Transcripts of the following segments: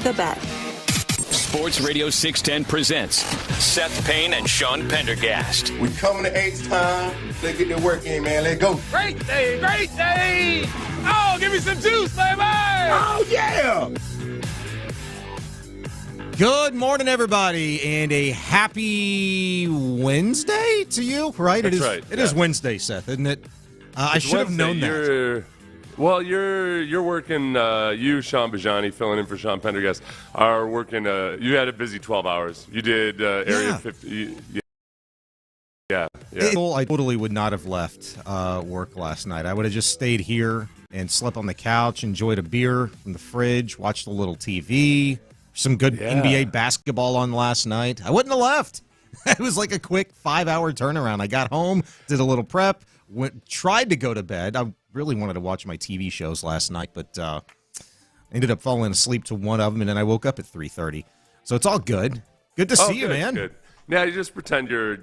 the bet. Sports Radio 610 presents Seth Payne and Sean Pendergast. We coming to H-Town. Let's get the work in, man. Let's go. Great day, great day. Oh, give me some juice, baby. Oh, yeah. Good morning, everybody, and a happy Wednesday to you, right? That's it is. right. It is Wednesday, Seth, isn't it? I should have known that. You're working. You, Sean Bajani, filling in for Sean Pendergast, are working. You had a busy 12 hours. You did Area 50. Yeah. I totally would not have left work last night. I would have just stayed here and slept on the couch, enjoyed a beer from the fridge, watched a little TV. Some good NBA basketball on last night. I wouldn't have left. It was like a quick 5-hour turnaround. I got home, did a little prep, tried to go to bed. I really wanted to watch my TV shows last night, but ended up falling asleep to one of them, and then I woke up at 3:30. So it's all good. Good to see you, man. Good. Yeah, you just pretend you're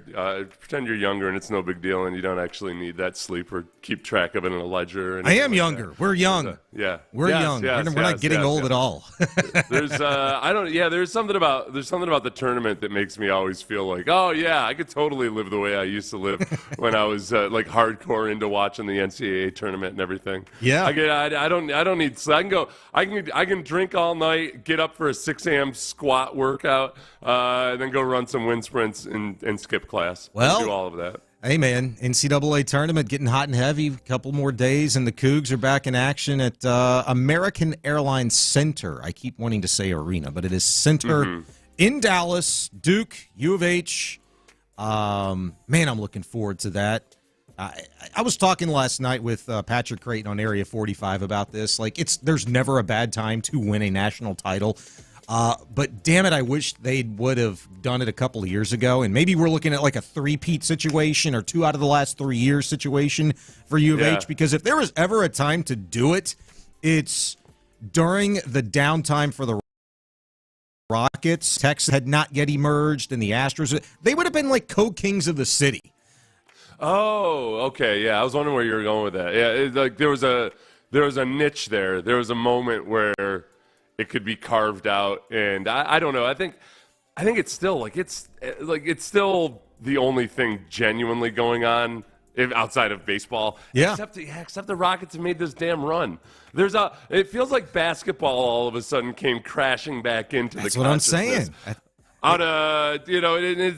younger, and it's no big deal, and you don't actually need that sleep or keep track of it in a ledger. I am younger. That. We're young. We're young. We're not getting old at all. There's there's something about the tournament that makes me always feel like, oh yeah, I could totally live the way I used to live when I was like hardcore into watching the NCAA tournament and everything. Yeah. I don't need sleep. I can drink all night, get up for a 6 a.m. squat workout, and then go run some wind sprints and skip class. Well, do all of that. Hey, man, NCAA tournament getting hot and heavy. A couple more days, and the Cougs are back in action at American Airlines Center. I keep wanting to say arena, but it is Center in Dallas, Duke, U of H. Man, I'm looking forward to that. I was talking last night with Patrick Creighton on Area 45 about this. Like, there's never a bad time to win a national title. But damn it, I wish they would have done it a couple of years ago. And maybe we're looking at like a three-peat situation or 2 out of the last 3 years situation for U of H. Because if there was ever a time to do it, it's during the downtime for the Rockets. Texas had not yet emerged, and the Astros, they would have been like co-kings of the city. Oh, okay, yeah. I was wondering where you were going with that. Yeah, there was a niche there. There was a moment where it could be carved out, and I don't know. I think it's still it's still the only thing genuinely going on outside of baseball. Yeah. Except the Rockets have made this damn run. It feels like basketball all of a sudden came crashing back into That's the what I'm consciousness. saying.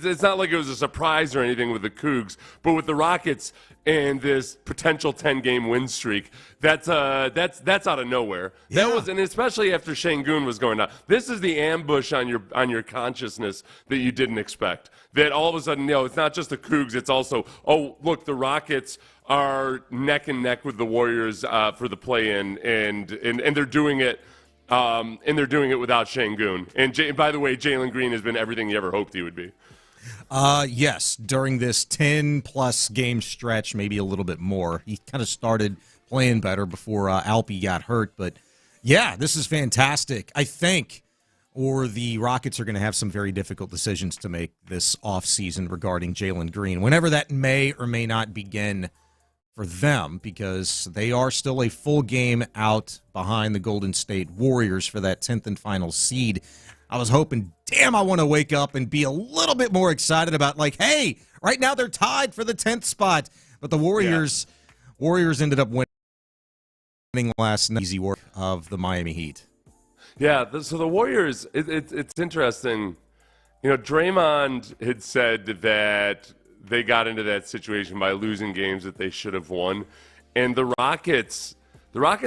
It's not like it was a surprise or anything with the Cougs, but with the Rockets and this potential 10-game win streak, that's out of nowhere. Yeah. That was, and especially after Şengün was going down. This is the ambush on your consciousness that you didn't expect. That all of a sudden, it's not just the Cougs. It's also, oh look, the Rockets are neck and neck with the Warriors for the play-in, and they're doing it. And they're doing it without Şengün. And by the way, Jalen Green has been everything you ever hoped he would be. Yes, during this 10-plus game stretch, maybe a little bit more. He kind of started playing better before Alpi got hurt. But, yeah, this is fantastic. I think, or the Rockets are going to have some very difficult decisions to make this offseason regarding Jalen Green, whenever that may or may not begin for them, because they are still a full game out behind the Golden State Warriors for that 10th and final seed. I was hoping, I want to wake up and be a little bit more excited about, like, hey, right now they're tied for the 10th spot. But the Warriors ended up winning last night. Easy work of the Miami Heat. Yeah, so the Warriors, it's interesting. Draymond had said that they got into that situation by losing games that they should have won. And the Rockets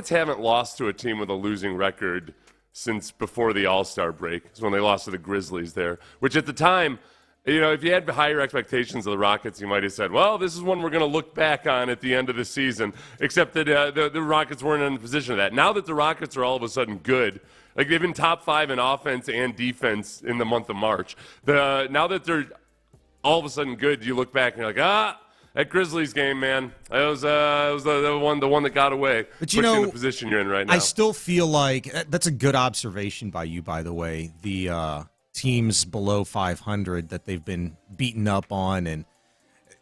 haven't lost to a team with a losing record since before the All-Star break. It's when they lost to the Grizzlies there, which at the time, if you had higher expectations of the Rockets, you might have said, well, this is one we're going to look back on at the end of the season, except that the Rockets weren't in a position of that. Now that the Rockets are all of a sudden good, like they've been top 5 in offense and defense in the month of March. Now that they're all of a sudden good, you look back and you're like, that Grizzlies game, man, that was the one that got away. But you in the position you're in right now. I still feel like that's a good observation by you, by the way. The teams below 500 that they've been beaten up on, and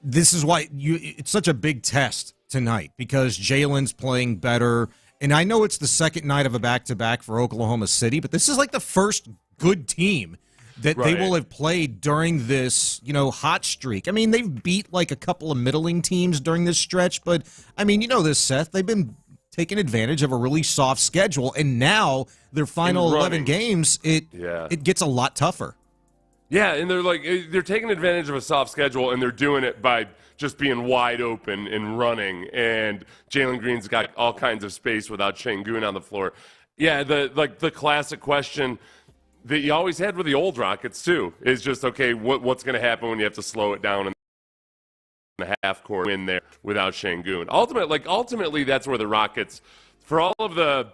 this is why it's such a big test tonight, because Jalen's playing better And I know it's the second night of a back-to-back for Oklahoma City, but this is like the first good team that they will have played during this, hot streak. I mean, they've beat like a couple of middling teams during this stretch, but I mean, you know this, Seth. They've been taking advantage of a really soft schedule, and now their final 11 games, it gets a lot tougher. Yeah, and they're taking advantage of a soft schedule, and they're doing it by just being wide open and running. And Jalen Green's got all kinds of space without Şengün on the floor. Yeah, the classic question that you always had with the old Rockets too is just, okay, what's going to happen when you have to slow it down in the half court win there without Şengün? Ultimately, that's where the Rockets, for all of the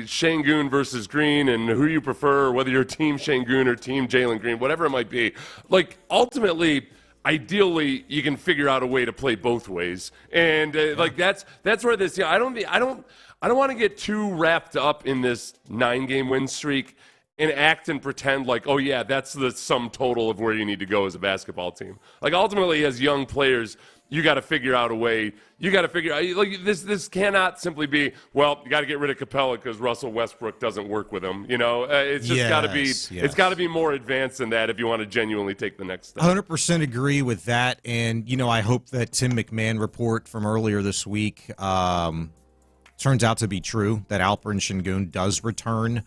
Şengün versus Green and who you prefer, whether you're team Şengün or team Jalen Green, whatever it might be, ultimately, ideally, you can figure out a way to play both ways, and that's where this. I don't want to get too wrapped up in this 9-game win streak and act and pretend like, oh yeah, that's the sum total of where you need to go as a basketball team. Ultimately, as young players, you got to figure out a way. You got to figure out this cannot simply be, well, you got to get rid of Capella because Russell Westbrook doesn't work with him. It's just got to be. Yes. It's got to be more advanced than that if you want to genuinely take the next step. 100% agree with that, and I hope that Tim McMahon report from earlier this week turns out to be true, that Alperen Şengün does return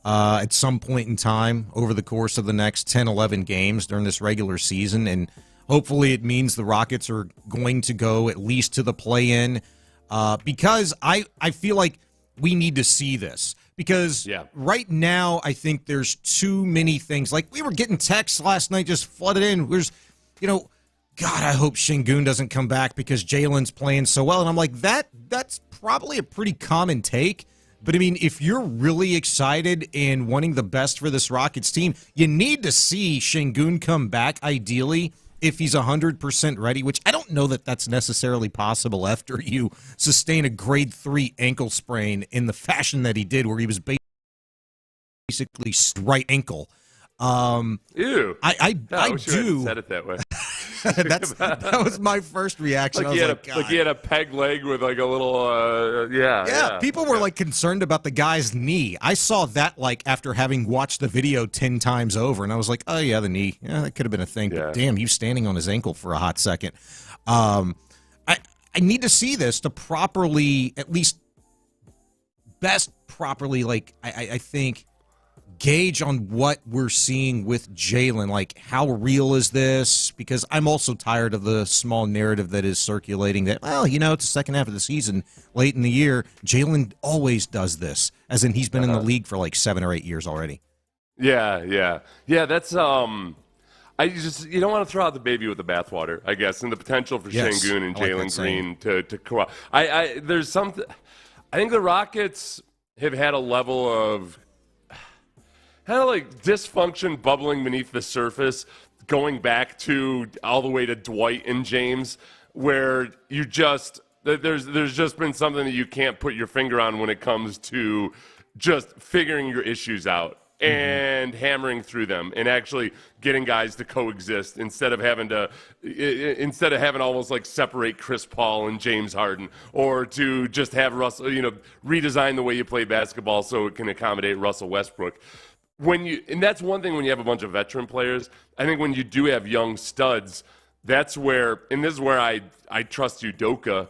at some point in time over the course of the next 10, 11 games during this regular season, and hopefully it means the Rockets are going to go at least to the play-in, because I feel like we need to see this. Because right now I think there's too many things. Like, we were getting texts last night just flooded in. There's, God, I hope Şengün doesn't come back because Jalen's playing so well. And I'm like, that's probably a pretty common take. But, I mean, if you're really excited and wanting the best for this Rockets team, you need to see Şengün come back, ideally, if he's 100% ready, which I don't know that that's necessarily possible after you sustain a grade 3 ankle sprain in the fashion that he did, where he was basically right ankle. Ew. I wish you do. hadn't said it that way. That was my first reaction. He had a peg leg with a little, People were concerned about the guy's knee. I saw that after having watched the video 10 times over, and I was like, oh yeah, the knee. Yeah, that could have been a thing. Yeah. But damn, he was standing on his ankle for a hot second. I need to see this to properly, at least best properly, I think, gauge on what we're seeing with Jalen. How real is this? Because I'm also tired of the small narrative that is circulating that, well, it's the second half of the season, late in the year. Jalen always does this, as in he's been in the league for 7 or 8 years already. Yeah. That's I just, you don't want to throw out the baby with the bathwater, I guess, and the potential for Şengün and Jalen Green to go out. There's something. I think the Rockets have had a level of dysfunction bubbling beneath the surface, going back to all the way to Dwight and James, where there's just been something that you can't put your finger on when it comes to just figuring your issues out and hammering through them and actually getting guys to coexist instead of having almost separate Chris Paul and James Harden, or to just have Russell, redesign the way you play basketball so it can accommodate Russell Westbrook. And that's one thing when you have a bunch of veteran players. I think when you do have young studs, that's where, and this is where I trust Udoka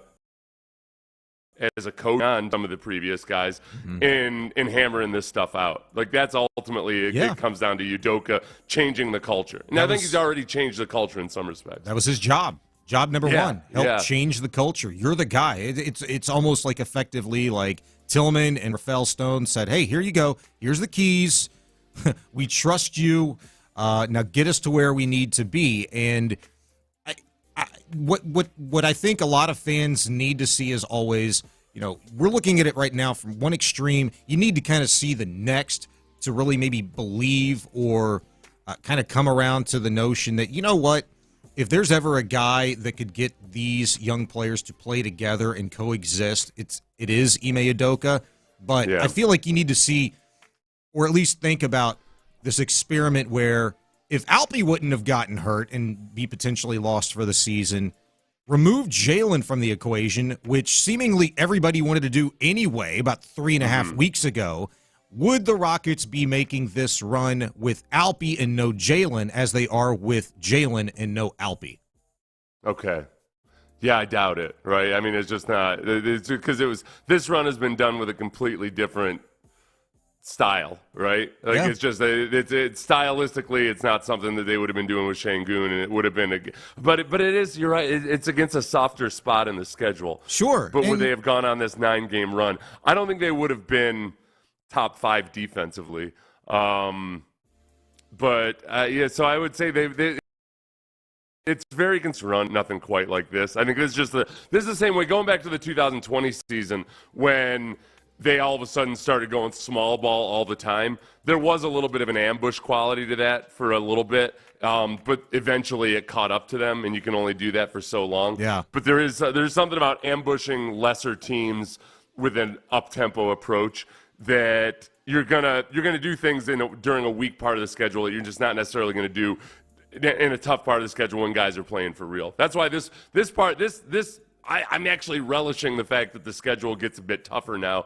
as a coach on some of the previous guys in hammering this stuff out. That's ultimately, it comes down to Udoka changing the culture. And I think he's already changed the culture in some respects. That was his job. Job number one, help change the culture. You're the guy. It's almost effectively Tillman and Rafael Stone said, hey, here you go. Here's the keys. We trust you. Now get us to where we need to be. And what I think a lot of fans need to see is always, we're looking at it right now from one extreme. You need to kind of see the next to really maybe believe or kind of come around to the notion that, if there's ever a guy that could get these young players to play together and coexist, it is Ime Udoka. But I feel like you need to see, or at least think about, this experiment where if Alpi wouldn't have gotten hurt and be potentially lost for the season, remove Jalen from the equation, which seemingly everybody wanted to do anyway about 3.5 weeks ago, would the Rockets be making this run with Alpi and no Jalen as they are with Jalen and no Alpi? Okay. Yeah, I doubt it, right? I mean, it's just not. It's because this run has been done with a completely different style, right? Like it's just it's stylistically, it's not something that they would have been doing with Şengün, and it would have been. But it is. You're right. It's against a softer spot in the schedule. Sure. But would they have gone on this 9-game run? I don't think they would have been top 5 defensively. So I would say they it's very run, nothing quite like this. I think this is the same way, going back to the 2020 season when they all of a sudden started going small ball all the time. There was a little bit of an ambush quality to that for a little bit, but eventually it caught up to them, and you can only do that for so long. Yeah. But there's something about ambushing lesser teams with an up-tempo approach that you're gonna do things during a weak part of the schedule that you're just not necessarily going to do in a tough part of the schedule when guys are playing for real. That's why I'm actually relishing the fact that the schedule gets a bit tougher now,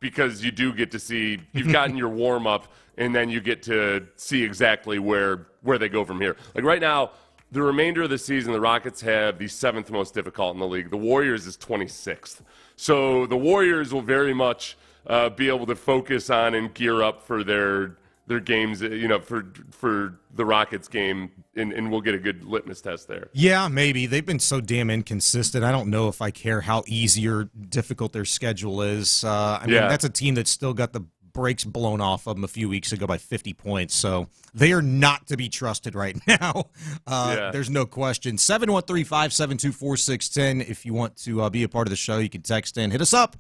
because you do get to see, you've gotten your warm up, and then you get to see exactly where they go from here. Like right now, the remainder of the season, the Rockets have the 7th most difficult in the league. The Warriors is 26th. So the Warriors will very much be able to focus on and gear up for their games, for the Rockets game, and we'll get a good litmus test there. Yeah, maybe. They've been so damn inconsistent. I don't know if I care how easy or difficult their schedule is. I mean, that's a team that still got the brakes blown off of them a few weeks ago by 50 points, so they are not to be trusted right now. There's no question. 713-572-4610. If you want to be a part of the show, you can text in. Hit us up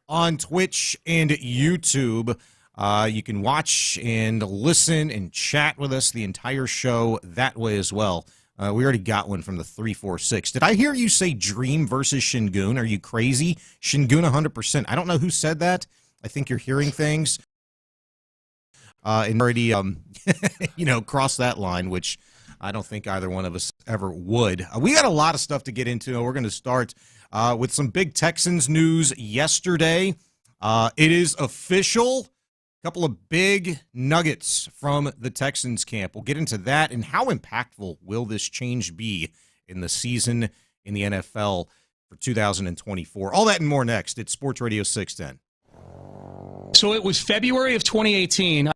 on Twitch and YouTube. You can watch and listen and chat with us the entire show that way as well. We already got one from the 346. Did I hear you say Dream versus Şengün? Are you crazy? Şengün 100%. I don't know who said that. I think you're hearing things. And already, crossed that line, which I don't think either one of us ever would. We got a lot of stuff to get into. We're going to start with some big Texans news yesterday. It is official. Couple of big nuggets from the Texans camp. We'll get into that and how impactful will this change be in the season in the NFL for 2024. All that and more next. It's Sports Radio 610. So it was February of 2018.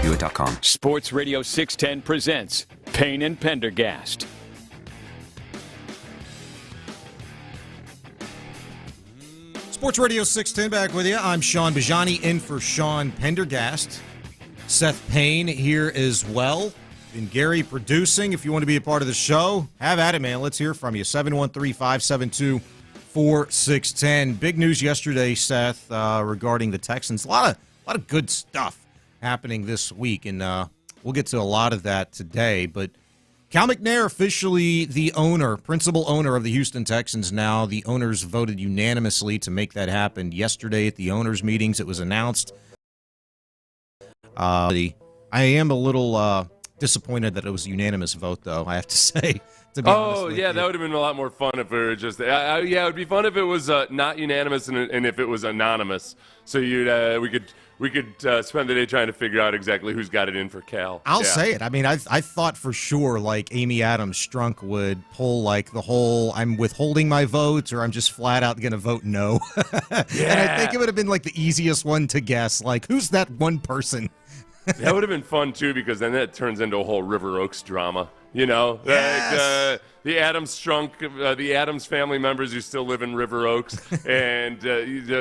SportsRadio.com. Sports Radio 610 presents Payne and Pendergast. Sports Radio 610 back with you. I'm Sean Bajani in for Sean Pendergast. Seth Payne here as well. And Gary producing. If you want to be a part of the show, have at it, man. Let's hear from you. 713-572-4610. Big news yesterday, Seth, regarding the Texans. A lot of good stuff happening this week, and we'll get to a lot of that today. But Cal McNair officially the principal owner of the Houston Texans now. The owners voted unanimously to make that happen yesterday at the owners' meetings. It was announced. I am a little disappointed that it was a unanimous vote, though, I have to say. To be honest yeah, that would have been a lot more fun if it were just yeah, it would be fun if it was not unanimous and if it was anonymous. So we could spend the day trying to figure out exactly who's got it in for Cal. I'll say it. I mean, I thought for sure like Amy Adams Strunk would pull like the whole I'm withholding my vote or I'm just flat out going to vote no. Yeah. And I think it would have been like the easiest one to guess. Like, who's that one person? That would have been fun, too, because then that turns into a whole River Oaks drama, you know? Yes. Like, the Adams Strunk, the Adams family members who still live in River Oaks, and,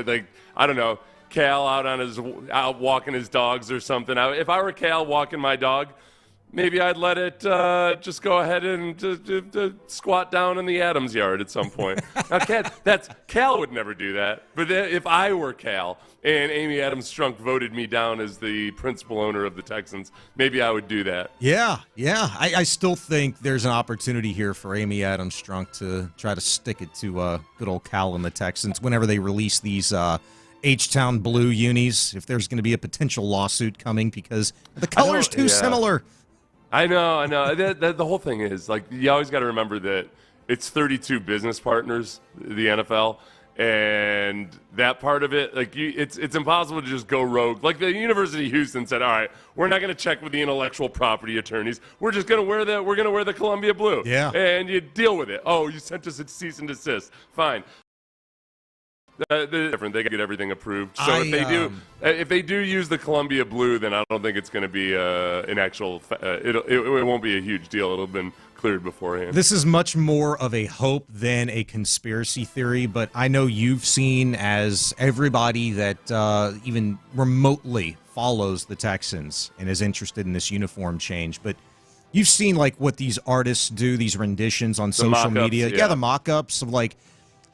like, I don't know, Cal out walking his dogs or something. If I were Cal walking my dog, maybe I'd let it just go ahead and squat down in the Adams yard at some point. Now, Cal would never do that. But if I were Cal and Amy Adams Strunk voted me down as the principal owner of the Texans, maybe I would do that. Yeah. I still think there's an opportunity here for Amy Adams Strunk to try to stick it to good old Cal and the Texans whenever they release these H-Town blue unis, if there's going to be a potential lawsuit coming because the color's too similar. I know. The whole thing is, like, you always got to remember that it's 32 business partners, the NFL, and that part of it, like, it's impossible to just go rogue. Like, the University of Houston said, all right, we're not going to check with the intellectual property attorneys. We're just going to wear the Columbia blue. Yeah. And you deal with it. Oh, you sent us a cease and desist. Fine. Different. They get everything approved. So if they do use the Columbia blue, then I don't think it's going to be an actual. It won't be a huge deal. It'll have been cleared beforehand. This is much more of a hope than a conspiracy theory, but I know you've seen, as everybody that even remotely follows the Texans and is interested in this uniform change, but you've seen like what these artists do, these renditions on social media. Yeah, the mock-ups of like.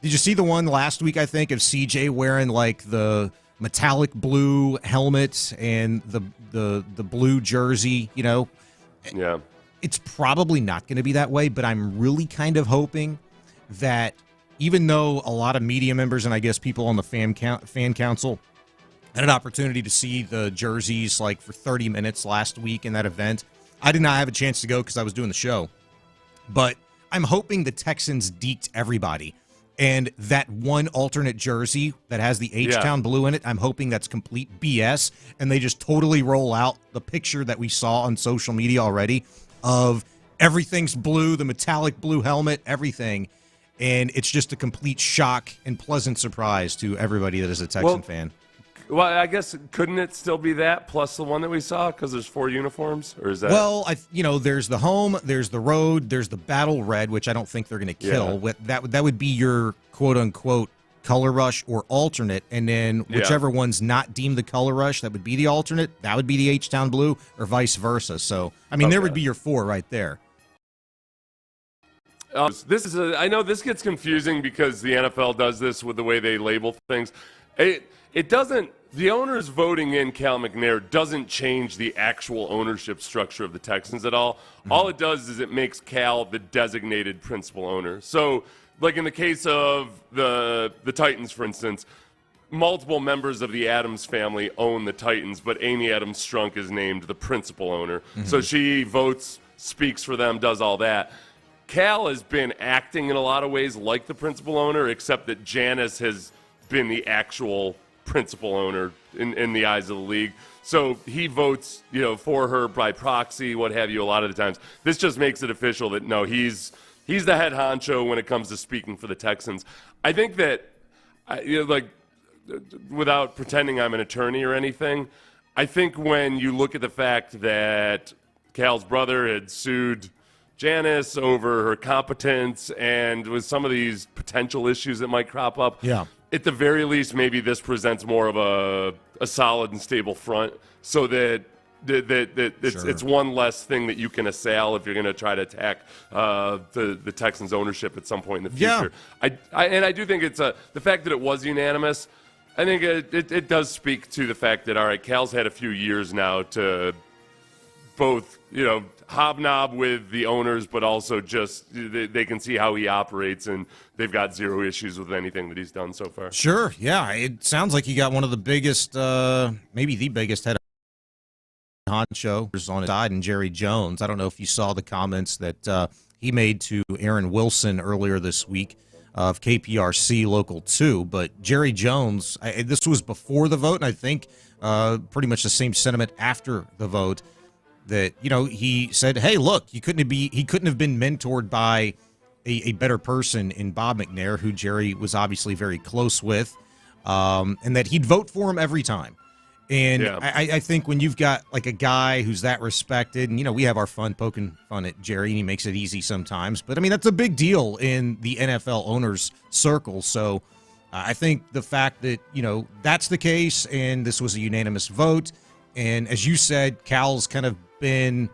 Did you see the one last week, I think, of CJ wearing, like, the metallic blue helmet and the blue jersey, you know? Yeah. It's probably not going to be that way, but I'm really kind of hoping that even though a lot of media members and I guess people on the fan council had an opportunity to see the jerseys, like, for 30 minutes last week in that event, I did not have a chance to go because I was doing the show. But I'm hoping the Texans deked everybody. And that one alternate jersey that has the H-Town blue in it, I'm hoping that's complete BS. And they just totally roll out the picture that we saw on social media already of everything's blue, the metallic blue helmet, everything. And it's just a complete shock and pleasant surprise to everybody that is a Texan fan. Well, I guess couldn't it still be that plus the one that we saw because there's 4 uniforms, or is that? Well, there's the home, there's the road, there's the battle red, which I don't think they're going to kill. Yeah. That would be your quote unquote color rush or alternate, and then whichever one's not deemed the color rush, that would be the alternate. That would be the H-Town blue, or vice versa. So I mean, there would be your 4 right there. I know this gets confusing because the NFL does this with the way they label things. It doesn't. The owners voting in Cal McNair doesn't change the actual ownership structure of the Texans at all. Mm-hmm. All it does is it makes Cal the designated principal owner. So, like in the case of the Titans, for instance, multiple members of the Adams family own the Titans, but Amy Adams Strunk is named the principal owner. Mm-hmm. So she votes, speaks for them, does all that. Cal has been acting in a lot of ways like the principal owner, except that Janice has been the actual principal owner in the eyes of the league. So he votes, for her by proxy, what have you, a lot of the times. This just makes it official that, no, he's the head honcho when it comes to speaking for the Texans. I think that, without pretending I'm an attorney or anything, I think when you look at the fact that Cal's brother had sued Janice over her competence and with some of these potential issues that might crop up, at the very least, maybe this presents more of a solid and stable front so that it's one less thing that you can assail if you're going to try to attack the Texans ownership at some point in the future. I do think it's the fact that it was unanimous. I think it does speak to the fact that, all right, Cal's had a few years now to both, hobnob with the owners, but also just they can see how he operates, and they've got zero issues with anything that he's done so far. Sure, yeah. It sounds like he got one of the biggest, maybe the biggest head honcho on his side, and Jerry Jones. I don't know if you saw the comments that he made to Aaron Wilson earlier this week of KPRC Local 2, but Jerry Jones, this was before the vote, and I think pretty much the same sentiment after the vote, that, he said, hey, look, he couldn't have been mentored by a better person in Bob McNair, who Jerry was obviously very close with, and that he'd vote for him every time. And I think when you've got like a guy who's that respected, and we have our fun poking fun at Jerry, and he makes it easy sometimes, but I mean that's a big deal in the NFL owners circle. So I think the fact that that's the case, and this was a unanimous vote, and as you said, Cal's kind of been,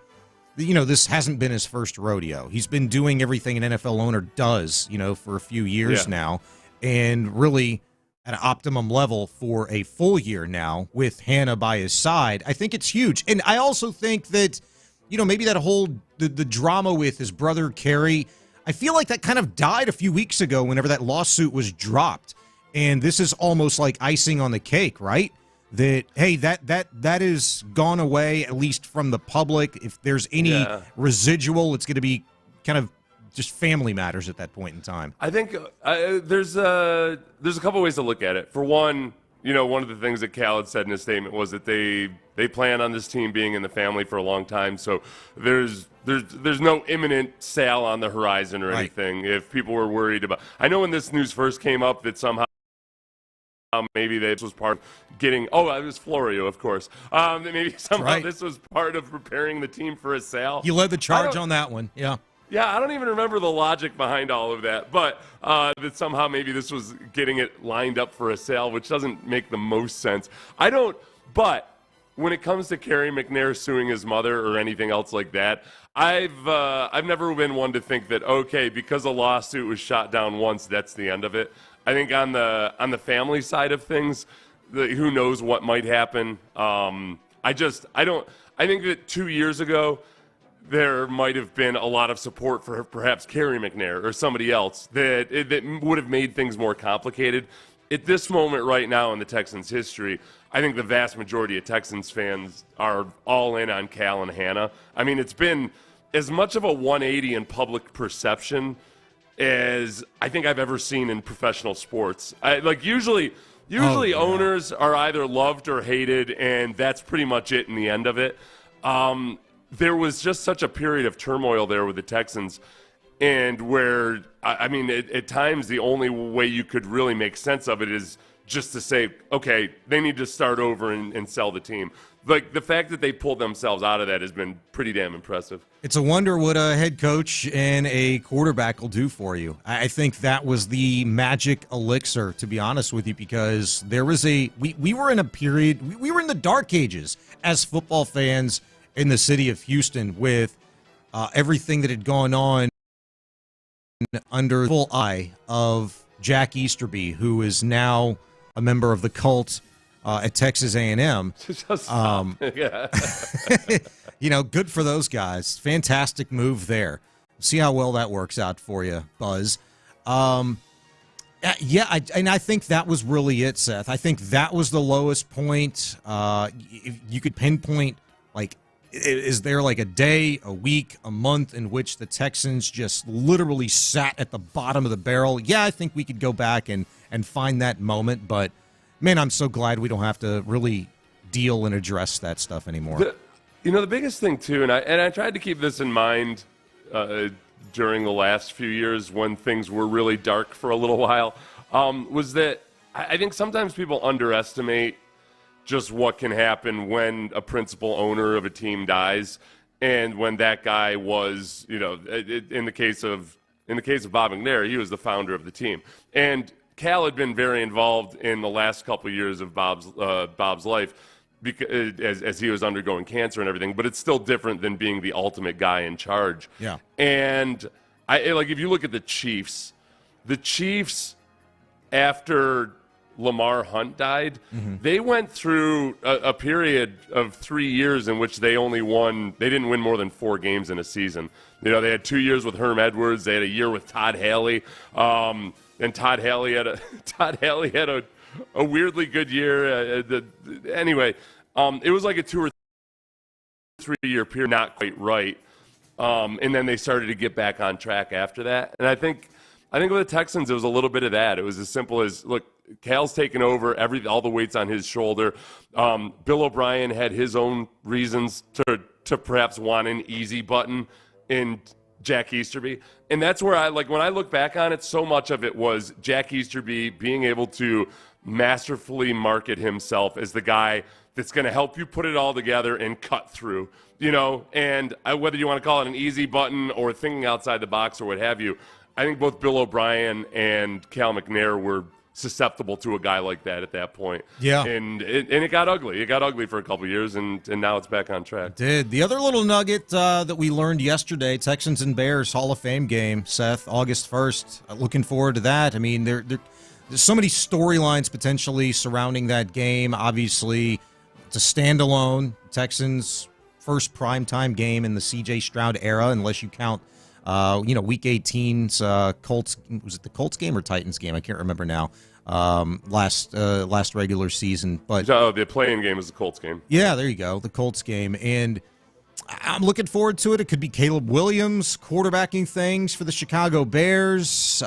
this hasn't been his first rodeo. He's been doing everything an NFL owner does, for a few years now, and really at an optimum level for a full year now with Hannah by his side. I think it's huge. And I also think that, maybe that whole, the drama with his brother Kerry, I feel like that kind of died a few weeks ago whenever that lawsuit was dropped. And this is almost like icing on the cake, right? That, hey, that is gone away, at least from the public. If there's any residual, it's going to be kind of just family matters at that point in time. I think there's a couple ways to look at it. For one, one of the things that Cal had said in his statement was that they plan on this team being in the family for a long time. So there's no imminent sale on the horizon or anything. If people were worried about, I know when this news first came up that somehow maybe this was part of getting. Oh, it was Florio, of course. Maybe somehow this was part of preparing the team for a sale. You led the charge on that one, yeah. Yeah, I don't even remember the logic behind all of that, but that somehow maybe this was getting it lined up for a sale, which doesn't make the most sense. But when it comes to Kerry McNair suing his mother or anything else like that, I've never been one to think that, okay, because a lawsuit was shot down once, that's the end of it. I think on the family side of things, who knows what might happen. I think that 2 years ago, there might have been a lot of support for perhaps Kerry McNair or somebody else that would have made things more complicated. At this moment right now in the Texans' history, I think the vast majority of Texans fans are all in on Cal and Hannah. I mean, it's been as much of a 180 in public perception as I think I've ever seen in professional sports. Usually owners are either loved or hated, and that's pretty much it in the end of it. There was just such a period of turmoil there with the Texans, and where, at times the only way you could really make sense of it is just to say, okay, they need to start over and sell the team. Like, the fact that they pulled themselves out of that has been pretty damn impressive. It's a wonder what a head coach and a quarterback will do for you. I think that was the magic elixir, to be honest with you, because there was we were in a period, we were in the dark ages as football fans in the city of Houston with everything that had gone on under the full eye of Jack Easterby, who is now a member of the cult at Texas A&M. Good for those guys. Fantastic move there. See how well that works out for you, Buzz. I think that was really it, Seth. I think that was the lowest point. If you could pinpoint, is there like a day, a week, a month in which the Texans just literally sat at the bottom of the barrel? Yeah, I think we could go back and find that moment, but man, I'm so glad we don't have to really deal and address that stuff anymore. The biggest thing too, and I tried to keep this in mind during the last few years when things were really dark for a little while, was that I think sometimes people underestimate just what can happen when a principal owner of a team dies, and when that guy was, in the case of Bob McNair, he was the founder of the team, and Cal had been very involved in the last couple of years of Bob's life, because as he was undergoing cancer and everything. But it's still different than being the ultimate guy in charge. Yeah. And if you look at the Chiefs after Lamar Hunt died, they went through a period of 3 years in which they didn't win more than 4 games in a season. They had 2 years with Herm Edwards. They had a year with Todd Haley. And Todd Haley had a weirdly good year. Anyway, it was like a 2 or 3 year period, not quite right. And then they started to get back on track after that. And I think with the Texans, it was a little bit of that. It was as simple as, look, Cal's taken over, all the weight's on his shoulder. Bill O'Brien had his own reasons to perhaps want an easy button in Jack Easterby. And that's where when I look back on it, so much of it was Jack Easterby being able to masterfully market himself as the guy that's going to help you put it all together and cut through, and whether you want to call it an easy button or thinking outside the box or what have you, I think both Bill O'Brien and Cal McNair were susceptible to a guy like that at that point. Yeah. And it got ugly. It got ugly for a couple of years, and now it's back on track. It did. The other little nugget that we learned yesterday, Texans and Bears Hall of Fame game, Seth, August 1st. Looking forward to that. I mean, there's so many storylines potentially surrounding that game. Obviously, it's a standalone Texans first primetime game in the C.J. Stroud era, unless you count Week 18's Colts. Was it the Colts game or Titans game? I can't remember now. Last regular season, but the play-in game was the Colts game. Yeah, there you go, the Colts game, and I'm looking forward to it. It could be Caleb Williams quarterbacking things for the Chicago Bears.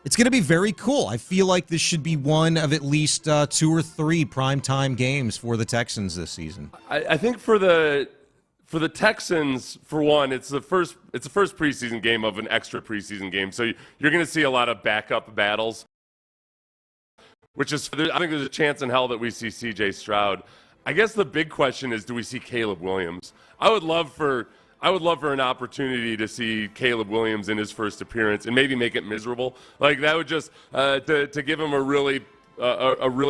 It's going to be very cool. I feel like this should be one of at least 2 or 3 primetime games for the Texans this season. I think for the Texans, for one, it's the first preseason game of an extra preseason game. So you're going to see a lot of backup battles, I think there's a chance in hell that we see C.J. Stroud. I guess the big question is, do we see Caleb Williams? I would love for an opportunity to see Caleb Williams in his first appearance and maybe make it miserable. Like that would just to give him a really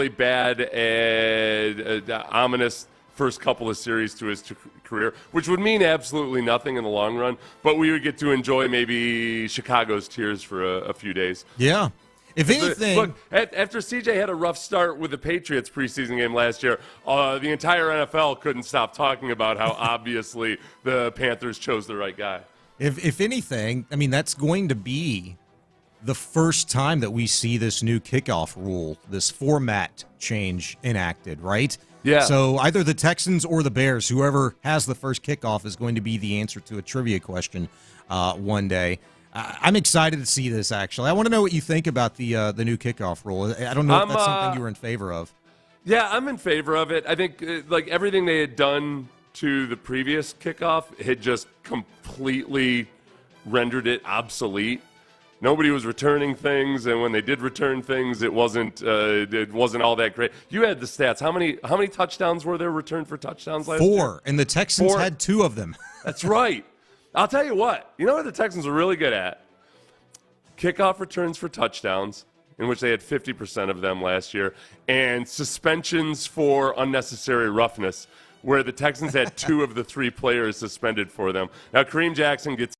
bad and ominous first couple of series to his career, which would mean absolutely nothing in the long run, but we would get to enjoy maybe Chicago's tears for a few days. Yeah. If anything, look, after CJ had a rough start with the Patriots preseason game last year, the entire NFL couldn't stop talking about how obviously the Panthers chose the right guy. If anything, I mean, that's going to be the first time that we see this new kickoff rule, this format change enacted, right? Yeah. So either the Texans or the Bears, whoever has the first kickoff, is going to be the answer to a trivia question one day. I'm excited to see this, actually. I want to know what you think about the new kickoff rule. I don't know if that's something you were in favor of. Yeah, I'm in favor of it. I think like everything they had done to the previous kickoff had just completely rendered it obsolete. Nobody was returning things, and when they did return things, it wasn't all that great. You had the stats. How many touchdowns were there returned for touchdowns last year? 4, and the Texans had 2 of them. That's right. I'll tell you what. You know what the Texans are really good at? Kickoff returns for touchdowns, in which they had 50% of them last year, and suspensions for unnecessary roughness, where the Texans had 2 of the 3 players suspended for them. Now, Kareem Jackson gets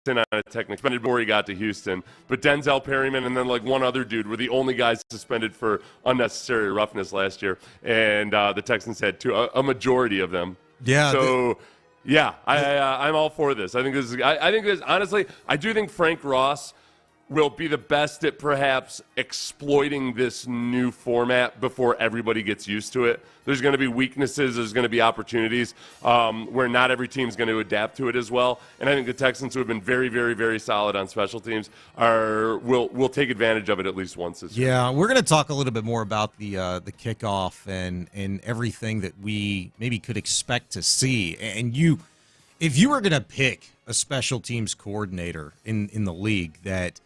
in on a technical suspended before he got to Houston, but Denzel Perryman and then like one other dude were the only guys suspended for unnecessary roughness last year, and the Texans had 2, a majority of them. Yeah. So. Yeah, I'm all for this. I think this honestly, I do think Frank Ross will be the best at perhaps exploiting this new format before everybody gets used to it. There's going to be weaknesses. There's going to be opportunities where not every team's going to adapt to it as well. And I think the Texans, who have been very, very, very solid on special teams, will take advantage of it at least once this year. Yeah, we're going to talk a little bit more about the kickoff and everything that we maybe could expect to see. And if you were going to pick a special teams coordinator in the league that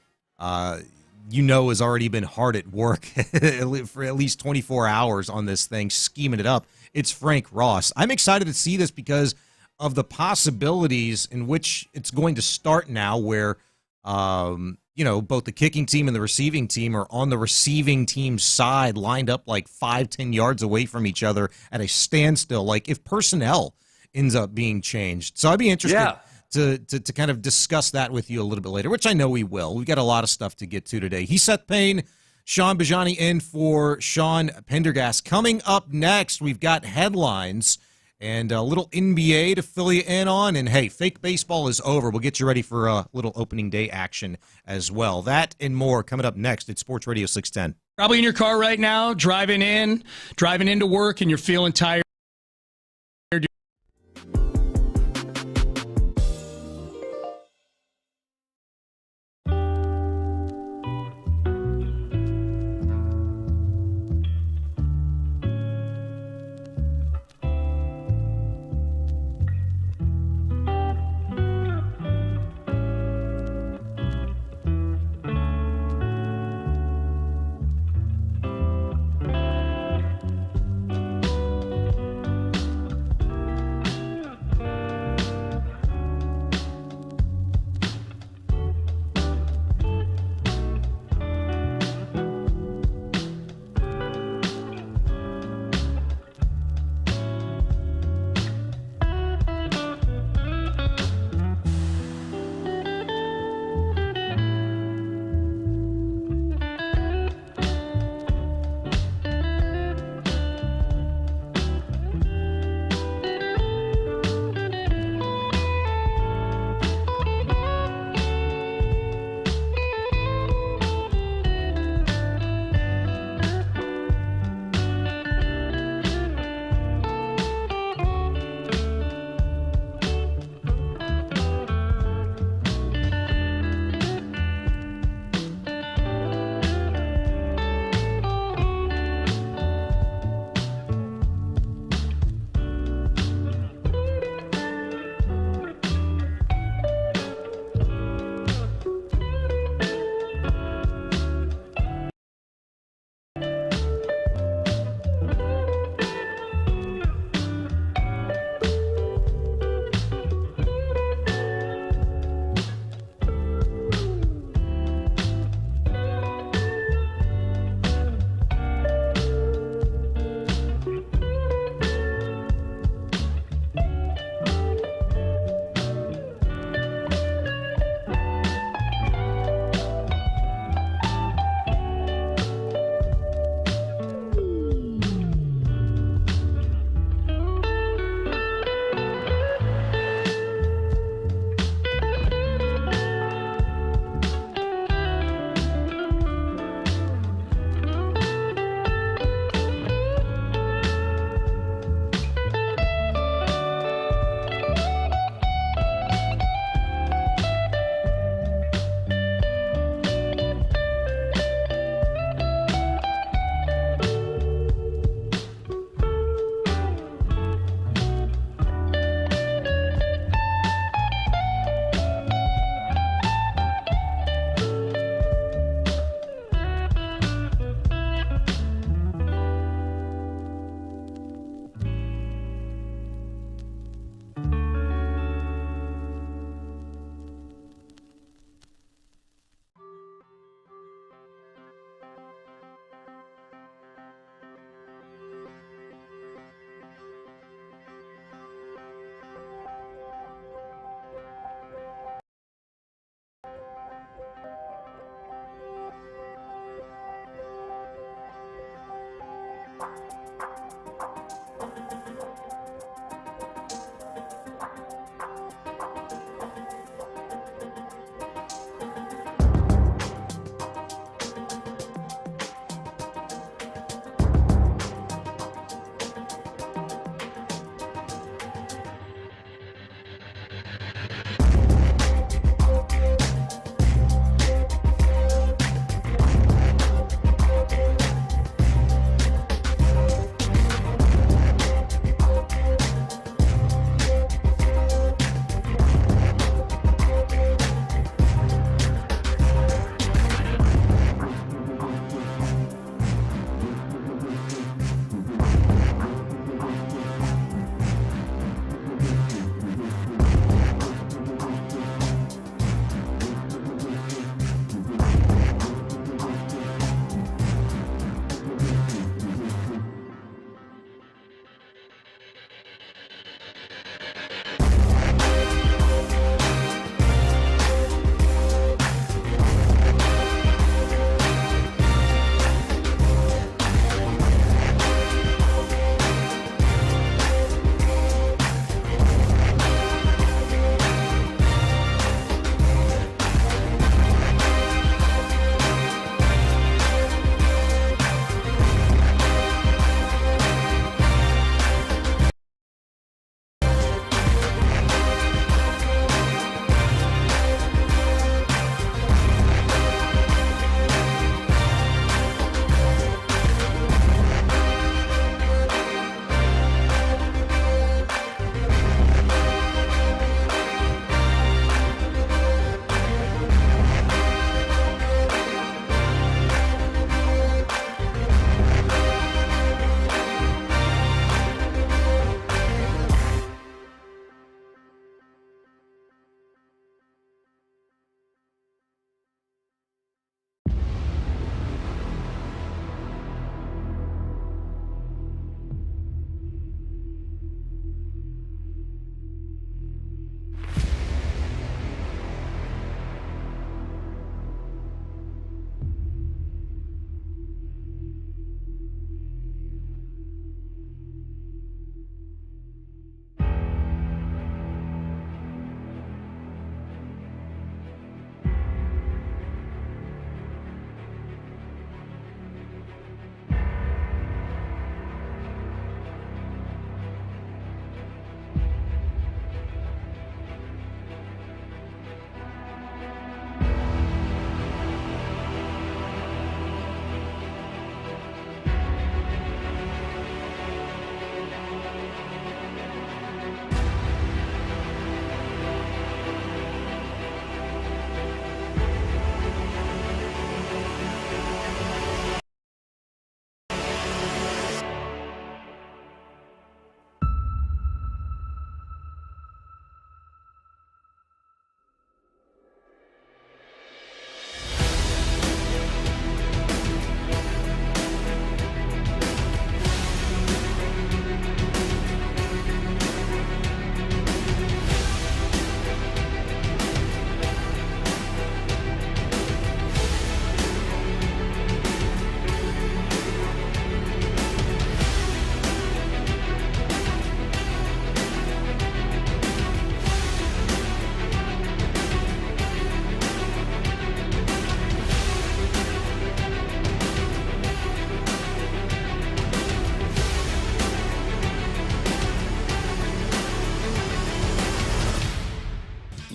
has already been hard at work for at least 24 hours on this thing, scheming it up. It's Frank Ross. I'm excited to see this because of the possibilities in which it's going to start now where, both the kicking team and the receiving team are on the receiving team's side, lined up like 5-10 yards away from each other at a standstill, like if personnel ends up being changed. So I'd be interested to kind of discuss that with you a little bit later, which I know we will. We've got a lot of stuff to get to today. He's Seth Payne, Sean Bajani in for Sean Pendergast. Coming up next, we've got headlines and a little NBA to fill you in on. And, hey, fake baseball is over. We'll get you ready for a little opening day action as well. That and more coming up next at Sports Radio 610. Probably in your car right now, driving into work, and you're feeling tired.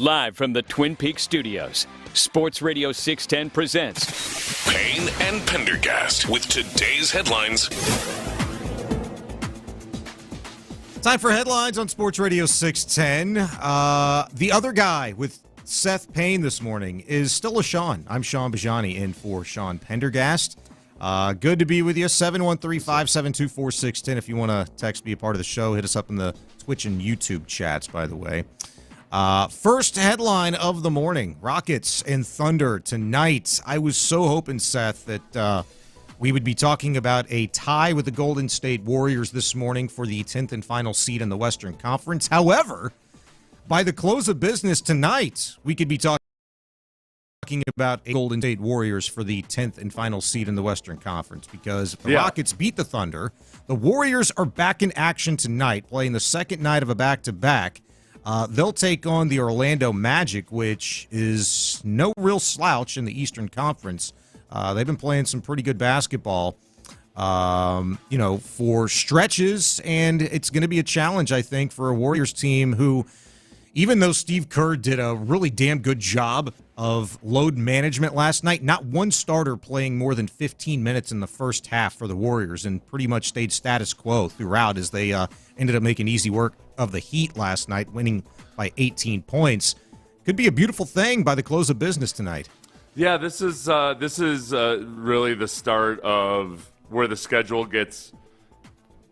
Live from the Twin Peaks studios, Sports Radio 610 presents Payne and Pendergast with today's headlines. Time for headlines on Sports Radio 610. The other guy with Seth Payne this morning is still a Sean. I'm Sean Bajani in for Sean Pendergast. Good to be with you. 713-572-4610. If you want to text, be a part of the show, hit us up in the Twitch and YouTube chats, by the way. First headline of the morning, Rockets and Thunder tonight. I was so hoping, Seth, that we would be talking about a tie with the Golden State Warriors this morning for the 10th and final seed in the Western Conference. However, by the close of business tonight, we could be talking about a Golden State Warriors for the 10th and final seed in the Western Conference, because the Rockets beat the Thunder. The Warriors are back in action tonight, playing the second night of a back-to-back. They'll take on the Orlando Magic, which is no real slouch in the Eastern Conference. They've been playing some pretty good basketball, for stretches, and it's going to be a challenge, I think, for a Warriors team who, even though Steve Kerr did a really damn good job of load management last night, not one starter playing more than 15 minutes in the first half for the Warriors, and pretty much stayed status quo throughout as they ended up making easy work of the Heat last night, winning by 18 points. Could be a beautiful thing by the close of business tonight. Yeah, this is really the start of where the schedule gets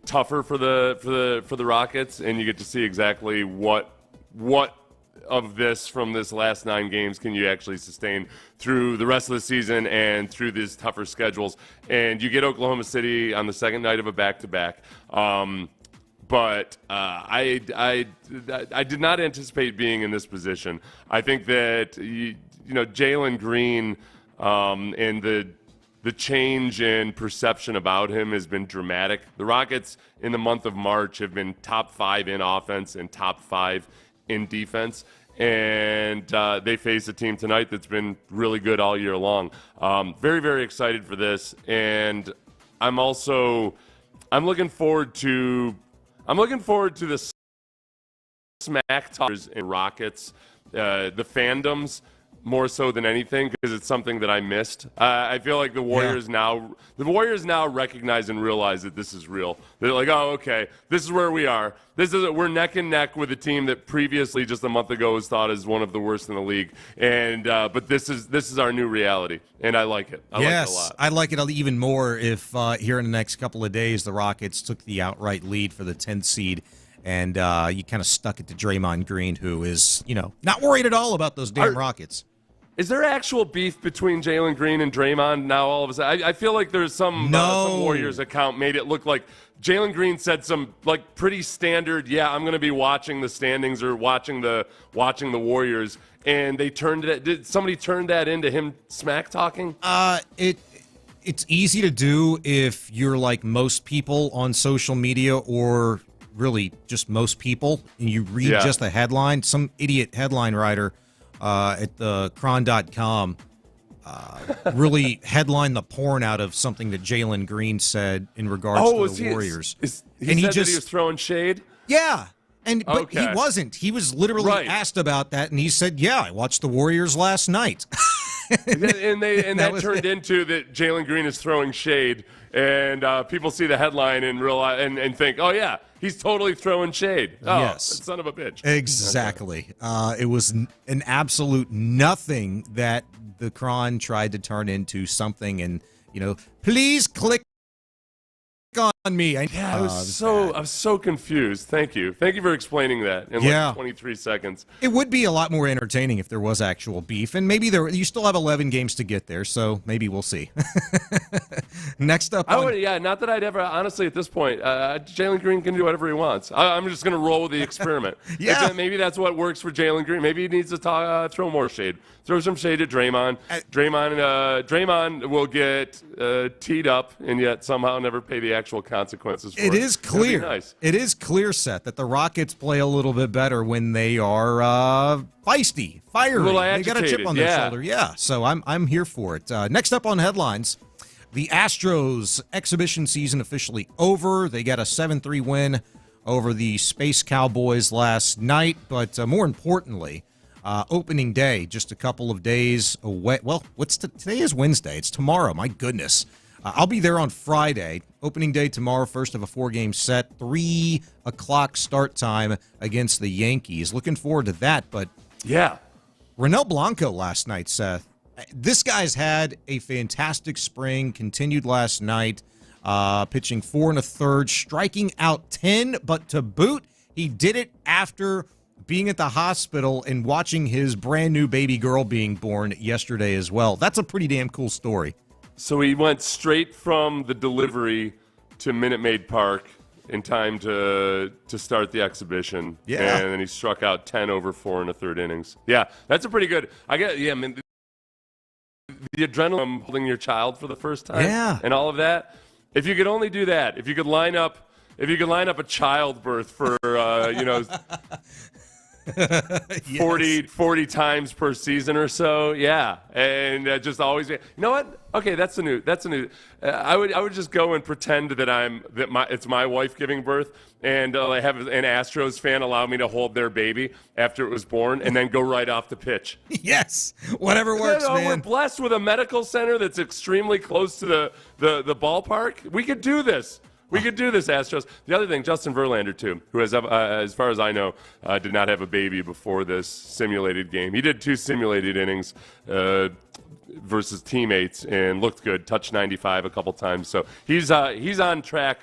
tougher for the Rockets, and you get to see exactly what of this from this last 9 games can you actually sustain through the rest of the season and through these tougher schedules. And you get Oklahoma City on the second night of a back-to-back. But I did not anticipate being in this position. I think that Jalen Green and the change in perception about him has been dramatic. The Rockets in the month of March have been top 5 in offense and top 5 in defense, and they face a team tonight that's been really good all year long. Very, very excited for this, and I'm looking forward to the smack talkers in Rockets, the fandoms, more so than anything, because it's something that I missed. I feel like the Warriors now recognize and realize that this is real. They're like, oh, okay, this is where we are. We're neck and neck with a team that previously, just a month ago, was thought as one of the worst in the league. And but this is our new reality, and I like it. I like it a lot. I'd like it even more if here in the next couple of days the Rockets took the outright lead for the 10th seed. And you kind of stuck it to Draymond Green, who is, not worried at all about those damn Rockets. Is there actual beef between Jalen Green and Draymond now all of a sudden? I feel like there's some Warriors account made it look like Jalen Green said some pretty standard, I'm going to be watching the standings or watching the Warriors, and they turned it. Did somebody turn that into him smack talking? It's easy to do if you're like most people on social media, or really just most people, and you read just a headline. Some idiot headline writer at the Cron.com really headlined the porn out of something that Jalen Green said in regards to the Warriors. He said that he was throwing shade? Yeah. But he wasn't. He was literally asked about that, and he said, I watched the Warriors last night. and that turned into that Jalen Green is throwing shade, and people see the headline and realize and think, oh, yeah, he's totally throwing shade. Oh, yes. Son of a bitch. Exactly. It was an absolute nothing that the Cron tried to turn into something, and, please click on me. I was so confused. Thank you for explaining that in 23 seconds. It would be a lot more entertaining if there was actual beef, and maybe you still have 11 games to get there, so maybe we'll see. Next up, not that I'd ever honestly at this point. Jalen Green can do whatever he wants. I'm just going to roll with the experiment. Maybe that's what works for Jalen Green. Maybe he needs to throw more shade. Throw some shade at Draymond. Draymond will get teed up and yet somehow never pay the actual consequences for it. It is clear. Nice. It is clear, Seth, that the Rockets play a little bit better when they are feisty, fiery. They got a chip on their shoulder. Yeah, so I'm here for it. Next up on headlines, the Astros exhibition season officially over. They got a 7-3 win over the Space Cowboys last night, but more importantly, Opening day, just a couple of days away. Well, today is Wednesday. It's tomorrow. My goodness. I'll be there on Friday. Opening day tomorrow, first of a 4-game set, 3 o'clock start time against the Yankees. Looking forward to that. But yeah, Ronel Blanco last night, Seth. This guy's had a fantastic spring, continued last night, pitching 4 1/3, striking out 10, but to boot, he did it after being at the hospital and watching his brand new baby girl being born yesterday as well. That's a pretty damn cool story. So he went straight from the delivery to Minute Maid Park in time to start the exhibition. Yeah. And then he struck out 10 over 4 1/3 innings. Yeah, that's a pretty good. I mean, the adrenaline from holding your child for the first time. Yeah. And all of that. If you could only do that, if you could line up a childbirth for 40 times per season or so, yeah, and just always, you know what? Okay, that's a new. I would just go and pretend that it's my wife giving birth, and I have an Astros fan allow me to hold their baby after it was born, and then go right off the pitch. Yes, whatever works, man. We're blessed with a medical center that's extremely close to the ballpark. We could do this. We could do this, Astros. The other thing, Justin Verlander, too, who has, as far as I know, did not have a baby before this simulated game. He did 2 simulated innings versus teammates and looked good, touched 95 a couple times. So he's on track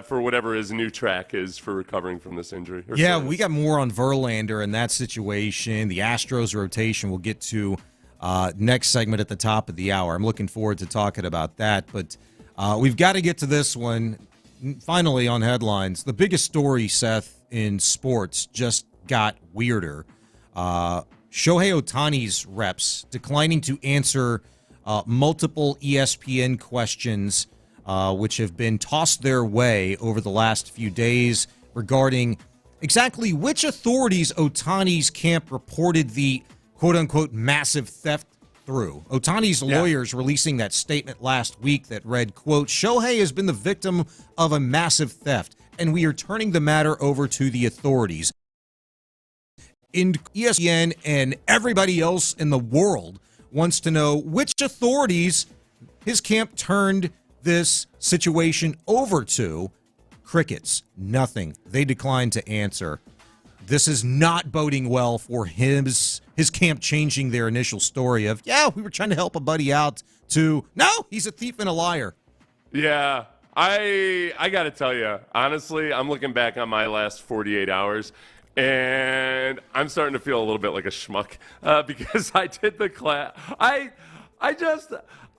for whatever his new track is for recovering from this injury. Yeah, we got more on Verlander and that situation. The Astros rotation we'll get to next segment at the top of the hour. I'm looking forward to talking about that. But we've got to get to this one. Finally, on headlines, the biggest story, Seth, in sports just got weirder. Shohei Otani's reps declining to answer multiple ESPN questions, which have been tossed their way over the last few days regarding exactly which authorities Otani's camp reported the quote-unquote massive theft through. Otani's lawyers releasing that statement last week that read, quote, Shohei has been the victim of a massive theft, and we are turning the matter over to the authorities. And ESPN and everybody else in the world wants to know which authorities his camp turned this situation over to. Crickets. Nothing. They declined to answer. This is not boding well for his camp changing their initial story of, we were trying to help a buddy out, to, no, he's a thief and a liar. Yeah, I got to tell you, honestly, I'm looking back on my last 48 hours, and I'm starting to feel a little bit like a schmuck because I did the class.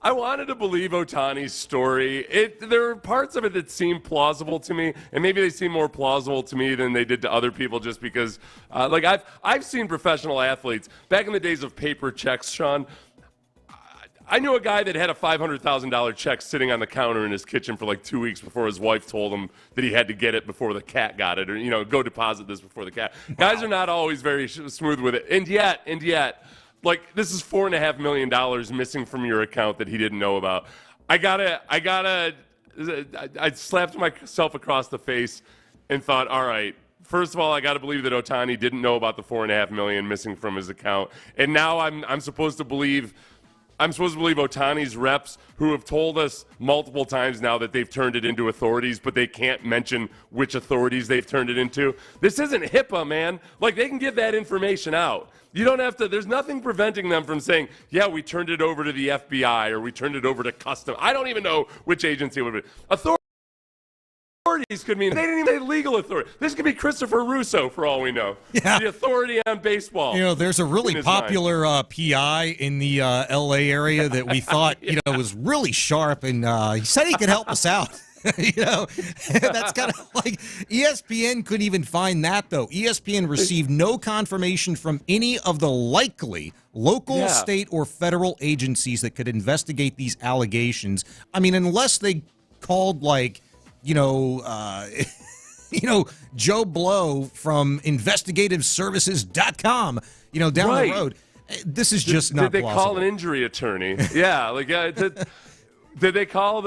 I wanted to believe Otani's story. There are parts of it that seem plausible to me, and maybe they seem more plausible to me than they did to other people just because, I've seen professional athletes. Back in the days of paper checks, Sean, I knew a guy that had a $500,000 check sitting on the counter in his kitchen for 2 weeks before his wife told him that he had to get it before the cat got it, or, go deposit this before the cat. Wow. Guys are not always very smooth with it. And yet, this is $4.5 million missing from your account that he didn't know about. I slapped myself across the face and thought, all right, first of all, I got to believe that Otani didn't know about the $4.5 million missing from his account. And now I'm supposed to believe Otani's reps, who have told us multiple times now that they've turned it into authorities, but they can't mention which authorities they've turned it into. This isn't HIPAA, man. They can give that information out. You don't have to, there's nothing preventing them from saying, we turned it over to the FBI or we turned it over to Customs. I don't even know which agency it would be. Authorities could mean, they didn't even say legal authority. This could be Christopher Russo for all we know. Yeah. The authority on baseball. There's a really popular PI in the LA area that we thought, was really sharp, and he said he could help us out. That's kind of like ESPN couldn't even find that, though. ESPN received no confirmation from any of the likely local, state, or federal agencies that could investigate these allegations. I mean, unless they called Joe Blow from investigative-services.com, down the road. This is just not plausible. Did they call an injury attorney? Did they call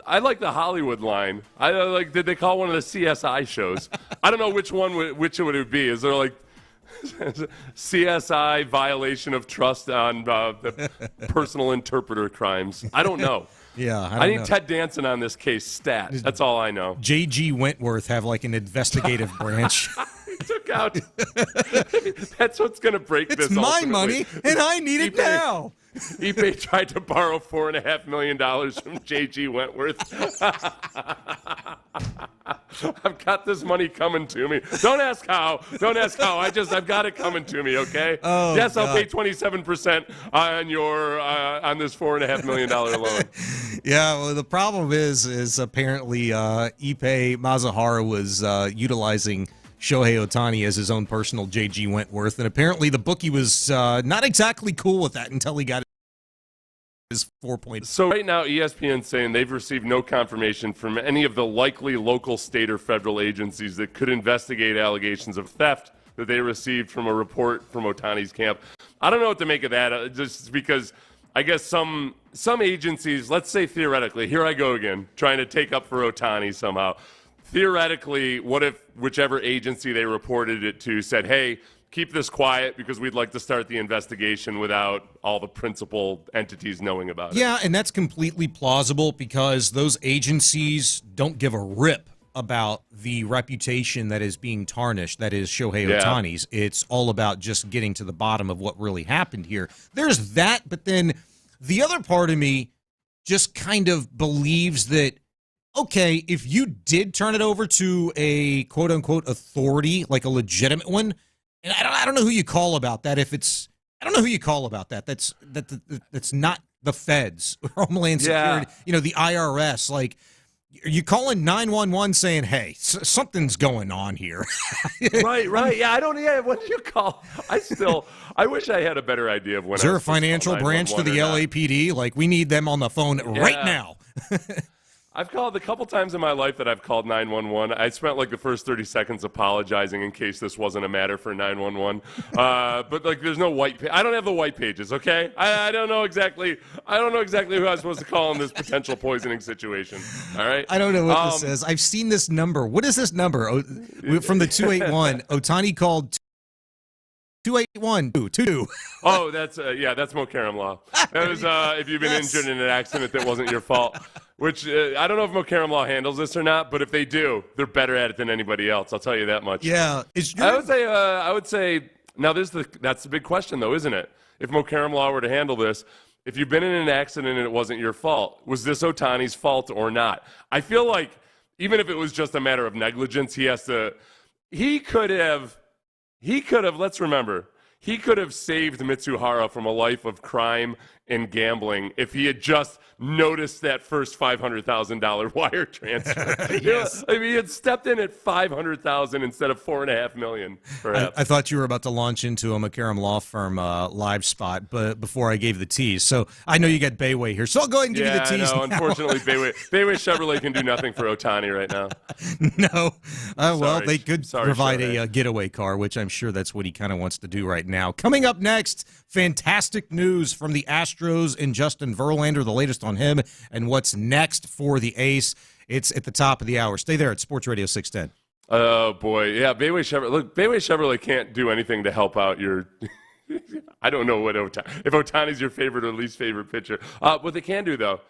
I like the Hollywood line. Did they call one of the CSI shows? I don't know which it would be. Is there CSI violation of trust on the personal interpreter crimes. I don't know. Yeah, I need Ted Danson on this case stat. That's all I know. J.G. Wentworth have like an investigative branch. He took out. That's what's going to break this. It's my ultimately. money, and I need it now. eBay tried to borrow $4.5 million from J.G. Wentworth. I've got this money coming to me. Don't ask how. I've got it coming to me. Okay. Oh, yes, God. I'll pay 27% on your on this $4.5 million loan. Yeah. Well, the problem is apparently Ipe Mazahara was utilizing Shohei Otani as his own personal J.G. Wentworth, and apparently the bookie was not exactly cool with that until he got his 4 points. So right now, ESPN's saying they've received no confirmation from any of the likely local, state, or federal agencies that could investigate allegations of theft that they received from a report from Otani's camp. I don't know what to make of that, just because I guess some agencies, let's say theoretically, here I go again, trying to take up for Otani somehow. Theoretically, what if whichever agency they reported it to said, hey, keep this quiet because we'd like to start the investigation without all the principal entities knowing about it? Yeah, and that's completely plausible because those agencies don't give a rip about the reputation that is being tarnished, that is Shohei Otani's. It's all about just getting to the bottom of what really happened here. There's that, but then the other part of me just kind of believes that, okay, if you did turn it over to a quote-unquote authority, like a legitimate one, and I don't know who you call about that. I don't know who you call about that. That's not the feds, Homeland Security, the IRS. Like, are you calling 911 saying, hey, something's going on here? Right. Yeah, what do you call? I wish I had a better idea of when. Is there a financial branch to the LAPD? Like, we need them on the phone right now. I've called a couple times in my life that I've called 911. I spent like the first 30 seconds apologizing in case this wasn't a matter for 911. But like, there's no white. I don't have the white pages. Okay, I don't know exactly. I don't know exactly who I'm supposed to call in this potential poisoning situation. All right. I don't know what this is. I've seen this number. What is this number? From the 281. Otani called 281-22. Oh, that's Mo Karam Law. That was if you've been injured in an accident that wasn't your fault. Which I don't know if Mo Karam Law handles this or not, but if they do, they're better at it than anybody else. I'll tell you that much. Yeah, I would say now that's the big question though, isn't it? If Mo Karam Law were to handle this, if you've been in an accident and it wasn't your fault, was this Otani's fault or not? I feel like even if it was just a matter of negligence, he could have. Let's remember, he could have saved Mitsuhara from a life of crime and gambling if he had just noticed that first $500,000 wire transfer. Yes. He had stepped in at $500,000 instead of $4.5 million. Perhaps. I thought you were about to launch into a McCarran Law Firm live spot, but before I gave the tease, so I know you got Bayway here, so I'll go ahead and give you the tease. No, unfortunately, Bayway Chevrolet can do nothing for Otani right now. No, well, they could provide Chevrolet. a getaway car, which I'm sure that's what he kind of wants to do right now. Coming up next, fantastic news from the Astros and Justin Verlander, the latest on him and what's next for the Ace. It's at the top of the hour. Stay there at Sports Radio 610. Oh, boy. Yeah, Bayway Chevrolet. Look, Bayway Chevrolet can't do anything to help out your – I don't know what if Otani's your favorite or least favorite pitcher. What they can do, though –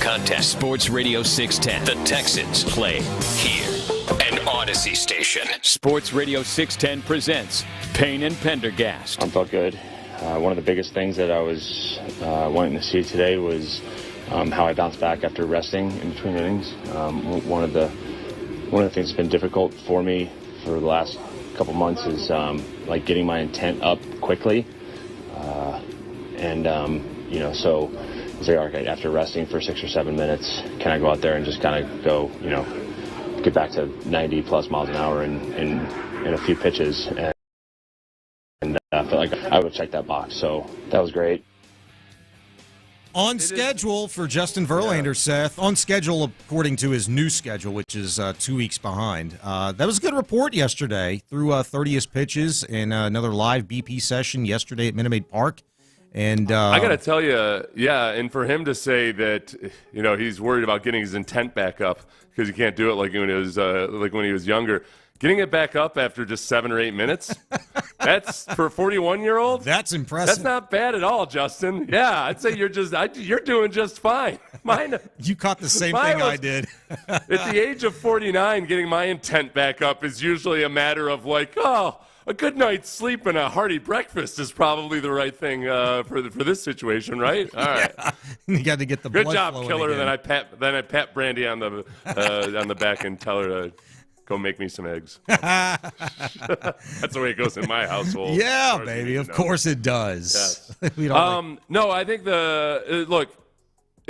Contest. Sports Radio 610. The Texans play here. An Odyssey station. Sports Radio 610 presents Payne and Pendergast. I felt good. One of the biggest things that I was wanting to see today was how I bounced back after resting in between innings. One of the things that's been difficult for me for the last couple months is like getting my intent up quickly, so. It's like, okay, after resting for 6 or 7 minutes, can I go out there and just kind of go, get back to 90 plus miles an hour in a few pitches? And I felt like I would check that box. So that was great. On schedule for Justin Verlander, Seth. On schedule according to his new schedule, which is 2 weeks behind. That was a good report yesterday. Threw 30th pitches in another live BP session yesterday at Minute Maid Park. And I got to tell you, and for him to say that, he's worried about getting his intent back up because he can't do it like when he was younger. Getting it back up after just 7 or 8 minutes, that's for a 41-year-old. That's impressive. That's not bad at all, Justin. Yeah, I'd say you're doing just fine. Mine. You caught the same thing I did. At the age of 49, getting my intent back up is usually a matter of like, a good night's sleep and a hearty breakfast is probably the right thing for this situation, right? All right. Yeah. You got to get the good blood job, flowing killer. again. Then I pat Brandy on the back and tell her to go make me some eggs. That's the way it goes in my household. Yeah, baby. Of course it does. Yes. No, I think look.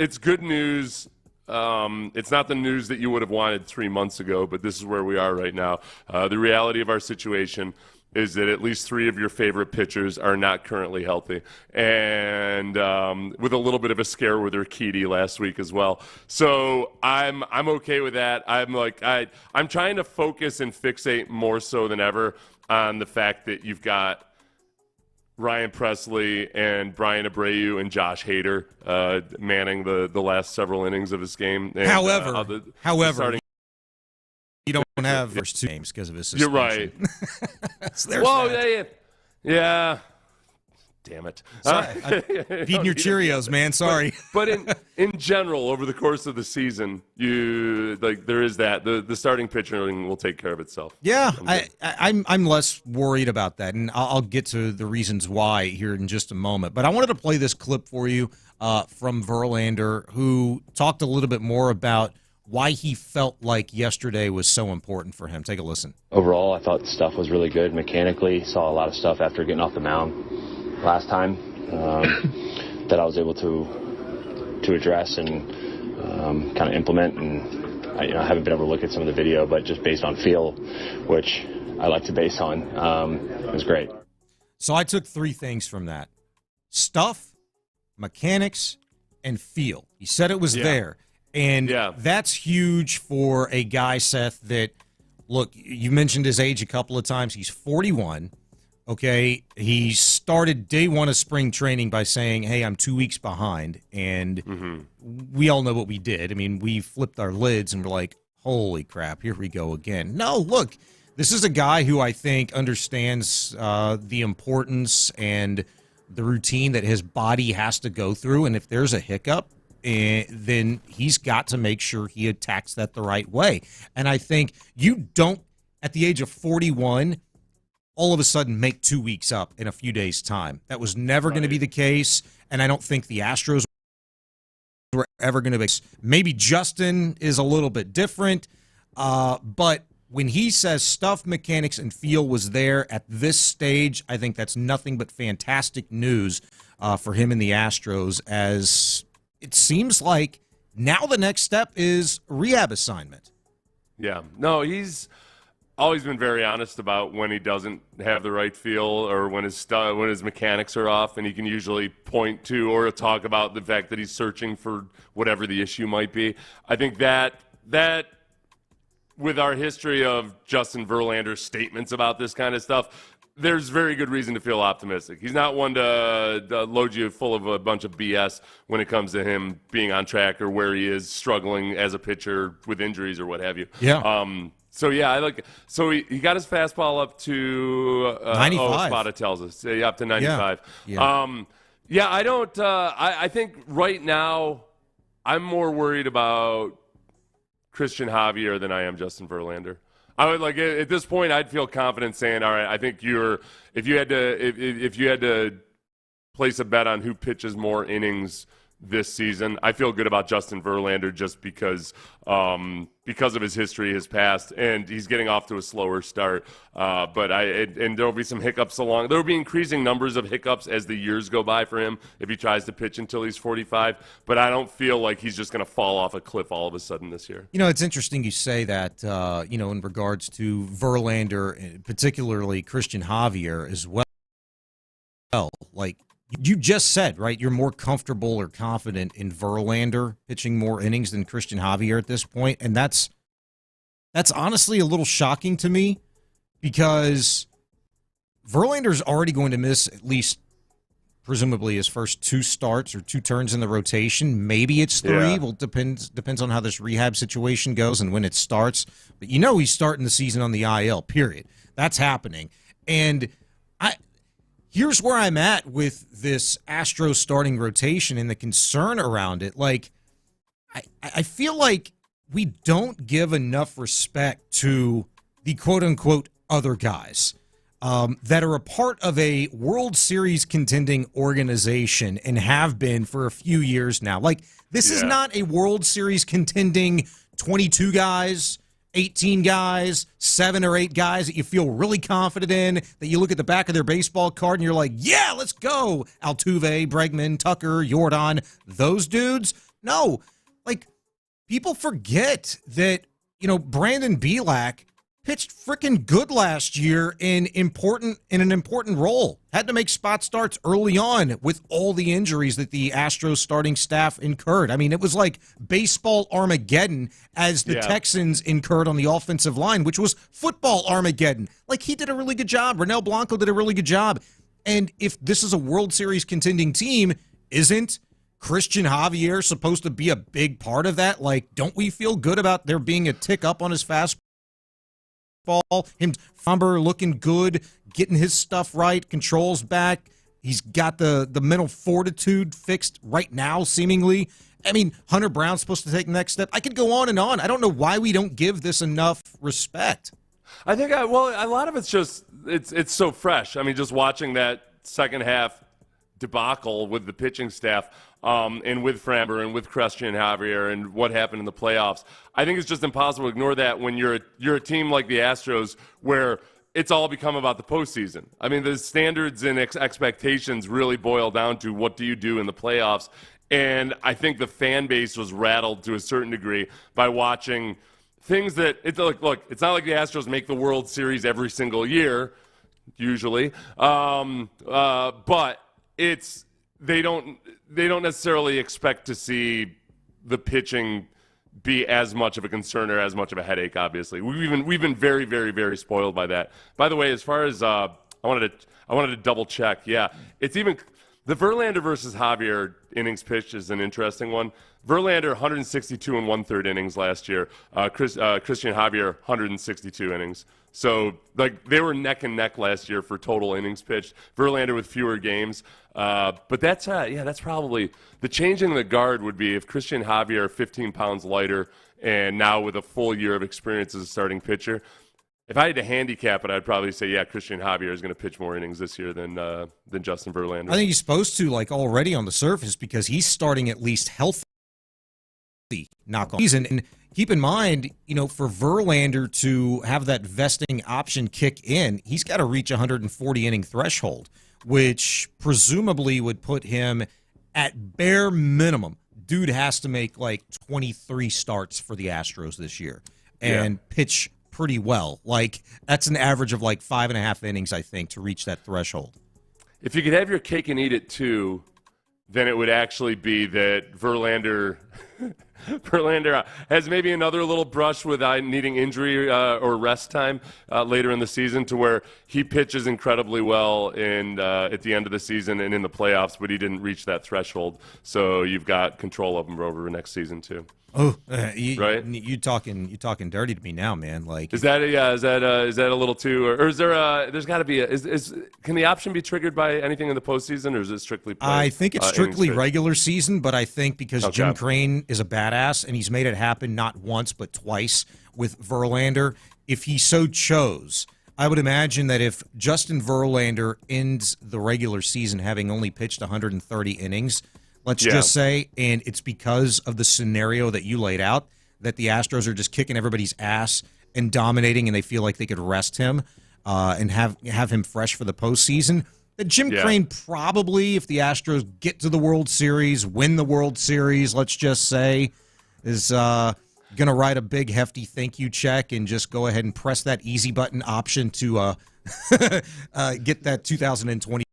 it's good news. It's not the news that you would have wanted 3 months ago, but this is where we are right now. The reality of our situation is that at least 3 of your favorite pitchers are not currently healthy, and with a little bit of a scare with Urquidy last week as well. So I'm okay with that. I'm trying to focus and fixate more so than ever on the fact that you've got Ryan Presley and Brian Abreu and Josh Hader manning the last several innings of his game. And, however, you don't have first 2 games because of his suspension. You're right. So yeah. Damn it. Sorry. Feeding your Cheerios, man. Sorry. But in general, over the course of the season, there is that. The starting pitching will take care of itself. Yeah, I'm less worried about that, and I'll get to the reasons why here in just a moment. But I wanted to play this clip for you from Verlander, who talked a little bit more about why he felt like yesterday was so important for him. Take a listen. Overall, I thought the stuff was really good. Mechanically, saw a lot of stuff after getting off the mound last time that I was able to address and kind of implement. And I haven't been able to look at some of the video, but just based on feel, which I like to base on, it was great. So I took 3 things from that: stuff, mechanics, and feel. He said it was there. And that's huge for a guy, Seth, that, look, you mentioned his age a couple of times. He's 41, okay? He started day 1 of spring training by saying, hey, I'm 2 weeks behind. And we all know what we did. I mean, we flipped our lids and we're like, holy crap, here we go again. No, look, this is a guy who I think understands the importance and the routine that his body has to go through. And if there's a hiccup, then he's got to make sure he attacks that the right way. And I think you don't, at the age of 41, all of a sudden make 2 weeks up in a few days' time. That was never going to be the case, and I don't think the Astros were ever going to be. Maybe Justin is a little bit different, but when he says stuff, mechanics, and feel was there at this stage, I think that's nothing but fantastic news for him and the Astros, as it seems like now the next step is rehab assignment. Yeah. No, he's always been very honest about when he doesn't have the right feel or when his mechanics are off, and he can usually point to or talk about the fact that he's searching for whatever the issue might be. I think that with our history of Justin Verlander's statements about this kind of stuff, there's very good reason to feel optimistic. He's not one to load you full of a bunch of BS when it comes to him being on track or where he is struggling as a pitcher with injuries or what have you. Yeah. So he got his fastball up to 95. Spada tells us up to 95. Yeah. I don't. I think right now I'm more worried about Christian Javier than I am Justin Verlander. I would at this point, I'd feel confident saying, all right, I think if you had to place a bet on who pitches more innings this season, I feel good about Justin Verlander just because of his history, his past, and he's getting off to a slower start. But there'll be some hiccups along. There'll be increasing numbers of hiccups as the years go by for him if he tries to pitch until he's 45. But I don't feel like he's just going to fall off a cliff all of a sudden this year. It's interesting you say that, in regards to Verlander, particularly Christian Javier as well. Like you just said, right, you're more comfortable or confident in Verlander pitching more innings than Christian Javier at this point, and that's honestly a little shocking to me because Verlander's already going to miss at least presumably his first 2 starts or 2 turns in the rotation. Maybe it's 3. Yeah. Well, depends on how this rehab situation goes and when it starts. But he's starting the season on the IL, period. That's happening. And here's where I'm at with this Astros starting rotation and the concern around it. Like, I feel like we don't give enough respect to the quote-unquote other guys that are a part of a World Series contending organization and have been for a few years now. Like, this is not a World Series contending 22 guys, 18 guys, 7 or 8 guys that you feel really confident in, that you look at the back of their baseball card and you're like, yeah, let's go. Altuve, Bregman, Tucker, Jordan, those dudes. No, like, people forget that, Brandon Bielak pitched freaking good last year in an important role. Had to make spot starts early on with all the injuries that the Astros starting staff incurred. I mean, it was like baseball Armageddon as the Texans incurred on the offensive line, which was football Armageddon. Like, he did a really good job. Ronel Blanco did a really good job. And if this is a World Series contending team, isn't Christian Javier supposed to be a big part of that? Like, don't we feel good about there being a tick up on his fastball? Him looking good, getting his stuff right, controls back. He's got the mental fortitude fixed right now, seemingly. I mean, Hunter Brown's supposed to take the next step. I could go on and on. I don't know why we don't give this enough respect. I think, a lot of it's just, it's so fresh. I mean, just watching that second half debacle with the pitching staff, and with Framber and with Christian Javier and what happened in the playoffs. I think it's just impossible to ignore that when you're a team like the Astros where it's all become about the postseason. I mean, the standards and expectations really boil down to what do you do in the playoffs. And I think the fan base was rattled to a certain degree by watching things that look, it's not like the Astros make the World Series every single year, usually, but they don't necessarily expect to see the pitching be as much of a concern or as much of a headache. Obviously, we've been very, very, very spoiled by that. By the way, as far as I wanted to double check. Yeah, it's even the Verlander versus Javier innings pitched is an interesting one. Verlander 162 and 1/3 innings last year. Christian Javier 162 innings. So they were neck and neck last year for total innings pitched. Verlander with fewer games. But that's probably the changing of the guard would be if Christian Javier 15 pounds lighter and now with a full year of experience as a starting pitcher. If I had to handicap it, I'd probably say, Christian Javier is going to pitch more innings this year than Justin Verlander. I think he's supposed to, already on the surface, because he's starting at least healthy. Knock on season. And keep in mind, for Verlander to have that vesting option kick in, he's got to reach 140 inning threshold, which presumably would put him at bare minimum. Dude has to make 23 starts for the Astros this year and pitch pretty well. That's an average of 5.5 innings, I think, to reach that threshold. If you could have your cake and eat it too, then it would actually be that Verlander has maybe another little brush with needing injury or rest time later in the season, to where he pitches incredibly well at the end of the season and in the playoffs, but he didn't reach that threshold. So you've got control of him over next season too. Oh, right? You talking dirty to me now, man. Is that a little too, or is there there's got to be can the option be triggered by anything in the postseason, or is it strictly I think it's strictly regular season, but I think because Jim Crane is a badass and he's made it happen not once but twice with Verlander, if he so chose, I would imagine that if Justin Verlander ends the regular season having only pitched 130 innings, let's just say, and it's because of the scenario that you laid out, that the Astros are just kicking everybody's ass and dominating, and they feel like they could rest him and have him fresh for the postseason. That Jim Crane probably, if the Astros get to the World Series, win the World Series, let's just say, is going to write a big, hefty thank you check and just go ahead and press that easy button option to get that 2020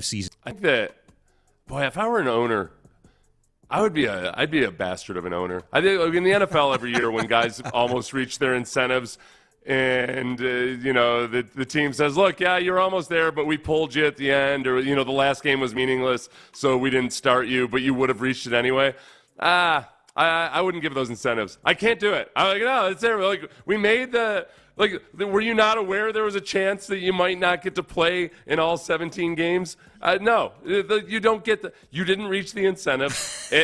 season. I think that, if I were an owner, I'd be a bastard of an owner. I think in the NFL every year when guys almost reach their incentives, and the team says, "Look, you're almost there, but we pulled you at the end," or the last game was meaningless, so we didn't start you, but you would have reached it anyway. I wouldn't give those incentives. I can't do it. I'm no, it's there. We made the. Were you not aware there was a chance that you might not get to play in all 17 games? No, you don't get you didn't reach the incentive.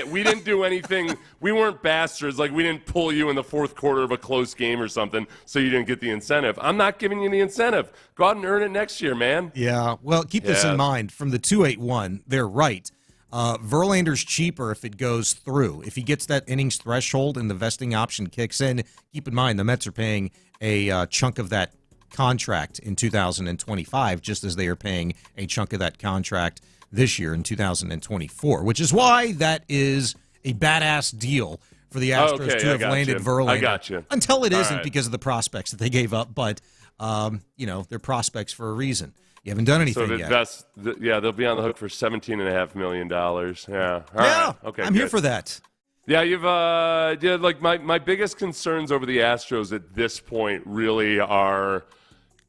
We didn't do anything. We weren't bastards. We didn't pull you in the fourth quarter of a close game or something, so you didn't get the incentive. I'm not giving you the incentive. Go out and earn it next year, man. Yeah, well, keep this in mind. From the 281, they're right. Verlander's cheaper if it goes through. If he gets that innings threshold and the vesting option kicks in, keep in mind the Mets are paying a chunk of that contract in 2025, just as they are paying a chunk of that contract this year in 2024, which is why that is a badass deal for the Astros to have landed Verlander. I got you. Until it isn't because of the prospects that they gave up, but, they're prospects for a reason. You haven't done anything yet. They'll be on the hook for $17.5 million. Yeah. All right. Okay, I'm here for that. Yeah, you've my biggest concerns over the Astros at this point really are,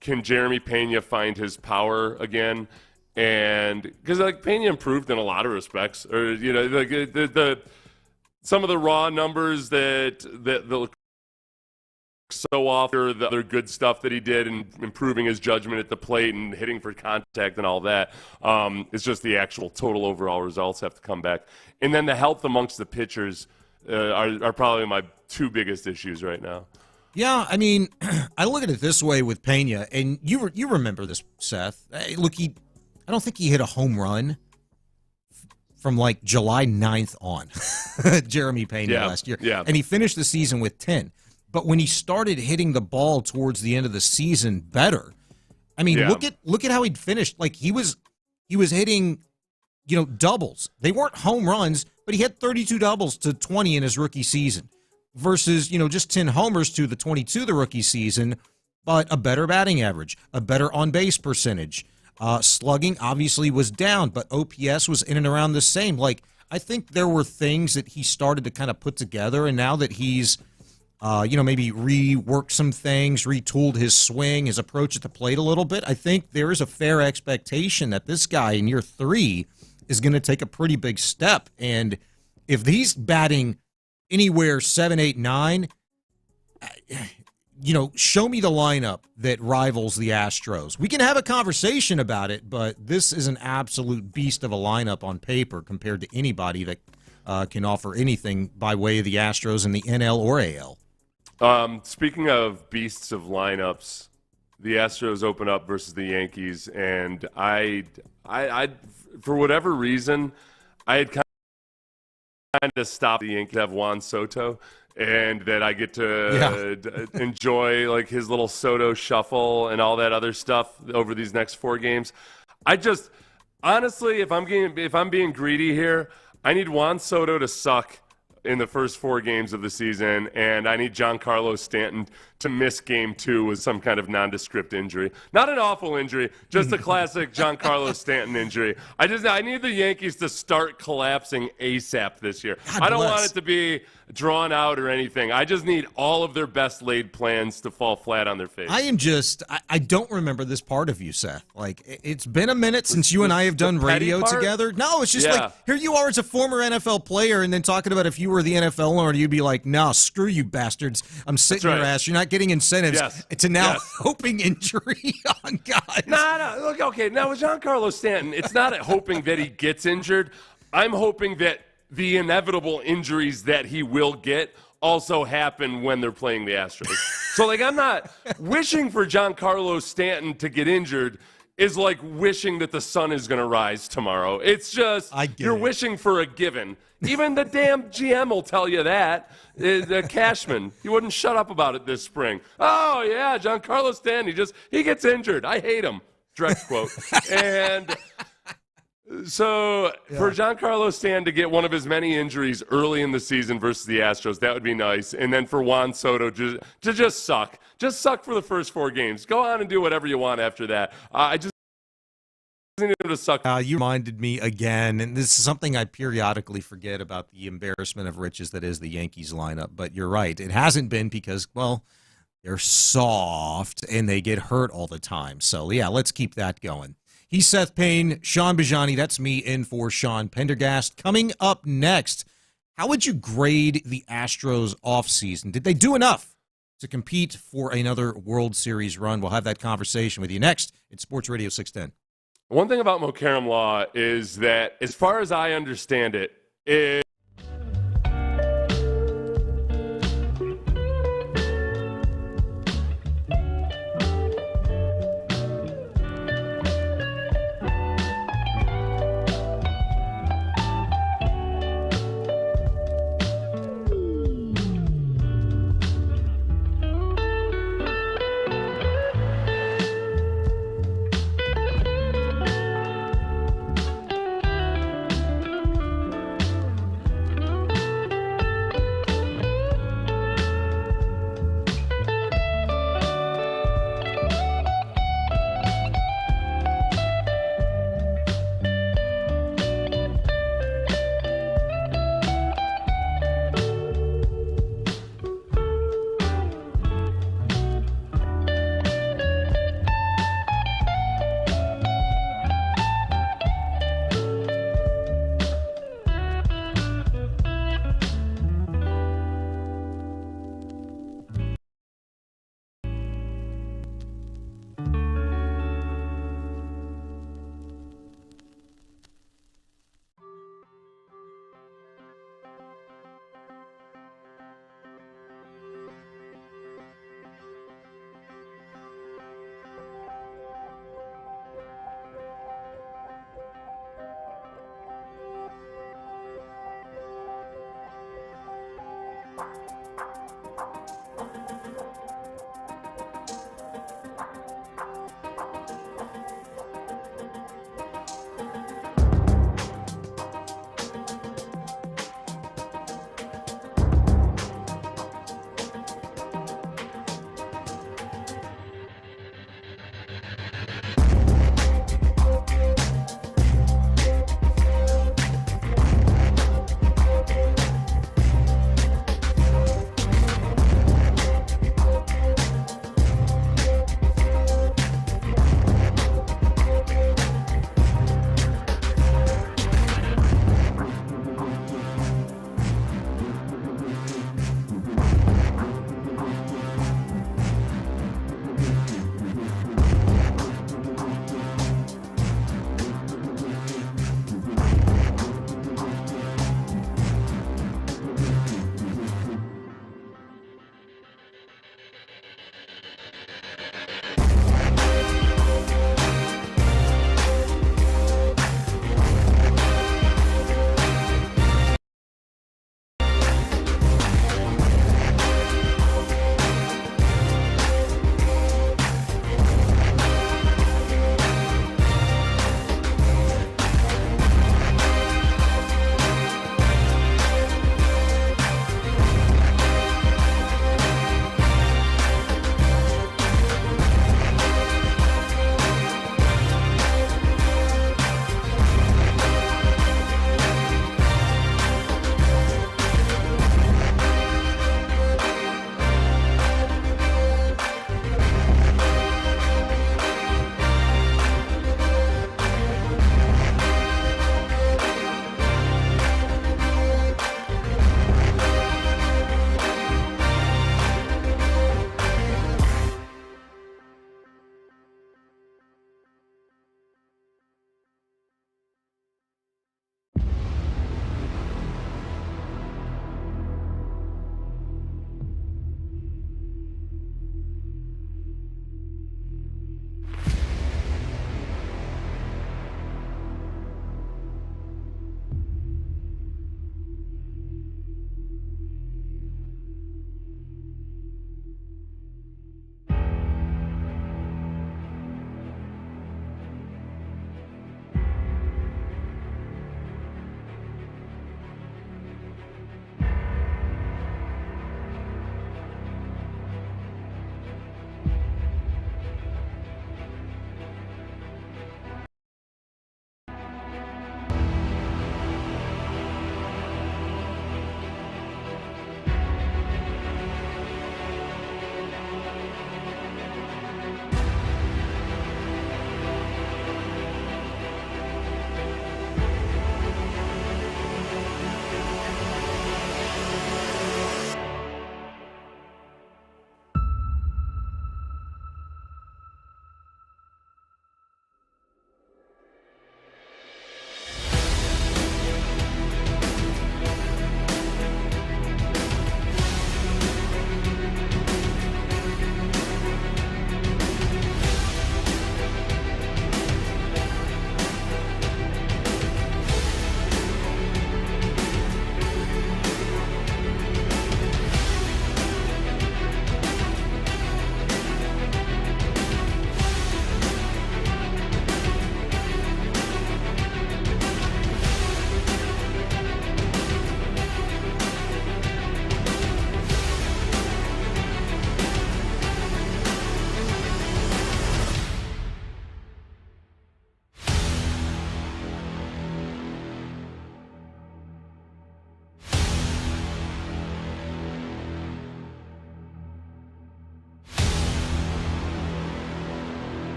can Jeremy Pena find his power again? And because Pena improved in a lot of respects, or some of the raw numbers that look so off, or the other good stuff that he did and improving his judgment at the plate and hitting for contact and all that. It's just the actual total overall results have to come back. And then the health amongst the pitchers are probably my two biggest issues right now. Yeah, I mean, I look at it this way with Pena, and you remember this, Seth. I don't think he hit a home run from July 9th on, Jeremy Pena last year. Yeah. And he finished the season with 10. But when he started hitting the ball towards the end of the season better, I mean, look at how he'd finished. He was hitting, doubles. They weren't home runs, but he had 32 doubles to 20 in his rookie season versus, just 10 homers to the 22 the rookie season, but a better batting average, a better on-base percentage. Slugging obviously was down, but OPS was in and around the same. I think there were things that he started to kind of put together, and now that he's maybe reworked some things, retooled his swing, his approach at the plate a little bit, I think there is a fair expectation that this guy in year 3 is going to take a pretty big step. And if he's batting anywhere 7, 8, 9, show me the lineup that rivals the Astros. We can have a conversation about it, but this is an absolute beast of a lineup on paper compared to anybody that can offer anything by way of the Astros in the NL or AL. Speaking of beasts of lineups, the Astros open up versus the Yankees, and I for whatever reason, I had kind of stopped the Yankees to have Juan Soto, and that I get to enjoy his little Soto shuffle and all that other stuff over these next 4 games. I just honestly, if I'm being greedy here, I need Juan Soto to suck in the first 4 games of the season, and I need Giancarlo Stanton to miss game 2 with some kind of nondescript injury. Not an awful injury, just a classic Giancarlo Stanton injury. I need the Yankees to start collapsing ASAP this year. I don't want it to be drawn out or anything. I just need all of their best laid plans to fall flat on their face. I don't remember this part of you, Seth. It's been a minute since you and I have done radio together. No, it's just here you are as a former NFL player, and then talking about if you were the NFL owner, you'd be like, no, screw you bastards. I'm sitting your ass. You're not getting incentives to now hoping injury on guys. No. Look, okay, now with Giancarlo Stanton, it's not hoping that he gets injured. I'm hoping that the inevitable injuries that he will get also happen when they're playing the Astros. So, I'm not wishing for Giancarlo Stanton to get injured is like wishing that the sun is going to rise tomorrow. It's just you're wishing for a given. Even the damn GM will tell you that. The Cashman, he wouldn't shut up about it this spring. Oh, yeah, Giancarlo Stanton, he gets injured. I hate him. Direct quote. And so for Giancarlo Stanton to get one of his many injuries early in the season versus the Astros, that would be nice. And then for Juan Soto to just suck. Just suck for the first 4 games. Go on and do whatever you want after that. I just need him to suck. You reminded me again, and this is something I periodically forget about the embarrassment of riches that is the Yankees lineup. But you're right. It hasn't been because, they're soft and they get hurt all the time. So, let's keep that going. He's Seth Payne, Sean Bajani. That's me in for Sean Pendergast. Coming up next, how would you grade the Astros offseason? Did they do enough to compete for another World Series run? We'll have that conversation with you next at Sports Radio 610. One thing about Mokaram Law is that, as far as I understand it,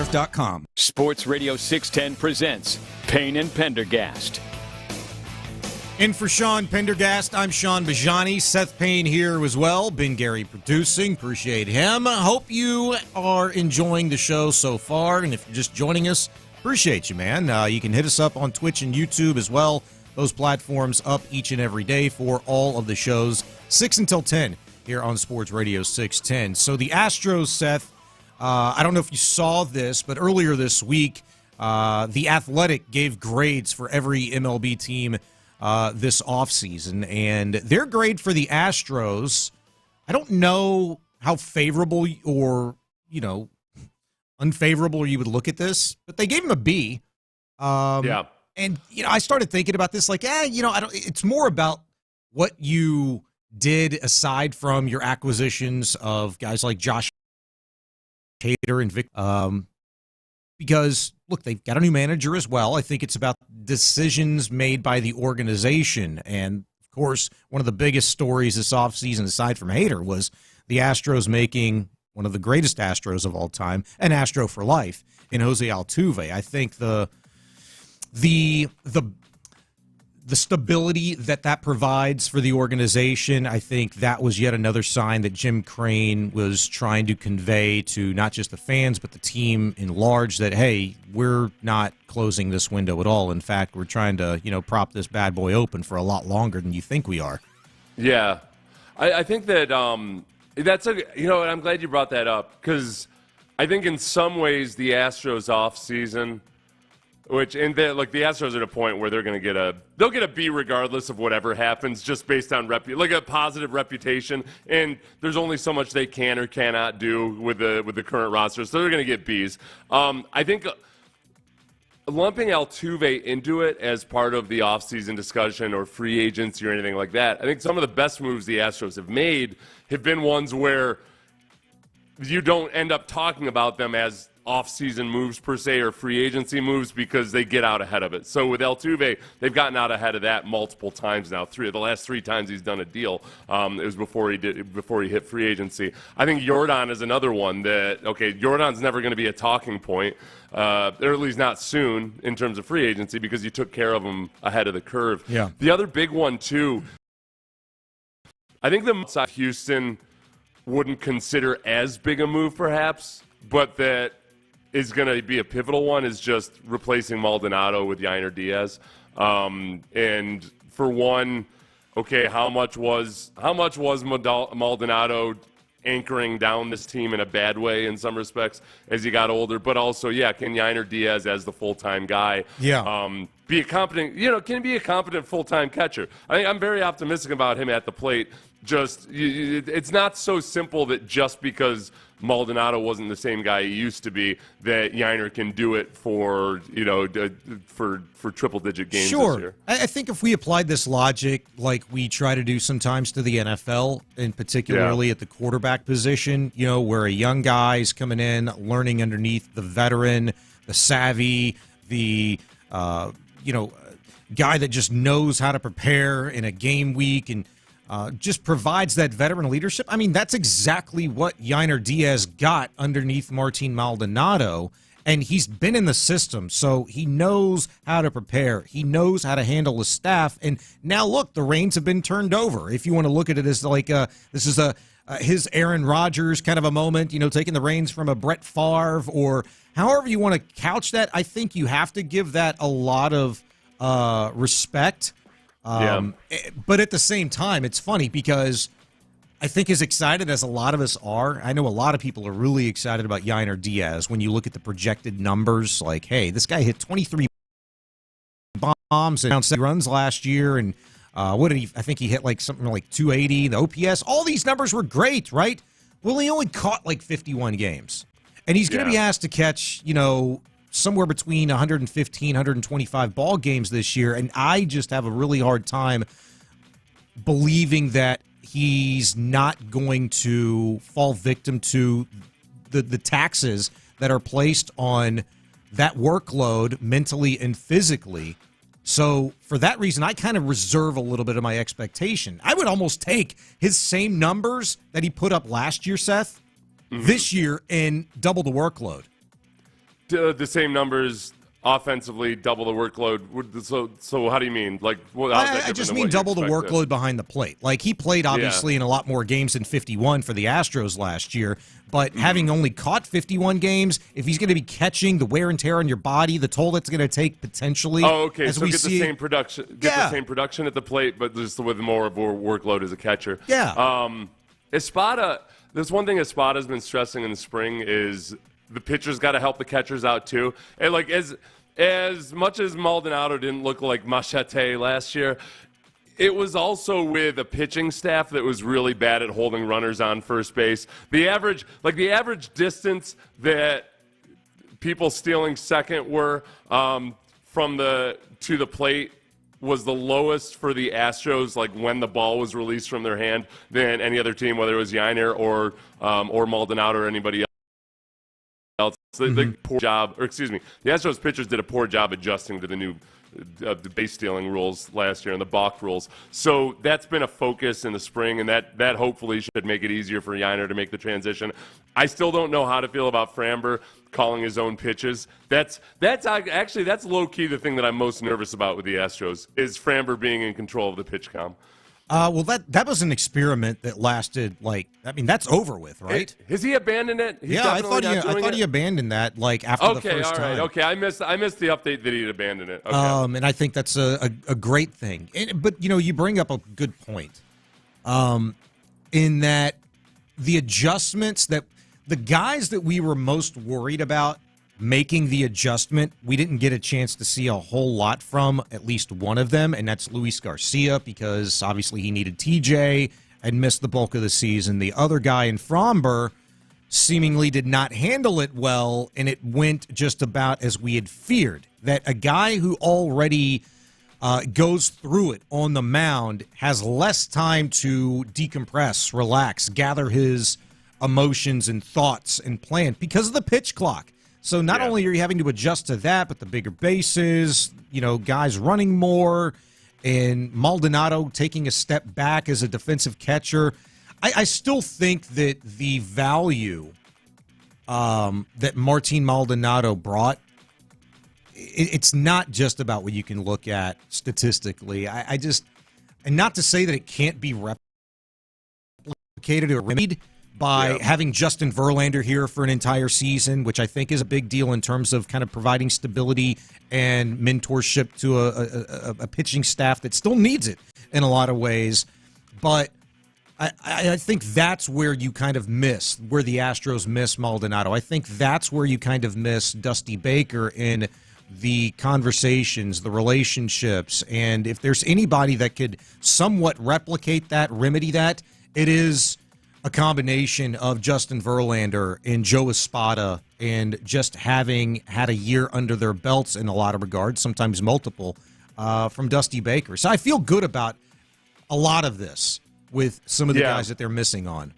SportsRadio.com. Sports Radio 610 presents Payne and Pendergast. In for Sean Pendergast, I'm Sean Bajani. Seth Payne here as well. Ben Gary producing. Appreciate him. Hope you are enjoying the show so far. And if you're just joining us, appreciate you, man. You can hit us up on Twitch and YouTube as well. Those platforms up each and every day for all of the shows, 6 until 10 here on Sports Radio 610. So the Astros, Seth, I don't know if you saw this, but earlier this week, The Athletic gave grades for every MLB team this offseason, and their grade for the Astros, I don't know how favorable or, unfavorable you would look at this, but they gave him a B. Yeah. And, I started thinking about this, it's more about what you did aside from your acquisitions of guys like Josh Hader and Vic, because, look, they've got a new manager as well. I think it's about decisions made by the organization. And, of course, one of the biggest stories this offseason, aside from Hader, was the Astros making one of the greatest Astros of all time, an Astro for life, in Jose Altuve. I think the stability that provides for the organization, I think that was yet another sign that Jim Crane was trying to convey to not just the fans but the team in large that, hey, we're not closing this window at all. In fact, we're trying to, prop this bad boy open for a lot longer than you think we are. Yeah. I think that that's I'm glad you brought that up, because I think in some ways the Astros offseason, the Astros are at a point where they'll get a B regardless of whatever happens, just based on a positive reputation, and there's only so much they can or cannot do with the current roster, so they're going to get Bs. I think lumping Altuve into it as part of the offseason discussion or free agency or anything like that, I think some of the best moves the Astros have made have been ones where you don't end up talking about them as off-season moves per se or free agency moves, because they get out ahead of it. So with Altuve, they've gotten out ahead of that multiple times now. The last three times he's done a deal, it was before he hit free agency. I think Jordan is another one that, Jordan's never going to be a talking point, or at least not soon in terms of free agency, because you took care of him ahead of the curve. Yeah. The other big one too, I think the outside Houston wouldn't consider as big a move perhaps, but that is going to be a pivotal one, is just replacing Maldonado with Yainer Diaz. And for one, how much was Maldonado anchoring down this team in a bad way in some respects as he got older? But also, can Yainer Diaz as the full-time guy be a competent, can he be a competent full-time catcher? I'm very optimistic about him at the plate. It's not so simple that just because Maldonado wasn't the same guy he used to be, that Yainer can do it for triple-digit games this year. I think if we applied this logic like we try to do sometimes to the NFL, and particularly at the quarterback position, where a young guy is coming in, learning underneath the veteran, the savvy, the guy that just knows how to prepare in a game week and just provides that veteran leadership. I mean, that's exactly what Yainer Diaz got underneath Martin Maldonado, and he's been in the system, so he knows how to prepare. He knows how to handle the staff, and now, look, the reins have been turned over. If you want to look at it as like this is his Aaron Rodgers kind of a moment, taking the reins from a Brett Favre, or however you want to couch that, I think you have to give that a lot of respect. But at the same time, it's funny because I think as excited as a lot of us are, I know a lot of people are really excited about Yainer Diaz when you look at the projected numbers. Like, hey, this guy hit 23 bombs and 7 runs last year, and I think he hit something like 280, the OPS. All these numbers were great, right? Well, he only caught 51 games. And he's going to be asked to catch, somewhere between 115, 125 ball games this year, and I just have a really hard time believing that he's not going to fall victim to the taxes that are placed on that workload mentally and physically. So for that reason, I kind of reserve a little bit of my expectation. I would almost take his same numbers that he put up last year, Seth, this year, and double the workload. the same numbers offensively, double the workload. So how do you mean? Like, I just mean double the workload behind the plate. Like, he played obviously in a lot more games than 51 for the Astros last year, but having only caught 51 games, if he's going to be catching the wear and tear on your body, the toll that's going to take potentially. Oh, okay. So get the same production. The same production at the plate, but just with more of a workload as a catcher. Yeah. Espada. There's one thing Espada's been stressing in the spring is the pitcher's got to help the catchers out too. And like as much as Maldonado didn't look like Machete last year, it was also with a pitching staff that was really bad at holding runners on first base. The average distance that people stealing second were to the plate was the lowest for the Astros, like when the ball was released from their hand, than any other team, whether it was Yainer or Maldonado or anybody else. The poor job, or excuse me, the Astros pitchers did a poor job adjusting to the new the base stealing rules last year and the balk rules. So that's been a focus in the spring, and that hopefully should make it easier for Yainer to make the transition. I still don't know how to feel about Framber calling his own pitches. That's low key the thing that I'm most nervous about with the Astros is Framber being in control of the pitch comm. Well, that was an experiment that lasted, that's over with, right? Has he abandoned it? I thought he abandoned that, after the first time. Okay, I missed the update that he'd abandoned it. Okay. And I think that's a great thing. But, you bring up a good point in that the adjustments that the guys that we were most worried about making the adjustment, we didn't get a chance to see a whole lot from at least one of them, and that's Luis Garcia, because obviously he needed TJ and missed the bulk of the season. The other guy in Framber seemingly did not handle it well, and it went just about as we had feared, that a guy who already goes through it on the mound has less time to decompress, relax, gather his emotions and thoughts and plan because of the pitch clock. So not only are you having to adjust to that, but the bigger bases, guys running more, and Maldonado taking a step back as a defensive catcher. I still think that the value that Martin Maldonado brought, it's not just about what you can look at statistically. And not to say that it can't be replicated or remedied by having Justin Verlander here for an entire season, which I think is a big deal in terms of kind of providing stability and mentorship to a pitching staff that still needs it in a lot of ways. But I think that's where you kind of miss, where the Astros miss Maldonado. I think that's where you kind of miss Dusty Baker in the conversations, the relationships. And if there's anybody that could somewhat replicate that, remedy that, it is a combination of Justin Verlander and Joe Espada, and just having had a year under their belts in a lot of regards, sometimes multiple, from Dusty Baker. So I feel good about a lot of this with some of the guys that they're missing on.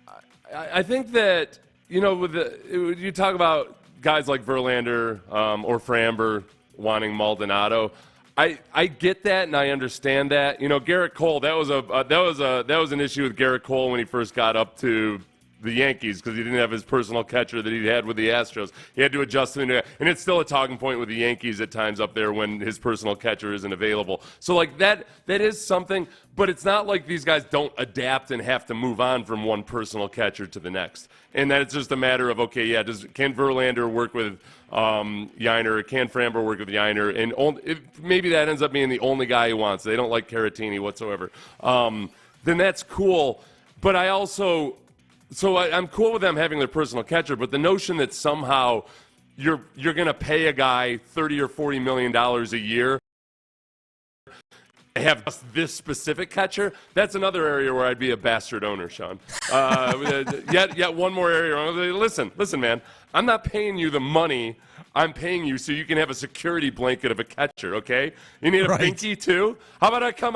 I think that, you talk about guys like Verlander or Framber wanting Maldonado. I get that and I understand that. Garrett Cole, that was an issue with Garrett Cole when he first got up to the Yankees because he didn't have his personal catcher that he had with the Astros. He had to adjust into it, and it's still a talking point with the Yankees at times up there when his personal catcher isn't available. So that is something, but it's not like these guys don't adapt and have to move on from one personal catcher to the next. And that it's just a matter of, can Verlander work with Yainer? Can Framber work with Yainer? And maybe that ends up being the only guy he wants. They don't like Caratini whatsoever. Then that's cool. But I'm cool with them having their personal catcher. But the notion that somehow you're going to pay a guy $30 or $40 million a year have just this specific catcher, that's another area where I'd be a bastard owner, Sean. Yet one more area. Listen, man, I'm not paying you the money. I'm paying you so you can have a security blanket of a catcher, okay? You need a binky too? How about I come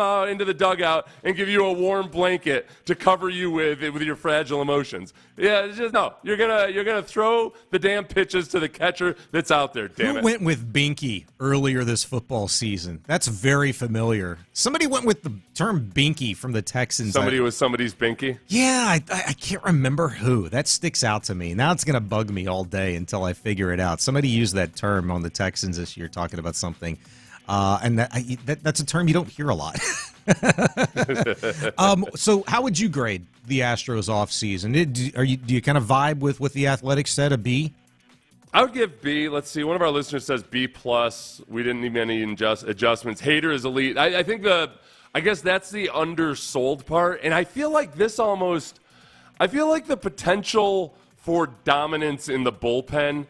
out into the dugout and give you a warm blanket to cover you with your fragile emotions? Yeah, it's just no. You're gonna throw the damn pitches to the catcher that's out there, damn it. Who went with binky earlier this football season? That's very familiar. Somebody went with the term binky from the Texans. Somebody was somebody's binky? Yeah, I can't remember who. That sticks out to me. Now it's going to bug me all day until I figure it out. Somebody used that term on the Texans this year talking about something. And that's a term you don't hear a lot. So how would you grade the Astros offseason? Do you kind of vibe with what the Athletics said, a B? I would give B. Let's see. One of our listeners says B+. We didn't need any adjustments. Hater is elite. I think I guess that's the undersold part. And I feel like I feel like the potential for dominance in the bullpen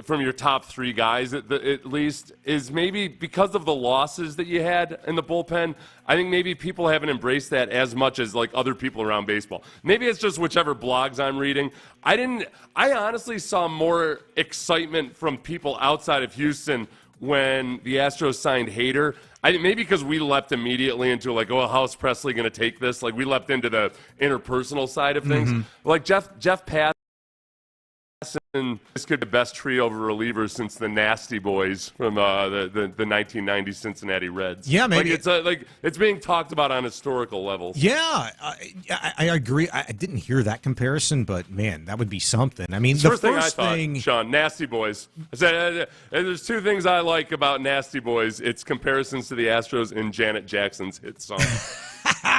from your top three guys, at least, is maybe because of the losses that you had in the bullpen. I think maybe people haven't embraced that as much as like other people around baseball. Maybe it's just whichever blogs I'm reading. I honestly saw more excitement from people outside of Houston when the Astros signed Hader. Maybe because we leapt immediately into like, oh, how's Presley going to take this? Like we leapt into the interpersonal side of things. Mm-hmm. Like Jeff Passan. This could be the best trio of relievers since the Nasty Boys from the 1990 Cincinnati Reds. Yeah, maybe it's being talked about on historical levels. Yeah, I agree. I didn't hear that comparison, but man, that would be something. I mean, the first thing I thought, Sean, Nasty Boys. I said there's two things I like about Nasty Boys. It's comparisons to the Astros and Janet Jackson's hit song.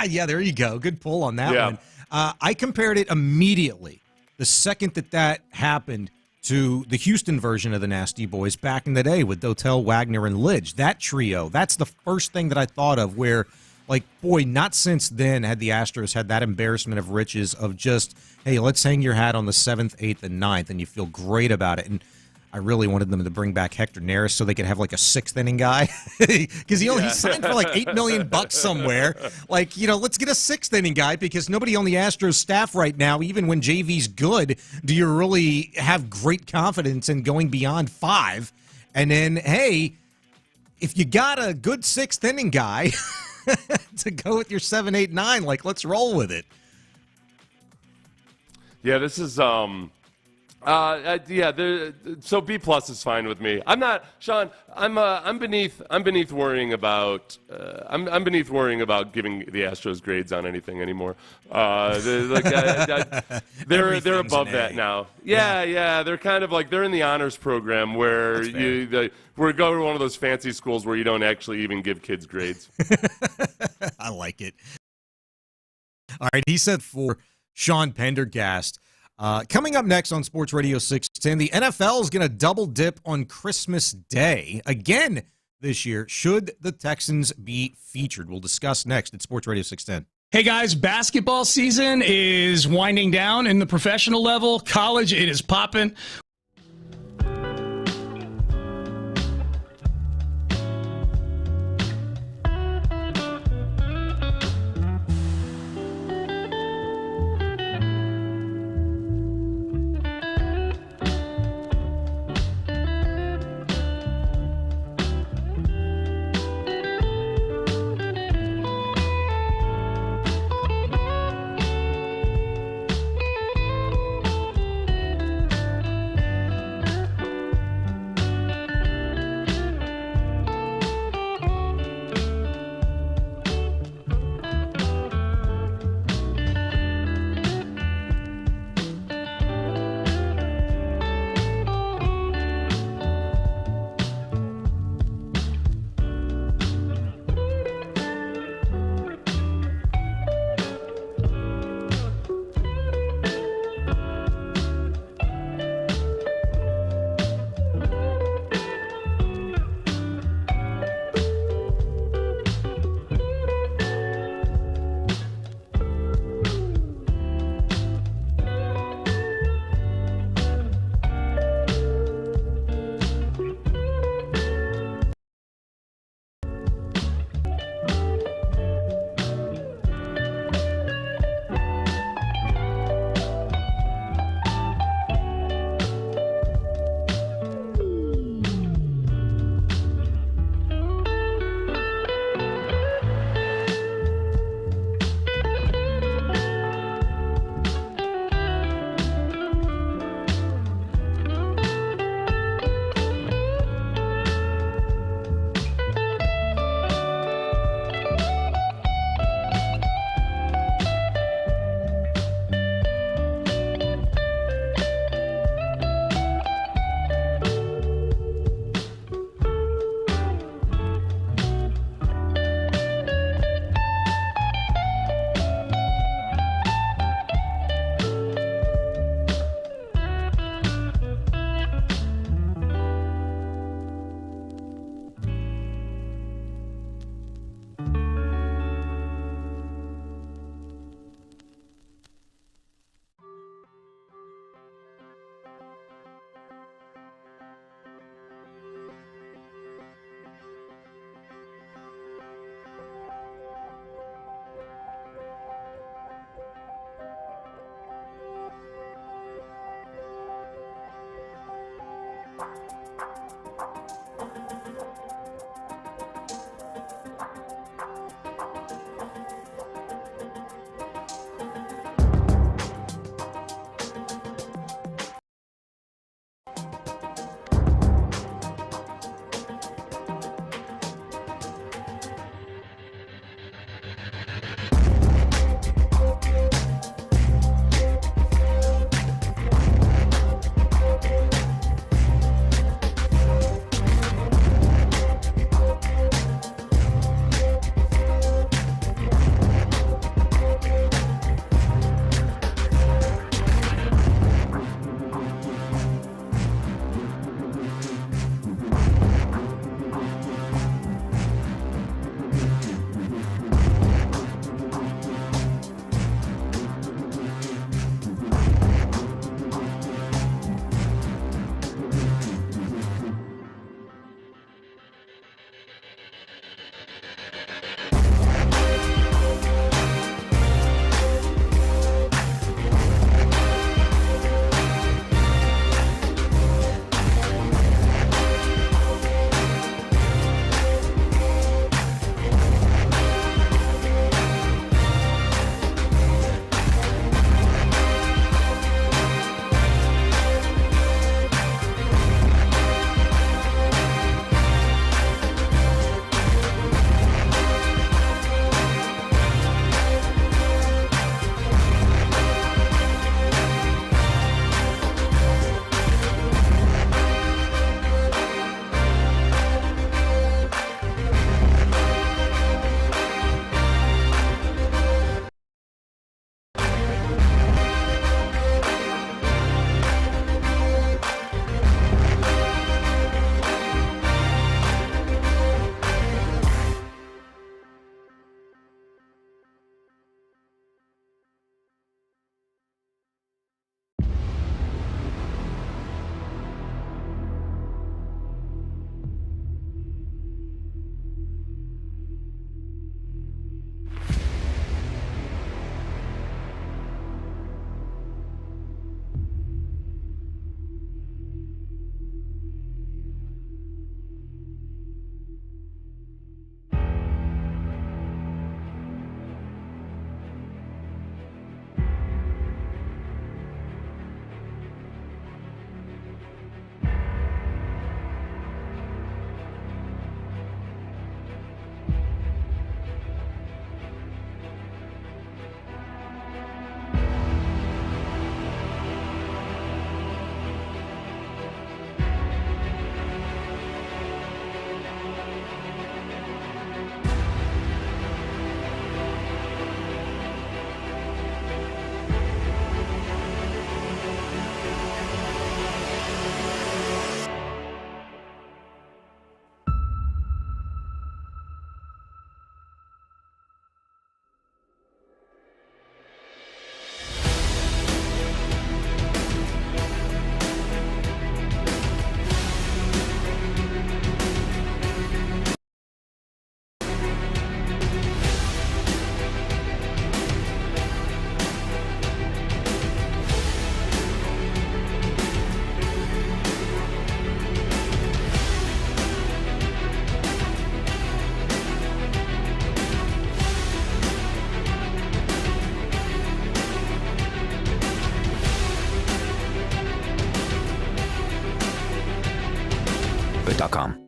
Yeah, there you go. Good pull on that one. I compared it immediately. The second that happened to the Houston version of the Nasty Boys back in the day with Dotel, Wagner, and Lidge. That trio, that's the first thing that I thought of where, like, boy, not since then had the Astros had that embarrassment of riches of just, hey, let's hang your hat on the 7th, 8th, and 9th, and you feel great about it. And I really wanted them to bring back Hector Neris so they could have like a 6th inning guy because he signed for like $8 million somewhere. Like, let's get a 6th inning guy because nobody on the Astros staff right now, even when JV's good, do you really have great confidence in going beyond 5? And then, hey, if you got a good 6th inning guy to go with your 7, 8, 9, like let's roll with it. Yeah, this is so B+ is fine with me. I'm not, Sean. I'm beneath worrying about. I'm beneath worrying about giving the Astros grades on anything anymore. They're above that now. Yeah. They're kind of like they're in the honors program where we're going to one of those fancy schools where you don't actually even give kids grades. I like it. All right, he said for Sean Pendergast. Coming up next on Sports Radio 610, the NFL is going to double dip on Christmas Day again this year. Should the Texans be featured? We'll discuss next at Sports Radio 610. Hey guys, basketball season is winding down in the professional level. College, it is popping.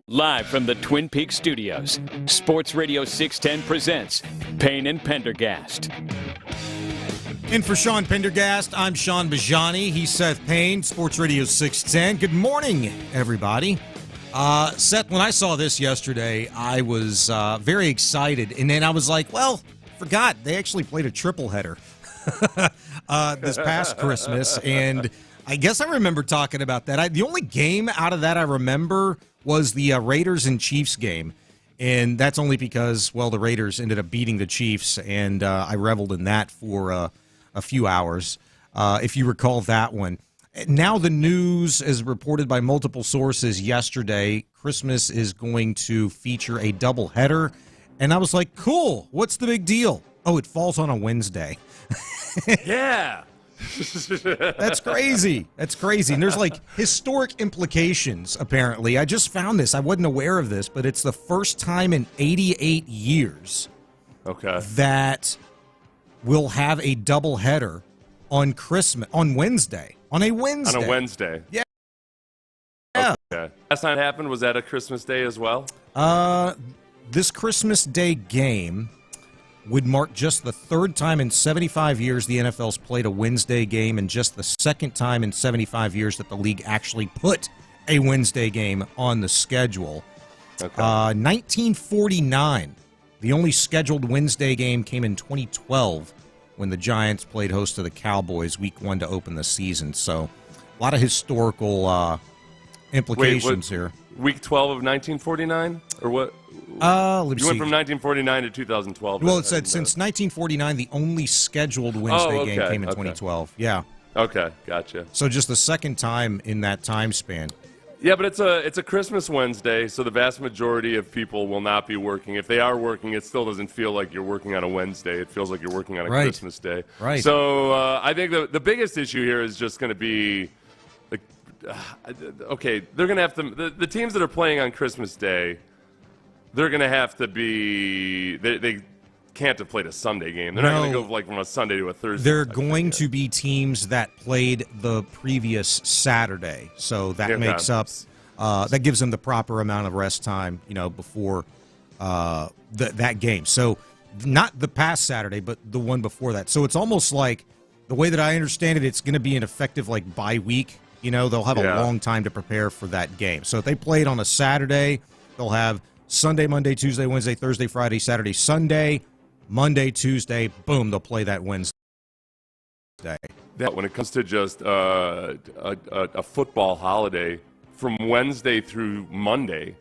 Live from the Twin Peaks studios, Sports Radio 610 presents Payne and Pendergast. And for Sean Pendergast, I'm Sean Bajani. He's Seth Payne, Sports Radio 610. Good morning, everybody. Seth, when I saw this yesterday, I was very excited. And then I was like, well, forgot, they actually played a triple header this past Christmas. And I guess I remember talking about that. The only game out of that I remember was the Raiders and Chiefs game. And that's only because, well, the Raiders ended up beating the Chiefs, and I reveled in that for a few hours, if you recall that one. Now the news, as reported by multiple sources yesterday, Christmas is going to feature a doubleheader. And I was like, cool, what's the big deal? Oh, it falls on a Wednesday. Yeah. That's crazy. That's crazy. And there's like historic implications, apparently. I just found this. I wasn't aware of this, but it's the first time in 88 years that we'll have a doubleheader on Wednesday. On a Wednesday. Yeah. Okay. Last time it happened, was that a Christmas Day as well? This Christmas Day game would mark just the third time in 75 years the NFL's played a Wednesday game, and just the second time in 75 years that the league actually put a Wednesday game on the schedule. 1949, the only scheduled Wednesday game came in 2012 when the Giants played host to the Cowboys week 1 to open the season. So a lot of historical implications here. Week 12 of 1949? Or what? Let me you see. went from 1949 to 2012. Well, it said since 1949, the only scheduled Wednesday game came in 2012. Yeah. Okay, gotcha. So just the second time in that time span. Yeah, but it's a Christmas Wednesday, so the vast majority of people will not be working. If they are working, it still doesn't feel like you're working on a Wednesday. It feels like you're working on a Christmas Day. Right. So I think the biggest issue here is just going to be, okay, they're going to have to the teams that are playing on Christmas Day, they're going to have to be they can't have played a Sunday game. They're not going to go like from a Sunday to a Thursday. They're going to be teams that played the previous Saturday, so that makes up that gives them the proper amount of rest time, before that game. So not the past Saturday, but the one before that. So it's almost like, the way that I understand it, it's going to be an effective like bye week. They'll have a long time to prepare for that game. So if they played on a Saturday, they'll have Sunday, Monday, Tuesday, Wednesday, Thursday, Friday, Saturday, Sunday, Monday, Tuesday, boom, they'll play that Wednesday. That when it comes to just a football holiday from Wednesday through Monday,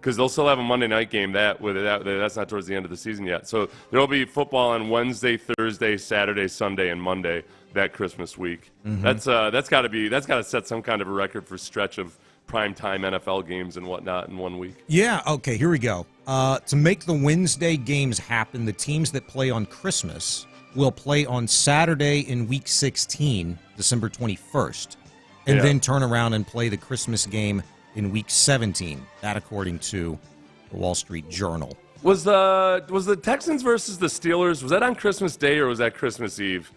because they'll still have a Monday night game that's not towards the end of the season yet. So there'll be football on Wednesday, Thursday, Saturday, Sunday, and Monday that Christmas week. Mm-hmm. That's got to set some kind of a record for stretch of primetime NFL games and whatnot in 1 week. Yeah, okay, here we go. To make the Wednesday games happen, the teams that play on Christmas will play on Saturday in Week 16, December 21st, and then turn around and play the Christmas game in Week 17. That according to the Wall Street Journal. Was the Texans versus the Steelers, was that on Christmas Day or was that Christmas Eve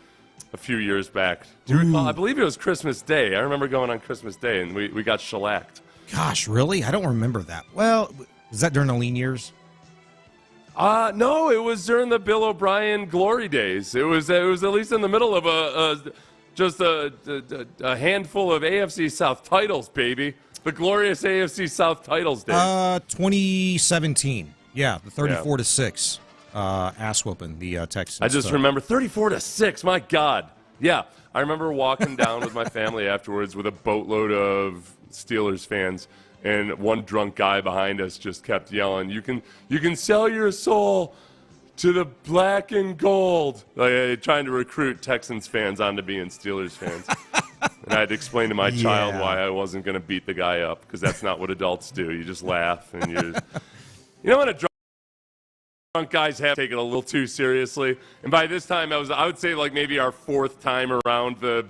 a few years back? Do you recall? I believe it was Christmas Day. I remember going on Christmas Day, and we got shellacked. Gosh, really? I don't remember that. Well, was that during the lean years? No, it was during the Bill O'Brien glory days. It was at least in the middle of a handful of AFC South titles, baby. The glorious AFC South titles days. 2017. Yeah, the 34-6 ass whooping the Texans. I just remember 34-6. My God. Yeah, I remember walking down with my family afterwards with a boatload of Steelers fans, and one drunk guy behind us just kept yelling, "You can sell your soul to the black and gold," trying to recruit Texans fans onto being Steelers fans. And I had to explain to my child why I wasn't going to beat the guy up, because that's not what adults do. You just laugh and when a drunk guys have taken it a little too seriously. And by this time, I would say like maybe our fourth time around the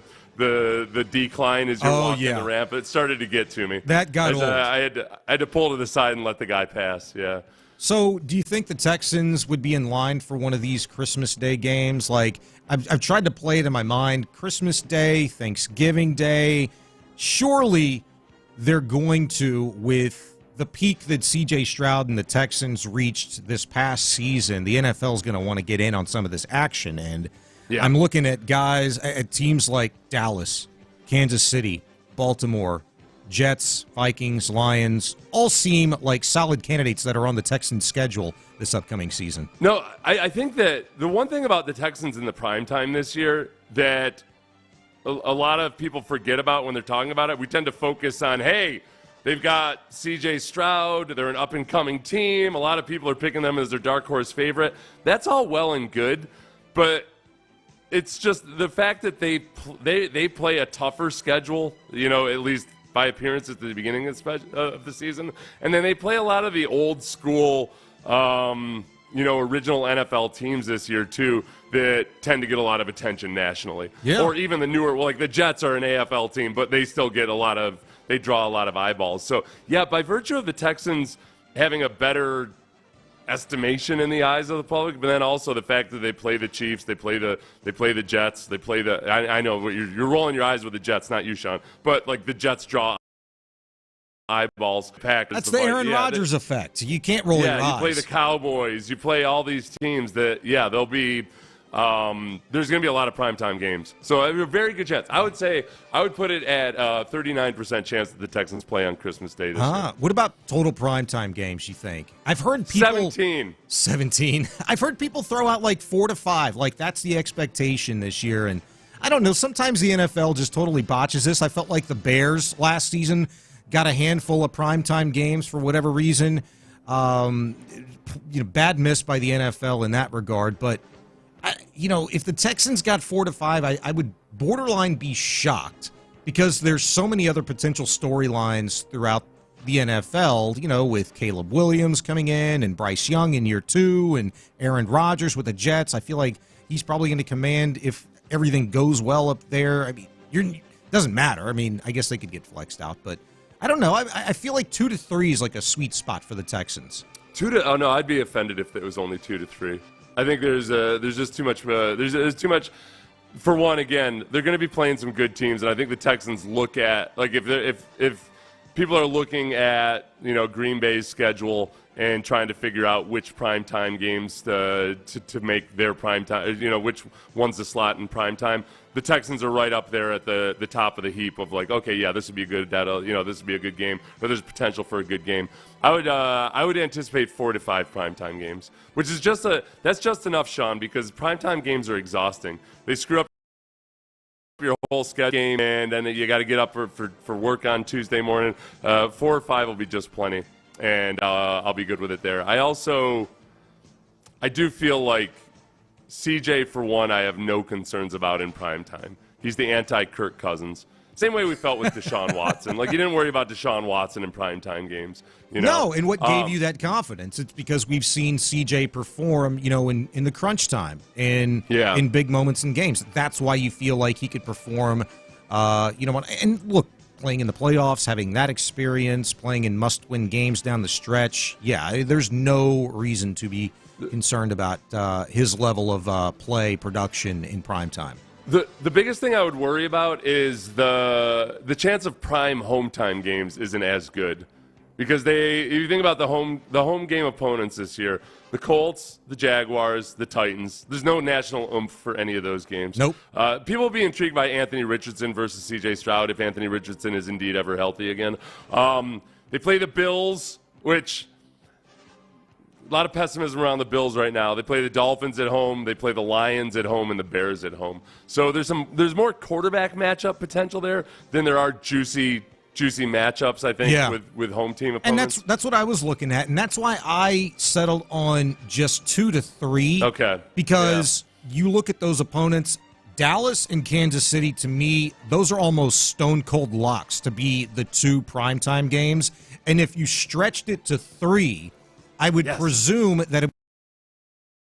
decline as you're walking the ramp. It started to get to me. That got old. I had to pull to the side and let the guy pass. Yeah. So, do you think the Texans would be in line for one of these Christmas Day games? Like, I've tried to play it in my mind. Christmas Day, Thanksgiving Day. Surely they're going to, with the peak that C.J. Stroud and the Texans reached this past season, the NFL is going to want to get in on some of this action. And I'm looking at guys, at teams like Dallas, Kansas City, Baltimore, Jets, Vikings, Lions, all seem like solid candidates that are on the Texans' schedule this upcoming season. No, I think that the one thing about the Texans in the primetime this year that a lot of people forget about when they're talking about it, we tend to focus on, hey, they've got C.J. Stroud, they're an up-and-coming team, a lot of people are picking them as their dark horse favorite. That's all well and good, but it's just the fact that they play a tougher schedule, at least by appearance at the beginning of the season. And then they play a lot of the old school original NFL teams this year too that tend to get a lot of attention nationally. Yeah. Or even the newer, like the Jets are an AFL team, but they still get they draw a lot of eyeballs. So yeah, by virtue of the Texans having a better estimation in the eyes of the public, but then also the fact that they play the Chiefs, they play the Jets, I know you're rolling your eyes with the Jets, not you, Sean, but like the Jets draw eyeballs. That's the Aaron Rodgers effect. You can't roll your eyes. Yeah, you play the Cowboys, you play all these teams that, they'll be. There's going to be a lot of primetime games. So a very good chance. I would put it at 39% chance that the Texans play on Christmas Day this year. What about total primetime games, you think? I've heard people... 17. I've heard people throw out like 4 to 5. Like that's the expectation this year. And I don't know, sometimes the NFL just totally botches this. I felt like the Bears last season got a handful of primetime games for whatever reason. Bad miss by the NFL in that regard. But, if the Texans got 4 to 5, I would borderline be shocked because there's so many other potential storylines throughout the NFL, with Caleb Williams coming in and Bryce Young in year 2 and Aaron Rodgers with the Jets. I feel like he's probably going to command if everything goes well up there. I mean, it doesn't matter. I mean, I guess they could get flexed out, but I don't know. I feel like 2 to 3 is like a sweet spot for the Texans. I'd be offended if it was only 2 to 3. I think there's just too much. There's too much. For one, again, they're going to be playing some good teams, and I think the Texans look at like if people are looking at Green Bay's schedule and trying to figure out which primetime games to make their primetime, which one's the slot in primetime. The Texans are right up there at the top of the heap of like, okay, yeah, this would be a good, this would be a good game, but there's potential for a good game. I would anticipate 4 to 5 primetime games, which is that's just enough, Sean, because primetime games are exhausting. They screw up your whole schedule game, and then you got to get up for work on Tuesday morning. 4 or 5 will be just plenty, and I'll be good with it there. I do feel like CJ, for one, I have no concerns about in primetime. He's the anti-Kirk Cousins. Same way we felt with Deshaun Watson. Like, you didn't worry about Deshaun Watson in primetime games. No, and what gave you that confidence? It's because we've seen CJ perform, in the crunch time, in big moments in games. That's why you feel like he could perform, and look, playing in the playoffs, having that experience, playing in must-win games down the stretch. Yeah, there's no reason to be concerned about his level of play production in prime time. The biggest thing I would worry about is the chance of prime home time games isn't as good because if you think about the home game opponents this year, the Colts, the Jaguars, the Titans. There's no national oomph for any of those games. Nope. People will be intrigued by Anthony Richardson versus C.J. Stroud if Anthony Richardson is indeed ever healthy again. They play the Bills, which a lot of pessimism around the Bills right now. They play the Dolphins at home. They play the Lions at home and the Bears at home. So there's more quarterback matchup potential there than there are juicy matchups, I think, with home team opponents. And that's what I was looking at, and that's why I settled on just 2 to 3. Okay. Because you look at those opponents, Dallas and Kansas City, to me, those are almost stone-cold locks to be the 2 primetime games. And if you stretched it to 3, I would presume that it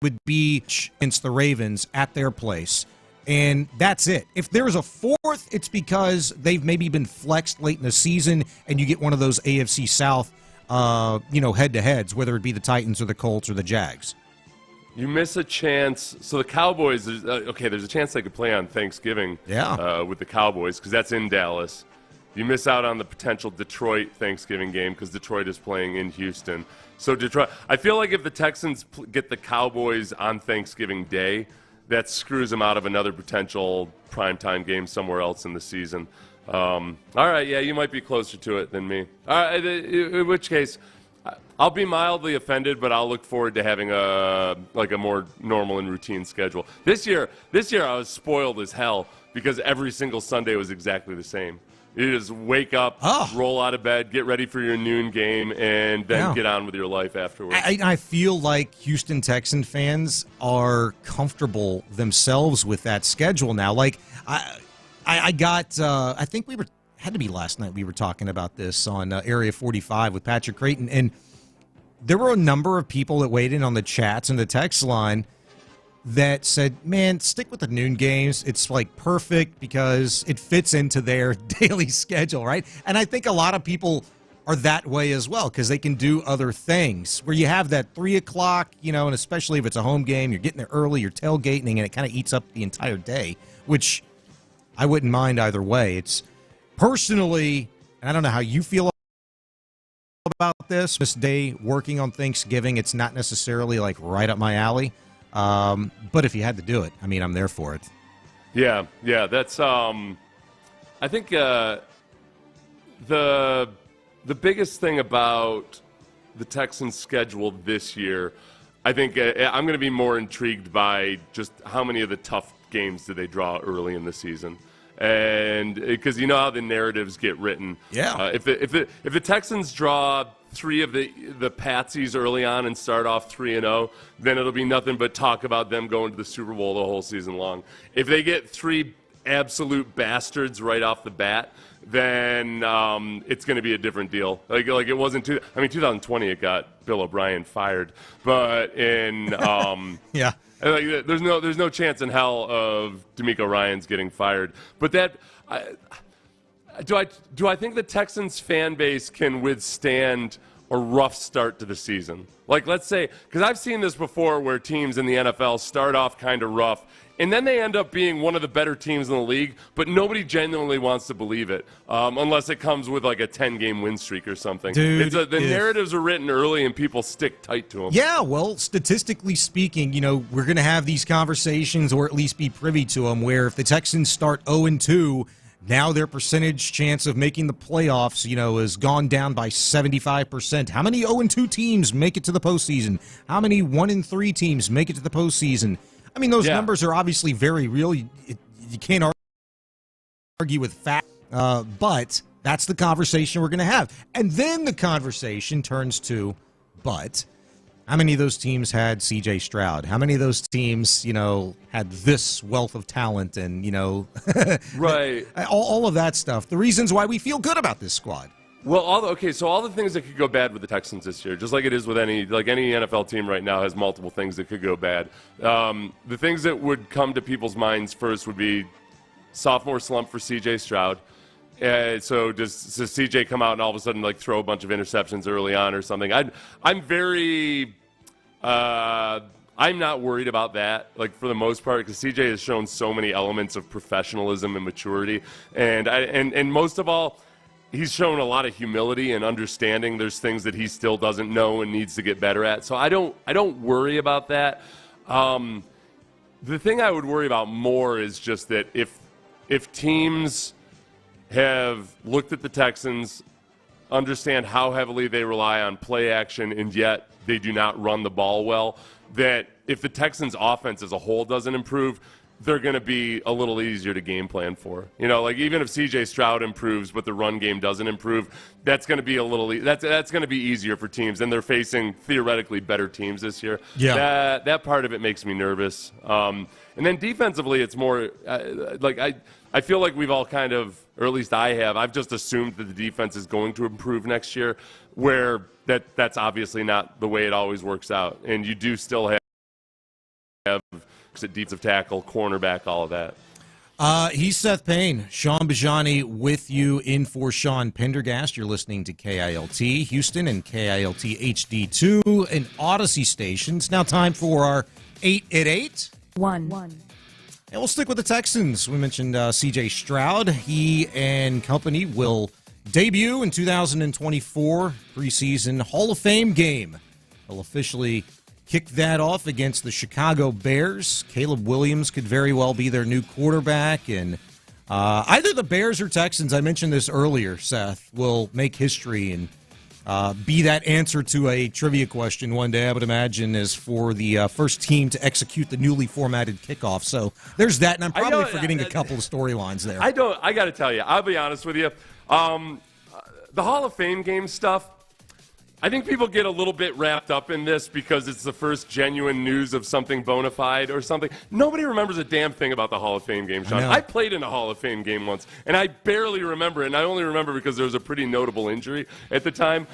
would be against the Ravens at their place. And that's it. If there's a 4th, it's because they've maybe been flexed late in the season and you get one of those AFC South, head-to-heads, whether it be the Titans or the Colts or the Jags. You miss a chance. So the Cowboys, there's a chance they could play on Thanksgiving with the Cowboys because that's in Dallas. You miss out on the potential Detroit Thanksgiving game because Detroit is playing in Houston. So Detroit, I feel like if the Texans get the Cowboys on Thanksgiving Day, that screws them out of another potential primetime game somewhere else in the season. All right, you might be closer to it than me. All right, in which case, I'll be mildly offended, but I'll look forward to having a more normal and routine schedule. This year I was spoiled as hell because every single Sunday was exactly the same. You just wake up, roll out of bed, get ready for your noon game, and then get on with your life afterwards. I feel like Houston Texan fans are comfortable themselves with that schedule now. Like, I think had to be last night we were talking about this on Area 45 with Patrick Creighton, and there were a number of people that weighed in on the chats and the text line that said, man, stick with the noon games. It's like perfect because it fits into their daily schedule, right? And I think a lot of people are that way as well because they can do other things where you have that 3 o'clock, and especially if it's a home game, you're getting there early, you're tailgating, and it kind of eats up the entire day, which I wouldn't mind either way. It's personally, and I don't know how you feel about this day working on Thanksgiving, it's not necessarily like right up my alley. But if you had to do it, I mean, I'm there for it. Yeah, that's I think the biggest thing about the Texans' schedule this year, I think I'm going to be more intrigued by just how many of the tough games do they draw early in the season. And because you know how the narratives get written. Yeah. If the Texans draw 3 of the patsies early on and start off 3-0, then it'll be nothing but talk about them going to the Super Bowl the whole season long. If they get 3 absolute bastards right off the bat, then it's going to be a different deal. Like it wasn't 2020 it got Bill O'Brien fired, but in yeah. Like, there's no chance in hell of D'Amico Ryans getting fired. But do I think the Texans fan base can withstand a rough start to the season? Like, let's say, because I've seen this before where teams in the NFL start off kind of rough, and then they end up being one of the better teams in the league, but nobody genuinely wants to believe it, unless it comes with like a 10-game win streak or something. Dude, the narratives are written early and people stick tight to them. Yeah, well, statistically speaking, we're going to have these conversations or at least be privy to them where if the Texans start 0-2, now their percentage chance of making the playoffs, has gone down by 75%. How many 0-2 teams make it to the postseason? How many 1-3 teams make it to the postseason? I mean, those numbers are obviously very real. You can't argue with fact, but that's the conversation we're going to have. And then the conversation turns to, but how many of those teams had C.J. Stroud? How many of those teams, had this wealth of talent and, right, all of that stuff? The reasons why we feel good about this squad. Well, all the things that could go bad with the Texans this year, just like it is with any NFL team right now, has multiple things that could go bad. The things that would come to people's minds first would be sophomore slump for C.J. Stroud. So does C.J. come out and all of a sudden throw a bunch of interceptions early on or something? I'm not worried about that, for the most part, because C.J. has shown so many elements of professionalism and maturity, and most of all, he's shown a lot of humility and understanding. There's things that he still doesn't know and needs to get better at. So I don't worry about that. The thing I would worry about more is just that if teams have looked at the Texans, understand how heavily they rely on play action, and yet they do not run the ball well, that if the Texans' offense as a whole doesn't improve, they're going to be a little easier to game plan for. Even if C.J. Stroud improves, but the run game doesn't improve, that's going to be that's going to be easier for teams, and they're facing theoretically better teams this year. Yeah, that part of it makes me nervous. And then defensively, it's more I feel like we've all kind of, or at least I have, I've just assumed that the defense is going to improve next year, where that's obviously not the way it always works out, and you do still have at defensive tackle, cornerback, all of that. He's Seth Payne. Sean Bajani with you in for Sean Pendergast. You're listening to KILT Houston and KILT HD2 and Odyssey stations. Now time for our 8 at 8. 1. And we'll stick with the Texans. We mentioned C.J. Stroud. He and company will debut in 2024 preseason Hall of Fame game. They'll officially kick that off against the Chicago Bears. Caleb Williams could very well be their new quarterback. And either the Bears or Texans, I mentioned this earlier, Seth, will make history and be that answer to a trivia question one day, I would imagine, is for the first team to execute the newly formatted kickoff. So there's that, and I'm probably forgetting a couple of storylines there. I got to tell you, I'll be honest with you. The Hall of Fame game stuff, I think people get a little bit wrapped up in this because it's the first genuine news of something bona fide or something. Nobody remembers a damn thing about the Hall of Fame game, Sean. I played in a Hall of Fame game once, and I barely remember it, and I only remember because there was a pretty notable injury at the time.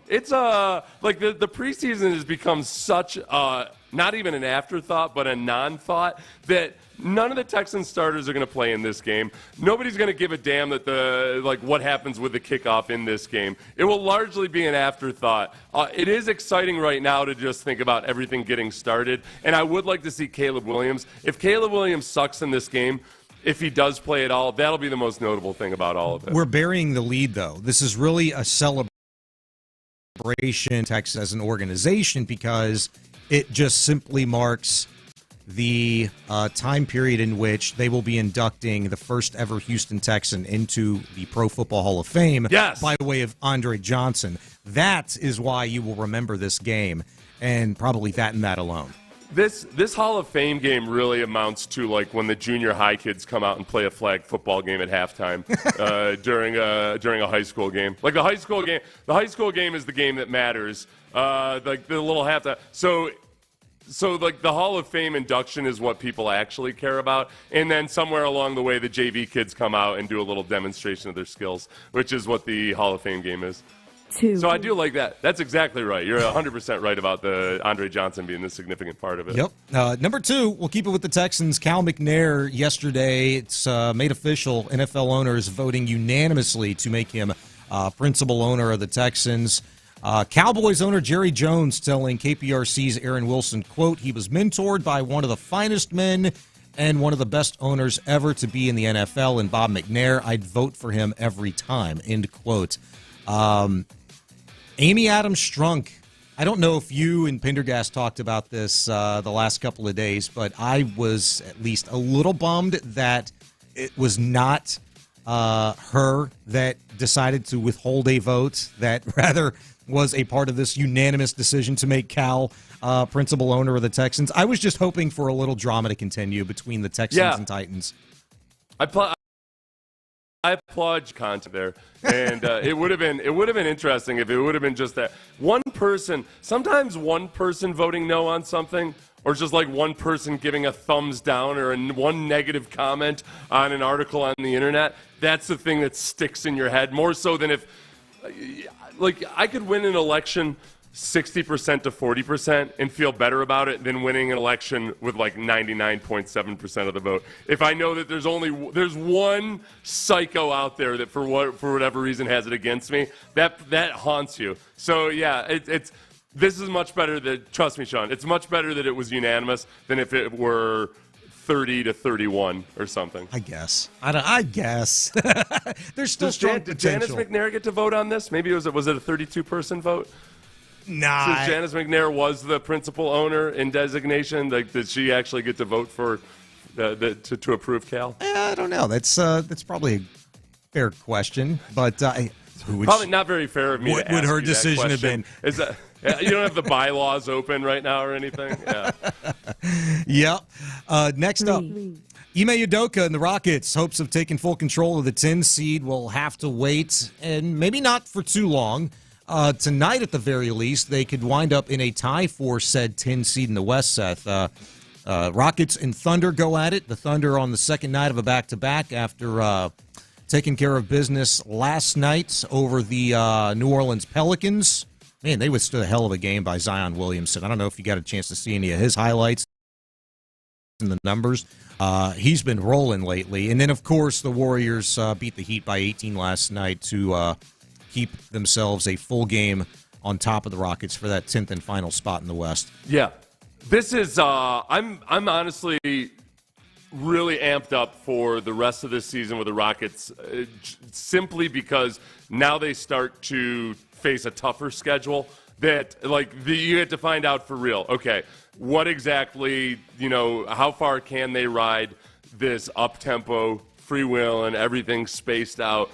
It's like the preseason has become such not even an afterthought, but a non-thought that none of the Texans starters are going to play in this game. Nobody's going to give a damn that what happens with the kickoff in this game. It will largely be an afterthought. It is exciting right now to just think about everything getting started, and I would like to see Caleb Williams. If Caleb Williams sucks in this game, if he does play at all, that'll be the most notable thing about all of it. We're burying the lead, though. This is really a celebration, Texas as an organization, because it just simply marks the time period in which they will be inducting the first ever Houston Texan into the Pro Football Hall of Fame by way of Andre Johnson. That is why you will remember this game, and probably that and that alone. This Hall of Fame game really amounts to like when the junior high kids come out and play a flag football game at halftime during a high school game. Like the high school game is the game that matters. Like the little halftime. So like the Hall of Fame induction is what people actually care about, and then somewhere along the way the JV kids come out and do a little demonstration of their skills, which is what the Hall of Fame game is. So I do like that. That's exactly right. You're 100% right about the Andre Johnson being the significant part of it. Yep. Number 2, we'll keep it with the Texans. Cal McNair yesterday, it's made official. NFL owners voting unanimously to make him principal owner of the Texans. Cowboys owner Jerry Jones telling KPRC's Aaron Wilson, quote, he was mentored by one of the finest men and one of the best owners ever to be in the NFL, and Bob McNair. I'd vote for him every time, end quote. Amy Adams Strunk. I don't know if you and Pendergast talked about this the last couple of days, but I was at least a little bummed that it was not her that decided to withhold a vote, that rather was a part of this unanimous decision to make Cal principal owner of the Texans. I was just hoping for a little drama to continue between the Texans and Titans. I applaud content there, and it would have been interesting if it would have been just that one person. Sometimes one person voting no on something, or just like one person giving a thumbs down or one negative comment on an article on the internet. That's the thing that sticks in your head more so than if, like, I could win an election 60% to 40% and feel better about it than winning an election with like 99.7% of the vote. If I know that there's one psycho out there that for whatever reason has it against me, that haunts you. So yeah, this is much better that, trust me, Sean, it's much better that it was unanimous than if it were 30 to 31 or something. I guess. I guess. There's still strong potential. Did Janice McNair get to vote on this? Maybe was it a 32-person vote? Nah. Since Janice McNair was the principal owner in designation, did she actually get to vote for to approve Cal? I don't know. That's probably a fair question, but probably not very fair of me. What would her decision have been? Is that you don't have the bylaws open right now or anything? Yeah. Yep. Next up, Ime Udoka and the Rockets' hopes of taking full control of the 10 seed will have to wait, and maybe not for too long. Tonight, at the very least, they could wind up in a tie for said 10 seed in the West, Seth. Rockets and Thunder go at it. The Thunder on the second night of a back-to-back after taking care of business last night over the New Orleans Pelicans. Man, they withstood a hell of a game by Zion Williamson. I don't know if you got a chance to see any of his highlights in the numbers. He's been rolling lately. And then, of course, the Warriors beat the Heat by 18 last night to keep themselves a full game on top of the Rockets for that 10th and final spot in the West. Yeah. This is I'm honestly really amped up for the rest of this season with the Rockets simply because now they start to face a tougher schedule that you had to find out for real. Okay, what exactly, how far can they ride this up-tempo, free will and everything spaced out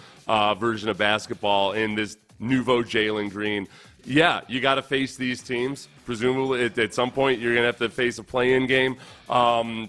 version of basketball in this nouveau Jalen Green? Yeah, you got to face these teams. Presumably, at some point, you're going to have to face a play-in game.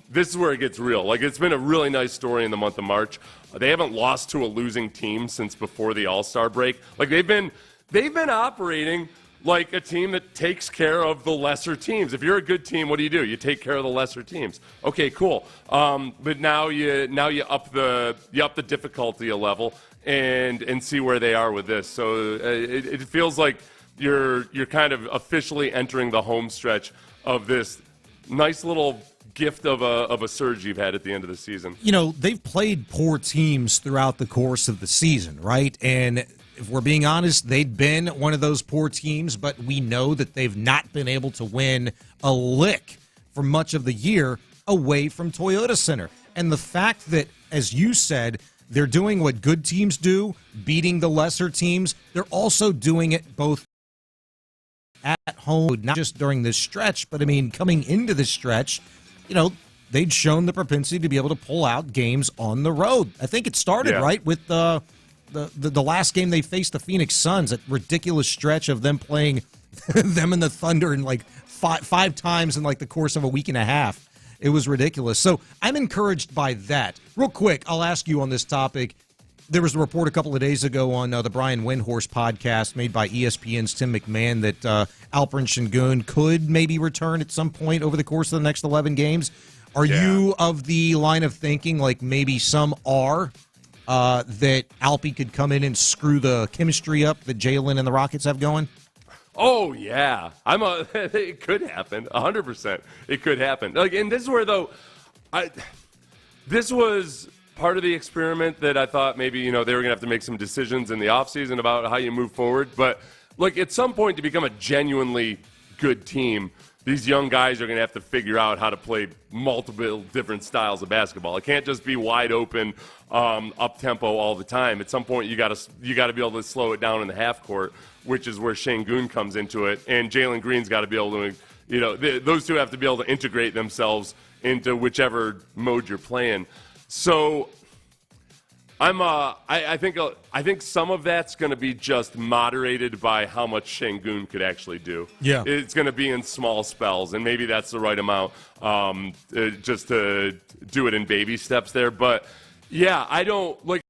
This is where it gets real. It's been a really nice story in the month of March. They haven't lost to a losing team since before the All-Star break. They've been operating like a team that takes care of the lesser teams. If you're a good team, what do? You take care of the lesser teams. Okay, cool. But now you up the difficulty a level and see where they are with this. So it feels like you're kind of officially entering the home stretch of this nice little gift of a surge you've had at the end of the season. You know, they've played poor teams throughout the course of the season, right? And if we're being honest, they'd been one of those poor teams, but we know that they've not been able to win a lick for much of the year away from Toyota Center. And the fact that, as you said, they're doing what good teams do, beating the lesser teams, they're also doing it both at home, not just during this stretch, but, I mean, coming into this stretch, you know, they'd shown the propensity to be able to pull out games on the road. I think it started, right, with the last game they faced the Phoenix Suns, that ridiculous stretch of them playing them and the Thunder in like five times in like the course of a week and a half. It was ridiculous. So I'm encouraged by that. Real quick, I'll ask you on this topic. There was a report a couple of days ago on the Brian Windhorst podcast made by ESPN's Tim McMahon that Alperen Sengun could maybe return at some point over the course of the next 11 games. Are you of the line of thinking, like maybe some are, that Alpy could come in and screw the chemistry up that Jalen and the Rockets have going? Oh, yeah. It could happen. 100%. It could happen. Like, and this is where, though, this was part of the experiment that I thought maybe, they were going to have to make some decisions in the offseason about how you move forward. But, look, at some point to become a genuinely good team, these young guys are going to have to figure out how to play multiple different styles of basketball. It can't just be wide open, up-tempo all the time. At some point, you got to be able to slow it down in the half court, which is where Sengun comes into it. And Jalen Green's got to be able to, those two have to be able to integrate themselves into whichever mode you're playing. So I think some of that's going to be just moderated by how much Sengun could actually do. Yeah, it's going to be in small spells, and maybe that's the right amount, just to do it in baby steps there. But yeah, I don't look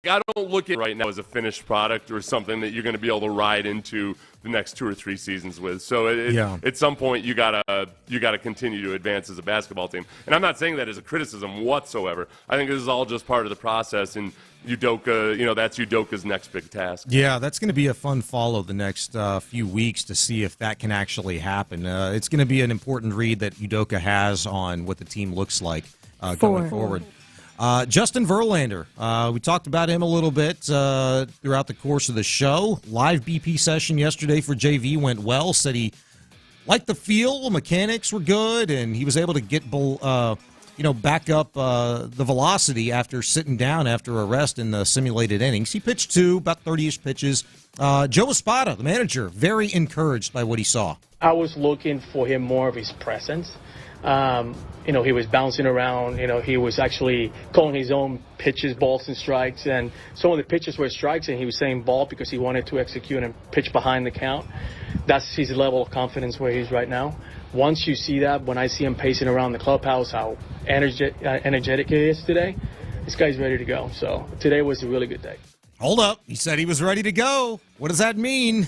at it right now as a finished product or something that you're going to be able to ride into the next 2 or 3 seasons with. So at some point you gotta continue to advance as a basketball team. And I'm not saying that as a criticism whatsoever. I think this is all just part of the process. And Udoka, that's Udoka's next big task. Yeah, that's going to be a fun follow the next few weeks to see if that can actually happen. It's going to be an important read that Udoka has on what the team looks like going forward. Justin Verlander, we talked about him a little bit throughout the course of the show. Live BP session yesterday for JV went well. Said he liked the feel, mechanics were good, and he was able to get back up the velocity after sitting down after a rest in the simulated innings. He pitched about 30-ish pitches. Joe Espada, the manager, very encouraged by what he saw. I was looking for him more of his presence. He was bouncing around. He was actually calling his own pitches, balls and strikes. And some of the pitches were strikes, and he was saying ball because he wanted to execute and pitch behind the count. That's his level of confidence where he's right now. Once you see that, when I see him pacing around the clubhouse, how energetic he is today, this guy's ready to go. So today was a really good day. Hold up. He said he was ready to go. What does that mean?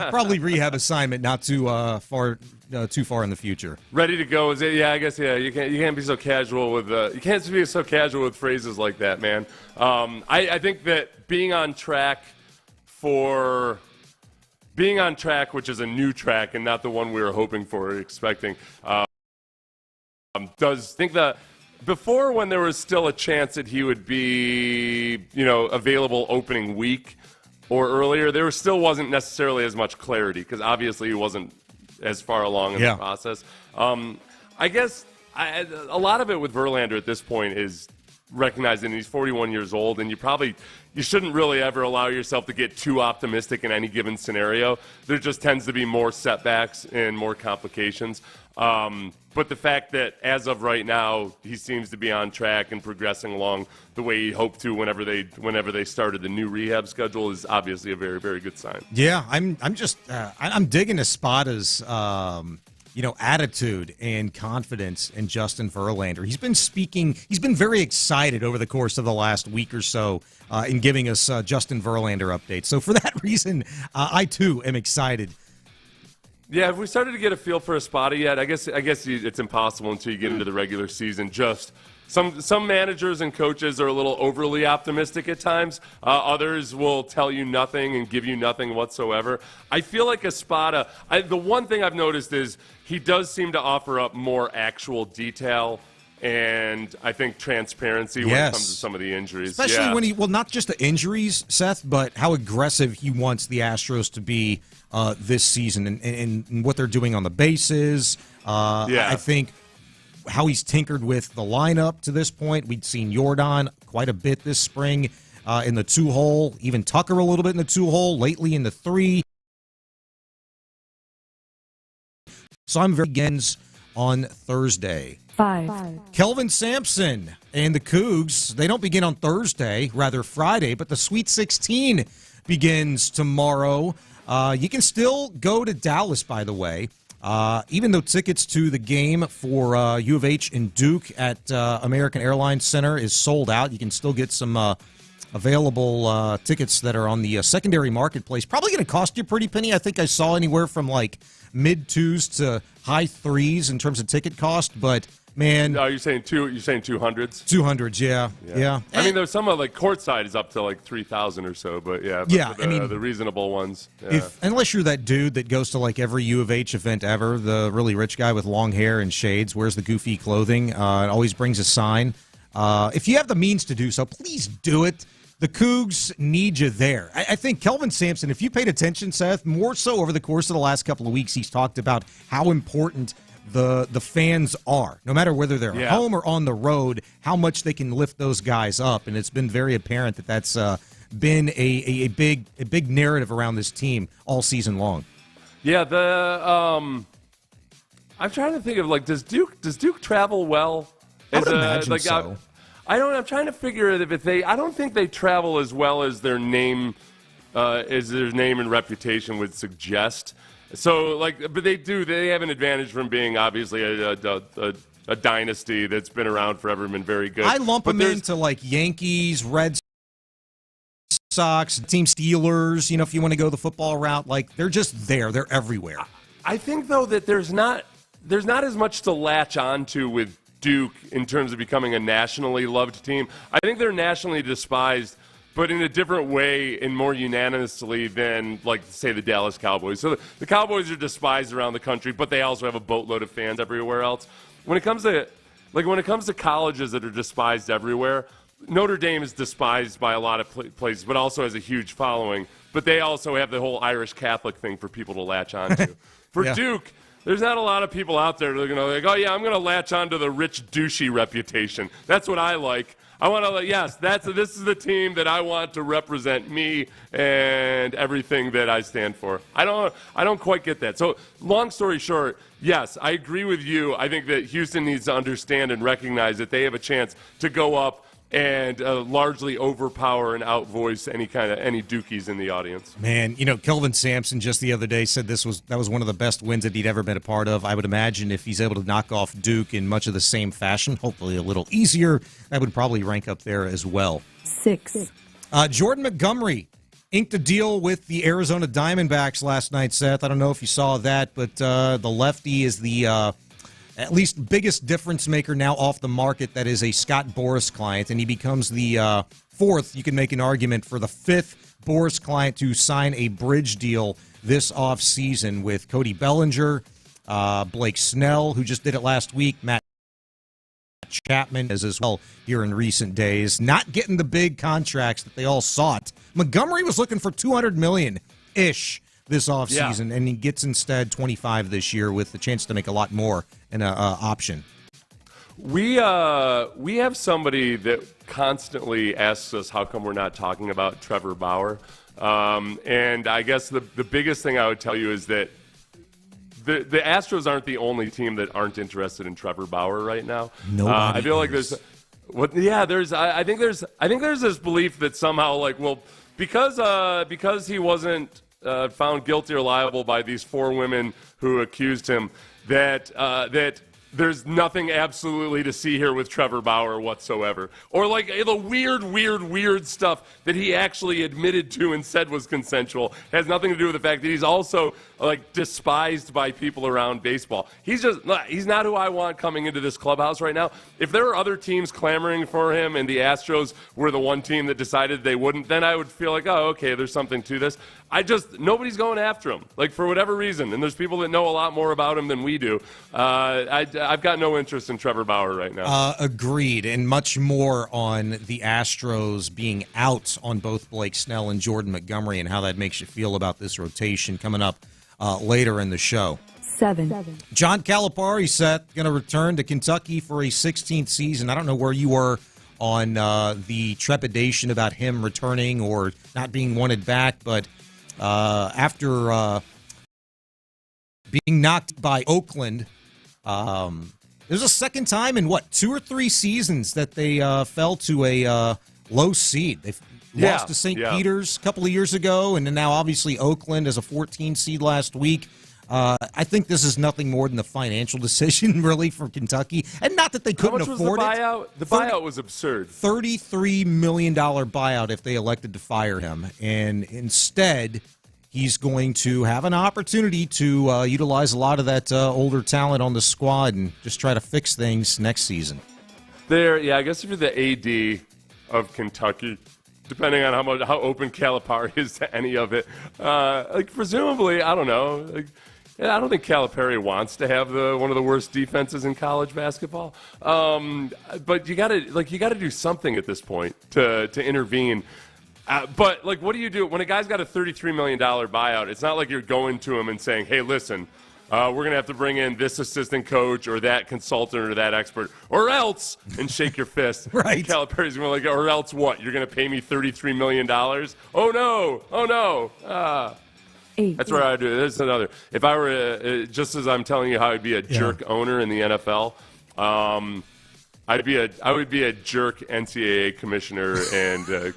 Probably rehab assignment, not too far in the future. Ready to go is it? Yeah, I guess. Yeah, you can't be so casual with phrases like that, man. I think that being on track, which is a new track and not the one we were hoping for or expecting, does think that. Before, when there was still a chance that he would be, available opening week or earlier, there still wasn't necessarily as much clarity because obviously he wasn't as far along in the process. I guess a lot of it with Verlander at this point is recognizing he's 41 years old, and you shouldn't really ever allow yourself to get too optimistic in any given scenario. There just tends to be more setbacks and more complications. But the fact that as of right now, he seems to be on track and progressing along the way he hoped to whenever they started the new rehab schedule is obviously a very, very good sign. Yeah, I'm digging Espada's attitude and confidence in Justin Verlander. He's been very excited over the course of the last week or so in giving us Justin Verlander updates. So for that reason, I too am excited. Yeah, have we started to get a feel for Espada yet? I guess it's impossible until you get into the regular season. Just some managers and coaches are a little overly optimistic at times. Others will tell you nothing and give you nothing whatsoever. I feel like Espada, the one thing I've noticed is he does seem to offer up more actual detail and I think transparency when it comes to some of the injuries. Especially when not just the injuries, Seth, but how aggressive he wants the Astros to be this season and what they're doing on the bases. I think how he's tinkered with the lineup to this point. We'd seen Jordan quite a bit this spring in the 2-hole, even Tucker a little bit in the 2-hole, lately in the 3. So I'm very begins on Thursday. 5. Kelvin Sampson and the Cougs, they don't begin on Thursday, rather Friday, but the Sweet 16 begins tomorrow. You can still go to Dallas, by the way. Even though tickets to the game for U of H and Duke at American Airlines Center is sold out, you can still get some available tickets that are on the secondary marketplace. Probably going to cost you a pretty penny. I think I saw anywhere from like mid-2s to high 3s in terms of ticket cost, but man. No, you're saying 200s? 200s, yeah. I mean, there's some like courtside is up to like 3,000 or so, but the reasonable ones. Yeah. Unless you're that dude that goes to like every U of H event ever, the really rich guy with long hair and shades, wears the goofy clothing, always brings a sign. If you have the means to do so, please do it. The Cougs need you there. I think Kelvin Sampson, if you paid attention, Seth, more so over the course of the last couple of weeks, he's talked about how important the fans are, no matter whether they're at home or on the road, how much they can lift those guys up. And it's been very apparent that that's been a big narrative around this team all season long. Yeah, I'm trying to think of like, does Duke travel well? I would imagine so. I'm trying to figure it if they. I don't think they travel as well as their name and reputation would suggest. So, but they do. They have an advantage from being obviously a dynasty that's been around forever and been very good. I lump them into like Yankees, Red Sox, Team Steelers. If you want to go the football route, like they're just there. They're everywhere. I think though that there's not as much to latch onto with Duke in terms of becoming a nationally loved team. I think they're nationally despised, but in a different way and more unanimously than, like, say, the Dallas Cowboys. So the Cowboys are despised around the country, but they also have a boatload of fans everywhere else. When it comes to colleges that are despised everywhere, Notre Dame is despised by a lot of places, but also has a huge following. But they also have the whole Irish Catholic thing for people to latch onto. For Duke, there's not a lot of people out there that are going to like, oh, yeah, I'm going to latch onto the rich, douchey reputation. That's what I like. I want to, this is the team that I want to represent me and everything that I stand for. I don't quite get that. So, long story short, yes, I agree with you. I think that Houston needs to understand and recognize that they have a chance to go up and largely overpower and outvoice any Dukies in the audience. Man, Kelvin Sampson just the other day said that was one of the best wins that he'd ever been a part of. I would imagine if he's able to knock off Duke in much of the same fashion, hopefully a little easier, that would probably rank up there as well. 6. Jordan Montgomery inked a deal with the Arizona Diamondbacks last night, Seth. I don't know if you saw that, but the lefty is the at least biggest difference maker now off the market. That is a Scott Boras client, and he becomes the fourth, you can make an argument, for the fifth Boras client to sign a bridge deal this offseason with Cody Bellinger, Blake Snell, who just did it last week, Matt Chapman as well here in recent days. Not getting the big contracts that they all sought. Montgomery was looking for $200 million-ish this offseason, and he gets instead 25 this year with the chance to make a lot more in an option. We have somebody that constantly asks us how come we're not talking about Trevor Bauer. And I guess the biggest thing I would tell you is that the Astros aren't the only team that aren't interested in Trevor Bauer right now. Nobody I feel like there's I think there's this belief that somehow because he wasn't found guilty or liable by these four women who accused him, that there's nothing absolutely to see here with Trevor Bauer whatsoever. Or like the weird stuff that he actually admitted to and said was consensual has nothing to do with the fact that he's also like despised by people around baseball. He's not who I want coming into this clubhouse right now. If there are other teams clamoring for him and the Astros were the one team that decided they wouldn't, then I would feel like, oh, okay, there's something to this. Nobody's going after him, like for whatever reason. And there's people that know a lot more about him than we do. I've got no interest in Trevor Bauer right now. Agreed, and much more on the Astros being out on both Blake Snell and Jordan Montgomery and how that makes you feel about this rotation coming up later in the show. 7. John Calipari set going to return to Kentucky for a 16th season. I don't know where you were on the trepidation about him returning or not being wanted back, but after being knocked by Oakland, it was a second time in, 2 or 3 seasons that they fell to a low seed. They lost to St. Peter's a couple of years ago, and then now obviously Oakland as a 14 seed last week. I think this is nothing more than a financial decision, really, for Kentucky. And not that they couldn't afford How much was the buyout? it. The buyout was absurd. $33 million buyout if they elected to fire him. And instead, he's going to have an opportunity to utilize a lot of that older talent on the squad and just try to fix things next season. I guess if you're the AD of Kentucky, depending on how open Calipari is to any of it, presumably, I don't know. I don't think Calipari wants to have one of the worst defenses in college basketball. But you got to do something at this point to intervene. But what do you do when a guy's got a $33 million buyout? It's not like you're going to him and saying, "Hey, listen, we're going to have to bring in this assistant coach or that consultant or that expert, or else," and shake your fist. Right. Calipari's going to or else what? You're going to pay me $33 million? Oh no. 8. That's what I would do. There's another. If I were, just as I'm telling you how I'd be a jerk owner in the NFL, I would be a jerk NCAA commissioner and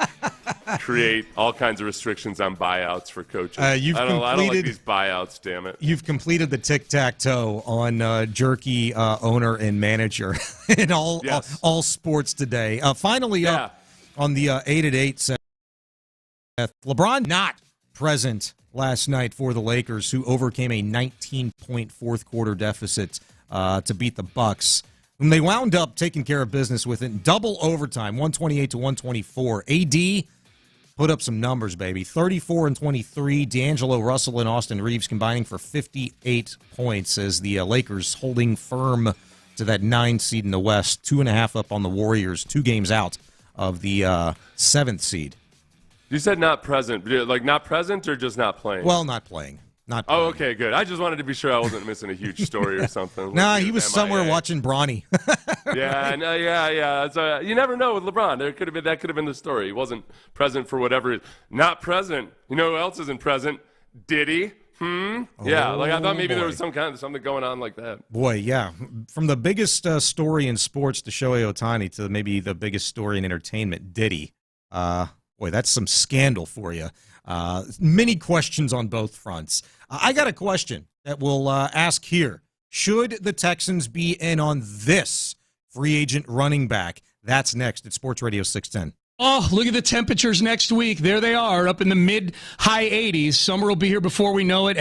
create all kinds of restrictions on buyouts for coaches. I don't like these buyouts, damn it. You've completed the tic-tac-toe on jerky owner and manager in all sports today. Finally, on the 8-8, LeBron not present last night for the Lakers, who overcame a 19-point fourth-quarter deficit to beat the Bucks. And they wound up taking care of business with it in double overtime, 128-124. AD put up some numbers, baby. 34 and 23. D'Angelo Russell and Austin Reeves combining for 58 points as the Lakers holding firm to that 9 seed in the West. 2.5 up on the Warriors, 2 games out of the 7th seed. You said not present. Like not present or just not playing? Well, not playing. Oh, okay, good. I just wanted to be sure I wasn't missing a huge story or something. Nah, he was somewhere watching Bronny. Yeah. So, you never know with LeBron. That could have been the story. He wasn't present for whatever. Not present. You know who else isn't present? Diddy. Yeah, I thought maybe there was something going on like that. Boy, yeah. From the biggest story in sports to Shohei Otani to maybe the biggest story in entertainment, Diddy. Boy, that's some scandal for you. Many questions on both fronts. I got a question that we'll ask here. Should the Texans be in on this free agent running back? That's next at Sports Radio 610. Oh, look at the temperatures next week. There they are, up in the mid-high 80s. Summer will be here before we know it.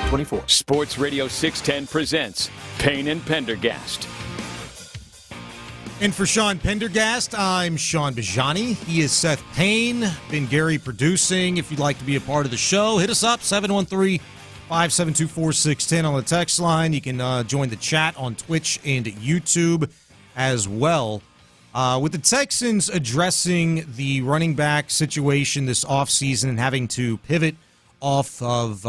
24. Sports Radio 610 presents Payne and Pendergast. And for Sean Pendergast, I'm Sean Bajani. He is Seth Payne. Been Gary producing. If you'd like to be a part of the show, hit us up, 713-572-4610 on the text line. You can join the chat on Twitch and YouTube as well. With the Texans addressing the running back situation this offseason and having to pivot off of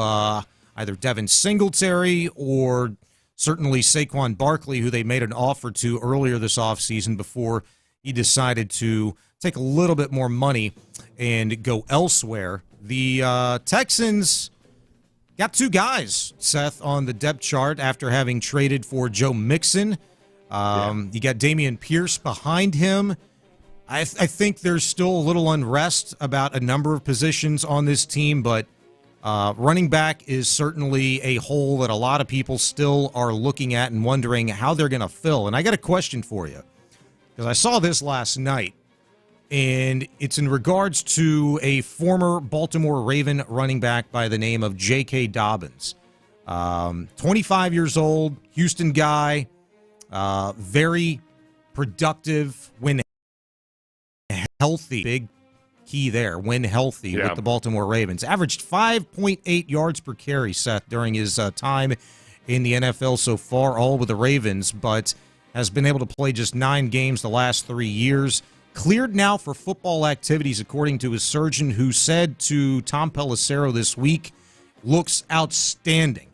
either Devin Singletary or certainly Saquon Barkley, who they made an offer to earlier this offseason before he decided to take a little bit more money and go elsewhere. The Texans got two guys, Seth, on the depth chart after having traded for Joe Mixon. You got Dameon Pierce behind him. I think there's still a little unrest about a number of positions on this team, but running back is certainly a hole that a lot of people still are looking at and wondering how they're going to fill. And I got a question for you, because I saw this last night, and it's in regards to a former Baltimore Raven running back by the name of J.K. Dobbins. 25 years old, Houston guy, very productive when healthy. Big key there, when healthy with the Baltimore Ravens. Averaged 5.8 yards per carry, Seth, during his time in the NFL so far, all with the Ravens, but has been able to play just 9 games the last 3 years. Cleared now for football activities, according to his surgeon, who said to Tom Pelissero this week, looks outstanding.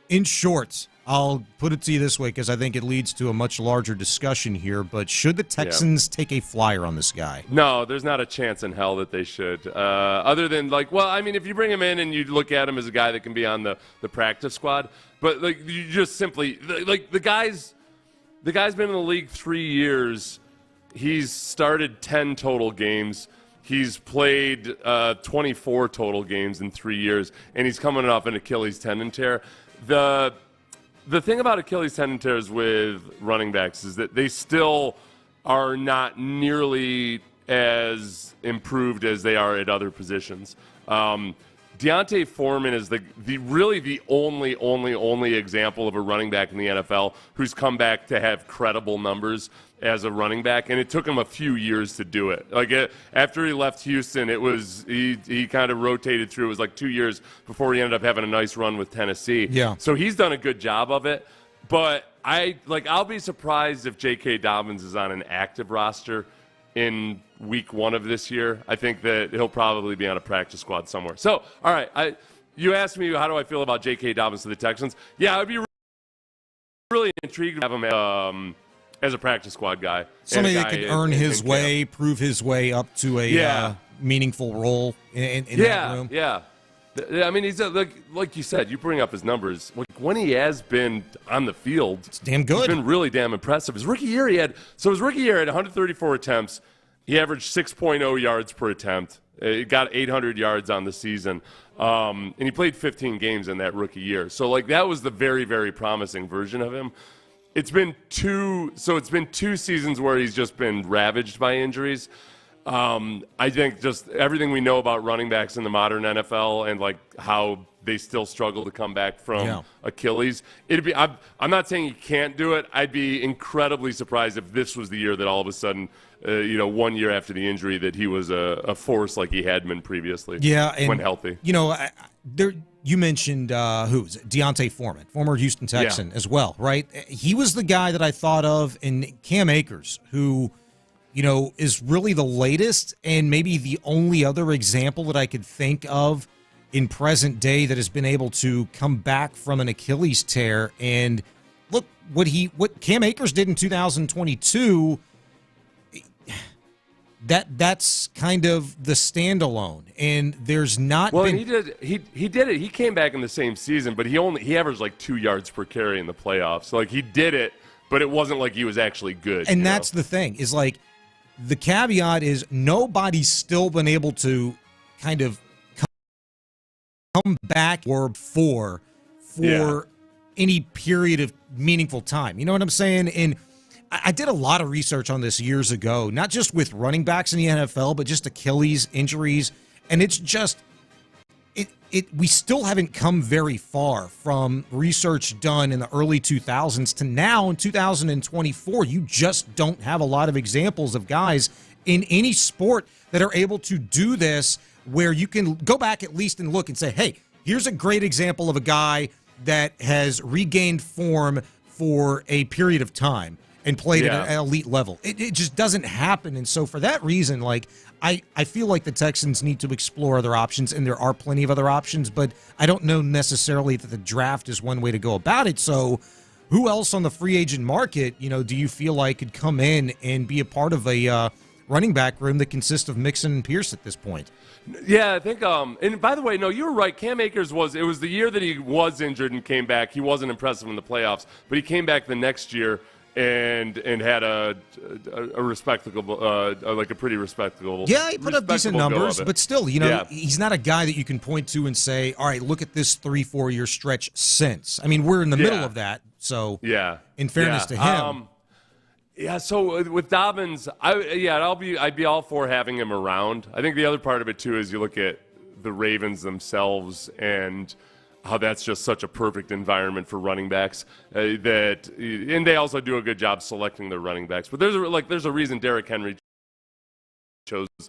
In short, I'll put it to you this way because I think it leads to a much larger discussion here, but should the Texans take a flyer on this guy? No, there's not a chance in hell that they should. Other than, if you bring him in and you look at him as a guy that can be on the practice squad, but, you just simply, the guy's been in the league 3 years. He's started 10 total games. He's played 24 total games in 3 years, and he's coming off an Achilles tendon tear. The thing about Achilles tendon tears with running backs is that they still are not nearly as improved as they are at other positions. Deontay Foreman is the only example of a running back in the NFL who's come back to have credible numbers as a running back, and it took him a few years to do it. After he left Houston, it was he kind of rotated through. It was 2 years before he ended up having a nice run with Tennessee. Yeah. So he's done a good job of it, but I'll be surprised if J.K. Dobbins is on an active roster in week 1 of this year. I think that he'll probably be on a practice squad somewhere. So, all right, you asked me how do I feel about J.K. Dobbins to the Texans. Yeah, I'd be really intrigued to have him as a practice squad guy. Somebody that could earn his way, prove his way up to a meaningful role in that room. Yeah. I mean, he's like you said, you bring up his numbers. When he has been on the field, it's damn good. He's been really damn impressive. His rookie year, he had 134 attempts. He averaged 6.0 yards per attempt. He got 800 yards on the season. And he played 15 games in that rookie year. So, that was the very, very promising version of him. It's been two seasons where he's just been ravaged by injuries. I think just everything we know about running backs in the modern NFL and how they still struggle to come back from Achilles. I'm not saying he can't do it. I'd be incredibly surprised if this was the year that all of a sudden, 1 year after the injury, that he was a force like he had been previously. Yeah, and, when healthy. You mentioned Deontay Foreman, former Houston Texan as well, right? He was the guy that I thought of in Cam Akers, who, is really the latest and maybe the only other example that I could think of in present day that has been able to come back from an Achilles tear. And look, what Cam Akers did in 2022, that's kind of the standalone, and there's not. Well, he did it. He came back in the same season, but he averaged 2 yards per carry in the playoffs. He did it, but it wasn't like he was actually good. And that's the thing is the caveat is nobody's still been able to kind of come back for any period of meaningful time. You know what I'm saying? And I did a lot of research on this years ago, not just with running backs in the NFL, but just Achilles injuries. And it's just, we still haven't come very far from research done in the early 2000s to now in 2024. You just don't have a lot of examples of guys in any sport that are able to do this, where you can go back at least and look and say, hey, here's a great example of a guy that has regained form for a period of time and played at an elite level. It just doesn't happen. And so for that reason, like, I feel like the Texans need to explore other options, and there are plenty of other options, but I don't know necessarily that the draft is one way to go about it. So who else on the free agent market, do you feel like could come in and be a part of a running back room that consists of Mixon and Pierce at this point? Yeah, I think, and by the way, no, you were right. Cam Akers it was the year that he was injured and came back. He wasn't impressive in the playoffs, but he came back the next year and had a respectable, like a pretty respectable. Yeah, he put up decent numbers, but still, he's not a guy that you can point to and say, all right, look at this 3-4 year stretch since. I mean, we're in the middle of that, so in fairness to him. So with Dobbins, I'd be all for having him around. I think the other part of it too is you look at the Ravens themselves and how that's just such a perfect environment for running backs. And they also do a good job selecting their running backs. But there's a reason Derrick Henry chose. I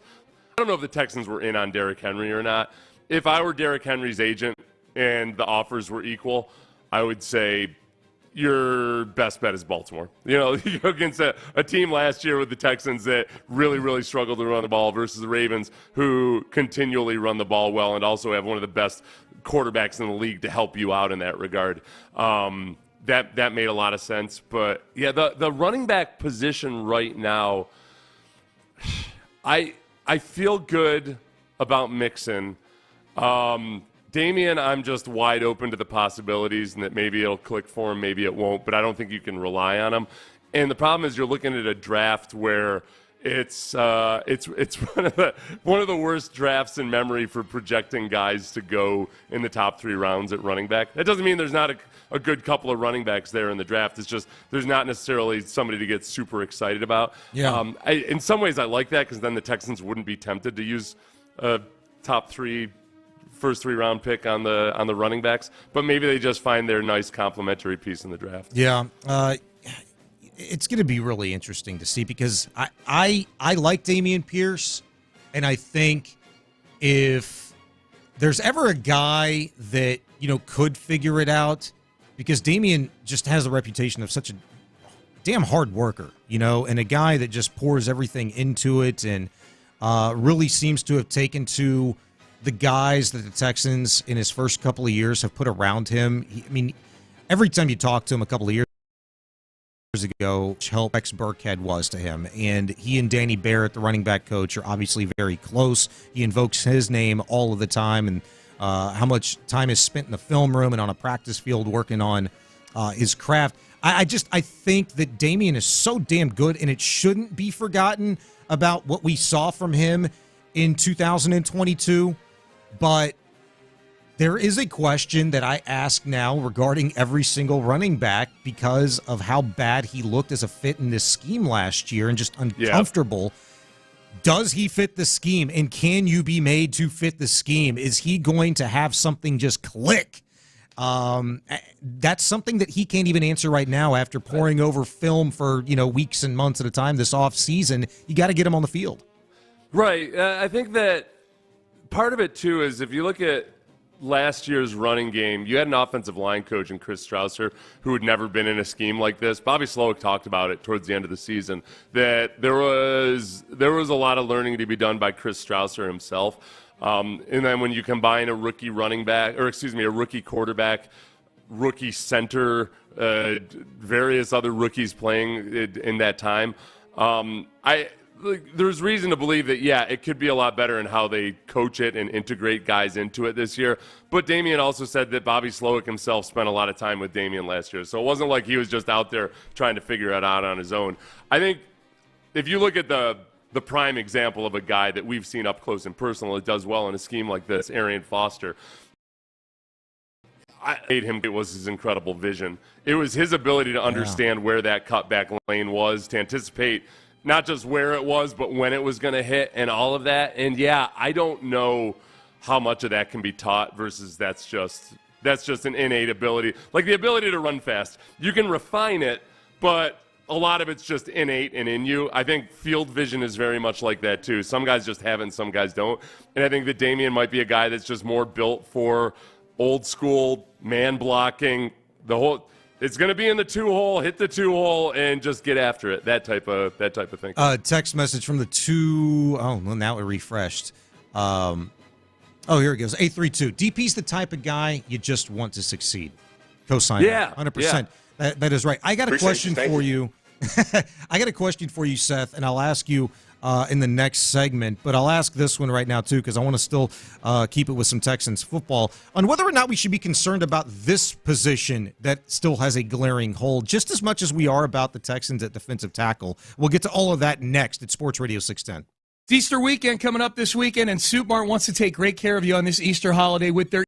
don't know if the Texans were in on Derrick Henry or not. If I were Derrick Henry's agent and the offers were equal, I would say your best bet is Baltimore. You go against a team last year with the Texans that really, really struggled to run the ball versus the Ravens, who continually run the ball well and also have one of the best quarterbacks in the league to help you out in that regard. That made a lot of sense. But yeah, the running back position right now, I feel good about Mixon. Damian, I'm just wide open to the possibilities and that maybe it'll click for him, maybe it won't, but I don't think you can rely on him. And the problem is you're looking at a draft where it's one of the worst drafts in memory for projecting guys to go in the top 3 rounds at running back. That doesn't mean there's not a good couple of running backs there in the draft. It's just there's not necessarily somebody to get super excited about. Yeah. In some ways I like that because then the Texans wouldn't be tempted to use a first 3-round pick on the running backs, but maybe they just find their nice complementary piece in the draft. Yeah, it's going to be really interesting to see because I like Dameon Pierce, and I think if there's ever a guy that could figure it out, because Dameon just has a reputation of such a damn hard worker, and a guy that just pours everything into it and really seems to have taken to the guys that the Texans in his first couple of years have put around him. Every time you talk to him a couple of years ago, how Rex Burkhead was to him. And he and Danny Barrett, the running back coach, are obviously very close. He invokes his name all of the time, and how much time is spent in the film room and on a practice field working on his craft. I think that Dameon is so damn good, and it shouldn't be forgotten about what we saw from him in 2022. But there is a question that I ask now regarding every single running back because of how bad he looked as a fit in this scheme last year and just uncomfortable. Yeah. Does he fit the scheme, and can you be made to fit the scheme? Is he going to have something just click? That's something that he can't even answer right now after poring over film for weeks and months at a time this off season. You got to get him on the field. Right. I think that part of it, too, is if you look at last year's running game, you had an offensive line coach in Chris Strausser who had never been in a scheme like this. Bobby Slowick talked about it towards the end of the season, that there was a lot of learning to be done by Chris Strausser himself. And then when you combine a rookie quarterback, rookie center, various other rookies playing in that time, there's reason to believe that, it could be a lot better in how they coach it and integrate guys into it this year. But Damian also said that Bobby Slowick himself spent a lot of time with Damian last year. So it wasn't like he was just out there trying to figure it out on his own. I think if you look at the prime example of a guy that we've seen up close and personal that does well in a scheme like this, Arian Foster, it was his incredible vision. It was his ability to understand where that cutback lane was, to anticipate not just where it was, but when it was going to hit and all of that. And, I don't know how much of that can be taught versus that's just an innate ability. Like the ability to run fast, you can refine it, but a lot of it's just innate and in you. I think field vision is very much like that too. Some guys just have it and some guys don't. And I think that Damian might be a guy that's just more built for old school man blocking. It's going to be in the 2-hole, hit the 2-hole, and just get after it. That type of thing. Text message from the 2. Oh, well, now it refreshed. Here it goes. 832. DP's the type of guy you just want to succeed. Co-sign. Yeah, 100%. Yeah. That is right. I got a question for you. I got a question for you, Seth, and I'll ask you in the next segment, but I'll ask this one right now, too, because I want to still keep it with some Texans football, on whether or not we should be concerned about this position that still has a glaring hole, just as much as we are about the Texans at defensive tackle. We'll get to all of that next at Sports Radio 610. It's Easter weekend coming up this weekend, and Soup Mart wants to take great care of you on this Easter holiday with their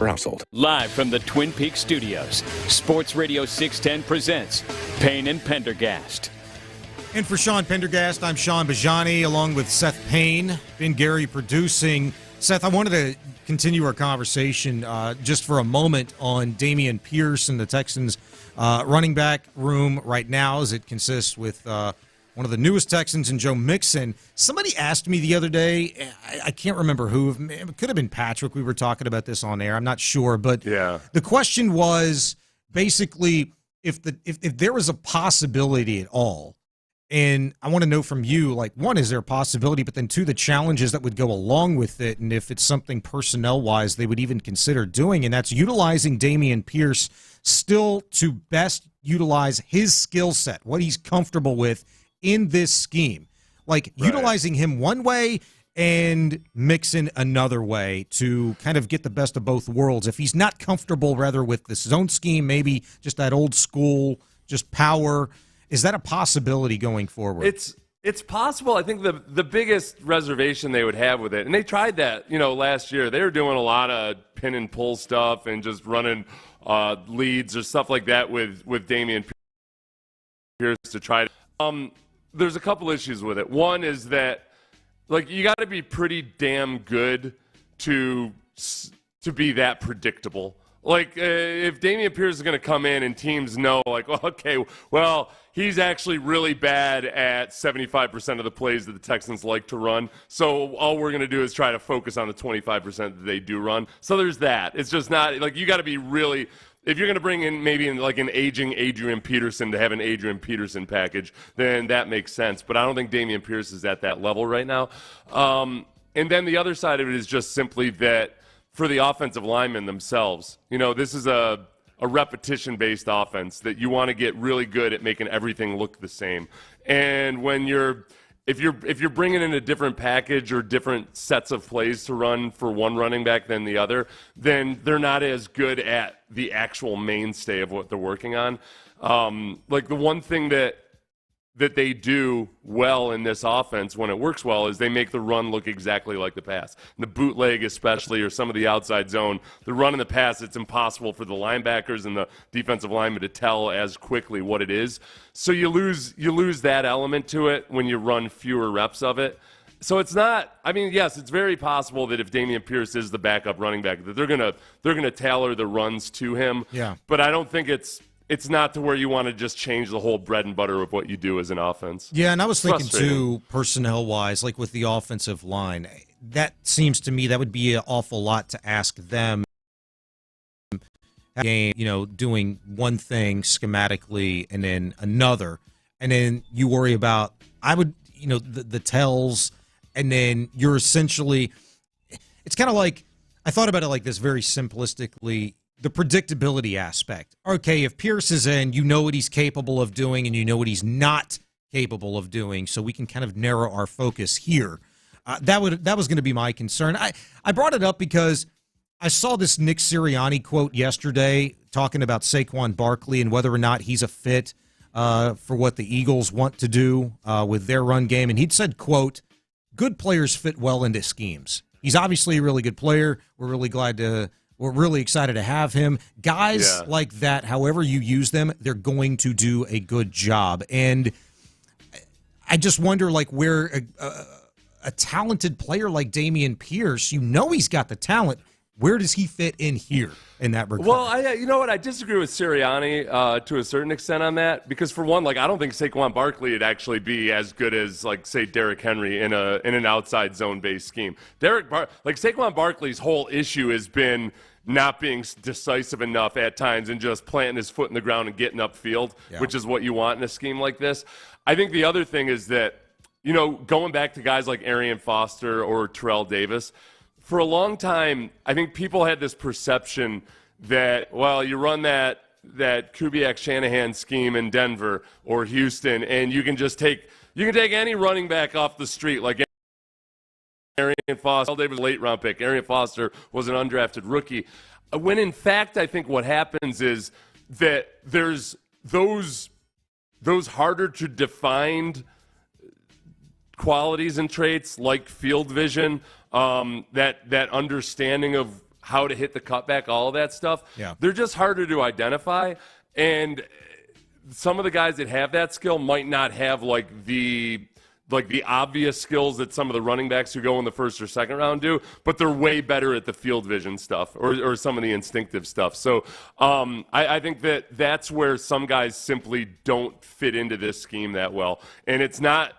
per household. Live from the Twin Peaks studios, Sports Radio 610 presents Payne and Pendergast. And for Sean Pendergast, I'm Sean Bajani, along with Seth Payne, Ben Gary producing. Seth, I wanted to continue our conversation just for a moment on Dameon Pierce and the Texans' running back room right now, as it consists with one of the newest Texans and Joe Mixon. Somebody asked me the other day, I can't remember who, it could have been Patrick, we were talking about this on air, I'm not sure, but the question was basically if there was a possibility at all, and I want to know from you, like, one, is there a possibility, but then two, the challenges that would go along with it, and if it's something personnel-wise they would even consider doing, and that's utilizing Dameon Pierce still to best utilize his skill set, what he's comfortable with in this scheme. Like, utilizing him one way and Mixon another way to kind of get the best of both worlds. If he's not comfortable, rather, with the zone scheme, maybe just that old school, just power, is that a possibility going forward? It's possible. I think the biggest reservation they would have with it, and they tried that, last year. They were doing a lot of pin and pull stuff and just running leads or stuff like that with Dameon Pierce to try to. There's a couple issues with it. One is that, like, you got to be pretty damn good to be that predictable. Like, if Dameon Pierce is going to come in and teams know, like, okay, well, he's actually really bad at 75% of the plays that the Texans like to run, so all we're going to do is try to focus on the 25% that they do run. So there's that. It's just not, like, you got to be really, if you're going to bring in maybe like an aging Adrian Peterson to have an Adrian Peterson package, then that makes sense. But I don't think Dameon Pierce is at that level right now. And then the other side of it is just simply that for the offensive linemen themselves, this is a repetition-based offense that you want to get really good at making everything look the same. And when if you're bringing in a different package or different sets of plays to run for one running back than the other, then they're not as good at the actual mainstay of what they're working on. Like, the one thing that they do well in this offense when it works well is they make the run look exactly like the pass. And the bootleg especially, or some of the outside zone, the run and the pass, it's impossible for the linebackers and the defensive linemen to tell as quickly what it is. So you lose that element to it when you run fewer reps of it. So it's not, I mean, yes, it's very possible that if Dameon Pierce is the backup running back, that they're gonna tailor the runs to him. Yeah. But I don't think it's not to where you want to just change the whole bread and butter of what you do as an offense. Yeah, and I was thinking, too, personnel-wise, like with the offensive line, that seems to me that would be an awful lot to ask them. Game, doing one thing schematically and then another, and then you worry about, the tells, and then you're essentially, it's kind of like, I thought about it like this very simplistically, the predictability aspect. Okay, if Pierce is in, you know what he's capable of doing and you know what he's not capable of doing, so we can kind of narrow our focus here. That was going to be my concern. I brought it up because I saw this Nick Sirianni quote yesterday talking about Saquon Barkley and whether or not he's a fit for what the Eagles want to do with their run game. And he'd said, quote, good players fit well into schemes. He's obviously a really good player. We're really excited to have him. Guys like that, however you use them, they're going to do a good job. And I just wonder, like, where a talented player like Dameon Pierce, he's got the talent. Where does he fit in here in that regard? Well, you know what? I disagree with Sirianni to a certain extent on that, because for one, like, I don't think Saquon Barkley would actually be as good as, like, say, Derrick Henry in an outside zone-based scheme. Saquon Barkley's whole issue has been not being decisive enough at times and just planting his foot in the ground and getting upfield, which is what you want in a scheme like this. I think the other thing is that, going back to guys like Arian Foster or Terrell Davis, for a long time, I think people had this perception that, well, you run that Kubiak-Shanahan scheme in Denver or Houston, and you can take any running back off the street, like Arian Foster. Davis, late round pick. Arian Foster was an undrafted rookie. When in fact, I think what happens is that there's those harder to define qualities and traits like field vision, that understanding how to hit the cutback, all of that stuff. Yeah. They're just harder to identify. And some of the guys that have that skill might not have like the obvious skills that some of the running backs who go in the first or second round do, but they're way better at the field vision stuff or some of the instinctive stuff. So I think that's where some guys simply don't fit into this scheme that well. And it's not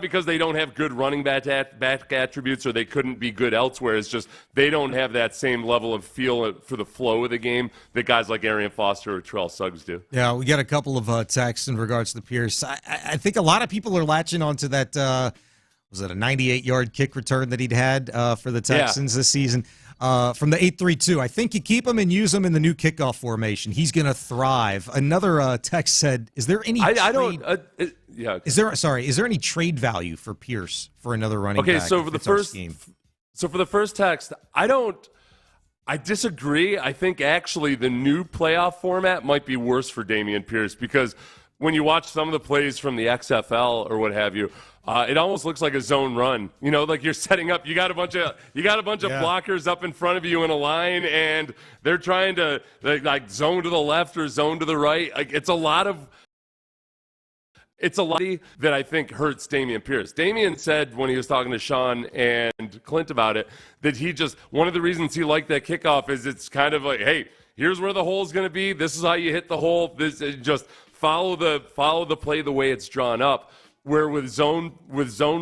because they don't have good running back attributes or they couldn't be good elsewhere. It's just they don't have that same level of feel for the flow of the game that guys like Arian Foster or Terrell Suggs do. Yeah, we got a couple of texts in regards to Pierce. I think a lot of people are latching onto that, was it a 98-yard kick return that he'd had for the Texans this season? From the 8-3-2. I think you keep him and use him in the new kickoff formation. He's going to thrive. Another text said, is there any Is there any trade value for Pierce for another running back? Okay, so for the first text, I disagree. I think actually the new playoff format might be worse for Dameon Pierce because when you watch some of the plays from the XFL or what have you, it almost looks like a zone run. You know, like you're setting up. You got a bunch of blockers up in front of you in a line, and they're trying to like zone to the left or zone to the right. Like it's a lot that I think hurts Dameon Pierce. Dameon said when he was talking to Sean and Clint about it that one of the reasons he liked that kickoff is it's kind of like, hey, here's where the hole's going to be. This is how you hit the hole. This just follow the play the way it's drawn up. Where with zone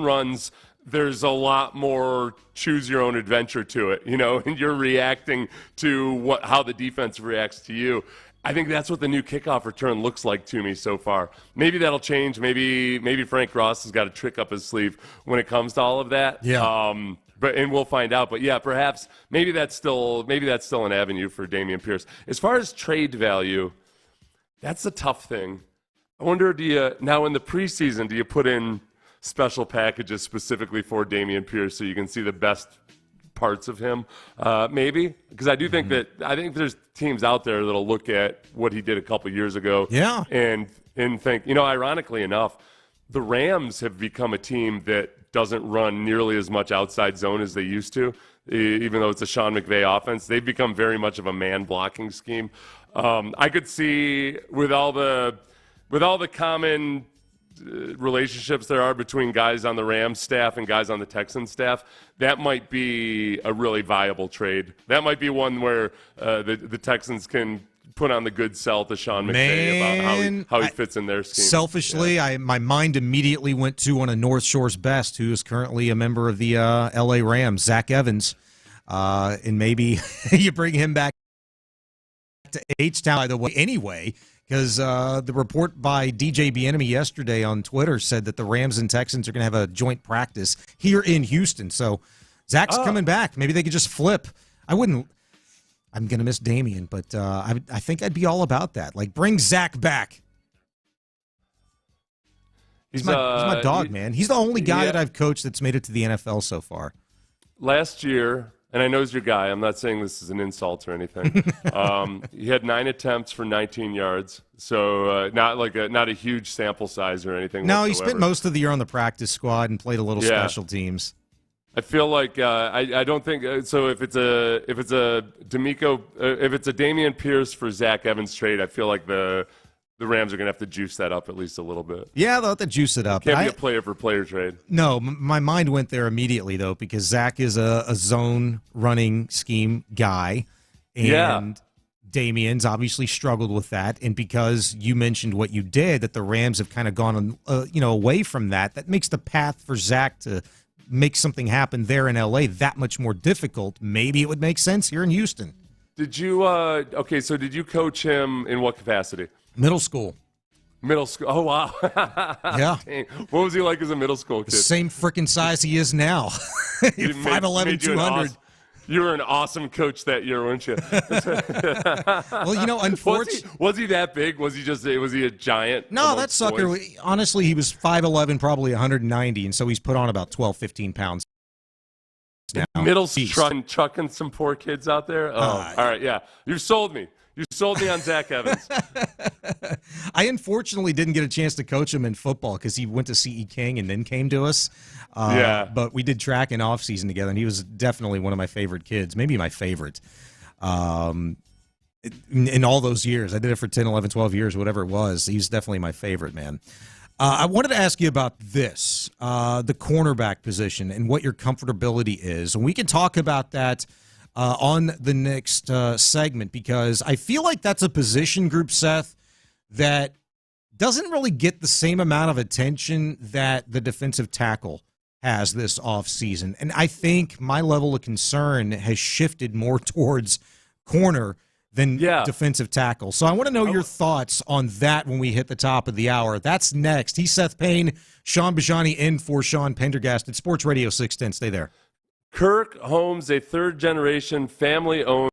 runs, there's a lot more choose your own adventure to it, you know, and you're reacting to how the defense reacts to you. I think that's what the new kickoff return looks like to me so far. Maybe that'll change. Maybe Frank Ross has got a trick up his sleeve when it comes to all of that. Yeah. And we'll find out. But yeah, perhaps maybe that's still an avenue for Dameon Pierce. As far as trade value, that's a tough thing. I wonder, now in the preseason, do you put in special packages specifically for Dameon Pierce so you can see the best parts of him? Maybe, because I do think there's teams out there that'll look at what he did a couple years ago, and think, ironically enough, the Rams have become a team that doesn't run nearly as much outside zone as they used to, even though it's a Sean McVay offense. They've become very much of a man blocking scheme. I could see with all the common relationships there are between guys on the Rams staff and guys on the Texans staff, that might be a really viable trade. That might be one where the Texans can put on the good sell to Sean McVay about how he fits in their scheme. Selfishly, my mind immediately went to one of North Shore's best, who is currently a member of the L.A. Rams, Zach Evans, and maybe you bring him back to H-Town, by the way, anyway, because the report by DJ Bieniemy yesterday on Twitter said that the Rams and Texans are going to have a joint practice here in Houston. So Zach's coming back. Maybe they could just flip. I'm going to miss Dameon, but I think I'd be all about that. Like, bring Zach back. He's my dog, man. He's the only guy that I've coached that's made it to the NFL so far. Last year, and I know he's your guy. I'm not saying this is an insult or anything. He had 9 attempts for 19 yards, so not a huge sample size or anything. No, whatsoever. He spent most of the year on the practice squad and played a little special teams. I feel like I don't think so. If it's a Dameon Pierce for Zach Evans trade, I feel like the Rams are going to have to juice that up at least a little bit. Yeah, they'll have to juice it up. Can't be a player-for-player trade. No, my mind went there immediately, though, because Zach is a zone running scheme guy, and Dameon's obviously struggled with that. And because you mentioned what you did, that the Rams have kind of gone away from that, that makes the path for Zach to make something happen there in L.A. that much more difficult. Maybe it would make sense here in Houston. Did you did you coach him in what capacity? Middle school. Oh, wow. Yeah. Dang. What was he like as a middle school kid? The same freaking size he is now. 5'11", 200. You were an awesome coach that year, weren't you? Well, unfortunately. Was he that big? Was he a giant? No, that sucker, boys? Honestly, he was 5'11", probably 190, and so he's put on about 12, 15 pounds now. Middle chucking some poor kids out there? Oh, all right, yeah. You've sold me. You sold me on Zach Evans. I unfortunately didn't get a chance to coach him in football because he went to C.E. King and then came to us. But we did track in off season together, and he was definitely one of my favorite kids, maybe my favorite. In all those years, I did it for 10, 11, 12 years, whatever it was. He was definitely my favorite, man. I wanted to ask you about this, the cornerback position and what your comfortability is. And we can talk about that on the next segment, because I feel like that's a position group, Seth, that doesn't really get the same amount of attention that the defensive tackle has this offseason. And I think my level of concern has shifted more towards corner than defensive tackle. So I want to know your thoughts on that when we hit the top of the hour. That's next. He's Seth Payne, Sean Bajani in for Sean Pendergast at Sports Radio 610. Stay there. Kirk Holmes, a third-generation family-owned.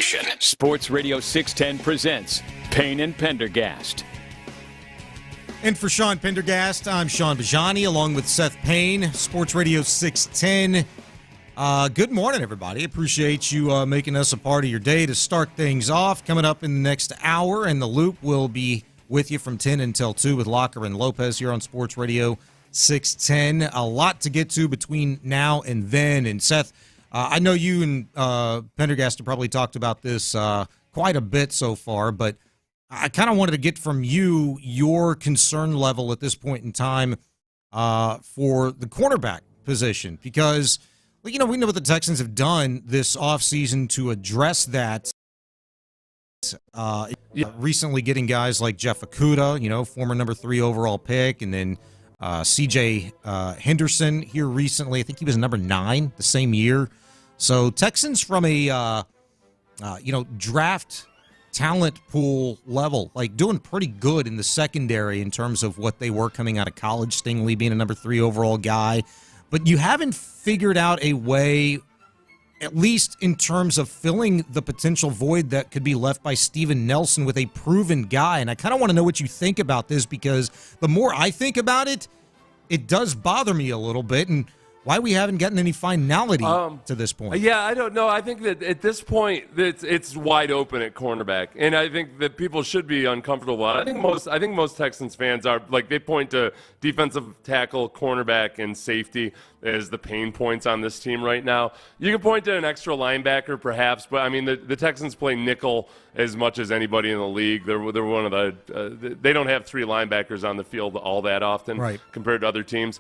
station. Sports Radio 610 presents Payne and Pendergast. And for Sean Pendergast, I'm Sean Bajani, along with Seth Payne, Sports Radio 610. Good morning, everybody. Appreciate you making us a part of your day to start things off. Coming up in the next hour, and The Loop will be with you from 10 until 2 with Locker and Lopez here on Sports Radio 610. A lot to get to between now and then. And Seth, I know you and Pendergast have probably talked about this quite a bit so far, but I kind of wanted to get from you your concern level at this point in time for the cornerback position, because we know what the Texans have done this offseason to address that. Recently getting guys like Jeff Okudah, former number 3 overall pick, and then C.J. Henderson here recently. I think he was number 9 the same year. So Texans from a draft talent pool level, doing pretty good in the secondary in terms of what they were coming out of college, Stingley being a number 3 overall guy. But you haven't figured out a way, at least in terms of filling the potential void that could be left by Steven Nelson with a proven guy. And I kind of want to know what you think about this, because the more I think about it, it does bother me a little bit, and why we haven't gotten any finality to this point. Yeah, I don't know. I think that at this point, it's wide open at cornerback, and I think that people should be uncomfortable. I think most Texans fans are they point to defensive tackle, cornerback, and safety as the pain points on this team right now. You can point to an extra linebacker, perhaps, but I mean the Texans play nickel as much as anybody in the league. They're one of the they don't have 3 linebackers on the field all that often, right, compared to other teams.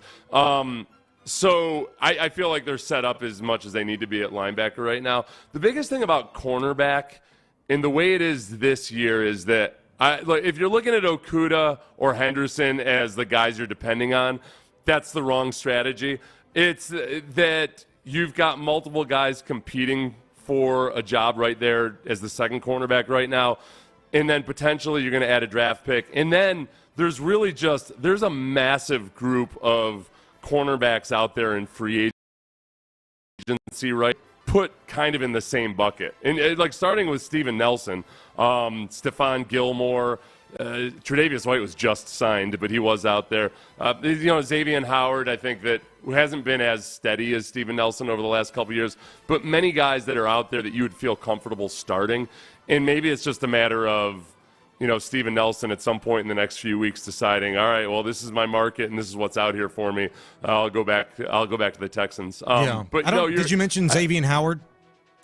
So I feel like they're set up as much as they need to be at linebacker right now. The biggest thing about cornerback, and the way it is this year, is that if you're looking at Okudah or Henderson as the guys you're depending on, that's the wrong strategy. It's that you've got multiple guys competing for a job right there as the second cornerback right now, and then potentially you're going to add a draft pick. And then there's a massive group of cornerbacks out there in free agency, right, put kind of in the same bucket. And starting with Steven Nelson, Stephon Gilmore, Tre'Davious White was just signed, but he was out there. Xavier Howard, I think that hasn't been as steady as Steven Nelson over the last couple of years, but many guys that are out there that you would feel comfortable starting. And maybe it's just a matter of Steven Nelson at some point in the next few weeks deciding, all right, well, this is my market and this is what's out here for me. I'll go back to the Texans. But did you mention Xavier Howard?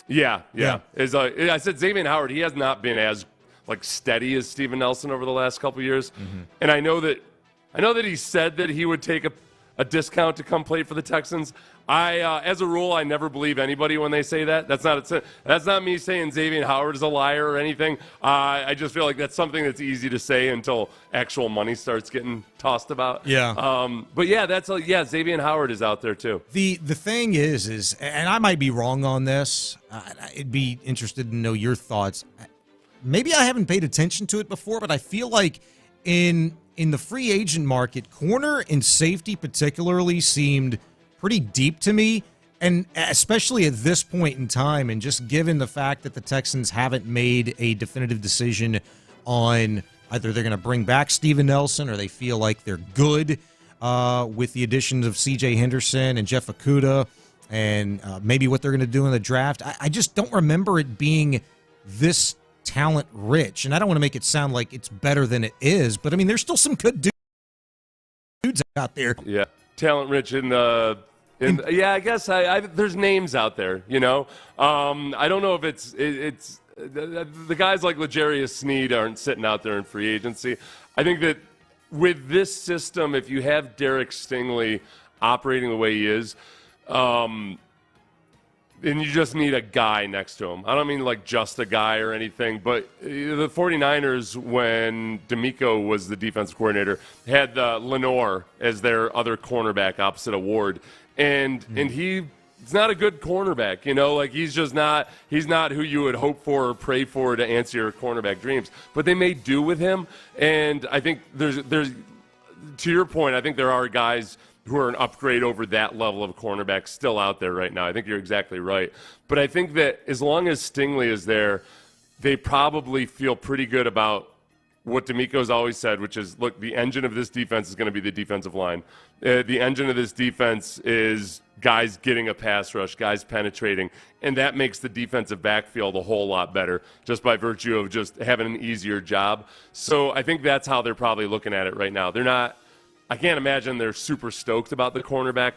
Yeah. As I said, Xavier Howard, he has not been as steady as Steven Nelson over the last couple of years. Mm-hmm. And I know that he said that he would take a discount to come play for the Texans. As a rule, I never believe anybody when they say that. That's not me saying Xavier Howard is a liar or anything. I just feel like that's something that's easy to say until actual money starts getting tossed about. Yeah. But yeah, Xavier Howard is out there too. The thing is, and I might be wrong on this. I'd be interested to know your thoughts. Maybe I haven't paid attention to it before, but I feel like in the free agent market, corner and safety particularly seemed pretty deep to me, and especially at this point in time, and just given the fact that the Texans haven't made a definitive decision on either they're going to bring back Steven Nelson or they feel like they're good with the additions of C.J. Henderson and Jeff Okudah and maybe what they're going to do in the draft. I just don't remember it being this talent rich, and I don't want to make it sound like it's better than it is, but I mean there's still some good dudes out there. Yeah, talent rich yeah, I guess there's names out there, I don't know if it's the guys like L'Jarius Sneed aren't sitting out there in free agency. I think that with this system, if you have Derek Stingley operating the way he is, and you just need a guy next to him. I don't mean just a guy or anything, but the 49ers, when D'Amico was the defensive coordinator, had Lenore as their other cornerback opposite of Ward. And he's not a good cornerback, he's not who you would hope for or pray for to answer your cornerback dreams. But they made do with him, and I think there's to your point, I think there are guys who are an upgrade over that level of cornerback still out there right now. I think you're exactly right. But I think that as long as Stingley is there, they probably feel pretty good about what D'Amico's always said, which is, look, the engine of this defense is going to be the defensive line. The engine of this defense is guys getting a pass rush, guys penetrating, and that makes the defensive backfield a whole lot better just by virtue of just having an easier job. So I think that's how they're probably looking at it right now. They're not – I can't imagine they're super stoked about the cornerback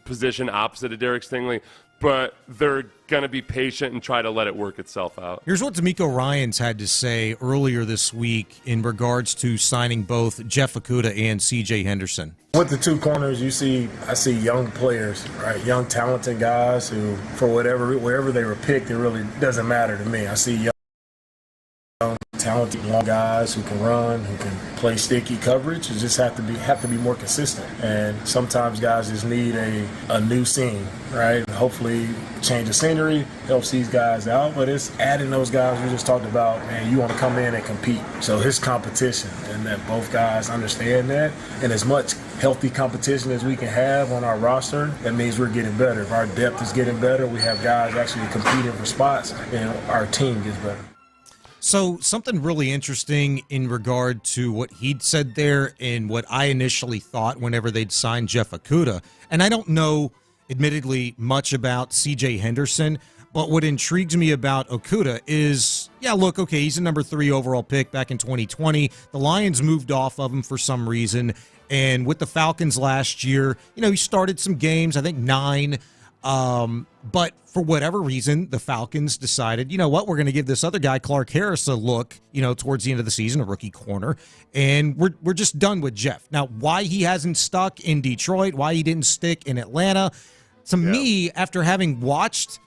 position opposite of Derek Stingley, but they're going to be patient and try to let it work itself out. Here's what D'Amico Ryans had to say earlier this week in regards to signing both Jeff Okudah and C.J. Henderson. With the two corners, I see young players, right? Young, talented guys who, for wherever they were picked, it really doesn't matter to me. I see young, talented long guys who can run, who can play sticky coverage. You just have to be more consistent. And sometimes guys just need a new scene, right? Hopefully, change of scenery helps these guys out. But it's adding those guys we just talked about. Man, you want to come in and compete. So his competition, and that both guys understand that. And as much healthy competition as we can have on our roster, that means we're getting better. If our depth is getting better, we have guys actually competing for spots, and our team gets better. So something really interesting in regard to what he'd said there and what I initially thought whenever they'd signed Jeff Okudah. And I don't know, admittedly, much about C.J. Henderson, but what intrigues me about Okudah is, okay, he's a number 3 overall pick back in 2020. The Lions moved off of him for some reason. And with the Falcons last year, he started some games, I think 9. But for whatever reason, the Falcons decided, we're going to give this other guy, Clark Harris, a look, towards the end of the season, a rookie corner, and we're just done with Jeff. Now, why he hasn't stuck in Detroit, why he didn't stick in Atlanta, to me, after having watched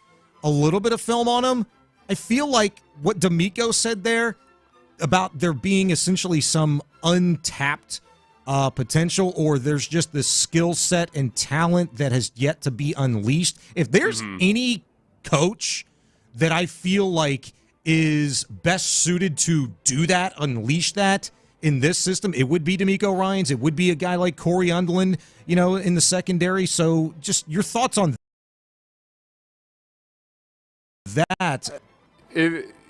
a little bit of film on him, I feel like what D'Amico said there about there being essentially some untapped potential, or there's just this skill set and talent that has yet to be unleashed. If there's any coach that I feel like is best suited to do that, unleash that in this system, it would be D'Amico Ryans. It would be a guy like Corey Undlin, in the secondary. So just your thoughts on that.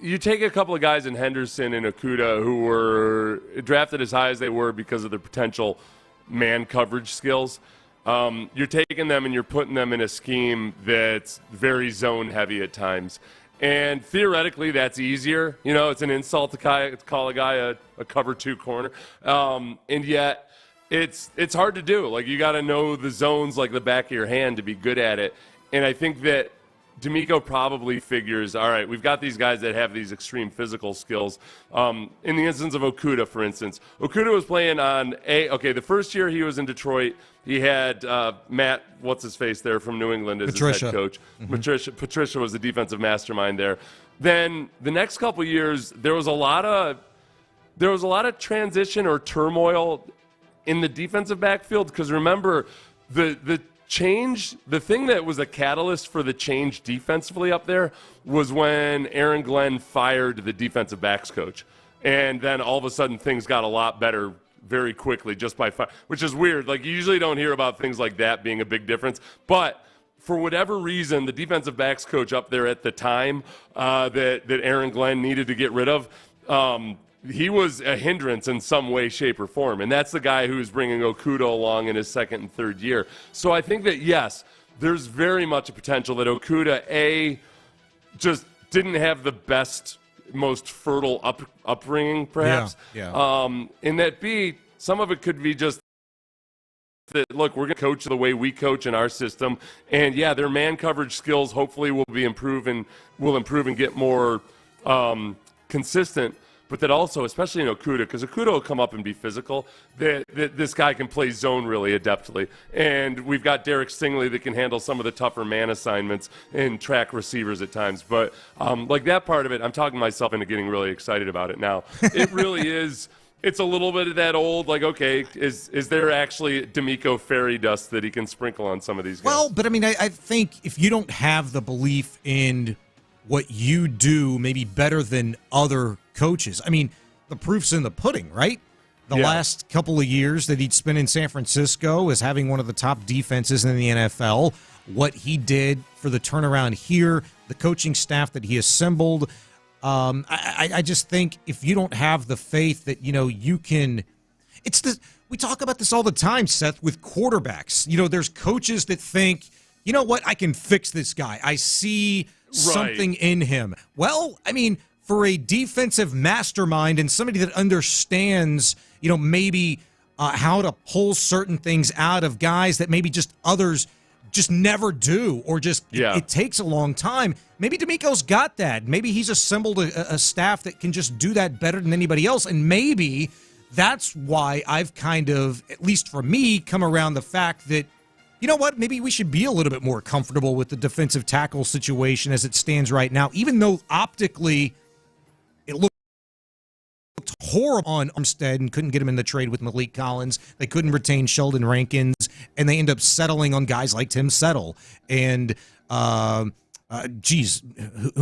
You take a couple of guys in Henderson and Okudah who were drafted as high as they were because of their potential man coverage skills. You're taking them and you're putting them in a scheme that's very zone heavy at times. And theoretically, that's easier. It's an insult to call a guy a cover 2 corner. And yet it's hard to do. Like, you got to know the zones like the back of your hand to be good at it. And I think that D'Amico probably figures, all right, we've got these guys that have these extreme physical skills. In the instance of Okudah, for instance, Okudah was playing on the first year he was in Detroit, he had Matt, what's-his-face there from New England as his head coach. Patricia was the defensive mastermind there. Then the next couple years, there was a lot of transition or turmoil in the defensive backfield, because remember, the thing that was a catalyst for the change defensively up there was when Aaron Glenn fired the defensive backs coach. And then all of a sudden things got a lot better very quickly just by fire, which is weird. Like, you usually don't hear about things like that being a big difference. But for whatever reason, the defensive backs coach up there at the time that Aaron Glenn needed to get rid of, he was a hindrance in some way, shape, or form. And that's the guy who's bringing Okudah along in his second and third year. So I think that, yes, there's very much a potential that Okudah, just didn't have the best, most fertile upbringing, perhaps. And that, B, some of it could be just that, look, we're going to coach the way we coach in our system. And, their man coverage skills hopefully will improve and get more consistent. But that also, especially in Okudah, because Okudah will come up and be physical, that this guy can play zone really adeptly. And we've got Derek Stingley that can handle some of the tougher man assignments and track receivers at times. But like that part of it, I'm talking myself into getting really excited about it now. It really is. It's a little bit of that old, like, okay, is there actually D'Amico fairy dust that he can sprinkle on some of these guys? Well, but I mean, I think if you don't have the belief in what you do maybe better than other coaches, I mean, the proof's in the pudding, right? the last couple of years that he'd spent in San Francisco as having one of the top defenses in the NFL. What he did for the turnaround here, the coaching staff that he assembled. I just think if you don't have the faith that, you can – we talk about this all the time, Seth, with quarterbacks. There's coaches that think, you know what, I can fix this guy. I see something in him. Well, I mean, for a defensive mastermind and somebody that understands, maybe how to pull certain things out of guys that maybe just others just never do, or just it takes a long time. Maybe D'Amico's got that. Maybe he's assembled a staff that can just do that better than anybody else, and maybe that's why I've kind of, at least for me, come around the fact that, you know what, maybe we should be a little bit more comfortable with the defensive tackle situation as it stands right now, even though optically it looked horrible on Armstead and couldn't get him in the trade with Malik Collins. They couldn't retain Sheldon Rankins, and they end up settling on guys like Tim Settle. And, who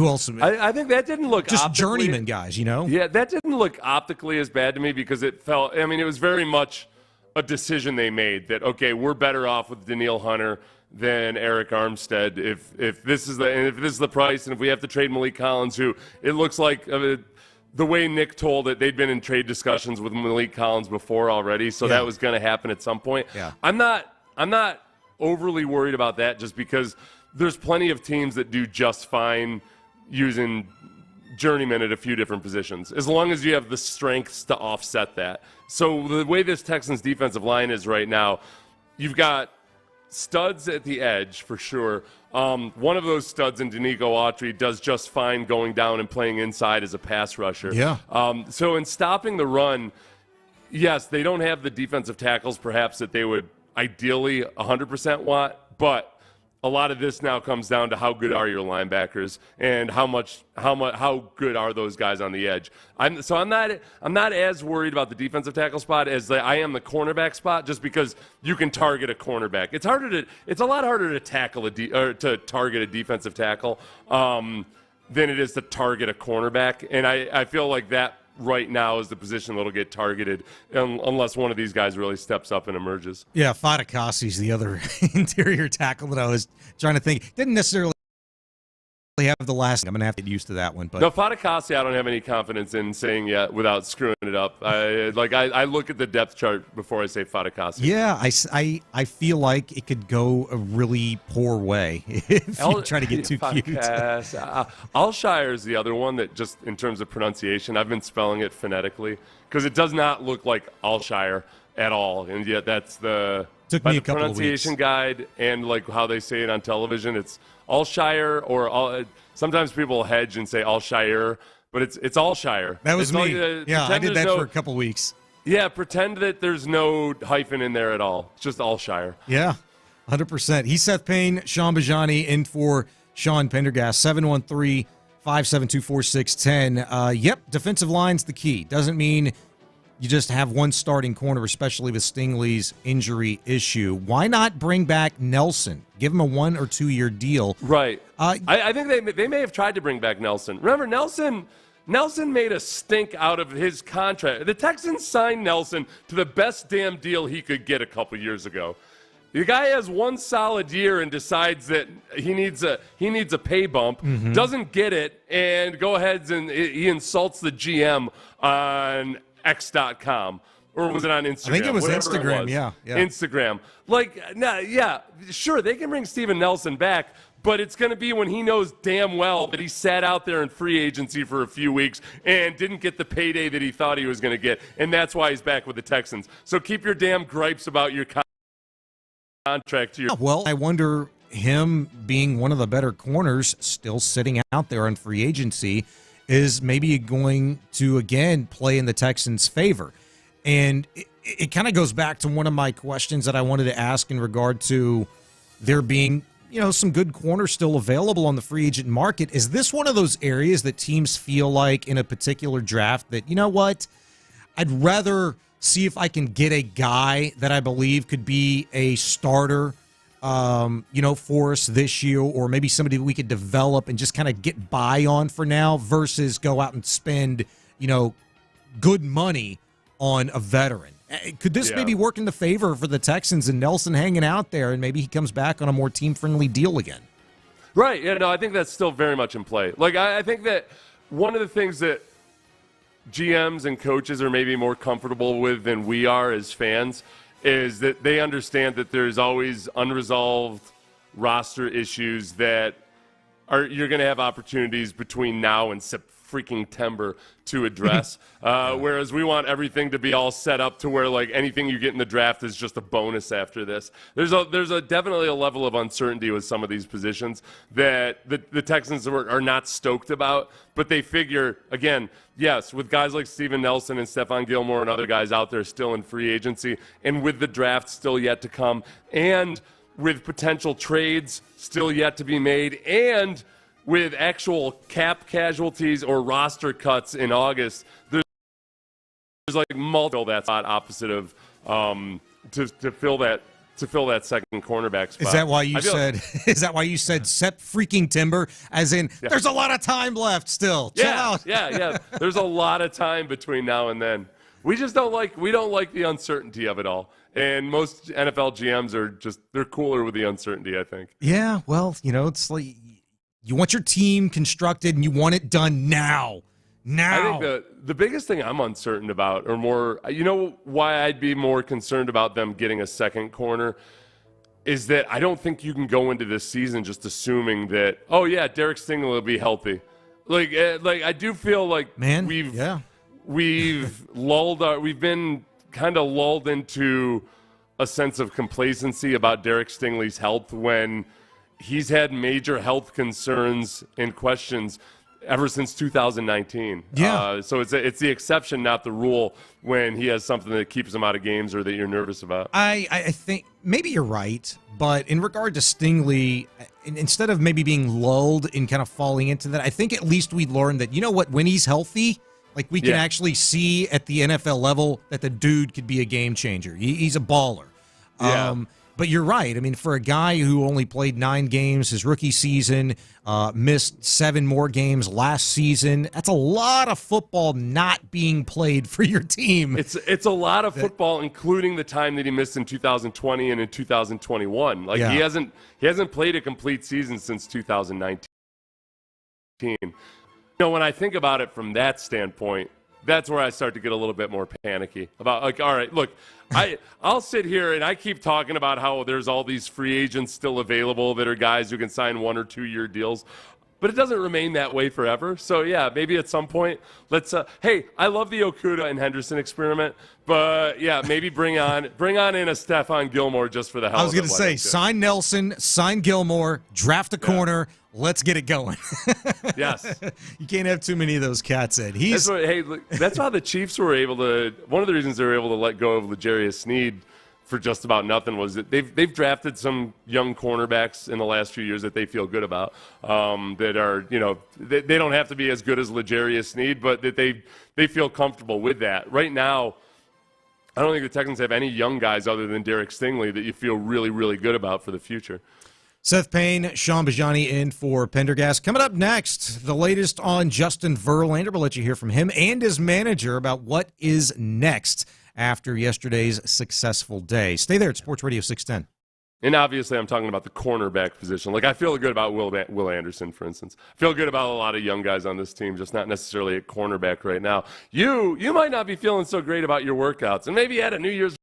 else? I think that didn't look just optically, journeyman guys, Yeah, that didn't look optically as bad to me because it felt, it was very much a decision they made that, okay, we're better off with Danielle Hunter than Eric Armstead if this is the price, and if we have to trade Malik Collins, who it looks like the way Nick told it, they'd been in trade discussions with Malik Collins before already, so that was going to happen at some point. Yeah. I'm not overly worried about that, just because there's plenty of teams that do just fine using journeyman at a few different positions, as long as you have the strengths to offset that. So the way this Texans defensive line is right now, you've got studs at the edge for sure. One of those studs in Danico Autry does just fine going down and playing inside as a pass rusher. Yeah. So in stopping the run, yes, they don't have the defensive tackles perhaps that they would ideally 100% want, but a lot of this now comes down to how good are your linebackers and how good are those guys on the edge. I'm not as worried about the defensive tackle spot as I am the cornerback spot, just because you can target a cornerback. It's a lot harder to tackle to target a defensive tackle than it is to target a cornerback, and I feel like that right now is the position that'll get targeted unless one of these guys really steps up and emerges. Yeah, Fadakasi's the other interior tackle that I was trying to think. Didn't necessarily have the last. I'm going to have to get used to that one. But no, Fadakasi, I don't have any confidence in saying yet without screwing it up. I look at the depth chart before I say Fadakasi. Yeah, I feel like it could go a really poor way if you try to get too cute. Alshire is the other one that, just in terms of pronunciation, I've been spelling it phonetically because it does not look like Alshire at all, and yet that's the pronunciation guide and like how they say it on television. It's Alshire, or sometimes people hedge and say Alshire, but it's Alshire. That was me. I did that for a couple weeks. Yeah, pretend that there's no hyphen in there at all. It's just Alshire. Yeah, 100%. He's Seth Payne, Sean Bajani in for Sean Pendergast. 713-572-4610. Yep, defensive line's the key. Doesn't mean you just have one starting corner, especially with Stingley's injury issue. Why not bring back Nelson? Give him a 1 or 2 year deal. Right. I think they may have tried to bring back Nelson. Remember, Nelson made a stink out of his contract. The Texans signed Nelson to the best damn deal he could get a couple years ago. The guy has one solid year and decides that he needs a pay bump, doesn't get it, and go ahead and he insults the GM on X.com, or was it on Instagram? I think it was Instagram. Yeah. Instagram. Sure, they can bring Steven Nelson back, but it's going to be when he knows damn well that he sat out there in free agency for a few weeks and didn't get the payday that he thought he was going to get, and that's why he's back with the Texans. So keep your damn gripes about your contract to your. Well, I wonder, him being one of the better corners, still sitting out there on free agency, is maybe going to, again, play in the Texans' favor. And it kind of goes back to one of my questions that I wanted to ask in regard to there being, some good corners still available on the free agent market. Is this one of those areas that teams feel like in a particular draft that, you know what, I'd rather see if I can get a guy that I believe could be a starter for us this year, or maybe somebody that we could develop and just kind of get by on for now, versus go out and spend, good money on a veteran. Could this maybe work in the favor for the Texans and Nelson hanging out there, and maybe he comes back on a more team-friendly deal again? Right. Yeah, no, I think that's still very much in play. Like, I think that one of the things that GMs and coaches are maybe more comfortable with than we are as fans is that they understand that there's always unresolved roster issues that you're going to have opportunities between now and September to address. Whereas we want everything to be all set up to where like anything you get in the draft is just a bonus after this. There's definitely a level of uncertainty with some of these positions that the Texans are not stoked about, but they figure, again, yes, with guys like Steven Nelson and Stephon Gilmore and other guys out there still in free agency, and with the draft still yet to come, and with potential trades still yet to be made, and with actual cap casualties or roster cuts in August, there's like multiple that's not opposite of to fill that second cornerback spot. Is that why you said? Is that why you said Sep freaking Timber? As in, there's a lot of time left still. Chill out. Yeah. There's a lot of time between now and then. We don't like the uncertainty of it all. And most NFL GMs they're cooler with the uncertainty, I think. Yeah, well, it's like you want your team constructed and you want it done now. I think the biggest thing I'm uncertain about, or more, why I'd be more concerned about them getting a second corner, is that I don't think you can go into this season just assuming that, Derek Stingley will be healthy. Like I do feel like we've been kind of lulled into a sense of complacency about Derek Stingley's health when he's had major health concerns and questions ever since 2019. Yeah. So it's the exception, not the rule, when he has something that keeps him out of games or that you're nervous about. I think maybe you're right, but in regard to Stingley, instead of maybe being lulled in kind of falling into that, I think at least we learned that, when he's healthy, like we can actually see at the NFL level that the dude could be a game changer. He's a baller. Yeah. But you're right. I mean, for a guy who only played 9 games his rookie season, missed 7 more games last season, that's a lot of football not being played for your team. It's a lot of football, including the time that he missed in 2020 and in 2021. Like he hasn't played a complete season since 2019. When I think about it from that standpoint, that's where I start to get a little bit more panicky about, like, all right, look, I'll sit here and I keep talking about how there's all these free agents still available that are guys who can sign 1 or 2 year deals, but it doesn't remain that way forever. So yeah, maybe at some point let's hey, I love the Okudah and Henderson experiment, but yeah, maybe bring on in a Stephon Gilmore just for the hell of it. I was going to say, sign Nelson, sign Gilmore, draft a corner. Let's get it going. Yes. You can't have too many of those cats, Ed. That's how the Chiefs were able to – one of the reasons they were able to let go of L'Jarius Sneed for just about nothing was that they've drafted some young cornerbacks in the last few years that they feel good about, that are, they don't have to be as good as L'Jarius Sneed, but that they feel comfortable with that. Right now, I don't think the Texans have any young guys other than Derek Stingley that you feel really, really good about for the future. Seth Payne, Sean Bajani in for Pendergast. Coming up next, the latest on Justin Verlander. We'll let you hear from him and his manager about what is next after yesterday's successful day. Stay there at Sports Radio 610. And obviously I'm talking about the cornerback position. Like, I feel good about Will Anderson, for instance. I feel good about a lot of young guys on this team, just not necessarily at cornerback right now. You might not be feeling so great about your workouts, and maybe you had a New Year's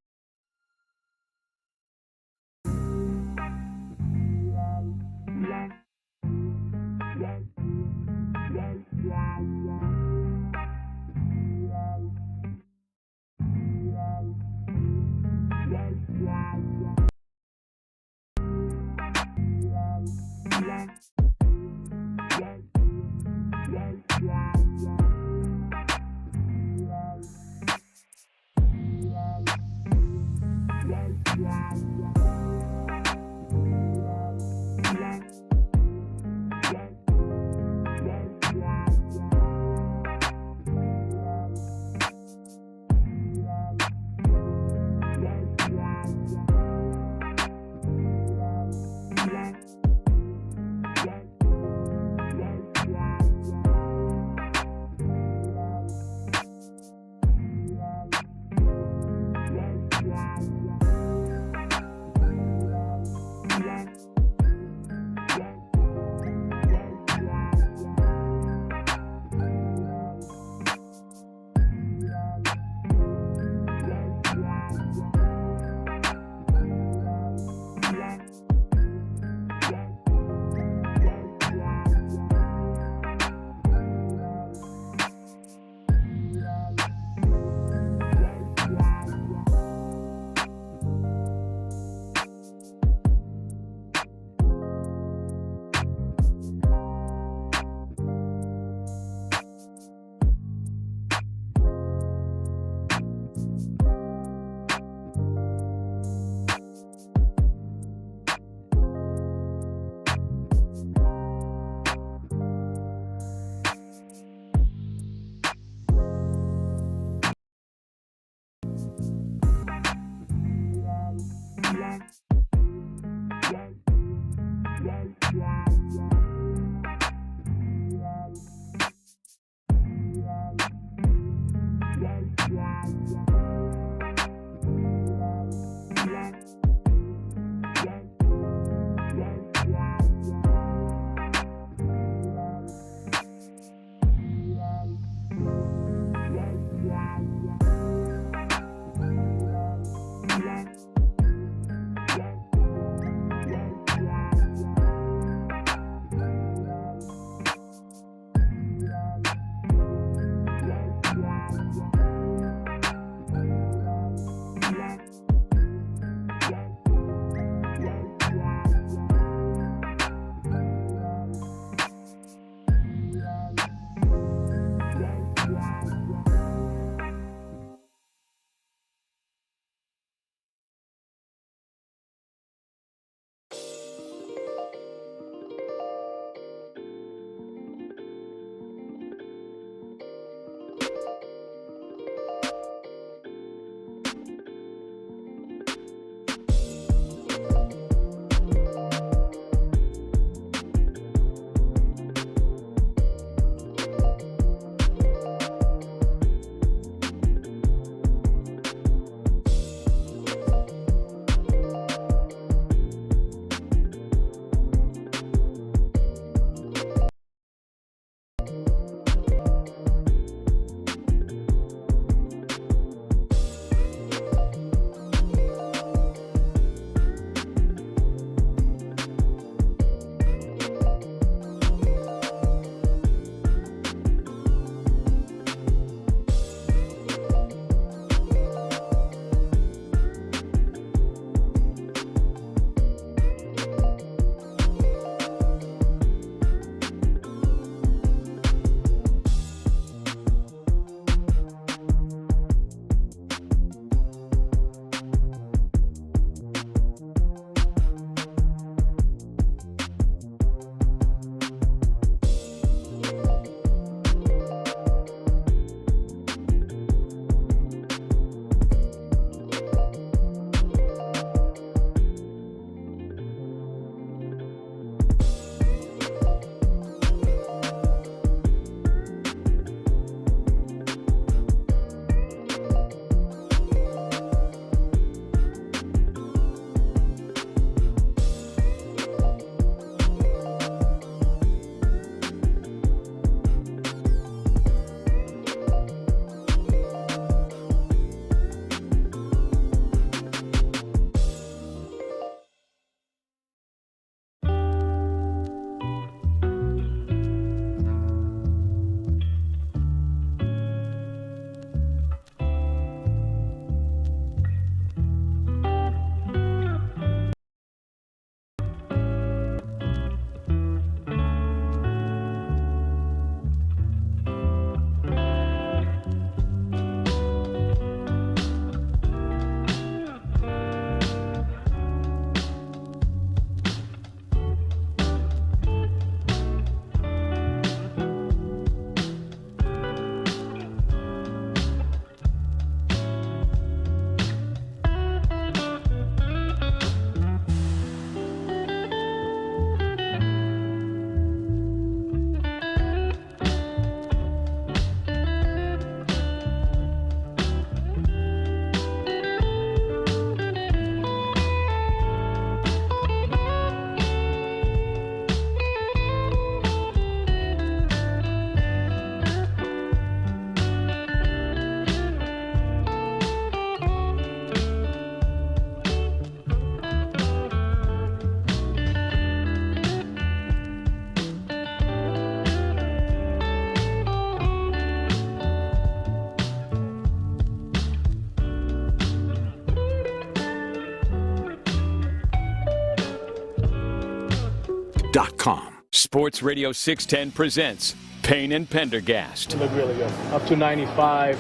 SportsRadio.com. Sports Radio 610 presents Payne and Pendergast. Looked really good. Up to 95.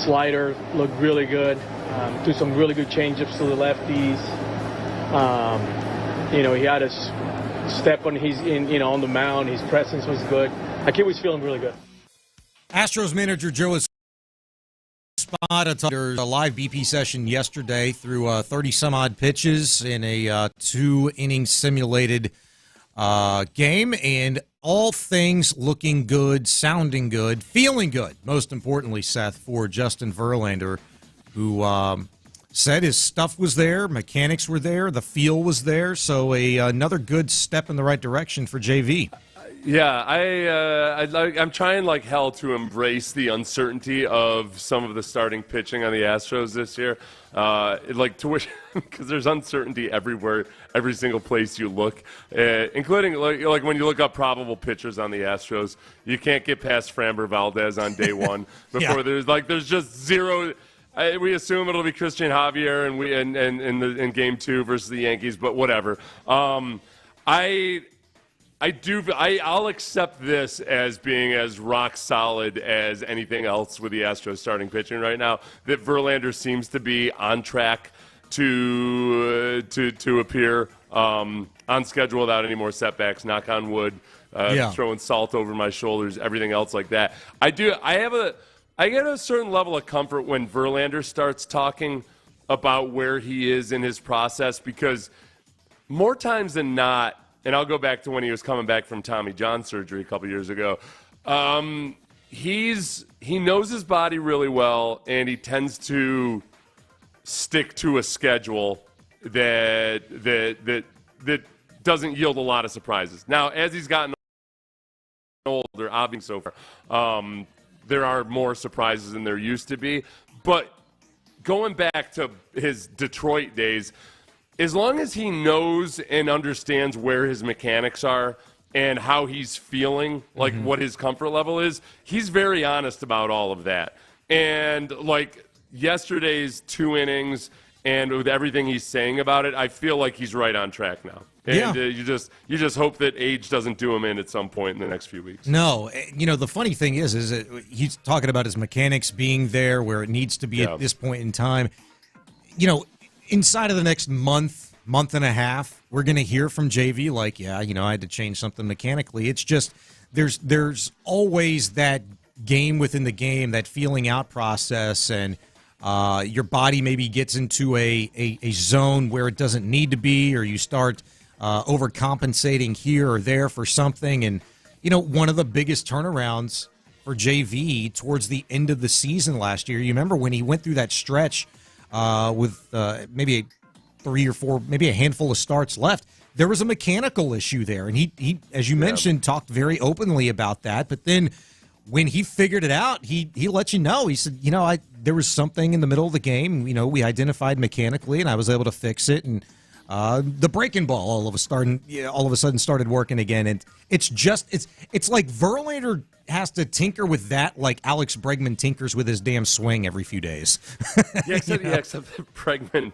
Slider looked really good. Threw some really good changeups to the lefties. He had a step on on the mound. His presence was good. The kid was feeling really good. Astros manager Joe Espada under a live BP session yesterday through 30-some-odd pitches in a 2-inning simulated game, and all things looking good, sounding good, feeling good, most importantly, Seth, for Justin Verlander, who said his stuff was there, mechanics were there, the feel was there, so another good step in the right direction for JV. Yeah, I'm trying like hell to embrace the uncertainty of some of the starting pitching on the Astros this year. Because there's uncertainty everywhere, every single place you look, including like when you look up probable pitchers on the Astros, you can't get past Framber Valdez on day one before there's just zero. We assume it'll be Christian Javier in game 2 versus the Yankees, but whatever. I'll accept this as being as rock solid as anything else with the Astros starting pitching right now. That Verlander seems to be on track to appear on schedule without any more setbacks. Knock on wood. Throwing salt over my shoulders. Everything else like that. I get a certain level of comfort when Verlander starts talking about where he is in his process, because more times than not. And I'll go back to when he was coming back from Tommy John surgery a couple years ago. He knows his body really well, and he tends to stick to a schedule that doesn't yield a lot of surprises. Now, as he's gotten older, obviously so far, there are more surprises than there used to be. But going back to his Detroit days, as long as he knows and understands where his mechanics are and how he's feeling, like what his comfort level is, he's very honest about all of that. And like yesterday's 2 innings and with everything he's saying about it, I feel like he's right on track now. And you just hope that age doesn't do him in at some point in the next few weeks. No, the funny thing is that he's talking about his mechanics being there where it needs to be at this point in time. Inside of the next month and a half, we're going to hear from JV like, I had to change something mechanically. It's just there's always that game within the game, that feeling out process, and your body maybe gets into a zone where it doesn't need to be, or you start overcompensating here or there for something. And, one of the biggest turnarounds for JV towards the end of the season last year, you remember when he went through that stretch with maybe 3 or 4, maybe a handful of starts left, there was a mechanical issue there. And he as you mentioned, talked very openly about that. But then when he figured it out, he let you know. He said, there was something in the middle of the game, we identified mechanically, and I was able to fix it. And the breaking ball all of a sudden started working again. And it's like Verlander has to tinker with that like Alex Bregman tinkers with his damn swing every few days. Except that Bregman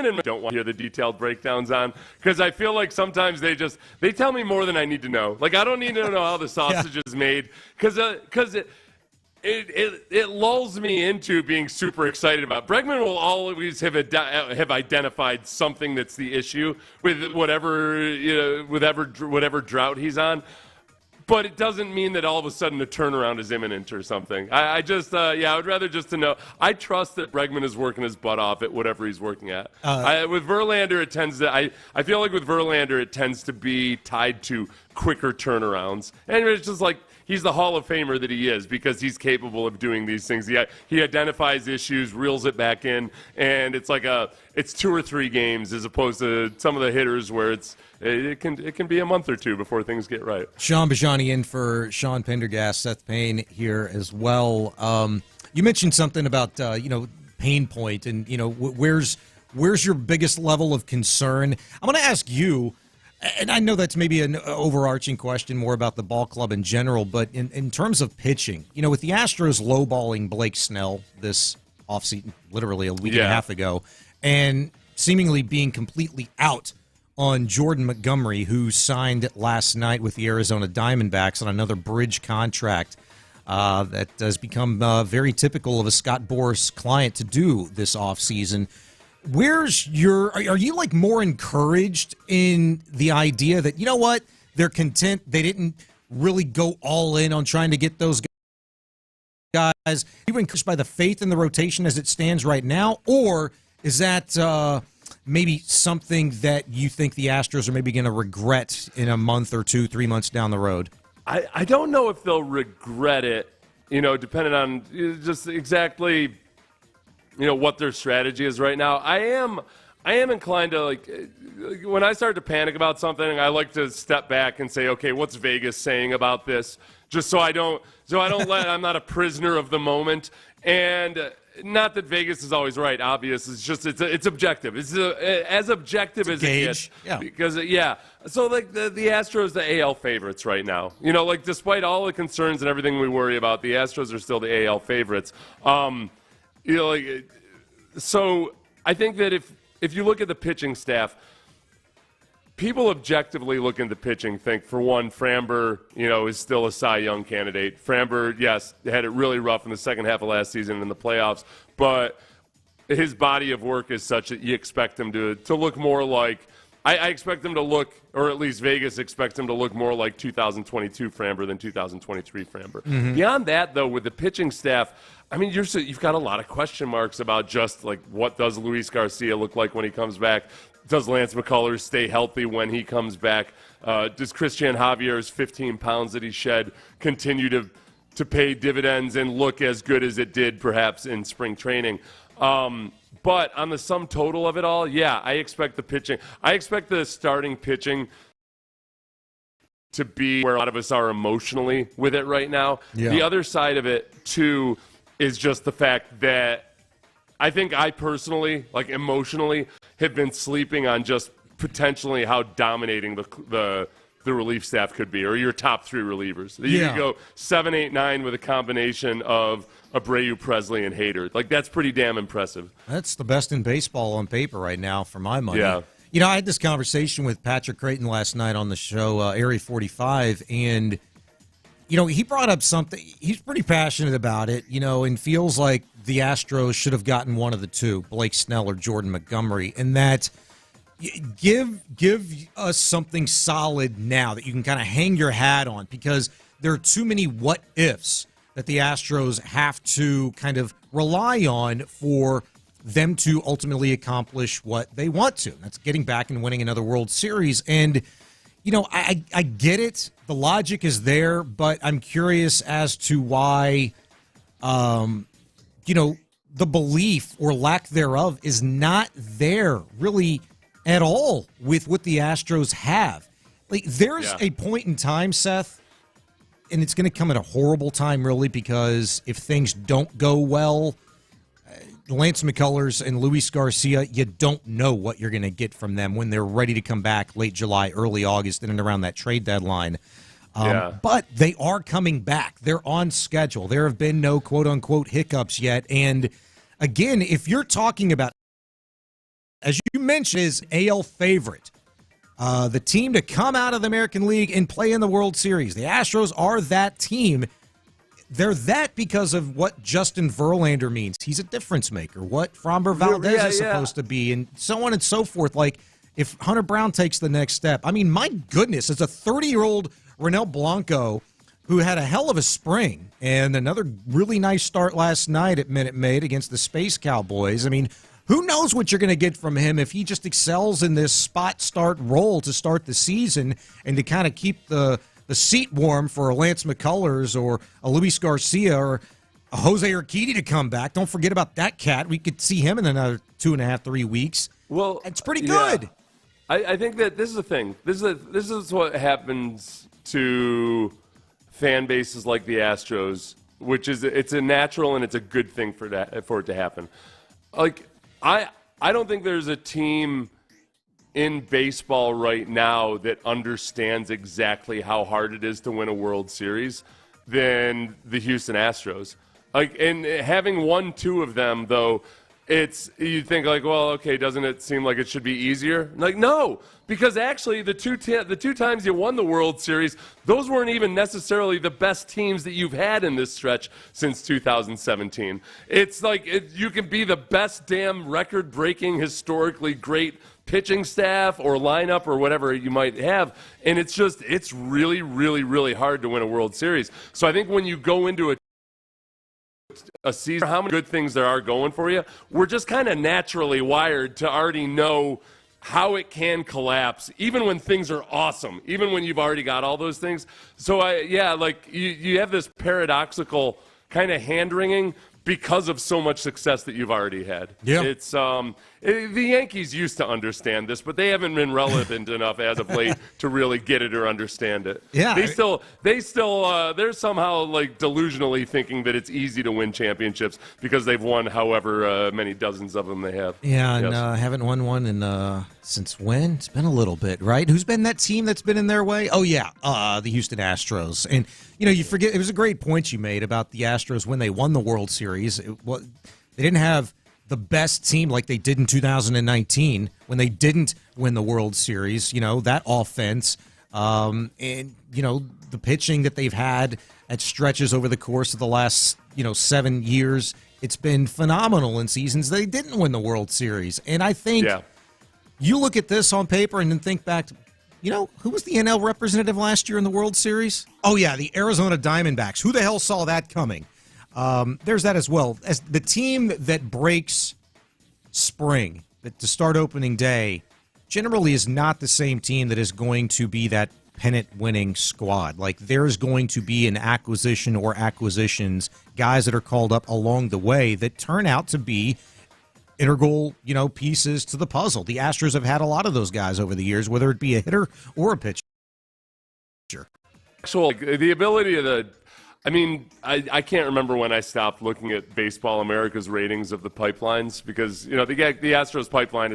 and don't want to hear the detailed breakdowns on, because I feel like sometimes they tell me more than I need to know. Like, I don't need to know how the sausage is made, because it lulls me into being super excited about. Bregman will always have identified something that's the issue with whatever drought he's on. But it doesn't mean that all of a sudden a turnaround is imminent or something. I would rather just to know. I trust that Bregman is working his butt off at whatever he's working at. With Verlander, it tends to. I feel like with Verlander, it tends to be tied to quicker turnarounds, and it's just like he's the Hall of Famer that he is, because he's capable of doing these things. He identifies issues, reels it back in, and it's like it's 2 or 3 games as opposed to some of the hitters where it can be a month or 2 before things get right. Sean Bajani in for Sean Pendergast, Seth Payne here as well. You mentioned something about pain point, and where's your biggest level of concern? I'm going to ask you. And I know that's maybe an overarching question more about the ball club in general, but in terms of pitching, with the Astros lowballing Blake Snell this offseason, literally a week and a half ago, and seemingly being completely out on Jordan Montgomery, who signed last night with the Arizona Diamondbacks on another bridge contract that has become very typical of a Scott Boras client to do this offseason. Are you like more encouraged in the idea that, you know what, they're content, they didn't really go all in on trying to get those guys? Are you encouraged by the faith in the rotation as it stands right now, or is that maybe something that you think the Astros are maybe going to regret in a month or 2, 3 months down the road? I don't know if they'll regret it, depending on just exactly, what their strategy is right now. I am inclined to, like, when I start to panic about something, I like to step back and say, okay, what's Vegas saying about this? Just so I don't I'm not a prisoner of the moment. And not that Vegas is always right, obvious. It's just it's objective. It's as objective as it gets. Yeah. Because so like the Astros, the AL favorites right now. Like despite all the concerns and everything we worry about, the Astros are still the AL favorites. So I think that if you look at the pitching staff, people objectively look into pitching think, for one, Framber, is still a Cy Young candidate. Framber, yes, had it really rough in the second half of last season in the playoffs, but his body of work is such that you expect him to look more like I expect him to look, or at least Vegas expects him to look more like 2022 Framber than 2023 Framber. Mm-hmm. Beyond that, though, with the pitching staff, I mean, you've got a lot of question marks about just like what does Luis Garcia look like when he comes back? Does Lance McCullers stay healthy when he comes back? Does Christian Javier's 15 pounds that he shed continue to pay dividends and look as good as it did perhaps in spring training? But on the sum total of it all, yeah, I expect the pitching. I expect the starting pitching to be where a lot of us are emotionally with it right now. Yeah. The other side of it, too, is just the fact that I think I personally, like emotionally, have been sleeping on just potentially how dominating the relief staff could be, or your top three relievers. You could go 7, 8, 9 with a combination of Abreu, Presley, and Hader. Like, that's pretty damn impressive. That's the best in baseball on paper right now, for my money. Yeah. I had this conversation with Patrick Creighton last night on the show, Area 45, and, he brought up something. He's pretty passionate about it, and feels like the Astros should have gotten one of the two, Blake Snell or Jordan Montgomery, and that give us something solid now that you can kind of hang your hat on, because there are too many what-ifs that the Astros have to kind of rely on for them to ultimately accomplish what they want to. That's getting back and winning another World Series. And, I get it. The logic is there, but I'm curious as to why, the belief or lack thereof is not there really at all with what the Astros have. Like, there's a point in time, Seth, and it's going to come at a horrible time, really, because if things don't go well, Lance McCullers and Luis Garcia, you don't know what you're going to get from them when they're ready to come back late July, early August, in and around that trade deadline. But they are coming back. They're on schedule. There have been no quote-unquote hiccups yet. And, again, if you're talking about, as you mentioned, is AL favorite, the team to come out of the American League and play in the World Series. The Astros are that team. They're that because of what Justin Verlander means. He's a difference maker. What Framber Valdez is supposed to be, and so on and so forth. Like, if Hunter Brown takes the next step, I mean, my goodness, it's a 30-year-old Ronel Blanco who had a hell of a spring and another really nice start last night at Minute Maid against the Space Cowboys. I mean, who knows what you're going to get from him if he just excels in this spot start role to start the season and to kind of keep the seat warm for a Lance McCullers or a Luis Garcia or a Jose Urquidy to come back. Don't forget about that cat. We could see him in another 2.5, 3 weeks. Well, it's pretty good. I think that this is the thing. This is what happens to fan bases like the Astros, which is it's a natural and it's a good thing for it to happen. Like, I don't think there's a team in baseball right now that understands exactly how hard it is to win a World Series than the Houston Astros. Like, and having won 2 of them, though, you think like, well, okay, doesn't it seem like it should be easier? Like, no, because actually the two times you won the World Series, those weren't even necessarily the best teams that you've had in this stretch since 2017. It's like you can be the best damn record-breaking, historically great pitching staff or lineup or whatever you might have, and it's really, really, really hard to win a World Series. So I think when you go into a season, how many good things there are going for you, we're just kind of naturally wired to already know how it can collapse, even when things are awesome, even when you've already got all those things. So, you have this paradoxical kind of hand-wringing because of so much success that you've already had. Yeah. It's the Yankees used to understand this, but they haven't been relevant enough as of late to really get it or understand it. Yeah. They're somehow like delusionally thinking that it's easy to win championships because they've won however many dozens of them they have. Yeah, Yes. and haven't won one in since when? It's been a little bit, right? Who's been that team that's been in their way? Oh yeah, the Houston Astros. And you forget, it was a great point you made about the Astros when they won the World Series. They didn't have the best team like they did in 2019 when they didn't win the World Series. That offense, and the pitching that they've had at stretches over the course of the last 7 years. It's been phenomenal in seasons they didn't win the World Series. And I think you look at this on paper and then think back to, who was the NL representative last year in the World Series? Oh, yeah, the Arizona Diamondbacks. Who the hell saw that coming? There's that as well. As the team that breaks spring, that to start opening day, generally is not the same team that is going to be that pennant-winning squad. Like, there's going to be an acquisition or acquisitions, guys that are called up along the way that turn out to be integral, pieces to the puzzle. The Astros have had a lot of those guys over the years, whether it be a hitter or a pitcher. The ability of I can't remember when I stopped looking at Baseball America's ratings of the pipelines because, the Astros pipeline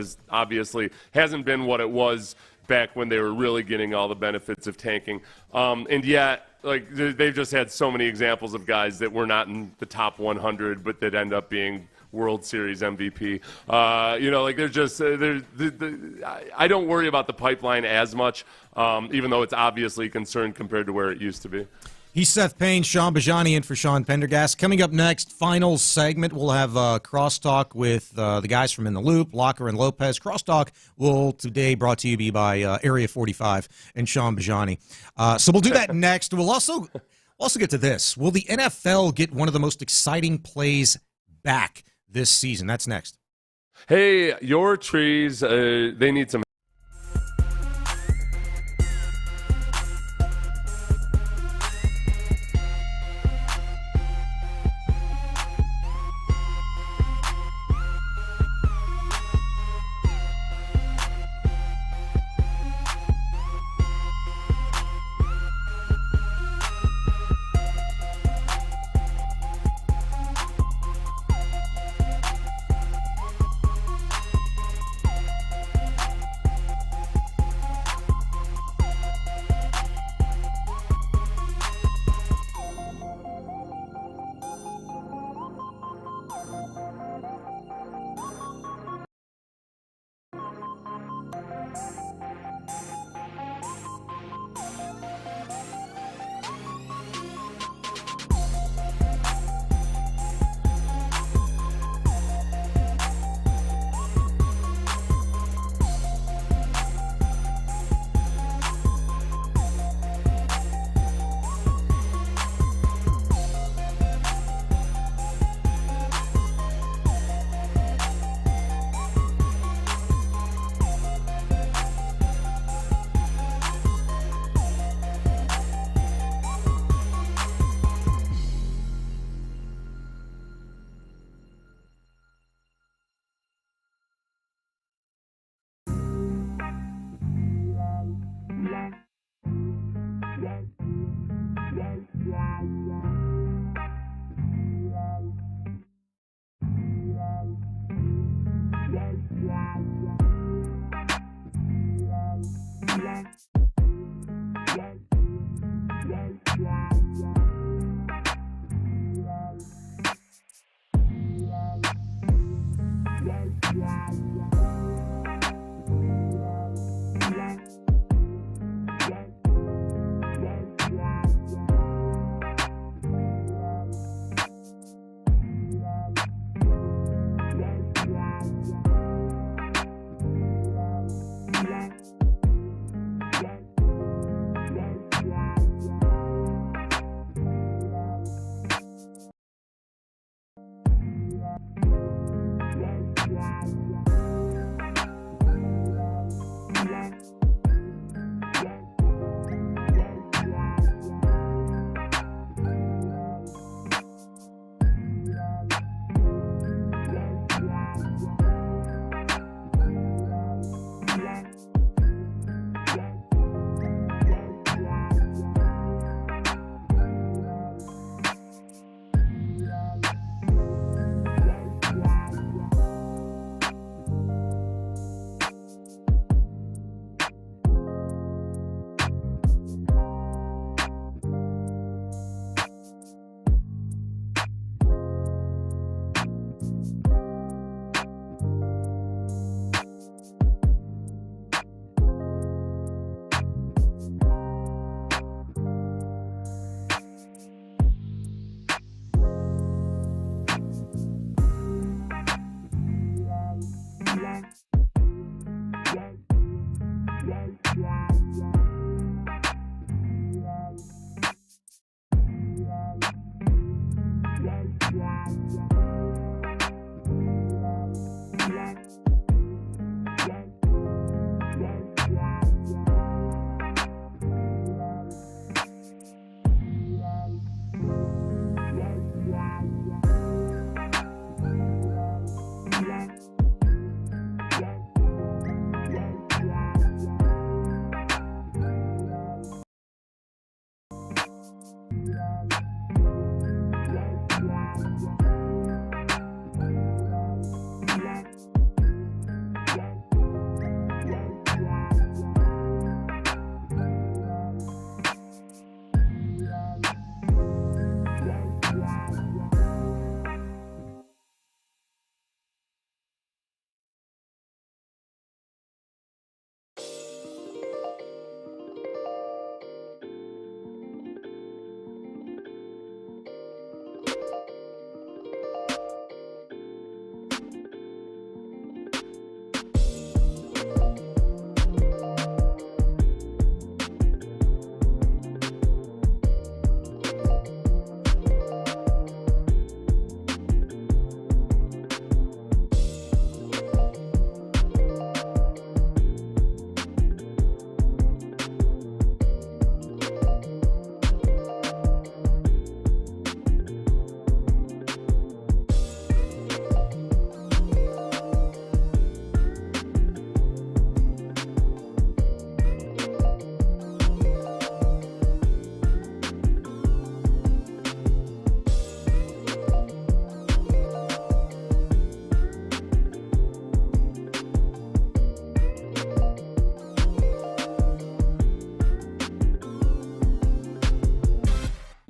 hasn't been what it was back when they were really getting all the benefits of tanking. And yet, they've just had so many examples of guys that were not in the top 100, but that end up being World Series MVP. I don't worry about the pipeline as much, even though it's obviously a concern compared to where it used to be. He's Seth Payne, Sean Bajani in for Sean Pendergast. Coming up next, final segment, we'll have Crosstalk with the guys from In the Loop, Locker and Lopez. Crosstalk will today brought to you by Area 45 and Sean Bajani. So we'll do that next. We'll also get to this. Will the NFL get one of the most exciting plays back this season? That's next. Hey, your trees, they need some.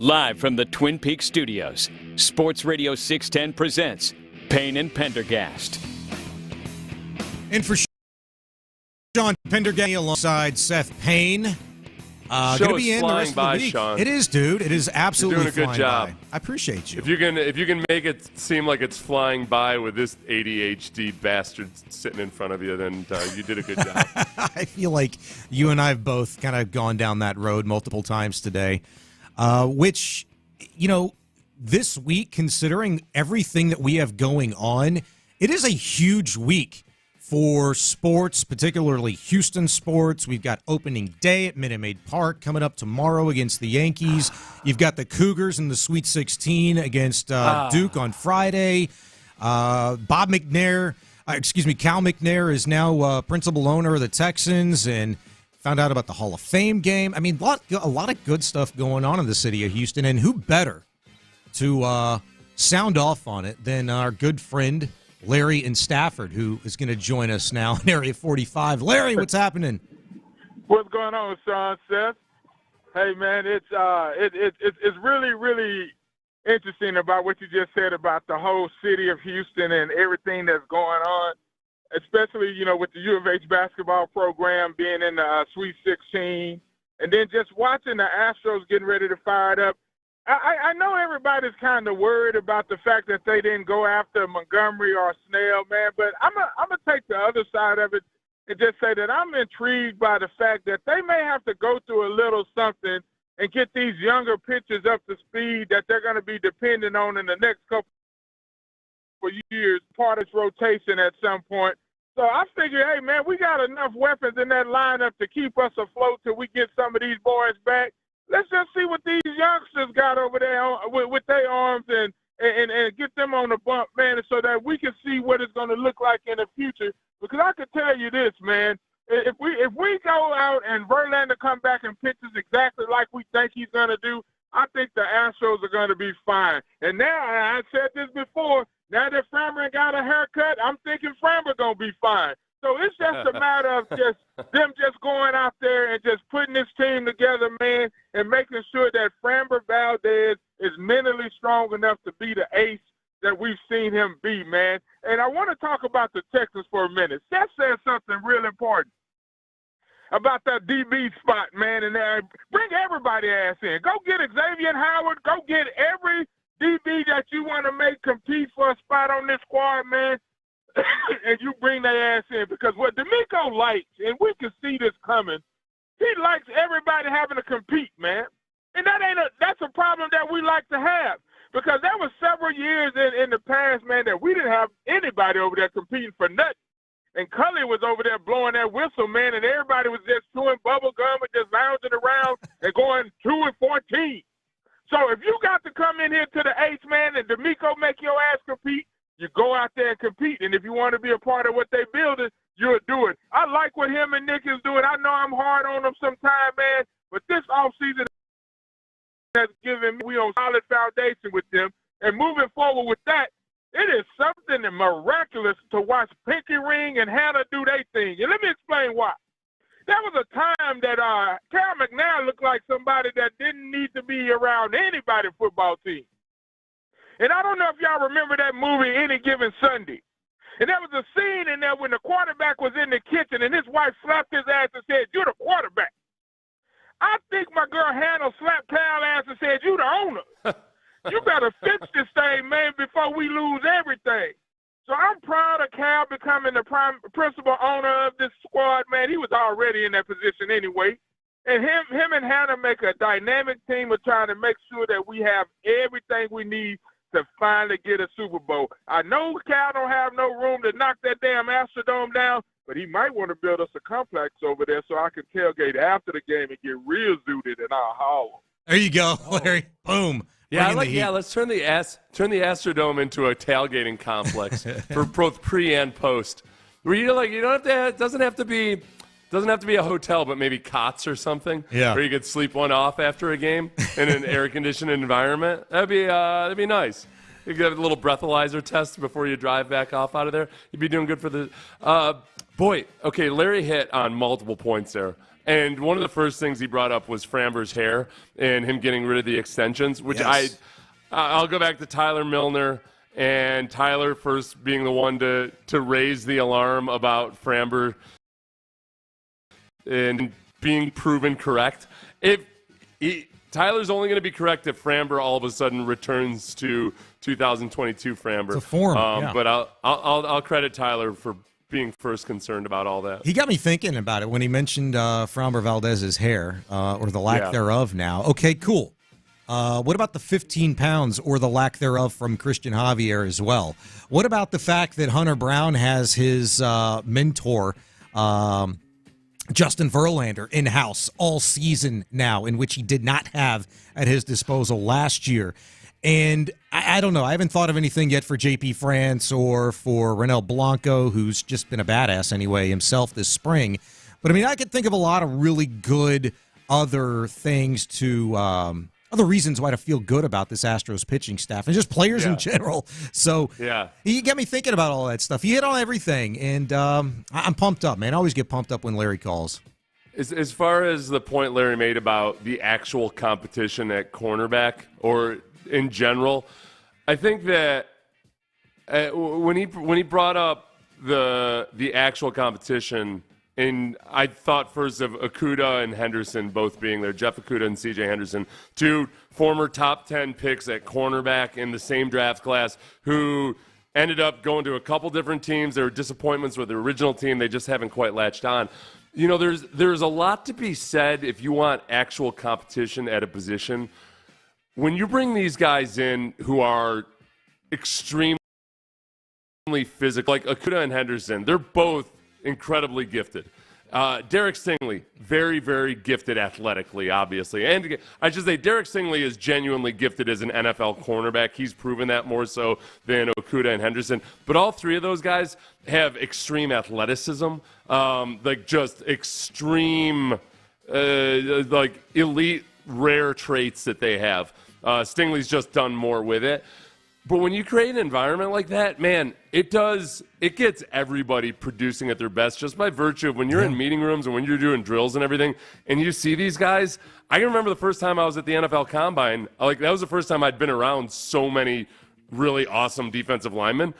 Live from the Twin Peaks studios, Sports Radio 610 presents Payne and Pendergast. And for Sean Pendergast alongside Seth Payne. Show Going to be is in the flying rest of by, the week. Sean. It is, dude. It is absolutely You're doing a good flying job. by. I appreciate you. If you can make it seem like it's flying by with this ADHD bastard sitting in front of you, then you did a good job. I feel like you and I have both kind of gone down that road multiple times today, which, this week, considering everything that we have going on, it is a huge week for sports, particularly Houston sports. We've got opening day at Minute Maid Park coming up tomorrow against the Yankees. You've got the Cougars in the Sweet 16 against Duke on Friday. Cal McNair is now principal owner of the Texans and found out about the Hall of Fame game. I mean, a lot of good stuff going on in the city of Houston, and who better to sound off on it than our good friend Larry in Stafford, who is going to join us now in Area 45. Larry, what's happening? What's going on, Sean, Seth? Hey, man, it's really, really interesting about what you just said about the whole city of Houston and everything that's going on, especially, with the U of H basketball program being in the Sweet 16, and then just watching the Astros getting ready to fire it up. I know everybody's kind of worried about the fact that they didn't go after Montgomery or Snell, man, but I'm gonna take the other side of it and just say that I'm intrigued by the fact that they may have to go through a little something and get these younger pitchers up to speed that they're going to be dependent on in the next couple of years, part of this rotation at some point. So I figure, hey, man, we got enough weapons in that lineup to keep us afloat till we get some of these boys back. Let's just see what these youngsters got over there with their arms and get them on the bump, man, so that we can see what it's going to look like in the future. Because I can tell you this, man, if we go out and Verlander come back and pitches exactly like we think he's going to do, I think the Astros are going to be fine. And now, I said this before, now that Framber got a haircut, I'm thinking Framber going to be fine. So it's just a matter of them going out there and just putting this team together, man, and making sure that Framber Valdez is mentally strong enough to be the ace that we've seen him be, man. And I want to talk about the Texans for a minute. Seth said something real important about that DB spot, man, and bring everybody ass in. Go get Xavier Howard. Go get every DB that you want to make compete for a spot on this squad, man. And you bring their ass in, because what D'Amico likes, and we can see this coming, he likes everybody having to compete, man. And that's a problem that we like to have, because there were several years in the past, man, that we didn't have anybody over there competing for nothing. And Cully was over there blowing that whistle, man, and everybody was just chewing bubble gum and just lounging around and going 2-14. So if you got to come in here to the eighth, man, and D'Amico make your ass compete, you go out there and compete. And if you want to be a part of what they building, you'll do it. I like what him and Nick is doing. I know I'm hard on them sometimes, man, but this offseason has given me a solid foundation with them. And moving forward with that, it is something miraculous to watch Pinky Ring and Hannah do their thing. And let me explain why. There was a time that Cal McNair looked like somebody that didn't need to be around anybody's football team. And I don't know if y'all remember that movie, Any Given Sunday. And there was a scene in there when the quarterback was in the kitchen and his wife slapped his ass and said, "You're the quarterback." I think my girl Hannah slapped Cal's ass and said, "You the owner. You better fix this thing, man, before we lose everything." So I'm proud of Cal becoming the principal owner of this squad, man. He was already in that position anyway. And him and Hannah make a dynamic team of trying to make sure that we have everything we need to finally get a Super Bowl. I know Cal don't have no room to knock that damn Astrodome down, but he might want to build us a complex over there so I can tailgate after the game and get real zooted in our hollow. There you go, Larry. Boom. Yeah, let's turn the Astrodome into a tailgating complex for both pre and post. Where you don't have to. It doesn't have to be a hotel, but maybe cots or something. Yeah. Where you could sleep one off after a game in an air conditioned environment. That'd be nice. You get a little breathalyzer test before you drive back off out of there. You'd be doing good for the boy. Okay, Larry hit on multiple points there. And one of the first things he brought up was Framber's hair and him getting rid of the extensions, which Yes. I'll go back to Tyler Milner and Tyler first being the one to raise the alarm about Framber and being proven correct. Tyler's only going to be correct if Framber all of a sudden returns to 2022 Framber. It's a form, yeah. But I'll credit Tyler for being first concerned about all that. He got me thinking about it when he mentioned Framber Valdez's hair, or the lack thereof now. Okay, cool. What about the 15 pounds or the lack thereof from Christian Javier as well? What about the fact that Hunter Brown has his mentor, Justin Verlander, in-house all season now, in which he did not have at his disposal last year? And I don't know. I haven't thought of anything yet for J.P. France or for Renel Blanco, who's just been a badass anyway himself this spring. But, I mean, I could think of a lot of really good other things to other reasons why to feel good about this Astros pitching staff and just players in general. So he got me thinking about all that stuff. He hit on everything, and I'm pumped up, man. I always get pumped up when Larry calls. As far as the point Larry made about the actual competition at cornerback or in general, I think that when he brought up the actual competition, and I thought first of Okudah and Henderson both being there, Jeff Okudah and C.J. Henderson, two former top 10 picks at cornerback in the same draft class who ended up going to a couple different teams. There were disappointments with the original team. They just haven't quite latched on. You know, there's a lot to be said if you want actual competition at a position. When you bring these guys in who are extremely physical, like Okudah and Henderson, they're both incredibly gifted. Derek Stingley, very, very gifted athletically, obviously. And I should say Derek Stingley is genuinely gifted as an NFL cornerback. He's proven that more so than Okudah and Henderson. But all three of those guys have extreme athleticism, like just extreme, like elite, rare traits that they have. Stingley's just done more with it. But when you create an environment like that, man, it gets everybody producing at their best just by virtue of when you're in meeting rooms and when you're doing drills and everything, and you see these guys. I can remember the first time I was at the NFL Combine. That was the first time I'd been around so many really awesome defensive linemen,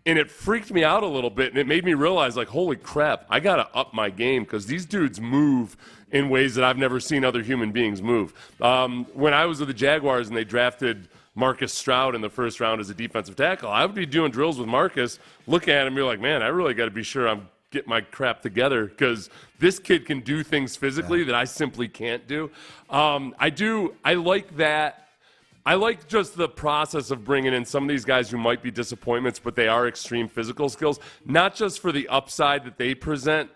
and it freaked me out a little bit, and it made me realize, like, holy crap, I got to up my game because these dudes move in ways that I've never seen other human beings move. When I was with the Jaguars and they drafted Marcus Stroud in the first round as a defensive tackle, I would be doing drills with Marcus, looking at him and be like, man, I really got to be sure I'm getting my crap together because this kid can do things physically that I simply can't do. I like that. I like just the process of bringing in some of these guys who might be disappointments, but they are extreme physical skills, not just for the upside that they present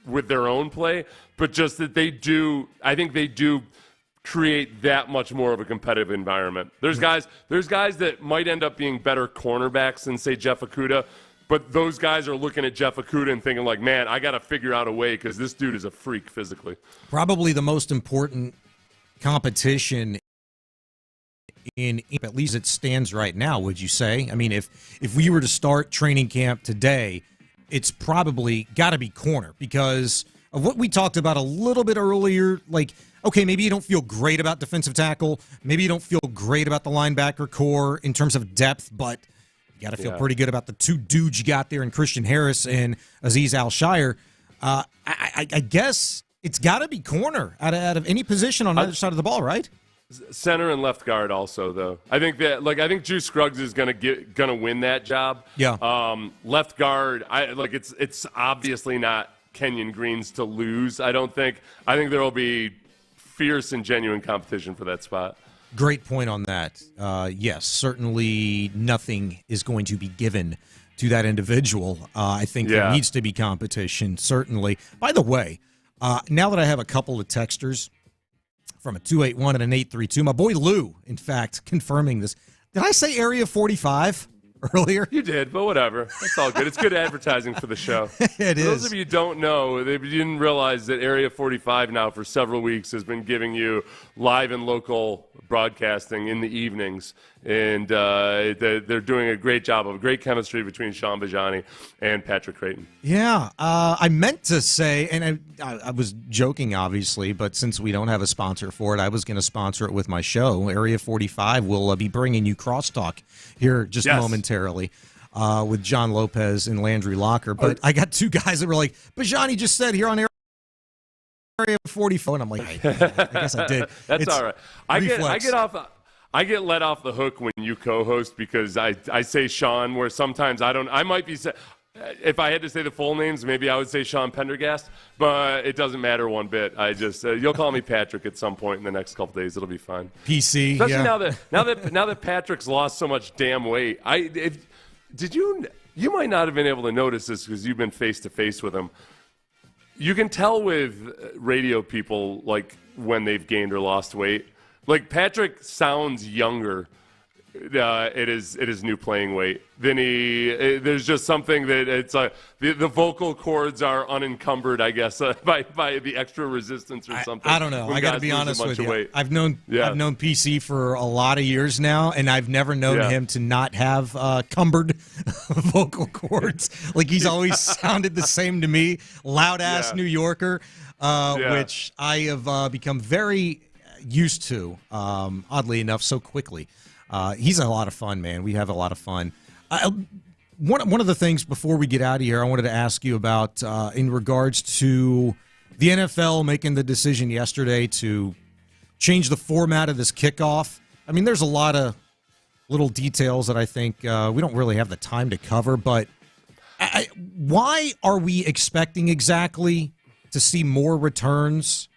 with their own play, but just that I think they do create that much more of a competitive environment. There's guys that might end up being better cornerbacks than, say, Jeff Okudah, but those guys are looking at Jeff Okudah and thinking like, man, I got to figure out a way because this dude is a freak physically. Probably the most important competition in at least it stands right now, would you say? I mean, if we were to start training camp today, it's probably got to be corner because of what we talked about a little bit earlier. Like, okay, maybe you don't feel great about defensive tackle. Maybe you don't feel great about the linebacker core in terms of depth, but you got to feel pretty good about the two dudes you got there in Christian Harris and Azeez Al-Shire. I guess it's got to be corner out of any position on either side of the ball, right? Center and left guard also, though. I think Juice Scruggs is gonna win that job. Yeah. Left guard, it's obviously not Kenyon Green's to lose. I don't think. I think there will be fierce and genuine competition for that spot. Great point on that. Yes, certainly nothing is going to be given to that individual. I think there needs to be competition, certainly. By the way, now that I have a couple of texters from a 281 and an 832, my boy Lou, in fact, confirming this. Did I say Area 45? earlier. You did, but whatever. That's all good. It's good advertising for the show. It is. For those of you who don't know, they didn't realize that Area 45 now for several weeks has been giving you live and local broadcasting in the evenings. And they're doing a great job of great chemistry between Sean Bajani and Patrick Creighton. Yeah, I meant to say, and I was joking, obviously, but since we don't have a sponsor for it, I was going to sponsor it with my show. Area 45 will be bringing you Crosstalk here just momentarily with John Lopez and Landry Locker. But I got two guys that were like, Bajani just said here on Area 44, and I'm like, I guess I did. That's all right. I get let off the hook when you co-host because I say Sean, where sometimes I might be. If I had to say the full names, maybe I would say Sean Pendergast, but it doesn't matter one bit. I just you'll call me Patrick at some point in the next couple days. It'll be fine. PC, especially now that Patrick's lost so much damn weight. You might not have been able to notice this because you've been face to face with him. You can tell with radio people like when they've gained or lost weight. Like Patrick sounds younger at his new playing weight than there's just something that it's the vocal cords are unencumbered, I guess, by the extra resistance or something. I don't know. I got to be honest with you. I've known PC for a lot of years now, and I've never known him to not have cumbered vocal cords. Like he's always sounded the same to me, loud ass New Yorker, which I have become very used to, oddly enough, so quickly. He's a lot of fun, man. We have a lot of fun. One of the things before we get out of here, I wanted to ask you about in regards to the NFL making the decision yesterday to change the format of this kickoff. I mean, there's a lot of little details that I think we don't really have the time to cover, but why are we expecting exactly to see more returns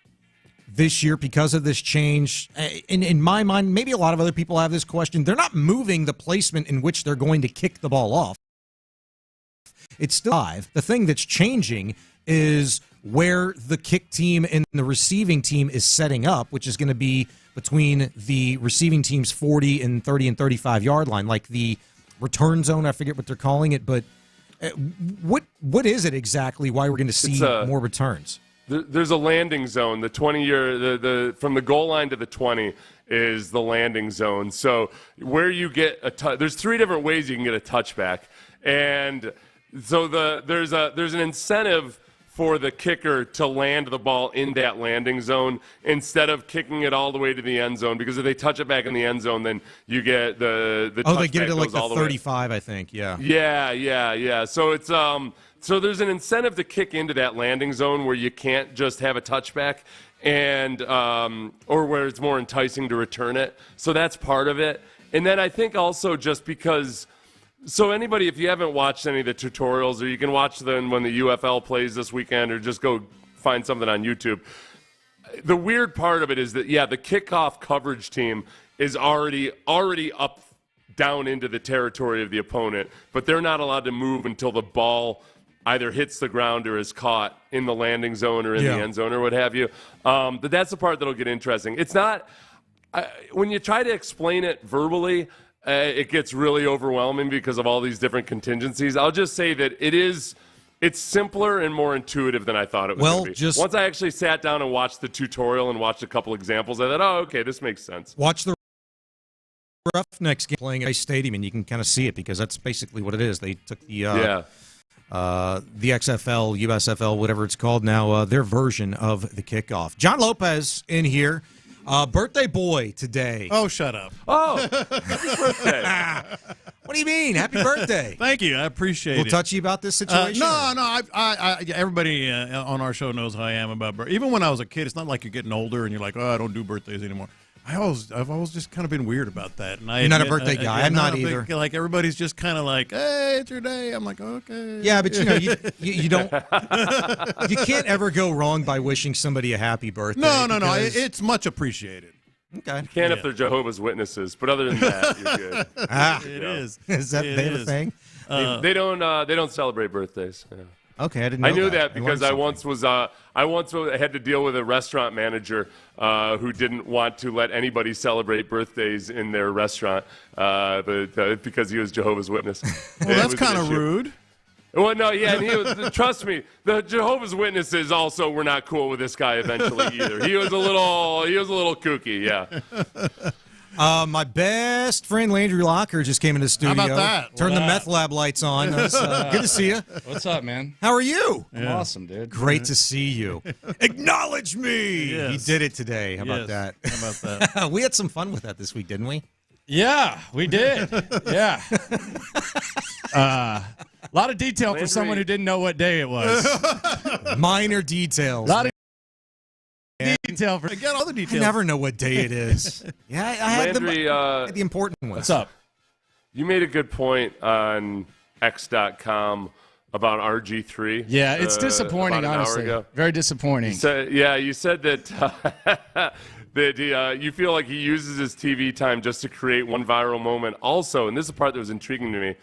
this year because of this change? In my mind, maybe a lot of other people have this question. They're not moving the placement in which they're going to kick the ball off. It's still live. The thing that's changing is where the kick team and the receiving team is setting up, which is going to be between the receiving team's 40 and 30 and 35-yard line, like the return zone. I forget what they're calling it, but what is it exactly why we're going to see more returns? There's a landing zone. The 20-year, from the goal line to the 20 is the landing zone. So where you get there's three different ways you can get a touchback, and so there's an incentive for the kicker to land the ball in that landing zone instead of kicking it all the way to the end zone, because if they touch it back in the end zone, then you get the touchback. They get it like the 35, I think. Yeah. Yeah. So it's so there's an incentive to kick into that landing zone where you can't just have a touchback, and or where it's more enticing to return it. So that's part of it. And then I think also just because. So anybody, if you haven't watched any of the tutorials, or you can watch them when the UFL plays this weekend, or just go find something on YouTube. The weird part of it is that, the kickoff coverage team is already up down into the territory of the opponent, but they're not allowed to move until the ball either hits the ground or is caught in the landing zone or in the end zone or what have you. But that's the part that'll get interesting. It's not when you try to explain it verbally, it gets really overwhelming because of all these different contingencies. I'll just say that it's simpler and more intuitive than I thought it was going to be. Once I actually sat down and watched the tutorial and watched a couple examples, I thought, okay, this makes sense. Watch the Roughnecks game playing at a stadium, and you can kind of see it because that's basically what it is. They took the XFL, USFL, whatever it's called now, their version of the kickoff. John Lopez in here. Birthday boy today. Oh, shut up. Oh, happy birthday. What do you mean? Happy birthday. Thank you. I appreciate it. We'll touch you about this situation? No. Everybody on our show knows how I am about birthdays. Even when I was a kid, it's not like you're getting older and you're like, I don't do birthdays anymore. I've always just kind of been weird about that. And you're not a birthday guy. I'm not either. Like everybody's just kind of like, hey, it's your day. I'm like, okay. Yeah, but you don't. You can't ever go wrong by wishing somebody a happy birthday. No. It's much appreciated. Okay. You can if they're Jehovah's Witnesses, but other than that, you're good. It is. Is that they have a thing? They don't celebrate birthdays. Yeah. Okay, I didn't know I knew that. that because I once had to deal with a restaurant manager who didn't want to let anybody celebrate birthdays in their restaurant because he was Jehovah's Witness. Well, that's kind of rude. Well, no, yeah, and he was, trust me, the Jehovah's Witnesses also were not cool with this guy eventually either. He was a little kooky, yeah. My best friend Landry Locker just came into the studio. How about that? Turned the meth lab lights on. Good to see you. What's up, man? How are you? I'm awesome, dude. Great to see you. Acknowledge me. Yes. He did it today. How about that? How about that? We had some fun with that this week, didn't we? Yeah, we did. Yeah. A lot of detail for someone who didn't know what day it was. Minor details. A lot of detail for. I got all the I details. never know what day it is. Yeah, I had Landry, the important ones. What's up? You made a good point on X.com about RG3. Yeah, it's disappointing, about an honestly. hour ago. Very disappointing. You said that that you feel like he uses his TV time just to create one viral moment. Also, and this is the part that was intriguing to me,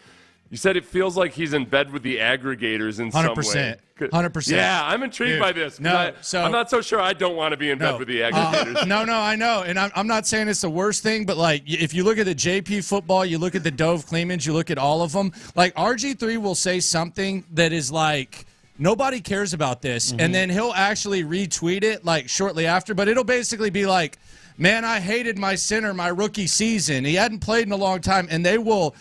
you said it feels like he's in bed with the aggregators in some way. 100%. Yeah, I'm intrigued by this. I'm not so sure I don't want to be in bed with the aggregators. No, I know. And I'm not saying it's the worst thing, but, like, if you look at the JP football, you look at the Dove Clemens, you look at all of them, like, RG3 will say something that is like, nobody cares about this, and then he'll actually retweet it, like, shortly after, but it'll basically be like, man, I hated my center my rookie season. He hadn't played in a long time, and they will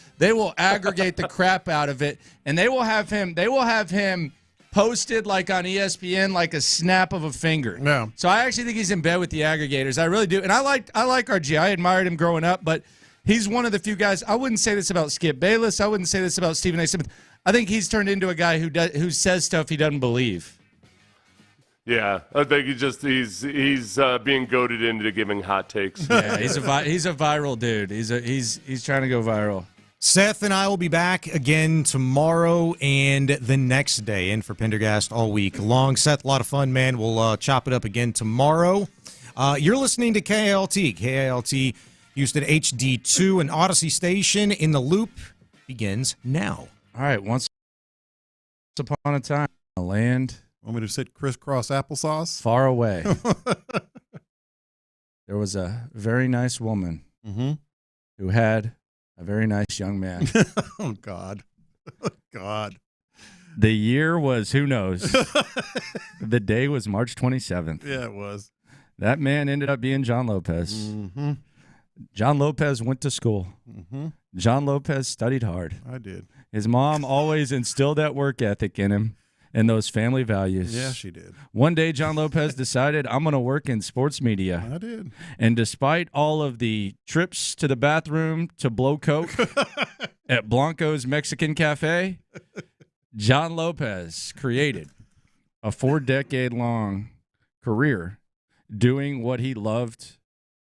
aggregate the crap out of it, and they will have him posted like on ESPN like a snap of a finger. Yeah. So I actually think he's in bed with the aggregators. I really do. And I like RG. I admired him growing up, but he's one of the few guys. I wouldn't say this about Skip Bayless. I wouldn't say this about Stephen A. Smith. I think he's turned into a guy who says stuff he doesn't believe. Yeah, I think he's being goaded into giving hot takes. Yeah, he's a viral dude. He's trying to go viral. Seth and I will be back again tomorrow and the next day. In for Pendergast all week long. Seth, a lot of fun, man. We'll chop it up again tomorrow. You're listening to KALT Houston HD2, an Odyssey station. In the Loop begins now. All right, once upon a time, a land. Want me to sit crisscross applesauce? Far away. There was a very nice woman who had a very nice young man. Oh, God. Oh, God. The year was, who knows? The day was March 27th. Yeah, it was. That man ended up being John Lopez. Mm-hmm. John Lopez went to school. Mm-hmm. John Lopez studied hard. I did. His mom always instilled that work ethic in him and those family values. Yeah, she did. One day, John Lopez decided, I'm going to work in sports media. I did. And despite all of the trips to the bathroom to blow coke at Blanco's Mexican Cafe, John Lopez created a 4-decade-long career doing what he loved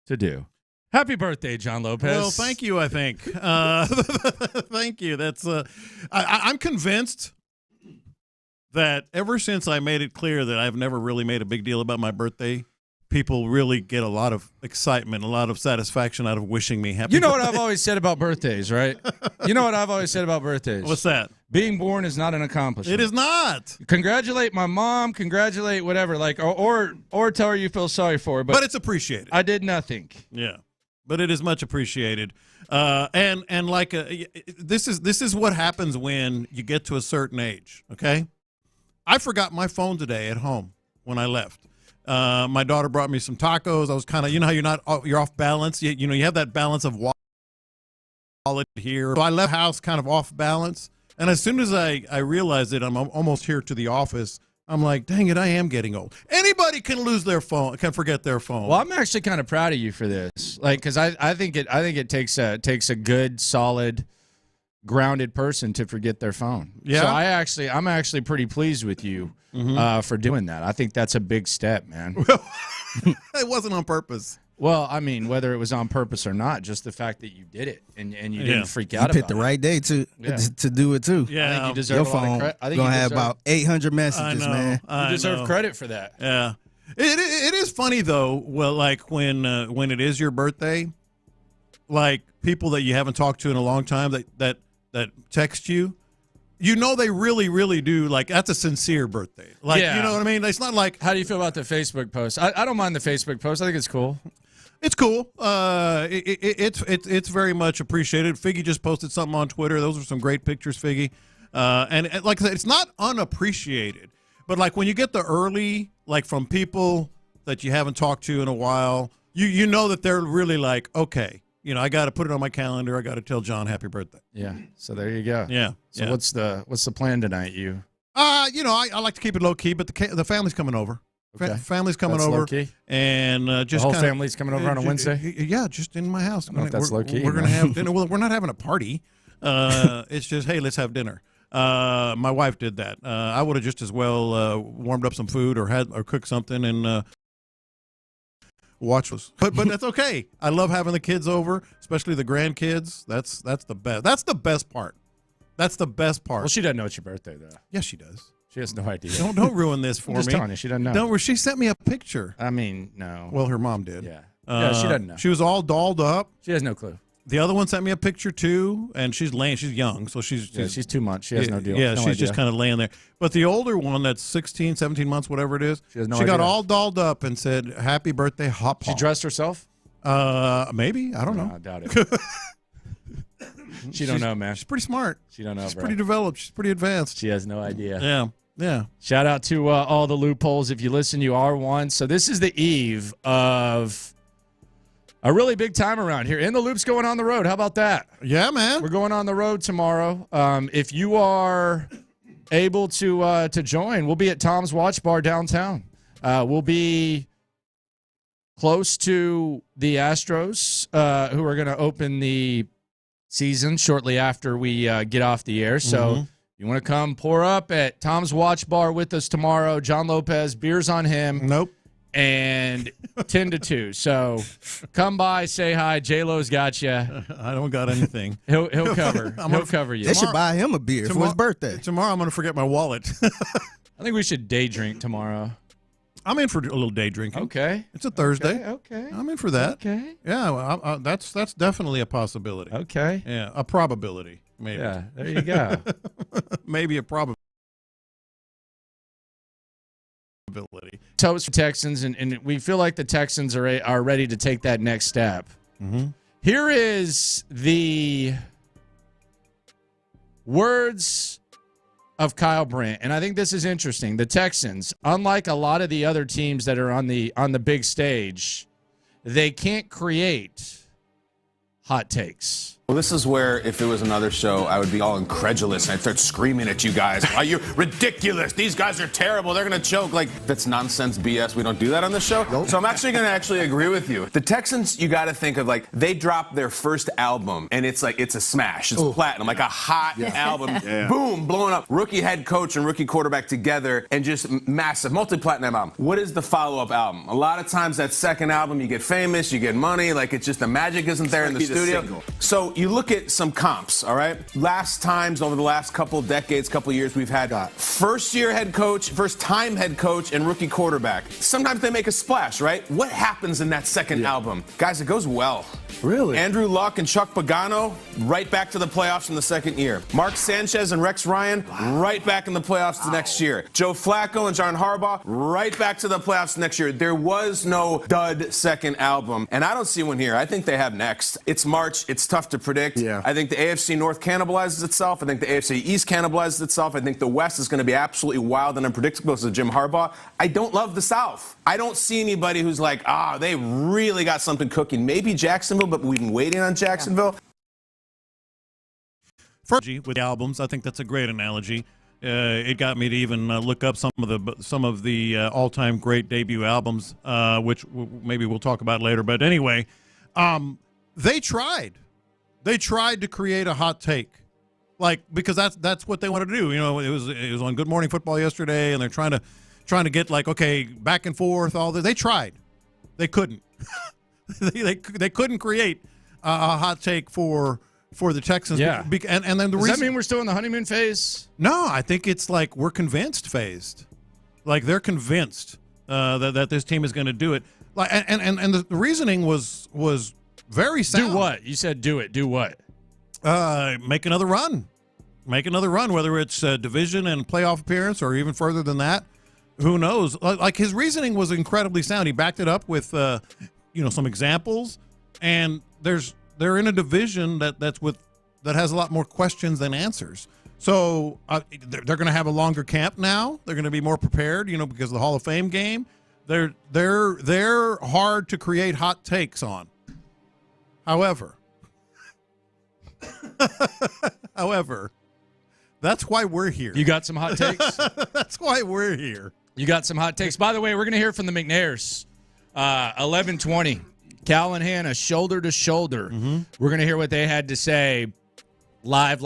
to do. Happy birthday, John Lopez. Well, thank you, I think. Thank you. That's I'm convinced that ever since I made it clear that I've never really made a big deal about my birthday, people really get a lot of excitement, a lot of satisfaction out of wishing me happy birthday. You know what I've always said about birthdays, right? You know what I've always said about birthdays? What's that? Being born is not an accomplishment. It is not. Congratulate my mom, congratulate whatever, like or tell her you feel sorry for her. But it's appreciated. I did nothing. Yeah. But it is much appreciated. And like this is what happens when you get to a certain age, okay? I forgot my phone today at home when I left. My daughter brought me some tacos. I was kind of, you know how you're off balance. You know, you have that balance of wallet here. So I left the house kind of off balance. And as soon as I realized it, I'm almost here to the office. I'm like, dang it, I am getting old. Anybody can lose their phone, can forget their phone. Well, I'm actually kind of proud of you for this, like, because I think it takes a good, solid, grounded person to forget their phone. Yeah. So I'm actually pretty pleased with you for doing that. I think that's a big step, man. It wasn't on purpose. Well, I mean, whether it was on purpose or not, just the fact that you did it and you didn't freak out about it. You picked the right day to do it too. Yeah, I think you deserve your phone. Gonna have about 800 messages, man. You deserve credit for that. Yeah, it is funny though. Well, like when it is your birthday, like people that you haven't talked to in a long time that text you, you know they really, really do. Like, that's a sincere birthday. Like, you know what I mean? It's not like. How do you feel about the Facebook post? I don't mind the Facebook post. I think it's cool. It's cool. It's very much appreciated. Figgy just posted something on Twitter. Those are some great pictures, Figgy. And like I said, it's not unappreciated. But like when you get the early, like from people that you haven't talked to in a while, you know that they're really like, okay, I got to put it on my calendar. I got to tell John happy birthday. Yeah. So there you go. Yeah. So what's the plan tonight? I like to keep it low key, but the family's coming over. Okay. Family's coming That's over, low-key? and just the whole kinda, family's coming over on a Wednesday. Yeah, just in my house. I don't know if that's low-key. We're going to have dinner. Well, we're not having a party. It's just, hey, let's have dinner. My wife did that. I would have just as well warmed up some food or cooked something and watched us. But that's okay. I love having the kids over, especially the grandkids. That's the best. That's the best part. That's the best part. Well, she doesn't know it's your birthday though. Yes, she does. She has no idea. Don't ruin this for me. I'm just telling you, she doesn't know. She sent me a picture. I mean, no. Well, her mom did. Yeah. She doesn't know. She was all dolled up. She has no clue. The other one sent me a picture too, and she's laying. She's young, so she's 2 months. She has no deal. Yeah, no she's idea. just kind of laying there. But the older one, that's 16, 17 months, whatever it is, she has no she idea. got all dolled up and said, "Happy birthday, Hop Paw." She dressed herself? Maybe. I don't know. I doubt it. She don't know, man. She's pretty smart. She don't know. She's bro. pretty developed. She's pretty advanced. She has no idea. Yeah. Yeah. Shout out to all the loopholes. If you listen, you are one. So this is the eve of a really big time around here. In the Loop's going on the road. How about that? Yeah, man. We're going on the road tomorrow. If you are able to join, we'll be at Tom's Watch Bar downtown. We'll be close to the Astros, who are going to open the season shortly after we get off the air. So you want to come pour up at Tom's Watch Bar with us tomorrow. John Lopez, beers on him. Nope. And 10 to 2. So come by, say hi. J-Lo's got you. I don't got anything. He'll cover. He'll cover you. They should buy him a beer for his birthday. Tomorrow I'm going to forget my wallet. I think we should day drink tomorrow. I'm in for a little day drinking. Okay. It's a Thursday. Okay. I'm in for that. Okay. Yeah, well, that's definitely a possibility. Okay. Yeah, a probability, maybe. Yeah, there you go. Maybe a probability. Toast for Texans, and we feel like the Texans are ready to take that next step. Mm-hmm. Here is the words of Kyle Brandt, and I think this is interesting. The Texans, unlike a lot of the other teams that are on the big stage, they can't create hot takes. Well, this is where, if it was another show, I would be all incredulous and I'd start screaming at you guys. Are you ridiculous? These guys are terrible. They're going to choke. Like, that's nonsense BS. We don't do that on the show. Nope. So I'm actually going to agree with you. The Texans, you got to think of, like, they dropped their first album, and it's like, it's a smash. It's platinum, like a hot album. Yeah. Boom, blowing up. Rookie head coach and rookie quarterback together, and just massive, multi-platinum album. What is the follow-up album? A lot of times that second album, you get famous, you get money. Like, it's just the magic isn't there in the studio. So you look at some comps, all right? Last times over the last couple of decades, couple of years, we've had first-time head coach, and rookie quarterback. Sometimes they make a splash, right? What happens in that second album? Guys, it goes well. Really? Andrew Luck and Chuck Pagano, right back to the playoffs in the second year. Mark Sanchez and Rex Ryan, right back in the playoffs the next year. Joe Flacco and John Harbaugh, right back to the playoffs next year. There was no dud second album, and I don't see one here. I think they have next. It's March. It's tough to predict. Yeah. I think the AFC North cannibalizes itself. I think the AFC East cannibalizes itself. I think the West is going to be absolutely wild and unpredictable because of Jim Harbaugh. I don't love the South. I don't see anybody who's like, they really got something cooking. Maybe Jacksonville, but we've been waiting on Jacksonville. With the albums, I think that's a great analogy. It got me to even look up some of the all-time great debut albums, which maybe we'll talk about later. But anyway, they tried. They tried to create a hot take, because that's what they wanted to do. You know, it was on Good Morning Football yesterday, and they're trying to get back and forth. All that they tried, they couldn't. they couldn't create a hot take for the Texans. Yeah, and then does that mean we're still in the honeymoon phase? No, I think it's like we're convinced phased. Like they're convinced that this team is going to do it. And the reasoning was very sound. Do what? You said do it. Do what? Make another run. make another run, whether it's division and playoff appearance or even further than that. Who knows? Like his reasoning was incredibly sound. He backed it up with some examples, and they're in a division that has a lot more questions than answers. So they're going to have a longer camp now. They're going to be more prepared, because of the Hall of Fame game. They're hard to create hot takes on. However, that's why we're here. You got some hot takes? That's why we're here. You got some hot takes. By the way, we're going to hear from the McNairs. 11:20. Cal and Hannah, shoulder to shoulder. Mm-hmm. We're going to hear what they had to say live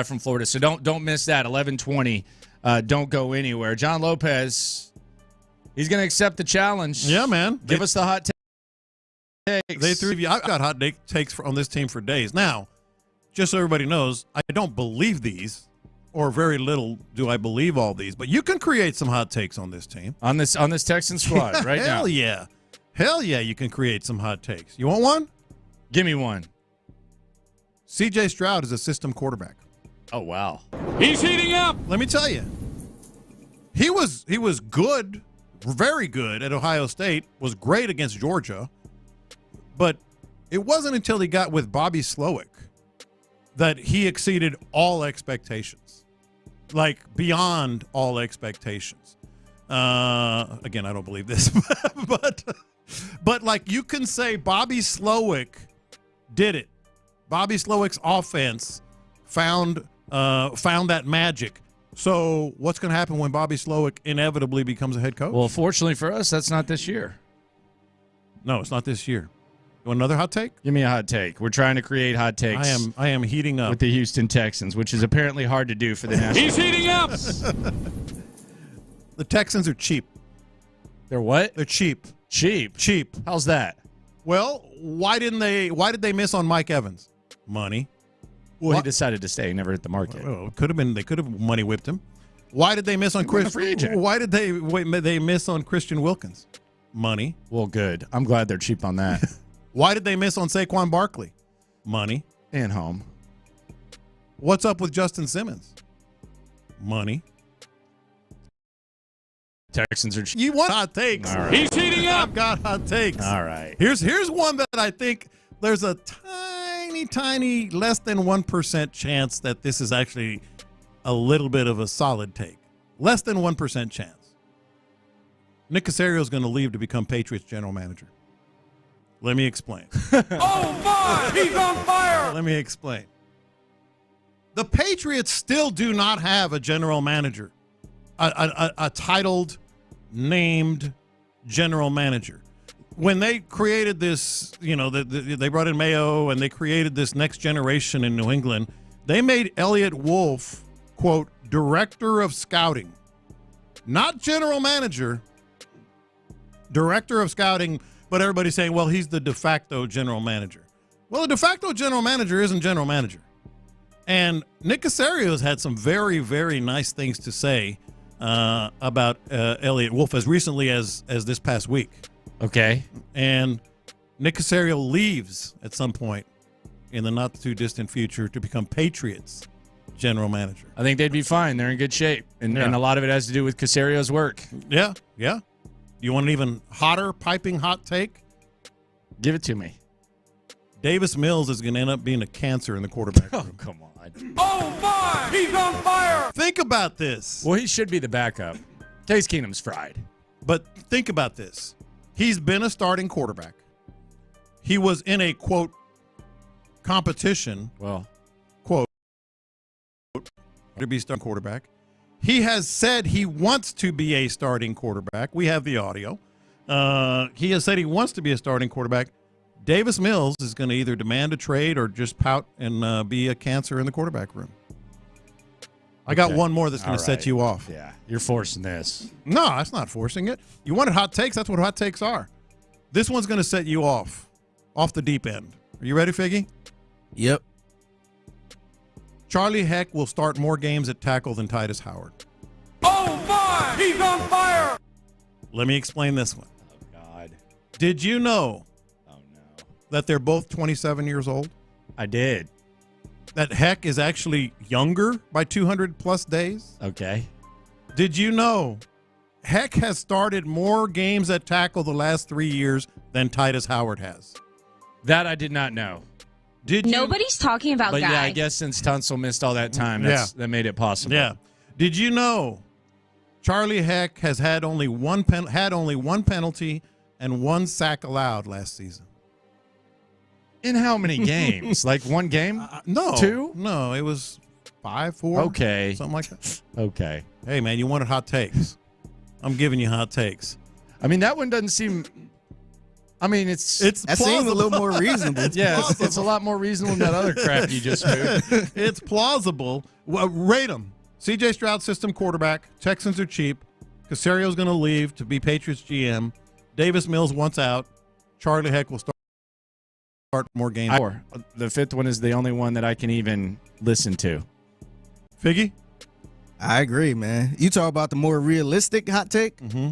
from Florida. So don't miss that. 11:20. Don't go anywhere. John Lopez, he's going to accept the challenge. Yeah, man. Give us the hot takes. They threw you. I've got hot takes on this team for days. Now, just so everybody knows, I don't believe these, or very little do I believe all these. But you can create some hot takes on this team. On this Texans squad right now. Hell yeah. Hell yeah, you can create some hot takes. You want one? Give me one. C.J. Stroud is a system quarterback. Oh, wow. He's heating up. Let me tell you. He was good, very good at Ohio State, was great against Georgia, but it wasn't until he got with Bobby Slowick that he exceeded all expectations, like beyond all expectations. Again, I don't believe this, but like you can say Bobby Slowick did it. Bobby Slowick's offense found that magic. So what's going to happen when Bobby Slowick inevitably becomes a head coach? Well, fortunately for us, that's not this year. No, it's not this year. You want another hot take? Give me a hot take. We're trying to create hot takes. I am heating up with the Houston Texans, which is apparently hard to do for the national. He's heating up. The Texans are cheap. They're what? They're cheap. Cheap. How's that? Well, why did they miss on Mike Evans? Money. Well, he decided to stay. He never hit the market. Well, could have been. They could have money whipped him. Why did they miss on Why did they miss on Christian Wilkins? Money. Well, good. I'm glad they're cheap on that. Why did they miss on Saquon Barkley? Money. And home. What's up with Justin Simmons? Money. Texans are cheap. You want hot takes? All right. He's heating up. I've got hot takes. All right. Here's one that I think there's a tiny less than 1% chance that this is actually a little bit of a solid take. Less than 1% chance. Nick Caserio is going to leave to become Patriots general manager. Let me explain. Oh, my! He's on fire! Let me explain. The Patriots still do not have a general manager, a titled, named general manager. When they created this, they brought in Mayo and they created this next generation in New England, they made Elliott Wolf, quote, director of scouting. Not general manager, director of scouting, but everybody's saying, well, he's the de facto general manager. Well, the de facto general manager isn't general manager. And Nick Caserio's had some very, very nice things to say about Elliott Wolf as recently as this past week. Okay. And Nick Caserio leaves at some point in the not-too-distant future to become Patriots general manager. I think they'd be fine. They're in good shape. And a lot of it has to do with Caserio's work. Yeah. You want an even hotter, piping hot take? Give it to me. Davis Mills is going to end up being a cancer in the quarterback room. Oh, come on. Oh, my! He's on fire! Think about this. Well, he should be the backup. Case Keenum's fried. But think about this. He's been a starting quarterback. He was in a, quote, competition. Well, quote, to be starting quarterback. He has said he wants to be a starting quarterback. We have the audio. He has said he wants to be a starting quarterback. Davis Mills is going to either demand a trade or just pout and be a cancer in the quarterback room. I got one more that's going to set you off. Yeah, you're forcing this. No, that's not forcing it. You wanted hot takes? That's what hot takes are. This one's going to set you off the deep end. Are you ready, Figgy? Yep. Charlie Heck will start more games at tackle than Titus Howard. Oh, my! He's on fire! Let me explain this one. Oh, God. Did you know that they're both 27 years old? I did. that Heck is actually younger by 200-plus days? Okay. Did you know Heck has started more games at tackle the last 3 years than Titus Howard has? That I did not know. Nobody's talking about But Guy. yeah, I guess since Tunsil missed all that time, that made it possible. Yeah. Did you know Charlie Heck has had only one penalty and one sack allowed last season? In how many games? Like one game? No. 2? No, it was 5, 4. Okay. Something like that. Okay. Hey, man, you wanted hot takes. I'm giving you hot takes. I mean, that one doesn't seem... I mean, that seems a little more reasonable. Yeah, it's a lot more reasonable than that other crap you just moved. It's plausible. Well, rate them. C.J. Stroud, system quarterback. Texans are cheap. Casario's going to leave to be Patriots GM. Davis Mills wants out. Charlie Heck will start more games. The fifth one is the only one that I can even listen to. Figgy? I agree, man. You talk about the more realistic hot take? Mm-hmm.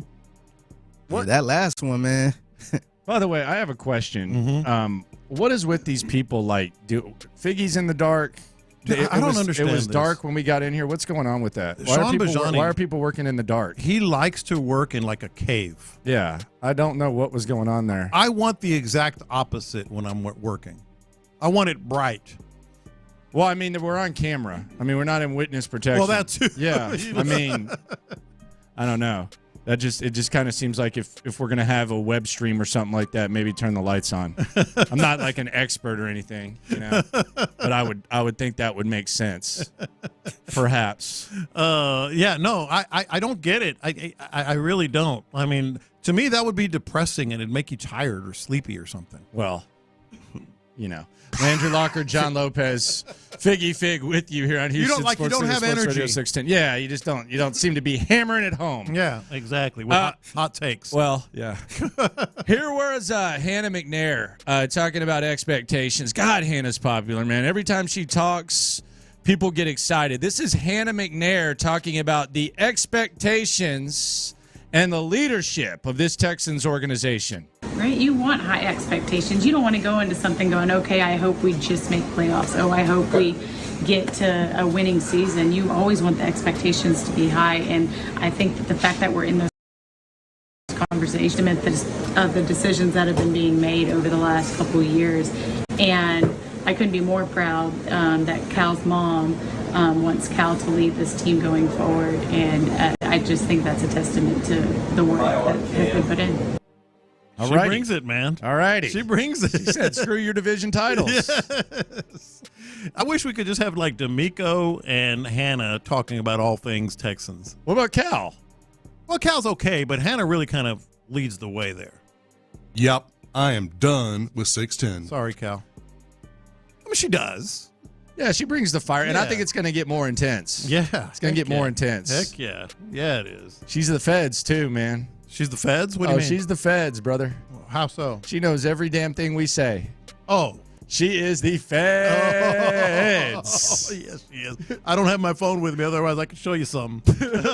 What? That last one, man. By the way, I have a question. What is with these people like? Figgy's in the dark. I don't understand. It was this. dark when we got in here. What's going on with that? Sean Bajani, why are people working in the dark? He likes to work in like a cave. Yeah, I don't know what was going on there. I want the exact opposite when I'm working. I want it bright. Well, I mean, we're on camera. I mean, we're not in witness protection. Well, that too. Yeah, I mean, I don't know. It just kind of seems like if we're gonna have a web stream or something like that, maybe turn the lights on. I'm not like an expert or anything, but I would think that would make sense, perhaps. Yeah, no, I don't get it. I really don't. I mean, to me that would be depressing and it'd make you tired or sleepy or something. Well, Landry Locker, John Lopez, Figgy Fig with you here on Houston Sports you don't Radio, have Sports energy. Radio 610. Yeah, you just don't. You don't seem to be hammering it home. Yeah, exactly. With hot takes. Well, yeah. Here was Hannah McNair talking about expectations. God, Hannah's popular, man. Every time she talks, people get excited. This is Hannah McNair talking about the expectations and the leadership of this Texans organization. Right? You want high expectations. You don't want to go into something going, okay, I hope we just make playoffs. Oh, I hope we get to a winning season. You always want the expectations to be high. And I think that the fact that we're in those conversations of the decisions that have been being made over the last couple of years. And I couldn't be more proud that Cal's mom wants Cal to lead this team going forward. And I just think that's a testament to the work that has been put in. She brings it, man. All righty. She brings it. She said, screw your division titles. Yes. I wish we could just have like D'Amico and Hannah talking about all things Texans. What about Cal? Well, Cal's okay, but Hannah really kind of leads the way there. Yep. I am done with 610. Sorry, Cal. I mean, she does. Yeah, she brings the fire, and I think it's going to get more intense. Yeah. It's going to get more intense. Heck yeah. Yeah, it is. She's the feds, too, man. She's the feds? What do you mean? She's the feds, brother. How so? She knows every damn thing we say. Oh. She is the feds. Oh, yes, she is. I don't have my phone with me, otherwise I could show you something.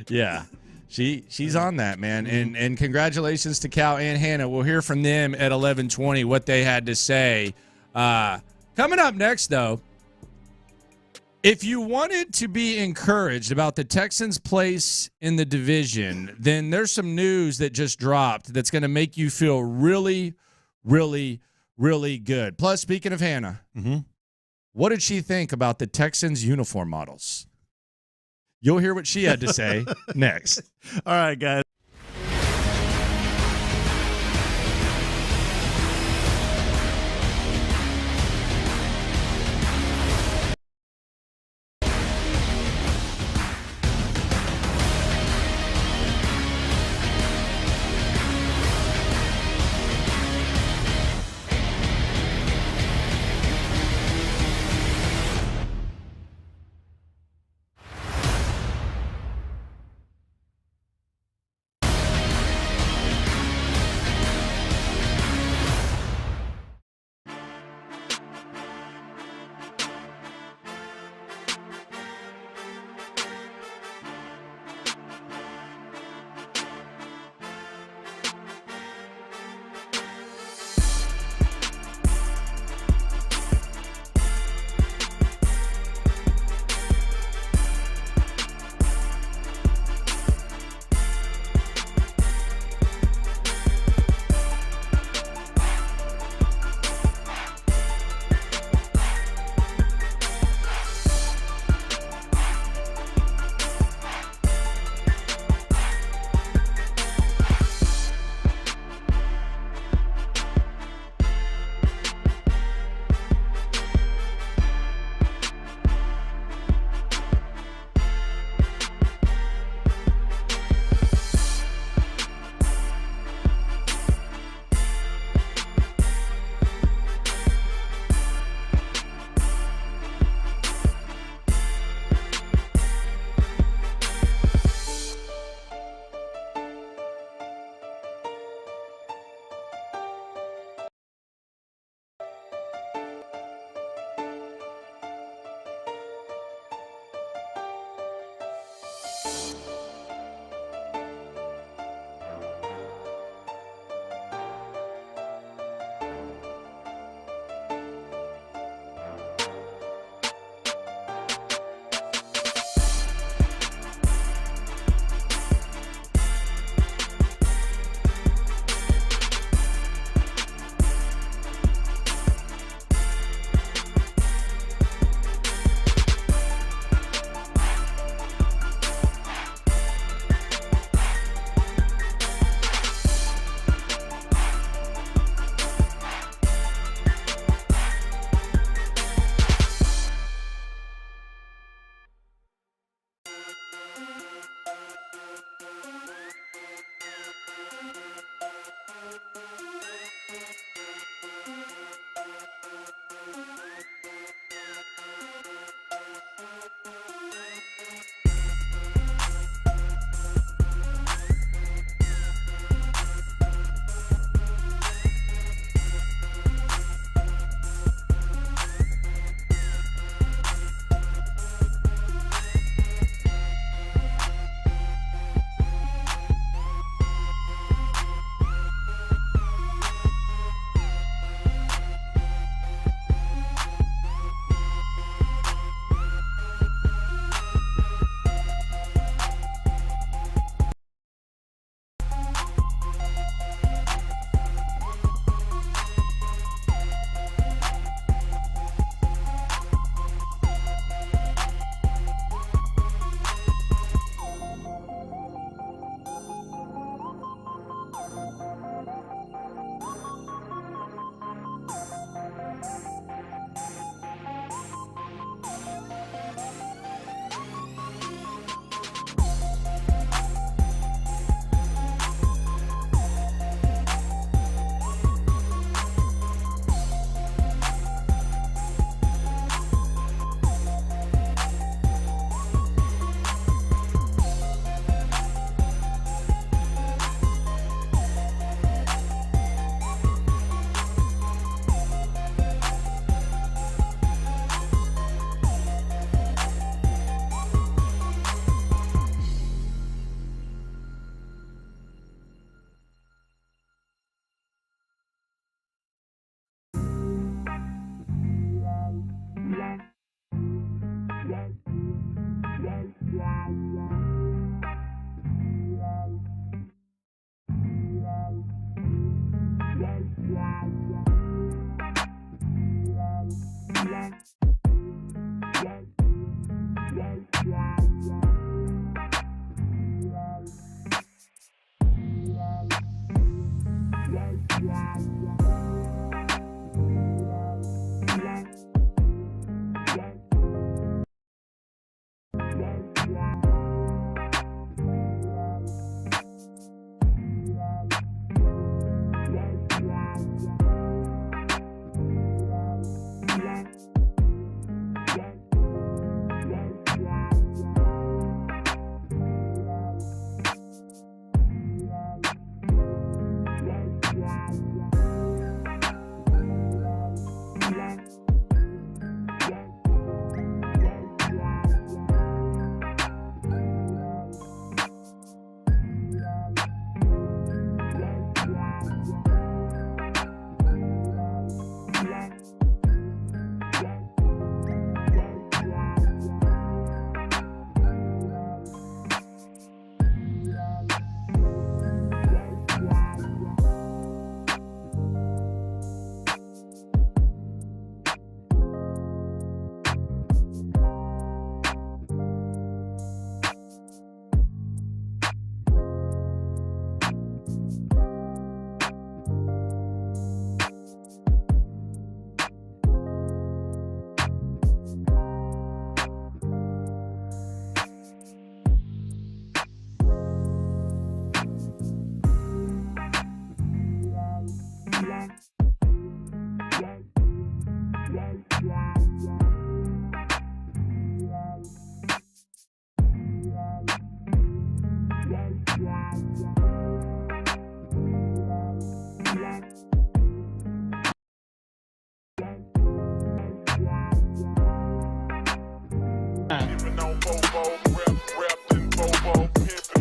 Yeah. She's on that, man. And congratulations to Cal and Hannah. We'll hear from them at 11:20 what they had to say. Coming up next, though, if you wanted to be encouraged about the Texans' place in the division, then there's some news that just dropped that's going to make you feel really, really, really good. Plus, speaking of Hannah, what did she think about the Texans' uniform models? You'll hear what she had to say next. All right, guys.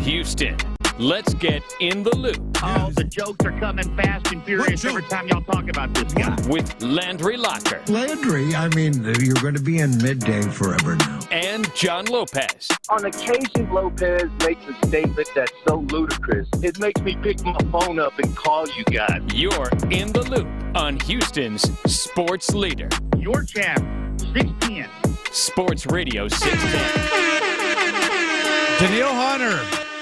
Houston, let's get in the loop. Oh, the jokes are coming fast and furious every time y'all talk about this guy. With Landry Locker. Landry, I mean, you're going to be in midday forever now. And John Lopez. On occasion, Lopez makes a statement that's so ludicrous, it makes me pick my phone up and call you guys. You're in the loop on Houston's sports leader. Your champ, 610. Sports Radio 610. Danielle Hunter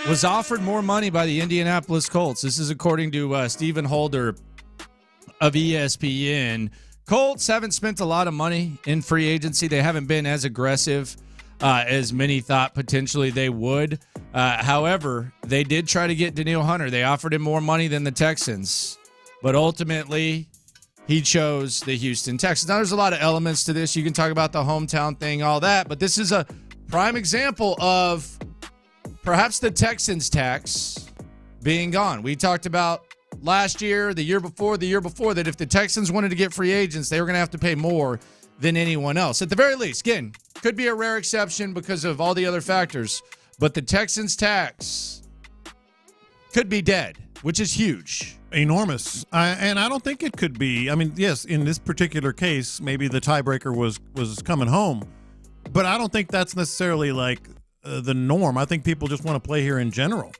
was offered more money by the Indianapolis Colts. This is according to Stephen Holder of ESPN. Colts haven't spent a lot of money in free agency. They haven't been as aggressive as many thought potentially they would. However, they did try to get Danielle Hunter. They offered him more money than the Texans, but ultimately he chose the Houston Texans. Now, there's a lot of elements to this. You can talk about the hometown thing, all that, but this is a prime example of perhaps the Texans tax being gone. We talked about last year, the year before, that if the Texans wanted to get free agents, they were going to have to pay more than anyone else. At the very least, again, could be a rare exception because of all the other factors, but the Texans tax could be dead, which is huge. Enormous. And I don't think it could be. I mean, yes, in this particular case, maybe the tiebreaker was coming home, but I don't think that's necessarily like the norm. I think people just want to play here in general,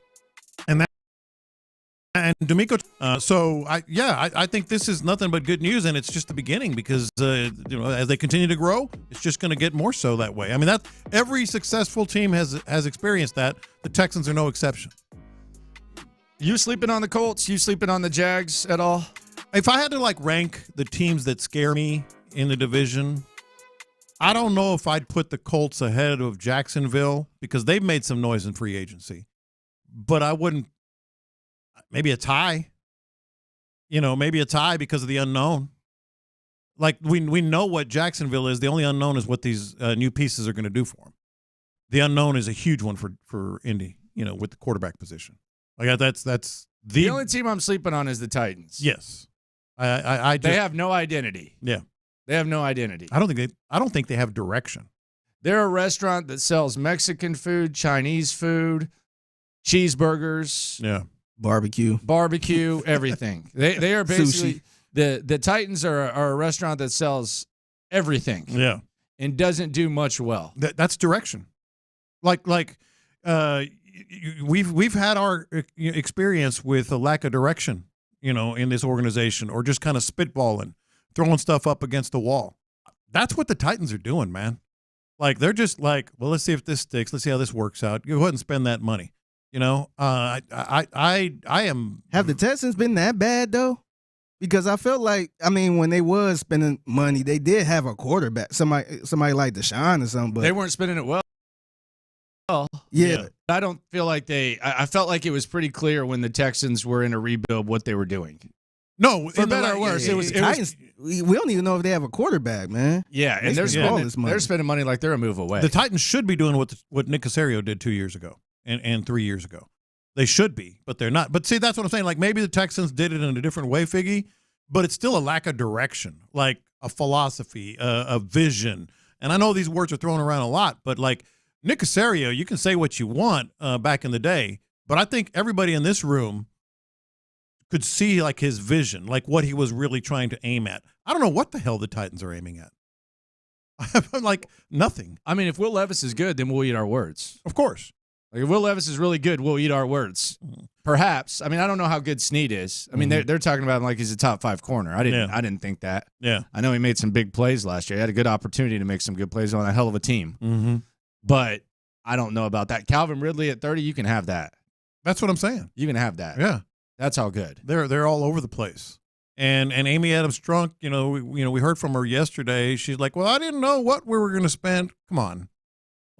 and D'Amico. I think this is nothing but good news, and it's just the beginning because as they continue to grow, it's just going to get more so that way. I mean, that every successful team has experienced that. The Texans are no exception. You sleeping on the Colts? You sleeping on the Jags at all? If I had to rank the teams that scare me in the division, I don't know if I'd put the Colts ahead of Jacksonville because they've made some noise in free agency. But I wouldn't – maybe a tie. Maybe a tie because of the unknown. We know what Jacksonville is. The only unknown is what these new pieces are going to do for them. The unknown is a huge one for Indy, with the quarterback position. That's the only team I'm sleeping on is the Titans. Yes. They have no identity. Yeah. They have no identity. I don't think they have direction. They're a restaurant that sells Mexican food, Chinese food, cheeseburgers, barbecue, everything. They are basically the Titans are a restaurant that sells everything. Yeah. And doesn't do much well. That's direction. We've had our experience with a lack of direction in this organization, or just kind of spitballing, throwing stuff up against the wall. That's what the Titans are doing, man. Like, they're just like, well, let's see if this sticks. Let's see how this works out. Go ahead and spend that money. I am. Have the Texans been that bad though? Because I felt like, when they was spending money, they did have a quarterback, somebody like Deshaun or something. But they weren't spending it well. Yeah. I don't feel like I felt like it was pretty clear when the Texans were in a rebuild what they were doing. No, for better or worse, it was. We don't even know if they have a quarterback, man. Yeah, and they're spending money like they're a move away. The Titans should be doing what Nick Caserio did 2 years ago and 3 years ago. They should be, but they're not. But see, that's what I'm saying. Like, maybe the Texans did it in a different way, Figgy, but it's still a lack of direction, like a philosophy, a vision. And I know these words are thrown around a lot, but like Nick Caserio, you can say what you want back in the day, but I think everybody in this room could see like his vision, like what he was really trying to aim at. I don't know what the hell the Titans are aiming at. Like, nothing. I mean, if Will Levis is good, then we'll eat our words. Of course. Like, if Will Levis is really good, we'll eat our words. Perhaps. I mean, I don't know how good Snead is. I mean, they're talking about him like he's a top 5 corner. I didn't think that. Yeah. I know he made some big plays last year. He had a good opportunity to make some good plays on a hell of a team. Mm-hmm. But I don't know about that. Calvin Ridley at 30, you can have that. That's what I'm saying. You can have that. Yeah. That's how good. They're all over the place. And Amy Adams Strunk, we heard from her yesterday. She's like, well, I didn't know what we were going to spend. Come on.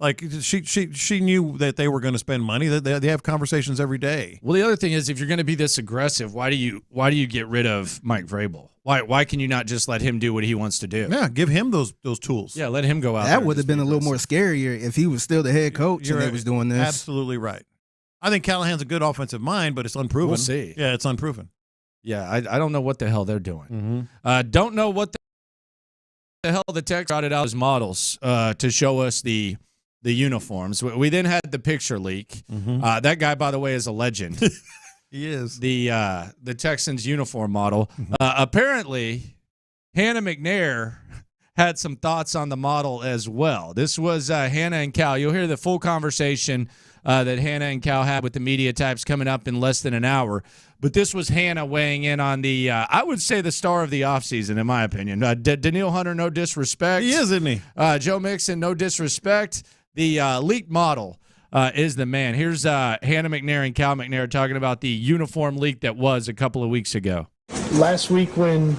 Like, she knew that they were going to spend money. That they have conversations every day. Well, the other thing is, if you're going to be this aggressive, why do you get rid of Mike Vrabel? Why can you not just let him do what he wants to do? Yeah, give him those tools. Yeah, let him go out. That would have been a little more scarier if he was still the head coach and they was doing this. Absolutely right. I think Callahan's a good offensive mind, but it's unproven. We'll see. Yeah, it's unproven. Yeah, I don't know what the hell they're doing. Don't know what the hell the Texans brought it out as models to show us the uniforms. We then had the picture leak. That guy, by the way, is a legend. He is. The Texans uniform model. Apparently, Hannah McNair had some thoughts on the model as well. This was Hannah and Cal. You'll hear the full conversation that Hannah and Cal had with the media types coming up in less than an hour. But this was Hannah weighing in on the, I would say, the star of the offseason, in my opinion. Daniil Hunter, no disrespect. He is, isn't he? Joe Mixon, no disrespect. The leaked model is the man. Here's Hannah McNair and Cal McNair talking about the uniform leak that was a couple of weeks ago. Last week when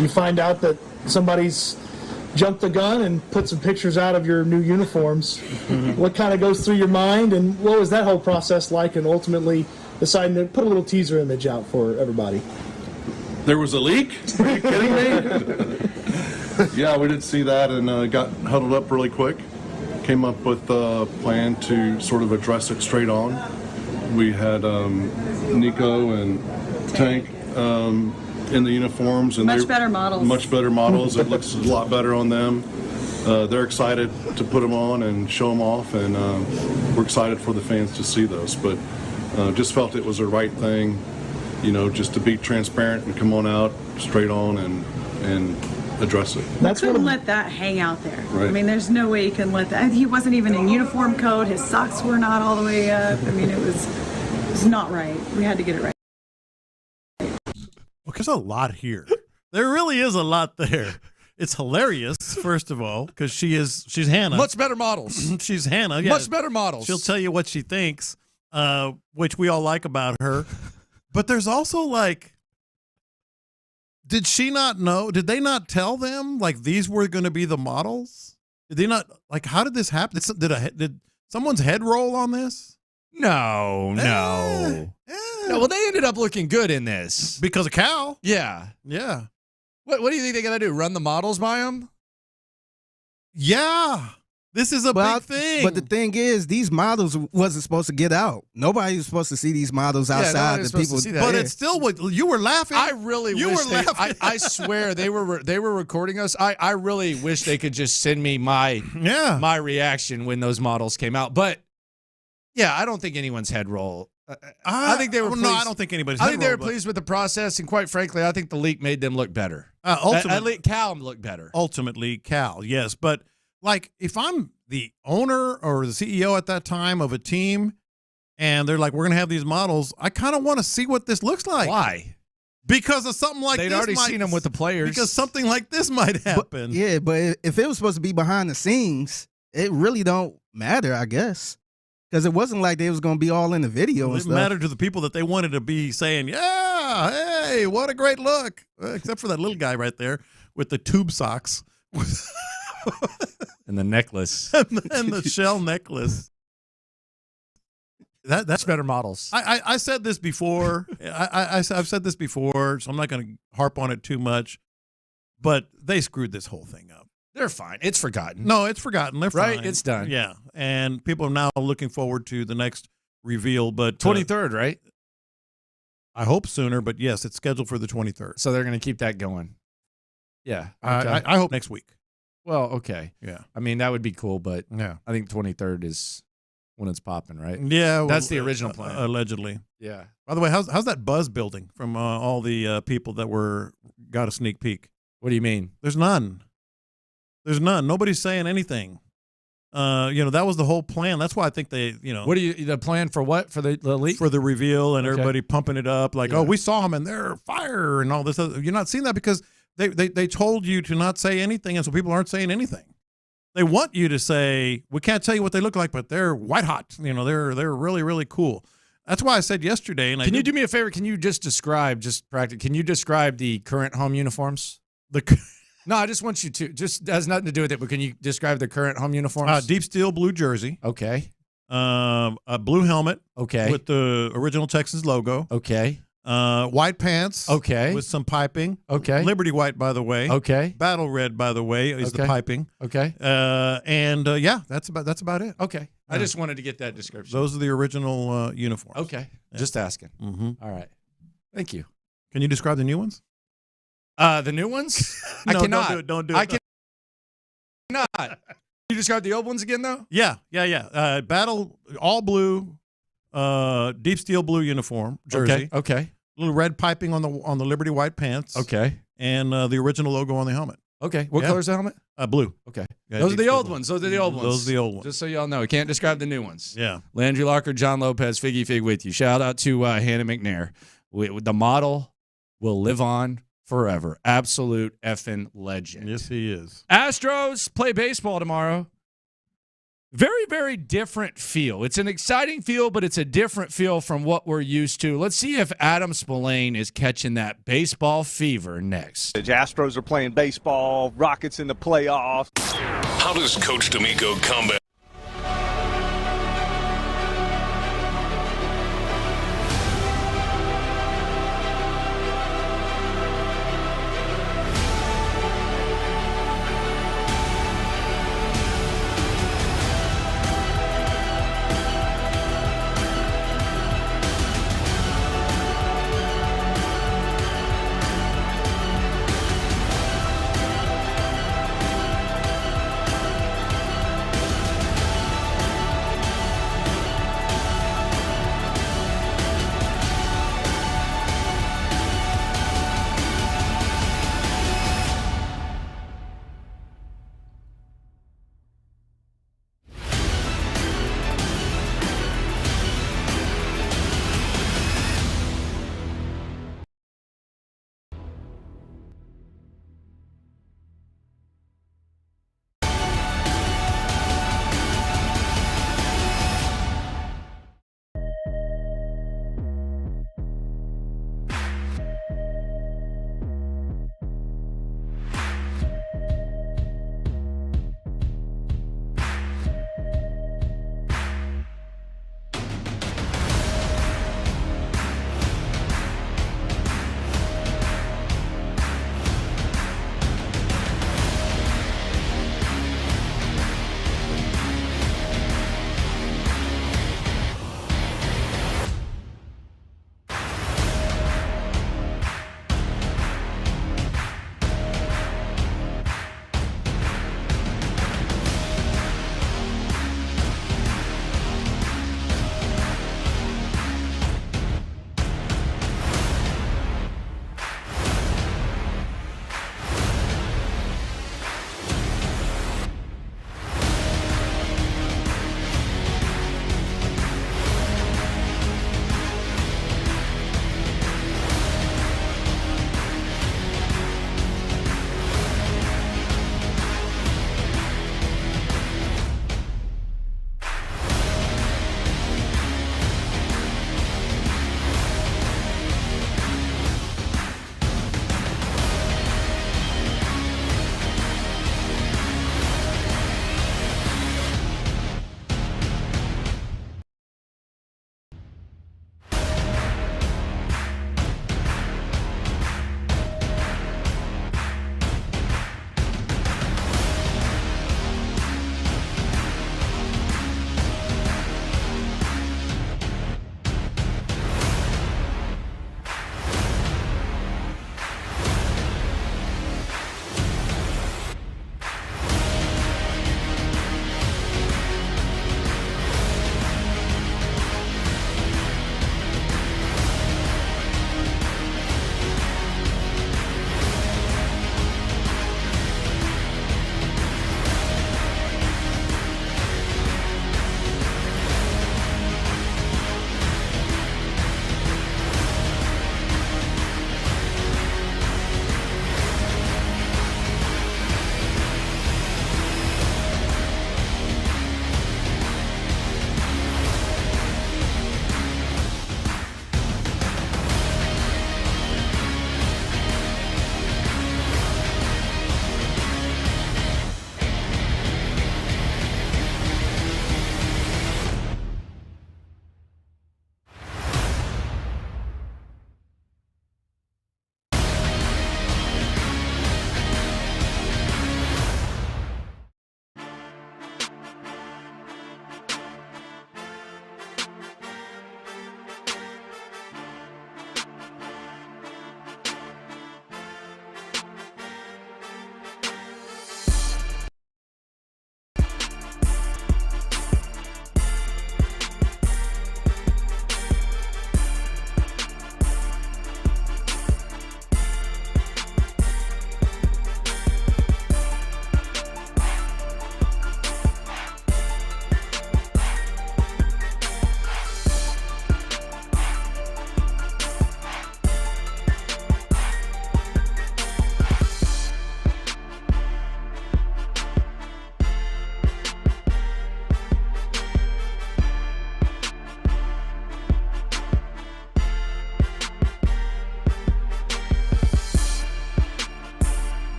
you find out that somebody's jumped the gun and put some pictures out of your new uniforms, what kind of goes through your mind, and what was that whole process like, and ultimately deciding to put a little teaser image out for everybody? There was a leak? Are you kidding me? Yeah, we did see that and got huddled up really quick. Came up with a plan to sort of address it straight on. We had Nico and Tank in the uniforms, and much better models. Much better models. It looks a lot better on them. They're excited to put them on and show them off, and we're excited for the fans to see those. But just felt it was the right thing, just to be transparent and come on out straight on and address it. You couldn't let that hang out there. Right. I mean, there's no way you can let that. He wasn't even in uniform code. His socks were not all the way up. I mean, it was not right. We had to get it right. Well, there's a lot here. There really is a lot there. It's hilarious, first of all, because she's Hannah. Much better models. She's Hannah. Yeah. Much better models. She'll tell you what she thinks, which we all like about her. But there's also like, did she not know? Did they not tell them like these were going to be the models? Did they not, like, how did this happen? Did someone's head roll on this? No. No, well, they ended up looking good in this. Because of Cal. Yeah. Yeah. What do you think they're going to do? Run the models by them? Yeah. This is a big thing. But the thing is, these models wasn't supposed to get out. Nobody was supposed to see these models outside. The people, but it's still what you were laughing. I really wish I swear they were recording us. I really wish they could just send me my reaction when those models came out. But yeah, I don't think anyone's head roll. I think they were pleased. No, I don't think anybody's. I think they were pleased with the process, and quite frankly, I think the leak made them look better. Ultimately, Cal looked better. Ultimately, Cal, yes, but. Like, if I'm the owner or the CEO at that time of a team and they're like, we're going to have these models, I kind of want to see what this looks like. Why? Because of something like They'd this. already seen him with the players. Because something like this might happen. But if it was supposed to be behind the scenes, it really don't matter, I guess. Because it wasn't like they was going to be all in the video and It stuff. mattered to the people that they wanted to be saying, yeah, hey, what a great look. Except for that little guy right there with the tube socks. And the necklace. and the shell necklace. That's better models. I said this before. I've said this before, so I'm not going to harp on it too much. But they screwed this whole thing up. They're fine. It's forgotten. No, it's forgotten. They're Right? fine. It's done. Yeah, and people are now looking forward to the next reveal. But 23rd, right? I hope sooner, but yes, it's scheduled for the 23rd. So they're going to keep that going. Yeah. I hope next week. Well, okay. Yeah. I mean, that would be cool, but Yeah. I think 23rd is when it's popping, right? Yeah, That's the original plan. Allegedly. Yeah. By the way, how's that buzz building from all the people that got a sneak peek? What do you mean? There's none. There's none. Nobody's saying anything. That was the whole plan. That's why I think they, What do you, the plan for what? For the leak? for the reveal and Okay. everybody pumping it up like, Yeah. oh, we saw him and they're fire and all this. You're not seeing that because they told you to not say anything, and so people aren't saying anything. They want you to say, we can't tell you what they look like, but they're white hot. They're really, really cool. That's why I said yesterday. And Can you do me a favor? Can you just describe, can you describe the current home uniforms? No, I just want you to. Just has nothing to do with it, but can you describe the current home uniforms? Deep steel blue jersey. Okay. A blue helmet. Okay. With the original Texans logo. Okay. White pants. Okay. With some piping. Okay. Liberty white, by the way. Okay. Battle red, by the way, is the Okay. piping. Okay. Yeah, that's about it. Okay. I Yeah. just wanted to get that description. Those are the original uniforms. Okay. Yeah. Just asking. Mm-hmm. All right. Thank you. Can you describe the new ones? The new ones? I No, cannot. Don't do it. I cannot. Can you describe the old ones again, though? Yeah. Battle all blue, deep steel blue uniform jersey. Okay. Little red piping on the Liberty white pants. Okay. And the original logo on the helmet. Okay. What Yeah. color's the helmet? Blue. Okay. Yeah, Those are deep the steel old blue. ones. Those are the old ones. Those are the old ones. Just so y'all know. We can't describe the new ones. Yeah. Landry Locker, John Lopez, Figgy Fig with you. Shout out to Hannah McNair. The model will live on forever. Absolute effing legend. Yes, he is. Astros play baseball tomorrow. Very, very different feel. It's an exciting feel, but it's a different feel from what we're used to. Let's see if Adam Spillane is catching that baseball fever next. The Astros are playing baseball, Rockets in the playoffs. How does Coach D'Amico combat?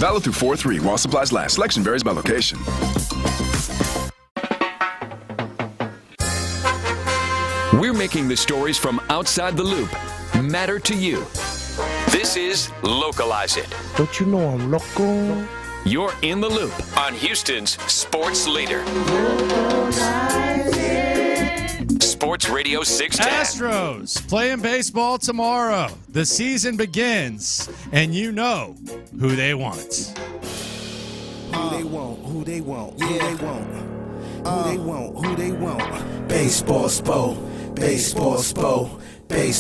Valid through 4/3 while supplies last. Selection varies by location. We're making the stories from outside the loop matter to you. This is Localize It. Don't you know I'm local? You're in the loop on Houston's sports leader. Sports Radio 610. Astros playing baseball tomorrow. The season begins, and you know who they want. Who they want, who they want, who they want. Who they want, who they want. Baseball Spo, Baseball Spo.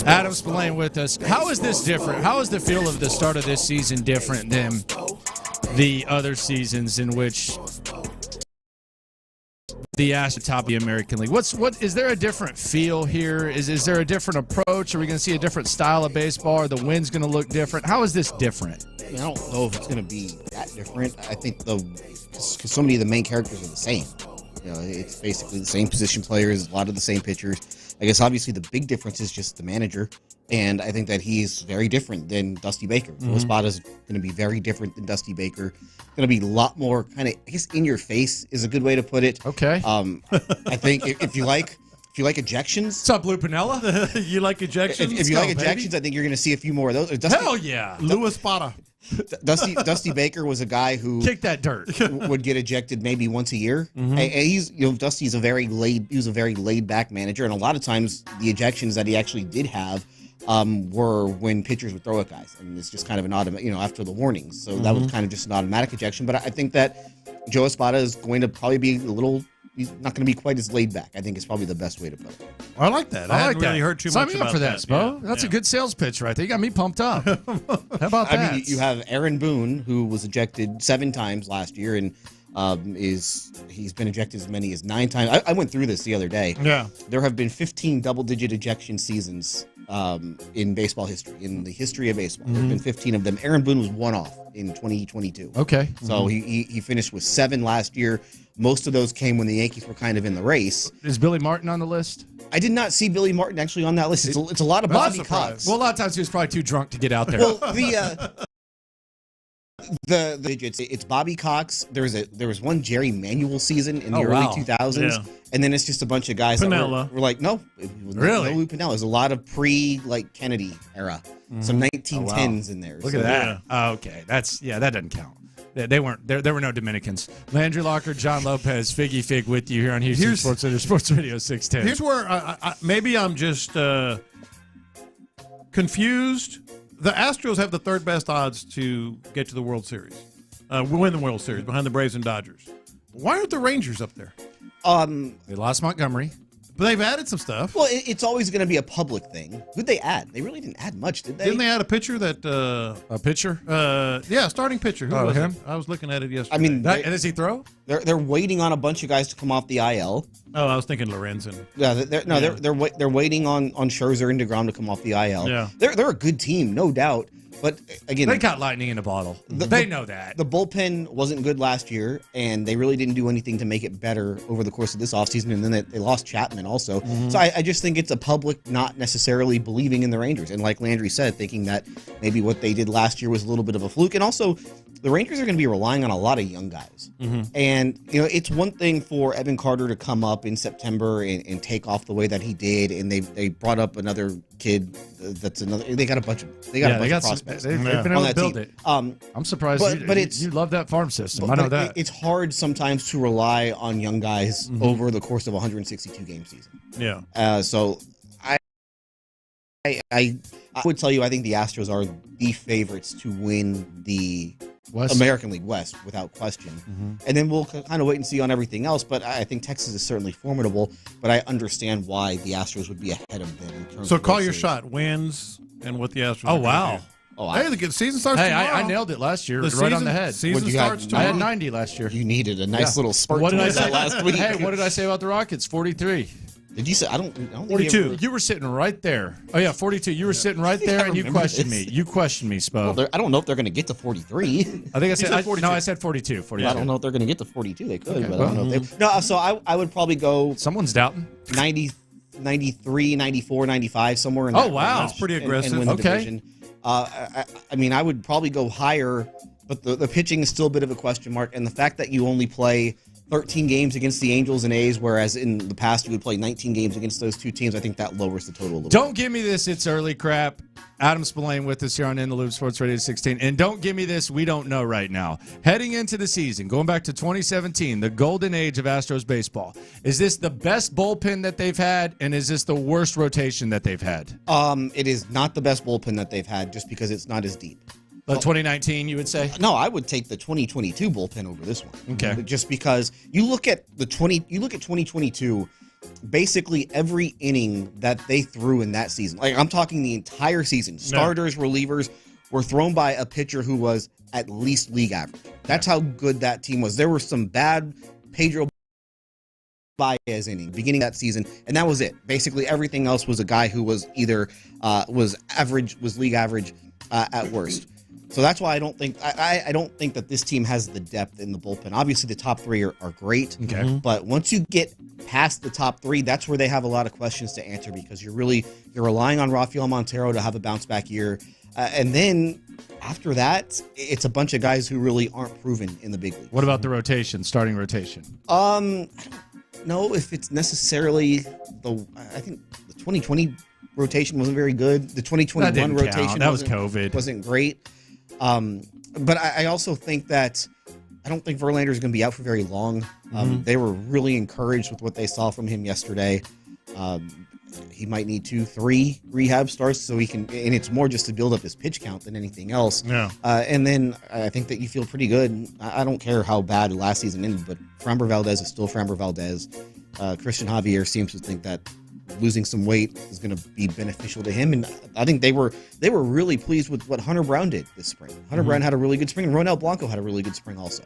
Adam Spillane with us. How is this different? How is the feel of the start of this season different than the other seasons in which the Astros top the American League? What is there a different feel here? Is there a different approach? Are we going to see a different style of baseball? Are the wind's going to look different? How is this different? I don't know if it's going to be that different. I think because so many of the main characters are the same. It's basically the same position players, a lot of the same pitchers. I guess obviously the big difference is just the manager, and I think that he's very different than Dusty Baker. Joe Espada's going to be very different than Dusty Baker. Going to be a lot more kind of, I guess, in your face is a good way to put it. Okay. I think if you like ejections, what's up, Lou Piniella? You like ejections? If you like ejections, I think you're going to see a few more of those. Hell yeah, Lou Espada. Dusty Baker was a guy who kick that dirt would get ejected maybe once a year. And he's Dusty's a very laid back manager, and a lot of times the ejections that he actually did have were when pitchers would throw at guys, and it's just kind of an automatic, after the warnings. So that was kind of just an automatic ejection. But I think that Joe Espada is going to probably be he's not going to be quite as laid back. I think it's probably the best way to put it. I like that. I hadn't really heard too Sign much me up about for that, Spo. Yeah. That's a good sales pitch right there. You got me pumped up. How about that? I mean, you have Aaron Boone, who was ejected 7 times last year, and he's been ejected as many as 9 times. I went through this the other day. Yeah, there have been 15 double-digit ejection seasons in baseball history. In the history of baseball, there have been 15 of them. Aaron Boone was one off in 2022. Okay, so he finished with 7 last year. Most of those came when the Yankees were kind of in the race. Is Billy Martin on the list? I did not see Billy Martin actually on that list. It's a lot of Bobby Cox. Well, a lot of times he was probably too drunk to get out there. Well, the digits. It's Bobby Cox. There was one Jerry Manuel season in the early 2000s, and then it's just a bunch of guys Piniella. that were like, no, really, no Lou Piniella. There's a lot of Kennedy era, some 1910s in there. Look at that. Oh, okay, that doesn't count. They weren't there. There were no Dominicans. Landry Locker, John Lopez, Figgy Fig with you here on Houston Sports Center, Sports Radio 610. Here's where maybe I'm just confused. The Astros have the third best odds to get to the World Series, win the World Series behind the Braves and Dodgers. Why aren't the Rangers up there? They lost Montgomery. But they've added some stuff. Well, it's always going to be a public thing. Who'd they add? They really didn't add much, did they? Didn't they add a pitcher that... a pitcher? Yeah, starting pitcher. Who was him? it? I was looking at it yesterday. I mean... And does he throw? They're waiting on a bunch of guys to come off the IL. Oh, I was thinking Lorenzen. Yeah, they're waiting on Scherzer and DeGrom to come off the IL. Yeah. They're a good team, no doubt. But again, they got lightning in a bottle. They know that. The bullpen wasn't good last year, and they really didn't do anything to make it better over the course of this offseason. And then they lost Chapman also. So I just think it's a public not necessarily believing in the Rangers. And like Landry said, thinking that maybe what they did last year was a little bit of a fluke. And also, the Rangers are going to be relying on a lot of young guys. And, it's one thing for Evan Carter to come up in September and take off the way that he did. And they brought up another kid they got a bunch of prospects. They've been able to build it. I'm surprised you love that farm system. I know that. It's hard sometimes to rely on young guys over the course of a 162-game season. Yeah. So I would tell you I think the Astros are the favorites to win the American League West without question. And then we'll kind of wait and see on everything else. But I think Texas is certainly formidable. But I understand why the Astros would be ahead of them in terms So of call your shot. Wins and what the Astros Oh, are wow. do. Hey, the season starts tomorrow. I nailed it last year. Right on the head. Season starts tomorrow. I had 90 last year. You needed a nice little spurt what did I say last week. Hey, what did I say about the Rockets? 43. Did you say? I don't think 42. You were sitting right there. Oh, yeah, 42. You were sitting right there, and you questioned me. You questioned me, Spo. Well, I don't know if they're going to get to 43. I think I said 42. No, I said 42. 42. I don't know if they're going to get to 42. They could, Okay, but I don't know if they... No, so I would probably go... Someone's doubting. 90, 93, 94, 95, somewhere in that wow. range. That's pretty aggressive. And win the division. I mean, I would probably go higher but the pitching is still a bit of a question mark. And the fact that you only play 13 games against the Angels and A's, whereas in the past you would play 19 games against those two teams, I think that lowers the total a little Don't give me this, it's early crap. Adam Spillane with us here on In the Loop, Sports Radio 16. And don't give me this, we don't know right now. Heading into the season, going back to 2017, the golden age of Astros baseball, is this the best bullpen that they've had, and is this the worst rotation that they've had? It is not the best bullpen that they've had just because it's not as deep. But 2019, you would say? No, I would take the 2022 bullpen over this one. Okay. Just because you look at 2022, basically every inning that they threw in that season, like I'm talking the entire season, starters, relievers, were thrown by a pitcher who was at least league average. That's how good that team was. There were some bad Pedro Baez inning beginning of that season, and that was it. Basically, everything else was a guy who was either was league average at worst. So that's why I don't think that this team has the depth in the bullpen. Obviously, the top three are great, but once you get past the top three, that's where they have a lot of questions to answer because you're relying on Rafael Montero to have a bounce back year, and then after that, it's a bunch of guys who really aren't proven in the big league. What about the rotation, starting rotation? I don't know if it's necessarily I think the 2020 rotation wasn't very good. The 2021 rotation that was COVID. Wasn't great. But I also think that I don't think Verlander is going to be out for very long. They were really encouraged with what they saw from him yesterday. He might need 2-3 rehab starts so he can, and it's more just to build up his pitch count than anything else. Yeah. And then I think that you feel pretty good. I don't care how bad last season ended, but Framber Valdez is still Framber Valdez. Christian Javier seems to think that losing some weight is going to be beneficial to him, and I think they were really pleased with what Hunter Brown did this spring. Hunter Brown had a really good spring, and Ronel Blanco had a really good spring also.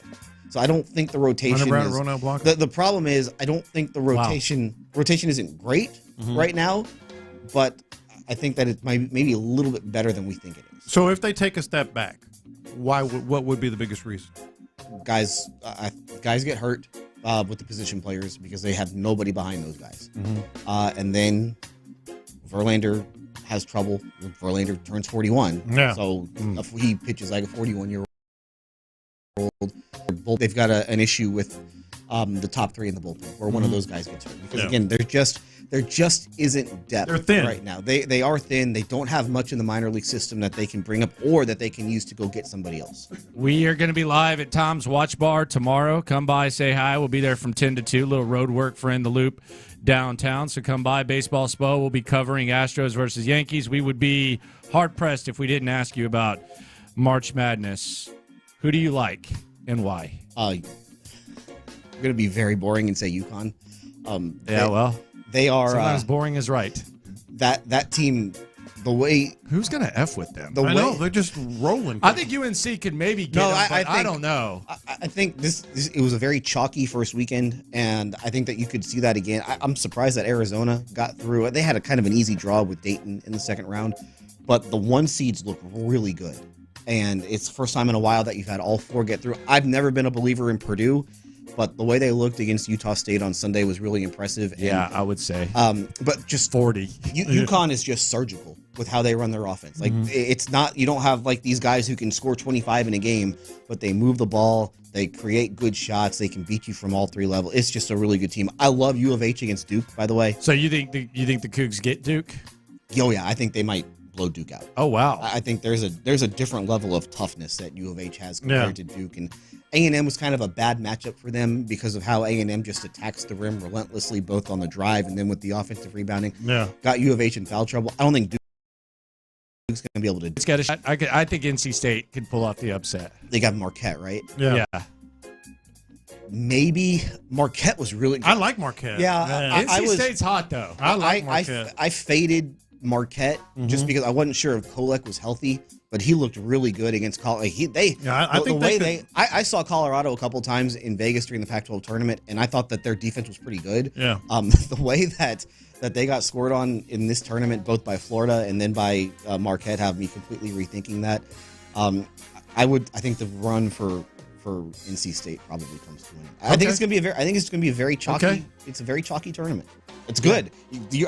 So I don't think the rotation Hunter Brown and Ronel Blanco? The problem is I don't think the rotation isn't great right now, but I think that it might maybe a little bit better than we think it is. So if they take a step back, what would be the biggest reason? Guys get hurt with the position players because they have nobody behind those guys. And then Verlander has trouble. Verlander turns 41. Yeah. So if he pitches like a 41-year-old, they've got an issue with the top three in the bullpen where one of those guys gets hurt. Because, again, there just isn't depth. They're thin right now. They are thin. They don't have much in the minor league system that they can bring up or that they can use to go get somebody else. We are going to be live at Tom's Watch Bar tomorrow. Come by, say hi. We'll be there from 10 to 2. Little road work for In the Loop downtown. So come by. Baseball Spo. We'll be covering Astros versus Yankees. We would be hard-pressed if we didn't ask you about March Madness. Who do you like and why? I'm going to be very boring and say UConn. They are sometimes boring is right. That team, the way who's going to F with them? I know they're just rolling. I think UNC could maybe get them, but I don't know. I think this it was a very chalky first weekend, and I think that you could see that again. I'm surprised that Arizona got through. They had a kind of an easy draw with Dayton in the second round, but the 1 seeds look really good, and it's the first time in a while that you've had all 4 get through. I've never been a believer in Purdue, but the way they looked against Utah State on Sunday was really impressive. And, yeah, I would say. But just 40. UConn is just surgical with how they run their offense. Like it's not, you don't have like these guys who can score 25 in a game, but they move the ball, they create good shots, they can beat you from all 3 levels. It's just a really good team. I love U of H against Duke, by the way. So you think the Cougs get Duke? Oh yeah, I think they might blow Duke out. Oh wow. I think there's a different level of toughness that U of H has compared to Duke, and A&M was kind of a bad matchup for them because of how A&M just attacks the rim relentlessly, both on the drive and then with the offensive rebounding. Yeah. Got U of H in foul trouble. I don't think Duke's going to be able to. It's got a shot. I think NC State could pull off the upset. They got Marquette, right? Yeah. Maybe Marquette was really good. I like Marquette. Yeah. NC State's hot, though. I like Marquette. I faded Marquette just because I wasn't sure if Kolek was healthy, but he looked really good against Colorado. I saw Colorado a couple times in Vegas during the Pac-12 tournament, and I thought that their defense was pretty good. Yeah. The way that they got scored on in this tournament, both by Florida and then by Marquette, have me completely rethinking that. I think the run for for NC State probably comes to win. I think it's going to be a very chalky. Okay. It's a very chalky tournament. It's good.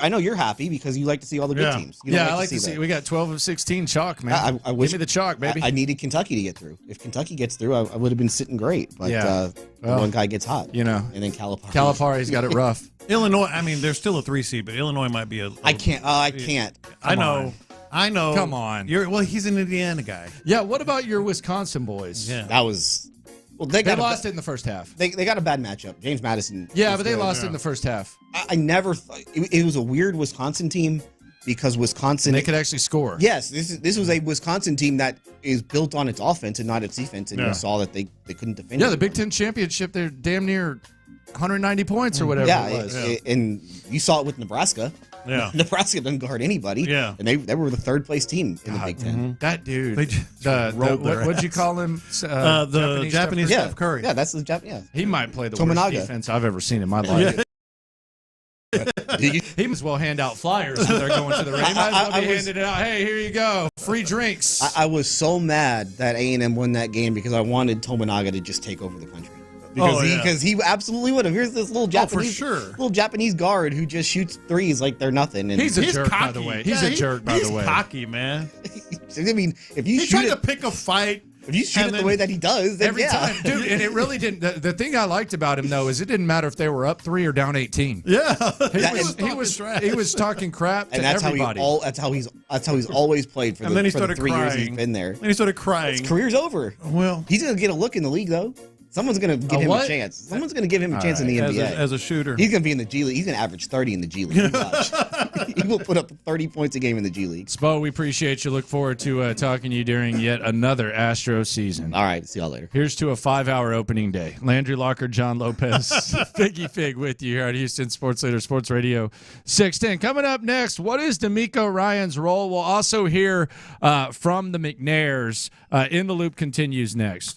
I know you're happy because you like to see all the good teams. You don't I like to see. We got 12 of 16 chalk, man. I wish, give me the chalk, baby. I needed Kentucky to get through. If Kentucky gets through, I would have been sitting great. But one guy gets hot, and then Calipari's got it rough. Illinois. I mean, they're still a 3 seed, but Illinois might be a. I can't. I know. Come on. He's an Indiana guy. Yeah. What about your Wisconsin boys? Yeah. That was. Well, they lost it in the first half. They got a bad matchup. James Madison. Yeah, but they lost it in the first half. I never thought it was a weird Wisconsin team because Wisconsin. And they could actually score. Yes, this was a Wisconsin team that is built on its offense and not its defense, and you saw that they couldn't defend. Yeah, the Big Ten championship, they're damn near 190 points or whatever it was. And you saw it with Nebraska. Yeah, Nebraska doesn't guard anybody. Yeah, and they were the third place team in the Big Ten. That dude, they just rolled their what'd you call him? The Japanese Steph Curry. Yeah, that's the Japanese. He might play the worst defense I've ever seen in my life. He might as well hand out flyers when they're going to the rain. Might as well be handing it out. Hey, here you go, free drinks. I was so mad that A&M won that game because I wanted Tominaga to just take over the country. Because he absolutely would have. Here's this little Japanese guard who just shoots threes like they're nothing. And he's a jerk, by the way. He's a jerk, by the way. He's cocky, man. I mean, if you tried to pick a fight. If you shoot it the way that he does, then every time, dude. And it really didn't. The thing I liked about him though is it didn't matter if they were up 3 or down 18. Yeah, he was talking crap to and that's everybody. That's how he's always played for the 3 years he's been there. And he started crying. His career's over. Well, he's gonna get a look in the league though. Someone's going to give him a chance. Someone's going to give him a chance in the NBA. As a shooter. He's going to be in the G League. He's going to average 30 in the G League. He will put up 30 points a game in the G League. Spo, we appreciate you. Look forward to talking to you during yet another Astro season. All right. See y'all later. Here's to a 5-hour opening day. Landry Locker, John Lopez, Figgy Fig with you here at Houston Sports Leader, Sports Radio 610. Coming up next, what is D'Amico Ryan's role? We'll also hear from the McNairs. In the Loop continues next.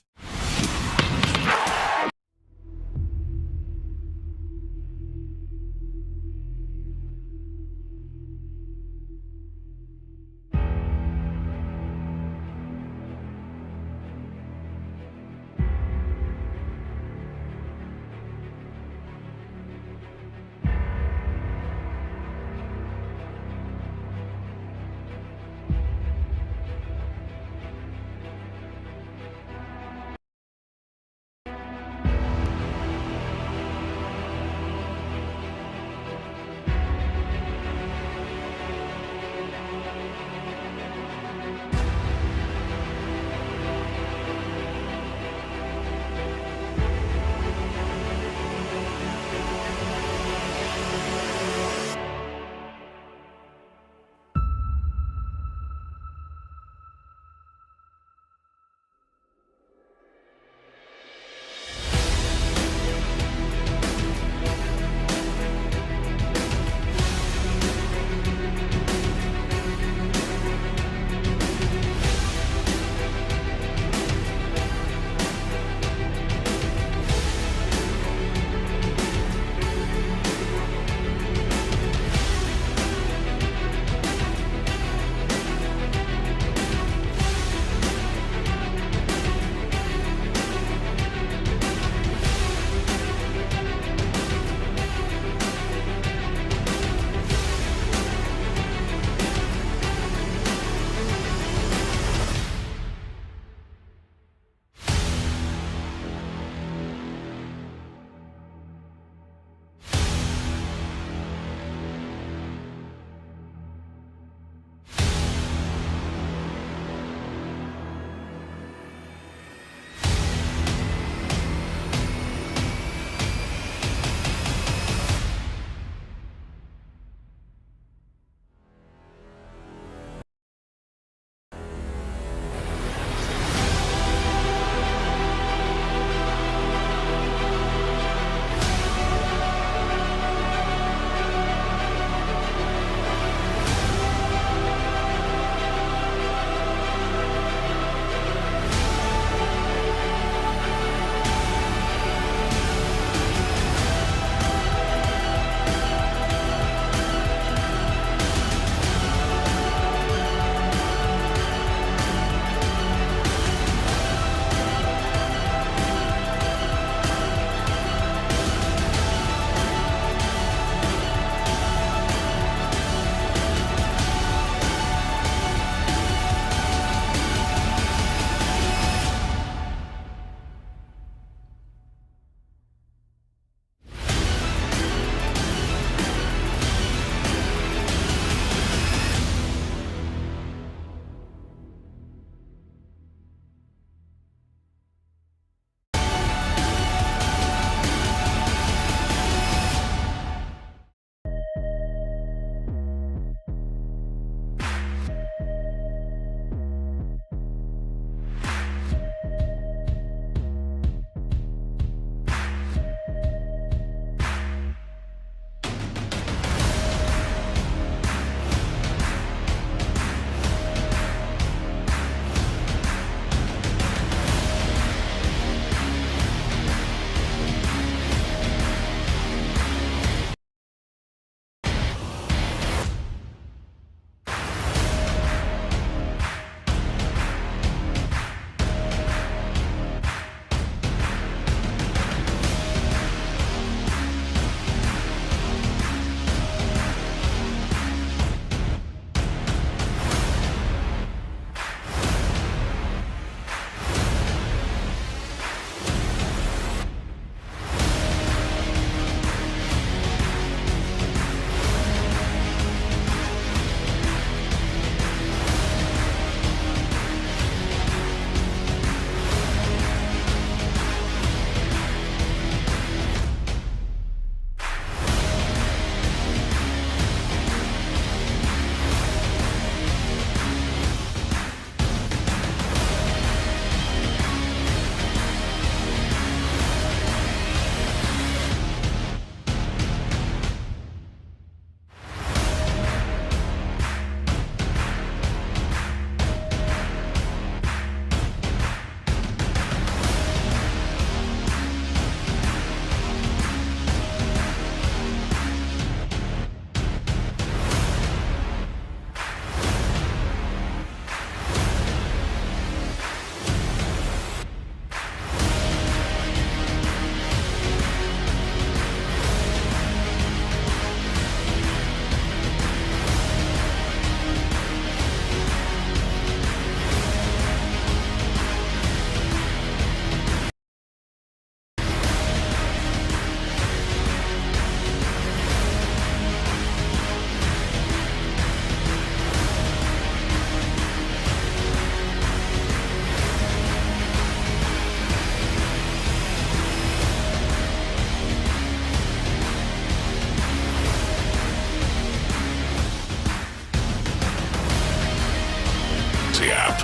Odyssey app.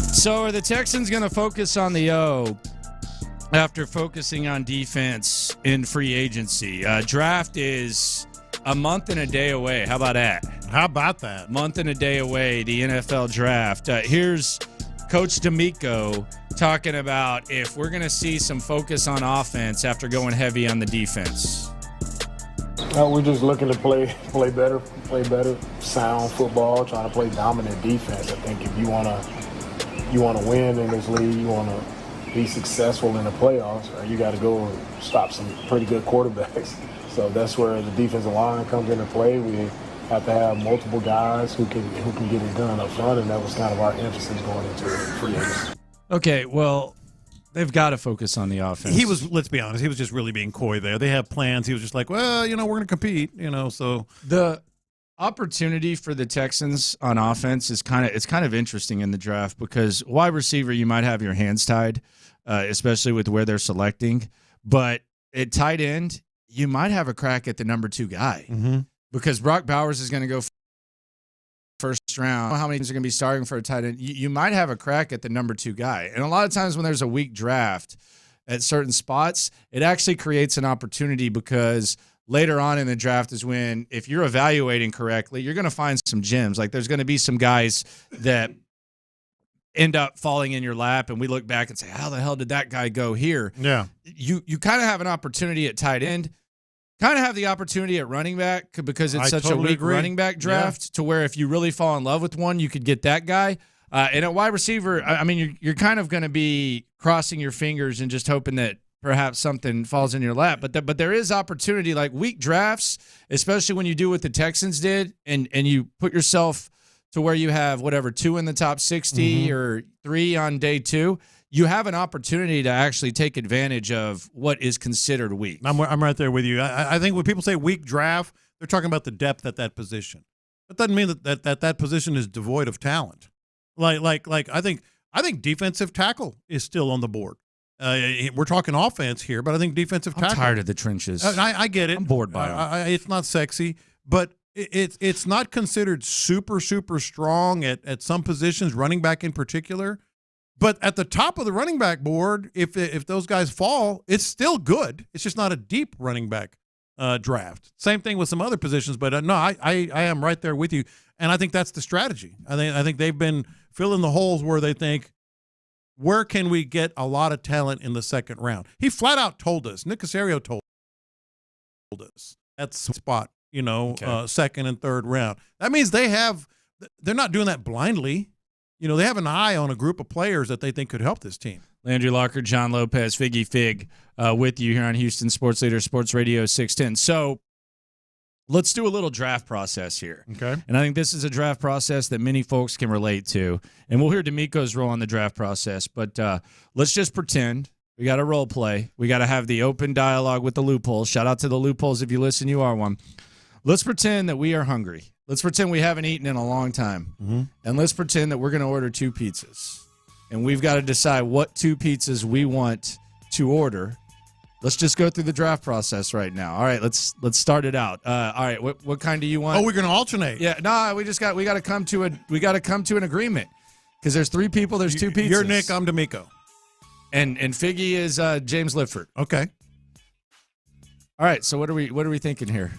So are the Texans going to focus on the O after focusing on defense in free agency? Draft is a month and a day away. How about that? How about that? Month and a day away, the NFL draft. Here's Coach D'Amico talking about if we're going to see some focus on offense after going heavy on the defense. We're just looking to play better, sound football, trying to play dominant defense. I think if you want to win in this league, you want to be successful in the playoffs, right, you got to go and stop some pretty good quarterbacks. So that's where the defensive line comes into play. We have to have multiple guys who can get it done up front, and that was kind of our emphasis going into free agency. Okay, well, they've got to focus on the offense. Let's be honest, he was just really being coy there. They have plans. He was just like, well, we're going to compete, so. The opportunity for the Texans on offense is kind of interesting in the draft because wide receiver, you might have your hands tied, especially with where they're selecting. But at tight end, you might have a crack at the number 2 guy because Brock Bowers is going to go first round. How many teams are going to be starting for a tight end? You might have a crack at the number 2 guy. And a lot of times when there's a weak draft at certain spots, it actually creates an opportunity because later on in the draft is when, if you're evaluating correctly, you're going to find some gems. Like there's going to be some guys that end up falling in your lap, and we look back and say, how the hell did that guy go here? Yeah. You kind of have an opportunity at tight end, kind of have the opportunity at running back because it's such a weak running back draft to where if you really fall in love with one, you could get that guy. And at wide receiver, I mean, you're kind of going to be crossing your fingers and just hoping that perhaps something falls in your lap. But there is opportunity, like weak drafts, especially when you do what the Texans did and you put yourself to where you have, 2 in the top 60 or 3 on day 2, you have an opportunity to actually take advantage of what is considered weak. I'm right there with you. I think when people say weak draft, they're talking about the depth at that position. That doesn't mean that position is devoid of talent. Like I think defensive tackle is still on the board. We're talking offense here, but I think defensive tackle. I'm tired of the trenches. I get it. I'm bored by them. It's not sexy, but it's not considered super strong at some positions, running back in particular. But at the top of the running back board, if those guys fall, it's still good. It's just not a deep running back draft. Same thing with some other positions, but no, I am right there with you, and I think that's the strategy. I think they've been filling the holes where they think, where can we get a lot of talent in the second round? He flat out told us. Nick Caserio told us that's the spot. Second and third round. That means they're not doing that blindly. They have an eye on a group of players that they think could help this team. Landry Locker, John Lopez, Figgy Fig with you here on Houston Sports Leader, Sports Radio 610. So let's do a little draft process here. Okay. And I think this is a draft process that many folks can relate to. And we'll hear D'Amico's role in the draft process. But let's just pretend we got a role play. We got to have the open dialogue with the loopholes. Shout out to the loopholes. If you listen, you are one. Let's pretend that we are hungry. Let's pretend we haven't eaten in a long time. And let's pretend that we're going to order 2 pizzas. And we've got to decide what 2 pizzas we want to order. Let's just go through the draft process right now. All right, let's start it out. All right, what kind do you want? Oh, we're going to alternate. Yeah, no, we got to come to an agreement because there's 3 people, there's 2 pizzas. You're Nick, I'm D'Amico. And Figgy is James Lifford. Okay. All right, so what are we thinking here?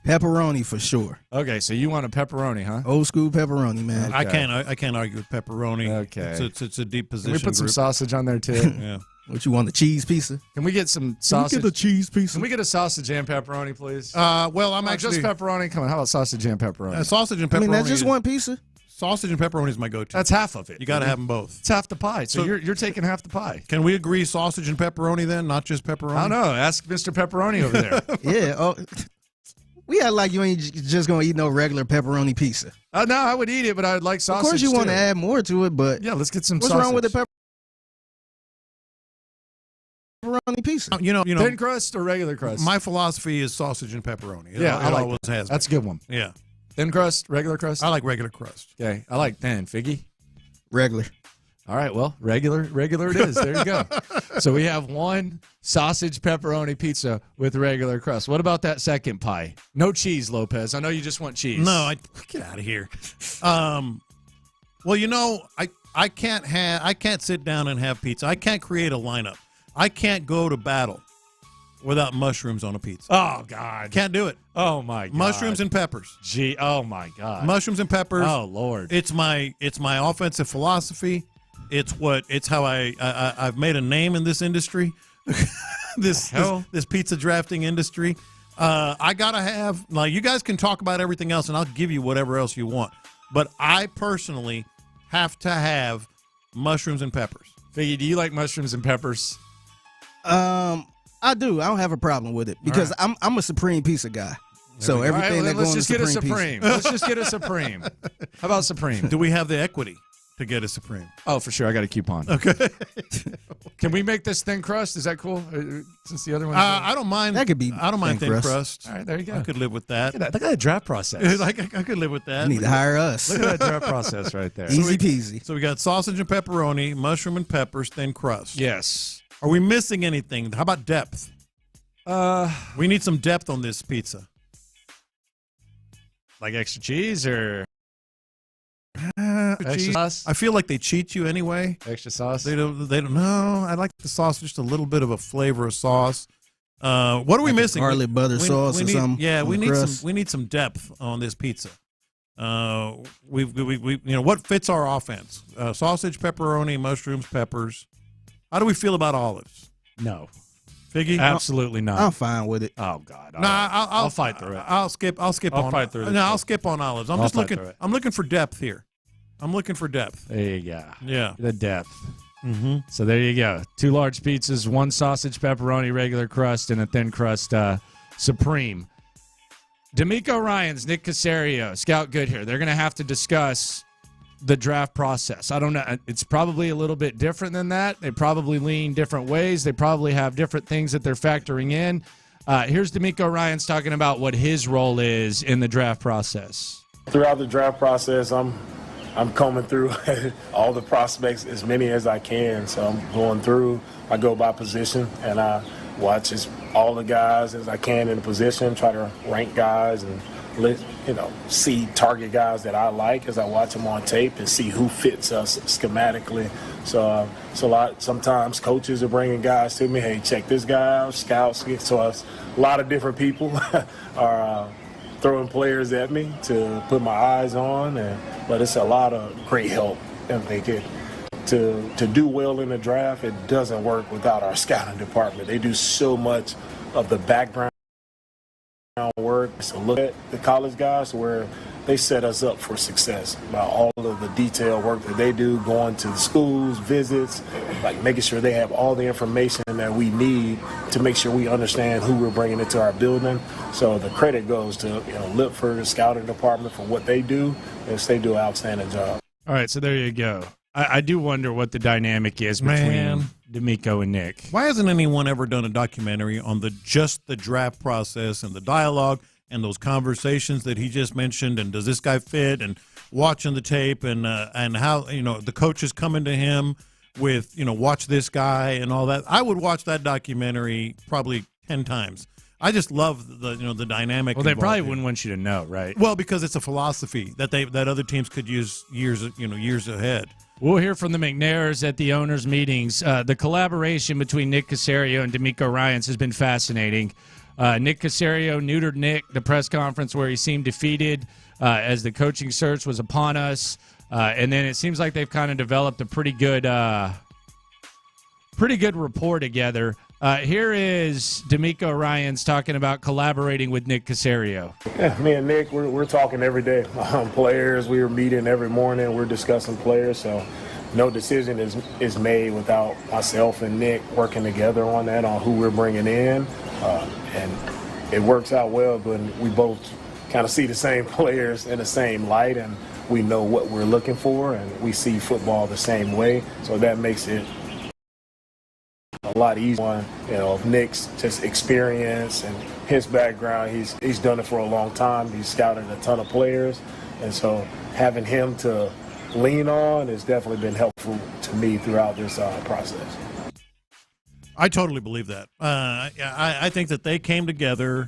Pepperoni for sure. Okay, so you want a pepperoni, huh? Old school pepperoni, man. Okay. I can't argue with pepperoni. Okay, it's a deep position. Can we put some sausage on there too? Yeah. What you want, the cheese pizza? Can we get some sausage? Can we get the cheese pizza? Can we get a sausage and pepperoni, please? Well, I'm actually just pepperoni. Come on, how about sausage and pepperoni? Sausage and pepperoni. I mean, that's just one pizza. Sausage and pepperoni is my go-to. That's half of it. You got to have them both. It's half the pie. So you're taking half the pie. Can we agree sausage and pepperoni then, not just pepperoni? I don't know. Ask Mr. Pepperoni over there. Yeah. Oh, we act like you ain't just gonna eat no regular pepperoni pizza. No, I would eat it, but I would like sausage. Of course, you want to add more to it, but yeah, let's get some. What's sausage. wrong with the pepperoni pizza? You know, thin crust or regular crust. My philosophy is sausage and pepperoni. I like always has. That's a good one. Yeah. Thin crust, regular crust. I like regular crust. Okay, I like thin. Figgy, regular. All right, well, regular it is. There you go. So we have one sausage pepperoni pizza with regular crust. What about that second pie? No cheese, Lopez. I know you just want cheese. No, get out of here. Well, you know, I can't sit down and have pizza. I can't create a lineup. I can't go to battle without mushrooms on a pizza. Oh, God. Can't do it. Oh, my God. Mushrooms and peppers. Gee, oh, my God. Mushrooms and peppers. Oh, Lord. It's my offensive philosophy. It's how I've made a name in this industry. this pizza drafting industry. I gotta have, like, you guys can talk about everything else and I'll give you whatever else you want. But I personally have to have mushrooms and peppers. Figgy, do you like mushrooms and peppers? I do. I don't have a problem with it because I'm a Supreme pizza guy. So everything that goes let's just get a Supreme. Let's just get a Supreme. How about Supreme? Do we have the equity to get a Supreme? Oh, for sure. I got a coupon. Okay. Can we make this thin crust? Is that cool? Since the other one, I don't mind. That could be. I don't mind thin crust. All right, there you go. I could live with that. Look at that draft process. I could live with that. You need to hire us. Look at that draft process right there. Easy peasy. So we got sausage and pepperoni, mushroom and peppers, thin crust. Yes. Are we missing anything? How about depth? We need some depth on this pizza. Like extra cheese or extra sauce? I feel like they cheat you anyway. Extra sauce? They don't know. I like the sauce, just a little bit of a flavor of sauce. What are we missing? Garlic butter sauce or something. Yeah, we need some depth on this pizza. We what fits our offense? Sausage, pepperoni, mushrooms, peppers. How do we feel about olives? No. Figgy? Absolutely not. I'm fine with it. Oh God. No, I'll fight through it. I'll skip I'll on. fight through it. No, I'll skip on olives. I'm just looking. Through it. I'm looking for depth here. I'm looking for depth. There you go. Yeah. The depth. Mm-hmm. So there you go. 2 large pizzas, 1 sausage, pepperoni, regular crust, and a thin crust Supreme. D'Amico Ryans, Nick Caserio, Scout Good here. They're going to have to discuss the draft process. I don't know. It's probably a little bit different than that. They probably lean different ways. They probably have different things that they're factoring in. Here's D'Amico Ryans talking about what his role is in the draft process. Throughout the draft process, I'm combing through all the prospects, as many as I can. So I'm going through. I go by position, and I watch all the guys as I can in the position, try to rank guys and see target guys that I like as I watch them on tape and see who fits us schematically. So sometimes coaches are bringing guys to me, hey, check this guy out, scouts. So a lot of different people are throwing players at me to put my eyes on, but it's a lot of great help. And they get to do well in the draft. It doesn't work without our scouting department. They do so much of the background work. So look at the college guys where they set us up for success by all of the detailed work that they do, going to the schools, visits, like making sure they have all the information that we need to make sure we understand who we're bringing into our building. So the credit goes to Lipford, the scouting department, for what they do. They do an outstanding job. All right, so there you go. I do wonder what the dynamic is between D'Amico and Nick. Why hasn't anyone ever done a documentary on just the draft process and the dialogue and those conversations that he just mentioned? And does this guy fit? And watching the tape and how the coaches coming to him with watch this guy and all that. I would watch that documentary probably 10 times. I just love the dynamic. Well, they probably wouldn't want you to know, right? Well, because it's a philosophy that other teams could use years ahead. We'll hear from the McNairs at the owners' meetings. The collaboration between Nick Caserio and D'Amico Ryans has been fascinating. Nick Caserio neutered Nick, the press conference where he seemed defeated as the coaching search was upon us. And then it seems like they've kind of developed a pretty good rapport together. Here is D'Amico Ryans talking about collaborating with Nick Caserio. Yeah, me and Nick, we're talking every day. Players, we were meeting every morning. We're discussing players. So no decision is made without myself and Nick working together on that, on who we're bringing in. And it works out well, but we both kind of see the same players in the same light, and we know what we're looking for, and we see football the same way. So that makes it a lot easier. Of Nick's just experience and his background, he's done it for a long time. He's scouted a ton of players, and so having him to lean on has definitely been helpful to me throughout this process. I totally believe that. I think that they came together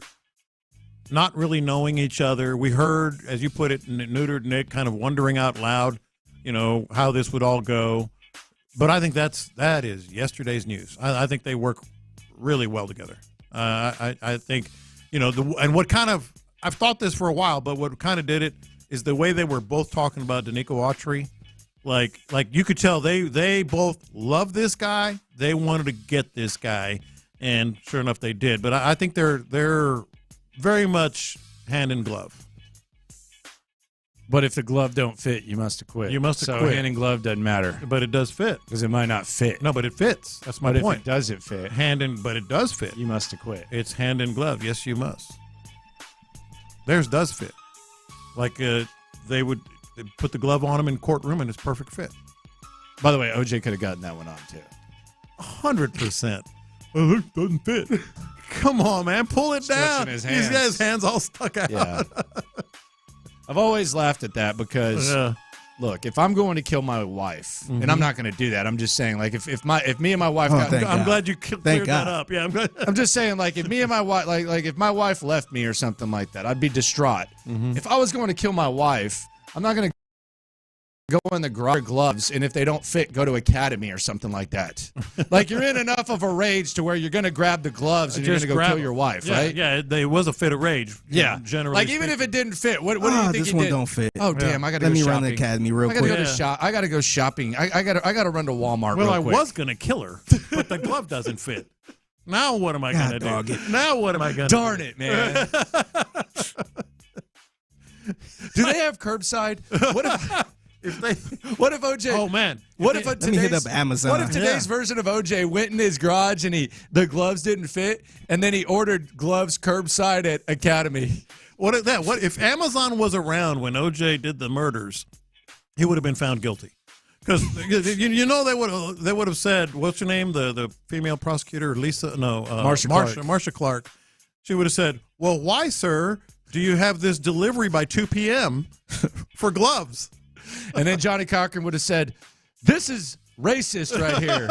not really knowing each other. We heard, as you put it, neutered Nick kind of wondering out loud, how this would all go. But I think that is yesterday's news. I think they work really well together. I think, and what kind of, I've thought this for a while, but what kind of did it is the way they were both talking about Danico Autry. Like you could tell they both love this guy. They wanted to get this guy, and sure enough, they did. But I think they're very much hand in glove. But if the glove don't fit, you must have quit. You must have so quit. Hand and glove doesn't matter. But it does fit. Because it might not fit. No, but it fits. That's my point. point. If it doesn't fit. But it does fit. You must have quit. It's hand in glove. Yes, you must. Theirs does fit. Like they would put the glove on him in courtroom, and it's perfect fit. By the way, OJ could have gotten that one on, too. 100%. Well, it doesn't fit. Come on, man. Pull it down. He's got his hands all stuck out. Yeah. I've always laughed at that because, look, if I'm going to kill my wife, and I'm not going to do that. I'm just saying, like, if me and my wife I'm glad you cleared that up. Yeah, I'm glad. I'm just saying, like, if me and my wife, like if my wife left me or something like that, I'd be distraught. If I was going to kill my wife, I'm not going to go in the garage gloves, and if they don't fit, go to Academy or something like that. Like, you're in enough of a rage to where you're going to grab the gloves and you're going to go kill your wife, right? Yeah, there was a fit of rage. Yeah, generally. Like, even if it didn't fit, what do you think this he one did? don't fit. Oh, damn, I got to Let go me shopping. run the Academy real quick. I got to go shopping. I got to run to Walmart Well, real quick. I was going to kill her, but the glove doesn't fit. Now what am I going to do? Now what am I going to do? Darn it, man. Do they have curbside? What if OJ? Oh man! Let me hit up Amazon. What if today's version of OJ went in his garage and the gloves didn't fit, and then he ordered gloves curbside at Academy? What if Amazon was around when OJ did the murders? He would have been found guilty. Because they would have said, what's your name? The female prosecutor, Marsha Clark. She would have said, well, why, sir, do you have this delivery by 2 p.m. for gloves? And then Johnny Cochran would have said, this is racist right here.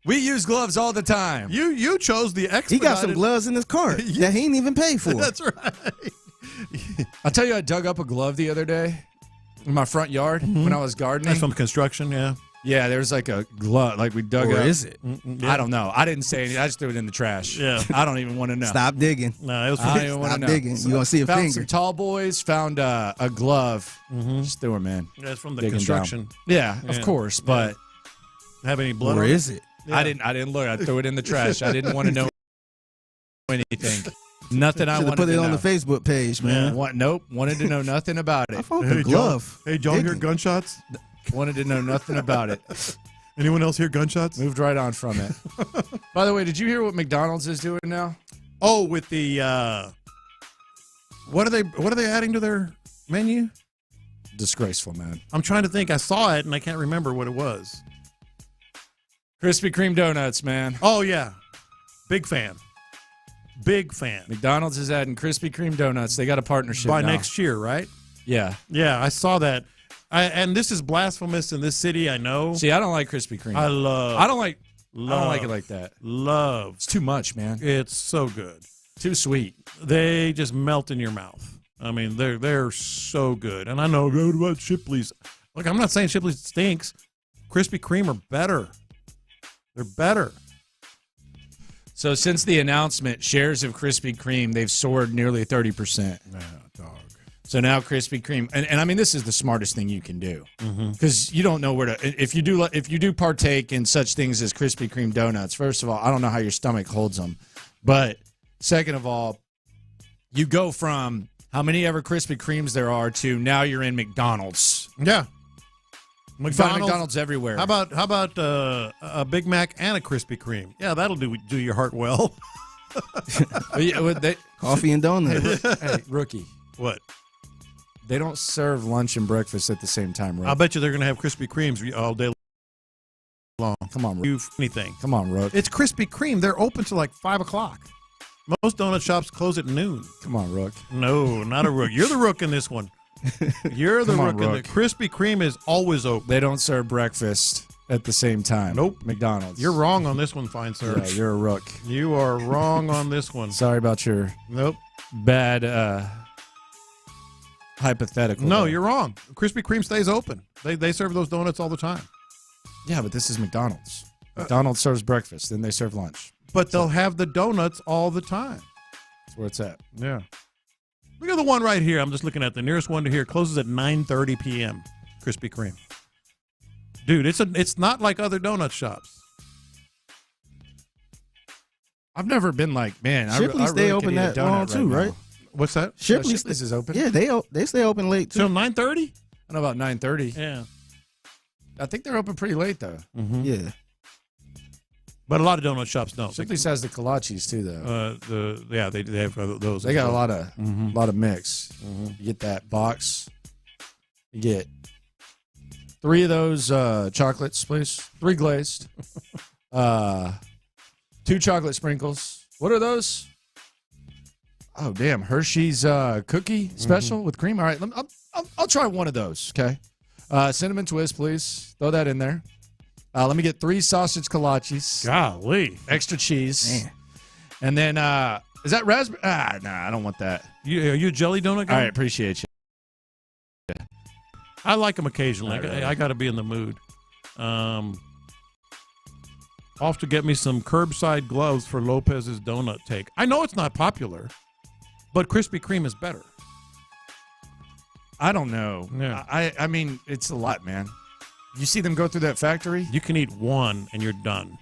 We use gloves all the time. You chose the expedited. He got some gloves in his car that he didn't even pay for. That's right. I'll tell you, I dug up a glove the other day in my front yard when I was gardening. That's from construction, yeah. Yeah, there's like a glove, like we dug it up. Or is it? Yeah. I don't know. I didn't say anything. I just threw it in the trash. Yeah. I don't even want to know. Stop digging. No, it was I don't even want to Stop know. digging. You gonna see a Found finger. some tall boys. Found a glove. Just threw him in. That's from the Digging construction. down. Yeah, of course. But have any blood? Where on is it? Yeah. I didn't look. I threw it in the trash. I didn't want to know anything. Nothing I Should wanted have put it to on know. the Facebook page, man. Nope. Wanted to know nothing about it. I found the glove. Hey, John, hear gunshots? Wanted to know nothing about it. Anyone else hear gunshots? Moved right on from it. By the way, did you hear what McDonald's is doing now? Oh, with the what are they adding to their menu? Disgraceful, man. I'm trying to think. I saw it and I can't remember what it was. Krispy Kreme donuts, man. Oh yeah, big fan. Big fan. McDonald's is adding Krispy Kreme donuts. They got a partnership by now. next year, right? Yeah. Yeah, I saw that. And this is blasphemous in this city, I know. See, I don't like Krispy Kreme. I don't like it like that. Love. It's too much, man. It's so good. Too sweet. They just melt in your mouth. I mean, they're so good. And I know, what about Shipley's? Look, I'm not saying Shipley's stinks. Krispy Kreme are better. They're better. So since the announcement, shares of Krispy Kreme, they've soared nearly 30%. Yeah, dog. So now Krispy Kreme, and I mean, this is the smartest thing you can do because you don't know where to. If you do partake in such things as Krispy Kreme donuts, first of all, I don't know how your stomach holds them, but second of all, you go from how many ever Krispy Kremes there are to now you're in McDonald's. Yeah, McDonald's everywhere. How about a Big Mac and a Krispy Kreme? Yeah, that'll do your heart well. Coffee and donuts. Hey, rookie. What? They don't serve lunch and breakfast at the same time, right? I bet you they're going to have Krispy Kremes all day long. Come on, Rook. Anything. Come on, Rook. It's Krispy Kreme. They're open till like 5 o'clock. Most donut shops close at noon. Come on, Rook. No, not a Rook. You're the Rook in this one. You're the Come on, rook. And Rook. the Krispy Kreme is always open. They don't serve breakfast at the same time. Nope. McDonald's. You're wrong on this one, fine sir. Yeah, you're a rook. You are wrong on this one. Sorry about your bad hypothetical. No, there. you're wrong. Krispy Kreme stays open. They serve those donuts all the time. Yeah, but this is McDonald's. McDonald's serves breakfast, then they serve lunch. But they'll have the donuts all the time. That's where it's at. Yeah. Look at the one right here. I'm just looking at the nearest one to here. Closes at 9:30 p.m. Krispy Kreme. Dude, it's not like other donut shops. I've never been like, man, Shipley's I stay really open could eat a that donut long too, now. right? What's that? Shipley's is open. Yeah, they stay open late too. Till 9:30? I know about 9:30. Yeah. I think they're open pretty late though. Mm-hmm. Yeah. But a lot of donut shops don't. Shipley's has the kolaches too, though. They have those. They got a lot of Mhm. lot of mix. You get that box. You get 3 of those chocolates, please. 3 glazed. 2 chocolate sprinkles. What are those? Oh damn, Hershey's cookie special with cream. All right, I'll try one of those. Okay, cinnamon twist, please. Throw that in there. Let me get 3 sausage kolaches. Golly, extra cheese. Man. And then is that raspberry? Nah, I don't want that. Are you a jelly donut guy? All right, appreciate you. I like them occasionally. Not really. I got to be in the mood. Off to get me some curbside gloves for Lopez's donut take. I know it's not popular, but Krispy Kreme is better. I don't know. Yeah. I mean, it's a lot, man. You see them go through that factory? You can eat one and you're done.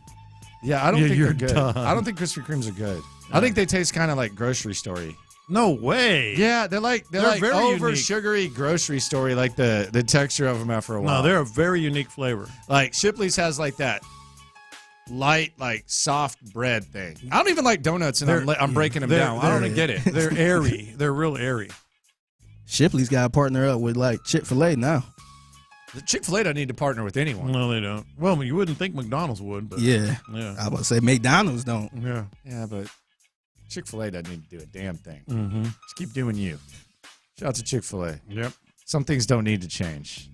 Yeah, I don't think you're they're good. done. I don't think Krispy Kremes are good. I think they taste kind of like grocery store-y. No way. Yeah, they're like They're very over unique. sugary grocery story, like the texture of them after a while. No, they're a very unique flavor. Like Shipley's has like that light, like soft bread thing. I don't even like donuts, and I'm breaking them down. I don't get it. They're airy. They're real airy. Shipley's got to partner up with like Chick-fil-A now. The Chick-fil-A doesn't need to partner with anyone. No, they don't. Well, you wouldn't think McDonald's would, but Yeah. yeah. I was about to say McDonald's don't. Yeah. Yeah, but Chick-fil-A doesn't need to do a damn thing. Mm-hmm. Just keep doing you. Shout out to Chick-fil-A. Yep. Some things don't need to change.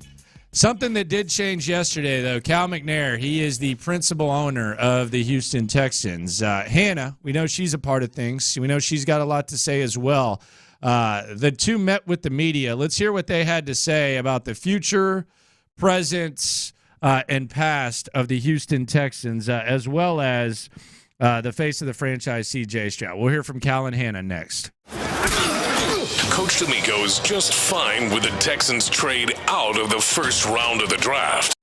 Something that did change yesterday, though, Cal McNair, he is the principal owner of the Houston Texans. Hannah, we know she's a part of things. We know she's got a lot to say as well. The two met with the media. Let's hear what they had to say about the future, present, and past of the Houston Texans, as well as the face of the franchise, C.J. Stroud. We'll hear from Cal and Hannah next. Coach D'Amico's just fine with the Texans trade out of the first round of the draft.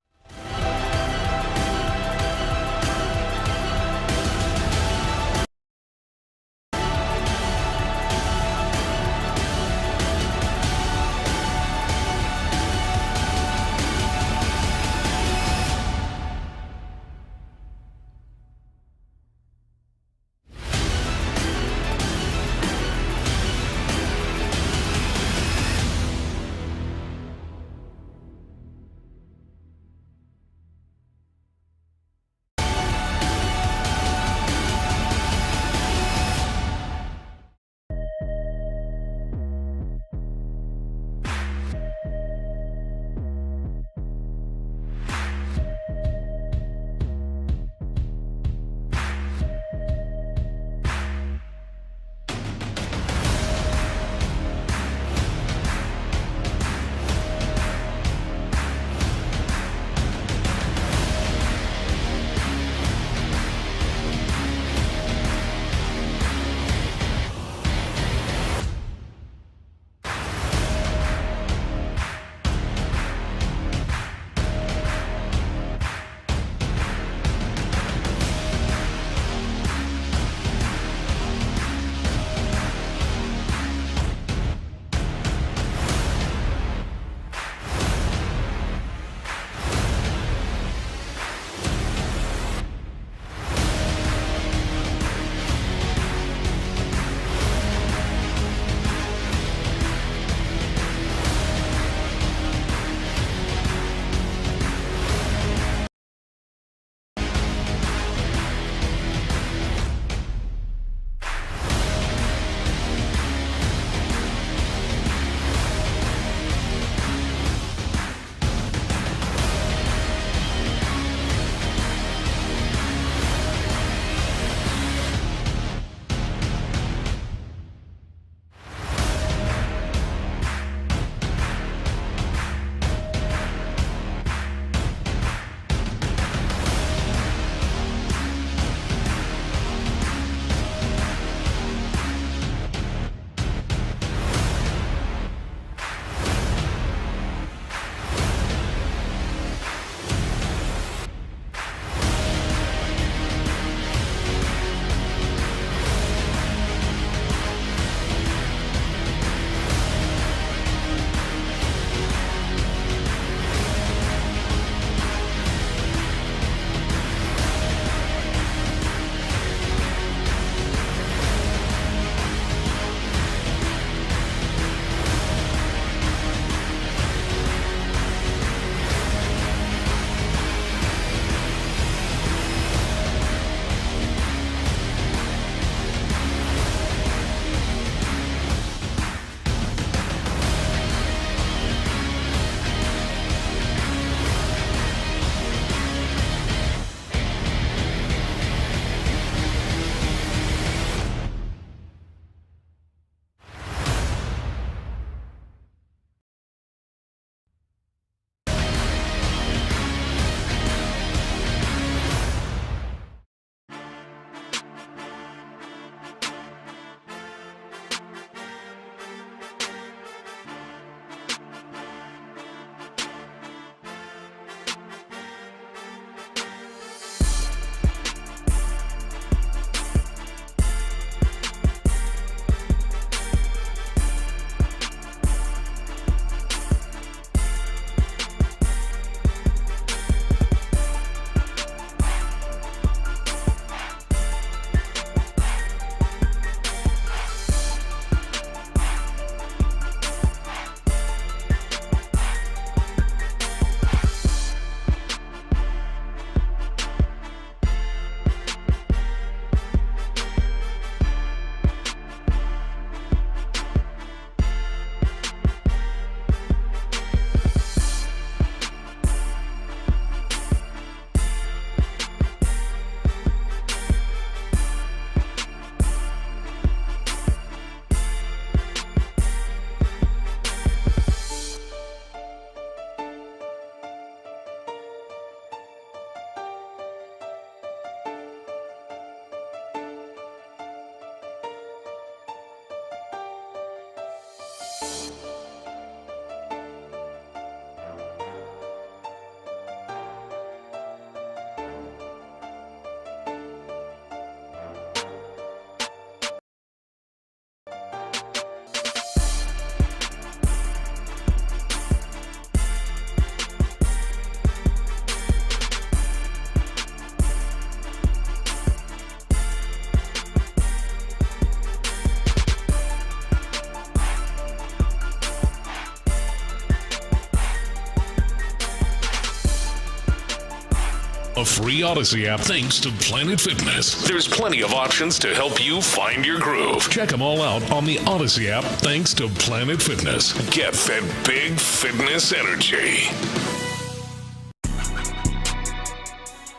A free Odyssey app thanks to Planet Fitness. There's plenty of options to help you find your groove. Check them all out on the Odyssey app thanks to Planet Fitness. Get that big fitness energy.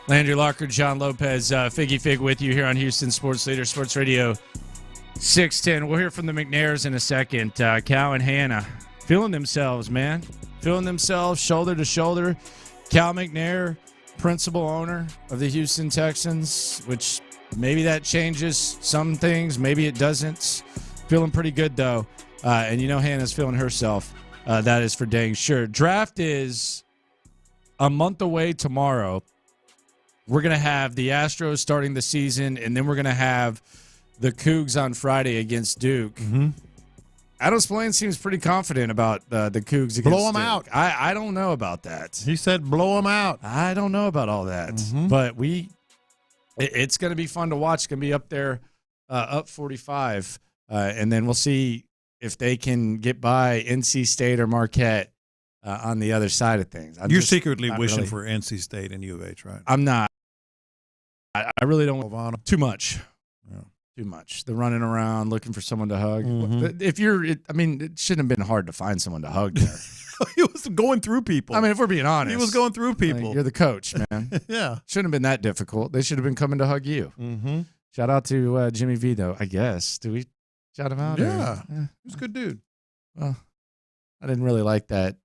Landry Locker, John Lopez, Figgy Fig with you here on Houston Sports Leader, Sports Radio 610. We'll hear from the McNairs in a second. Cal and Hannah feeling themselves, man. Feeling themselves shoulder to shoulder. Cal McNair, principal owner of the Houston Texans, which maybe that changes some things, maybe it doesn't. Feeling pretty good, though. And you know Hannah's feeling herself. That is for dang sure. Draft is a month away tomorrow. We're going to have the Astros starting the season, and then we're going to have the Cougs on Friday against Duke. Mm-hmm. Adam Spillane seems pretty confident about the Cougs against Blow them Duke. out. I don't know about that. He said blow them out. I don't know about all that. Mm-hmm. But it's going to be fun to watch. It's going to be up there, up 45. And then we'll see if they can get by NC State or Marquette on the other side of things. You're secretly wishing for NC State and U of H, right? I'm not. I really don't want too much. Yeah. Too much. The running around looking for someone to hug. Mm-hmm. If it shouldn't have been hard to find someone to hug there. He was going through people. I mean, if we're being honest. He was going through people. Like, you're the coach, man. Yeah. Shouldn't have been that difficult. They should have been coming to hug you. Mm-hmm. Shout out to Jimmy V, though, I guess. Do we shout him out? Yeah. He's a good dude. Well, I didn't really like that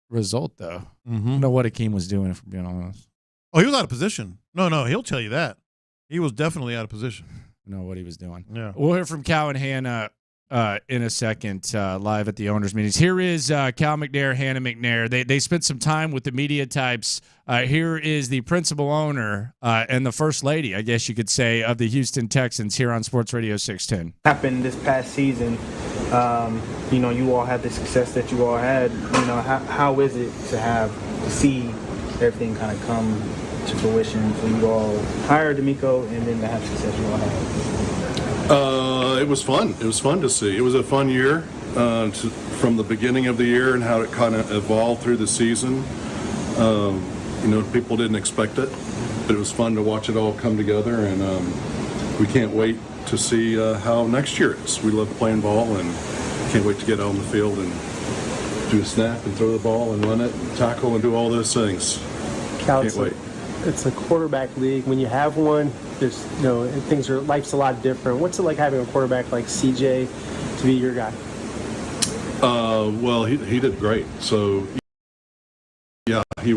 result, though. Mm-hmm. I don't know what Akeem was doing, if we're being honest. Oh, he was out of position. No, he'll tell you that. He was definitely out of position. I know what he was doing. Yeah. We'll hear from Cal and Hannah in a second, live at the owners' meetings. Here is Cal McNair, Hannah McNair. They spent some time with the media types. Here is the principal owner and the first lady, I guess you could say, of the Houston Texans here on Sports Radio 610. Happened this past season. You all had the success that you all had. How is it to see everything kind of come to fruition for you all hire D'Amico and then to have success you all had? It was fun. It was fun to see. It was a fun year from the beginning of the year and how it kind of evolved through the season. People didn't expect it, but it was fun to watch it all come together, and we can't wait to see how next year is. We love playing ball and can't wait to get out on the field and do a snap and throw the ball and run it and tackle and do all those things. Can't wait. It's a quarterback league. When you have one, there's life's a lot different. What's it like having a quarterback like CJ to be your guy? Well, he did great. So yeah, he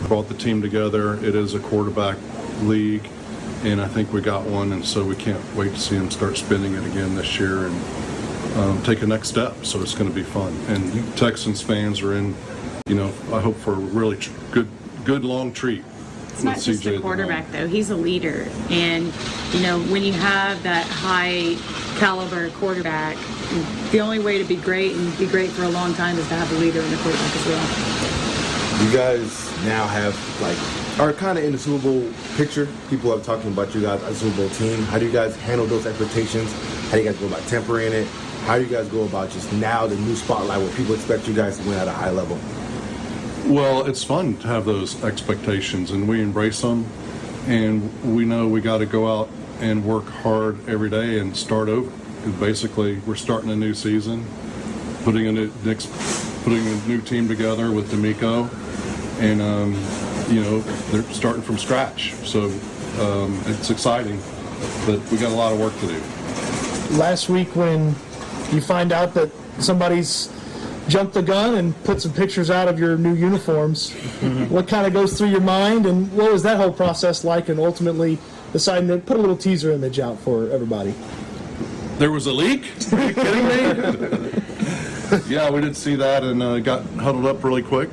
brought the team together. It is a quarterback league, and I think we got one, and so we can't wait to see him start spinning it again this year and take a next step. So it's going to be fun. And Texans fans are in, I hope for a really good long treat. It's not just a quarterback, though. He's a leader. And, when you have that high caliber quarterback, the only way to be great and be great for a long time is to have a leader in the quarterback as well. You guys now are kind of in the Super Bowl picture. People are talking about you guys as a Super Bowl team. How do you guys handle those expectations? How do you guys go about tempering it? How do you guys go about just now the new spotlight where people expect you guys to win at a high level? Well, it's fun to have those expectations, and we embrace them. And we know we got to go out and work hard every day and start over. Because basically, we're starting a new season, putting a new team together with D'Amico, and they're starting from scratch. So it's exciting, but we got a lot of work to do. Last week, when you find out that somebody's jumped the gun and put some pictures out of your new uniforms, what kind of goes through your mind, and what was that whole process like, and ultimately deciding to put a little teaser image out for everybody? There was a leak? Are you kidding me? Yeah, we did see that and got huddled up really quick.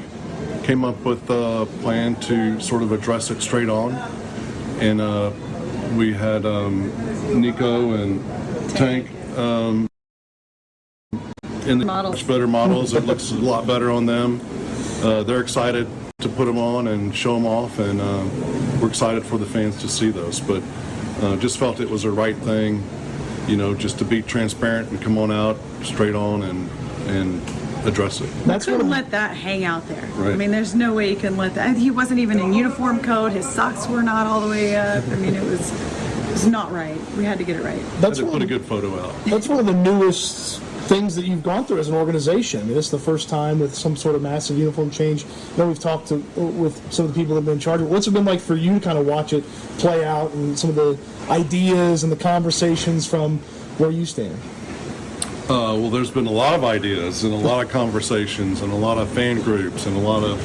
Came up with a plan to sort of address it straight on. And we had Nico and Tank in the much better models. It looks a lot better on them. They're excited to put them on and show them off, and we're excited for the fans to see those. But just felt it was the right thing, just to be transparent and come on out straight on and address it. That's couldn't let that hang out there. Right. I mean, there's no way you can let that. He wasn't even in uniform code. His socks were not all the way up. I mean, it was not right. We had to get it right. That's put a good photo out. That's one of the newest things that you've gone through as an organization. I mean, this is the first time with some sort of massive uniform change. I know we've talked with some of the people that have been in charge. What's it been like for you to kind of watch it play out and some of the ideas and the conversations from where you stand? Well, there's been a lot of ideas and a lot of conversations and a lot of fan groups and a lot of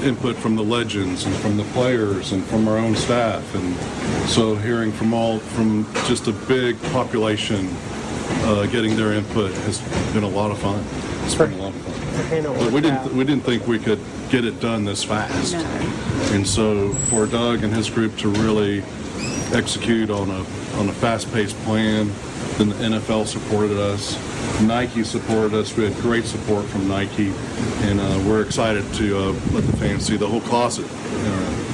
input from the legends and from the players and from our own staff. And so hearing from just a big population, getting their input has been a lot of fun. It's been a lot of fun. But we didn't think we could get it done this fast. No. And so for Doug and his group to really execute on a fast-paced plan. Then the NFL supported us. Nike supported us. We had great support from Nike, and we're excited to let the fans see the whole closet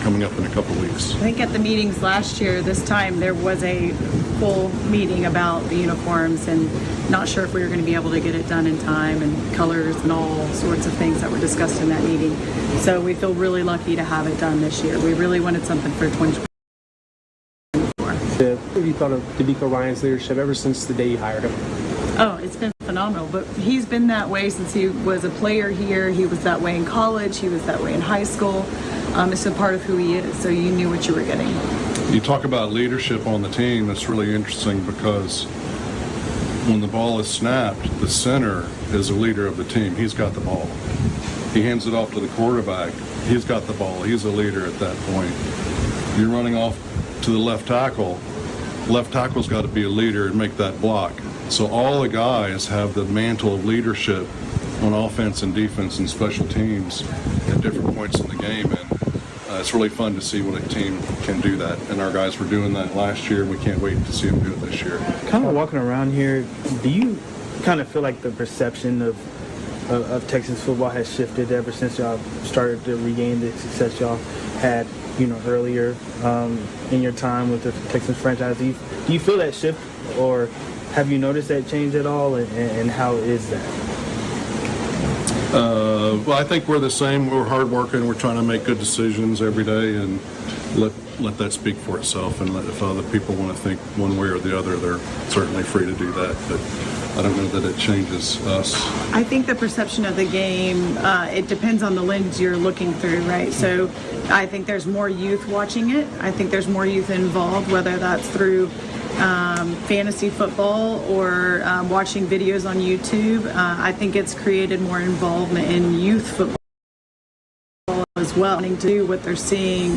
coming up in a couple weeks. I think at the meetings last year, this time there was a full meeting about the uniforms, and not sure if we were going to be able to get it done in time, and colors and all sorts of things that were discussed in that meeting. So we feel really lucky to have it done this year. We really wanted something for 2024. What have you thought of DeMeco Ryan's leadership ever since the day you hired him? Oh, it's been phenomenal. But he's been that way since he was a player here. He was that way in college. He was that way in high school. It's a part of who he is. So you knew what you were getting. You talk about leadership on the team. It's really interesting because when the ball is snapped, the center is a leader of the team. He's got the ball. He hands it off to the quarterback. He's got the ball. He's a leader at that point. You're running off to the left tackle. Left tackle's got to be a leader and make that block. So all the guys have the mantle of leadership on offense and defense and special teams at different points in the game, and it's really fun to see when a team can do that. And our guys were doing that last year, and we can't wait to see them do it this year. Kind of walking around here, do you kind of feel like the perception of Texas football has shifted ever since y'all started to regain the success y'all had, earlier in your time with the Texans franchise? Do you feel that shift, or have you noticed that change at all, and how is that? Well, I think we're the same. We're hardworking. We're trying to make good decisions every day, and let that speak for itself. And if other people want to think one way or the other, they're certainly free to do that. But I don't know that it changes us. I think the perception of the game, it depends on the lens you're looking through, right? So I think there's more youth watching it. I think there's more youth involved, whether that's through fantasy football or watching videos on YouTube. I think it's created more involvement in youth football as well, wanting to do what they're seeing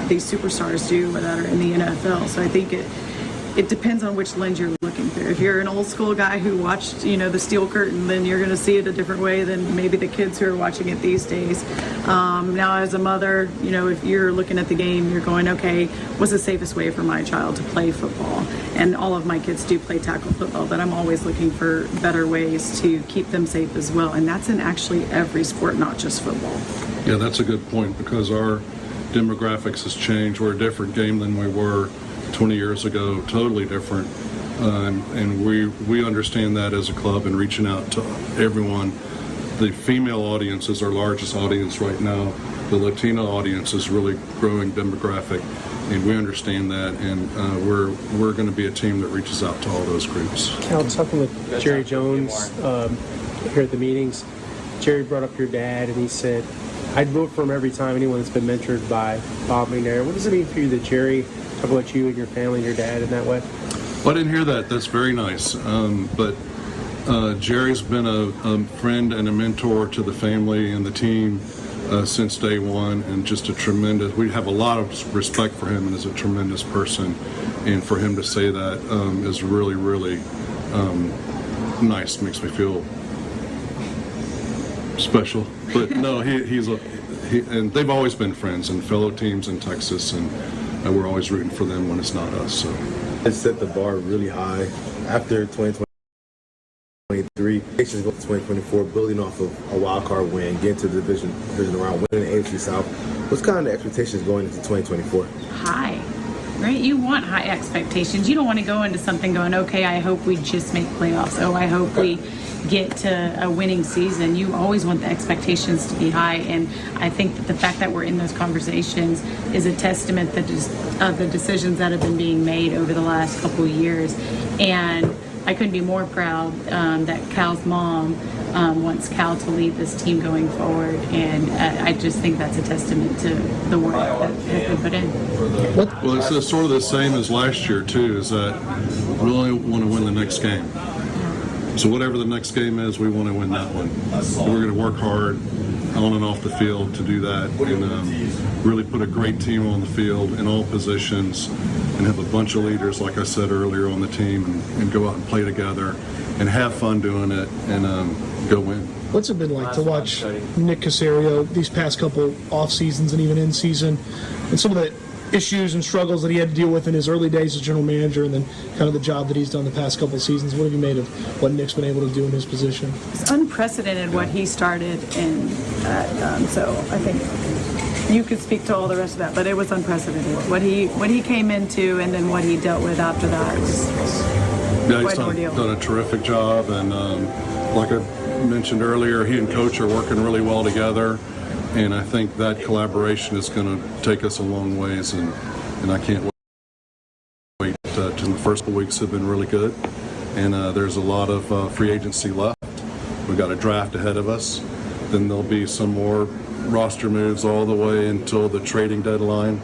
these superstars do that are in the NFL. So I think it depends on which lens you're looking through. If you're an old school guy who watched, the Steel Curtain, then you're going to see it a different way than maybe the kids who are watching it these days. Now, as a mother, if you're looking at the game, you're going, okay, what's the safest way for my child to play football? And all of my kids do play tackle football, but I'm always looking for better ways to keep them safe as well. And that's in actually every sport, not just football. Yeah, that's a good point, because our demographics has changed. We're a different game than we were 20 years ago, totally different. And we understand that as a club and reaching out to everyone. The female audience is our largest audience right now. The Latino audience is really growing demographic, and we understand that, and we're going to be a team that reaches out to all those groups. I was talking with Jerry Jones here at the meetings. Jerry brought up your dad, and he said, I'd vote for him every time anyone that's been mentored by Bob McNair. What does it mean for you that Jerry talk about you and your family and your dad in that way? Well, I didn't hear that. That's very nice. But Jerry's been a friend and a mentor to the family and the team since day one, and just we have a lot of respect for him, and is a tremendous person. And for him to say that is really, really nice. Makes me feel special. But no, and they've always been friends and fellow teams in Texas, and we're always rooting for them when it's not us. So it set the bar really high after 2023. Texans go to 2024, building off of a wild card win, getting to the division round, winning the AFC South. What's kind of the expectations going into 2024? High. Right? You want high expectations. You don't want to go into something going, okay, I hope we just make playoffs. Oh, I hope we get to a winning season. You always want the expectations to be high, and I think that the fact that we're in those conversations is a testament of the decisions that have been being made over the last couple of years. And I couldn't be more proud that Cal's mom wants Cal to lead this team going forward, and I just think that's a testament to the work that has been put in. Well, it's sort of the same as last year too, is that we only want to win the next game. So whatever the next game is, we want to win that one. We're going to work hard on and off the field to do that, and really put a great team on the field in all positions, and have a bunch of leaders, like I said earlier, on the team, and go out and play together and have fun doing it, and go win. What's it been like to watch Nick Caserio these past couple off seasons and even in season, and some of the issues and struggles that he had to deal with in his early days as general manager, and then kind of the job that he's done the past couple of seasons? What have you made of what Nick's been able to do in his position? It's unprecedented what he started in. So I think you could speak to all the rest of that, but it was unprecedented. What he came into, and then what he dealt with after that was quite an ordeal. Done a terrific job, and like I mentioned earlier, he and Coach are working really well together. And I think that collaboration is going to take us a long ways, and I can't wait. The first couple weeks have been really good, and there's a lot of free agency left. We've got a draft ahead of us. Then there'll be some more roster moves all the way until the trading deadline.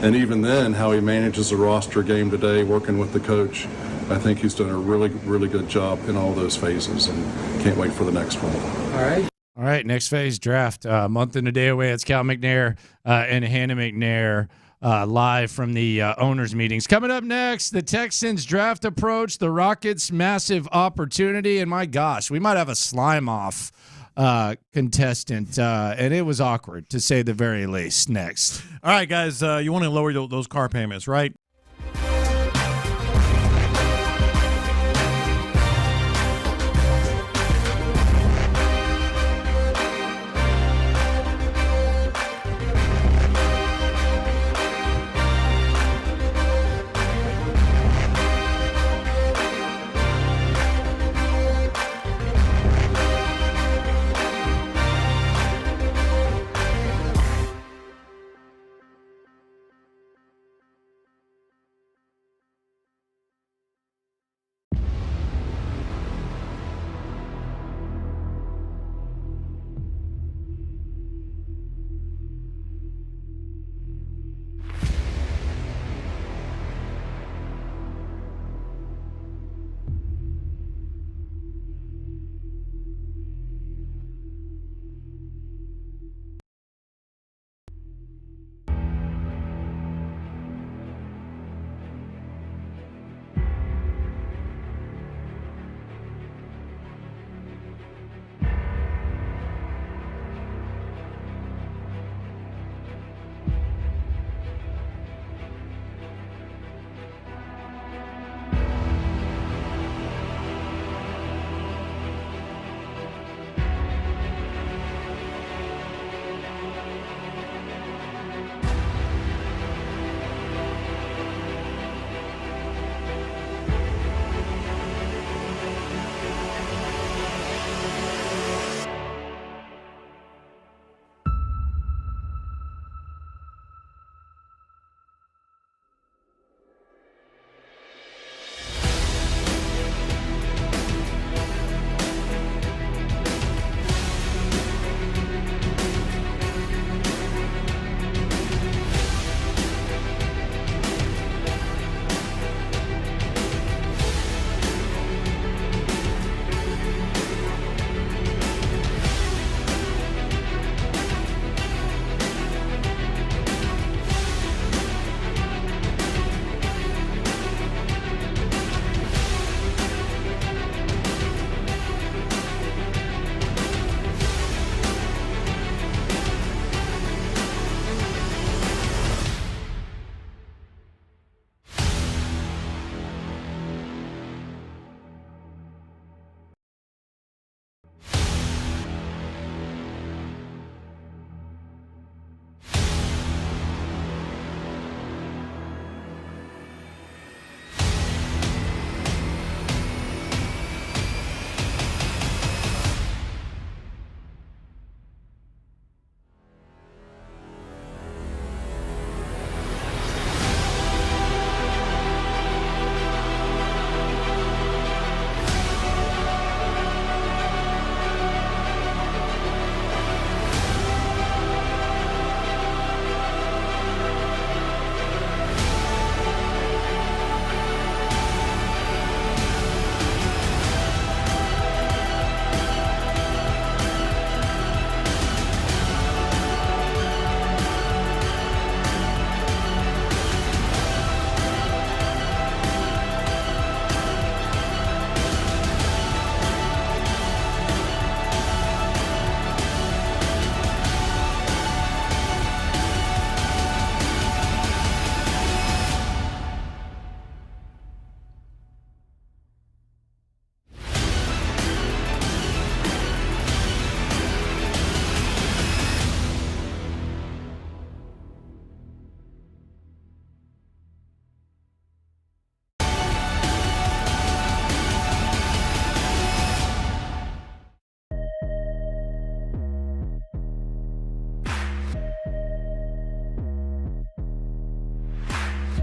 And even then, how he manages the roster game to day, working with the coach, I think he's done a really, really good job in all those phases, and can't wait for the next one. All right, next phase, draft. Month and a day away. It's Cal McNair and Hannah McNair live from the owners' meetings. Coming up next, the Texans draft approach, the Rockets' massive opportunity, and my gosh, we might have a slime-off contestant, and it was awkward, to say the very least. Next. All right, guys, you want to lower those car payments, right?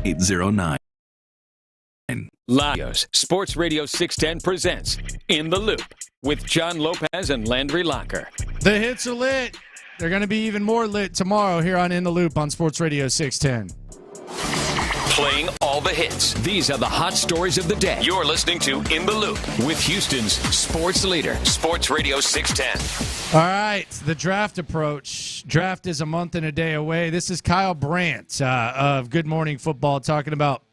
809. Lions Sports Radio 610 presents In the Loop with John Lopez and Landry Locker. The hits are lit. They're going to be even more lit tomorrow here on In the Loop on Sports Radio 610. Playing all the hits. These are the hot stories of the day. You're listening to In the Loop with Houston's sports leader, Sports Radio 610. All right, the draft approach. Draft is a month and a day away. This is Kyle Brandt of Good Morning Football talking about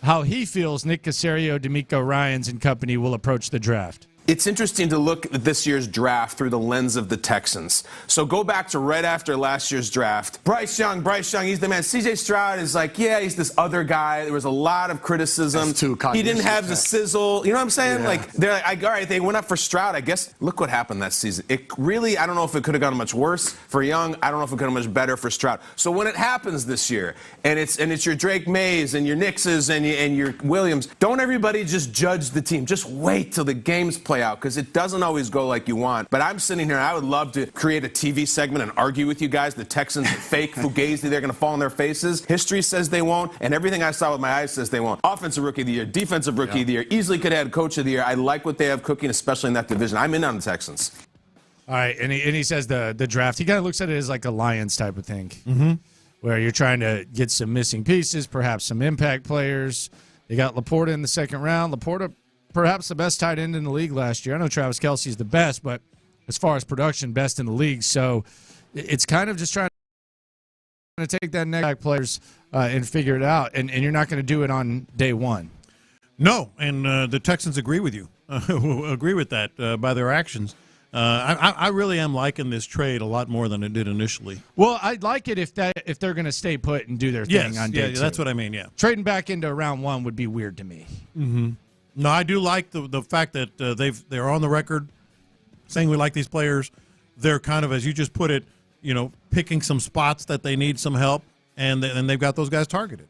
how he feels Nick Caserio, D'Amico Ryans, and company will approach the draft. It's interesting to look at this year's draft through the lens of the Texans. So go back to right after last year's draft. Bryce Young, he's the man. C.J. Stroud is like, yeah, he's this other guy. There was a lot of criticism. He didn't have the sizzle. You know what I'm saying? Yeah. Like, they're like, all right, they went up for Stroud. I guess, look what happened that season. It really, I don't know if it could have gone much worse for Young. I don't know if it could have gone much better for Stroud. So when it happens this year, and it's your Drake Mays and your Nixes and your Williams, don't everybody just judge the team. Just wait till the games play out, because it doesn't always go like you want. But I'm sitting here, and I would love to create a TV segment and argue with you guys. The Texans, fake Fugazi, they're going to fall on their faces. History says they won't, and everything I saw with my eyes says they won't. Offensive Rookie of the Year, Defensive Rookie of the Year, easily could have had Coach of the Year. I like what they have cooking, especially in that division. I'm in on the Texans. All right, and he says the draft, he kind of looks at it as like a Lions type of thing, where you're trying to get some missing pieces, perhaps some impact players. They got Laporta in the second round. Laporta, perhaps the best tight end in the league last year. I know Travis Kelce's the best, but as far as production, best in the league. So it's kind of just trying to take that next players and figure it out. And you're not going to do it on day one. No, and the Texans agree with you. Agree with that by their actions. I really am liking this trade a lot more than it did initially. Well, I'd like it if they're going to stay put and do their thing on day two. That's what I mean, yeah. Trading back into round one would be weird to me. Mm-hmm. No, I do like the fact that they're on the record saying we like these players. They're kind of, as you just put it, picking some spots that they need some help, and they've got those guys targeted.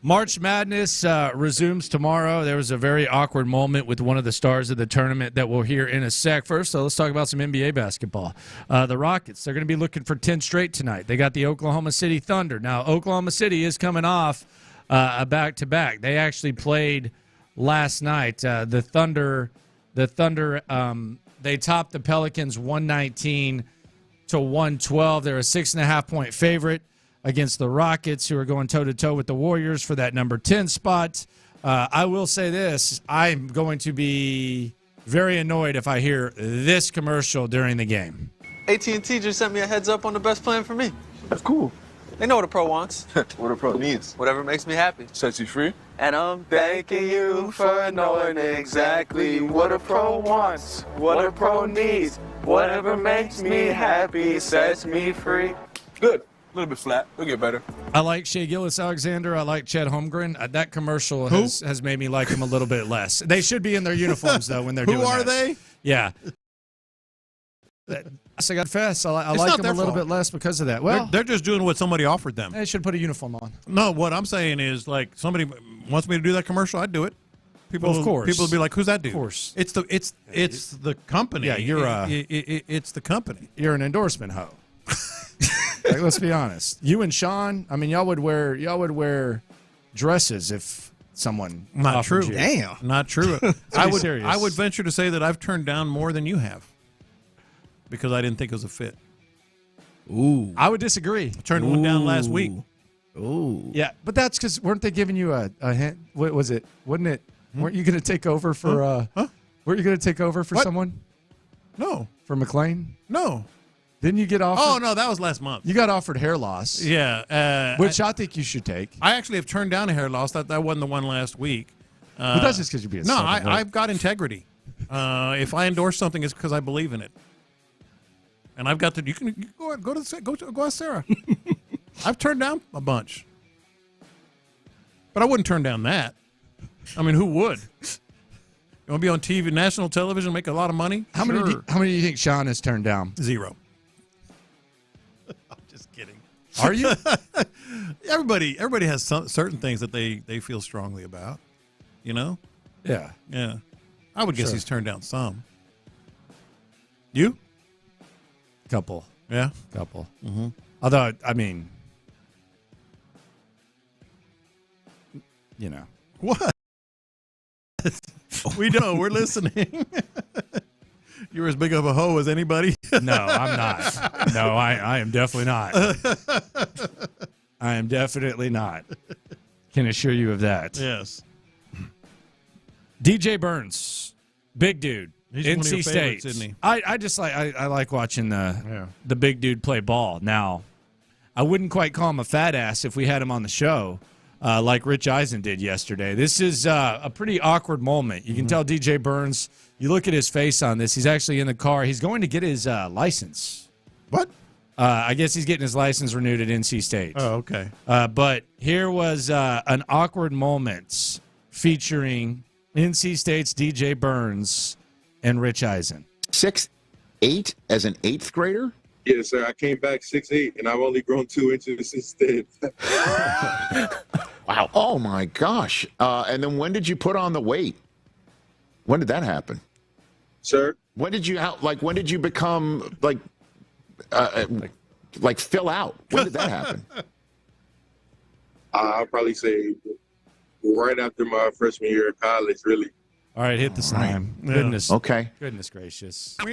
March Madness resumes tomorrow. There was a very awkward moment with one of the stars of the tournament that we'll hear in a sec. First, so let's talk about some NBA basketball. The Rockets, they're going to be looking for 10 straight tonight. They got the Oklahoma City Thunder. Now, Oklahoma City is coming off a back-to-back. They actually played last night. The Thunder, they topped the Pelicans 119 to 112. They're a 6.5-point favorite against the Rockets, who are going toe-to-toe with the Warriors for that number 10 spot. I will say this. I'm going to be very annoyed if I hear this commercial during the game. AT&T just sent me a heads up on the best plan for me. That's cool. They know what a pro wants. What a pro needs. Whatever makes me happy. Sets you free. And I'm thanking you for knowing exactly what a pro wants, what a pro needs. Whatever makes me happy sets me free. Good. A little bit flat. We'll get better. I like Shea Gilgeous-Alexander. I like Chet Holmgren. That commercial has made me like him a little bit less. They should be in their uniforms, though, when they're doing that. Who are they? Yeah. I got fess. I like them a little bit less because of that. Well, they're just doing what somebody offered them. They should put a uniform on. No, what I'm saying is, like, somebody wants me to do that commercial, I'd do it. Of course. People will be like, "Who's that dude?" Of course. It's the company. Yeah, you're it's the company. You're an endorsement hoe. Like, let's be honest. You and Sean, I mean, y'all would wear dresses if someone Not offered true. you. Damn. Not true. I would venture to say that I've turned down more than you have because I didn't think it was a fit. Ooh. I would disagree. Turned one down last week. Ooh. Yeah, but that's because weren't they giving you a hint? What was it? Wasn't it? Weren't you going to take over for? Weren't you going to take over for someone? No. For McLean? No. Didn't you get offered? Oh no, that was last month. You got offered hair loss. Yeah, which I think you should take. I actually have turned down a hair loss. That wasn't the one last week. But that's just because you're being. No, I've got integrity. If I endorse something, it's because I believe in it. And I've got to. You can go ask Sarah. I've turned down a bunch, but I wouldn't turn down that. I mean, who would? You want to be on TV, national television, make a lot of money? How many do you think Sean has turned down? 0. I'm just kidding. Are you? Everybody has certain things that they feel strongly about. You know? Yeah. Yeah. I would guess he's turned down some. You? Couple. Yeah? Couple. Mm-hmm. Although, I mean, you know. What? We know. We're listening. You're as big of a hoe as anybody. No, I'm not. No, I am definitely not. I am definitely not. Can assure you of that. Yes. DJ Burns, big dude. He's NC one of your State. favorites, isn't he? I just like I like watching the big dude play ball. Now, I wouldn't quite call him a fat ass if we had him on the show, like Rich Eisen did yesterday. This is a pretty awkward moment. You can tell DJ Burns. You look at his face on this. He's actually in the car. He's going to get his license. What? I guess he's getting his license renewed at NC State. Oh, okay. But here was an awkward moment featuring NC State's DJ Burns and Rich Eisen. 6'8" as an 8th grader? Yes, sir. I came back 6'8", and I've only grown 2 inches since then. Wow. Oh, my gosh. And then when did you put on the weight? When did that happen? Sir? When did you become, like fill out? When did that happen? I'll probably say right after my freshman year of college, really. All right, hit the slime. Yeah. Goodness. Okay. Goodness gracious. Oh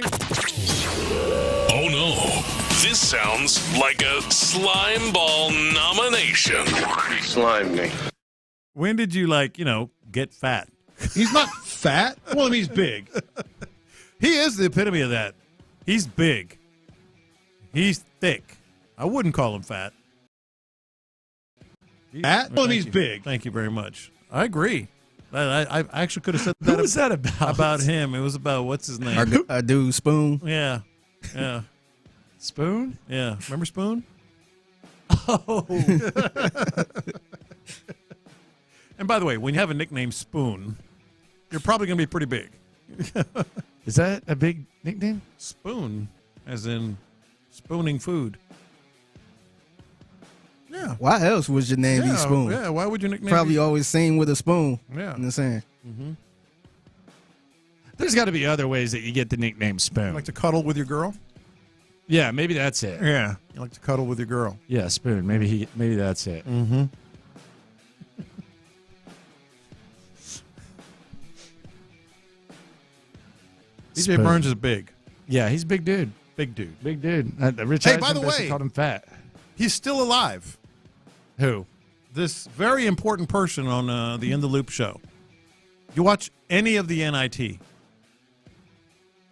no, this sounds like a slime ball nomination. Slime me. When did you, get fat? He's not fat. Well, I mean, he's big. He is the epitome of that. He's big. He's thick. I wouldn't call him fat. Fat? Well, he's big. Thank you very much. I agree. I actually could have said that. Who was that about? About him. It was about, what's his name? Our dude, Spoon. Yeah. Yeah. Spoon? Yeah. Remember Spoon? Oh. And by the way, when you have a nickname Spoon, you're probably going to be pretty big. Is that a big nickname? Spoon, as in spooning food. Yeah. Why else would your name be Spoon? Yeah, why would your nickname Probably be? always seen with a spoon. Yeah. In the sand. Mm-hmm. There's got to be other ways that you get the nickname Spoon. You like to cuddle with your girl? Yeah, maybe that's it. Yeah. You like to cuddle with your girl? Yeah, Spoon. Maybe that's it. Mm-hmm. DJ Burns is big. Yeah, he's a big dude. Big dude. Big dude. Rich Hey, Eisen by the basically way, called him fat. He's still alive. Who? This very important person on the In the Loop show. You watch any of the NIT?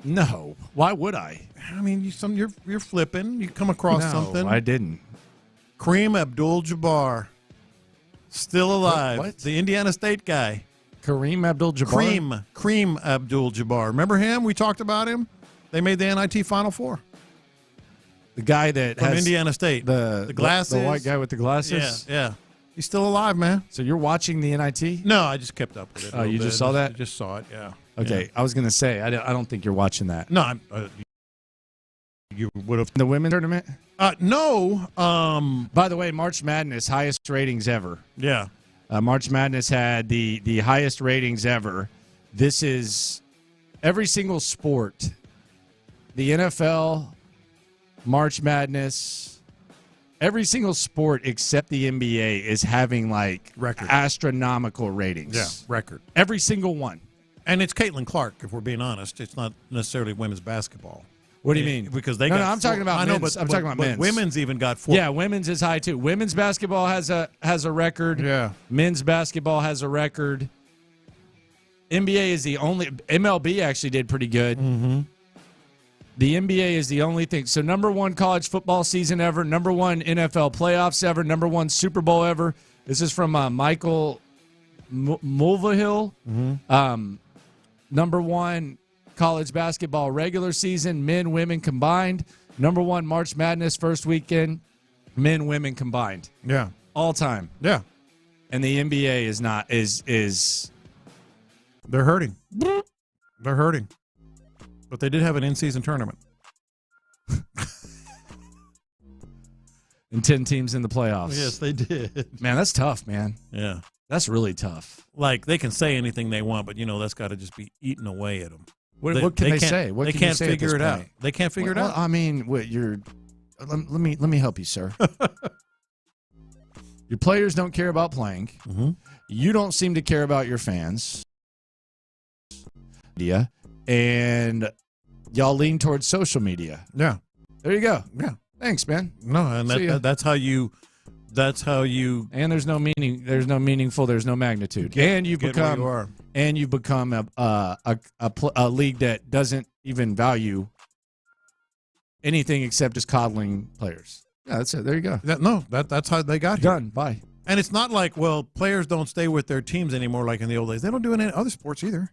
No. Why would I? I mean, you're flipping. You come across something. I didn't. Kareem Abdul-Jabbar, still alive. What? The Indiana State guy. Kareem Abdul-Jabbar? Kareem Abdul-Jabbar. Remember him? We talked about him. They made the NIT Final Four. The guy that From has Indiana State. The glasses. The white guy with the glasses? Yeah. He's still alive, man. So you're watching the NIT? No, I just kept up with it. Oh, you just saw that? I just saw it, yeah. Okay, Yeah. I was going to say, I don't think you're watching that. No, you would have. The women's tournament? No. By the way, March Madness, highest ratings ever. Yeah. March Madness had the highest ratings ever. This is every single sport. The NFL, March Madness, every single sport except the NBA is having record astronomical ratings. Yeah, record. Every single one. And it's Caitlin Clark, if we're being honest. It's not necessarily women's basketball. What do you mean? Because they No, got I'm talking about men's. I'm talking about men's. Women's even got 4. Yeah, women's is high too. Women's basketball has a record. Yeah. Men's basketball has a record. NBA is the only. MLB actually did pretty good. Mm-hmm. The NBA is the only thing. So number 1 college football season ever, number 1 NFL playoffs ever, number 1 Super Bowl ever. This is from Michael Mulvihill. Mm-hmm. Number 1 college basketball regular season, men, women combined. Number 1 March Madness first weekend, men, women combined. Yeah. All time. Yeah. And the NBA is not is They're hurting. They're hurting. But they did have an in-season tournament. and 10 teams in the playoffs. Yes, they did. Man, that's tough, man. Yeah. That's really tough. Like, they can say anything they want, but, that's got to just be eaten away at them. What can they say? What they can can't you say at figure this it out. point? They can't figure it out. I mean, let me help you, sir. Your players don't care about playing. Mm-hmm. You don't seem to care about your fans. And y'all lean towards social media. Yeah. There you go. Yeah. Thanks, man. No, and that's how you. And there's no meaning. There's no meaningful. There's no magnitude. And you've become a league that doesn't even value anything except just coddling players. Yeah, that's it. There you go. That's how they got here. Done. Bye. And it's not like, well, players don't stay with their teams anymore like in the old days. They don't do it in other sports either.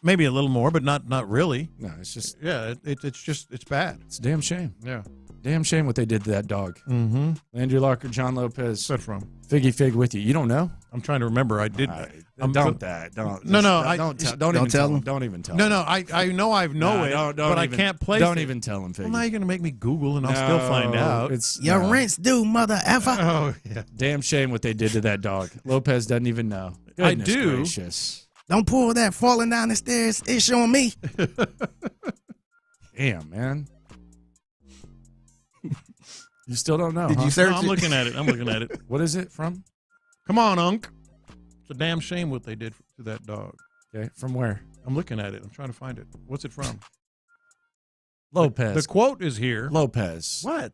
Maybe a little more, but not really. No, it's just it's bad. It's a damn shame. Yeah. Damn shame what they did to that dog. Mm-hmm. Landry Locker, John Lopez. Where's that from? Figgy Fig with you. You don't know? I'm trying to remember. I did. Don't tell him. Don't even tell him. No, I know I know it, but I can't place it. Don't even tell him, Figgy. Well, now you're going to make me Google, and I'll still find out. Your rent's due, mother effer. Oh, yeah. Damn shame what they did to that dog. Lopez doesn't even know. Goodness I do. Gracious. Don't pull that falling down the stairs. It's showing me. Damn, man. You still don't know. Did you search I'm looking at it. I'm looking at it. What is it from? Come on, Unc. It's a damn shame what they did to that dog. Okay, from where? I'm looking at it. I'm trying to find it. What's it from? Lopez. The quote is here. Lopez. What?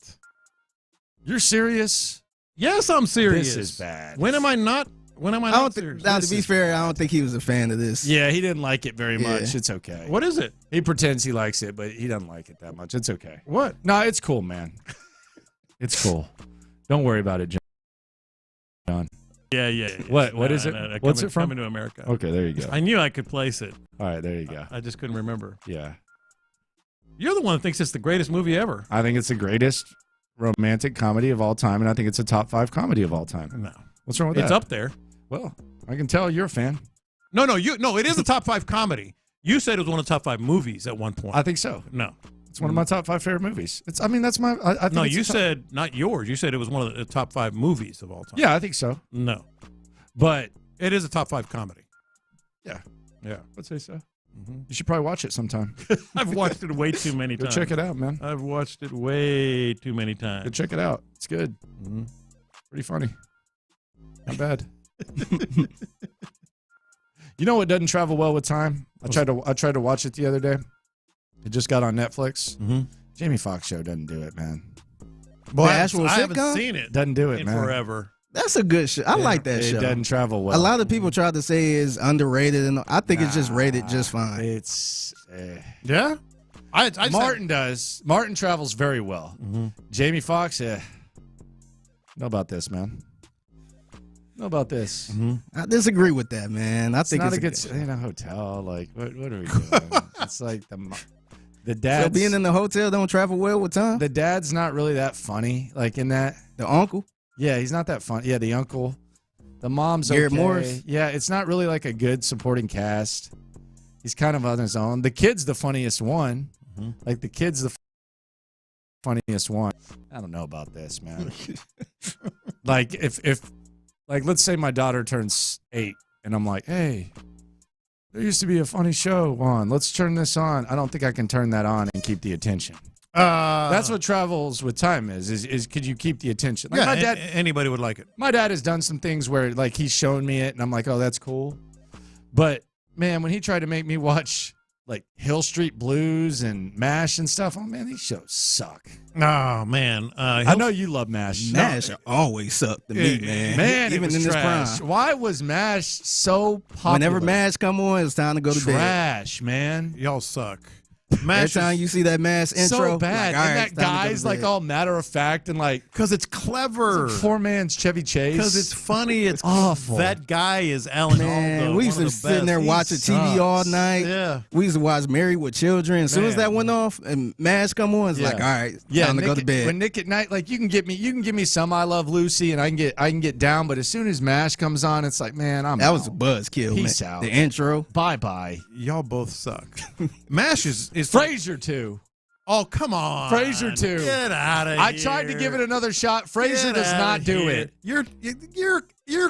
You're serious? Yes, I'm serious. This is bad. When am I not? When am I not serious? Now, to be fair, I don't think he was a fan of this. Yeah, he didn't like it very much. It's okay. What is it? He pretends he likes it, but he doesn't like it that much. It's okay. What? No, it's cool, man. It's cool. Don't worry about it, John. Yeah. What is it? What's it from? Coming to America. Okay, there you go. I knew I could place it. All right, there you go. I just couldn't remember. Yeah. You're the one that thinks it's the greatest movie ever. I think it's the greatest romantic comedy of all time, and I think it's a top 5 comedy of all time. No. What's wrong with that? It's up there. Well, I can tell you're a fan. No, it is a top 5 comedy. You said it was one of the top 5 movies at one point. I think so. No. It's one of my top 5 favorite movies. That's my. I think no, you said not yours. You said it was one of the top 5 movies of all time. Yeah, I think so. No, but it is a top 5 comedy. Yeah, I'd say so. Mm-hmm. You should probably watch it sometime. I've watched it way too many times. Go check it out, man. I've watched it way too many times. Go check it out. It's good. Mm-hmm. Pretty funny. Not bad. You know what doesn't travel well with time? I tried to watch it the other day. It just got on Netflix. Mm-hmm. Jamie Foxx show doesn't do it, man. Boy, I haven't seen it. Doesn't do it, in man. Forever. That's a good show. I like that show. It doesn't travel well. A lot of people try to say it's underrated, and I think it's just rated just fine. It's yeah. Martin does. Martin travels very well. Mm-hmm. Jamie Foxx, know about this, man. Know about this. Mm-hmm. I disagree with that, man. I think not it's a good stay in a hotel. Like, what are we doing? It's like the dad. So being in the hotel don't travel well with time. The dad's not really that funny. Like in that, the uncle. Yeah, he's not that funny. Yeah, the uncle. The mom's Garrett okay. Morris. Yeah, it's not really like a good supporting cast. He's kind of on his own. The kid's the funniest one. Mm-hmm. Like the kid's the funniest one. I don't know about this, man. Like if like let's say my daughter turns 8 and I'm like, hey, there used to be a funny show on. Let's turn this on. I don't think I can turn that on and keep the attention. That's what travels with time is could you keep the attention? Like yeah, my dad, anybody would like it. My dad has done some things where like he's shown me it and I'm like, oh, that's cool. But man, when he tried to make me watch like Hill Street Blues and MASH and stuff, oh man, these shows suck. Oh man, I know you love MASH. MASH always sucked to me, man. Man, even in trash. this prime. Why was MASH so popular? Whenever MASH come on, it's time to go to bed. Trash, man. Y'all suck. Every time you see that MASH intro, so bad. like, and that guy's like all matter of fact and like because it's clever. It's like poor man's Chevy Chase. Because it's funny. It's awful. That guy is Alan Alda. We used to sit there watching TV all night. Yeah. We used to watch Married with Children. As soon as that went off and MASH come on, it's like, all right, time to go to bed. When Nick at Night, like you can give me some I Love Lucy and I can get down, but as soon as MASH comes on, it's like, man, that was a buzzkill. Peace man. out. The intro. Bye. Y'all both suck. MASH is Frasier too. Oh, come on. Frasier too. Get out of here. I tried to give it another shot. Frasier does not do it. You're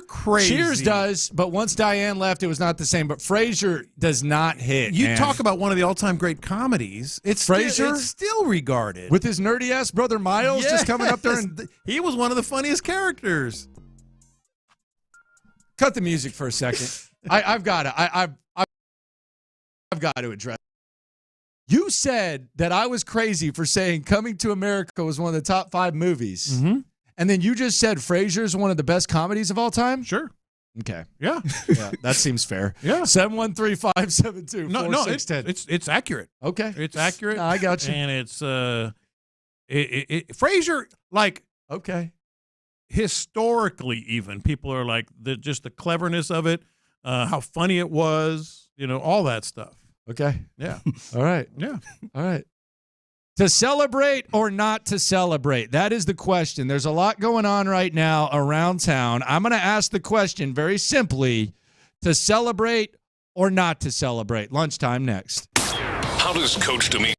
crazy. Cheers does, but once Diane left, it was not the same. But Frasier does not hit. You talk about one of the all-time great comedies. It's Frasier. It's still regarded. With his nerdy-ass brother Miles just coming up there. And he was one of the funniest characters. cut the music for a second. I've got to. I've got to address. You said that I was crazy for saying Coming to America was one of the top 5 movies. Mm-hmm. And then you just said Frasier's one of the best comedies of all time? Sure. Okay. Yeah. Yeah, that seemes fair. Yeah. 713-572-4610. No, it's accurate. Okay. It's accurate. No, I got you. And it's Frasier, like, okay, historically even, people are like, just the cleverness of it, how funny it was, all that stuff. Okay. Yeah. All right. Yeah. All right. To celebrate or not to celebrate? That is the question. There's a lot going on right now around town. I'm going to ask the question very simply: to celebrate or not to celebrate? Lunchtime next. How does Coach D'Amico?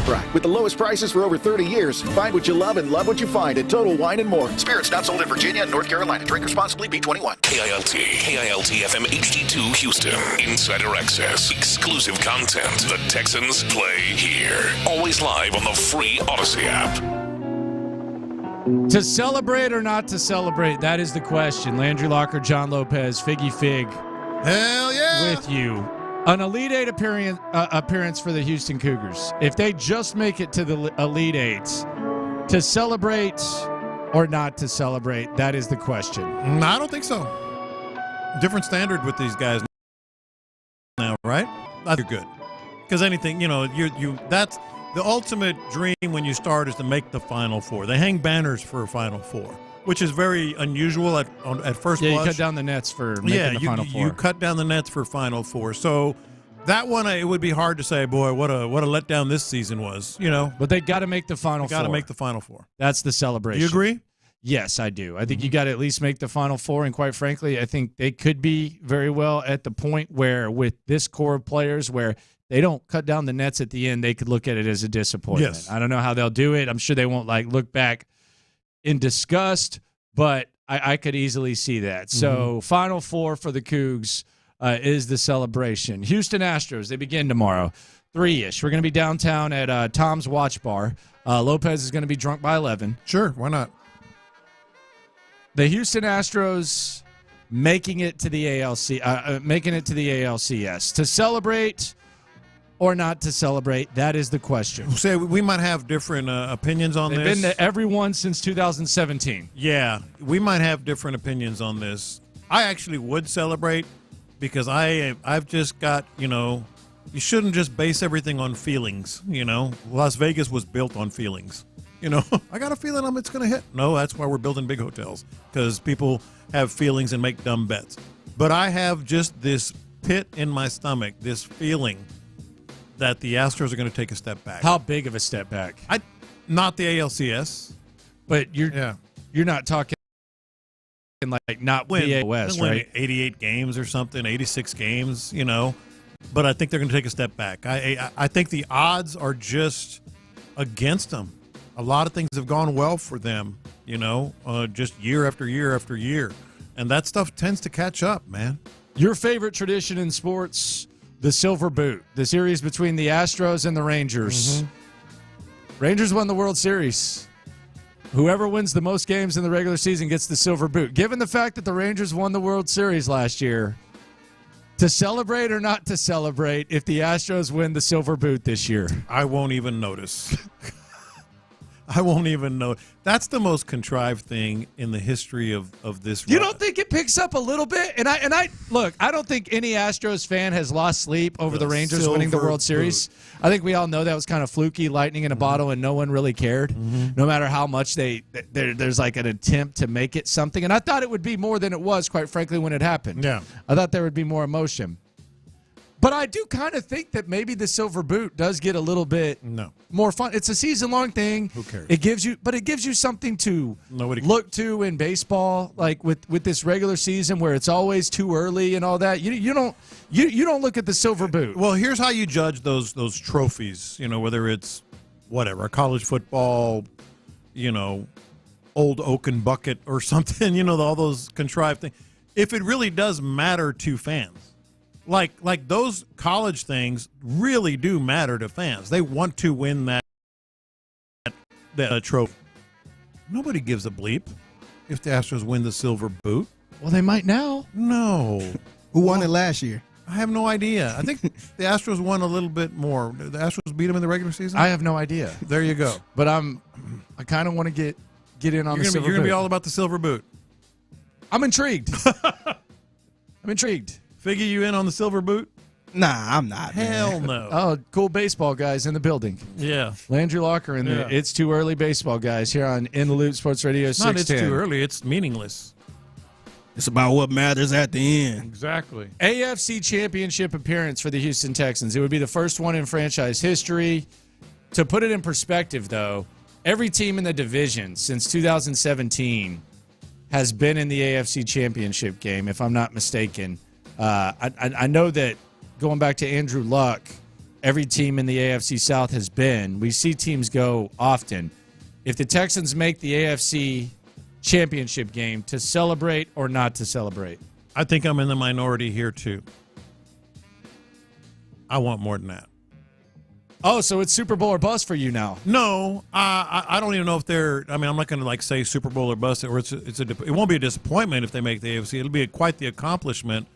Right. With the lowest prices for over 30 years, find what you love and love what you find at Total Wine & More. Spirits not sold in Virginia and North Carolina. Drink responsibly. B21. KILT FM HD2 Houston. Insider access. Exclusive content. The Texans play here. Always live on the free Odyssey app. To celebrate or not to celebrate, that is the question. Landry Locker, John Lopez, Figgy Fig. Hell yeah. With you. An Elite Eight appearance for the Houston Cougars. If they just make it to the Elite Eights, to celebrate or not to celebrate, that is the question. No, I don't think so. Different standard with these guys now, right? I think you're good. Because anything, that's the ultimate dream when you start is to make the Final Four. They hang banners for a Final Four, which is very unusual at first blush. Yeah, you cut down the nets for making the Final Four. You cut down the nets for Final Four. So that one, it would be hard to say, boy, what a letdown this season was, But they got to make the Final Four. Got to make the Final Four. That's the celebration. Do you agree? Yes, I do. I think you got to at least make the Final Four, and quite frankly, I think they could be very well at the point where with this core of players where they don't cut down the nets at the end, they could look at it as a disappointment. Yes. I don't know how they'll do it. I'm sure they won't look back in disgust, but I could easily see that. So Final Four for the Cougs is the celebration. Houston Astros, they begin tomorrow, 3-ish. We're going to be downtown at Tom's Watch Bar. Lopez is going to be drunk by 11. Sure, why not? The Houston Astros making it to the ALCS. To celebrate or not to celebrate, that is the question. Say we might have different opinions on this. They've been to everyone since 2017. Yeah, we might have different opinions on this. I actually would celebrate because I've just got, you shouldn't just base everything on feelings, Las Vegas was built on feelings. I got a feeling it's going to hit. No, that's why we're building big hotels, because people have feelings and make dumb bets. But I have just this pit in my stomach, this feeling that the Astros are going to take a step back. How big of a step back? Not the ALCS. But you're not talking like not the West, right? 88 games or something, 86 games, But I think they're going to take a step back. I think the odds are just against them. A lot of things have gone well for them, just year after year after year. And that stuff tends to catch up, man. Your favorite tradition in sports, the Silver Boot, the series between the Astros and the Rangers. Rangers won the World Series. Whoever wins the most games in the regular season gets the Silver Boot. Given the fact that the Rangers won the World Series last year, to celebrate or not to celebrate if the Astros win the Silver Boot this year? I won't even notice. I won't even know. That's the most contrived thing in the history of this. You don't think it picks up a little bit? And I look, I don't think any Astros fan has lost sleep over the Rangers winning the World Series. I think we all know that was kind of fluky, lightning in a bottle, and no one really cared. No matter how much there's like an attempt to make it something. And I thought it would be more than it was, quite frankly, when it happened. Yeah. I thought there would be more emotion. But I do kind of think that maybe the Silver Boot does get a little bit more fun. It's a season-long thing. Who cares? It gives you something to look to in baseball, like with this regular season where it's always too early and all that. You don't look at the Silver Boot. Well, here's how you judge those trophies. Whether it's a college football, old oaken bucket or something. All those contrived things. If it really does matter to fans. Like those college things really do matter to fans. They want to win that trophy. Nobody gives a bleep if the Astros win the Silver Boot. Well, they might now. No. Who won it last year? I have no idea. I think the Astros won a little bit more. The Astros beat them in the regular season? I have no idea. There you go. But I kind of want to get in on the Silver Boot. You're going to be all about the Silver Boot. I'm intrigued. I'm intrigued. Figgy, you in on the Silver Boot? Nah, I'm not. Hell no. Oh, cool baseball guys in the building. Yeah. Landry Locker and the It's Too Early baseball guys here on In the Loop Sports Radio 610. Not it's too early. It's meaningless. It's about what matters at the end. Exactly. AFC Championship appearance for the Houston Texans. It would be the first one in franchise history. To put it in perspective, though, every team in the division since 2017 has been in the AFC Championship game, if I'm not mistaken. I know that going back to Andrew Luck, every team in the AFC South has been. We see teams go often. If the Texans make the AFC championship game, to celebrate or not to celebrate? I think I'm in the minority here, too. I want more than that. Oh, so it's Super Bowl or bust for you now? No, I don't even know if they're. I mean, I'm not going to say Super Bowl or bust, or it won't be a disappointment if they make the AFC. It'll be quite the accomplishment.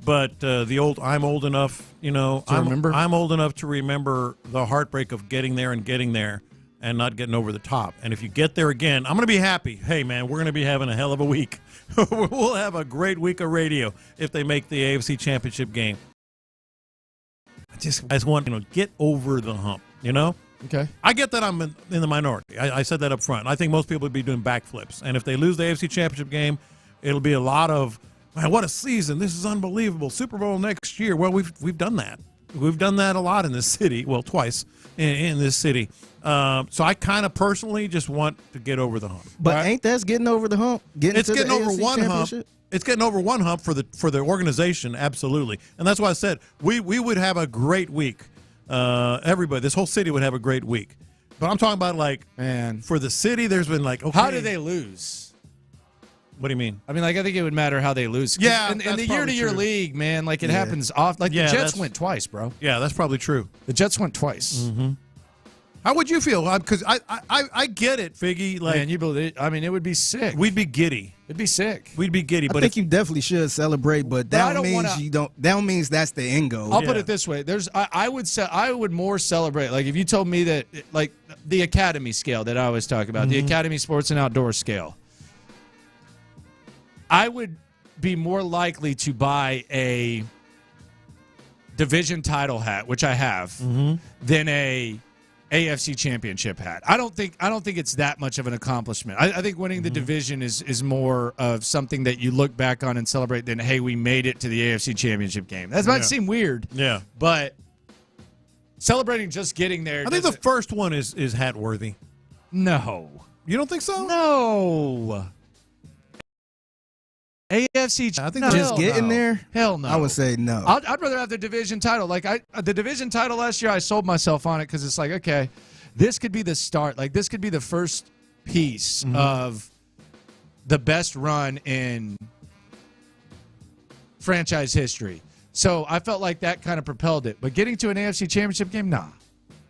But I'm old enough, I'm old enough to remember the heartbreak of getting there and not getting over the top. And if you get there again, I'm going to be happy. Hey, man, we're going to be having a hell of a week. We'll have a great week of radio if they make the AFC Championship game. I just want get over the hump, Okay. I get that I'm in the minority. I said that up front. I think most people would be doing backflips. And if they lose the AFC Championship game, it'll be a lot of, man, what a season. This is unbelievable. Super Bowl next year. Well, we've done that. We've done that a lot in this city. Well, twice in this city. So I kind of personally just want to get over the hump. But ain't that getting over the hump? It's getting over one hump. It's getting over one hump for the organization, absolutely. And that's why I said we would have a great week. Everybody, this whole city would have a great week. But I'm talking about for the city, there's been okay. How do they lose? What do you mean? I mean, I think it would matter how they lose. Yeah, in the year-to-year league, man, it happens off. The Jets went twice, bro. Yeah, that's probably true. The Jets went twice. Mm-hmm. How would you feel? Because I get it, Figgy. Man, you believe? I mean, it would be sick. We'd be giddy. It'd be sick. We'd be giddy. I But think you definitely should celebrate, but that means you don't. That means that's the end goal. I'll put it this way: I would more celebrate. Like if you told me that, the Academy scale that I always talk about, the Academy Sports and Outdoor scale, I would be more likely to buy a division title hat, which I have, than a AFC Championship hat. I don't think it's that much of an accomplishment. I think winning the division is more of something that you look back on and celebrate than, hey, we made it to the AFC Championship game. That might seem weird. Yeah. But celebrating just getting there. I think the first one is hat worthy. No. You don't think so? No. AFC. I think just getting there. Hell no. I would say no. I'd rather have the division title. The division title last year, I sold myself on it because it's okay, this could be the start. This could be the first piece of the best run in franchise history. So I felt like that kind of propelled it. But getting to an AFC Championship game, nah.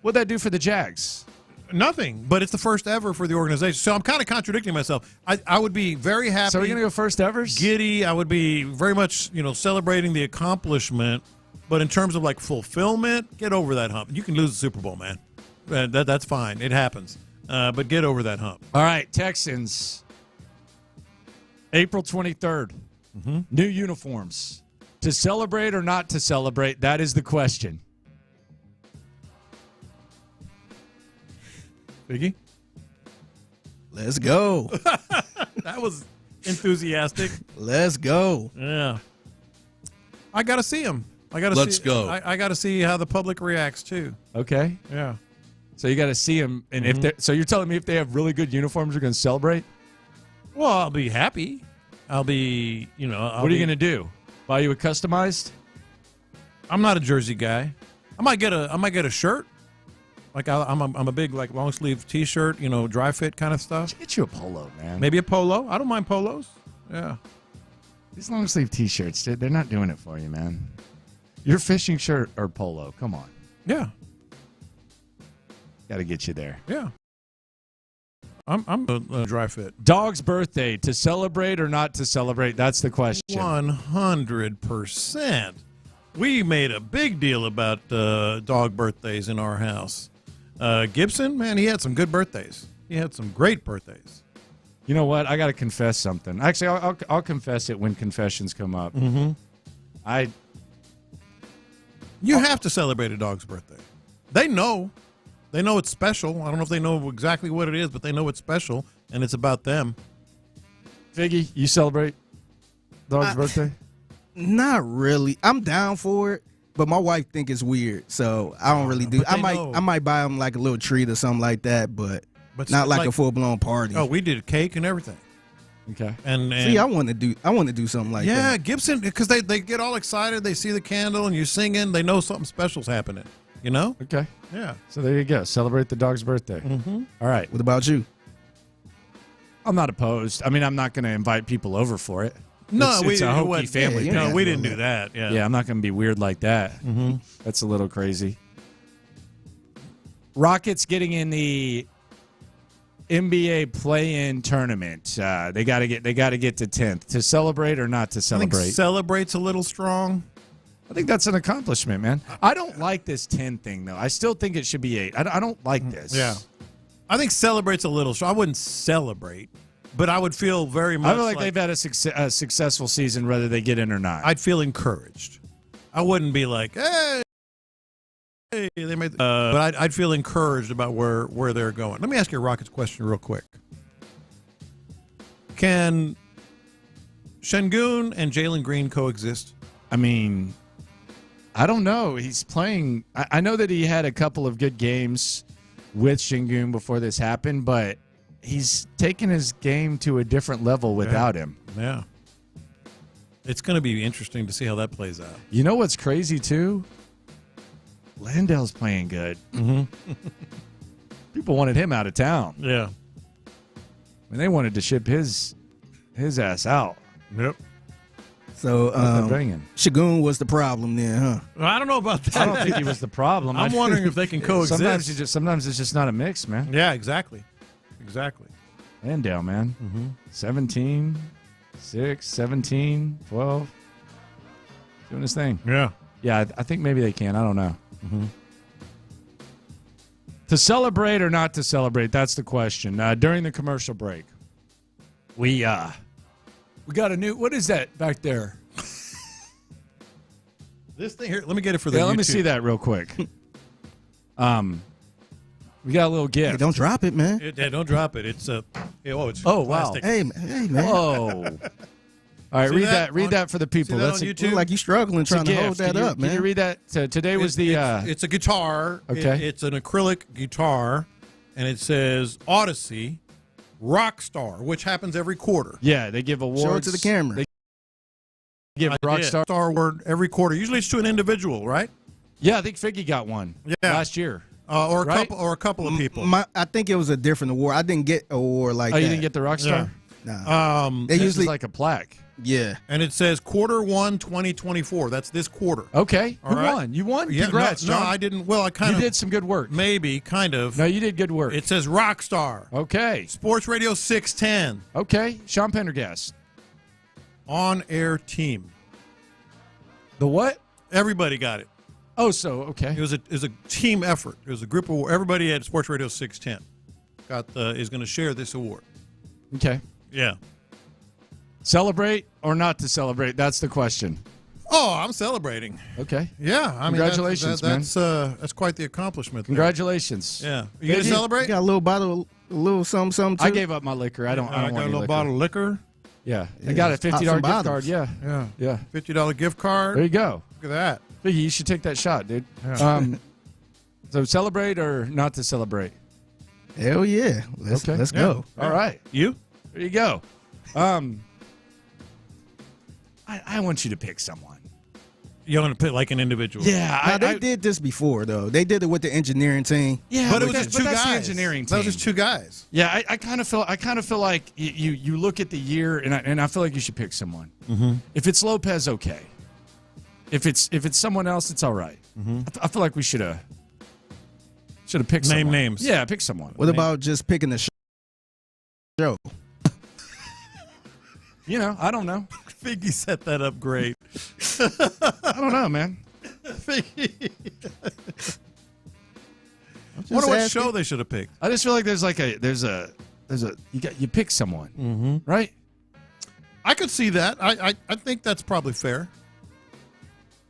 What'd that do for the Jags? Nothing, but it's the first ever for the organization. So I'm kind of contradicting myself. I would be very happy. So are we going to go first evers? Giddy. I would be very much, celebrating the accomplishment. But in terms of fulfillment, get over that hump. You can lose the Super Bowl, man. That's fine. It happens. But get over that hump. All right, Texans. April 23rd. New uniforms. To celebrate or not to celebrate, that is the question. Biggie? Let's go. That was enthusiastic. Let's go. Yeah. I got to see him. Let's go. I got to see how the public reacts, too. Okay. Yeah. So you got to see them. And so you're telling me if they have really good uniforms, you're going to celebrate? Well, I'll be happy. I'll be, what are you going to do? Buy you a customized? I'm not a jersey guy. I might get a shirt. I'm a big long sleeve T-shirt, dry fit kind of stuff. Get you a polo, man. Maybe a polo. I don't mind polos. Yeah. These long sleeve T-shirts, they're not doing it for you, man. Your fishing shirt or polo, come on. Yeah. Got to get you there. Yeah. I'm a dry fit. Dog's birthday, to celebrate or not to celebrate? That's the question. 100%. We made a big deal about dog birthdays in our house. Gibson, man, he had some good birthdays. He had some great birthdays. You know what? I got to confess something. Actually, I'll confess it when confessions come up. You have to celebrate a dog's birthday. They know. They know it's special. I don't know if they know exactly what it is, but they know it's special, and it's about them. Figgy, you celebrate dog's birthday? Not really. I'm down for it, but my wife think it's weird, so I don't really do. I might buy them a little treat or something like that, but not like a full blown party. Oh, we did cake and everything. Okay. And see, I want to do something like that. Yeah, Gibson, because they get all excited. They see the candle and you're singing. They know something special's happening. You know? Okay. Yeah. So there you go. Celebrate the dog's birthday. Mm-hmm. All right. What about you? I'm not opposed. I mean, I'm not going to invite people over for it. No, it's a Hokie family. No, thing. we didn't do that. Yeah. Yeah, I'm not going to be weird like that. Mm-hmm. That's a little crazy. Rockets getting in the NBA play-in tournament. They got to get to 10th to celebrate or not to I celebrate. think celebrate's a little strong. I think that's an accomplishment, man. I don't like this 10 thing though. I still think it should be 8. I don't like this. Yeah. I think celebrate's a little strong. I wouldn't celebrate, but I would feel very much I feel like they've had a successful season, whether they get in or not. I'd feel encouraged. I wouldn't be like, hey, they made. But I'd feel encouraged about where they're going. Let me ask you a Rockets question real quick. Can Şengün and Jalen Green coexist? I mean, I don't know. He's playing. I know that he had a couple of good games with Şengün before this happened, but he's taken his game to a different level without him. Yeah. It's going to be interesting to see how that plays out. You know what's crazy, too? Landale's playing good. Mm-hmm. People wanted him out of town. Yeah. I mean, they wanted to ship his ass out. Yep. So Şengün was the problem then, huh? Well, I don't know about that. I don't think he was the problem. I'm wondering if they can coexist. Sometimes it's just not a mix, man. Yeah, exactly. Exactly. Landale, man. Mm-hmm. 17, 6, 17, 12. Doing his thing. Yeah. Yeah, I think maybe they can. I don't know. Mm-hmm. To celebrate or not to celebrate, that's the question. During the commercial break, we got a new, what is that back there? This thing here, let me get it for the Yeah, YouTube. let me see that real quick. We got a little gift. Hey, don't drop it, man. Don't drop it. It's it's oh wow. plastic. Hey, man. Whoa. All right, See read that? Read that for the people. See that That's on a- YouTube? Look like you struggling trying to hold that up, man. Can you read that? Today was It's a guitar. Okay. It's an acrylic guitar, and it says Odyssey Rockstar, which happens every quarter. Yeah, they give awards. Show it to the camera. They give Rockstar. Star Award every quarter. Usually it's to an individual, right? Yeah, I think Figgy got one last year. Or Right? a couple of people. I think it was a different award. I didn't get an award like Oh, that. you didn't get the Rockstar? Nah. They This usually is like a plaque. Yeah. And it says quarter 1, 2024. That's this quarter. Okay. All Who right. won? You won? Yeah, Congrats, no, John. I didn't. Well, I kind You of did some good work. Maybe, kind of. No, you did good work. It says Rockstar. Okay. Sports Radio 610. Okay. Sean Pendergast. On-air team. The what? Everybody got it. Oh, so, okay. It was a team effort. It was a group of everybody at Sports Radio 610 is going to share this award. Okay. Yeah. Celebrate or not to celebrate? That's the question. Oh, I'm celebrating. Okay. Yeah. I mean, Congratulations, man. That's quite the accomplishment. there. Congratulations. Yeah. You going to celebrate? You got a little bottle, a little something too. I gave up my liquor. I don't I want got a any little liquor. bottle of liquor. Yeah. I got a $50 Some gift bottles. card. Yeah. Yeah. Yeah. $50 gift card. There you go. Look at that. Figgy, you should take that shot, dude. Yeah. So celebrate or not to celebrate? Hell yeah. Let's go. All right. You? There you go. I want you to pick someone. You want to pick like an individual? Yeah. Now, they did this before, though. They did it with the engineering team. Yeah, But it was just two that's guys. the engineering That team. was just two guys. Yeah, I kind of feel like you look at the year and I feel like you should pick someone. Mm-hmm. If it's Lopez, okay. If it's someone else, it's all right. Mm-hmm. I feel like we should have picked Name someone. names. Yeah, pick someone. What about just picking the show? You know, I don't know. Figgy set that up great. I don't know, man. Figgy. Wonder what show they should have picked. I just feel like there's you pick someone, right? I could see that. I think that's probably fair.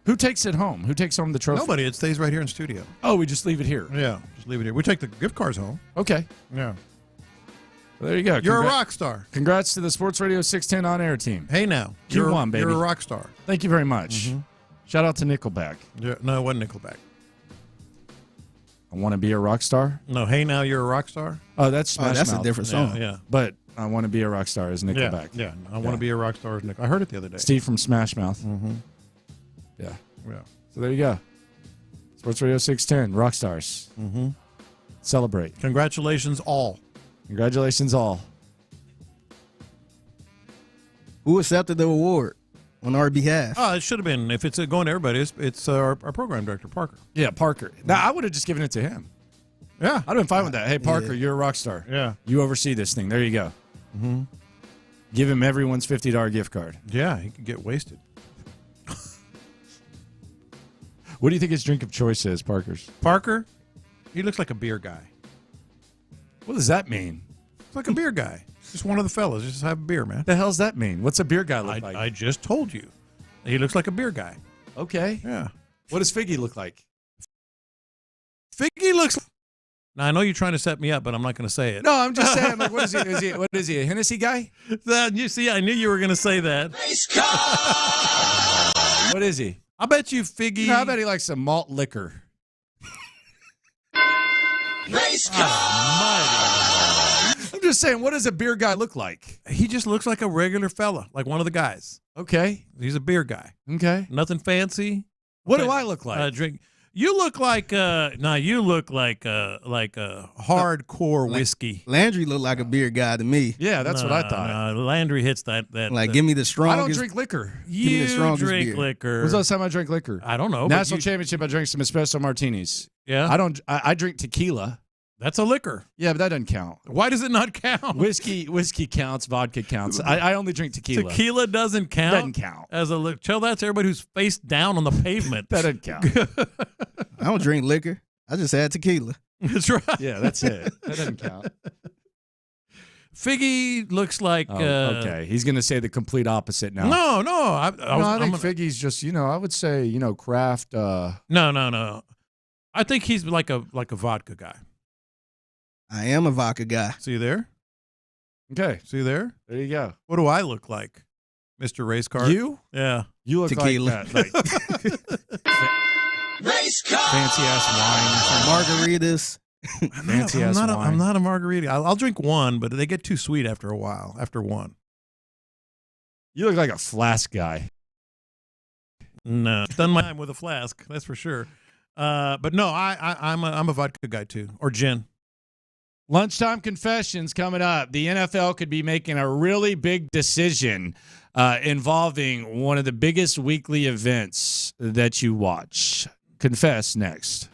Who takes it home? Who takes home the trophy? Nobody. It stays right here in studio. Oh, we just leave it here. Yeah, just leave it here. We take the gift cards home. Okay. Yeah. Well, there you go. You're a rock star. Congrats to the Sports Radio 610 on-air team. Hey now. You won, baby. You're a rock star. Thank you very much. Shout out to Nickelback. Yeah, no, it wasn't Nickelback. I want to be a rock star. No, hey now you're a rock star. Oh, that's Smash that's Mouth. a different song. Yeah. But I want to be a rock star is Nickelback. Yeah. I want to be a rock star as Nickelback. I heard it the other day. Steve from Smash Mouth. Mm-hmm. Yeah. Yeah. So there you go. Sports Radio 610, rock stars. Mm-hmm. Celebrate. Congratulations, all. Congratulations, all. Who accepted the award on our behalf? Oh, it should have been. If it's going to everybody, it's our program director, Parker. Yeah, Parker. Now, I would have just given it to him. Yeah. I'd have been fine with that. Hey, Parker, you're a rock star. Yeah. You oversee this thing. There you go. Mm-hmm. Give him everyone's $50 gift card. Yeah, he could get wasted. What do you think his drink of choice is, Parker's? Parker, he looks like a beer guy. What does that mean? It's like a beer guy. Just one of the fellas. Just have a beer, man. The hell's that mean? What's a beer guy look like? I just told you. He looks like a beer guy. Okay. Yeah. What does Figgy look like? Figgy looks. Now I know you're trying to set me up, but I'm not going to say it. No, I'm just saying. Like, what is he? What is he? A Hennessy guy? You see, I knew you were going to say that. What is he? I bet you Figgy. No, I bet he likes some malt liquor. I'm just saying, what does a beer guy look like? He just looks like a regular fella, like one of the guys. Okay. He's a beer guy. Okay. Nothing fancy. What do I look like? Drink. You look like you look like a hardcore whiskey. Landry looked like a beer guy to me. Yeah, that's what I thought. Landry hits that. Give me the strongest. I don't drink liquor. Give me the strongest drink beer. liquor. When's the last time I drank liquor? I don't know. National championship, I drank some espresso martinis. Yeah. I drink tequila. That's a liquor. Yeah, but that doesn't count. Why does it not count? Whiskey counts. Vodka counts. I only drink tequila. Tequila doesn't count. Doesn't count. As a liquor. Tell that to everybody who's face down on the pavement. That doesn't count. I don't drink liquor. I just had tequila. That's right. Yeah, that's it. That doesn't count. Figgy looks like. Okay, he's going to say the complete opposite now. No. I think Figgy's just, I would say, craft. No. I think he's like a vodka guy. I am a vodka guy. See there? Okay. See there? There you go. What do I look like, Mr. Race Car? You? Yeah. You look tequila. like Race car. Fancy ass wine. Margaritas. Fancy ass wine. I'm not a margarita. I'll drink one, but they get too sweet after a while. After one. You look like a flask guy. No. Done my time with a flask, that's for sure. But no, I'm a vodka guy too. Or gin. Lunchtime confessions coming up. The NFL could be making a really big decision involving one of the biggest weekly events that you watch. Confess next.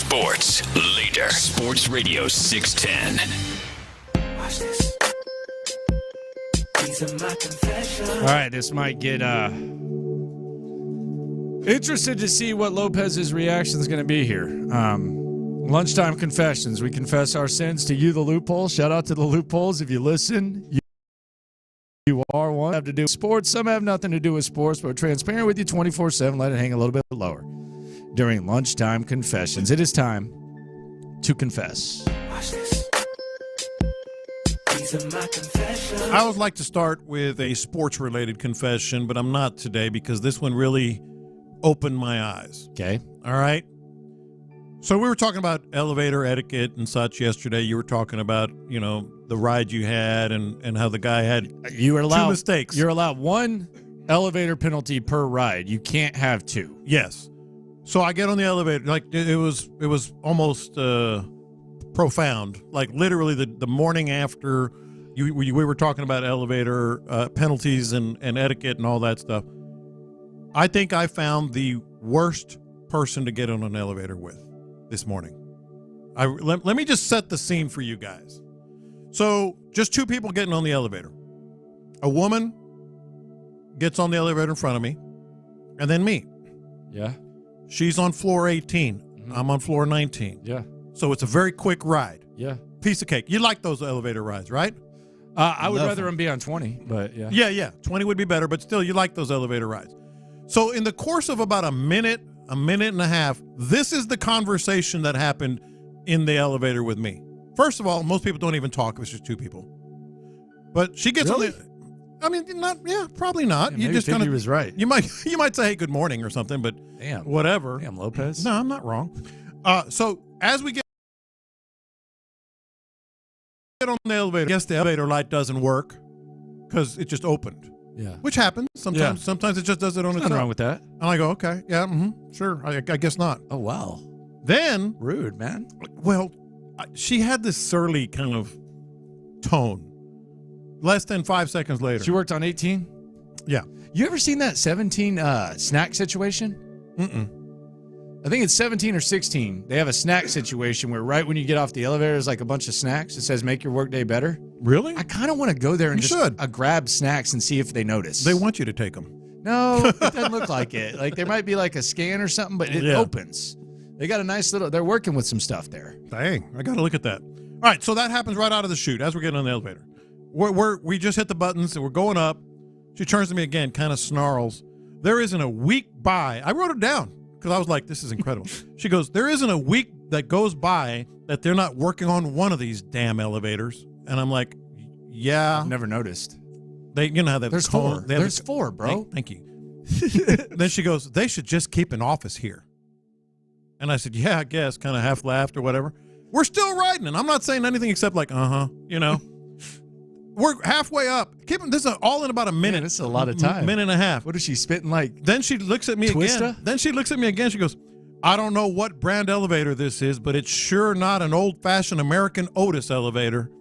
sports leader. Sports Radio 610. Watch this. These are my confessions. All right, this might get interested to see what Lopez's reaction is going to be here. Lunchtime confessions. We confess our sins to you, the loophole. Shout out to the loopholes. If you listen, you are one. Have to do with sports. Some have nothing to do with sports, but we're transparent with you 24/7. Let it hang a little bit lower. During lunchtime confessions, it is time to confess. Watch this. These are my confessions. I would like to start with a sports-related confession, but I'm not today because this one really opened my eyes. Okay. All right. So we were talking about elevator etiquette and such yesterday. You were talking about, the ride you had and how the guy had You were allowed 2 mistakes. You're allowed 1 elevator penalty per ride. You can't have 2. Yes. So I get on the elevator. Like it was almost profound. Like literally the morning after we were talking about elevator penalties and etiquette and all that stuff. I think I found the worst person to get on an elevator with this morning. Let me just set the scene for you guys. So just 2 people getting on the elevator. A woman gets on the elevator in front of me, and then me. Yeah. She's on floor 18. Mm-hmm. I'm on floor 19. Yeah. So it's a very quick ride. Yeah. Piece of cake. You like those elevator rides, right? I would rather them be on 20, but yeah. Yeah. 20 would be better, but still, you like those elevator rides. So in the course of about a minute and a half, this is the conversation that happened in the elevator with me. First of all, most people don't even talk if it's just 2 people. But she gets really? on the... I mean, probably not. Yeah, you just kind of was right. You might say, hey, good morning or something, but damn, whatever. Damn, Lopez. No, I'm not wrong. So as we get on the elevator, I guess the elevator light doesn't work because it just opened. Yeah. Which happens sometimes. Yeah. Sometimes it just does it on its own. Nothing wrong with that. And I go, okay, yeah, sure. I guess not. Oh, wow. Then rude, man. Well, she had this surly kind of tone. Less than 5 seconds later. She worked on 18? Yeah. You ever seen that 17 snack situation? Mm-mm. I think it's 17 or 16. They have a snack situation where right when you get off the elevator, there's like a bunch of snacks. It says, make your workday better. Really? I kind of want to go there and grab snacks and see if they notice. They want you to take them. No, it doesn't look like it. Like there might be like a scan or something, but it opens. They got a nice little, they're working with some stuff there. Dang, I got to look at that. All right, so that happens right out of the chute as we're getting on the elevator. We just hit the buttons and we're going up. She turns to me again, kind of snarls. There isn't a week by. I wrote it down because I was like, this is incredible. She goes, there isn't a week that goes by that they're not working on one of these damn elevators. And I'm like, yeah. I've never noticed. They, how they have There's 4. There's 4, bro. Thank you. Then she goes, they should just keep an office here. And I said, yeah, I guess, kind of half laughed or whatever. We're still riding, and I'm not saying anything except like, We're halfway up. This is all in about a minute. Man, this is a lot of time. Minute and a half. What is she spitting like? Then she looks at me again. She goes, I don't know what brand elevator this is, but it's sure not an old-fashioned American Otis elevator.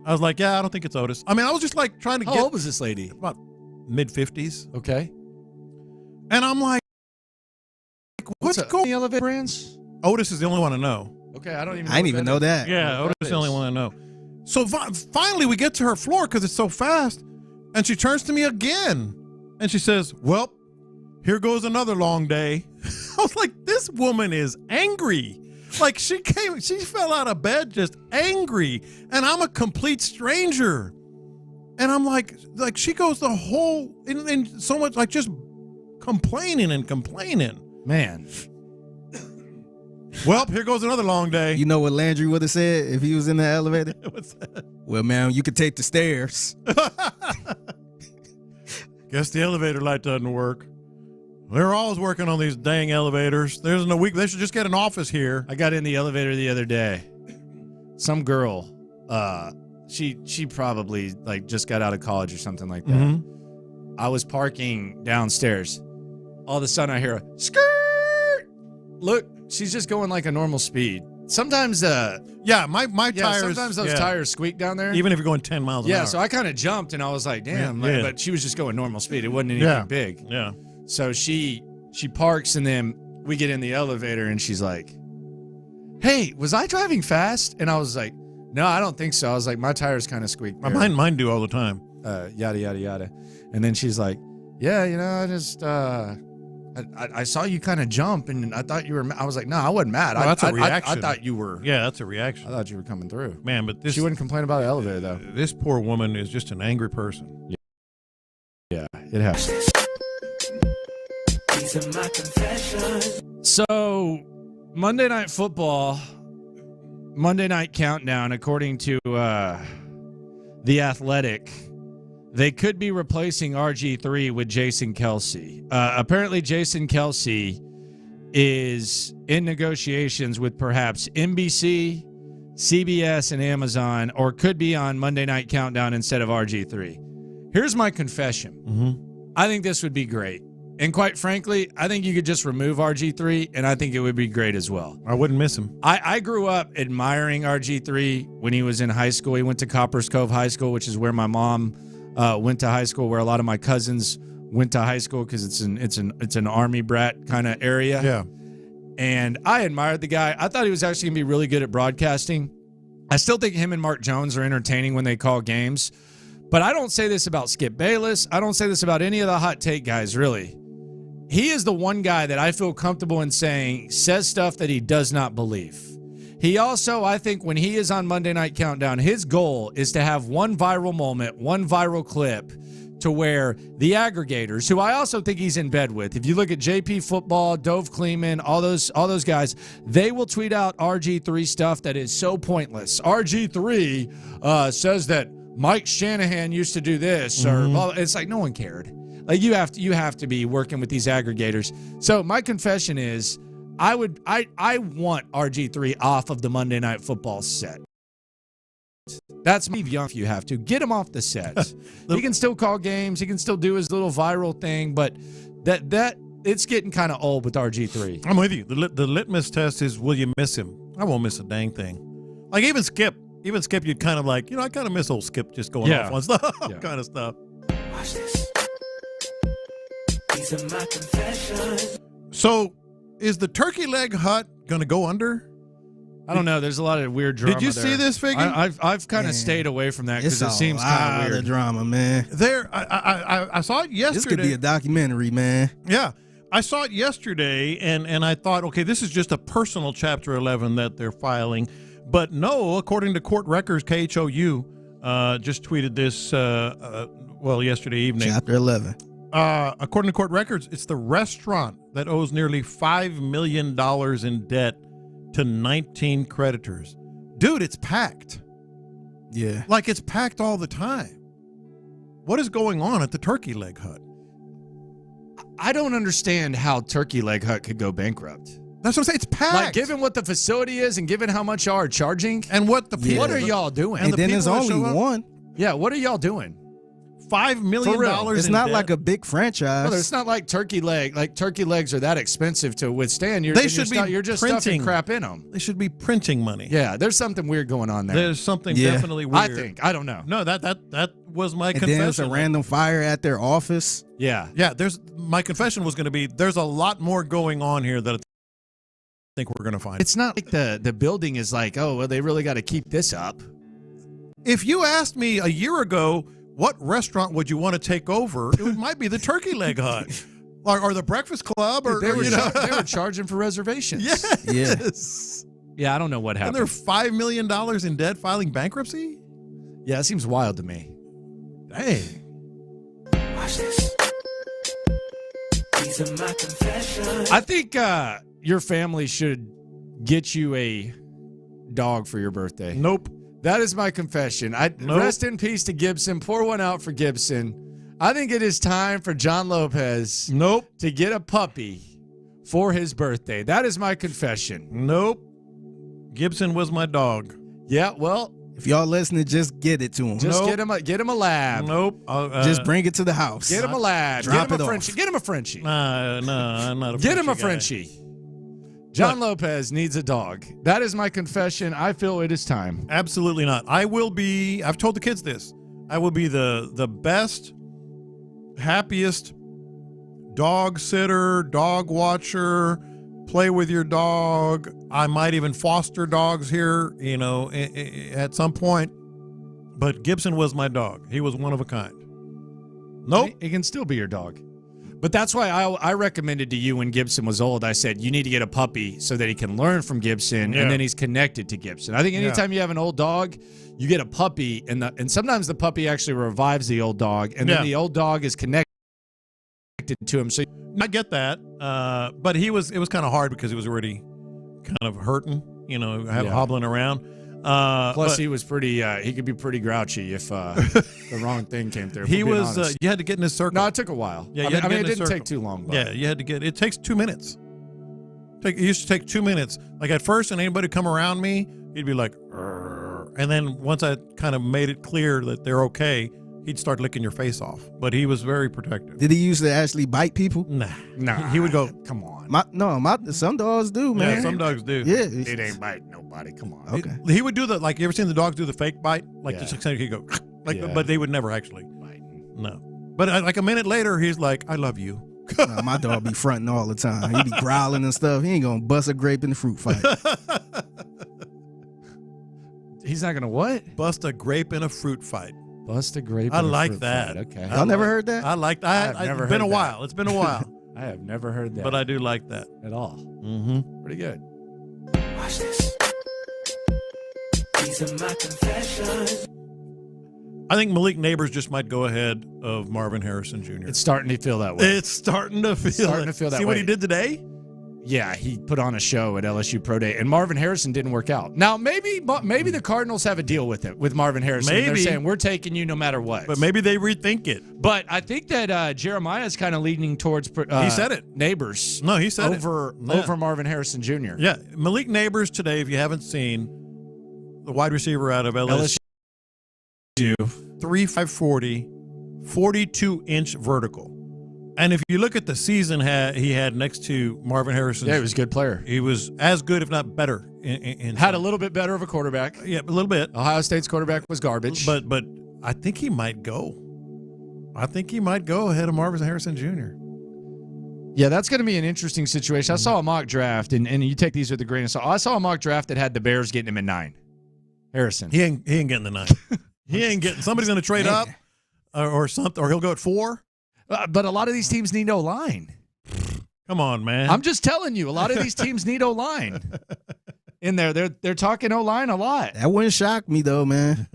I was like, yeah, I don't think it's Otis. I mean, I was just like trying to How old was this lady? About mid-50s. Okay. And I'm like, what's going on? The elevator brands? Otis is the only one I know. Okay, I didn't even know that. Yeah, Otis is the only one I know. So finally we get to her floor because it's so fast, and she turns to me again, and she says, well, here goes another long day. I was like, this woman is angry. Like she fell out of bed just angry, and I'm a complete stranger. And I'm like she goes the whole, in so much, like just complaining and complaining. Man. Well, here goes another long day. You know what Landry would have said if he was in the elevator? What's that? Well, man, you could take the stairs. Guess the elevator light doesn't work. They're always working on these dang elevators. There isn't a week. They should just get an office here. I got in the elevator the other day. Some girl, she probably like just got out of college or something like that. Mm-hmm. I was parking downstairs. All of a sudden I hear a skirt. Look, she's just going like a normal speed. Sometimes my tires. Sometimes those tires squeak down there. Even if you're going 10 miles an hour. Yeah, so I kind of jumped and I was like, damn. Yeah. But she was just going normal speed. It wasn't anything big. Yeah. So she parks and then we get in the elevator and she's like, hey, was I driving fast? And I was like, no, I don't think so. I was like, my tires kind of squeaked. Mine do all the time. Yada, yada, yada. And then she's like, yeah, I just, I saw you kind of jump and I thought you were, I was like, no, I wasn't mad. Well, that's a reaction. I thought you were. Yeah, that's a reaction. I thought you were coming through. Man, but she wouldn't complain about the elevator, though. This poor woman is just an angry person. Yeah, it happens. These are my confessions. So, Monday Night Football, Monday Night Countdown, according to The Athletic, they could be replacing RG3 with Jason Kelce. Apparently, Jason Kelce is in negotiations with perhaps NBC, CBS, and Amazon, or could be on Monday Night Countdown instead of RG3. Here's my confession. Mm-hmm. I think this would be great. And quite frankly, I think you could just remove RG3, and I think it would be great as well. I wouldn't miss him. I grew up admiring RG3 when he was in high school. He went to Coppers Cove High School, which is where my mom went to high school, where a lot of my cousins went to high school because it's an Army brat kind of area. Yeah. And I admired the guy. I thought he was actually going to be really good at broadcasting. I still think him and Mark Jones are entertaining when they call games. But I don't say this about Skip Bayless. I don't say this about any of the hot take guys, really. He is the one guy that I feel comfortable in saying says stuff that he does not believe. He also, I think, when he is on Monday Night Countdown, his goal is to have one viral moment, one viral clip to where the aggregators, who I also think he's in bed with, if you look at JP Football, Dove Kleeman, all those guys, they will tweet out RG3 stuff that is so pointless. RG3 says that Mike Shanahan used to do this, or blah, blah. It's like no one cared. Like you have to be working with these aggregators. So my confession is, I want RG3 off of the Monday Night Football set. That's me. Young, if you have to get him off the set. He can still call games. He can still do his little viral thing, but that it's getting kind of old with RG3. I'm with you. The litmus test is, will you miss him? I won't miss a dang thing. Like even Skip, you'd kind of like, I kind of miss old Skip just going off on stuff, kind of stuff. Watch this. These are my confessions. So, is the turkey leg hut going to go under? I don't know. There's a lot of weird drama. Did you see this figure? I've kind of stayed away from that because it seems kind of weird. The drama, man. I saw it yesterday. This could be a documentary, man. Yeah, I saw it yesterday, and I thought, okay, this is just a personal Chapter 11 that they're filing. But no, according to court records, KHOU just tweeted this, yesterday evening. Chapter 11. According to court records, it's the restaurant that owes nearly $5 million in debt to 19 creditors. Dude, it's packed. Yeah. Like it's packed all the time. What is going on at the Turkey Leg Hut? I don't understand how Turkey Leg Hut could go bankrupt. That's what I'm saying. It's packed. Like, given what the facility is and given how much y'all are charging. And what the people. What are y'all doing? And then there's only one. Yeah, what are y'all doing? $5 million. It's not like a big franchise. Well, it's not like turkey leg. Like turkey legs are that expensive to withstand. You're just printing stuffing crap in them. They should be printing money. Yeah, there's something weird going on there. There's something definitely weird. I think. I don't know. No, that was my and confession. Then there's a random fire at their office. Yeah. Yeah. My confession was going to be there's a lot more going on here that I think we're going to find. It's not like the building is like, oh, well, they really got to keep this up. If you asked me a year ago, what restaurant would you want to take over? It might be the Turkey Leg Hut, or the Breakfast Club, or they were charging for reservations. Yes. Yeah, I don't know what happened. And they're $5 million in debt, filing bankruptcy. Yeah, it seems wild to me. Dang. Watch this. These are my confessions. I think your family should get you a dog for your birthday. Nope. That is my confession. Rest in peace to Gibson. Pour one out for Gibson. I think it is time for John Lopez to get a puppy for his birthday. That is my confession. Nope. Gibson was my dog. Yeah, well, if y'all listening, just get it to him. Just get him a lab. Nope. Just bring it to the house. Get him a lab. Drop Get him it a Frenchie. off. Get him a Frenchie. No, I'm not a Frenchie. Get him a guy. Frenchie. John Lopez needs a dog. That is my confession. I feel it is time. Absolutely not. I've told the kids this. I will be the best, happiest dog sitter, dog watcher, play with your dog. I might even foster dogs here, at some point. But Gibson was my dog. He was one of a kind. Nope. He can still be your dog. But that's why I recommended to you when Gibson was old, I said, you need to get a puppy so that he can learn from Gibson, and then he's connected to Gibson. I think anytime you have an old dog, you get a puppy, and sometimes the puppy actually revives the old dog, and then the old dog is connected to him. So I get that, but it was kind of hard because he was already kind of hurting, hobbling around. Plus, he was pretty. He could be pretty grouchy if the wrong thing came through. He was. You had to get in his circle. No, it took a while. Yeah, I mean, it didn't take too long. But. Yeah, you had to get. It takes 2 minutes. It used to take 2 minutes. Like at first, and anybody come around me, he'd be like, "Arr." And then once I kind of made it clear that they're okay, he'd start licking your face off. But he was very protective. Did he used to actually bite people? Nah. He would go, "Come on." Some dogs do, man. Yeah, some dogs do. Yeah, it ain't biting nobody. Come on. Okay. He would do the you ever seen the dogs do the fake bite? He'd go but they would never actually bite. No. But like a minute later, he's like, "I love you." My dog be fronting all the time. He be growling and stuff. He ain't gonna bust a grape in the fruit fight. He's not gonna what? Bust a grape in a fruit fight. Bust a grape. I in a like fruit that. Fight. Okay. Y'all never heard that? I like that. I've It's been a while. It's been a while. I have never heard that. But I do like that at all. Mm-hmm. Pretty good. Watch this. These are my confessions. I think Malik Neighbors just might go ahead of Marvin Harrison Jr. It's starting to feel that way. It's starting to feel that See way. what He did today? Yeah, he put on a show at LSU Pro Day, and Marvin Harrison didn't work out. Now, maybe the Cardinals have a deal with Marvin Harrison. Maybe. They're saying, we're taking you no matter what. But maybe they rethink it. But I think that Jeremiah is kind of leaning towards he said it. Neighbors. No, he said over Marvin Harrison Jr. Yeah, Malik Neighbors today, if you haven't seen, the wide receiver out of LSU. 3.540, 42-inch vertical. And if you look at the season he had next to Marvin Harrison. Yeah, he was a good player. He was as good, if not better. Had a little bit better of a quarterback. Yeah, a little bit. Ohio State's quarterback was garbage. But I think he might go. I think he might go ahead of Marvin Harrison Jr. Yeah, that's going to be an interesting situation. I saw a mock draft, and you take these with a grain of salt. I saw a mock draft that had the Bears getting him at 9. Harrison. He ain't getting the 9. He ain't getting. Somebody's going to trade up or something, or he'll go at 4. But a lot of these teams need O-line. Come on, man. I'm just telling you, a lot of these teams need O-line. In there, they're talking O-line a lot. That wouldn't shock me, though, man.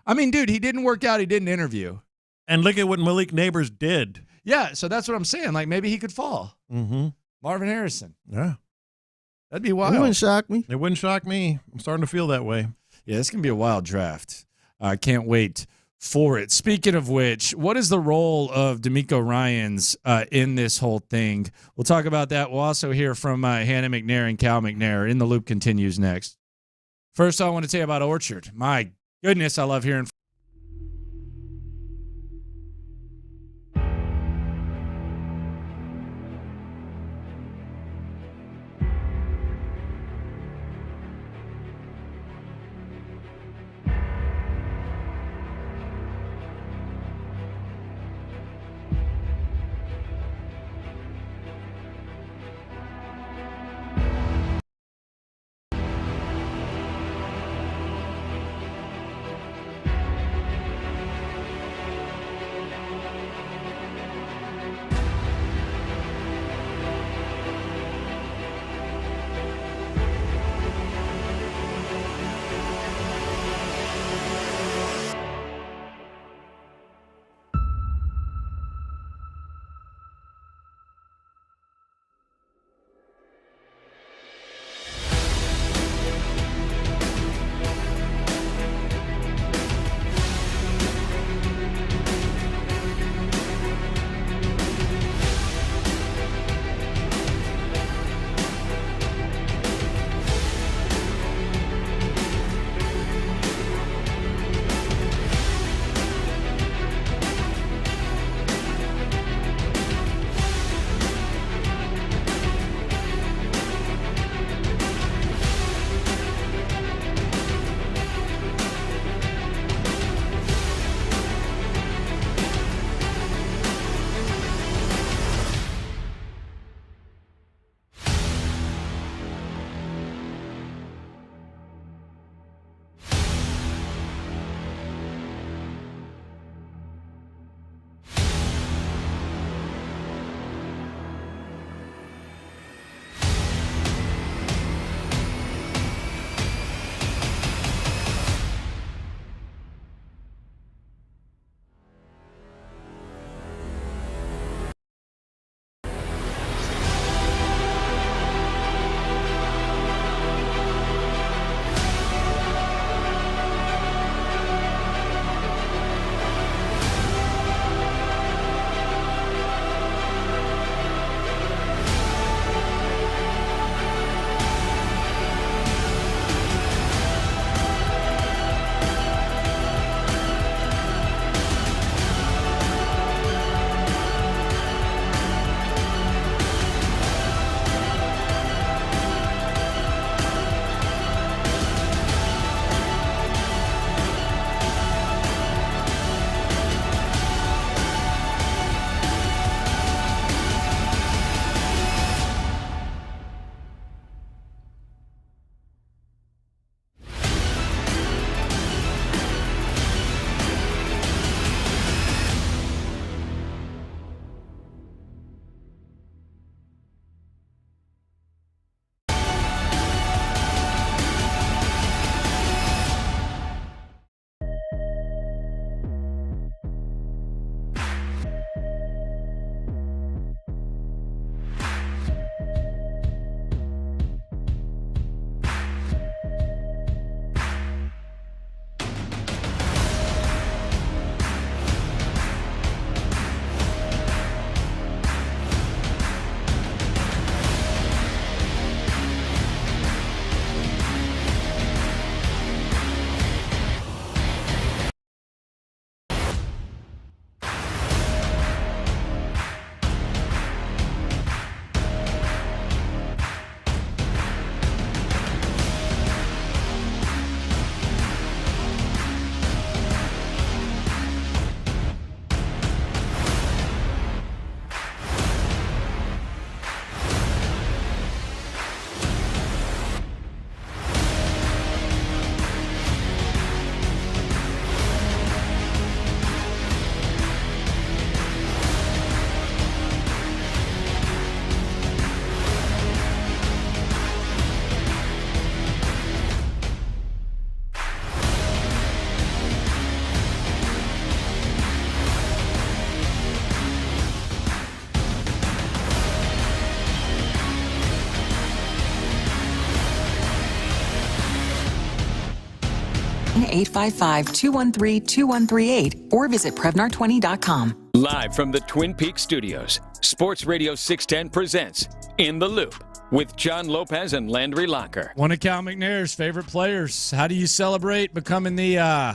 I mean, dude, he didn't work out. He didn't interview. And look at what Malik Neighbors did. Yeah, so that's what I'm saying. Like, maybe he could fall. Mm-hmm. Marvin Harrison. Yeah. That'd be wild. It wouldn't shock me. It wouldn't shock me. I'm starting to feel that way. Yeah, it's going to be a wild draft. I can't wait for it. Speaking of which, what is the role of D'Amico Ryans in this whole thing? We'll talk about that. We'll also hear from Hannah McNair and Cal McNair. In the Loop continues next. First, I want to tell you about Orchard. My goodness, I love hearing from 1-855-213-2138 or visit Prevnar20.com. Live from the Twin Peaks studios, Sports Radio 610 presents In the Loop with John Lopez and Landry Locker. One of Cal McNair's favorite players. How do you celebrate becoming the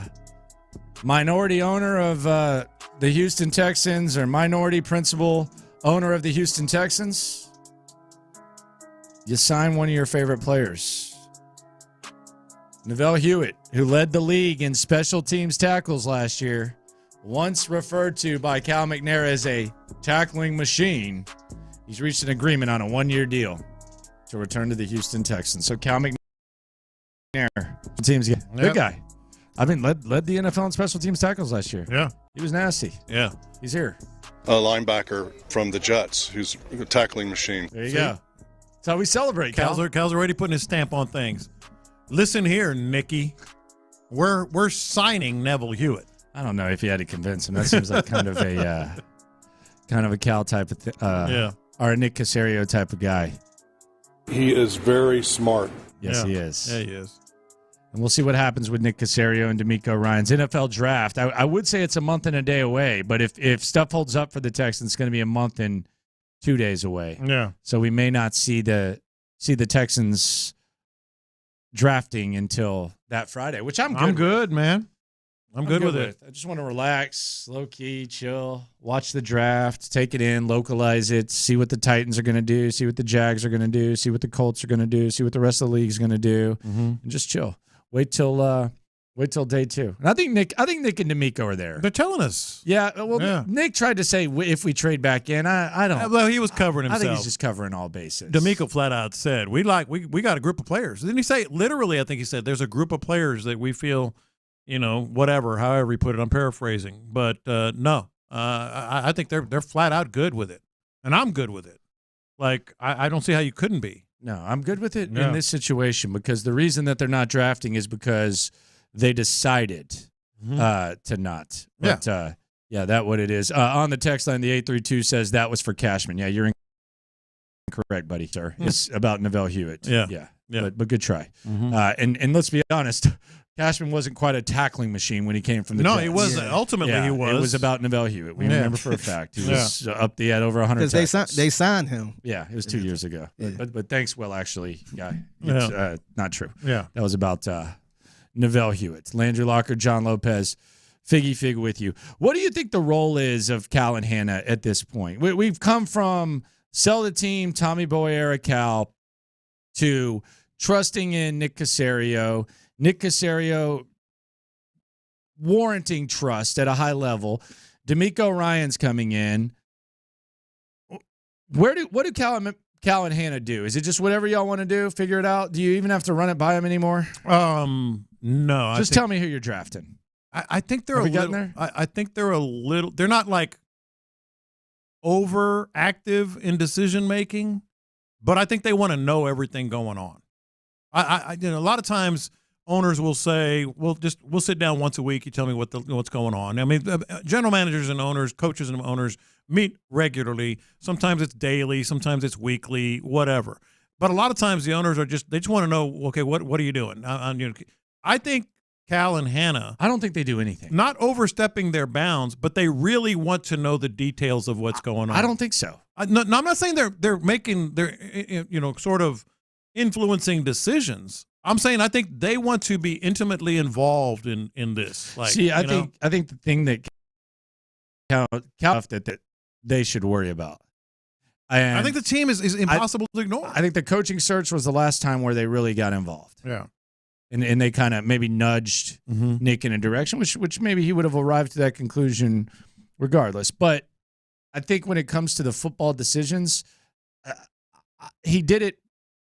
minority owner of the Houston Texans or minority principal owner of the Houston Texans? You sign one of your favorite players. Neville Hewitt, who led the league in special teams tackles last year, once referred to by Cal McNair as a tackling machine. He's reached an agreement on a one-year deal to return to the Houston Texans. So Cal McNair, teams, good guy. I mean, led the NFL in special teams tackles last year. Yeah. He was nasty. Yeah. He's here. A linebacker from the Jets who's a tackling machine. There you go. That's how we celebrate, Cal. Cal's already putting his stamp on things. Listen here, Nicky. We're signing Neville Hewitt. I don't know if you had to convince him. That seems like kind of a Cal type of or a Nick Caserio type of guy. He is very smart. Yes, he is. Yeah, he is. And we'll see what happens with Nick Caserio and D'Amico Ryans. NFL draft, I would say it's a month and a day away, but if stuff holds up for the Texans, it's going to be a month and 2 days away. Yeah. So we may not see the Texans drafting until that Friday, which I'm good man. I'm good with it. I just want to relax, low-key, chill, watch the draft, take it in, localize it, see what the Titans are going to do, see what the Jags are going to do, see what the Colts are going to do, see what the rest of the league is going to do, and just chill. Wait till day 2. And I think Nick and D'Amico are there. They're telling us. Yeah. Well, Nick tried to say if we trade back in. I don't. Well, he was covering himself. I think he's just covering all bases. D'Amico flat out said we got a group of players. Didn't he say literally? I think he said there's a group of players that we feel, whatever, however he put it. I'm paraphrasing, but no. I think they're flat out good with it, and I'm good with it. Like I don't see how you couldn't be. No, I'm good with it in this situation because the reason that they're not drafting is because they decided to not. But, that's what it is. On the text line, the 832 says that was for Cashman. Yeah, you're incorrect, buddy, sir. It's about Neville Hewitt. Yeah. But good try. And let's be honest, Cashman wasn't quite a tackling machine when he came from the Jets. He wasn't. Ultimately, he was. It was about Neville Hewitt. We remember for a fact. He was up the at over 100 because they signed him. Yeah, it was 2 years ago. Yeah. But thanks, Will, actually. Yeah, it's not true. Yeah. That was about Neville Hewitt. Landry Locker, John Lopez, Figgy Fig with you. What do you think the role is of Cal and Hannah at this point? We've come from sell the team, Tommy Boy era Cal, to trusting in Nick Caserio. Nick Caserio warranting trust at a high level. D'Amico Ryans coming in. What do Cal and Hannah do? Is it just whatever y'all want to do? Figure it out? Do you even have to run it by them anymore? No. Just tell me who you're drafting. I think they're a little. There? I think they're a little. They're not like overactive in decision making, but I think they want to know everything going on. A lot of times owners will say, we'll sit down once a week. You tell me what's going on. I mean, general managers and owners, coaches and owners meet regularly. Sometimes it's daily, sometimes it's weekly, whatever. But a lot of times the owners they just want to know, okay, what are you doing? I think Cal and Hannah, I don't think they do anything. Not overstepping their bounds, but they really want to know the details of what's going on. I don't think so. No, I'm not saying they're making sort of influencing decisions. I'm saying I think they want to be intimately involved in this. Like, I think the thing that that they should worry about. And I think the team is impossible to ignore. I think the coaching search was the last time where they really got involved. Yeah. And they kind of maybe nudged Nick in a direction, which maybe he would have arrived to that conclusion regardless. But I think when it comes to the football decisions, he did it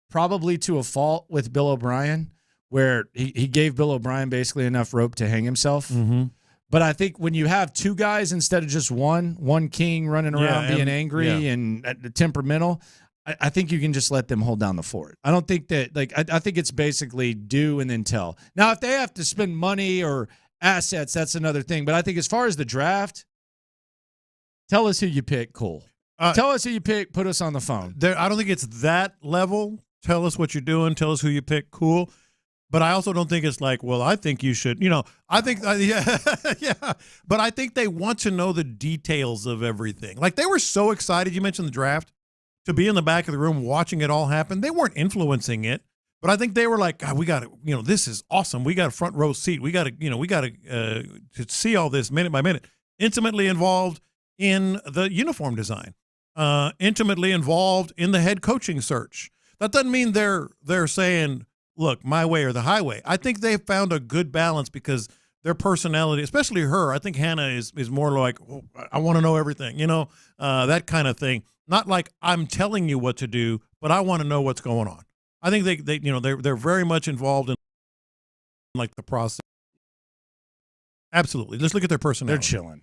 probably to a fault with Bill O'Brien, where he gave Bill O'Brien basically enough rope to hang himself. Mm-hmm. But I think when you have two guys instead of just one king running around being angry and temperamental, I think you can just let them hold down the fort. I don't think that, I think it's basically do and then tell. Now, if they have to spend money or assets, that's another thing. But I think as far as the draft, tell us who you pick, cool. Tell us who you pick, put us on the phone. I don't think it's that level. Tell us what you're doing. Tell us who you pick, cool. But I also don't think it's like, well, I think you should, I think, yeah. But I think they want to know the details of everything. Like they were so excited, you mentioned the draft, to be in the back of the room watching it all happen. They weren't influencing it, but I think they were like, God, we got to, this is awesome. We got a front row seat. We got to see all this minute by minute. Intimately involved in the uniform design, intimately involved in the head coaching search. That doesn't mean they're saying, look, my way or the highway. I think they've found a good balance because their personality, especially her, I think Hannah is more like, oh, I want to know everything, that kind of thing. Not like I'm telling you what to do, but I want to know what's going on. I think they're very much involved in like the process. Absolutely. Let's look at their personality. They're chilling.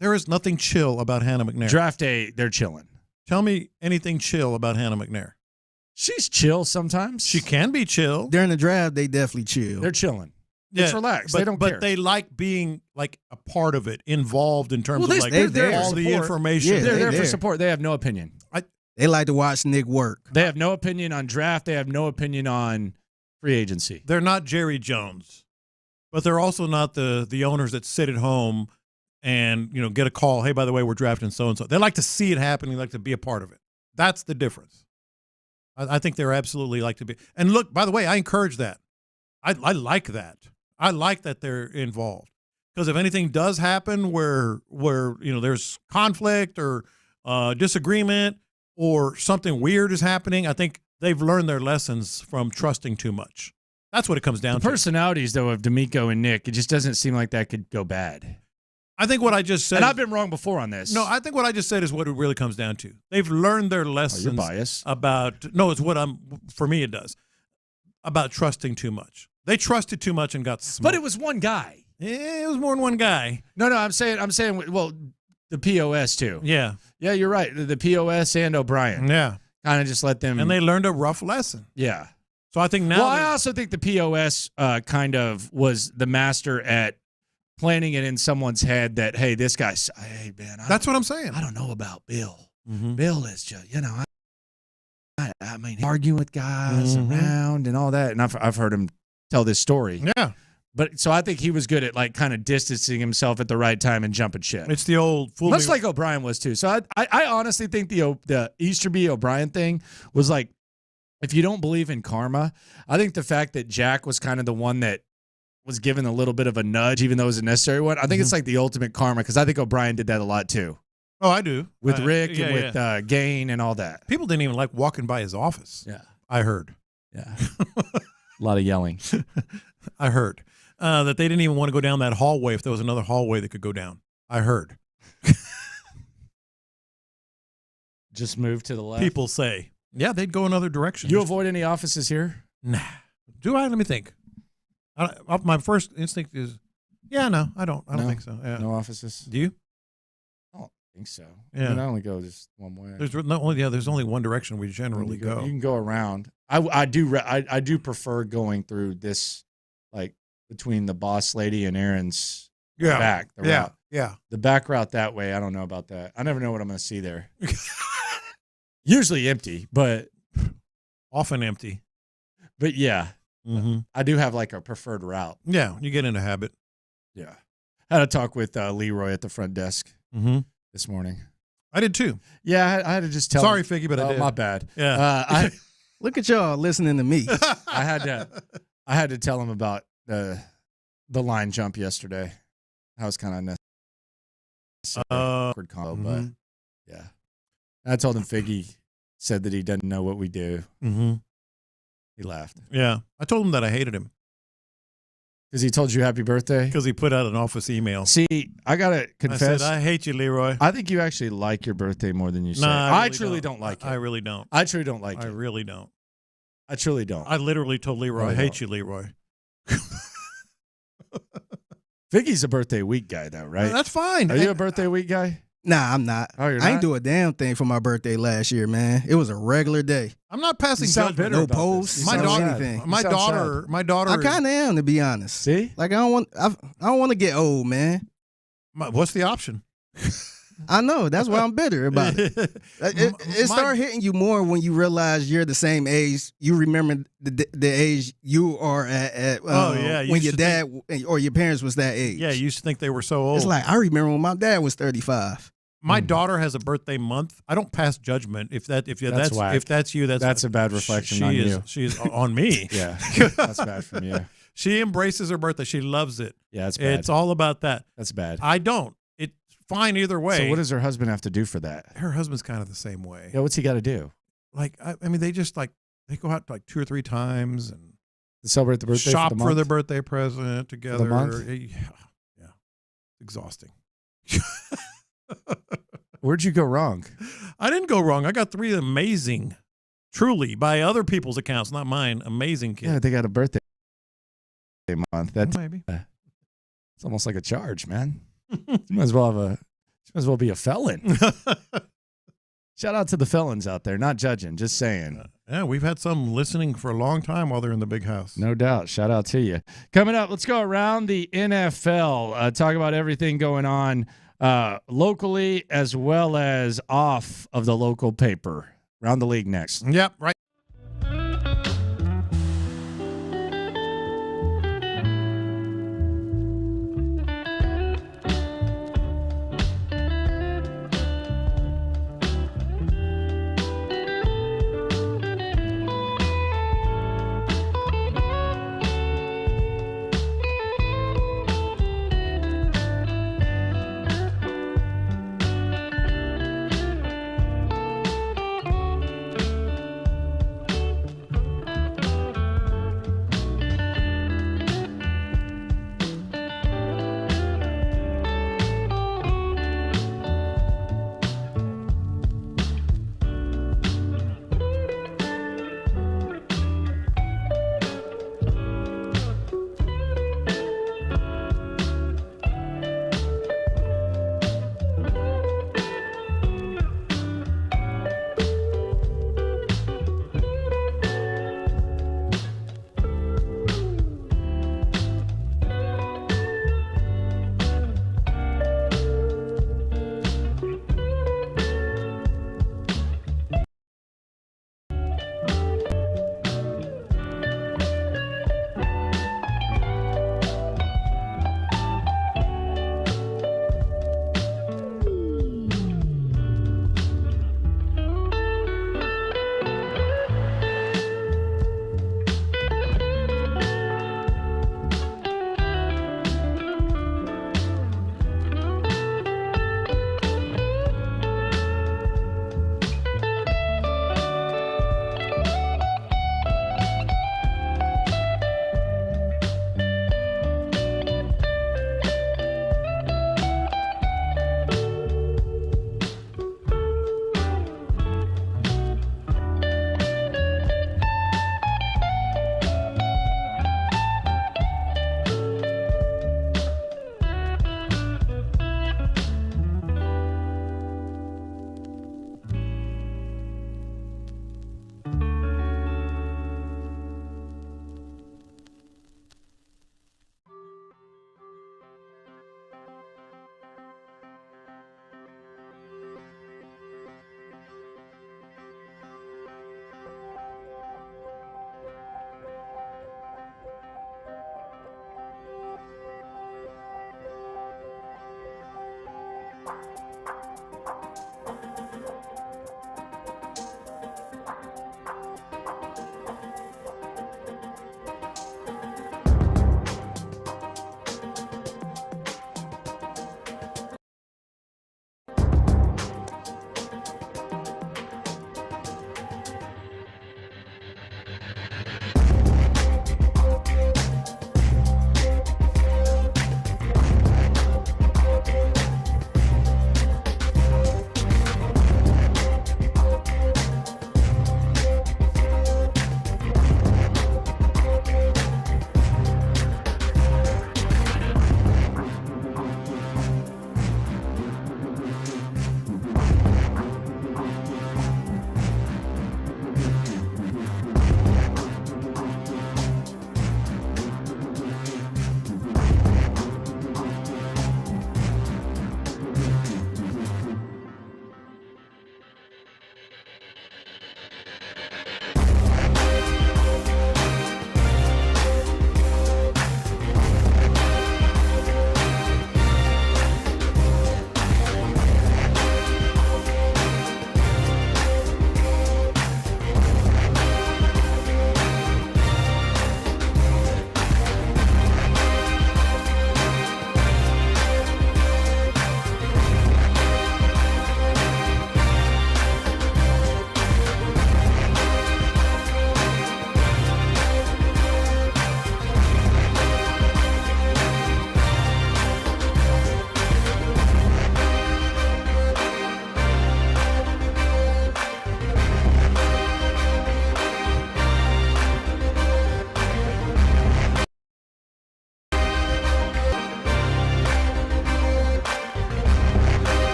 There is nothing chill about Hannah McNair. Draft day, they're chilling. Tell me anything chill about Hannah McNair. She's chill sometimes. She can be chill. During the draft, they definitely chill. They're chilling. It's relaxed. They don't care. But they like being like a part of it, involved in terms of like all the support. information. Yeah, they're there for support. They have no opinion. They like to watch Nick work. They have no opinion on draft. They have no opinion on free agency. They're not Jerry Jones, but they're also not the owners that sit at home and get a call. Hey, by the way, we're drafting so and so. They like to see it happen. They like to be a part of it. That's the difference. I think they're absolutely like to be. And look, by the way, I encourage that. I like that. I like that they're involved because if anything does happen where there's conflict or disagreement or something weird is happening, I think they've learned their lessons from trusting too much. That's what it comes down to. The personalities, though, of D'Amico and Nick, it just doesn't seem like that could go bad. I think what I just said... And I've been wrong before on this. No, I think what I just said is what it really comes down to. They've learned their lessons you're biased. about... No, it's what for me it does. About trusting too much. They trusted too much and got smoked. But it was one guy. Yeah, it was more than one guy. No, I'm saying, well, the POS too. Yeah. Yeah, you're right. The POS and O'Brien. Yeah. Kind of just let them... And they learned a rough lesson. Yeah. So I think now... Well, I also think the POS kind of was the master at planting it in someone's head that, hey, this guy's... Hey, man. That's what I'm saying. I don't know about Bill. Mm-hmm. Bill is just, I mean, arguing with guys around and all that. And I've heard him tell this story. Yeah. But so I think he was good at like kind of distancing himself at the right time and jumping ship. It's the old fool. Much like O'Brien was too. So I honestly think the Easterby O'Brien thing was like, if you don't believe in karma, I think the fact that Jack was kind of the one that was given a little bit of a nudge, even though it was a necessary one, I think it's like the ultimate karma because I think O'Brien did that a lot too. Oh, I do. With Rick and with Gain and all that. People didn't even like walking by his office. Yeah. I heard. Yeah. A lot of yelling. I heard. That they didn't even want to go down that hallway if there was another hallway that could go down. I heard. Just move to the left. People say. Yeah, they'd go another direction. You avoid any offices here? Nah. Do I? Let me think. My first instinct is, no, I don't. I don't think so. Yeah. No offices? Do you? I don't think so. Yeah. I mean, I only go just one way. There's only one direction we generally go. You can go around. I do prefer going through this, like, between the boss lady and Aaron's back. The route. Yeah. The back route that way, I don't know about that. I never know what I'm going to see there. Usually empty, but often empty. But yeah, I do have like a preferred route. Yeah, you get into habit. Yeah. I had a talk with Leroy at the front desk this morning. I did too. Yeah, I had to just tell Sorry, him. Figgy, but I did. My bad. Yeah. Look at y'all listening to me. I had to tell him about the line jump yesterday. That was kind of necessary. Awkward combo, but yeah. I told him Figgy said that he doesn't know what we do. He laughed. Yeah. I told him that I hated him. Because he told you happy birthday? Because he put out an office email. See, I got to confess. I said, I hate you, Leroy. I think you actually like your birthday more than you say. I truly don't like it. I really don't. I truly don't like it. I really don't. I truly don't. I literally told Leroy, I hate you, Leroy. Figgy's a birthday week guy, though, right? That's fine. Are you a birthday week guy? Nah, I'm not. Oh, you're I not? ain't do a damn thing for my birthday last year, man. It was a regular day. I'm not passing judgment. No posts. My no daughter. anything. My daughter. I kind of am, to be honest. See, like I don't want to get old, man. What's the option? I know. That's why I'm bitter about it. It started hitting you more when you realize you're the same age. You remember the age you are at when your dad or your parents was that age. Yeah, you used to think they were so old. It's like, I remember when my dad was 35. My daughter has a birthday month. I don't pass judgment. If that's you, that's a bad reflection on you. She is on me. Yeah, that's bad from you. She embraces her birthday. She loves it. Yeah, that's bad. It's all about that. That's bad. I don't. It's fine either way. So what does her husband have to do for that? Her husband's kind of the same way. Yeah, what's he got to do? Like, I mean, they just they go out like 2 or 3 times and celebrate the birthday. Shop for their birthday present together. For the month? Yeah, exhausting. Where'd you go wrong? I didn't go wrong. I got 3 amazing, truly by other people's accounts, not mine. Amazing kids. Yeah, they got a birthday month. That's maybe. It's almost like a charge, man. You might as well be a felon. Shout out to the felons out there. Not judging, just saying. Yeah, we've had some listening for a long time while they're in the big house. No doubt. Shout out to you. Coming up, let's go around the NFL. Talk about everything going on locally as well as off of the local paper. Around the league next. Yep, right.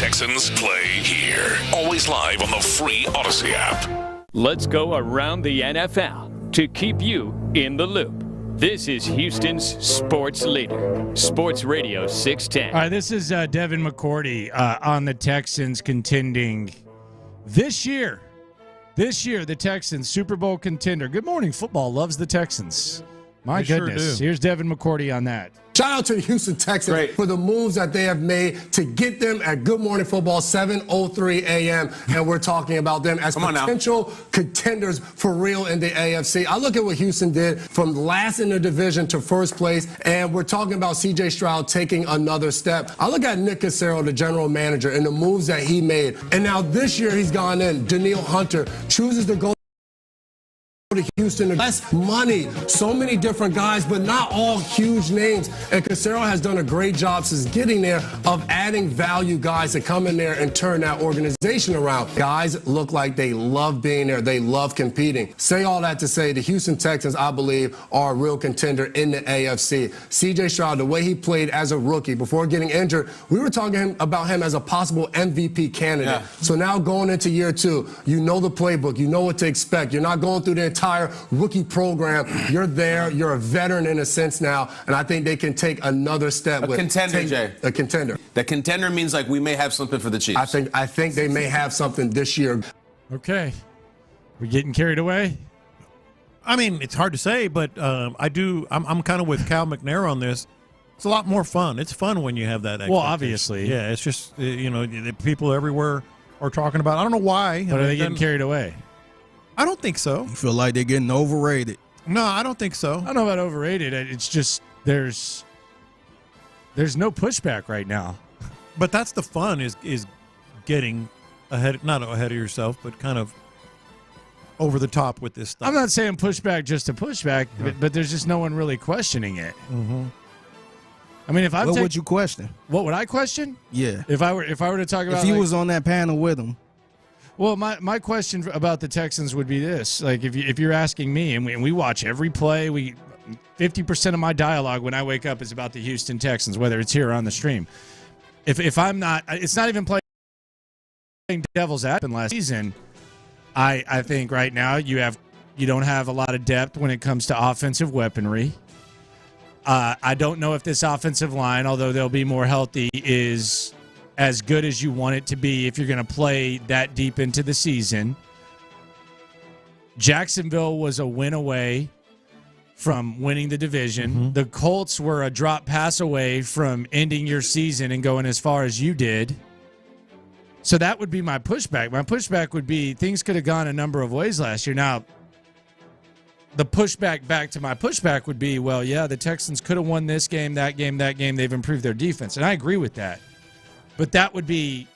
Texans play here. Always live on the free Odyssey app. Let's go around the NFL to keep you in the loop. This is Houston's sports leader, Sports Radio 610. All right, this is Devin McCourty on the Texans contending this year. This year, the Texans, Super Bowl contender. Good morning, football loves the Texans. My goodness. Sure Here's Devin McCourty on that. Shout out to the Houston Texans for the moves that they have made to get them at Good Morning Football, 7:03 a.m. And we're talking about them as potential contenders for real in the AFC. I look at what Houston did from last in the division to first place, and we're talking about C.J. Stroud taking another step. I look at Nick Cassero, the general manager, and the moves that he made. And now this year he's gone in. Danielle Hunter chooses to go to Houston, less money, so many different guys, but not all huge names. And Cassero has done a great job since getting there of adding value guys to come in there and turn that organization around. Guys look like they love being there. They love competing. Say all that to say the Houston Texans, I believe, are a real contender in the AFC. C.J. Stroud, the way he played as a rookie before getting injured, we were talking about him as a possible MVP candidate. Yeah. So now going into year two, you know the playbook. You know what to expect. You're not going through the entire rookie program. You're there. You're a veteran in a sense now, and I think they can take another step. A contender, Jay. A contender. The contender means like we may have something for the Chiefs. I think they may have something this year. Okay. We getting carried away? I mean, it's hard to say, but I'm kind of with Cal McNair on this. It's a lot more fun. It's fun when you have that. Well, obviously. Yeah, it's just, the people everywhere are talking about it. I don't know why. But are they getting carried away? I don't think so. You feel like they're getting overrated. No, I don't think so. I don't know about overrated. It's just there's no pushback right now. But that's the fun is getting ahead, not ahead of yourself, but kind of over the top with this stuff. I'm not saying pushback just to pushback, but there's just no one really questioning it. Mm-hmm. I mean, what would you question? What would I question? Yeah. If I were to talk about, if you was on that panel with them. Well, my question about the Texans would be this: like, if you're asking me, and we watch every play, 50% of my dialogue when I wake up is about the Houston Texans, whether it's here or on the stream. If I'm not, it's not even playing devil's advocate last season. I think right now you don't have a lot of depth when it comes to offensive weaponry. I don't know if this offensive line, although they'll be more healthy, is as good as you want it to be if you're going to play that deep into the season. Jacksonville was a win away from winning the division. Mm-hmm. The Colts were a drop pass away from ending your season and going as far as you did. So that would be my pushback. My pushback would be things could have gone a number of ways last year. Now, the pushback back to my pushback would be, well, yeah, the Texans could have won this game, that game, that game. They've improved their defense. And I agree with that. But that would be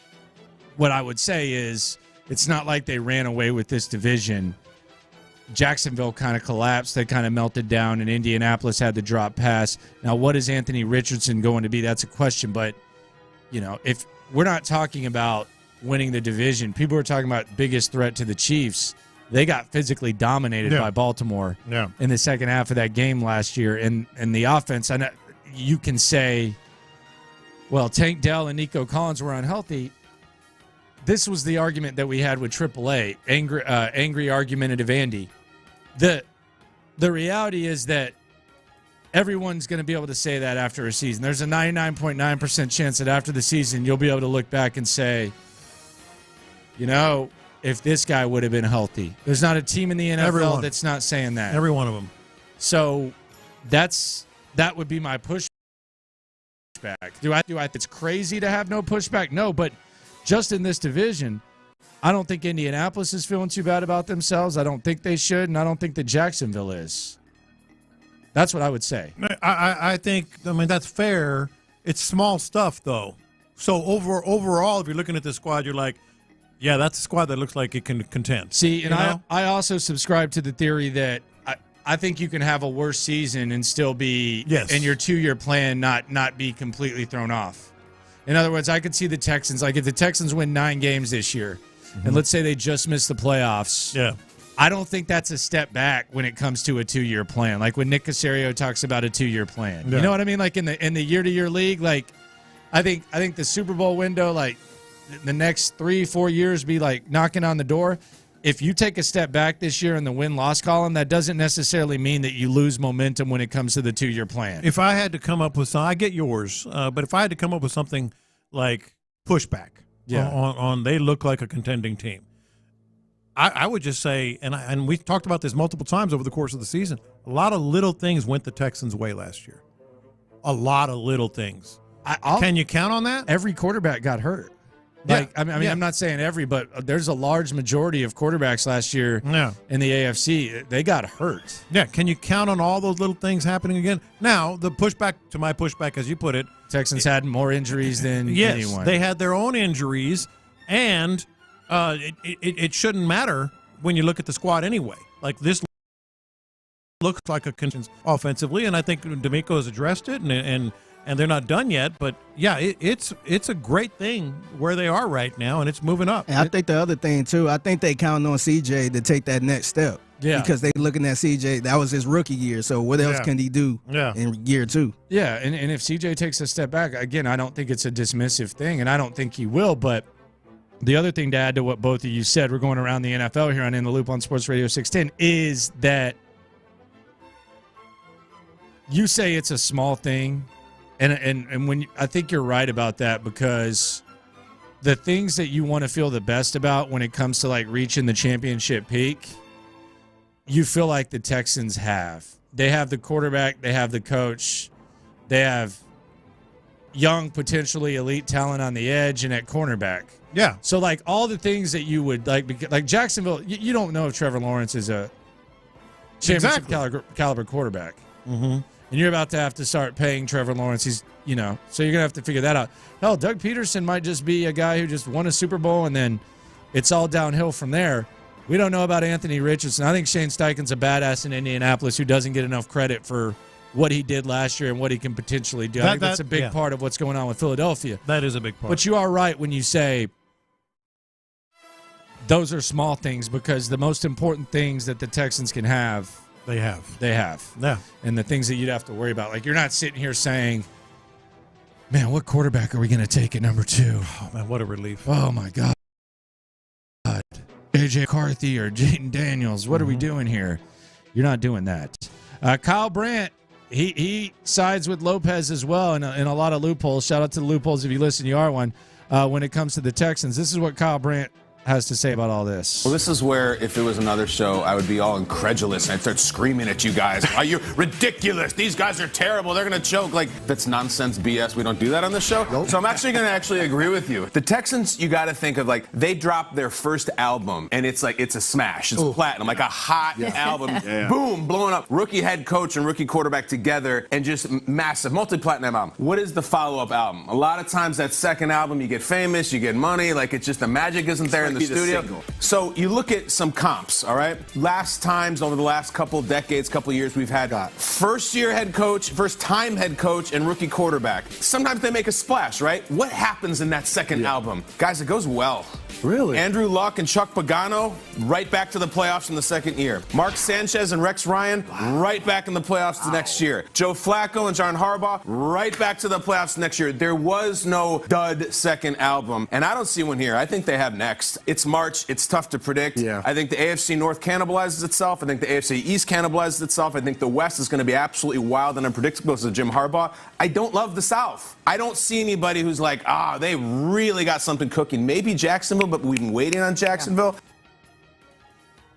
what I would say is it's not like they ran away with this division. Jacksonville kind of collapsed. They kind of melted down, and Indianapolis had the drop pass. Now, what is Anthony Richardson going to be? That's a question. But, if we're not talking about winning the division, people are talking about biggest threat to the Chiefs. They got physically dominated by Baltimore in the second half of that game last year. And the offense, I know you can say, well, Tank Dell and Nico Collins were unhealthy. This was the argument that we had with AAA, angry argumentative Andy. The reality is that everyone's going to be able to say that after a season. There's a 99.9% chance that after the season you'll be able to look back and say, if this guy would have been healthy. There's not a team in the NFL that's not saying that. Every one of them. So that would be my pushback. Do I think it's crazy to have no pushback? No, but just in this division, I don't think Indianapolis is feeling too bad about themselves. I don't think they should, and I don't think that Jacksonville is. That's what I would say. I think that's fair. It's small stuff, though. So overall, if you're looking at this squad, you're like, yeah, that's a squad that looks like it can contend. See, and I also subscribe to the theory that I think you can have a worse season and still be in your 2-year plan not be completely thrown off. In other words, I could see the Texans, like if the Texans win 9 games this year, and let's say they just miss the playoffs. Yeah. I don't think that's a step back when it comes to a 2-year plan. Like when Nick Caserio talks about a 2-year plan. Yeah. You know what I mean? Like in the year-to-year league, like I think the Super Bowl window, like the next 3-4 years be like knocking on the door. If you take a step back this year in the win-loss column, that doesn't necessarily mean that you lose momentum when it comes to the 2-year plan. If I had to come up with something, I get yours, but if I had to come up with something like pushback on they look like a contending team, I would just say, and we talked about this multiple times over the course of the season, a lot of little things went the Texans' way last year. A lot of little things. Can you count on that? Every quarterback got hurt. I'm not saying every, but there's a large majority of quarterbacks last year in the AFC. They got hurt. Yeah, can you count on all those little things happening again? Now, the pushback, to my pushback, as you put it. Texans had more injuries than anyone. Yes, they had their own injuries, and it shouldn't matter when you look at the squad anyway. Like, this looks like a contest offensively, and I think D'Amico has addressed it, and they're not done yet. But, yeah, it's a great thing where they are right now, and it's moving up. And I think the other thing, too, I think they count on CJ to take that next step. Yeah. Because they looking at CJ, that was his rookie year, so what else can he do in year 2? Yeah, and if CJ takes a step back, again, I don't think it's a dismissive thing, and I don't think he will, but the other thing to add to what both of you said, we're going around the NFL here on In the Loop on Sports Radio 610, is that you say it's a small thing, and when I think you're right about that, because the things that you want to feel the best about when it comes to like reaching the championship peak, you feel like the Texans have. They have the quarterback, they have the coach, they have young, potentially elite talent on the edge and at cornerback. Yeah. So, like, all the things that you would like Jacksonville, you don't know if Trevor Lawrence is a championship caliber quarterback. Mm-hmm. And you're about to have to start paying Trevor Lawrence. He's, so you're going to have to figure that out. Hell, Doug Peterson might just be a guy who just won a Super Bowl and then it's all downhill from there. We don't know about Anthony Richardson. I think Shane Steichen's a badass in Indianapolis who doesn't get enough credit for what he did last year and what he can potentially do. I think that's a big part of what's going on with Philadelphia. That is a big part. But you are right when you say those are small things, because the most important things that the Texans can have, They have. Yeah. And the things that you'd have to worry about. Like, you're not sitting here saying, man, what quarterback are we going to take at number 2? Oh, man, what a relief. Oh, my God. A.J. McCarthy or Jaden Daniels. What are we doing here? You're not doing that. Kyle Brandt, he sides with Lopez as well in a lot of loopholes. Shout out to the loopholes if you listen, you are one. When it comes to the Texans, this is what Kyle Brandt has to say about all this. Well, this is where, if it was another show, I would be all incredulous and I'd start screaming at you guys. Are you ridiculous? These guys are terrible. They're going to choke. Like, that's nonsense BS. We don't do that on the show. Nope. So I'm actually going to agree with you. The Texans, you got to think of, like, they dropped their first album and it's like, it's a smash. It's platinum, like a hot album. Boom, blowing up. Rookie head coach and rookie quarterback together and just massive, multi-platinum album. What is the follow-up album? A lot of times that second album, you get famous, you get money. Like, it's just the magic isn't there in the studio. So you look at some comps, all right? Last times over the last couple of decades, couple of years, we've had first-time head coach and rookie quarterback. Sometimes they make a splash, right? What happens in that second album? Guys, it goes well. Really? Andrew Luck and Chuck Pagano, right back to the playoffs in the second year. Mark Sanchez and Rex Ryan, right back in the playoffs the next year. Joe Flacco and John Harbaugh, right back to the playoffs next year. There was no dud second album, and I don't see one here. I think they have next. It's March. It's tough to predict. I think the AFC North cannibalizes itself. I think the AFC East cannibalizes itself. I think the West is going to be absolutely wild and unpredictable because of Jim Harbaugh. I don't love the South. I don't see anybody who's like, they really got something cooking. Maybe Jacksonville, but we've been waiting on Jacksonville.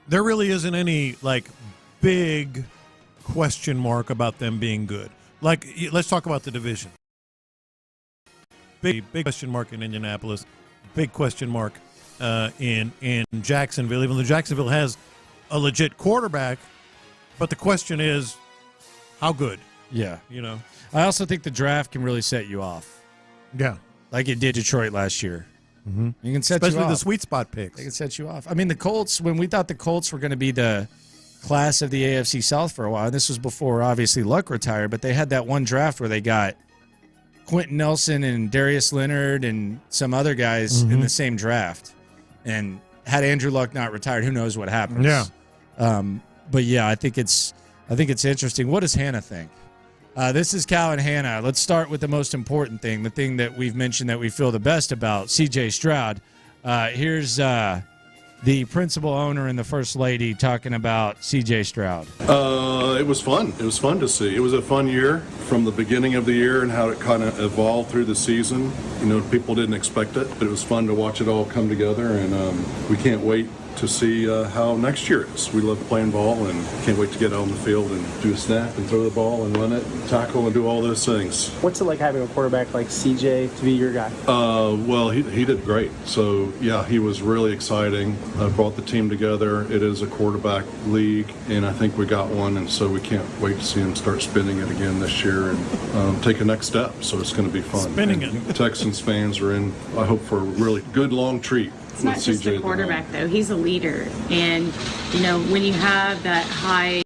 There really isn't any, like, big question mark about them being good. Like, let's talk about the division. Big question mark in Indianapolis. Big question mark in Jacksonville, even though Jacksonville has a legit quarterback. But the question is, how good? Yeah. I also think the draft can really set you off. Yeah. Like it did Detroit last year. Mm-hmm. You can set Especially you off. the sweet spot picks. They can set you off. I mean, the Colts, when we thought the Colts were going to be the class of the AFC South for a while, and this was before, obviously, Luck retired, but they had that one draft where they got Quentin Nelson and Darius Leonard and some other guys in the same draft. And had Andrew Luck not retired, who knows what happens. Yeah. But, yeah, I think it's interesting. What does Hannah think? This is Cal and Hannah. Let's start with the most important thing, the thing that we've mentioned that we feel the best about, C.J. Stroud. Here's the principal owner and the first lady talking about C.J. Stroud. It was fun. It was fun to see. It was a fun year from the beginning of the year and how it kind of evolved through the season. You know, people didn't expect it, but it was fun to watch it all come together, and we can't wait to see how next year is. We love playing ball and can't wait to get out on the field and do a snap and throw the ball and run it, and tackle and do all those things. What's it like having a quarterback like CJ to be your guy? Well, he did great. So, yeah, he was really exciting. Brought the team together. It is a quarterback league, and I think we got one, and so we can't wait to see him start spinning it again this year and take a next step. So it's going to be fun. Spinning and it. Texans fans are in, I hope, for a really good long treat. It's not just a quarterback, though. He's a leader. And, you know, when you have that high,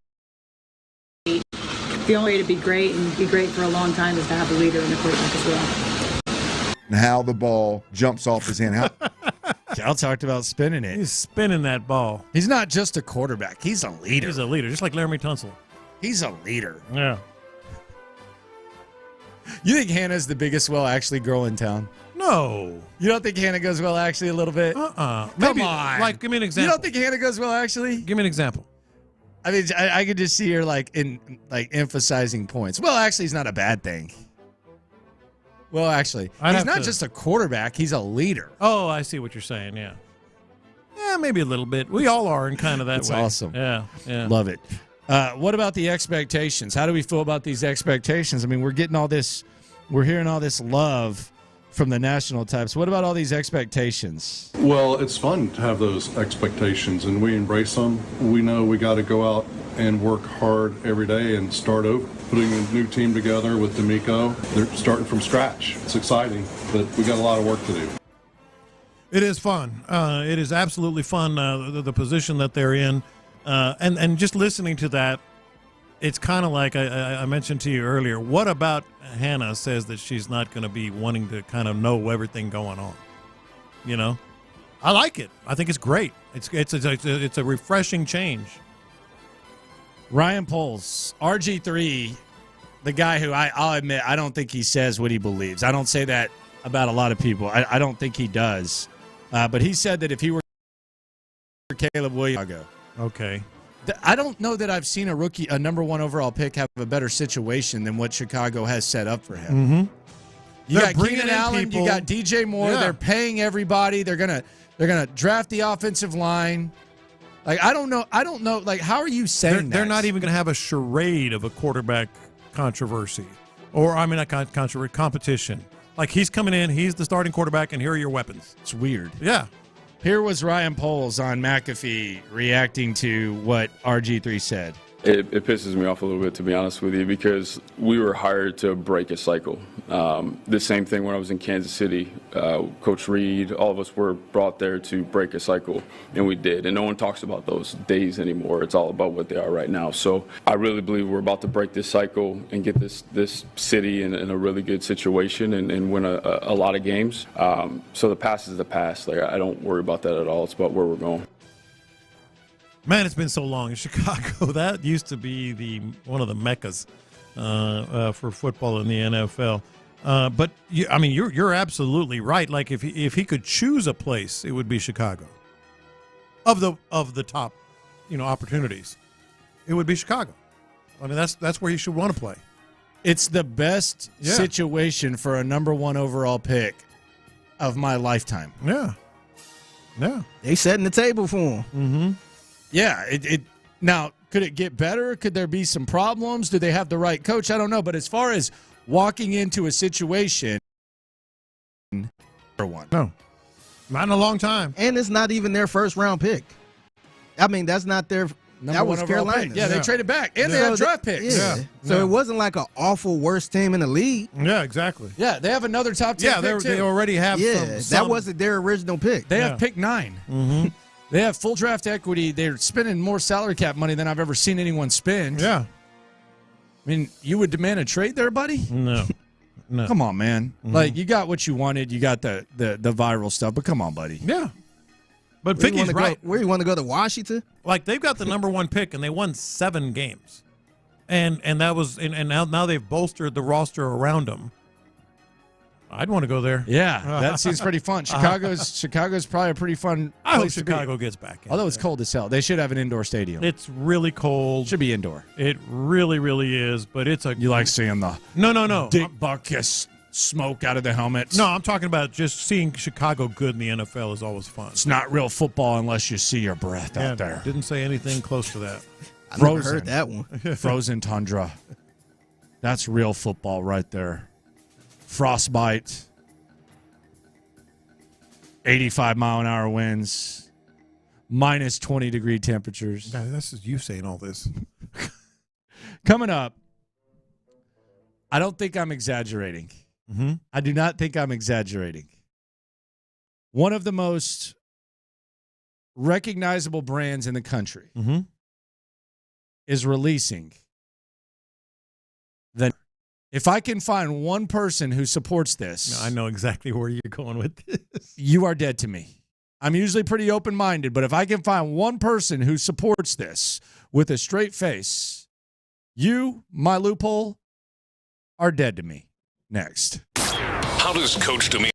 the only way to be great and be great for a long time is to have a leader in the quarterback as well. And how the ball jumps off his hand. Cal talked about spinning it. He's spinning that ball. He's not just a quarterback. He's a leader. He's a leader, just like Laramie Tunsil. He's a leader. Yeah. You think Hannah's the biggest well actually girl in town? No. You don't think Hannah goes well actually a little bit? Come Maybe, on. Like, give me an example. You don't think Hannah goes well actually? Give me an example. I mean, I could just see her like emphasizing points. Well, actually, it's not a bad thing. Well, actually, he's not just a quarterback; he's a leader. Oh, I see what you're saying. Yeah, yeah, maybe a little bit. We all are in kind of that It's way. awesome. Yeah, yeah. Love it. What about the expectations? How do we feel about these expectations? I mean, we're getting all this, we're hearing all this love from the national types. What about all these expectations? Well, it's fun to have those expectations, and we embrace them. We know we got to go out and work hard every day and start over. Putting a new team together with D'Amico, they're starting from scratch. It's exciting, but we got a lot of work to do. It is fun. It is absolutely fun, the position that they're in. And just listening to that, it's kind of like I mentioned to you earlier. What about Hannah says that she's not going to be wanting to kind of know everything going on? You know, I like it. I think it's great. It's a refreshing change. Ryan Poles, RG3, the guy who I'll admit I don't think he says what he believes. I don't say that about a lot of people. I don't think he does. But he said that if he were Caleb Williams, okay. I don't know that I've seen a number one overall pick, have a better situation than what Chicago has set up for him. Mm-hmm. You got Keenan Allen, people. you got DJ Moore. Yeah. They're paying everybody. They're gonna draft the offensive line. Like I don't know. Like how are you saying they're not even going to have a charade of a quarterback controversy, or I mean not controversy, competition. Like he's coming in, he's the starting quarterback, and here are your weapons. It's weird. Yeah. Here was Ryan Poles on McAfee reacting to what RG3 said. It pisses me off a little bit, to be honest with you, because we were hired to break a cycle. The same thing when I was in Kansas City. Coach Reed, all of us were brought there to break a cycle, and we did. And no one talks about those days anymore. It's all about what they are right now. So I really believe we're about to break this cycle and get this city in a really good situation and win a lot of games. So the past is the past. Like I don't worry about that at all. It's about where we're going. Man, it's been so long in Chicago. That used to be one of the meccas for football in the NFL. But you're absolutely right. Like if he could choose a place, it would be Chicago. Of the top, opportunities, it would be Chicago. I mean, that's where he should want to play. It's the best situation for a number one overall pick of my lifetime. Yeah. Yeah. They setting the table for him. Mm-hmm. Yeah. Now, could it get better? Could there be some problems? Do they have the right coach? I don't know. But as far as walking into a situation, number one. No. Not in a long time. And it's not even their first round pick. I mean, that's not their that was Carolina. Yeah, they traded back. And they have draft picks. Yeah. So it wasn't like an awful worst team in the league. Yeah, exactly. Yeah, they have another top 10 pick, too. They already have some. That wasn't their original pick. They have pick 9. Mm-hmm. They have full draft equity. They're spending more salary cap money than I've ever seen anyone spend. Yeah. I mean, you would demand a trade there, buddy? No. Come on, man. Mm-hmm. Like, you got what you wanted. You got the viral stuff, but come on, buddy. Yeah. But Piggy's right. Where you want to go to Washington? Like, they've got the number one pick, and they won 7 games. And that was and now they've bolstered the roster around him. I'd want to go there. Yeah, that seems pretty fun. Chicago's probably a pretty fun I hope place to be. Chicago gets back in. Although it's cold as hell. They should have an indoor stadium. It's really cold. Should be indoor. It really, really is. But it's a. You like seeing the No. Dick Butkus smoke out of the helmets? No, I'm talking about just seeing Chicago good in the NFL is always fun. It's not real football unless you see your breath out there. Didn't say anything close to that. I never heard that one. Frozen tundra. That's real football right there. Frostbite. 85-mile-an-hour winds. Minus 20-degree temperatures. God, this is you saying all this. Coming up, I don't think I'm exaggerating. Mm-hmm. I do not think I'm exaggerating. One of the most recognizable brands in the country is releasing the. If I can find one person who supports this, I know exactly where you're going with this. You are dead to me. I'm usually pretty open-minded, but if I can find one person who supports this with a straight face, you, my loophole, are dead to me. Next. How does Coach Demi...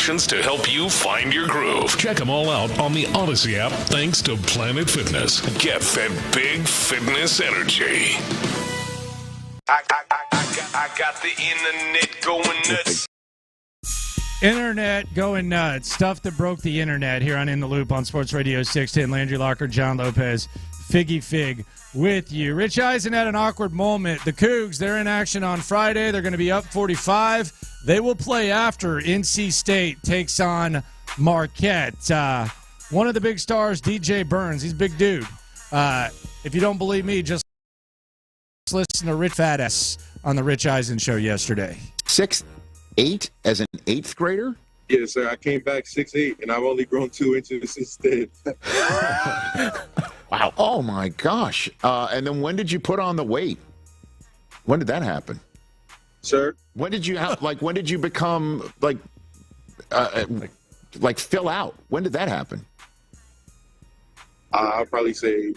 options to help you find your groove. Check them all out on the Odyssey app thanks to Planet Fitness. Get that big fitness energy. I got the internet going nuts. Internet going nuts. Stuff that broke the internet here on In the Loop on Sports Radio 610. Landry Locker, John Lopez, Figgy Fig with you. Rich Eisen had an awkward moment. The Cougs, they're in action on Friday. They're going to be up 45. They will play after NC State takes on Marquette. One of the big stars, DJ Burns. He's a big dude. If you don't believe me, just listen to Rich Fatass on the Rich Eisen show yesterday. 6'8" as an 8th grader? Yes, sir. I came back 6'8", and I've only grown 2 inches since then. Wow. Oh, my gosh. And then when did you put on the weight? When did that happen? Sir? When did you when did you become like fill out? When did that happen? I'll probably say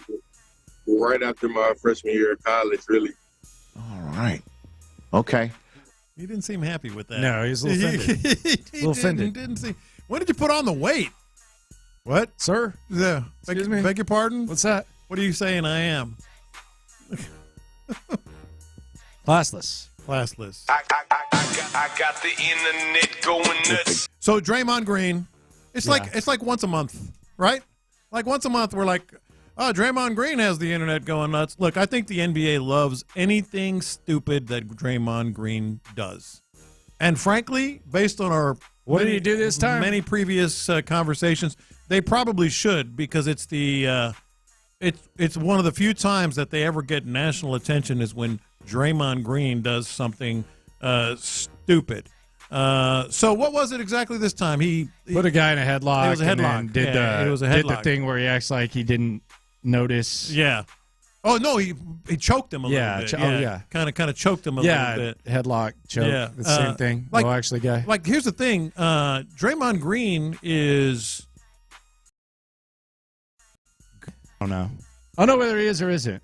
right after my freshman year of college, really. All right. Okay. He didn't seem happy with that. No, he's a little offended. He didn't seem. When did you put on the weight? What, sir? Yeah. Excuse me? Beg your pardon? What's that? What are you saying I am? Classless. I got the internet going nuts. So Draymond Green, it's like once a month, right? Like once a month, we're like, oh, Draymond Green has the internet going nuts. Look, I think the NBA loves anything stupid that Draymond Green does. And frankly, based on our what did he do this time? Many previous conversations, they probably should, because it's the it's one of the few times that they ever get national attention is when Draymond Green does something stupid. So what was it exactly this time? He put a guy in a headlock. It was a headlock. And did did the thing where he acts like he didn't notice. Yeah. Oh no, he choked him a little bit. Kind of choked him a little bit. Headlock, choke. Yeah, the same thing. Like, actually, guy. Like, here's the thing. Draymond Green is. I don't know. I don't know whether he is or isn't.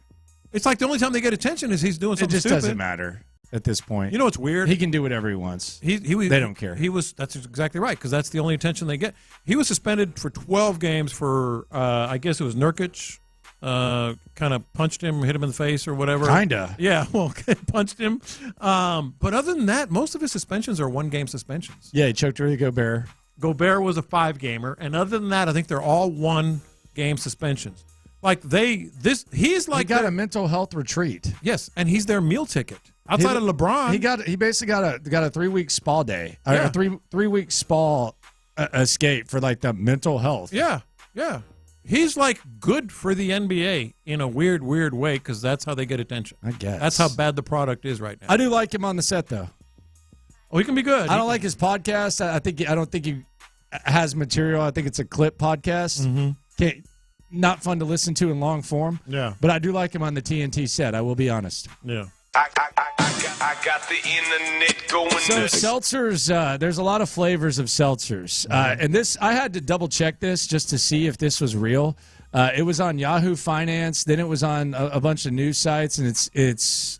It's like the only time they get attention is he's doing something stupid. It just doesn't stupid. matter at this point. You know what's weird? He can do whatever he wants. They don't care. That's exactly right, because that's the only attention they get. He was suspended for 12 games for, I guess it was Nurkic. Kind of punched him, hit him in the face or whatever. Kinda. Yeah, well, punched him. But other than that, most of his suspensions are one-game suspensions. Yeah, he choked Rudy Gobert. Gobert was a 5-gamer, and other than that, I think they're all one-game suspensions. Like he got a mental health retreat. Yes, and he's their meal ticket. Outside of LeBron, he basically got a 3-week spa day. Yeah. A 3-week spa escape for like the mental health. Yeah. He's like good for the NBA in a weird way, because that's how they get attention. I guess that's how bad the product is right now. I do like him on the set though. Oh, he can be good. I don't like his podcast. I don't think he has material. I think it's a clip podcast. Mm-hmm. Not fun to listen to in long form. Yeah. But I do like him on the TNT set. I will be honest. Yeah. I got the internet going nuts. So seltzers, there's a lot of flavors of seltzers. And this, I had to double check this just to see if this was real. It was on Yahoo Finance. Then it was on a bunch of news sites, and it's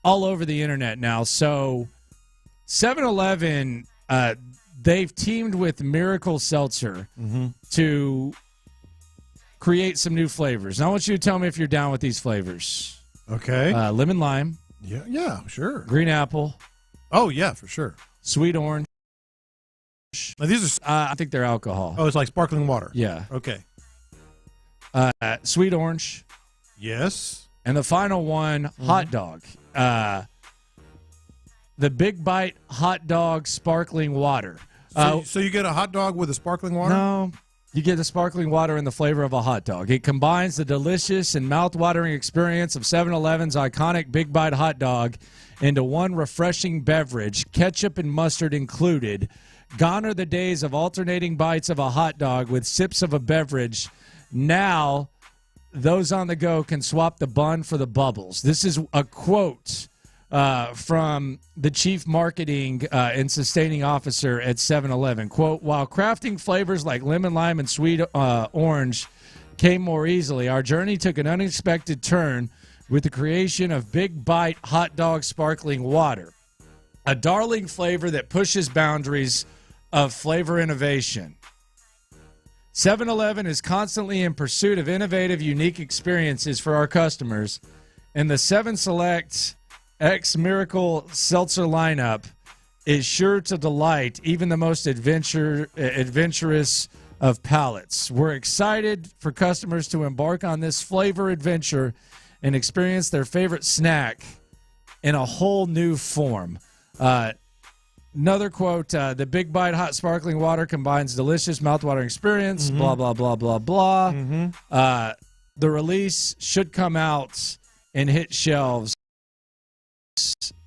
all over the internet now. So 7-Eleven, they've teamed with Miracle Seltzer to create some new flavors. Now I want you to tell me if you're down with these flavors. Okay. Lemon lime. Yeah, sure. Green apple. Oh, yeah, for sure. Sweet orange. Now, these are... I think they're alcohol. Oh, it's like sparkling water. Yeah. Okay. Sweet orange. Yes. And the final one, hot dog. The Big Bite hot dog sparkling water. So you get a hot dog with a sparkling water? No. You get the sparkling water and the flavor of a hot dog. It combines the delicious and mouth-watering experience of 7-Eleven's iconic Big Bite hot dog into one refreshing beverage, ketchup and mustard included. Gone are the days of alternating bites of a hot dog with sips of a beverage. Now, those on the go can swap the bun for the bubbles. This is a quote from the chief marketing and sustaining officer at 7-Eleven. Quote, while crafting flavors like lemon, lime, and sweet orange came more easily, our journey took an unexpected turn with the creation of Big Bite hot dog sparkling water, a darling flavor that pushes boundaries of flavor innovation. 7-Eleven is constantly in pursuit of innovative, unique experiences for our customers, and the 7 Select X Miracle Seltzer lineup is sure to delight even the most adventurous of palates. We're excited for customers to embark on this flavor adventure and experience their favorite snack in a whole new form. Another quote, the Big Bite Hot Sparkling Water combines delicious mouthwatering experience, blah, blah, blah, blah, blah. The release should come out and hit shelves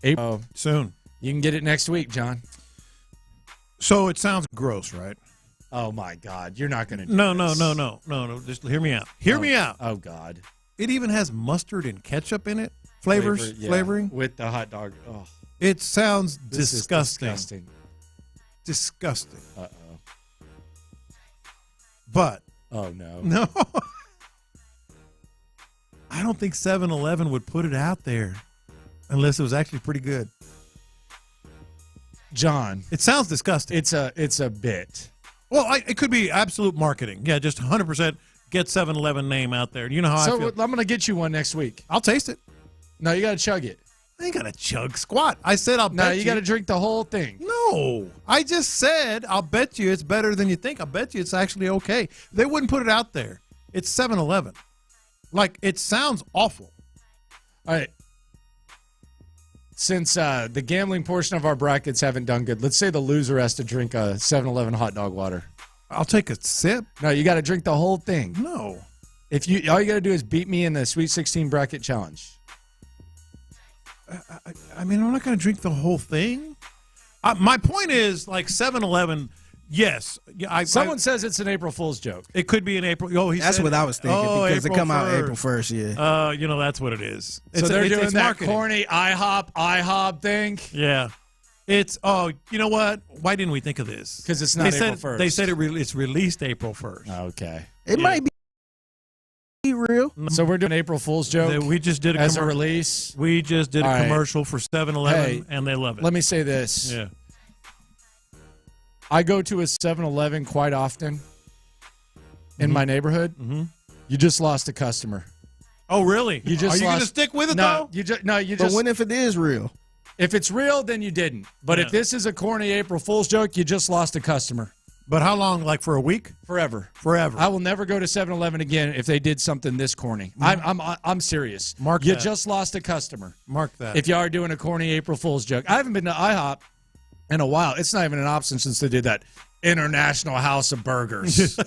April. Soon. You can get it next week, John. So it sounds gross, right? Oh, my God. You're not going to do No. Just hear me out. Hear me out. Oh, God. It even has mustard and ketchup in it. Flavoring. With the hot dog. Oh. It sounds This is disgusting. Disgusting. Uh-oh. But. Oh, no. No. I don't think 7-Eleven would put it out there unless it was actually pretty good. John. It sounds disgusting. It's a bit. Well, it could be absolute marketing. Yeah, just 100% get 7-Eleven name out there. You know how I feel. I'm going to get you one next week. I'll taste it. No, you got to chug it. I ain't got to chug squat. I said I'll bet you. No, you got to drink the whole thing. No. I just said I'll bet you it's better than you think. I'll bet you it's actually okay. They wouldn't put it out there. It's 7-Eleven. Like, it sounds awful. All right. Since the gambling portion of our brackets haven't done good, let's say the loser has to drink a 7-Eleven hot dog water. I'll take a sip. No, you got to drink the whole thing. No. All you got to do is beat me in the Sweet 16 bracket challenge. I mean, I'm not going to drink the whole thing. My point is, like, 7-Eleven, yes. Someone says it's an April Fool's joke. It could be an April. Oh, That's what I was thinking because it come out April 1st, yeah. That's what it is. So they're doing that marketing. corny IHOP thing? Yeah. You know what? Why didn't we think of this? Because it's not April 1st. They said it's released April 1st. Okay. It might be real. So we're doing April Fool's joke. We just did a release. We just did a commercial for 7-Eleven, and they love it. Let me say this. Yeah. I go to a 7-Eleven quite often in my neighborhood. Mm-hmm. You just lost a customer. Oh, really? You just Are you going to stick with it, though? But when if it is real? If it's real, then you didn't. But if this is a corny April Fool's joke, you just lost a customer. But how long? Like for a week? Forever. Forever. I will never go to 7-Eleven again if they did something this corny. I'm serious. Mark you that. just lost a customer. Mark that. If you are doing a corny April Fool's joke. I haven't been to IHOP in a while. It's not even an option since they did that International House of Burgers.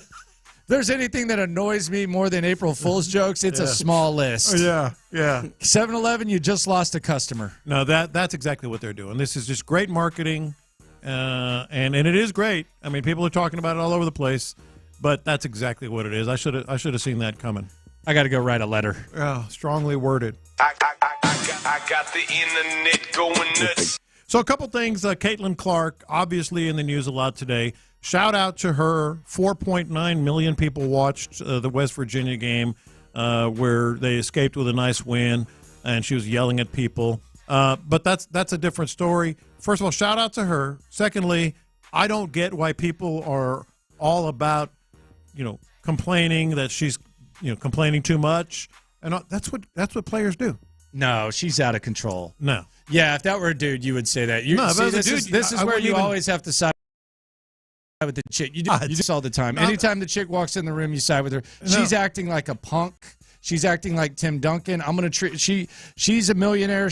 There's anything that annoys me more than April Fool's jokes, it's a small list. Yeah. 7-Eleven, you just lost a customer. No, that's exactly what they're doing. This is just great marketing, and it is great. I mean, people are talking about it all over the place, but that's exactly what it is. I should have seen that coming. I got to go write a letter. Oh, strongly worded. I got the internet going nuts. So a couple things. Caitlin Clark, obviously in the news a lot today. Shout out to her. 4.9 million people watched the West Virginia game where they escaped with a nice win, and she was yelling at people. But that's a different story. First of all, shout out to her. Secondly, I don't get why people are all about, complaining that she's, complaining too much. And that's what players do. No, she's out of control. No. Yeah, if that were a dude, you would say that. This is where you always have to side with the chick. You do this all the time. Anytime the chick walks in the room, you side with her. She's acting like a punk. She's acting like Tim Duncan. I'm gonna treat she's a millionaire.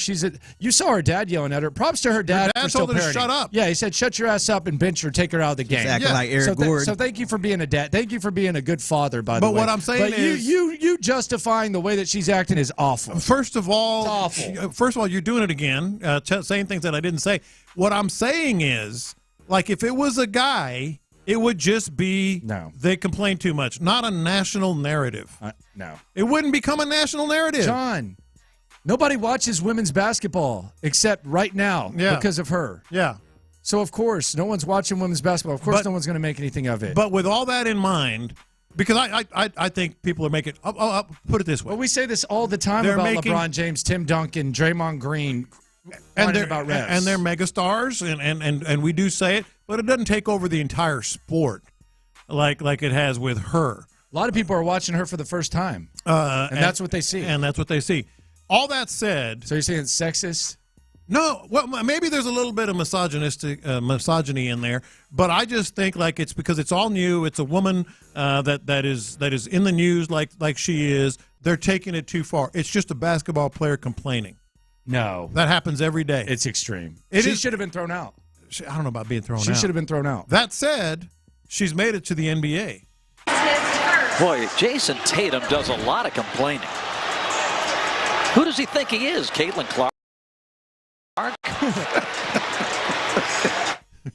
You saw her dad yelling at her. Props to her dad for still told her to parenting. shut up. Yeah, he said, "Shut your ass up and bench her. Take her out of the game." Acting like Eric Gordon. So thank you for being a dad. Thank you for being a good father. By the way, but what I'm saying is, you justifying the way that she's acting is awful. First of all, it's awful. First of all, you're doing it again, saying things that I didn't say. What I'm saying is, like, if it was a guy, it would just be they complain too much, not a national narrative. No. It wouldn't become a national narrative. John, nobody watches women's basketball except right now because of her. Yeah. So, of course, no one's watching women's basketball. Of course, no one's going to make anything of it. But with all that in mind, because I think people are making I'll put it this way. Well, we say this all the time about LeBron James, Tim Duncan, Draymond Green, and they're about refs. and they're megastars, and we do say it. but it doesn't take over the entire sport like it has with her. A lot of people are watching her for the first time, and that's what they see. And that's what they see. All that said, so you're saying it's sexist? No, well, maybe there's a little bit of misogyny in there, but I just think like it's because it's all new. It's a woman that is in the news like she is. They're taking it too far. It's just a basketball player complaining. No, that happens every day. It's extreme. She should have been thrown out. I don't know about being thrown out. She should have been thrown out. That said, she's made it to the NBA. Boy, Jason Tatum does a lot of complaining. Who does he think he is, Caitlin Clark?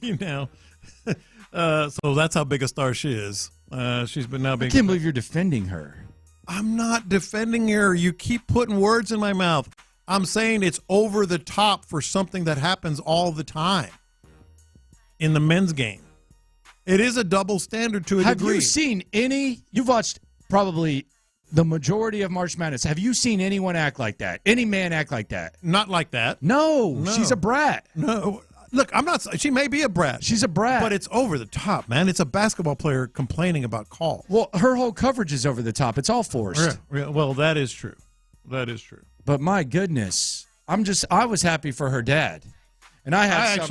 You know, so that's how big a star she is. She's been now being. I can't believe you're defending her. I'm not defending her. You keep putting words in my mouth. I'm saying it's over the top for something that happens all the time in the men's game. It is a double standard to a degree. Have you seen any? You've watched probably the majority of March Madness. Have you seen anyone act like that? Any man act like that? Not like that. No, she's a brat. No. Look, I'm not. She may be a brat. She's a brat. But it's over the top, man. It's a basketball player complaining about calls. Well, her whole coverage is over the top. It's all forced. Yeah, well, that is true. That is true. But my goodness, I was happy for her dad. And I had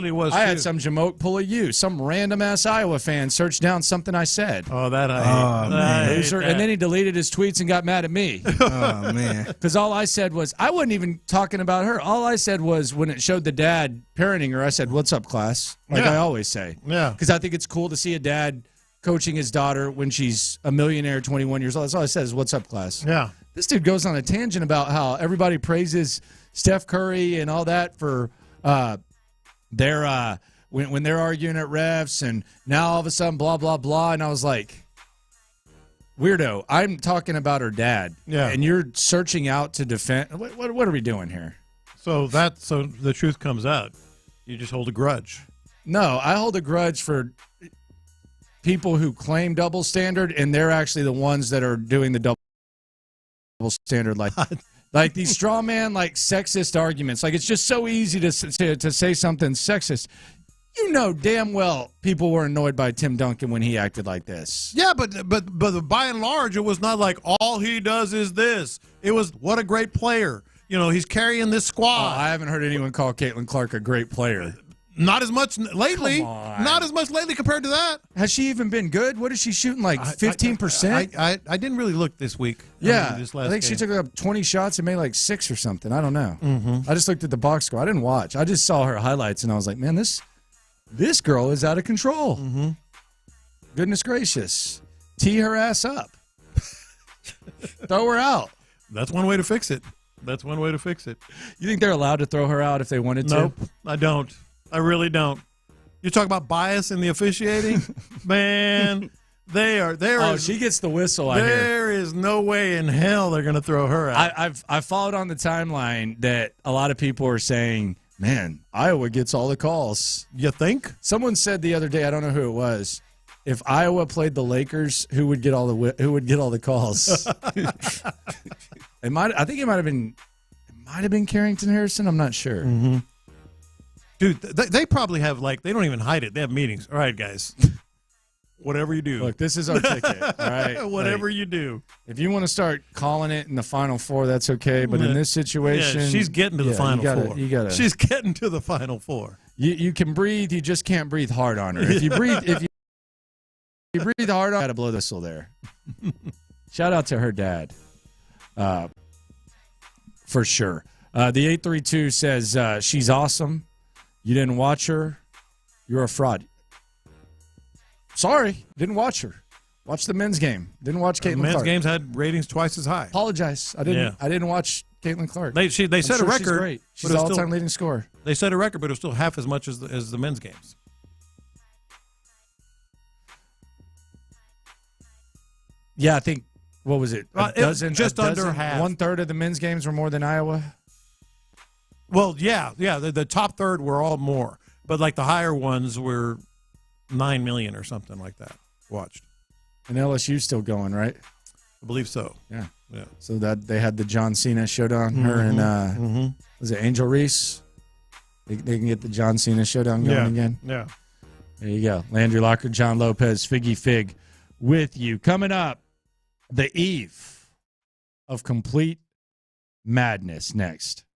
some Jamoke pull a U. Some random ass Iowa fan searched down something I said. Oh, that I hate. And then he deleted his tweets and got mad at me. Oh man! Because all I said was, I wasn't even talking about her. All I said was, when it showed the dad parenting her, I said, "What's up, class?" Like I always say. Yeah. Because I think it's cool to see a dad coaching his daughter when she's a millionaire, 21 years old. That's all I said is, "What's up, class?" Yeah. This dude goes on a tangent about how everybody praises Steph Curry and all that for. They're when they're arguing at refs, and now all of a sudden blah blah blah, and I was like, weirdo. I'm talking about her dad, and you're searching out to defend. What are we doing here? So the truth comes out. You just hold a grudge. No, I hold a grudge for people who claim double standard, and they're actually the ones that are doing the double standard, like these straw man, like sexist arguments. Like, it's just so easy to say something sexist. You know damn well people were annoyed by Tim Duncan when he acted like this. Yeah, but by and large, it was not like all he does is this. It was, what a great player. You know, he's carrying this squad. I haven't heard anyone call Caitlin Clark a great player. Not as much lately. Not as much lately compared to that. Has she even been good? What is she shooting, like 15%? I didn't really look this week. Yeah, this last I think game. she took up 20 shots and made like 6 or something. I don't know. I just looked at the box score. I didn't watch. I just saw her highlights, and I was like, man, this girl is out of control. Goodness gracious. Tee her ass up. Throw her out. That's one way to fix it. You think they're allowed to throw her out if they wanted to? Nope, I don't. I really don't. You talk about bias in the officiating? Man, she gets the whistle, I hear. There is no way in hell they're going to throw her out. I've followed on the timeline that a lot of people are saying, man, Iowa gets all the calls. You think? Someone said the other day, I don't know who it was, if Iowa played the Lakers, who would get all the calls? I think it might have been Carrington Harrison. I'm not sure. Dude, they probably have, like, they don't even hide it. They have meetings. All right, guys. Whatever you do. Look, this is our ticket. All right. Whatever you do. If you want to start calling it in the Final Four, that's okay. But in this situation, she's getting to the Final Four. She's getting to the Final Four. You can breathe. You just can't breathe hard on her. If you breathe hard on her, got to blow the whistle there. Shout out to her dad. For sure. The 832 says she's awesome. You didn't watch her. You're a fraud. Sorry, didn't watch her. Watch the men's game. Didn't watch Caitlin Clark. Men's games had ratings twice as high. Apologize. I didn't watch Caitlin Clark. They set a record. She's great. She's the all-time leading scorer. They set a record, but it was still half as much as the men's games. Yeah, I think, what was it? Under half. 1/3 of the men's games were more than Iowa. Well, yeah. The top third were all more, but like the higher ones were 9 million or something like that watched. And LSU's still going, right? I believe so. Yeah. So that they had the John Cena showdown. Her and was it Angel Reese? They can get the John Cena showdown going again. Yeah. There you go. Landry Locker, John Lopez, Figgy Fig with you. Coming up, the eve of complete madness next.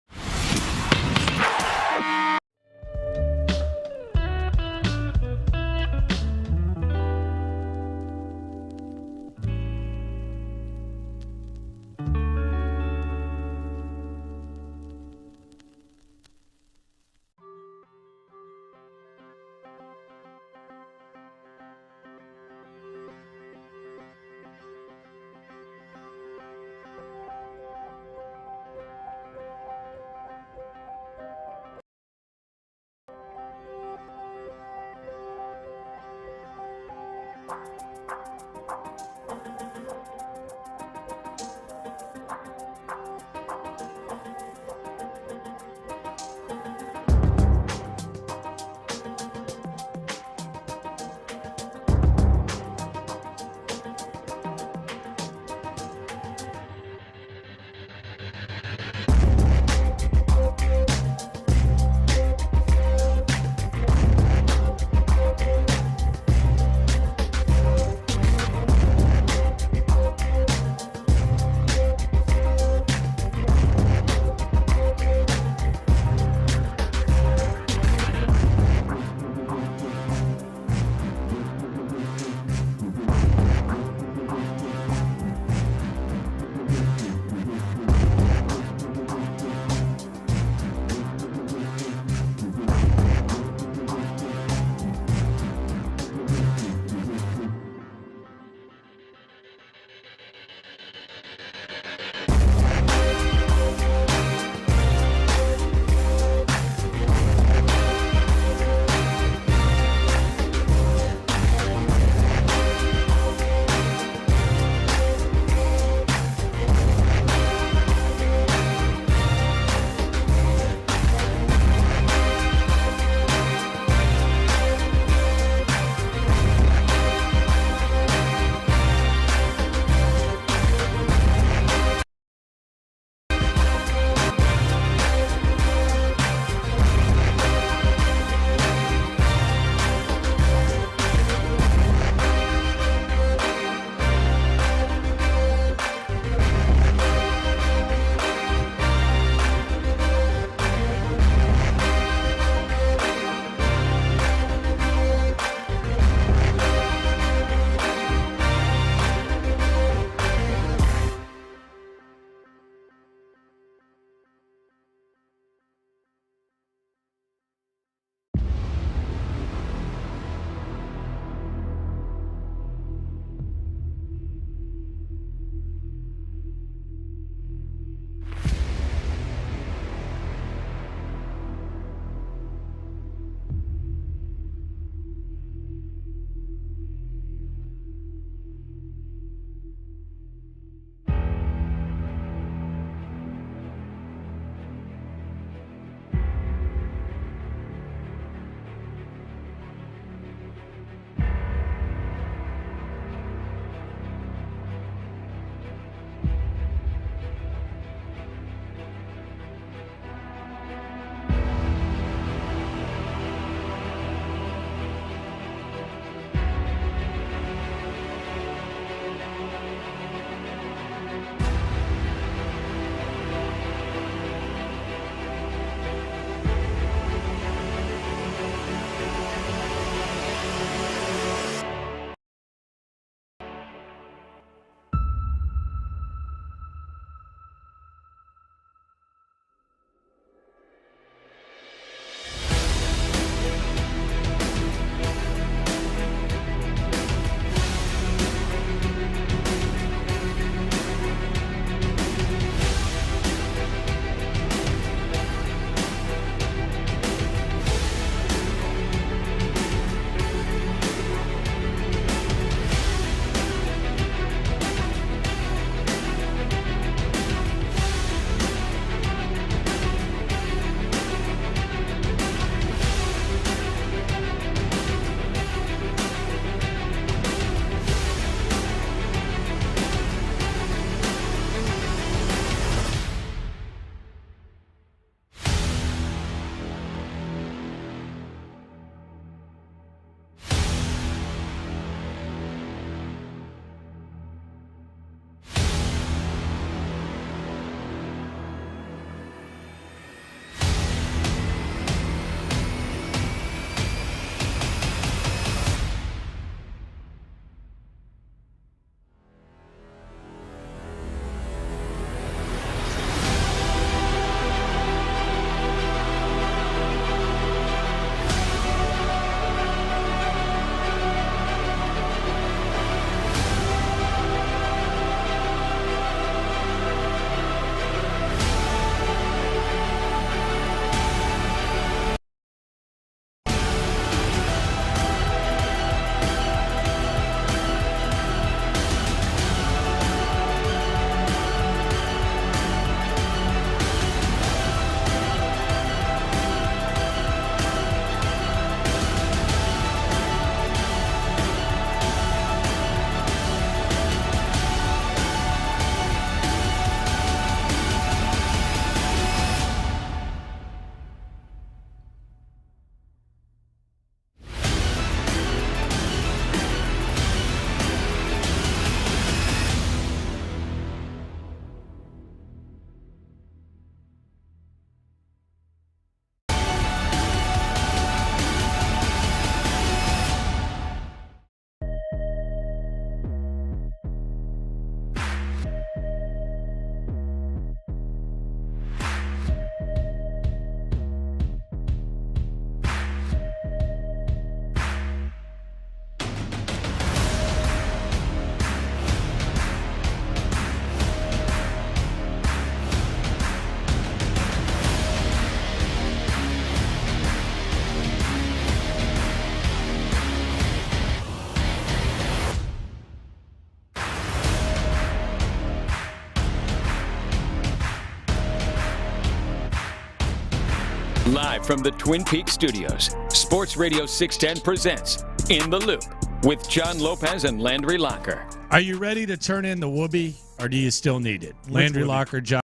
Live from the Twin Peaks studios, Sports Radio 610 presents In the Loop with John Lopez and Landry Locker. Are you ready to turn in the whoopee, or do you still need it? Landry Locker, John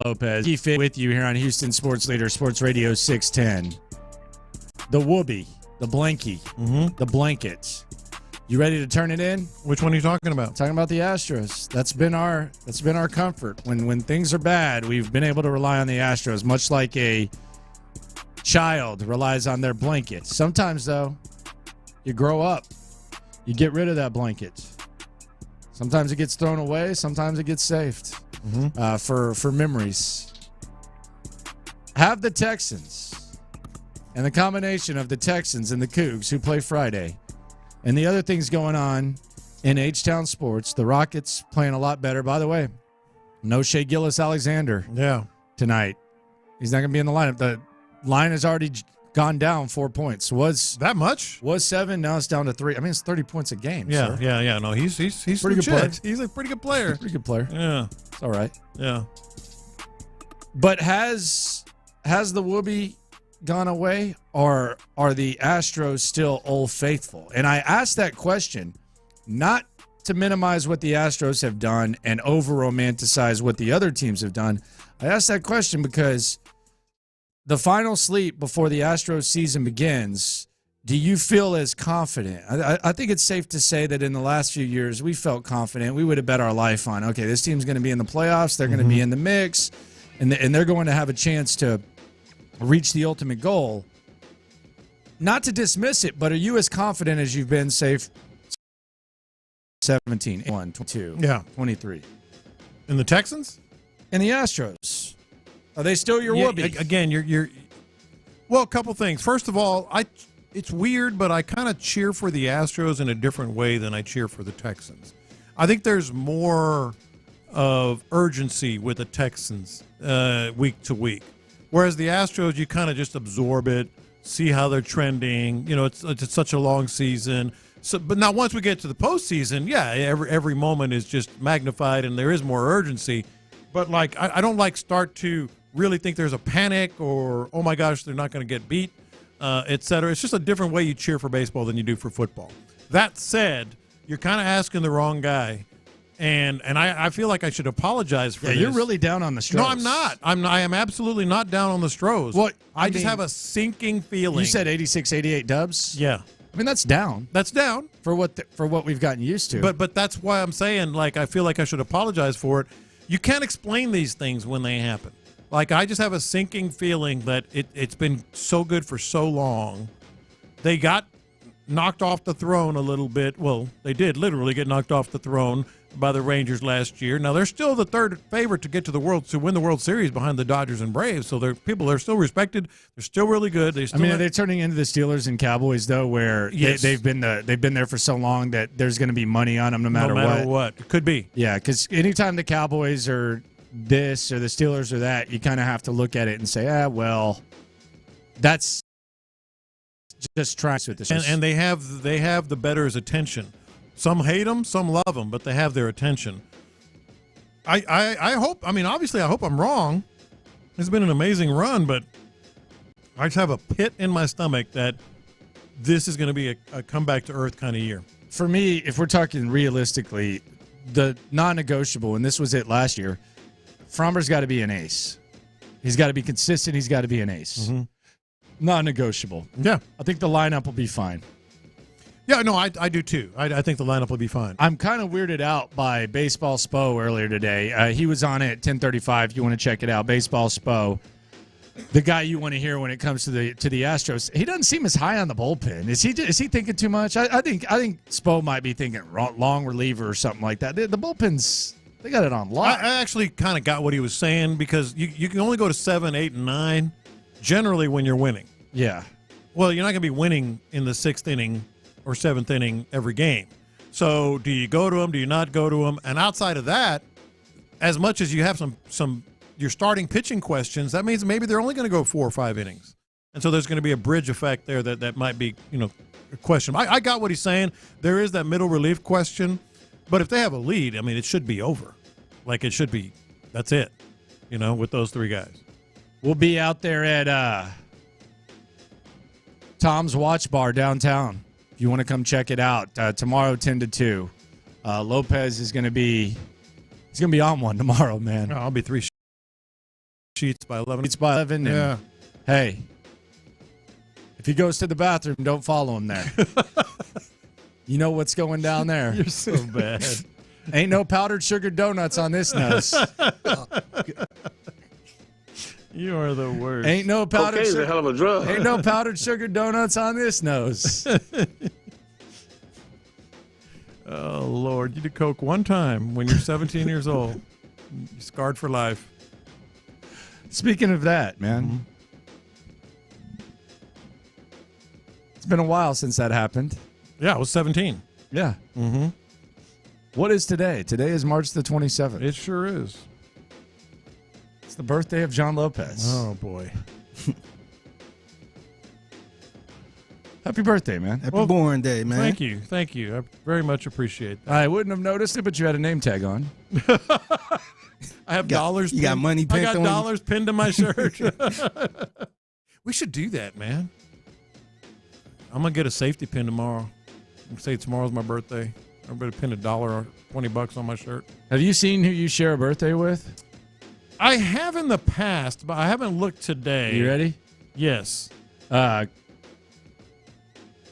Lopez. Keep fit with you here on Houston Sports Leader, Sports Radio 610. The whoopee, the blankie, the blankets. You ready to turn it in? Which one are you talking about? Talking about the Astros. That's been our comfort. When things are bad, we've been able to rely on the Astros, much like a child relies on their blanket. Sometimes, though, you grow up. You get rid of that blanket. Sometimes it gets thrown away. Sometimes it gets saved for memories. Have the Texans and the combination of the Texans and the Cougs who play Friday and the other things going on in H-Town sports. The Rockets playing a lot better. By the way, no Shea Gilgeous-Alexander tonight. He's not going to be in the lineup. The line has already gone down 4 points. Was that much? Was 7. Now it's down to 3. I mean, it's 30 points a game. Yeah, sir. yeah. No, he's pretty good player. He's a pretty good player. Pretty good player. Yeah, it's all right. Yeah. But has the whoopee gone away, or are the Astros still Old Faithful? And I asked that question not to minimize what the Astros have done and over-romanticize what the other teams have done. I asked that question because the final sleep before the Astros season begins, do you feel as confident? I think it's safe to say that in the last few years, we felt confident. We would have bet our life on, okay, this team's going to be in the playoffs. They're going to be in the mix, and they're going to have a chance to reach the ultimate goal. Not to dismiss it, but are you as confident as you've been, say, 17, 1, 22, 23? In the Texans? And the Astros. Are they still your whoopee? Again, you're well, a couple things. First of all, it's weird, but I kind of cheer for the Astros in a different way than I cheer for the Texans. I think there's more of urgency with the Texans week to week. Whereas the Astros, you kind of just absorb it, see how they're trending. You know, it's such a long season. So, but now once we get to the postseason, every moment is just magnified and there is more urgency. But like, I don't start to really think there's a panic or, oh my gosh, they're not going to get beat, et cetera. It's just a different way you cheer for baseball than you do for football. That said, you're kind of asking the wrong guy. And I feel like I should apologize for this. You're really down on the Stros. No, I'm not. I am absolutely not down on the Stros. Well, I just have a sinking feeling. You said 86, 88 dubs? Yeah. I mean, that's down. That's down. For what we've gotten used to. But that's why I'm saying, like, I feel like I should apologize for it. You can't explain these things when they happen. Like, I just have a sinking feeling that it's been so good for so long. They got knocked off the throne a little bit. Well, they did literally get knocked off the throne by the Rangers last year. Now they're still the third favorite to get to win the World Series behind the Dodgers and Braves. So people are still respected. They're still really good. Are they turning into the Steelers and Cowboys though, where they've been there for so long that there's going to be money on them no matter what. It could be. Yeah, because anytime the Cowboys are this or the Steelers or that, you kind of have to look at it and say, well, that's just trying with this. And they have the bettor's attention. Some hate them, some love them, but they have their attention. I hope, obviously I hope I'm wrong. It's been an amazing run, but I just have a pit in my stomach that this is going to be a comeback to earth kind of year. For me, if we're talking realistically, the non-negotiable, and this was it last year, Frommer's got to be an ace. He's got to be consistent. He's got to be an ace. Non-negotiable. Yeah. I think the lineup will be fine. Yeah, no, I do too. I think the lineup will be fine. I'm kind of weirded out by Baseball Spo earlier today. He was on it at 10:35. If you want to check it out, Baseball Spo, the guy you want to hear when it comes to the Astros. He doesn't seem as high on the bullpen. Is he thinking too much? I think Spo might be thinking long reliever or something like that. The bullpens, they got it on lock. I actually kind of got what he was saying because you can only go to 7, 8, and 9 generally when you're winning. Yeah. Well, you're not going to be winning in the 6th inning or 7th inning every game. So do you go to them? Do you not go to them? And outside of that, as much as you have some your starting pitching questions, that means maybe they're only going to go 4 or 5 innings. And so there's going to be a bridge effect there that might be, a question. I got what he's saying. There is that middle relief question. But if they have a lead, it should be over. Like it should be. That's it, with those 3 guys. We'll be out there at Tom's Watch Bar downtown. If you want to come check it out, tomorrow 10 to 2. Lopez is going to be on one tomorrow, man. I'll be 3 sheets by 11. Sheets by 11. Yeah. And, hey, if he goes to the bathroom, don't follow him there. You know what's going down there. You're so bad. Ain't no powdered sugar donuts on this nose. You are the worst. Ain't no powdered Cocaine's sugar. a hell of a drug. Ain't no powdered sugar donuts on this nose. Oh, Lord. You did coke one time when you're 17 years old. You're scarred for life. Speaking of that, man. It's been a while since that happened. Yeah, I was 17. Yeah. Mm-hmm. What is today? Today is March the 27th. It sure is. It's the birthday of John Lopez. Oh, boy. Happy birthday, man. Happy born day, man. Thank you. Thank you. I very much appreciate that. I wouldn't have noticed it, but you had a name tag on. I have dollars. You got money pinned I got on dollars pinned to my shirt. We should do that, man. I'm going to get a safety pin tomorrow. Say tomorrow's my birthday. Everybody pin $1 or $20 on my shirt. Have you seen who you share a birthday with? I have in the past, but I haven't looked today. You ready? Yes.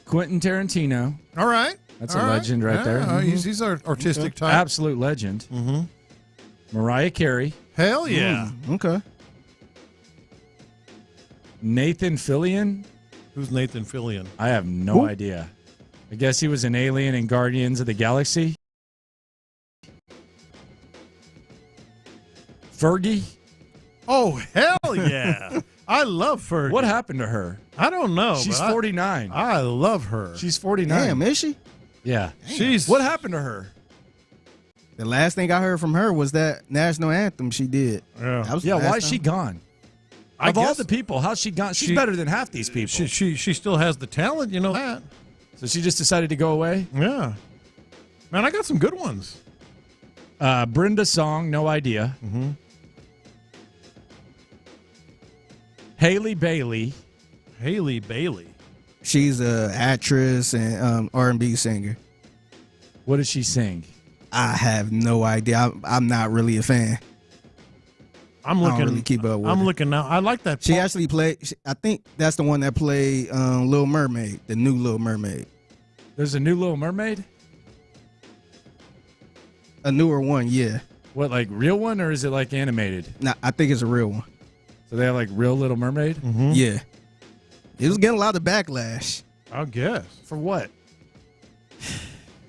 Quentin Tarantino. All right. That's a legend right there. He's our artistic type. Absolute legend. Mm-hmm. Mariah Carey. Hell yeah. Okay. Nathan Fillion. Who's Nathan Fillion? I have no idea. I guess he was an alien in Guardians of the Galaxy. Fergie. Oh, hell yeah. I love Fergie. What happened to her? I don't know. She's but 49. I love her. She's 49. Damn, is she? Yeah. She's. What happened to her? The last thing I heard from her was that national anthem she did. Yeah. That was the Yeah, last why is she time. gone? I Of all guess the people, how's she gone? She's better than half these people. She still has the talent, you know that. So she just decided to go away? Yeah. Man, I got some good ones. Brenda Song, no idea. Mm-hmm. Haley Bailey. Haley Bailey. She's an actress and R&B singer. What does she sing? I have no idea. I'm not really a fan. I'm I looking. don't really keep up with I'm her. looking now. I like that. She actually played. I think that's the one that played Little Mermaid, the new Little Mermaid. There's a new Little Mermaid? A newer one, yeah. What, like real one, or is it like animated? Nah, I think it's a real one. So they have like real Little Mermaid? Mm-hmm. Yeah. It was getting a lot of backlash. I guess. For what?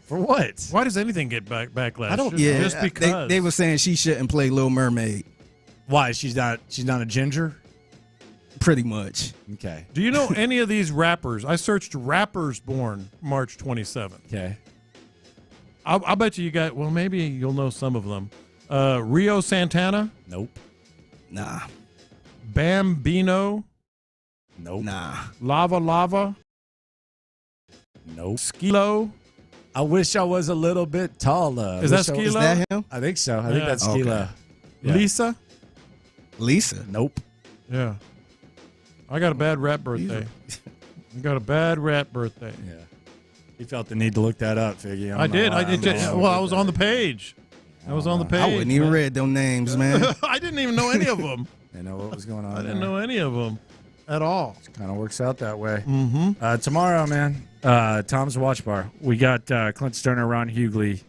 For what? Why does anything get backlash? I don't. Yeah, Just because they were saying she shouldn't play Little Mermaid. Why? She's not a ginger? Pretty much. Okay. Do you know any of these rappers? I searched rappers born March 27th. Okay. I'll bet you got. Well, maybe you'll know some of them. Rio Santana. Nope. Nah. Bambino. Nope. Nah. Lava Lava. Nope. Skilo. I wish I was a little bit taller. Is that Wish I was- Skilo? Is that him? I think so. I think that's Okay. Skilo. Yeah. Lisa. Lisa. Nope. Yeah. I got a bad rap birthday. I got a bad rap birthday. Yeah. You felt the need to look that up, Figgy. I did. Well, I was on the page. I was on the page. I wouldn't even read them names, man. I didn't even know any of them. I know what was going on. I didn't know any of them at all. Kind of works out that way. Mm-hmm. Tomorrow, man, Tom's Watch Bar. We got Clint Stoerner, Ron Hughley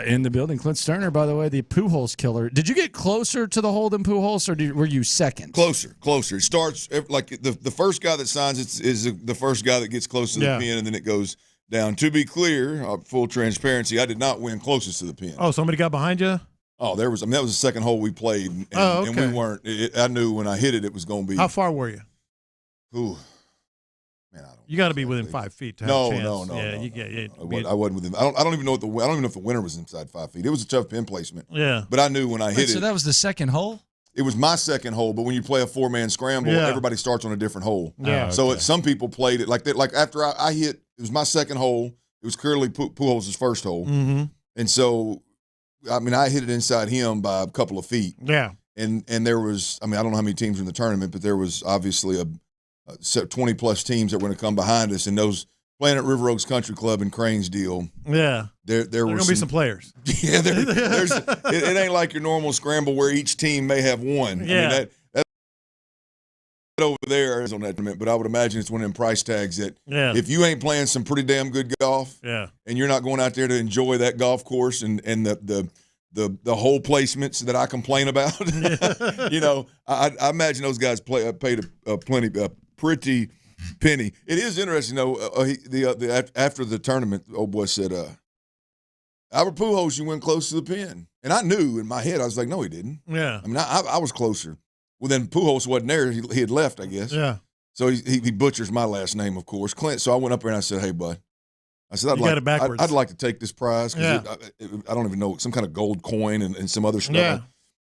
in the building. Clint Stoerner, by the way, the Pujols killer. Did you get closer to the hole than Pujols, or were you second? Closer. It starts like the first guy that signs it is the first guy that gets close to the pin, and then it goes down. To be clear, full transparency, I did not win closest to the pin. Oh, somebody got behind you? Oh, that was the second hole we played, and, okay. and we weren't. I knew when I hit it, it was going to be. How far were you? Ooh, man, I don't. You got to be within 5 feet to have a chance. No. I wasn't within. I don't even know I don't even know if the winner was inside 5 feet. It was a tough pin placement. Yeah, but I knew when I hit it. So that was the second hole. It was my second hole, but when you play a 4-man scramble, everybody starts on a different hole. Yeah. So some people played it like that. Like after I hit, it was my second hole. It was clearly Pujols' first hole, Mm-hmm. and so I mean I hit it inside him by a couple of feet. Yeah. and there was, I mean, I don't know how many teams were in the tournament, but there was obviously a 20-plus teams that were going to come behind us, and those playing at River Oaks Country Club and Crane's deal. Yeah. There were going to be some players. Yeah, it ain't like your normal scramble where each team may have one. Yeah. I mean, that over there is on that tournament, but I would imagine it's one of them price tags that if you ain't playing some pretty damn good golf and you're not going out there to enjoy that golf course and the hole placements that I complain about, you know, I imagine those guys paid a pretty penny. It is interesting, though, after the tournament, old boy said, Albert Pujols, you went close to the pin. And I knew in my head, I was like, no, he didn't. Yeah. I mean, I was closer. Well, then Pujols wasn't there. He had left, I guess. Yeah. So he butchers my last name, of course, Clint. So I went up there and I said, hey, bud. I said, I'd like to take this prize because I don't even know, some kind of gold coin and some other stuff. Yeah.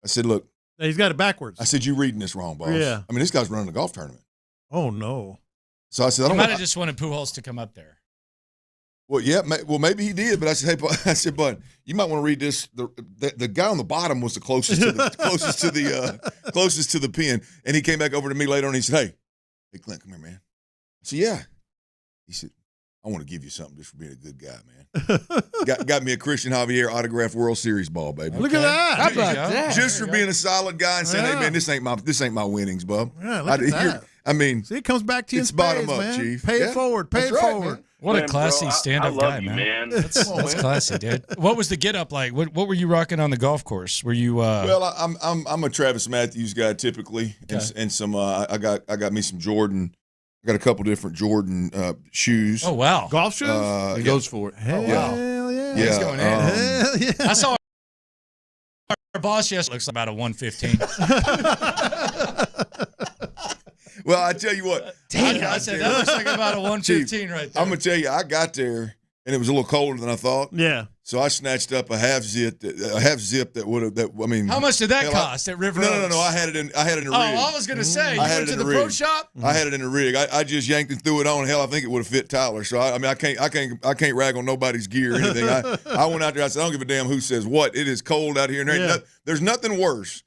I said, look. He's got it backwards. I said, you reading this wrong, boss. Yeah. I mean, this guy's running a golf tournament. Oh, no. So I said, I might have just wanted Pujols to come up there. Well, yeah, maybe he did, but I said, hey, bud, you might want to read this. The guy on the bottom was the closest to the pin, and he came back over to me later on. And he said, hey, Clint, come here, man. I said, yeah. He said, I want to give you something just for being a good guy, man. got me a Christian Javier autographed World Series ball, baby. Look at that. How about that? Just for being a solid guy and saying, hey, man, this ain't my winnings, bub. Yeah, look at that. I mean, see, it comes back to you in it's spades, bottom up, man. Chief. Pay it forward. Pay it forward. Man. What a classy stand-up guy, man. That's classy, dude. What was the get-up like? What were you rocking on the golf course? Were you? Well, I'm a Travis Matthews guy typically, and some I got me some Jordan. I got a couple different Jordan shoes. Oh wow, golf shoes. He goes for it. Hell yeah. He's going in. Hell yeah. I saw our boss yesterday. Looks about a 115. Well, I tell you what. Damn, I said that looks like about a 115 right there. I'm gonna tell you, I got there and it was a little colder than I thought. Yeah. So I snatched up a half zip that would have. I mean, how much did that cost at River Oaks? No. I had it in the rig. Oh, I was gonna say you went to the pro shop. I had it in the rig. I just yanked and threw it on. Hell, I think it would have fit Tyler. So I can't rag on nobody's gear or anything. I went out there. I said, I don't give a damn who says what. It is cold out here, and there's nothing worse.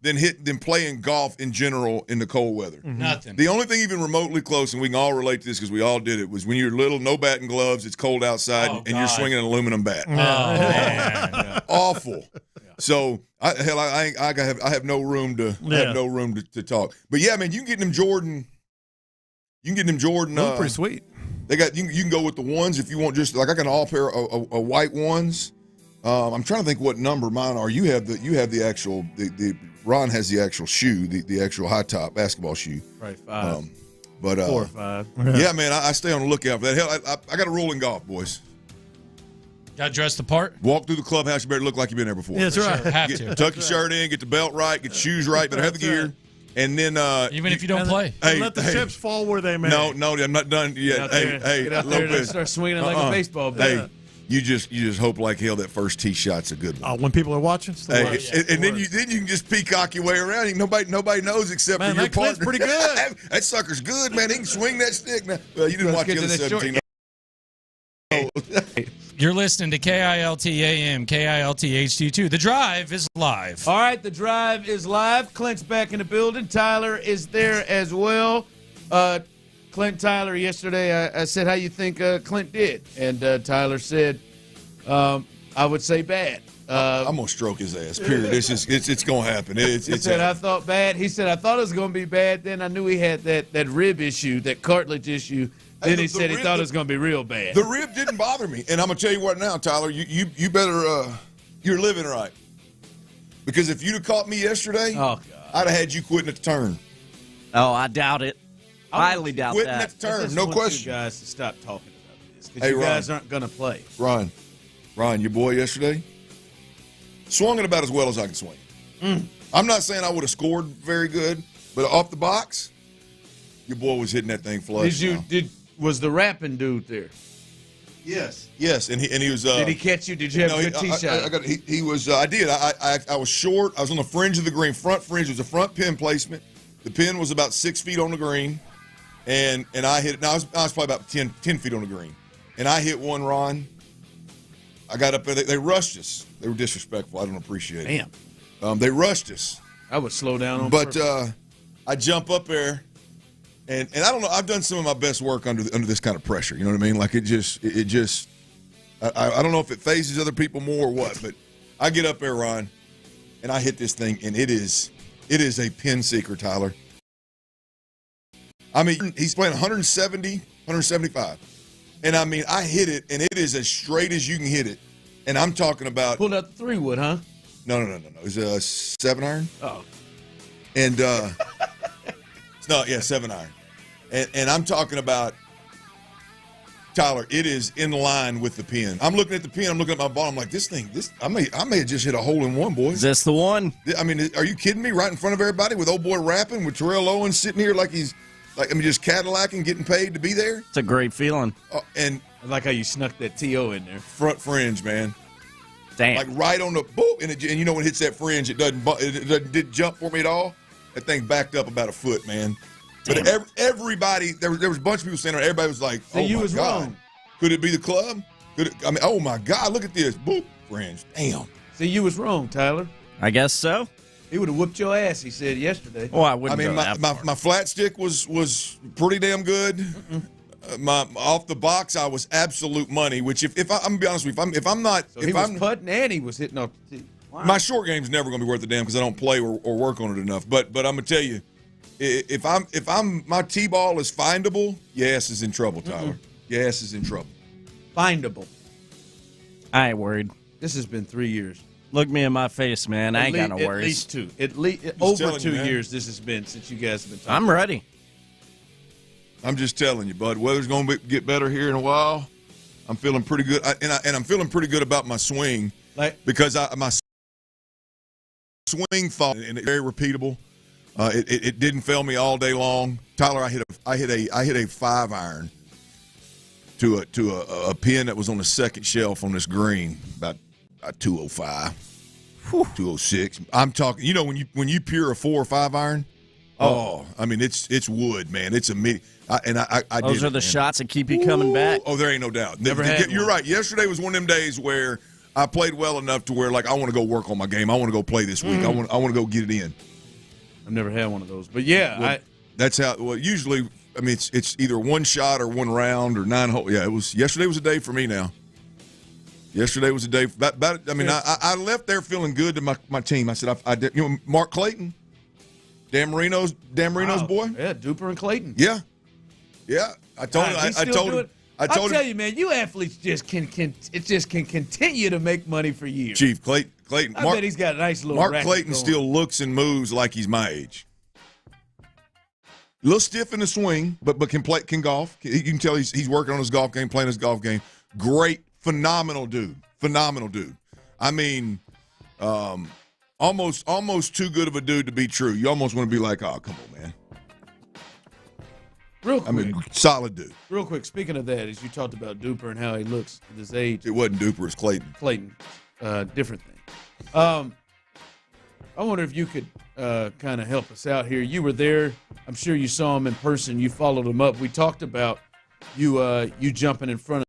Than playing golf in general in the cold weather. Mm-hmm. Nothing. The only thing even remotely close, and we can all relate to this because we all did it, was when you're little, no batting gloves, it's cold outside, and you're swinging an aluminum bat. Oh, man. Awful. Yeah. So I have no room to talk. But yeah, man, you can get them Jordan. Those pretty sweet. They got you can go with the ones if you want. Just like I got an all pair of white ones. I'm trying to think what number mine are. You have the actual the Ron has the actual shoe, the actual high top basketball shoe. Right, 5. 4 or 5. Yeah, man, I stay on the lookout for that. Hell, I got a rolling golf, boys. Got dressed the part? Walk through the clubhouse, you better look like you've been there before. Yeah, that's right. Sure. Have to. Tuck your shirt in, get the belt right, get the shoes right, better have the gear. And then even if you don't play. Let the chips fall where they may. No, I'm not done yet. Get out there and start swinging like a baseball bat. Hey, you just hope like hell that first tee shot's a good one. When people are watching, then you can just peacock your way around. Nobody knows except for your partner. Pretty good. That sucker's good, man. He can swing that stick. Now, well, you didn't watch the other 17. You're listening to KILT AM, KILT HD2. The Drive is live. All right, The Drive is live. Clint's back in the building. Tyler is there as well. Clint, Tyler, yesterday I said, how you think Clint did? And Tyler said, I would say bad. I'm going to stroke his ass, period. It's going to happen. He said, I thought bad. He said, I thought it was going to be bad. Then I knew he had that rib issue, that cartilage issue. Then he said he thought it was going to be real bad. The rib didn't bother me. And I'm going to tell you what now, Tyler, you better, you're living right. Because if you'd have caught me yesterday, I'd have had you quitting at the turn. Oh, I doubt it. Highly doubt quitting that. At the turn, I no want question. You guys to stop talking about this because you guys aren't going to play. Ryan, your boy yesterday swung it about as well as I can swing. I'm not saying I would have scored very good, but off the box, your boy was hitting that thing flush. Was the rapping dude there? Yes, and he was. Did he catch you? Did you have a good tee shot? He was. I did. I was short. I was on the fringe of the green. Front fringe. It was a front pin placement. The pin was about 6 feet on the green, and I hit it. Now I was probably about 10 feet on the green, and I hit one, Ron. I got up there. They rushed us. They were disrespectful. I don't appreciate it. Damn. They rushed us. I would slow down on But purpose. I jump up there, and I don't know. I've done some of my best work under this kind of pressure. You know what I mean? Like it just. I don't know if it phases other people more or what, but I get up there, Ron, and I hit this thing, and it is a pin seeker, Tyler. I mean, he's playing 170, 175. And, I mean, I hit it, and it is as straight as you can hit it. And I'm talking about – pulled out the 3-wood, huh? No. It was a 7-iron. Oh. And it's not, 7-iron. And I'm talking about, Tyler, it is in line with the pin. I'm looking at the pin. I'm looking at my ball. I'm like, I may have just hit a hole in one, boys. Is this the one? I mean, are you kidding me? Right in front of everybody with old boy rapping, with Terrell Owens sitting here like he's – just Cadillacing, getting paid to be there. It's a great feeling. And I like how you snuck that TO in there. Front fringe, man. Damn. Like right on the boop, and you know when it hits that fringe, it didn't jump for me at all. That thing backed up about a foot, man. Damn. But everybody, there was a bunch of people standing there. Everybody was like, "Oh you my was God, wrong. Could it be the club? Oh my God, look at this boop fringe. Damn." See, you was wrong, Tyler. I guess so. He would have whooped your ass, he said yesterday. Well, I wouldn't. I mean, my flat stick was pretty damn good. My off the box, I was absolute money. Which, if I'm gonna be honest with you, if I'm not, So he was putting and he was hitting off the tee. Wow. My short game's never gonna be worth a damn because I don't play or work on it enough. But I'm gonna tell you, if my tee ball is findable, your ass is in trouble, Tyler. Your ass is in trouble. Findable. I ain't worried. This has been 3 years. Look me in my face, man. I ain't got no worries. At least 2. Over 2 years this has been since you guys have been talking. I'm ready. I'm just telling you, bud. Weather's going to get better here in a while. I'm feeling pretty good, and I'm feeling pretty good about my swing, because my swing thought and it's very repeatable. It didn't fail me all day long. Tyler, I hit a 5-iron to a pin that was on the second shelf on this green, about 205, 206. I'm talking. You know when you pure a 4 or 5 iron. Oh, I mean it's wood, man. It's a mid. Those are the shots that keep you coming back. Oh, there ain't no doubt. You're right. Yesterday was one of them days where I played well enough to where like I want to go work on my game. I want to go play this week. I want to go get it in. I've never had one of those, but yeah, that's how. Well, usually, I mean, it's either one shot or one round or 9 holes. Yeah, yesterday was a day for me now. Yesterday was a day. I left there feeling good to my team. I said, I did. Mark Clayton, Dan Marino's boy. Yeah, Duper and Clayton. Yeah. I told him. I told him. You, man, you athletes just can continue to make money for years. Chief Clayton. I bet he's got a nice little. Mark Clayton still looks and moves like he's my age. A little stiff in the swing, but can golf. You can tell he's working on his golf game, playing his golf game. Great. Phenomenal dude. I mean, almost too good of a dude to be true. You almost want to be like, oh, come on, man. Real quick. I mean, solid dude. Real quick, speaking of that, as you talked about Duper and how he looks at his age. It wasn't Duper, it's Clayton. Different thing. I wonder if you could kind of help us out here. You were there. I'm sure you saw him in person. You followed him up. We talked about you jumping in front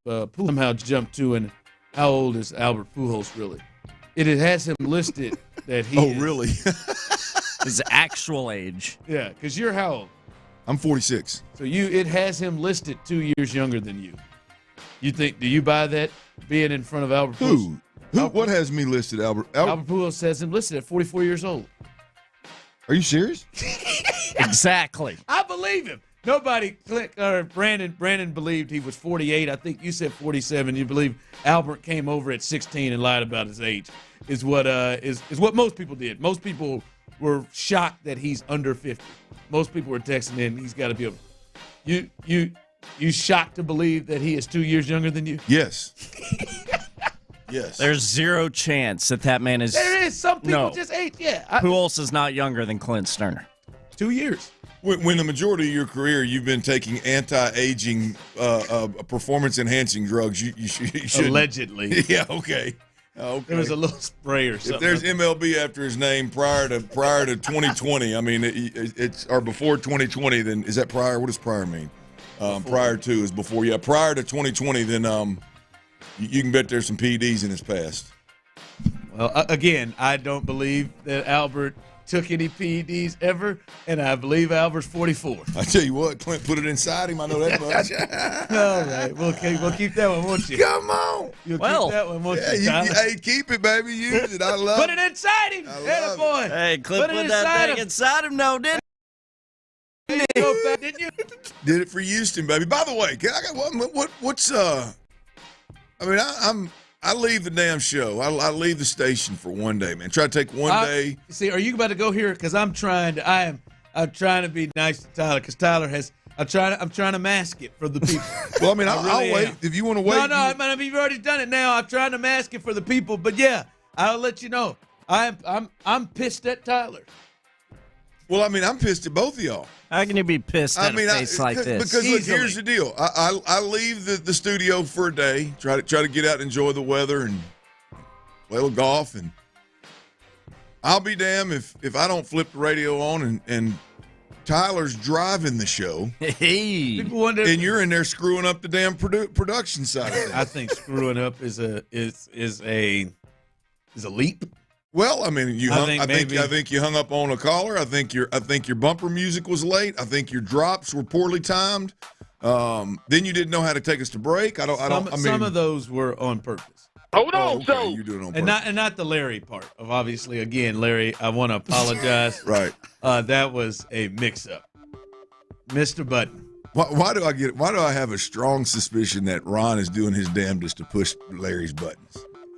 of somehow jumped to, and how old is Albert Pujols really? It has him listed that he. Oh, really? His actual age. Yeah, because you're how old? I'm 46. So it has him listed 2 years younger than you. Do you buy that being in front of Albert Pujols? Who? What has me listed, Albert? Albert Pujols has him listed at 44 years old. Are you serious? Exactly. I believe him. Nobody Brandon believed he was 48. I think you said 47. You believe Albert came over at 16 and lied about his age. Is what most people did. Most people were shocked that he's under 50. Most people were texting in, he's got to be over. You shocked to believe that he is 2 years younger than you? Yes. Yes. There's zero chance that man is. There is. Some people just age. Yeah. Pujols is not younger than Clint Stoerner. 2 years. When the majority of your career you've been taking anti-aging, performance-enhancing drugs, you should allegedly. Yeah. Okay. There was a little spray or something. If there's MLB after his name prior to 2020, I mean, it's or before 2020, then is that prior? What does prior mean? Prior to is before. Yeah, prior to 2020, then you can bet there's some PEDs in his past. Well, again, I don't believe that Albert took any PEDs ever, and I believe Albert's 44. I tell you what, Clint put it inside him. I know that much. All right, we'll keep that one, won't you? Come on. You'll keep that one, won't you, Tyler? Hey, keep it, baby. Use it. I love it. Put it inside him. Atta boy. Hey, Clint put that thing inside him, no, didn't he? Didn't you? Did it for Houston, baby. By the way, I got what's I leave the damn show. I leave the station for one day, man. Try to take one day. See, are you about to go here? Because I'm trying to be nice to Tyler, because Tyler has. I'm trying to mask it for the people. Well, I mean, I'll really wait if you want to wait. No, I mean, you've already done it now. I'm trying to mask it for the people, but yeah, I'll let you know. I'm pissed at Tyler. Well, I mean, I'm pissed at both of y'all. How can you be pissed at a face like this? Because look, here's the deal. I leave the studio for a day, try to get out and enjoy the weather and play a little golf, and I'll be damned if I don't flip the radio on and Tyler's driving the show. Hey, people wonder, and you're in there screwing up the damn production side of it. I think screwing up is a leap. Well, I mean, I think you hung up on a caller. I think your bumper music was late. I think your drops were poorly timed. Then you didn't know how to take us to break. Some of those were on purpose. Hold on, okay, you're doing it on purpose. And not the Larry part of, obviously, again, Larry, I want to apologize. Right. That was a mix-up. Mr. Button. Why do I have a strong suspicion that Ron is doing his damnedest to push Larry's buttons?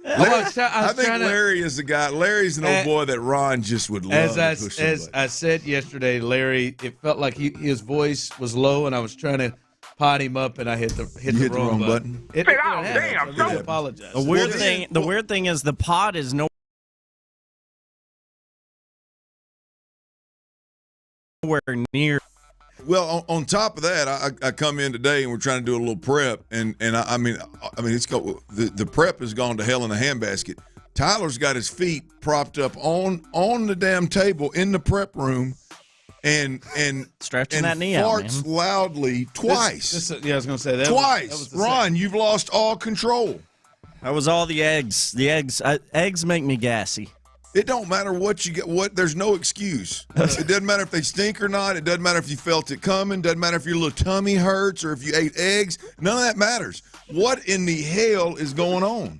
I think Larry is the guy. Larry's an old boy that Ron just would love to push. As I said yesterday, Larry, it felt like his voice was low, and I was trying to pot him up, and I hit the wrong button. I apologize. The weird thing is the pod is nowhere near. Well, on top of that, I come in today and we're trying to do a little prep, and I mean it's the prep has gone to hell in a handbasket. Tyler's got his feet propped up on the damn table in the prep room, and stretching and that knee farts out, man. Loudly twice. I was going to say that twice. Ron, you've lost all control. That was all the eggs. Eggs make me gassy. It don't matter what you get. There's no excuse. It doesn't matter if they stink or not. It doesn't matter if you felt it coming. Doesn't matter if your little tummy hurts or if you ate eggs. None of that matters. What in the hell is going on?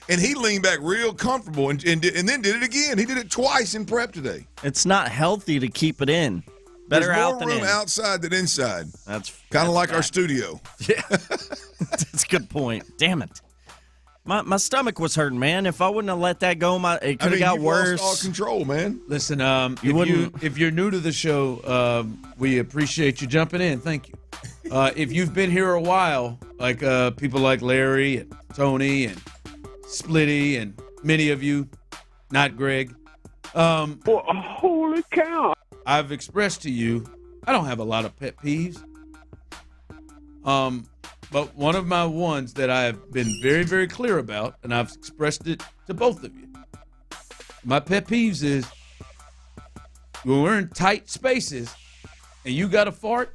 And he leaned back real comfortable and then did it again. He did it twice in prep today. It's not healthy to keep it in. Better There's out more than room in. outside than inside. That's kind of like our studio. Yeah, that's a good point. Damn it. My stomach was hurting, man. If I wouldn't have let that go, it could have got worse. Lost all control, man. Listen, if you're new to the show, we appreciate you jumping in. Thank you. If you've been here a while, like people like Larry and Tony and Splitty and many of you, not Greg. Holy cow! I've expressed to you, I don't have a lot of pet peeves. But one of my ones that I have been very, very clear about, and I've expressed it to both of you, my pet peeves is when we're in tight spaces and you got to fart,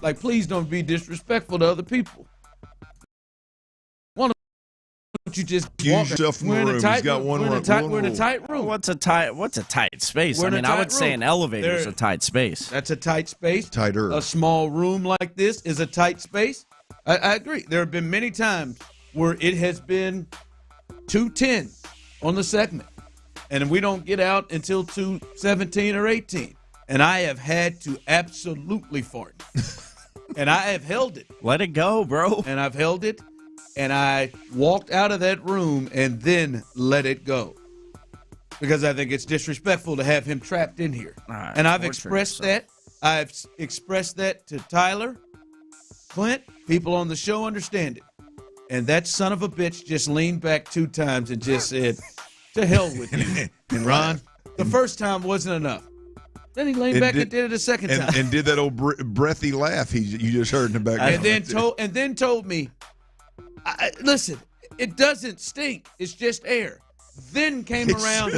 like, please don't be disrespectful to other people. Why don't you just Excuse yourself from the room. He's got one rule. We're in a tight room. What's a tight space? I mean, I would say an elevator is a tight space. That's a tight space. Tighter. A small room like this is a tight space. I agree. There have been many times where it has been 2:10 on the segment, and we don't get out until 2:17 or 18. And I have had to absolutely fart. And I have held it. Let it go, bro. And I've held it, and I walked out of that room and then let it go. Because I think it's disrespectful to have him trapped in here. Right, and I've expressed that. I've expressed that to Tyler, Clint. People on the show understand it. And that son of a bitch just leaned back 2 times and just said, to hell with you. And Ron, the first time wasn't enough. Then he leaned back and did it a second time. And did that old breathy laugh you just heard in the background. And then told me, listen, it doesn't stink. It's just air. Then came around,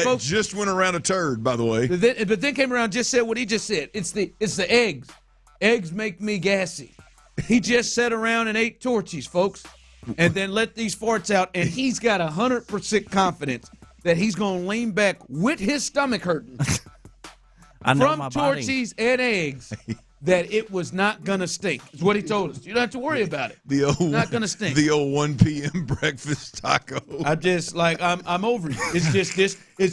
folks. Just went around a turd, by the way. But then came around, just said what he just said. It's the eggs. Eggs make me gassy. He just sat around and ate Torchies, folks. and then let these farts out, and he's got 100% confidence that he's going to lean back with his stomach hurting from Torchies and eggs that it was not going to stink. Is what he told us. You don't have to worry about it. Not going to stink. The old 1 p.m. breakfast taco. I just I'm over it. It's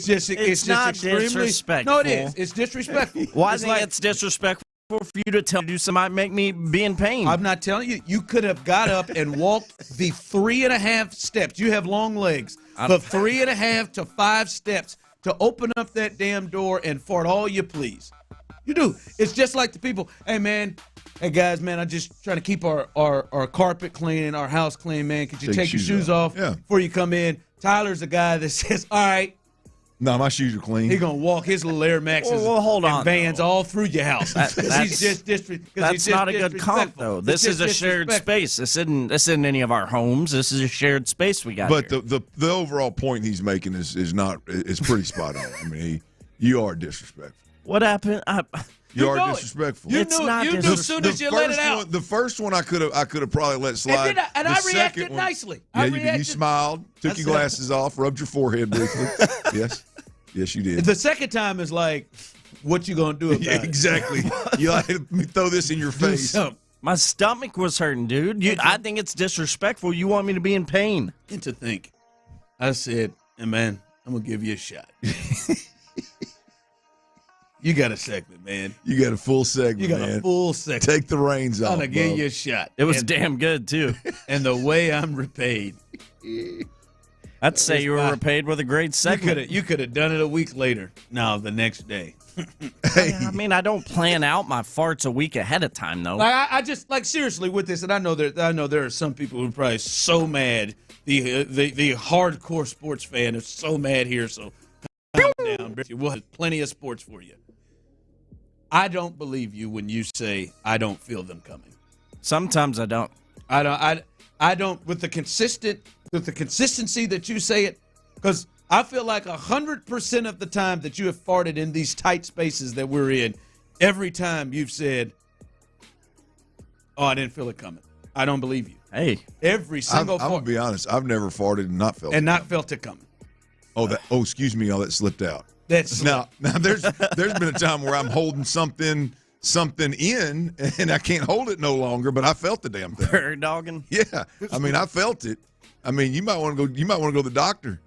just not extremely disrespectful. No, it is. It's disrespectful. Well, I think it's disrespectful for you to tell you something might make me be in pain. I'm not telling you. You could have got up and walked the 3.5 steps. You have long legs. The 3.5 to 5 steps to open up that damn door and fart all you please. You do. It's just like the people, hey guys, man, I'm just trying to keep our carpet clean, our house clean, man. Could you take your shoes off before you come in? Tyler's a guy that says, all right. No, my shoes are clean. He's going to walk his little Air Maxes and Vans all through your house. That's not a good comp, though. This is a shared space. This isn't any of our homes. This is a shared space we got But here. the overall point he's making is pretty spot on. I mean, you are disrespectful. What happened? You are disrespectful. You knew as soon as you let it out. The first one I could have probably let slide. And I reacted nicely. You smiled, took your glasses off, rubbed your forehead briefly. Yes, you did. The second time is like, what you gonna do about it? Exactly. You let me throw this in your face. My stomach was hurting, dude. I think it's disrespectful. You want me to be in pain. And to think, I said, hey, man, I'm gonna give you a shot. You got a segment, man. You got a full segment, You got man. a full segment. Take the reins off. I'm going to give you a shot. It was damn good, too. And the way I'm repaid. I'd say you were repaid with a great segment. You could have done it a week later. No, the next day. I mean, I don't plan out my farts a week ahead of time, though. I just, seriously, with this, and I know there are some people who are probably so mad. The hardcore sports fan is so mad here, so calm down. We'll have plenty of sports for you. I don't believe you when you say I don't feel them coming. Sometimes I don't. I don't with the consistency that you say it, because I feel like 100% of the time that you have farted in these tight spaces that we're in, every time you've said, "Oh, I didn't feel it coming." I don't believe you. Hey, every single. I'm gonna be honest. I've never farted and not felt it coming. Oh, excuse me. That slipped out. Now there's been a time where I'm holding something in and I can't hold it no longer, but I felt the damn thing. Bird dogging. Yeah, I mean I felt it. I mean you might want to go. You might want to go to the doctor.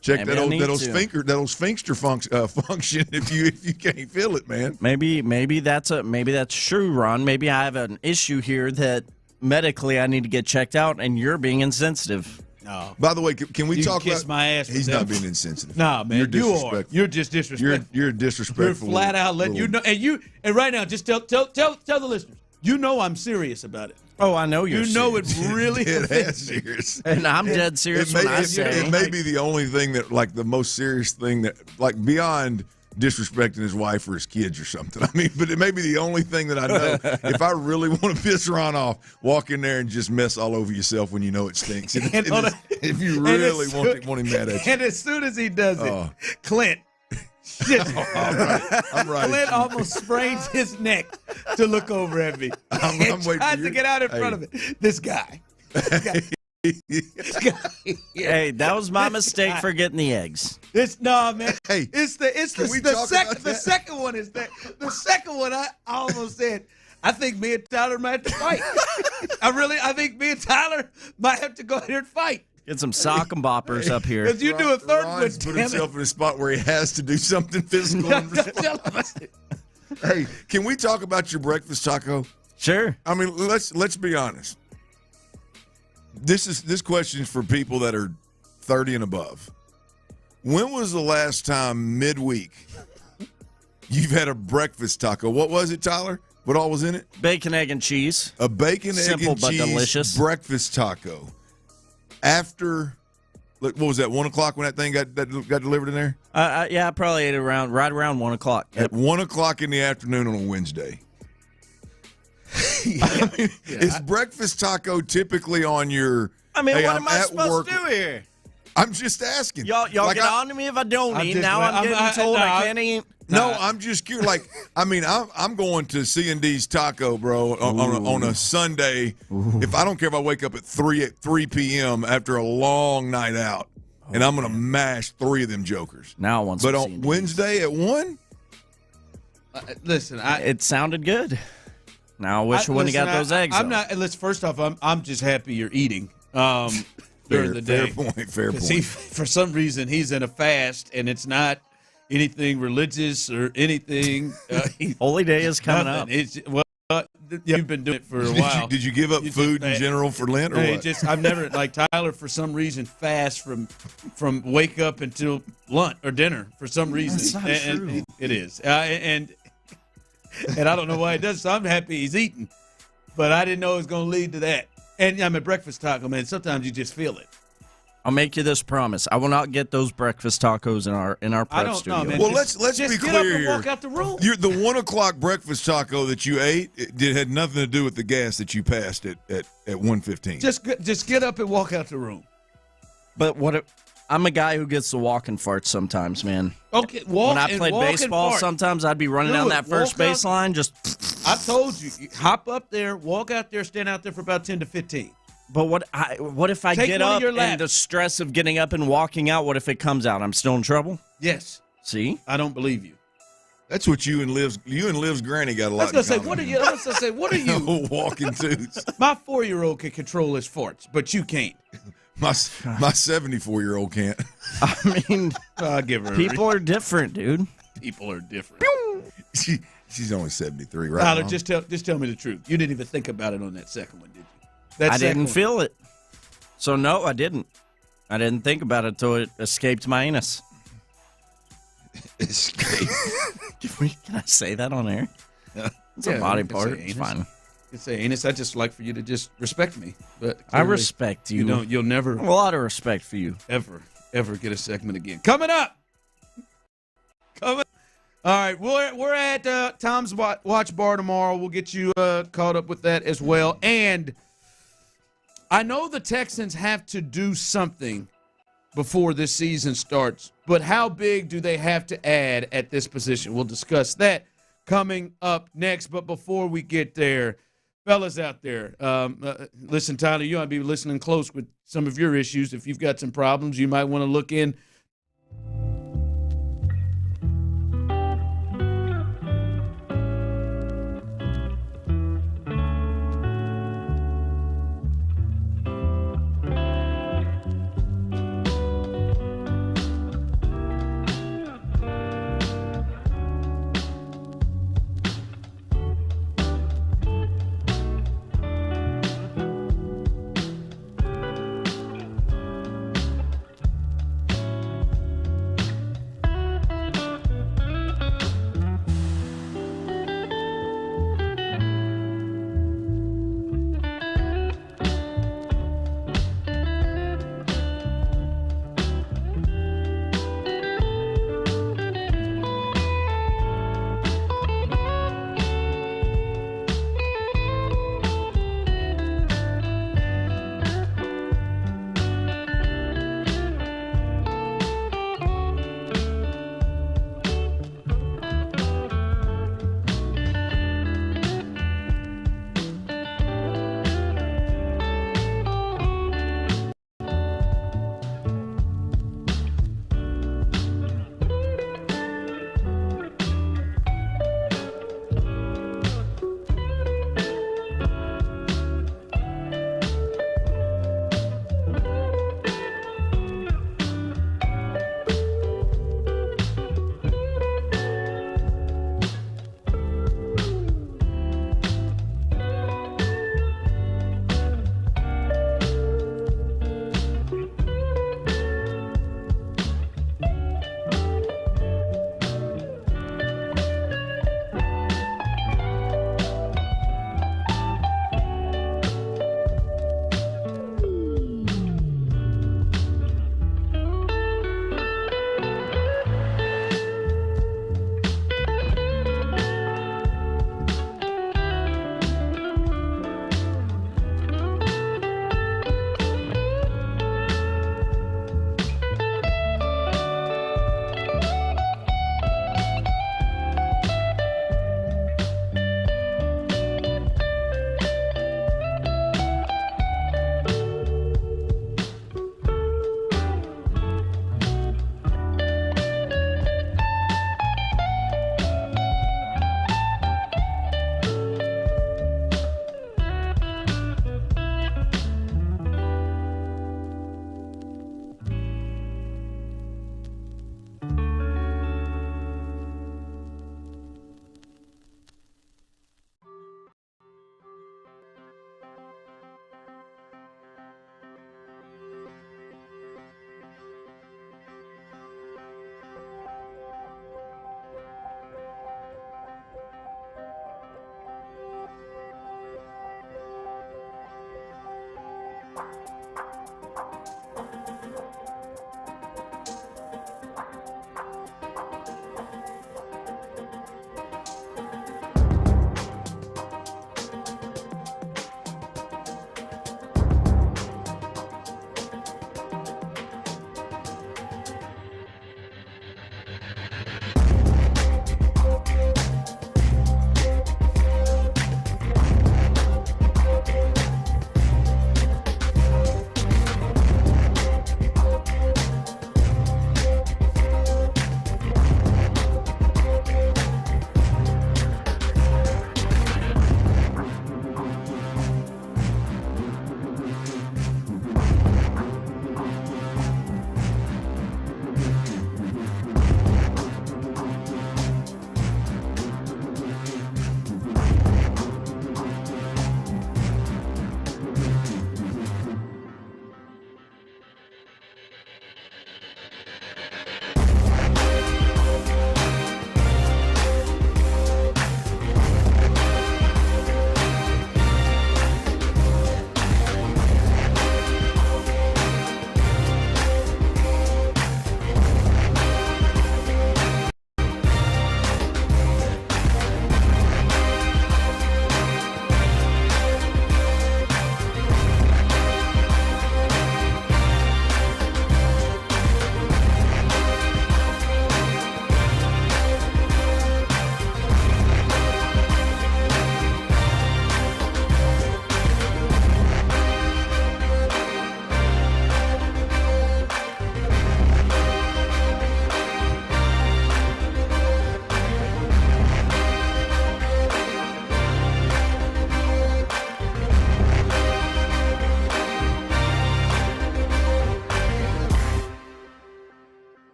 Check that old sphincter function if you can't feel it, man. Maybe that's true, Ron. Maybe I have an issue here that medically I need to get checked out, and you're being insensitive. No. By the way, can we talk kiss about my ass? He's not being insensitive. No, man, you're disrespectful. You're just disrespectful. You're disrespectful. You're flat out letting you know, and right now, just tell the listeners. You know I'm serious about it. Oh, I know you're. You know it really dead serious, and I'm dead serious when I say it may be the only thing that, like, the most serious thing that, like, beyond disrespecting his wife or his kids or something. I mean, but it may be the only thing that I know. If I really want to piss Ron off, walk in there and just mess all over yourself when you know it stinks. If you really want him mad at you. And as soon as he does it, Clint. I'm right. Clint almost sprains his neck to look over at me. I'm waiting tries to get out in front of it. This guy. Hey, that was my mistake for getting the eggs. Man. Hey, the second one is that. The second one I almost said, I think me and Tyler might have to fight. I think me and Tyler might have to go ahead and fight. Get some sock and boppers up here. Because you do a third one, put himself in a spot where he has to do something physical. Hey, can we talk about your breakfast taco? Sure. I mean, let's be honest. This question is for people that are 30 and above. When was the last time midweek you've had a breakfast taco? What was it, Tyler? What all was in it? Bacon, egg, and cheese. A bacon, Simple, egg, and cheese delicious breakfast taco. After, what was that, 1 o'clock when that thing got delivered in there? Yeah, I probably ate it right around 1 o'clock. At 1 o'clock in the afternoon on a Wednesday. I mean, is breakfast taco typically on your? I mean, what am I supposed to do here? I'm just asking. Y'all get on to me if I don't eat. Now I'm getting told I can't eat. No, I'm just curious. Like, I mean, I'm going to C&D's Taco, bro, on a Sunday. If I don't care if I wake up at 3 p.m. after a long night out, and I'm going to mash 3 of them jokers. Now I want But some on C&Ds. Wednesday at 1? Listen, it sounded good. Now I wish I wouldn't have got those eggs. I'm not. Listen, first off, I'm just happy you're eating during the day. Fair point. For some reason, he's in a fast, and it's not anything religious or anything. Holy Day is coming up. You've been doing it for a while. Did you give up food in general for Lent, or what? I've never, like Tyler, for some reason, fast from wake up until lunch or dinner for some reason. That's not true. It is, and I don't know why he does. So I'm happy he's eating, but I didn't know it was going to lead to that. And I'm a breakfast taco man. Sometimes you just feel it. I'll make you this promise: I will not get those breakfast tacos in our prep studio. Man. Well, let's be get clear up and here. walk out the room. The 1 o'clock breakfast taco that you ate had nothing to do with the gas that you passed at 1:15. Just get up and walk out the room. But I'm a guy who gets the walking farts sometimes, man. Okay, when I played baseball, sometimes I'd be running down that first baseline. I told you, hop up there, walk out there, stand out there for about 10 to 15. But what if I get up and the stress of getting up and walking out? What if it comes out? I'm still in trouble. Yes. See, I don't believe you. That's what you and Liv's granny got a lot. I was gonna say, what are you? Walking toots. My 4-year-old can control his farts, but you can't. My 74-year-old can't. I mean, I'll give her. People are different, dude. People are different. She's only 73, right? Tyler, just tell me the truth. You didn't even think about it on that second one, did you? I didn't feel it. So, no, I didn't. I didn't think about it until it escaped my anus. Escape? Can I say that on air? It's a body part. It's fine. You can say anus. I just like for you to just respect me. But I respect you. You'll never. A lot of respect for you. Ever get a segment again. Coming up. All right, we're at Tom's Watch Bar tomorrow. We'll get you caught up with that as well. And I know the Texans have to do something before this season starts, but how big do they have to add at this position? We'll discuss that coming up next. But before we get there, fellas out there, listen, Tyler, you ought to be listening close with some of your issues. If you've got some problems, you might want to look in.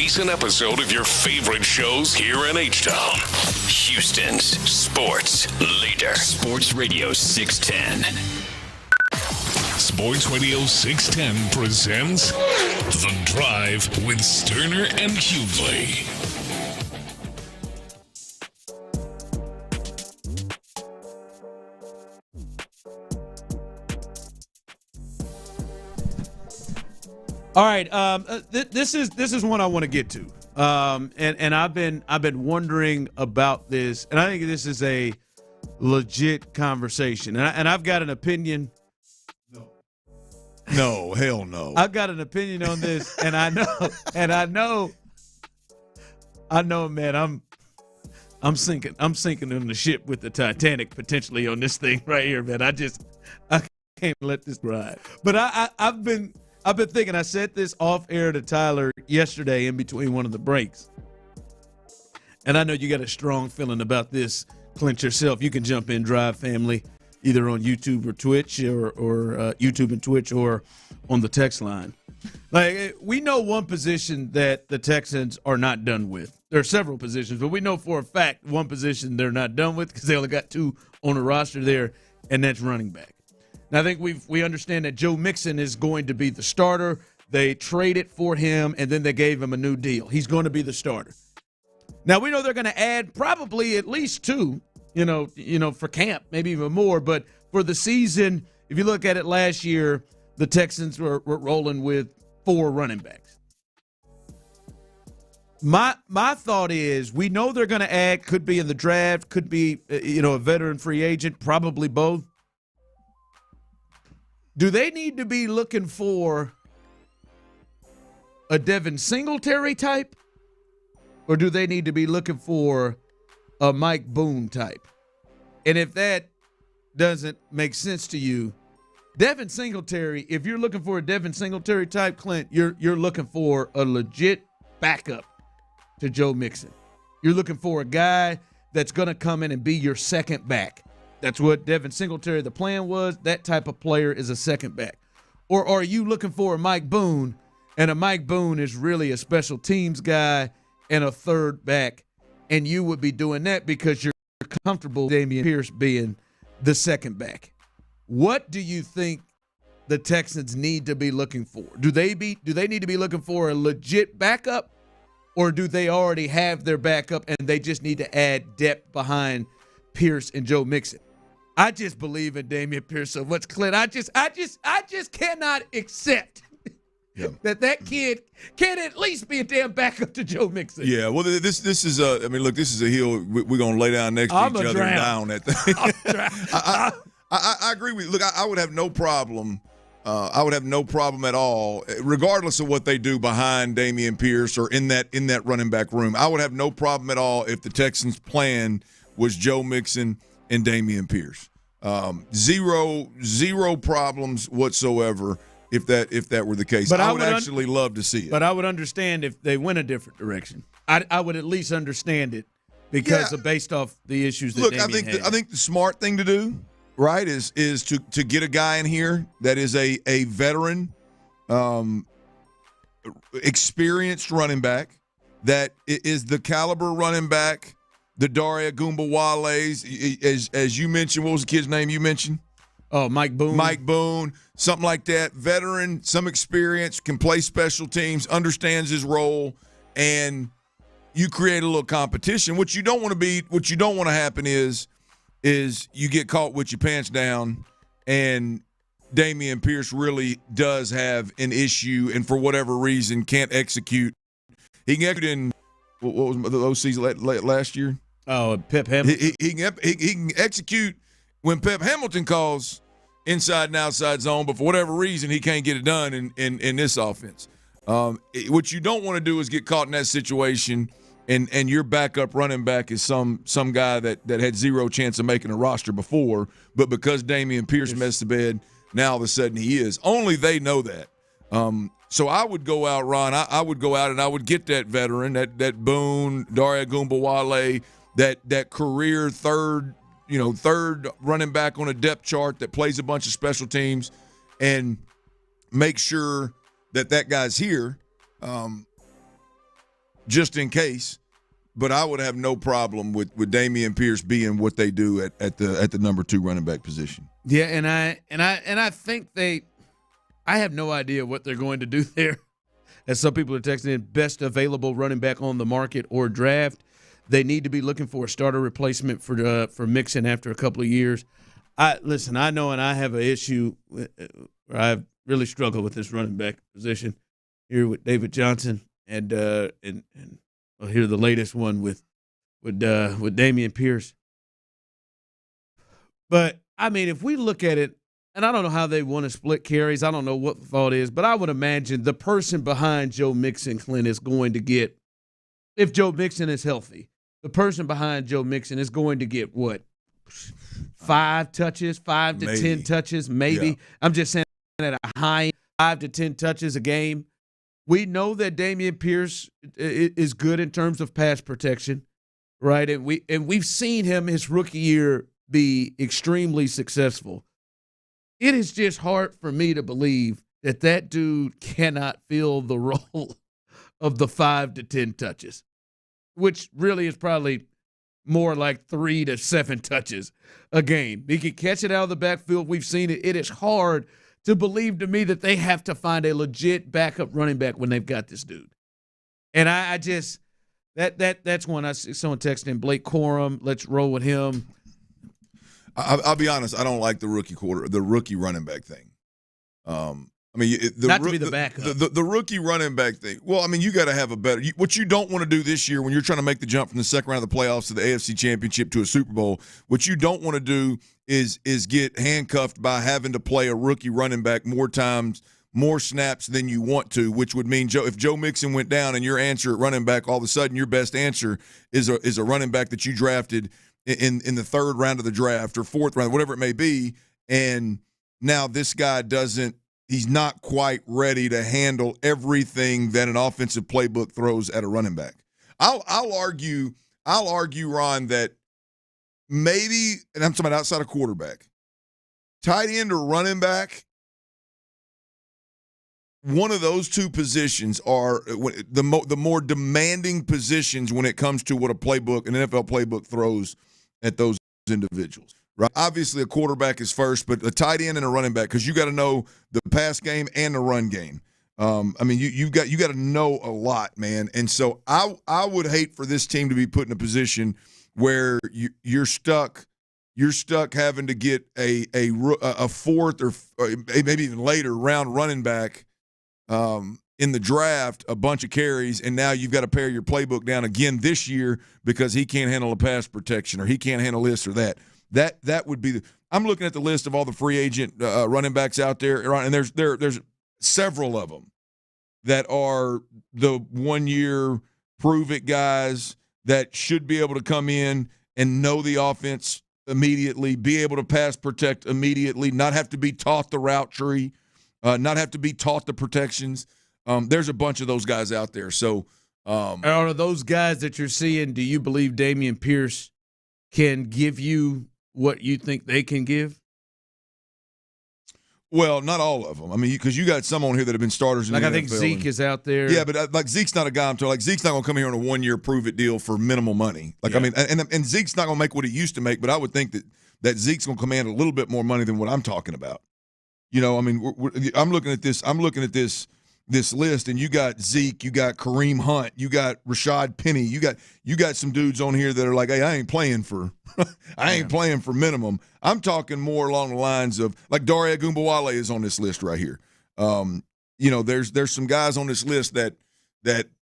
recent episode of your favorite shows here in H-Town. Houston's sports leader. Sports Radio 610. Sports Radio 610 presents The Drive with Stoerner and Hughley. All right, this is one I want to get to, and I've been wondering about this, and I think this is a legit conversation, and I've got an opinion. No, hell no. I've got an opinion on this, and I know, man. I'm sinking on the ship with the Titanic potentially on this thing right here, man. I can't let this ride. But I've been thinking. I said this off air to Tyler yesterday in between one of the breaks, and I know you got a strong feeling about this. Clint yourself. You can jump in, Drive family, either on YouTube or Twitch, or YouTube and Twitch, or on the text line. Like, we know one position that the Texans are not done with. There are several positions, but we know for a fact one position they're not done with because they only got 2 on the roster there, and that's running back. Now, I think we understand that Joe Mixon is going to be the starter. They traded for him, and then they gave him a new deal. He's going to be the starter. Now, we know they're going to add probably at least 2, for camp, maybe even more. But for the season, if you look at it last year, the Texans were rolling with 4 running backs. My thought is we know they're going to add, could be in the draft, could be, a veteran free agent, probably both. Do they need to be looking for a Devin Singletary type, or do they need to be looking for a Mike Boone type? And if that doesn't make sense to you, Devin Singletary, if you're looking for a Devin Singletary type, Clint, you're looking for a legit backup to Joe Mixon. You're looking for a guy that's going to come in and be your second back. That's what Devin Singletary, the plan was. That type of player is a second back. Or are you looking for a Mike Boone, and a Mike Boone is really a special teams guy and a third back, and you would be doing that because you're comfortable with Dameon Pierce being the second back? What do you think the Texans need to be looking for? Do they need to be looking for a legit backup, or do they already have their backup and they just need to add depth behind Pierce and Joe Mixon? I just believe in Dameon Pierce so much, Clint. I just cannot accept that kid can at least be a damn backup to Joe Mixon. Yeah, well, this is this is a hill we're gonna lay down next to each other and down that thing. I agree with you. Look, I would have no problem. I would have no problem at all, regardless of what they do behind Dameon Pierce or in that running back room. I would have no problem at all if the Texans' plan was Joe Mixon and Dameon Pierce. Zero problems whatsoever if that were the case. But I would actually love to see it. But I would understand if they went a different direction. I would at least understand it because of based off the issues that Dameon had. I think the smart thing to do, right, is to get a guy in here that is a veteran, experienced running back that is the caliber running back. The Dare Ogunbowale's, as you mentioned, what was the kid's name you mentioned? Oh, Mike Boone. Mike Boone, something like that. Veteran, some experience, can play special teams, understands his role, and you create a little competition. What you don't want to happen is you get caught with your pants down, and Dameon Pierce really does have an issue, and for whatever reason can't execute. He can execute in what was those seasons last year? Oh, Pep Hamilton. He can execute when Pep Hamilton calls inside and outside zone, but for whatever reason he can't get it done in this offense. What you don't want to do is get caught in that situation, and your backup running back is some guy that had zero chance of making a roster before, but because Dameon Pierce messed the bed, now all of a sudden he is. Only they know that. So I would go out, Ron. I would go out and I would get that veteran, that Boone, Dare Ogunbowale, that career third running back on a depth chart that plays a bunch of special teams, and make sure that guy's here. just in case. But I would have no problem with Dameon Pierce being what they do at the number 2 running back position. Yeah, and I think I have no idea what they're going to do there. As some people are texting in, best available running back on the market or draft. They need to be looking for a starter replacement for Mixon after a couple of years. I know, and I have an issue where I've really struggled with this running back position here with David Johnson and well, here's the latest one with Dameon Pierce. But I mean, if we look at it, and I don't know how they want to split carries. I don't know what the thought is, but I would imagine the person behind Joe Mixon, Clint, is going to get, if Joe Mixon is healthy, the person behind Joe Mixon is going to get what? 5 touches, 5 to 10 touches, maybe. Yeah. I'm just saying at a high 5 to 10 touches a game. We know that Dameon Pierce is good in terms of pass protection, right? And we've seen him his rookie year be extremely successful. It is just hard for me to believe that dude cannot fill the role of the 5 to 10 touches, which really is probably more like 3 to 7 touches a game. He can catch it out of the backfield. We've seen it. It is hard to believe to me that they have to find a legit backup running back when they've got this dude. And I just that's when I see someone texting Blake Corum. Let's roll with him. I'll be honest. I don't like the rookie running back thing. I mean, not to be the backup. The rookie running back thing. Well, I mean, you got to have a better. What you don't want to do this year when you're trying to make the jump from the second round of the playoffs to the AFC Championship to a Super Bowl, what you don't want to do is get handcuffed by having to play a rookie running back more snaps than you want to, which would mean if Joe Mixon went down and your answer at running back, all of a sudden your best answer is a running back that you drafted in the third round of the draft or fourth round, whatever it may be, and now this guy he's not quite ready to handle everything that an offensive playbook throws at a running back. I'll argue, Ron, that maybe, and I'm talking about outside of quarterback, tight end or running back, one of those two positions are the more demanding positions when it comes to what an NFL playbook throws at those individuals. Right. Obviously, a quarterback is first, but a tight end and a running back, because you got to know the pass game and the run game. I mean, you got to know a lot, man. And so I would hate for this team to be put in a position where you're stuck having to get a fourth or maybe even later round running back in the draft, a bunch of carries, and now you've got to pare your playbook down again this year because he can't handle a pass protection or he can't handle this or that. That would be I'm looking at the list of all the free agent running backs out there, and there's several of them that are the 1 year prove it guys that should be able to come in and know the offense immediately, be able to pass protect immediately, not have to be taught the route tree, not have to be taught the protections. There's a bunch of those guys out there. So, are those guys that you're seeing, do you believe Dameon Pierce can give you what you think they can give? Well, not all of them. I mean, because you got some on here that have been starters in the NFL. I think Zeke is out there. Yeah, but like Zeke's not a guy I'm talking. Like Zeke's not going to come here on a 1 year prove it deal for minimal money. Like, yeah. I mean, and Zeke's not going to make what he used to make, but I would think that Zeke's going to command a little bit more money than what I'm talking about. You know, I mean, I'm looking at this list, and you got Zeke, you got Kareem Hunt, you got Rashad Penny, you got some dudes on here that are like, hey, I ain't playing for minimum. I'm talking more along the lines of like Dare Ogunbowale is on this list right here. You know, there's some guys on this list that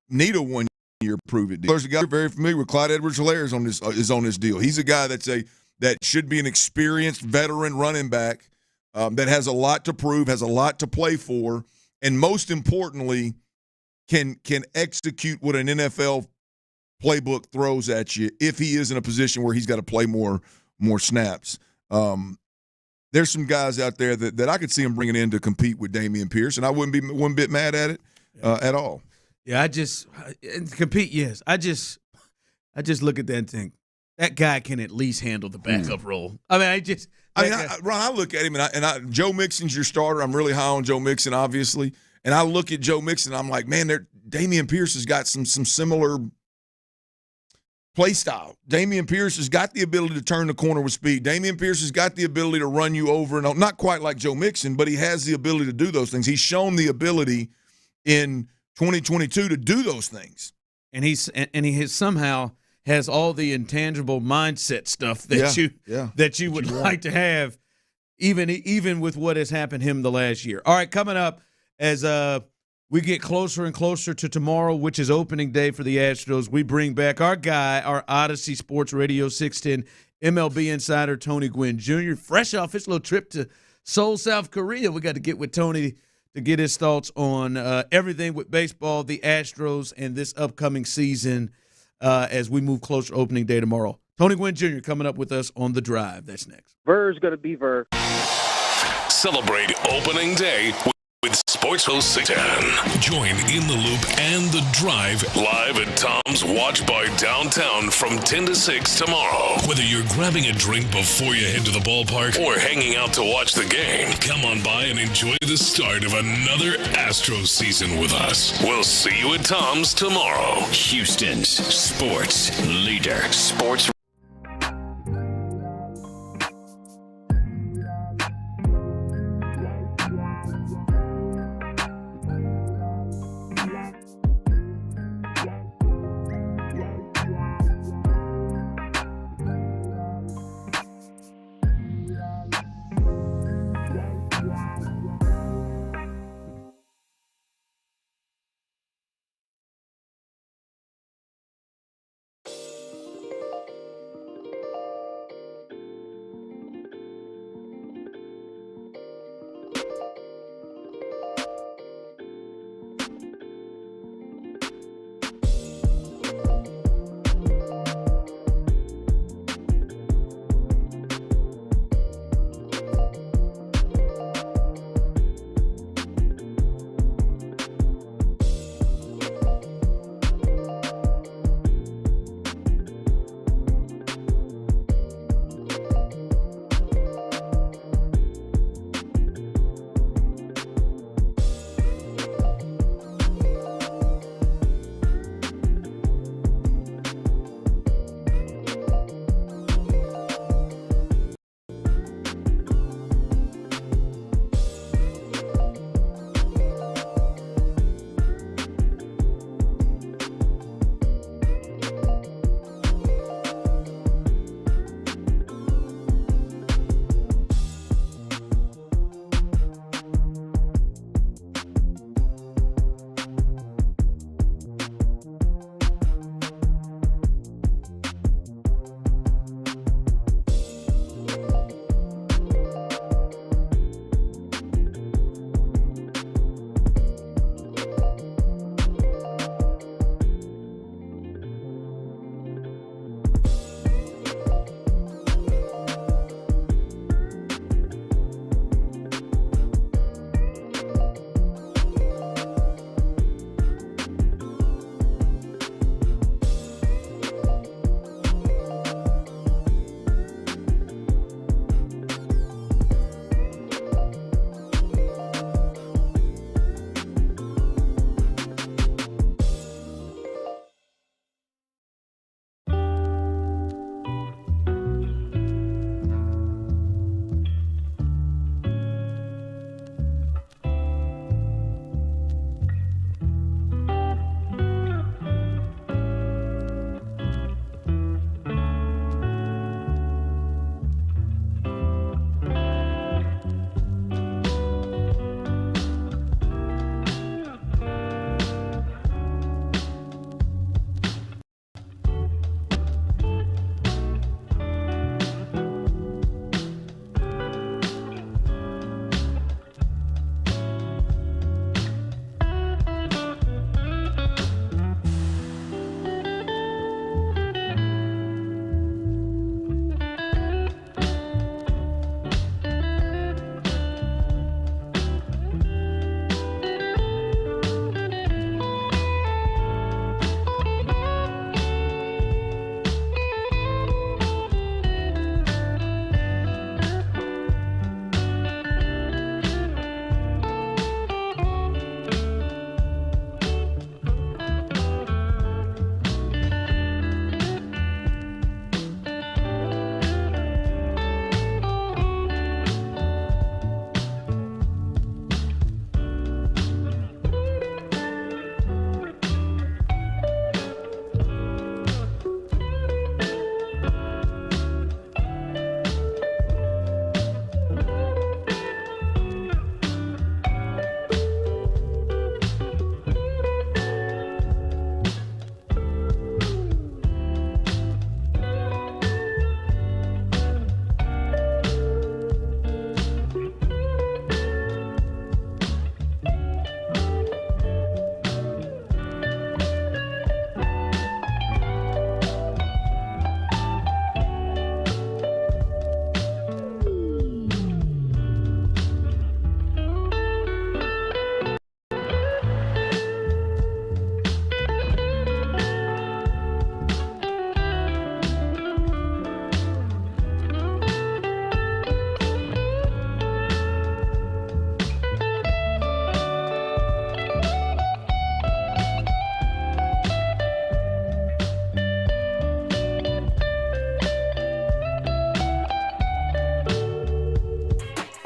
need a 1 year prove it deal. There's a guy very familiar with, Clyde Edwards-Helaire is on this deal. He's a guy that should be an experienced veteran running back that has a lot to prove, has a lot to play for. And most importantly, can execute what an NFL playbook throws at you if he is in a position where he's got to play more snaps. There's some guys out there that I could see him bringing in to compete with Dameon Pierce, and I wouldn't be one bit mad at it at all. Yeah, compete. Yes, I just look at that and think that guy can at least handle the backup role. I mean, Ron, I look at him, Joe Mixon's your starter. I'm really high on Joe Mixon, obviously. And I look at Joe Mixon, I'm like, man, Dameon Pierce has got some similar play style. Dameon Pierce has got the ability to turn the corner with speed. Dameon Pierce has got the ability to run you over, and not quite like Joe Mixon, but he has the ability to do those things. He's shown the ability in 2022 to do those things. And he has somehow has all the intangible mindset stuff that you would like to have, even with what has happened to him the last year. All right, coming up as we get closer and closer to tomorrow, which is opening day for the Astros, we bring back our guy, our Odyssey Sports Radio 610 MLB insider, Tony Gwynn Jr., fresh off his little trip to Seoul, South Korea. We got to get with Tony to get his thoughts on everything with baseball, the Astros, and this upcoming season as we move closer to opening day tomorrow. Tony Gwynn Jr. coming up with us on The Drive. That's next. Ver's going to be Ver. Celebrate opening day with Sports Host 610. Join In the Loop and The Drive live at Tom's Watch Bar downtown from 10 to 6 tomorrow. Whether you're grabbing a drink before you head to the ballpark or hanging out to watch the game, come on by and enjoy the start of another Astros season with us. We'll see you at Tom's tomorrow. Houston's sports leader. Sports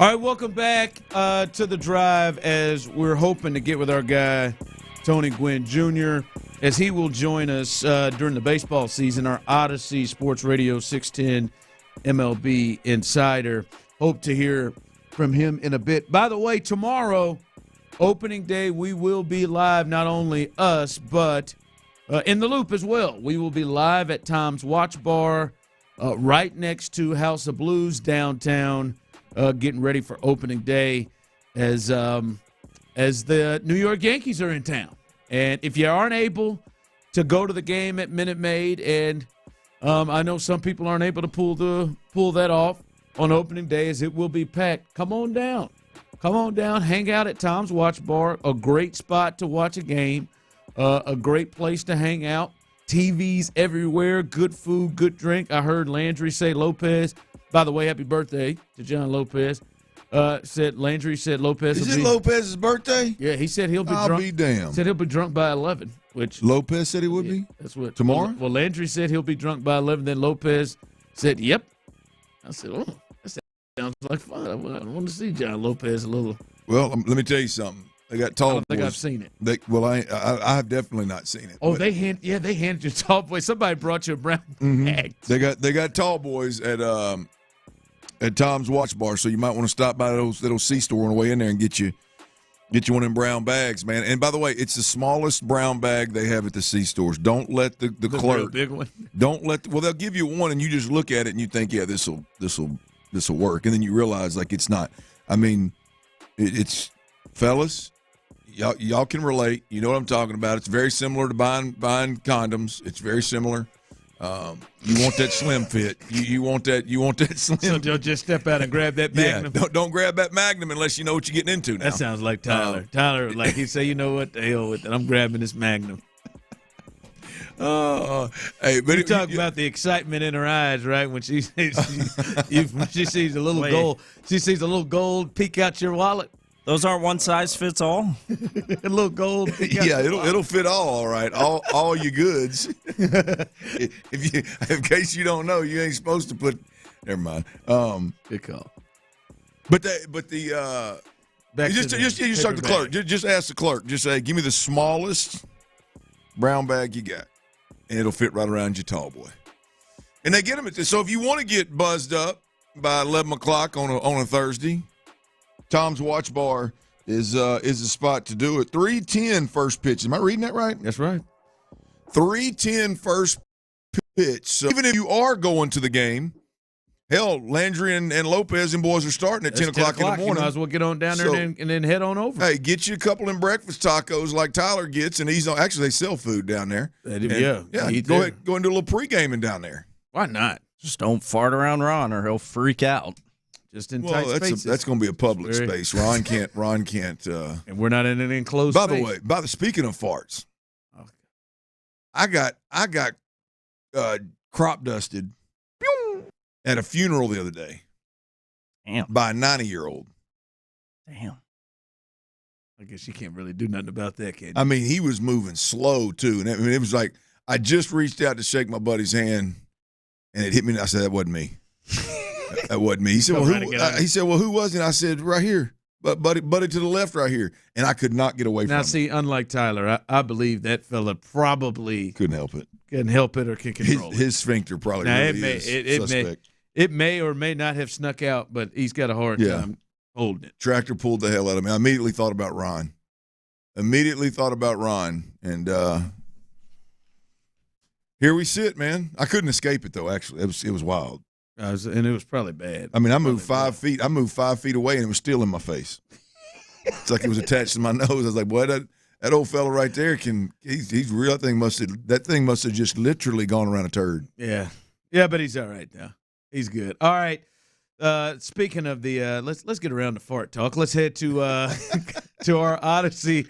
All right, welcome back to the drive as we're hoping to get with our guy, Tony Gwynn Jr., as he will join us during the baseball season, our Odyssey Sports Radio 610 MLB Insider. Hope to hear from him in a bit. By the way, tomorrow, opening day, we will be live, not only us, but in the Loop as well. We will be live at Tom's Watch Bar right next to House of Blues downtown, getting ready for opening day as the New York Yankees are in town. And if you aren't able to go to the game at Minute Maid, and I know some people aren't able to pull that off on opening day, as it will be packed, come on down. Come on down, hang out at Tom's Watch Bar, a great spot to watch a game, a great place to hang out. TVs everywhere, good food, good drink. I heard Landry say Lopez. By the way, happy birthday to John Lopez. Landry said Lopez. Is it Lopez's birthday? Yeah, he said he'll be drunk. I'll be damned. Said he'll be drunk by 11. Which Lopez said he would be. That's what tomorrow. Well, Landry said he'll be drunk by 11. Then Lopez said, "Yep." I said, "Oh, that sounds like fun. I want to see John Lopez a little." Well, let me tell you something. They got tall. I don't think boys. I've seen it. I have definitely not seen it. Oh, they handed you tall boys. Somebody brought you a brown bag. They got tall boys at Tom's Watch Bar, so you might want to stop by that C-store on the way in there and get you one of them brown bags, man. And by the way, it's the smallest brown bag they have at the C-stores. Don't let the clerk. Big one. They'll give you one and you just look at it and you think, yeah, this will work, and then you realize like it's not. I mean, it's fellas. Y'all can relate. You know what I'm talking about. It's very similar to buying condoms. It's very similar. You want that slim fit. You want that slim. So don't just step out and grab that Magnum. Yeah, don't grab that Magnum unless you know what you're getting into now. That sounds like Tyler. Tyler, like he'd say, you know what, the hell with it. I'm grabbing this Magnum. Hey, but you talk about the excitement in her eyes, right? When she sees she sees a little gold. She sees a little gold peek out your wallet. Those aren't one size fits all. A little gold. Yeah, it'll fit all right. All your goods. In case you don't know, you ain't supposed to put. Never mind. Good call. But the just talk to the clerk. Just ask the clerk. Just say, give me the smallest brown bag you got, and it'll fit right around your tall boy. And they get them at this. So if you want to get buzzed up by 11 o'clock on a Thursday, Tom's Watch Bar is the spot to do it. 3:10 first pitch. Am I reading that right? That's right. 3:10 first pitch. So even if you are going to the game, hell, Landry and Lopez and boys are starting at 10 o'clock in the morning. You might as well get on down there and then head on over. Hey, get you a couple of breakfast tacos like Tyler gets, and actually they sell food down there. Yeah. Go ahead and do a little pre-gaming down there. Why not? Just don't fart around Ron, or he'll freak out. Just in tight spaces. That's going to be a public space. Ron can't. And we're not in an enclosed space. By the way, speaking of farts, I got crop dusted at a funeral the other day. Damn. By a 90-year-old. Damn. I guess you can't really do nothing about that, can you? I mean, he was moving slow too, and it was like I just reached out to shake my buddy's hand, and it hit me. And I said, "That wasn't me." That wasn't me. He said, "Well, who was it?" I said, "Right here, buddy to the left, right here." And I could not get away from it. Now, see, unlike Tyler, I believe that fella probably couldn't help it. Couldn't help it or can control it. His sphincter probably is suspect. It may or may not have snuck out, but he's got a hard time holding it. Tractor pulled the hell out of me. I immediately thought about Ron. And here we sit, man. I couldn't escape it though. Actually, it was wild. And it was probably bad. I mean, I moved 5 feet. I moved 5 feet away, and it was still in my face. It's like it was attached to my nose. I was like, "Boy, that old fella right there he's real." That thing must have just literally gone around a turd." Yeah, but he's all right now. He's good. All right. Speaking of the, let's get around to fart talk. Let's head to our Odyssey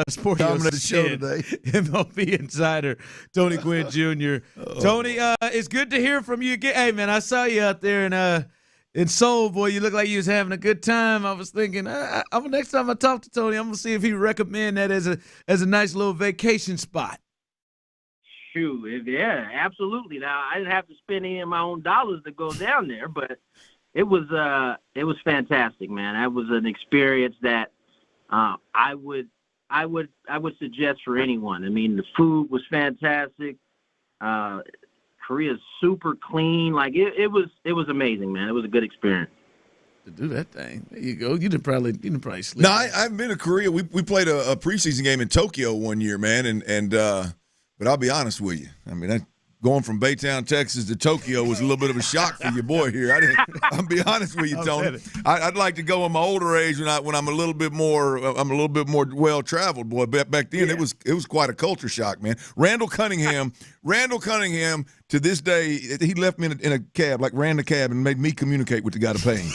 Sports show today. MLB insider Tony Gwynn Jr. Tony, it's good to hear from you again. Hey man, I saw you out there in Seoul, boy. You look like you was having a good time. I was thinking, next time I talk to Tony, I'm gonna see if he recommend that as a nice little vacation spot. Shoot, yeah, absolutely. Now I didn't have to spend any of my own dollars to go down there, but It was fantastic, man. That was an experience that I would suggest for anyone. I mean, the food was fantastic. Korea's super clean. Like it was amazing, man. It was a good experience. To do that thing, there you go. You didn't probably sleep. No, I've been to Korea. We played a preseason game in Tokyo one year, man, but I'll be honest with you. I mean, going from Baytown, Texas to Tokyo was a little bit of a shock for your boy here. I'll be honest with you, Tony. I'd like to go in my older age when I'm a little bit more well traveled, boy. Back then it was quite a culture shock, man. Randall Cunningham to this day, he left me in a cab, like ran the cab and made me communicate with the guy to pay him.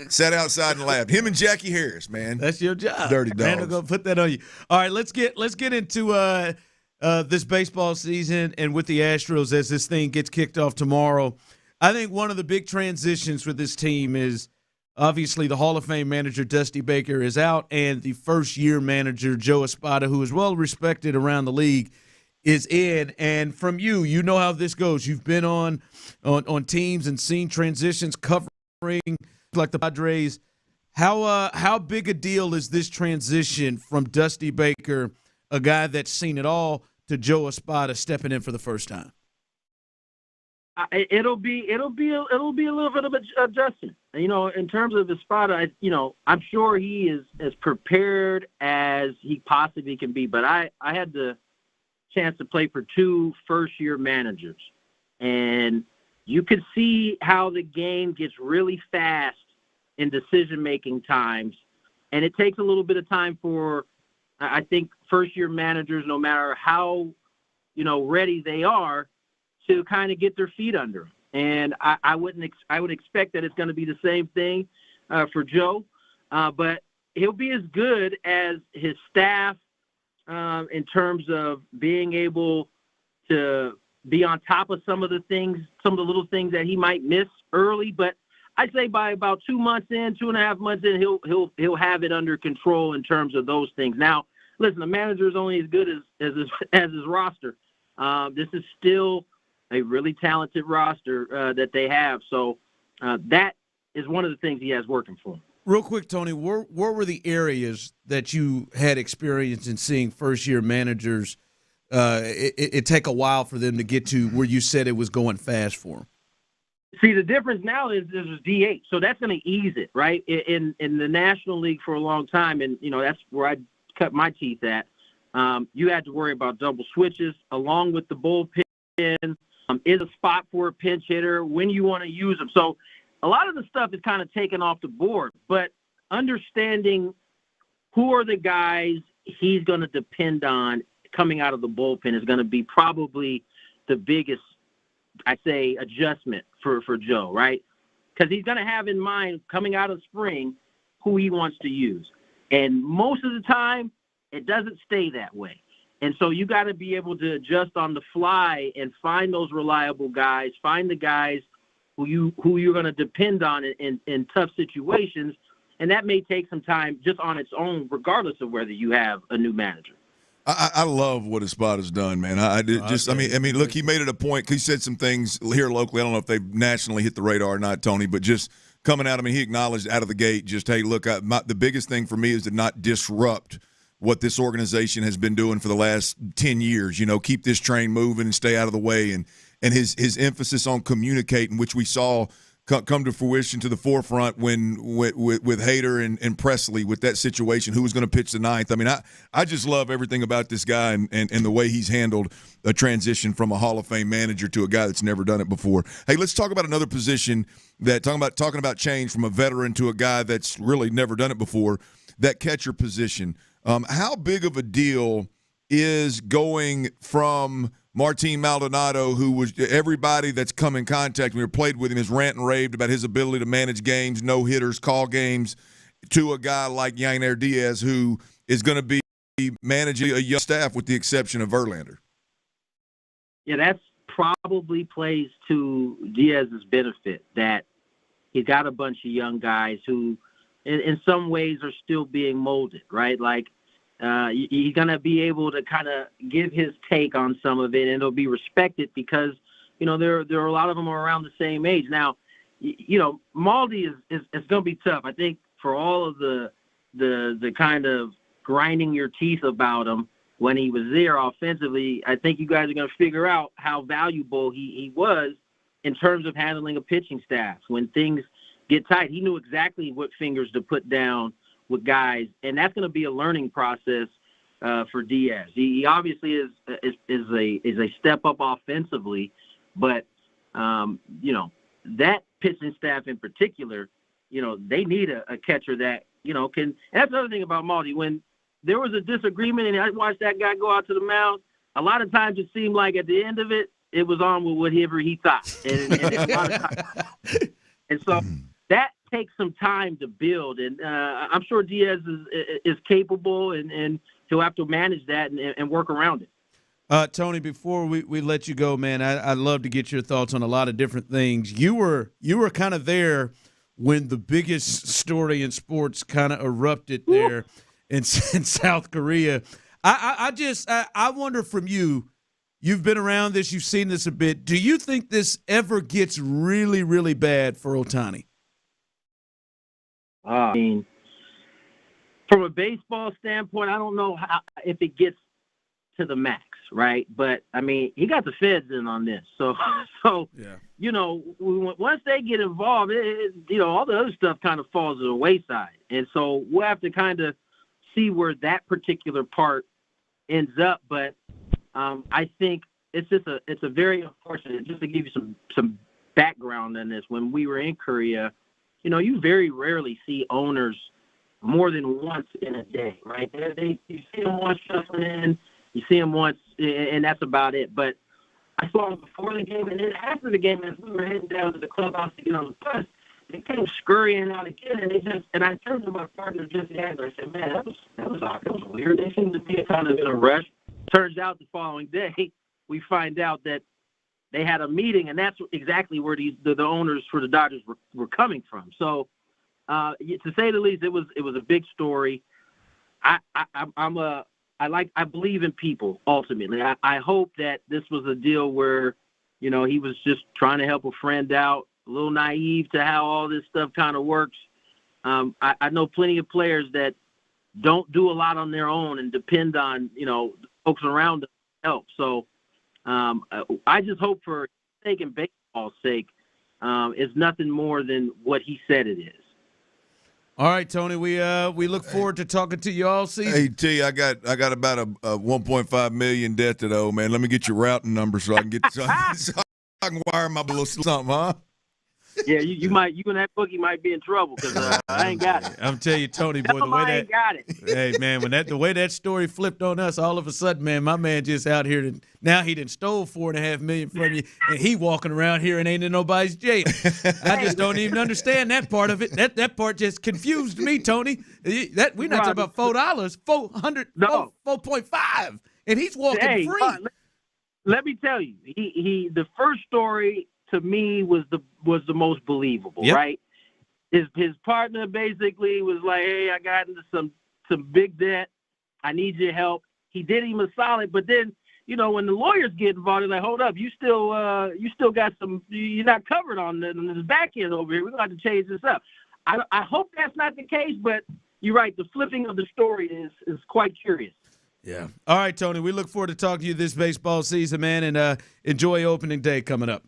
Sat outside and laughed. Him and Jackie Harris, man. That's your job. Dirty dogs. Randall gonna put that on you. All right, let's get into this baseball season and with the Astros as this thing gets kicked off tomorrow. I think one of the big transitions for this team is obviously the Hall of Fame manager Dusty Baker is out, and the first-year manager Joe Espada, who is well respected around the league, is in. And from you know how this goes. You've been on teams and seen transitions, covering like the Padres. How big a deal is this transition from Dusty Baker, a guy that's seen it all, to Joe Espada stepping in for the first time? It'll be a little bit of adjustment. You know, in terms of Espada, I'm sure he is as prepared as he possibly can be. But I had the chance to play for 2 first-year managers, and you could see how the game gets really fast in decision-making times, and it takes a little bit of time for, I think, first-year managers, no matter how, ready they are, to kind of get their feet under them. And I would expect that it's going to be the same thing for Joe, but he'll be as good as his staff in terms of being able to be on top of some of the little things that he might miss early. But I'd say by about 2 months in, 2.5 months in, he'll have it under control in terms of those things. Now, listen, the manager is only as good as his roster. This is still a really talented roster that they have. So that is one of the things he has working for him. Real quick, Tony, where were the areas that you had experience in seeing first-year managers it take a while for them to get to where you said it was going fast for them? See, the difference now is there's DH, so that's going to ease it, right? In the National League for a long time, and, that's where I cut my teeth at. You had to worry about double switches along with the bullpen. Is a spot for a pinch hitter, when you want to use them. So a lot of the stuff is kind of taken off the board, but understanding who are the guys he's going to depend on coming out of the bullpen is going to be probably the biggest, I'd say, adjustment for Joe, right? Because he's going to have in mind coming out of spring who he wants to use. And most of the time, it doesn't stay that way. And so you got to be able to adjust on the fly and find those reliable guys, find the guys who you're going to depend on in tough situations. And that may take some time just on its own, regardless of whether you have a new manager. I love what Espada's done, man. I mean, look, he made it a point. He said some things here locally. I don't know if they've nationally hit the radar or not, Tony, but just coming out, he acknowledged out of the gate, just, hey, look, the biggest thing for me is to not disrupt what this organization has been doing for the last 10 years. Keep this train moving and stay out of the way. And his emphasis on communicating, which we saw come to fruition to the forefront when with Hader and Presley with that situation, who was going to pitch the ninth. I mean, I just love everything about this guy and the way he's handled a transition from a Hall of Fame manager to a guy that's never done it before. Hey, let's talk about another position that talking about change from a veteran to a guy that's really never done it before, that catcher position. How big of a deal is going from Martin Maldonado, who was everybody that's come in contact with or played with him has rant and raved about his ability to manage games, no hitters, call games, to a guy like Yainer Diaz, who is going to be managing a young staff with the exception of Verlander? Yeah, that's probably plays to Diaz's benefit, that he's got a bunch of young guys who in some ways are still being molded, right? Like, he's going to be able to kind of give his take on some of it, and it'll be respected because, there are a lot of them around the same age. Now, Maldi is going to be tough. I think for all of the kind of grinding your teeth about him when he was there offensively, I think you guys are going to figure out how valuable he was in terms of handling a pitching staff. When things get tight, he knew exactly what fingers to put down with guys, and that's going to be a learning process for Diaz. He obviously is a step up offensively, but that pitching staff in particular, they need a catcher that can. And that's another thing about Maldi. When there was a disagreement and I watched that guy go out to the mound, a lot of times it seemed like at the end of it, it was on with whatever he thought, and so that takes some time to build. And I'm sure Diaz is capable, and he'll have to manage that and work around it. Tony, before we let you go, man, I'd love to get your thoughts on a lot of different things. You were kind of there when the biggest story in sports kind of erupted there in South Korea. I wonder from you, you've been around this, you've seen this a bit. Do you think this ever gets really, really bad for Otani? I mean, from a baseball standpoint, I don't know if it gets to the max, right? But I mean, he got the feds in on this, so yeah. Once they get involved, all the other stuff kind of falls to the wayside, and so we'll have to kind of see where that particular part ends up. But I think it's a very unfortunate. Just to give you some background on this, when we were in Korea, you very rarely see owners more than once in a day, right? You see them once shuffling in, you see them once, and that's about it. But I saw them before the game, and then after the game, as we were heading down to the clubhouse to get on the bus, they came scurrying out again, and I turned to my partner, Jesse Hagler, I said, man, that was odd. That was weird. They seemed to be kind of in a rush. Turns out the following day, we find out that they had a meeting, and that's exactly where the owners for the Dodgers were coming from. So, to say the least, it was a big story. I believe in people ultimately. I hope that this was a deal where, he was just trying to help a friend out, a little naive to how all this stuff kind of works. I know plenty of players that don't do a lot on their own and depend on, folks around them to help. So I just hope for his sake and baseball's sake, it's nothing more than what he said it is. All right, Tony, we look forward to talking to you all season. Hey, T, I got about a $1.5 million debt to the old man. Let me get your routing number so I can get so I can wire my little something, huh? Yeah, you and that bookie might be in trouble because I ain't got it. I'm telling you, Tony, boy, the way I ain't got it. Hey, man, the way that story flipped on us, all of a sudden, man, my man just out here. Now he done stole $4.5 million from you, and he walking around here and ain't in nobody's jail. I just don't even understand that part of it. That part just confused me, Tony. We're not talking about $4, $4.5, and he's walking free. Let me tell you, he the first story to me was the most believable, yep. Right? His partner basically was like, hey, I got into some big debt. I need your help. He did him a solid, but then, when the lawyers get involved, they're like, hold up, you still got you're not covered on this back end over here. We're going to have to change this up. I hope that's not the case, but you're right. The flipping of the story is quite curious. Yeah. All right, Tony, we look forward to talking to you this baseball season, man, and enjoy opening day coming up.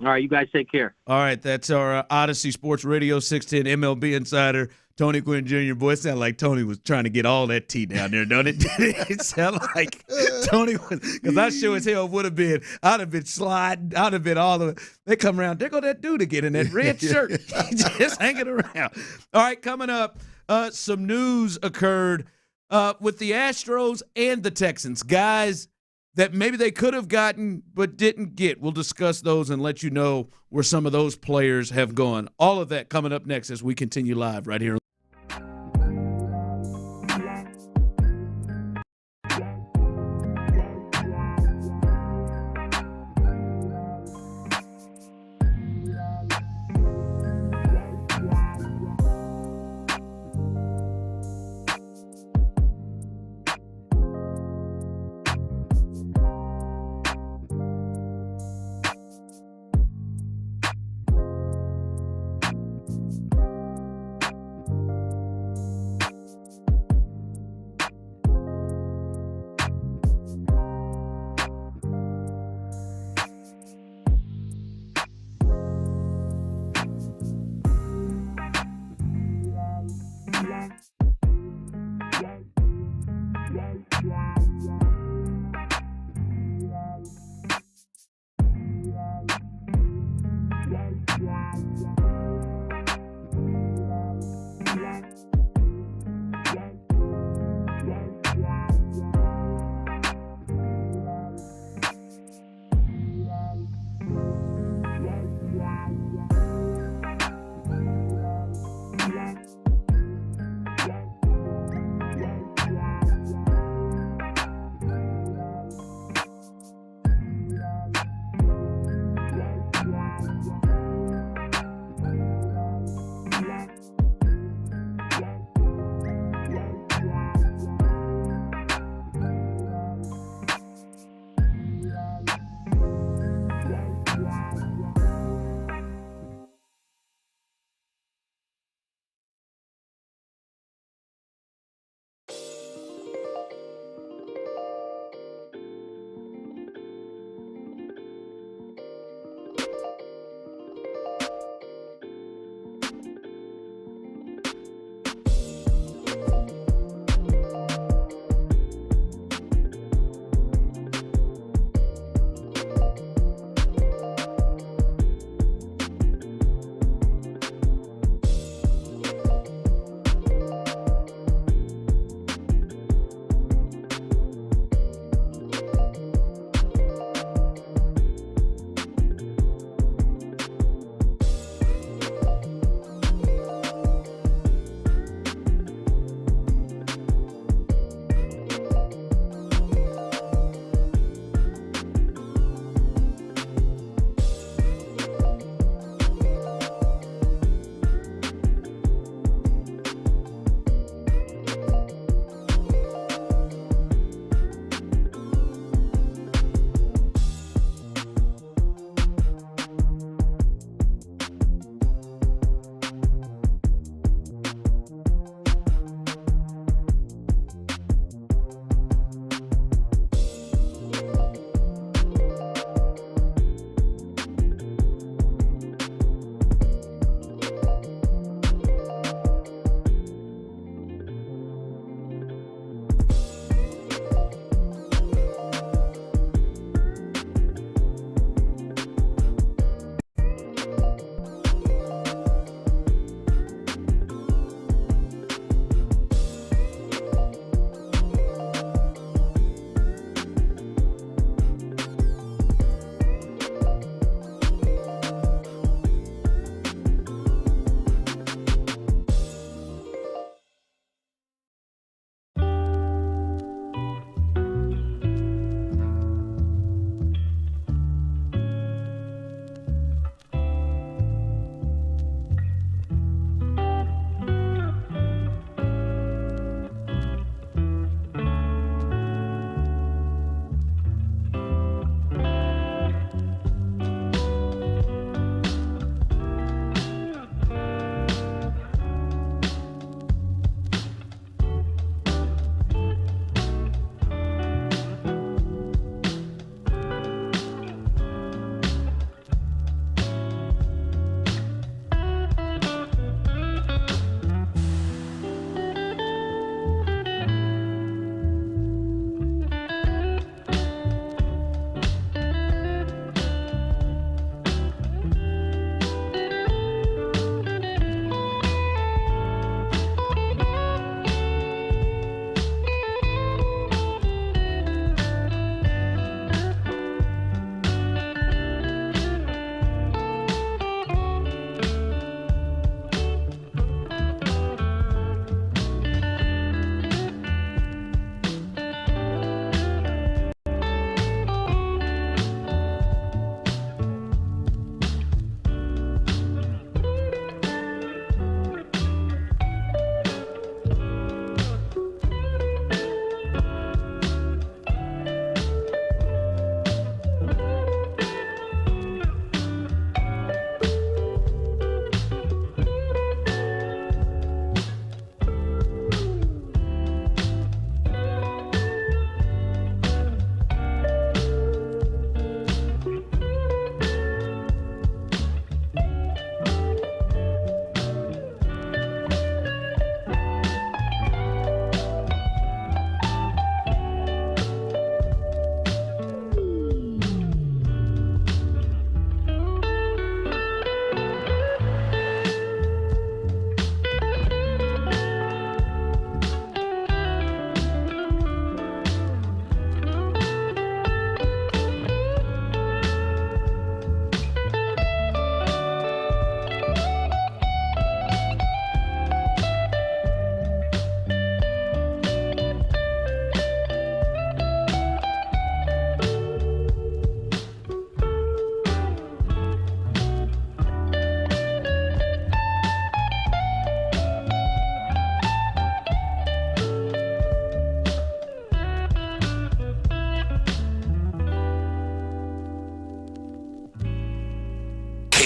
All right, you guys take care. All right, that's our Odyssey Sports Radio 610 MLB insider, Tony Gwynn Jr. Boy, it sounded like Tony was trying to get all that tea down there, don't it? It sounded like Tony was, because I sure as hell would have been. I'd have been sliding. I'd have been all the. They come around. There go that dude again in that red shirt, just hanging around. All right, coming up, some news occurred with the Astros and the Texans, guys that maybe they could have gotten but didn't get. We'll discuss those and let you know where some of those players have gone. All of that coming up next as we continue live right here.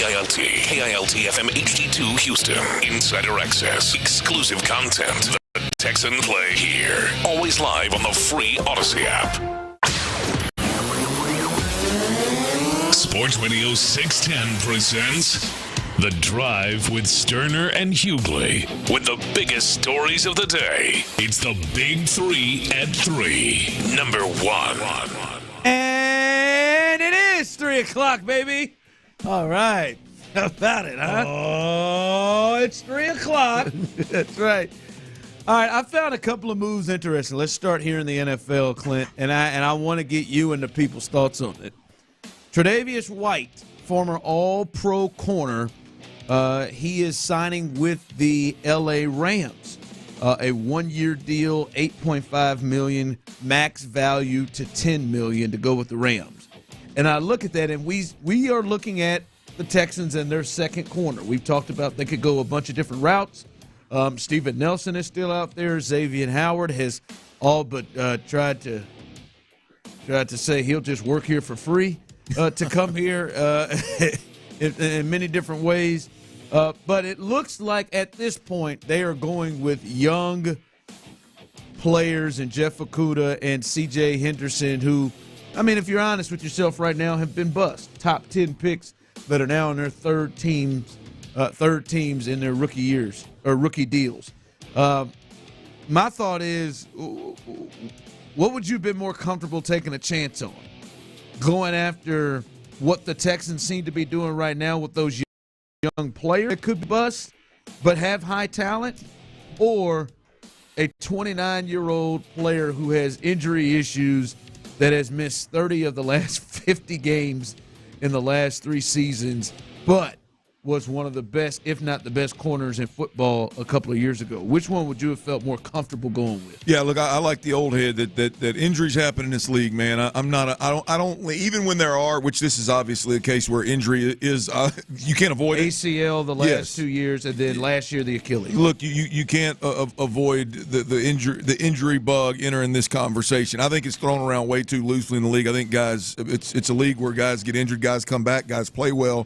KILT FM HD2 Houston. Insider access, exclusive content. The Texan play here. Always live on the free Odyssey app. Sports Radio 610 presents The Drive with Stoerner and Hughley. With the biggest stories of the day, it's the Big 3 at 3. Number 1. And it is 3 o'clock, baby. All right. How about it, huh? Oh, it's 3 o'clock. That's right. All right, I found a couple of moves interesting. Let's start here in the NFL, Clint, and I want to get you and the people's thoughts on it. Tre'Davious White, former All-Pro corner, he is signing with the L.A. Rams. A one-year deal, $8.5 million, max value to $10 million to go with the Rams. And I look at that, and we are looking at the Texans and their second corner. We've talked about they could go a bunch of different routes. Steven Nelson is still out there. Xavier Howard has all but tried to say he'll just work here for free to come here in many different ways. But it looks like at this point they are going with young players and Jeff Okudah and C.J. Henderson, who, I mean, if you're honest with yourself right now, have been bust. Top 10 picks that are now in their third teams in their rookie years or rookie deals. My thought is, what would you have been more comfortable taking a chance on? Going after what the Texans seem to be doing right now with those young players that could bust but have high talent, or a 29-year-old player who has injury issues that has missed 30 of the last 50 games in the last 3 seasons, but was one of the best, if not the best, corners in football a couple of years ago? Which one would you have felt more comfortable going with? Yeah, look, I like the old head that injuries happen in this league, man. I don't even when there are, which this is obviously a case where injury is you can't avoid it. ACL the last 2 years, and then last year the Achilles. Look, you can't avoid the injury bug entering this conversation. I think it's thrown around way too loosely in the league. I think guys, it's a league where guys get injured, guys come back, guys play well.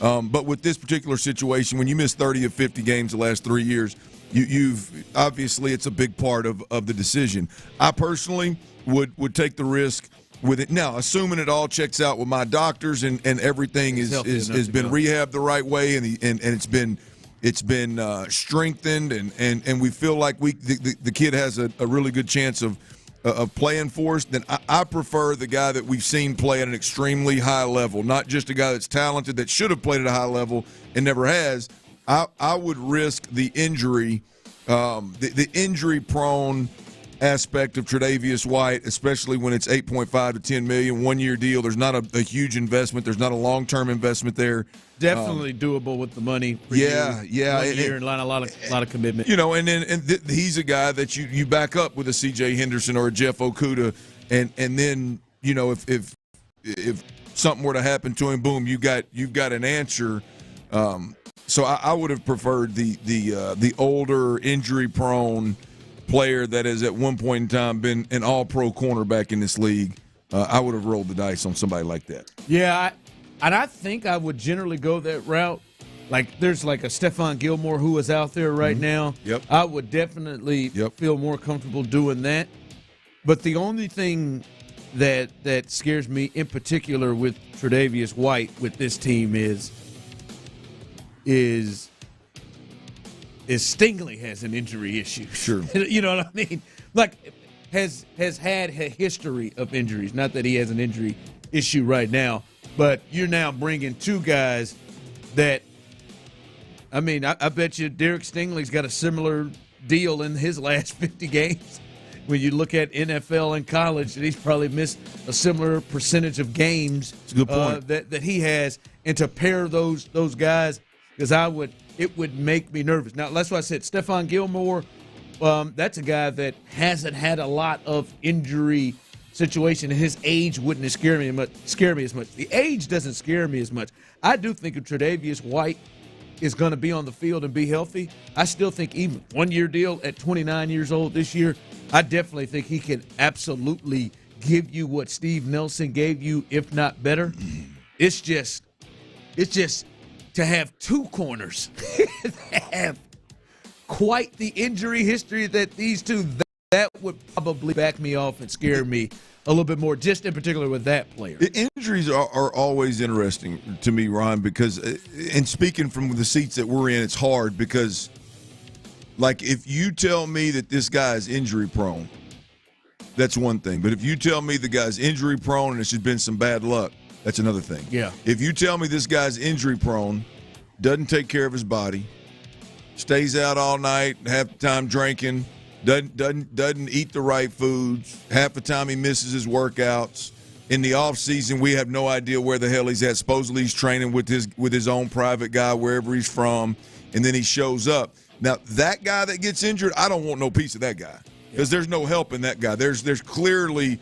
But with this particular situation, when you miss 30 of 50 games the last 3 years, you've obviously it's a big part of the decision. I personally would take the risk with it. Now, assuming it all checks out with my doctors and everything has been rehabbed the right way and it's been strengthened and we feel like the kid has a really good chance of playing for us, then I prefer the guy that we've seen play at an extremely high level, not just a guy that's talented that should have played at a high level and never has. I would risk the injury, the injury-prone aspect of Tre'Davious White, especially when it's $8.5 to $10 million, one-year deal. There's not a huge investment. There's not a long-term investment there. Definitely doable with the money. Yeah. 1 year and a lot of commitment. You know, and he's a guy that you back up with a C.J. Henderson or a Jeff Okudah, and then you know if something were to happen to him, boom, you've got an answer. So I would have preferred the older, injury-prone player that has at one point in time been an all-pro cornerback in this league. I would have rolled the dice on somebody like that. Yeah, I think I would generally go that route. Like there's like a Stephon Gilmore who is out there right now. Yep. I would definitely feel more comfortable doing that. But the only thing that scares me in particular with Tre'Davious White with this team is Stingley has an injury issue. Sure. You know what I mean? Like has had a history of injuries. Not that he has an injury issue right now, but you're now bringing two guys that, I mean, I bet you Derek Stingley's got a similar deal in his last 50 games. When you look at NFL and college, he's probably missed a similar percentage of games. That's a good point. That he has. And to pair those guys, because it would make me nervous. Now, that's why I said Stephon Gilmore, that's a guy that hasn't had a lot of injury situation, and his age wouldn't scare me as much. The age doesn't scare me as much. I do think if Tre'Davious White is going to be on the field and be healthy, I still think even one-year deal at 29 years old this year, I definitely think he can absolutely give you what Steve Nelson gave you, if not better. It's just to have two corners that have quite the injury history that these two, that would probably back me off and scare me a little bit more, just in particular with that player. Injuries are always interesting to me, Ron, because, and speaking from the seats that we're in, it's hard because, like, if you tell me that this guy is injury prone, that's one thing. But if you tell me the guy's injury prone and it's just been some bad luck, that's another thing. Yeah. If you tell me this guy's injury prone, doesn't take care of his body, stays out all night, half the time drinking, doesn't eat the right foods, half the time he misses his workouts. In the off season, we have no idea where the hell he's at. Supposedly he's training with his own private guy wherever he's from, and then he shows up. Now, that guy that gets injured, I don't want no piece of that guy because there's no help in that guy. There's clearly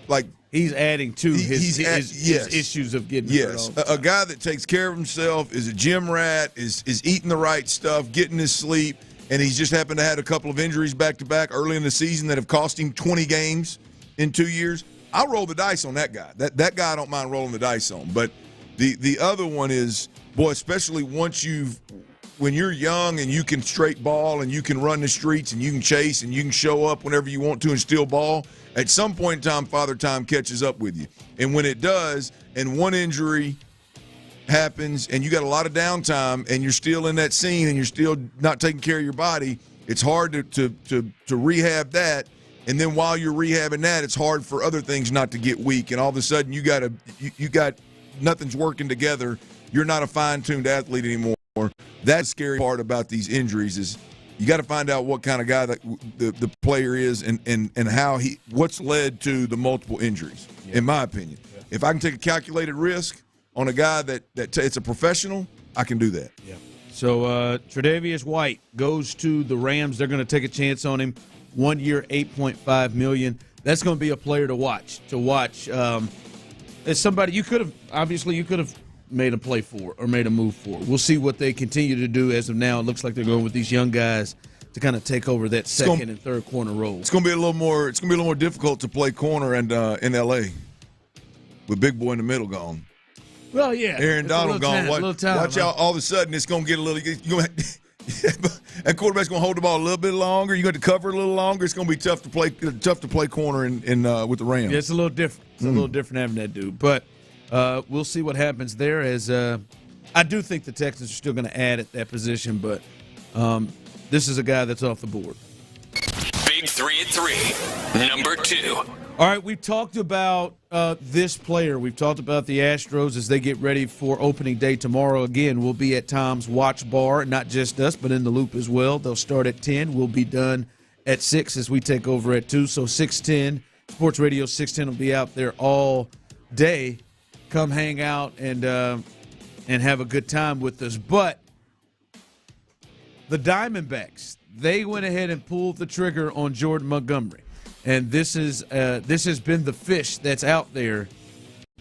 like he's adding to his issues of getting hurt all the time. A guy that takes care of himself, is a gym rat, is eating the right stuff, getting his sleep, and he's just happened to have a couple of injuries back to back early in the season that have cost him 20 games in 2 years. I'll roll the dice on that guy. That guy I don't mind rolling the dice on. But the other one is, boy, especially when you're young and you can straight ball and you can run the streets and you can chase and you can show up whenever you want to and steal ball, at some point in time, Father Time catches up with you. And when it does, and one injury happens and you got a lot of downtime and you're still in that scene and you're still not taking care of your body, it's hard to rehab that. And then while you're rehabbing that, it's hard for other things not to get weak. And all of a sudden you got nothing's working together. You're not a fine-tuned athlete anymore. That's the scary part about these injuries is you got to find out what kind of guy that the player is and how what's led to the multiple injuries, in my opinion. Yeah. If I can take a calculated risk on a guy that it's a professional, I can do that. Yeah. So Tre'Davious White goes to the Rams. They're going to take a chance on him. 1 year, $8.5 million. That's going to be a player to watch. As somebody you could have made a play for or made a move for. We'll see what they continue to do as of now. It looks like they're going with these young guys to kind of take over that second and third corner role. It's going to be a little more difficult to play corner and in LA with Big Boy in the middle gone. Well, yeah. Aaron Donald gone. Watch out! All of a sudden, it's going to get a little. That quarterback's going to hold the ball a little bit longer. You're going to cover a little longer. It's going to be tough to play corner in with the Rams. Yeah, it's a little different. It's a little different having that dude. But we'll see what happens there. As I do think the Texans are still going to add at that position, but this is a guy that's off the board. Big 3 at 3, number 2. All right, we've talked about this player. We've talked about the Astros as they get ready for opening day tomorrow. Again, we'll be at Tom's Watch Bar, not just us, but in the loop as well. They'll start at 10. We'll be done at 6 as we take over at 2. So 6:10, Sports Radio 610 will be out there all day. Come hang out and have a good time with us. But the Diamondbacks, they went ahead and pulled the trigger on Jordan Montgomery. And this has been the fish that's out there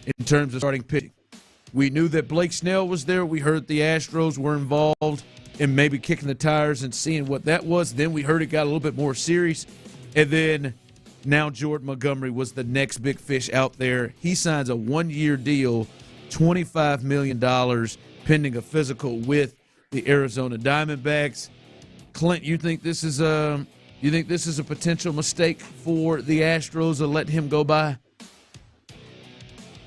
in terms of starting pitching. We knew that Blake Snell was there. We heard the Astros were involved in maybe kicking the tires and seeing what that was. Then we heard it got a little bit more serious. And then now Jordan Montgomery was the next big fish out there. He signs a 1-year deal, $25 million, pending a physical with the Arizona Diamondbacks. Clint, you think this is a potential mistake for the Astros to let him go by?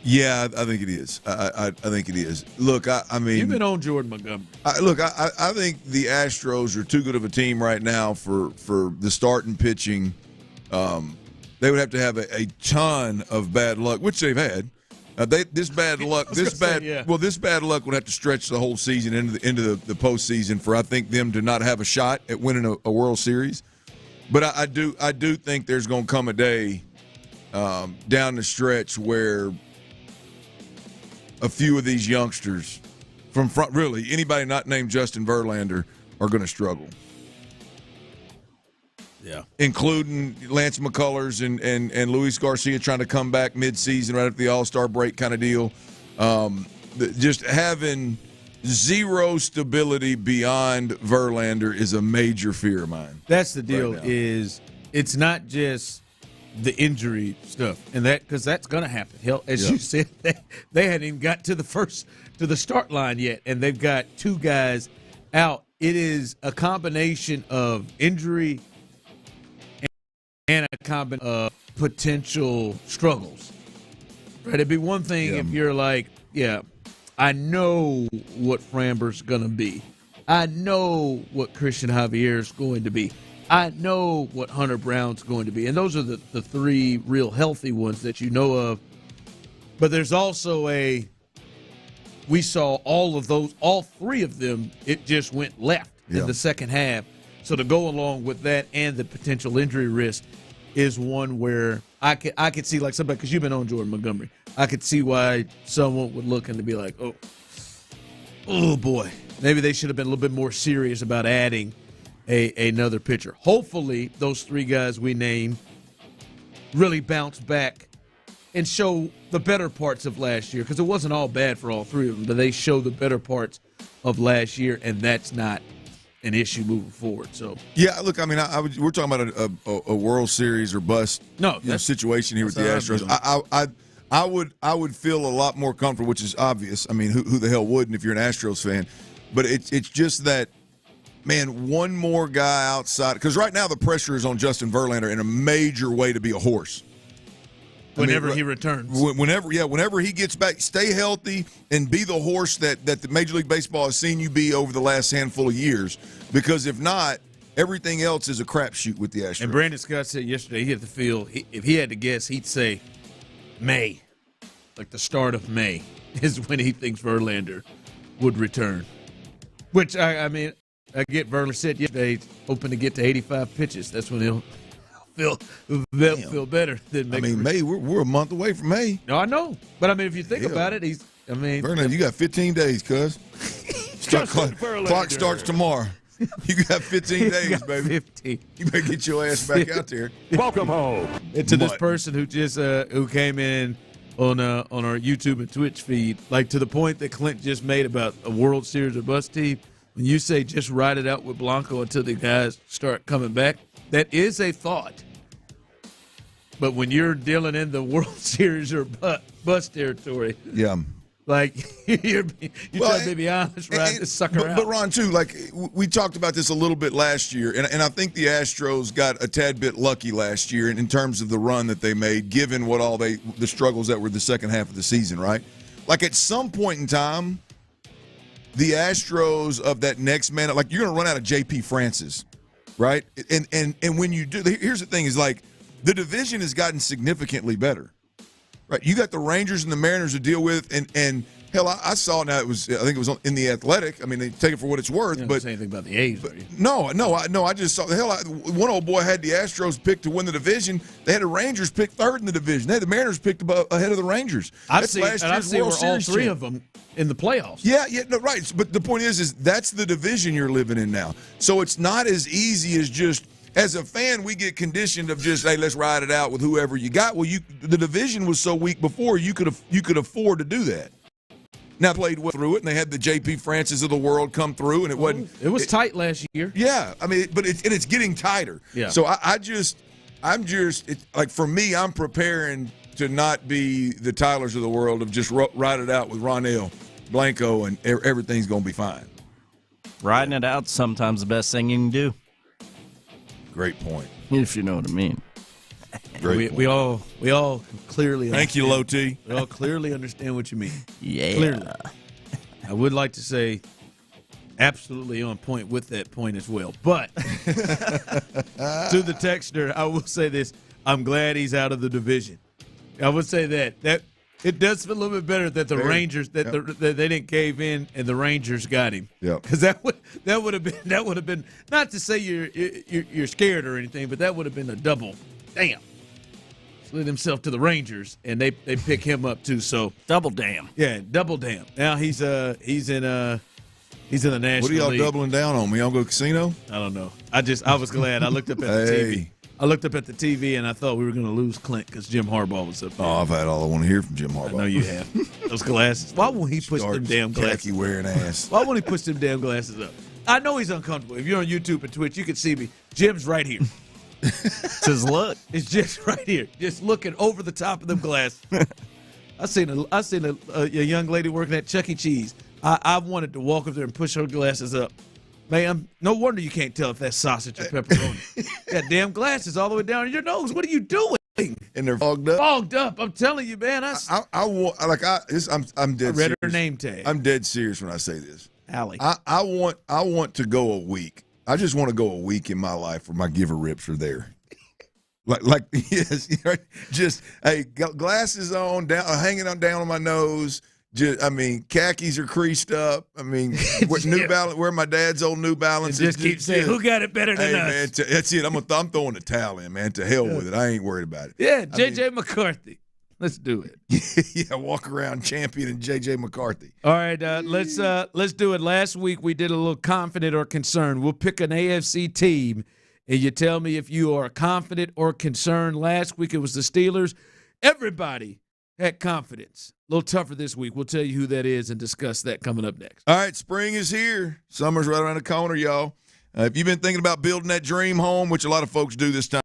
Yeah, I think it is. I think it is. Look, I mean, you've been on Jordan Montgomery. I think the Astros are too good of a team right now for the starting pitching. They would have to have a ton of bad luck, which they've had. This bad luck would have to stretch the whole season into the postseason for I think them to not have a shot at winning a World Series. But I do think there's going to come a day down the stretch where a few of these youngsters from front, really anybody not named Justin Verlander, are going to struggle. Yeah, including Lance McCullers and Luis Garcia trying to come back midseason right after the All-Star break kind of deal. Just having zero stability beyond Verlander is a major fear of mine. That's the deal. Right, is it's not just the injury stuff, and because that's going to happen. Hell, as you said, they hadn't even got to the start line yet, and they've got 2 guys out. It is a combination of injury and a combination of potential struggles. Right? It'd be one thing if you're like, I know what Framber's going to be. I know what Christian Javier's going to be. I know what Hunter Brown's going to be. And those are the 3 real healthy ones that you know of. But there's also we saw all 3 of them, it just went left in the second half. So to go along with that and the potential injury risk is one where I could see, like somebody, because you've been on Jordan Montgomery, I could see why someone would look and be like, oh boy, maybe they should have been a little bit more serious about adding another pitcher. Hopefully those 3 guys we named really bounce back and show the better parts of last year, because it wasn't all bad for all 3 of them, but they show the better parts of last year, and that's not an issue moving forward. So look, I mean, we're talking about a World Series or bust situation here with the Astros. I would feel a lot more comfortable, which is obvious. I mean, who the hell wouldn't if you're an Astros fan? But it's just that, man, one more guy outside, because right now the pressure is on Justin Verlander in a major way to be a horse. Whenever he returns. Whenever he gets back, stay healthy and be the horse that the Major League Baseball has seen you be over the last handful of years. Because if not, everything else is a crapshoot with the Astros. And Brandon Scott said yesterday he hit the field. If he had to guess, he'd say May, like the start of May, is when he thinks Verlander would return. Which, I mean, I get Verlander said yesterday, hoping to get to 85 pitches. That's when he'll feel better than May. We're a month away from May. No, I know, but I mean, if you think about it, Verlander, you got 15 days, cuz. Clock starts tomorrow. You got 15 days, baby. 15. You better get your ass back out there. Welcome home. And to this person who just who came in on our YouTube and Twitch feed, like to the point that Clint just made about a World Series or bust team. When you say just ride it out with Blanco until the guys start coming back, that is a thought. But when you're dealing in the World Series or bust territory, like you're trying to be honest, right? To sucker out. But Ron, too, like we talked about this a little bit last year, and I think the Astros got a tad bit lucky last year in terms of the run that they made, given what all the struggles that were the second half of the season, right? Like at some point in time, the Astros of that next man, like you're going to run out of J.P. Francis, right? And when you do, here's the thing: is like the division has gotten significantly better. Right, you got the Rangers and the Mariners to deal with, and hell, I saw now I think it was in the Athletic. I mean, they take it for what it's worth. You but say anything about the A's? No, I just saw one old boy had the Astros picked to win the division. They had the Rangers picked third in the division. They had the Mariners picked ahead of the Rangers. I've seen where all 3 of them in the playoffs. Right. But the point is that's the division you're living in now. So it's not as easy as just. As a fan, we get conditioned of just, hey, let's ride it out with whoever you got. Well, the division was so weak before, you could afford to do that. Now played through it, and they had the J.P. Francis of the world come through, and it was tight last year. Yeah, I mean, but it's getting tighter. Yeah. So like for me, I'm preparing to not be the Tylers of the world of just ride it out with Ronell, Blanco, and everything's going to be fine. Riding it out's sometimes the best thing you can do. Great point. If you know what I mean. We all clearly. Thank you, Low T. We all clearly understand what you mean. Yeah. Clearly. I would like to say, absolutely on point with that point as well. But to the texter, I will say this: I'm glad he's out of the division. I would say that it does feel a little bit better that the Rangers that they didn't cave in and the Rangers got him. Yeah, because that would have been not to say you're scared or anything, but that would have been a double. Damn, slid himself to the Rangers and they pick him up too. So double damn. Yeah, double damn. Now he's in the National League. What are y'all doubling down on? We all go casino? I don't know. I was glad. I looked up at the TV. I looked up at the TV and I thought we were going to lose Clint because Jim Harbaugh was up there. Oh, I've had all I want to hear from Jim Harbaugh. I know you have. Those glasses. Why won't he push them damn glasses? Khaki wearing ass. Why won't he push them damn glasses up? I know he's uncomfortable. If you're on YouTube and Twitch, you can see me. Jim's right here. It's his look. It's just right here, just looking over the top of them glasses. I seen a young lady working at Chuck E. Cheese. I wanted to walk up there and push her glasses up. Ma'am, no wonder you can't tell if that's sausage or pepperoni. Got damn glasses all the way down your nose. What are you doing? And they're fogged up. Fogged up. I'm telling you, man. I'm dead. I read serious. her name tag. I'm dead serious when I say this. Allie. I want to go a week. I just want to go a week in my life where my giver rips are there. Like yes, just hey, glasses on, down, hanging on down on my nose. Just, I mean, khakis are creased up. I mean, New Balance, wear my dad's old New Balances. Just keep saying, who got it better than us? Man, that's it. I'm throwing the towel in, man. To hell with it. I ain't worried about it. Yeah, J.J. McCarthy. Let's do it. Yeah, walk around championing J.J. McCarthy. All right, let's do it. Last week we did a little confident or concerned. We'll pick an AFC team, and you tell me if you are confident or concerned. Last week it was the Steelers. Everybody had confidence. A little tougher this week. We'll tell you who that is and discuss that coming up next. All right, spring is here. Summer's right around the corner, y'all. If you've been thinking about building that dream home, which a lot of folks do this time,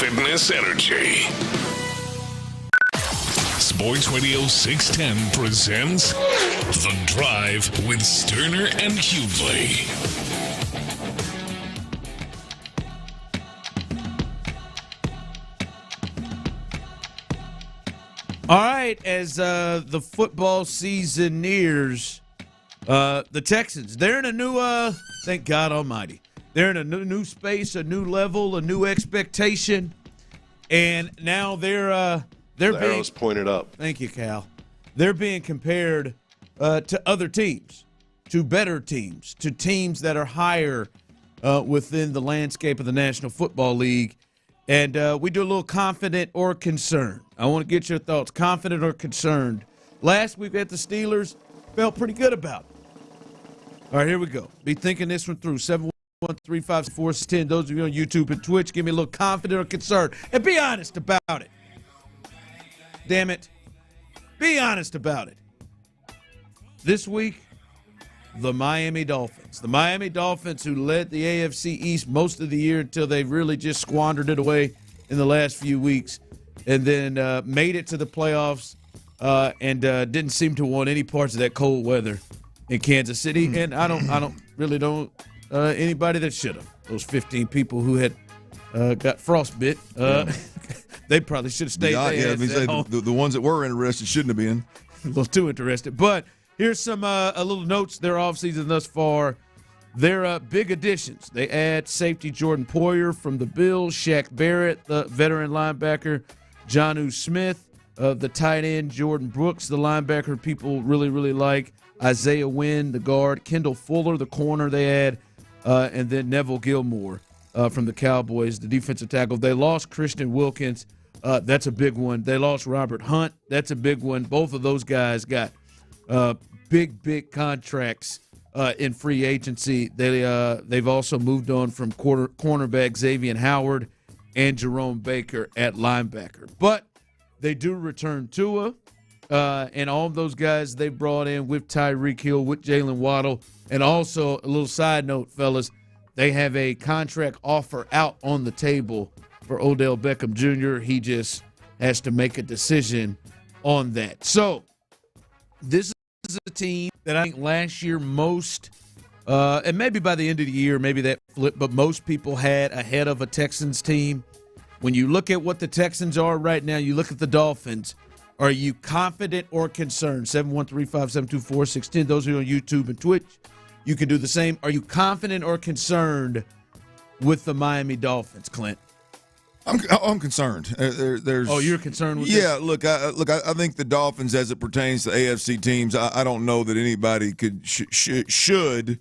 Fitness Energy. Sports Radio 610 presents The Drive with Stoerner and Hughley. All right, as the football season nears, the Texans, they're in a new, thank God Almighty, they're in a new space, a new level, a new expectation, and now they're being arrow's pointed up. Thank you, Cal. They're being compared to other teams, to better teams, to teams that are higher within the landscape of the National Football League. And we do a little confident or concerned. I want to get your thoughts, confident or concerned. Last week at the Steelers, felt pretty good about it. All right, here we go. Be thinking this one through. 713-564-10. Those of you on YouTube and Twitch, give me a little confident or concerned. And be honest about it. Damn it. Be honest about it. This week, the Miami Dolphins. The Miami Dolphins, who led the AFC East most of the year until they really just squandered it away in the last few weeks, and then made it to the playoffs and didn't seem to want any parts of that cold weather in Kansas City. And I don't really anybody that should have. Those 15 people who had got frostbit, they probably should have stayed there. The ones that were interested shouldn't have been. A little too interested. But here's some a little notes. Their offseason thus far. Their big additions. They add safety Jordan Poyer from the Bills, Shaq Barrett, the veteran linebacker, Jonnu Smith, the tight end Jordan Brooks, the linebacker people really, really like, Isaiah Wynn, the guard, Kendall Fuller, the corner they add, and then Neville Gilmore from the Cowboys, the defensive tackle. They lost Christian Wilkins. That's a big one. They lost Robert Hunt. That's a big one. Both of those guys got big contracts in free agency. They've also moved on from cornerback Xavier Howard and Jerome Baker at linebacker. But they do return Tua, and all of those guys they brought in with Tyreek Hill, with Jalen Waddle. And also, a little side note, fellas, they have a contract offer out on the table for Odell Beckham Jr. He just has to make a decision on that. So this is a team that I think last year most, and maybe by the end of the year, maybe that flipped, but most people had ahead of a Texans team. When you look at what the Texans are right now, you look at the Dolphins, are you confident or concerned? 713-572-4610. Those of you on YouTube and Twitch, you can do the same. Are you confident or concerned with the Miami Dolphins, Clint? I'm concerned. You're concerned with this? Yeah, I think the Dolphins, as it pertains to AFC teams, I don't know that anybody should.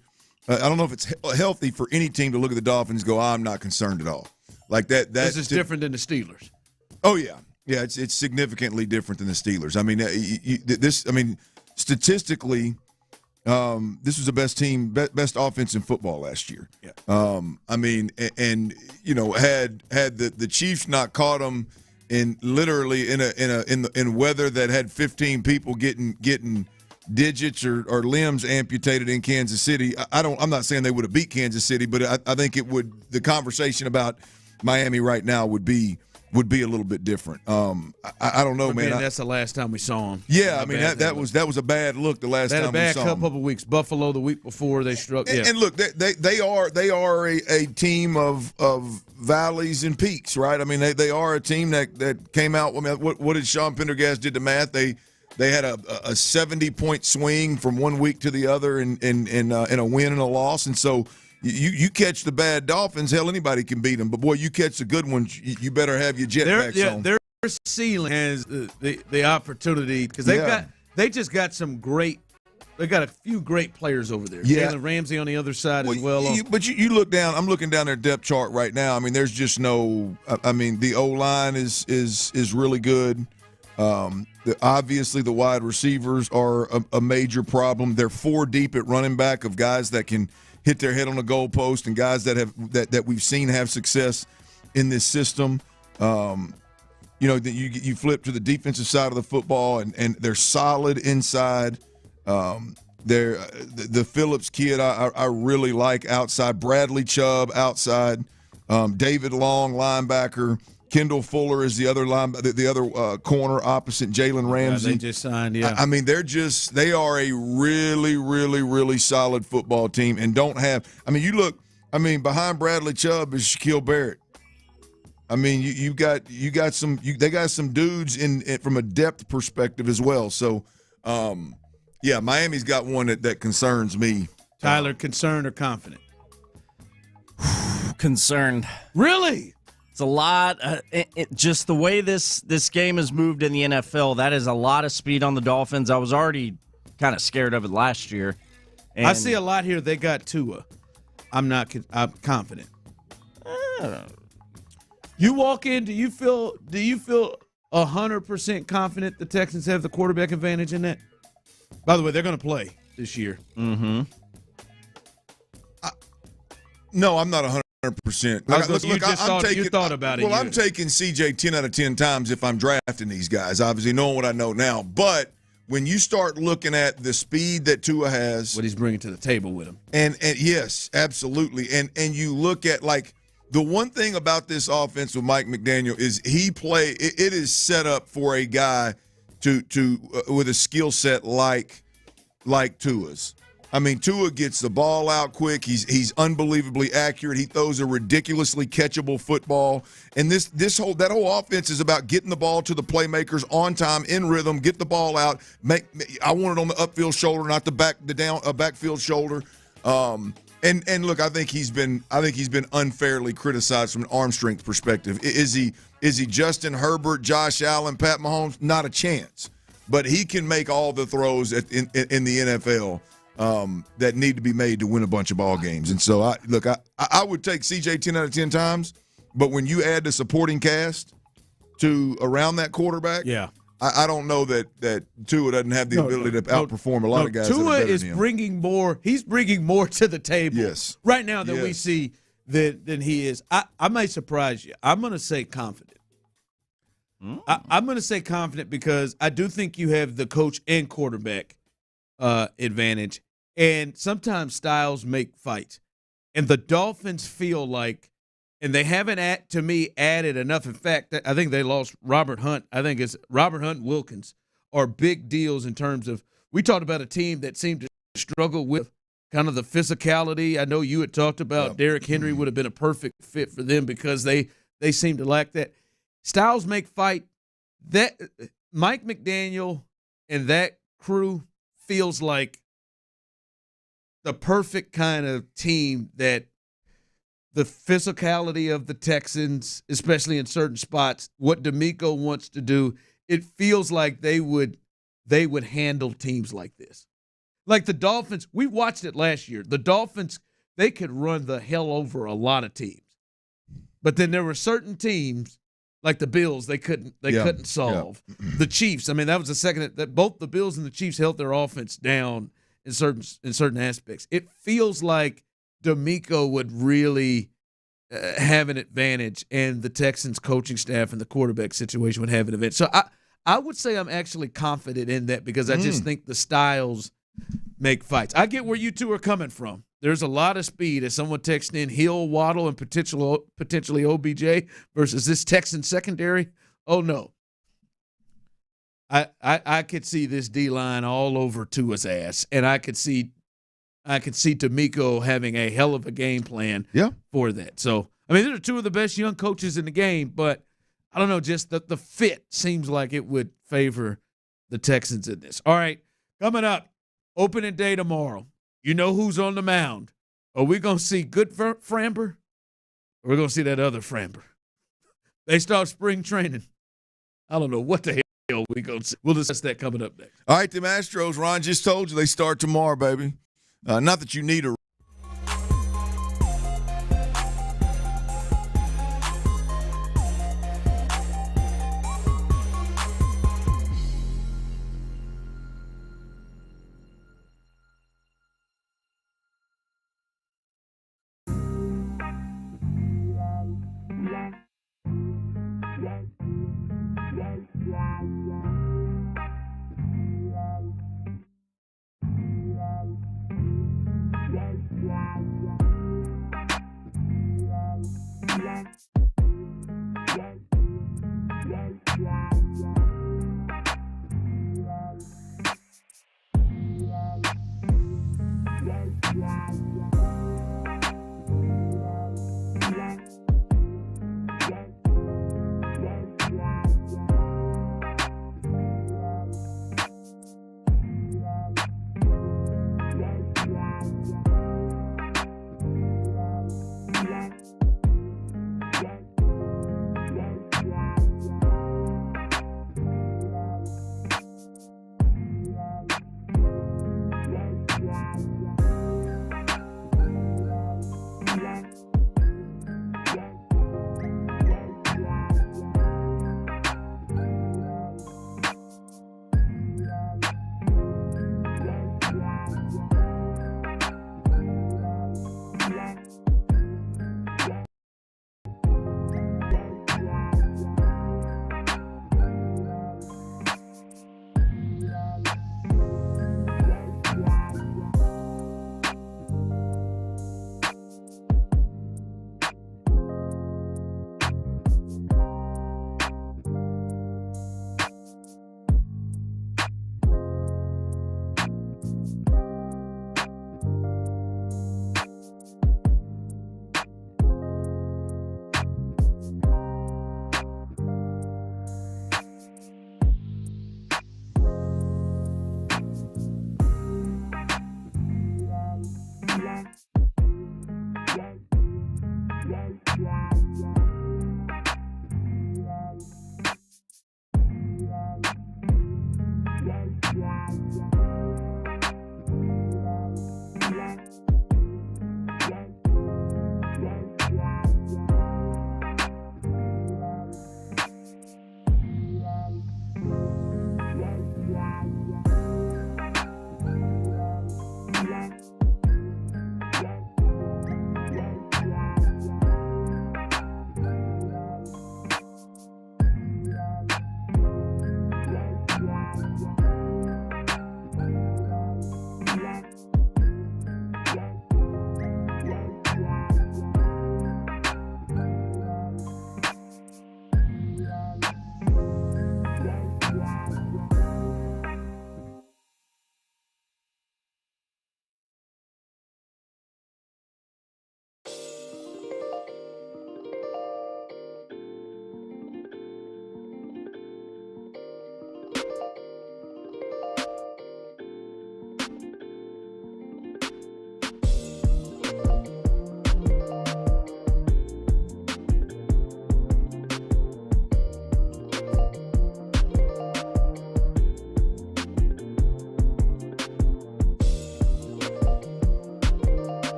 I don't know if it's healthy for any team to look at the Dolphins and go, I'm not concerned at all. Like that. This is different than the Steelers. Oh yeah, it's significantly different than the Steelers. I mean, statistically, this was the best offense in football last year. Yeah. Had the Chiefs not caught them in weather that had 15 people getting digits or limbs amputated in Kansas City, I'm not saying they would have beat Kansas City, but I think it would. The conversation about Miami right now would be a little bit different. I don't know, man. That's the last time we saw him. Yeah, I mean that was a bad look the last time we saw him. They had a bad couple of weeks. Buffalo the week before they struck. Yeah. And look, they are a team of valleys and peaks, right? I mean they are a team that came out. I mean, what did Sean Pendergast did the math? They had a 70-point swing from one week to the other in a win and a loss, and so. You catch the bad Dolphins, hell, anybody can beat them. But, boy, you catch the good ones, you better have your jetpacks on. Their ceiling has the opportunity because they just got some great – they got a few great players over there. Yeah. Jalen Ramsey on the other side as well. But you look down – I'm looking down their depth chart right now. I mean, there's just no – I mean, the O-line is really good. Obviously, the wide receivers are a major problem. They're 4 deep at running back of guys that can – hit their head on the goalpost, and guys that we've seen have success in this system. You flip to the defensive side of the football, and they're solid inside. The Phillips kid I really like outside. Bradley Chubb outside. David Long, linebacker. Kendall Fuller is the other corner opposite Jalen Ramsey. Yeah, they just signed. Yeah, I mean they are a really, really, really solid football team, and don't have. I mean, you look. I mean, behind Bradley Chubb is Shaquille Barrett. I mean, they got some dudes in from a depth perspective as well. So, yeah, Miami's got one that concerns me. Tyler, concerned or confident? Concerned. Really? It's a lot. Just the way this game has moved in the NFL, that is a lot of speed on the Dolphins. I was already kind of scared of it last year. And I see a lot here. They got Tua. I'm confident. You walk in. Do you feel 100% confident the Texans have the quarterback advantage in that? By the way, they're going to play this year. Mm-hmm. No, I'm not 100%. You thought about it. Well, I'm taking CJ 10 out of 10 times if I'm drafting these guys, obviously knowing what I know now. But when you start looking at the speed that Tua has. What he's bringing to the table with him. And yes, absolutely. And you look at, like, the one thing about this offense with Mike McDaniel is it is set up for a guy to with a skill set like Tua's. I mean, Tua gets the ball out quick. He's unbelievably accurate. He throws a ridiculously catchable football. And that whole offense is about getting the ball to the playmakers on time, in rhythm, get the ball out. I want it on the upfield shoulder, not the backfield shoulder. And look, I think he's been unfairly criticized from an arm strength perspective. Is he Justin Herbert, Josh Allen, Pat Mahomes? Not a chance. But he can make all the throws in the NFL. That need to be made to win a bunch of ball games. And so, I would take CJ 10 out of 10 times, but when you add the supporting cast to around that quarterback, I don't know that Tua doesn't have the ability to outperform a lot of guys. Tua is bringing more. He's bringing more to the table right now than we see than he is. I might surprise you. I'm going to say confident. I'm going to say confident because I do think you have the coach and quarterback advantage. And sometimes styles make fights. And the Dolphins feel like, and they haven't, to me, added enough. In fact, I think they lost Robert Hunt. I think it's Robert Hunt and Wilkins are big deals in terms of, we talked about a team that seemed to struggle with kind of the physicality. I know you had talked about Derrick Henry would have been a perfect fit for them because they seem to lack that. Styles make fight. That Mike McDaniel and that crew feels like the perfect kind of team that the physicality of the Texans, especially in certain spots, what D'Amico wants to do, it feels like they would handle teams like this. Like the Dolphins, we watched it last year. The Dolphins, they could run the hell over a lot of teams. But then there were certain teams, like the Bills, they couldn't solve. The Chiefs, I mean, that was the second that both the Bills and the Chiefs held their offense down in certain aspects. It feels like D'Amico would really have an advantage, and the Texans coaching staff and the quarterback situation would have an advantage. So I would say I'm actually confident in that because I just think the styles make fights. I get where you two are coming from. There's a lot of speed. As someone texted in, Hill, Waddle, and potentially OBJ versus this Texan secondary. Oh no. I could see this D-line all over Tua's ass, and I could see D'Amico having a hell of a game plan for that. So, I mean, these are two of the best young coaches in the game, but I don't know, just the fit seems like it would favor the Texans in this. All right, coming up, opening day tomorrow. You know who's on the mound. Are we going to see good Framber, or are we going to see that other Framber? They start spring training. I don't know what the hell we're going to see. We'll discuss that coming up next. All right, them Astros, Ron just told you they start tomorrow, baby. Not that you need a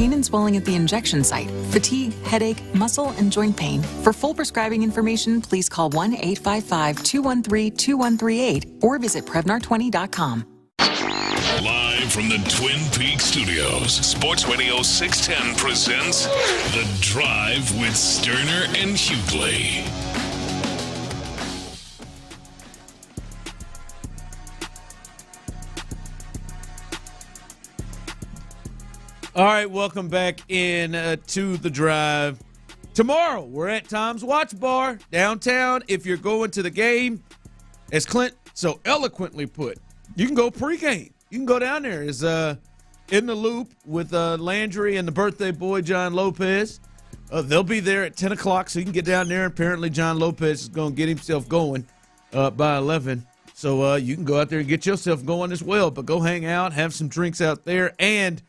pain and swelling at the injection site, fatigue, headache, muscle, and joint pain. For full prescribing information, please call 1-855-213-2138 or visit Prevnar20.com. Live from the Twin Peaks studios, Sports Radio 610 presents The Drive with Stoerner and Hughley. All right, welcome back in to The Drive. Tomorrow, we're at Tom's Watch Bar downtown. If you're going to the game, as Clint so eloquently put, you can go pregame. You can go down there. It's in the loop with Landry and the birthday boy, John Lopez. They'll be there at 10 o'clock, so you can get down there. Apparently, John Lopez is going to get himself going by 11. So you can go out there and get yourself going as well. But go hang out, have some drinks out there. And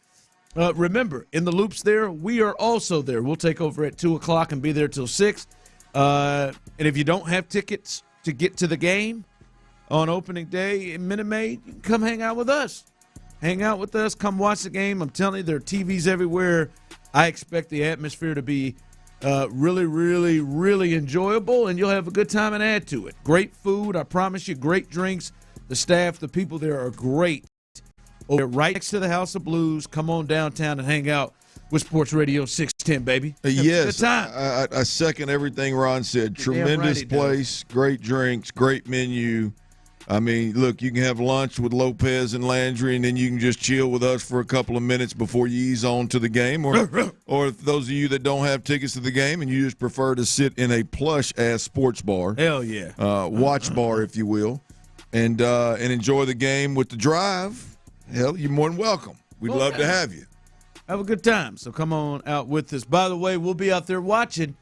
remember, in the loops there, we are also there. We'll take over at 2 o'clock and be there till 6. And if you don't have tickets to get to the game on opening day in Minute Maid, you can come hang out with us. Hang out with us. Come watch the game. I'm telling you, there are TVs everywhere. I expect the atmosphere to be really, really, really enjoyable, and you'll have a good time and add to it. Great food, I promise you, great drinks. The staff, the people there are great. Over right next to the House of Blues. Come on downtown and hang out with Sports Radio 610, baby. Yes, good time. I second everything Ron said. Tremendous place, great drinks, great menu. I mean, look, you can have lunch with Lopez and Landry, and then you can just chill with us for a couple of minutes before you ease on to the game. Or if those of you that don't have tickets to the game and you just prefer to sit in a plush-ass sports bar. Hell yeah. Watch bar, if you will, and enjoy the game with the drive. Hell, you're more than welcome. We'd love to have you. Have a good time. So come on out with us. By the way, we'll be out there watching,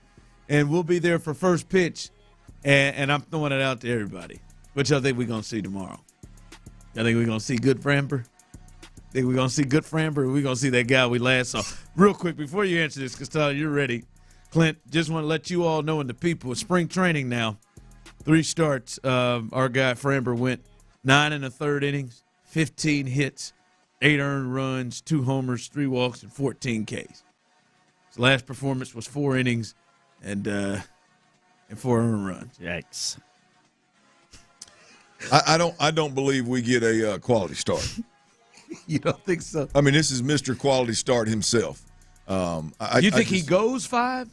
and we'll be there for first pitch. And I'm throwing it out to everybody. Which I think we're going to see tomorrow. I think we're going to see good Framber. Think we're going to see good Framber, or we're going to see that guy we last saw. Real quick, before you answer this, because Tyler, you're ready. Clint, just want to let you all know, and the people, it's spring training now. 3 starts. Our guy Framber went 9 1/3 innings, 15 hits, 8 earned runs, 2 homers, 3 walks, and 14 Ks. His last performance was 4 innings and 4 earned runs. Yikes. I don't believe we get a quality start. You don't think so? I mean, this is Mr. Quality Start himself. You think he goes 5?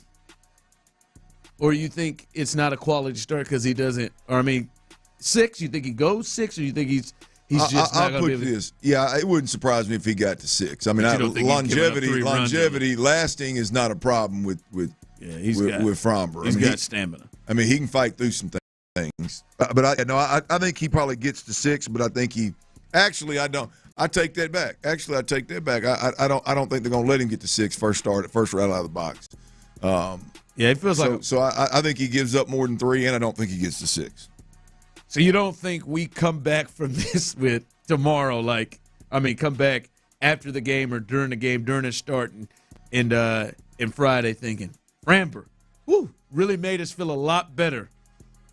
Or you think it's not a quality start because he doesn't? Or, I mean, 6? You think he goes 6, or you think he's just not going to be able to? This. Yeah, it wouldn't surprise me if he got to 6. I mean, longevity, lasting is not a problem with Framber. He's got stamina. I mean, he can fight through some things. But I think he probably gets to 6. But I think I don't. I take that back. I don't think they're going to let him get to 6 first right out of the box. Yeah, it feels like. So I think he gives up more than 3, and I don't think he gets to 6. So you don't think we come back from this with tomorrow? Come back after the game or during the game, during the start, and Friday thinking, Framber, really made us feel a lot better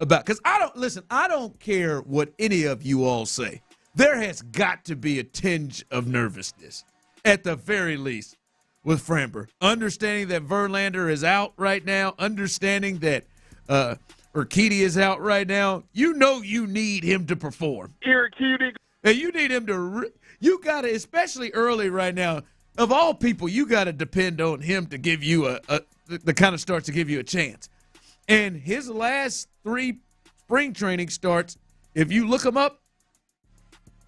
about. Because I don't care what any of you all say. There has got to be a tinge of nervousness, at the very least, with Framber. Understanding that Verlander is out right now, understanding that Urquidy is out right now, you need him to perform. Urquidy. And you need him to you got to, especially early right now, of all people, you got to depend on him to give you the kind of starts to give you a chance. And his last 3 spring training starts, if you look them up,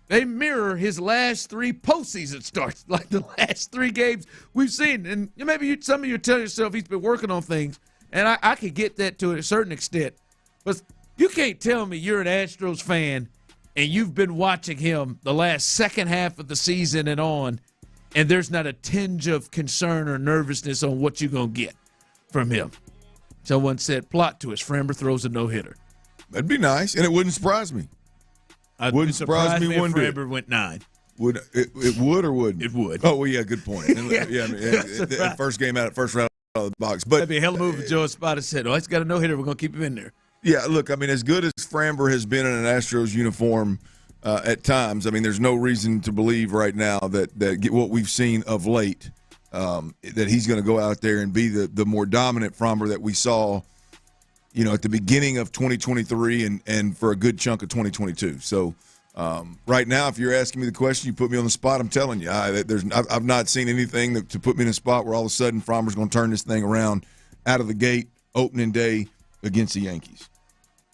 they mirror his last 3 postseason starts, like the last 3 games we've seen. And maybe some of you tell yourself he's been working on things, and I could get that to a certain extent. But you can't tell me you're an Astros fan and you've been watching him the last second half of the season and on, and there's not a tinge of concern or nervousness on what you're going to get from him. Someone said, plot twist, Framber throws a no-hitter. That'd be nice, and it wouldn't surprise me. Wouldn't surprise me one bit. Framber went 9. Would it would or wouldn't? It would. Oh, well, yeah, good point. First game out, first round out of the box. But that'd be a hell of a move if Joe Espada said, he's got a no-hitter. We're going to keep him in there. Yeah, look, I mean, as good as Framber has been in an Astros uniform at times, I mean, there's no reason to believe right now that what we've seen of late, that he's going to go out there and be the more dominant Framber that we saw, at the beginning of 2023 and for a good chunk of 2022. So right now, if you're asking me the question, you put me on the spot, I'm telling you, I've not seen anything to put me in a spot where all of a sudden Framber's going to turn this thing around out of the gate, opening day against the Yankees.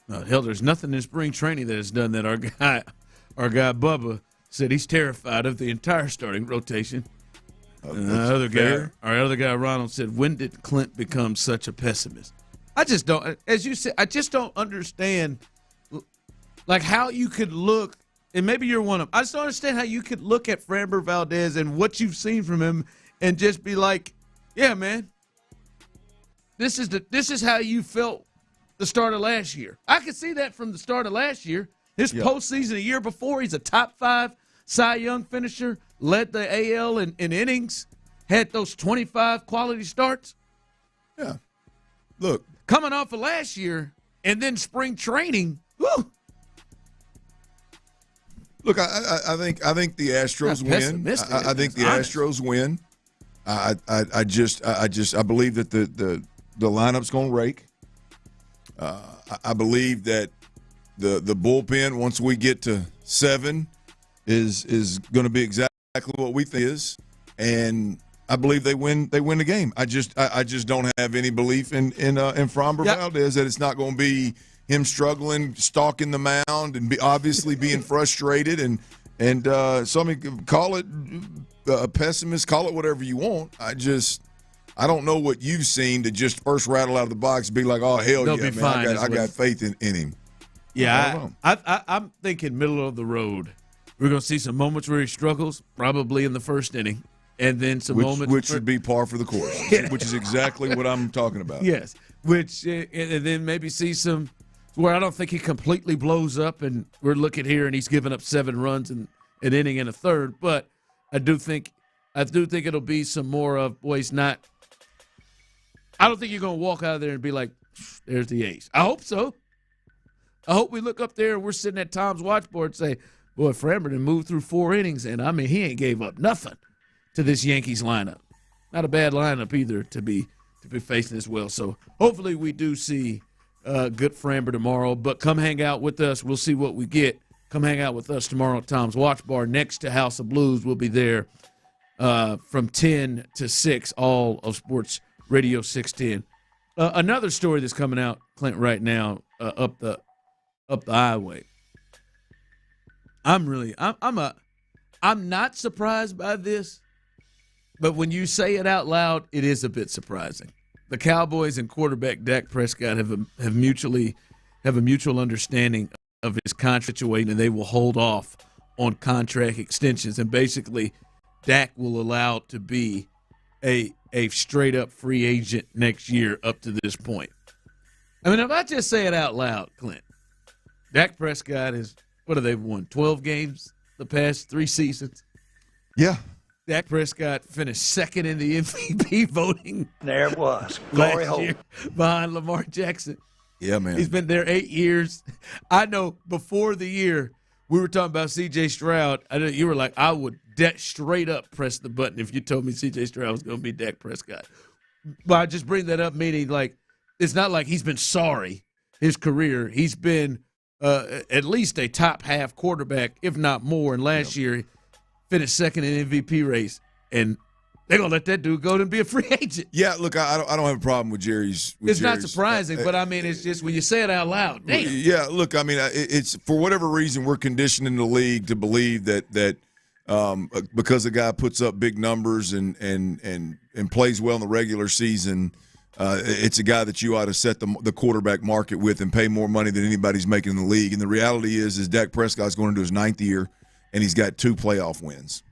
Hell, there's nothing in spring training that has done that. Our guy Bubba said he's terrified of the entire starting rotation. Our other guy Ronald said, when did Clint become such a pessimist? I just don't, as you said, I just don't understand, like, how you could look, and maybe you're one of them. I just don't understand how you could look at Framber Valdez and what you've seen from him and just be like, yeah, man, this is how you felt the start of last year. I could see that from the start of last year. His postseason a year before, he's a top 5 Cy Young finisher, led the AL in innings, had those 25 quality starts. Yeah. Look. Coming off of last year and then spring training, whew. Look, I think the Astros win. I think the Astros win. I believe that the lineup's going to rake. I believe that the bullpen, once we get to 7, is going to be exactly what we think is, and I believe they win the game. I just don't have any belief in Framber Valdez that it's not going to be him struggling, stalking the mound, and obviously being frustrated, and so I mean, call it a pessimist, call it whatever you want. I don't know what you've seen to just first rattle out of the box and be like, oh hell yeah, man, I got faith in him. Yeah, I'm thinking middle of the road. We're going to see some moments where he struggles, probably in the first inning, and then some moments which should be par for the course, which is exactly what I'm talking about. Yes, and then maybe see some where I don't think he completely blows up, and we're looking here and he's giving up 7 runs in an inning and a third. But I do think it'll be some more of, boy, he's not. I don't think you're going to walk out of there and be like, there's the ace. I hope so. I hope we look up there and we're sitting at Tom's watch board and say, boy, Framber done moved through 4 innings, and I mean, he ain't gave up nothing to this Yankees lineup. Not a bad lineup either to be facing as well. So hopefully we do see good Framber tomorrow. But come hang out with us. We'll see what we get. Come hang out with us tomorrow at Tom's Watch Bar next to House of Blues. We'll be there from 10 to 6, all of Sports Radio 610. Another story that's coming out, Clint, right now up the highway. I'm not surprised by this, but when you say it out loud, it is a bit surprising. The Cowboys and quarterback Dak Prescott have a mutual understanding of his contract situation, and they will hold off on contract extensions. And basically, Dak will allow to be a straight up free agent next year up to this point. I mean, if I just say it out loud, Clint, Dak Prescott is, what have they won, 12 games the past 3 seasons? Yeah. Dak Prescott finished second in the MVP voting. There it was. Last year behind Lamar Jackson. Yeah, man. He's been there 8 years. I know before the year we were talking about C.J. Stroud. I know you were like, I would straight up press the button if you told me C.J. Stroud was going to be Dak Prescott. But I just bring that up, meaning like it's not like he's been sorry his career. He's been at least a top half quarterback, if not more. And last year, finished second in MVP race, and they're gonna let that dude go and be a free agent. Yeah, look, I don't have a problem with Jerry's. It's not surprising, but I mean, it's just when you say it out loud. Damn. Yeah, look, I mean, it's for whatever reason we're conditioned in the league to believe that because a guy puts up big numbers and plays well in the regular season, it's a guy that you ought to set the quarterback market with and pay more money than anybody's making in the league. And the reality is Dak Prescott's going into his 9th year, and he's got 2 playoff wins.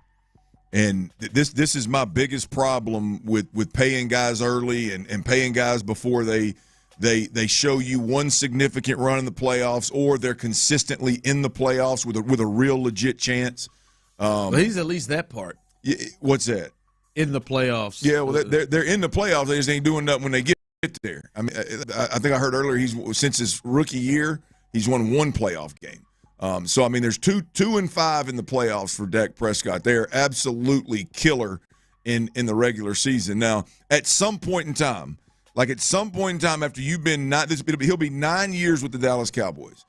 And this is my biggest problem with paying guys early and paying guys before they show you one significant run in the playoffs, or they're consistently in the playoffs with a real legit chance. Well, he's at least that part. What's that? In the playoffs. Yeah, well, they're in the playoffs. They just ain't doing nothing when they get there. I mean, I think I heard earlier since his rookie year, he's won 1 playoff game. So I mean, there's 2 and 5 in the playoffs for Dak Prescott. They are absolutely killer in the regular season. Now, at some point in time, after you've been he'll be 9 years with the Dallas Cowboys.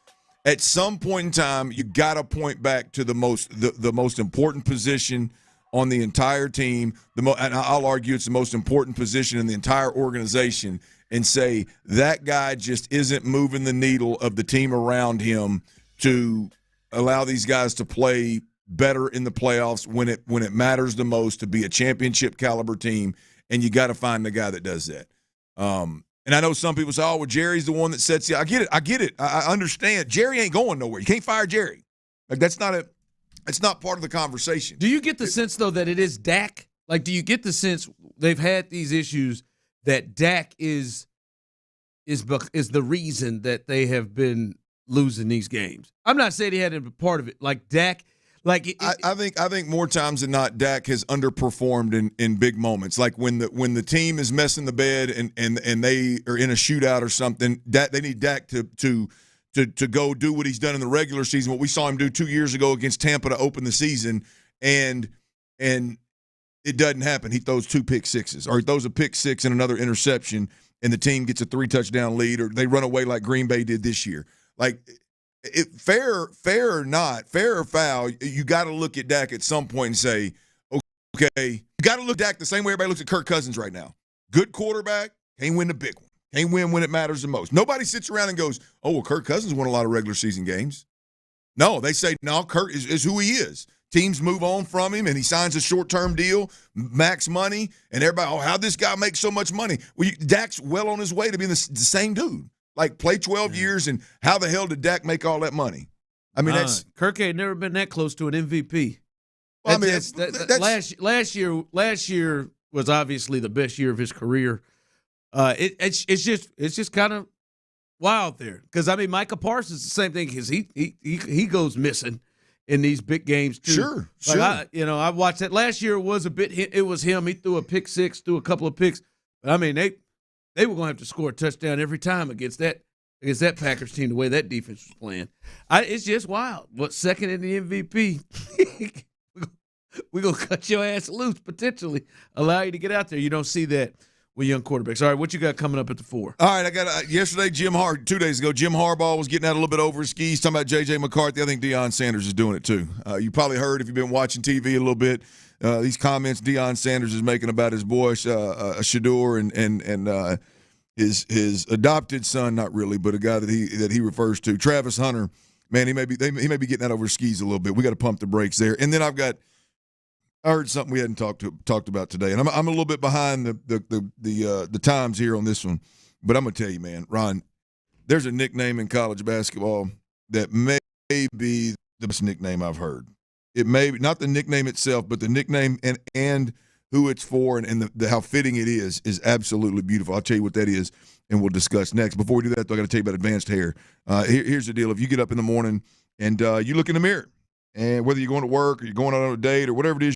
At some point in time, you got to point back to the most important position on the entire team. And I'll argue it's the most important position in the entire organization, and say that guy just isn't moving the needle of the team around him to allow these guys to play better in the playoffs when it matters the most, to be a championship caliber team, and you got to find the guy that does that. And I know some people say, "Oh, well, Jerry's the one that sets the." I get it. I understand. Jerry ain't going nowhere. You can't fire Jerry. Like it's not part of the conversation. Do you get the sense though that it is Dak? Like, do you get the sense they've had these issues that Dak is the reason that they have been losing these games? I'm not saying he hadn't been part of it. Like Dak, I think more times than not, Dak has underperformed in big moments. Like when the team is messing the bed and they are in a shootout or something, they need Dak to go do what he's done in the regular season, what we saw him do 2 years ago against Tampa to open the season, and it doesn't happen. He throws 2 pick sixes, or he throws a pick 6 and another interception, and the team gets a 3-touchdown lead, or they run away like Green Bay did this year. Like, fair or not, fair or foul, you got to look at Dak at some point and say, okay, you got to look at Dak the same way everybody looks at Kirk Cousins right now. Good quarterback, can't win the big one. Can't win when it matters the most. Nobody sits around and goes, oh, well, Kirk Cousins won a lot of regular season games. No, they say, no, Kirk is who he is. Teams move on from him, and he signs a short-term deal, max money, and everybody, oh, how'd this guy make so much money? Well, Dak's well on his way to being the same dude. Like, play 12 years, and how the hell did Dak make all that money? I mean, Kirk ain't never been that close to an MVP. Well, that's last year was obviously the best year of his career. It's just kind of wild there. Because, I mean, Micah Parsons is the same thing because he goes missing in these big games, too. Sure. I watched that. Last year it was him. He threw a pick six, threw a couple of picks. But, I mean, they were going to have to score a touchdown every time against that Packers team, the way that defense was playing. It's just wild. Second in the MVP. We're going to cut your ass loose, potentially, allow you to get out there. You don't see that with young quarterbacks. All right, what you got coming up at the 4? All right, I got yesterday, 2 days ago, Jim Harbaugh was getting out a little bit over his skis, talking about J.J. McCarthy. I think Dion Sanders is doing it too. You probably heard, if you've been watching TV a little bit, these comments Dion Sanders is making about his boy, Shador, and his adopted son, not really, but a guy that he refers to, Travis Hunter. Man, he may be getting out over his skis a little bit. We got to pump the brakes there. And then I heard something we hadn't talked about today, and I'm a little bit behind the times here on this one, but I'm gonna tell you, man, Ron, there's a nickname in college basketball that may be the best nickname I've heard. It may be not the nickname itself, but the nickname and who it's for and how fitting it is absolutely beautiful. I'll tell you what that is, and we'll discuss next. Before we do that, though, I got to tell you about advanced hair. Here's the deal: if you get up in the morning and you look in the mirror, and whether you're going to work or you're going out on a date or whatever it is.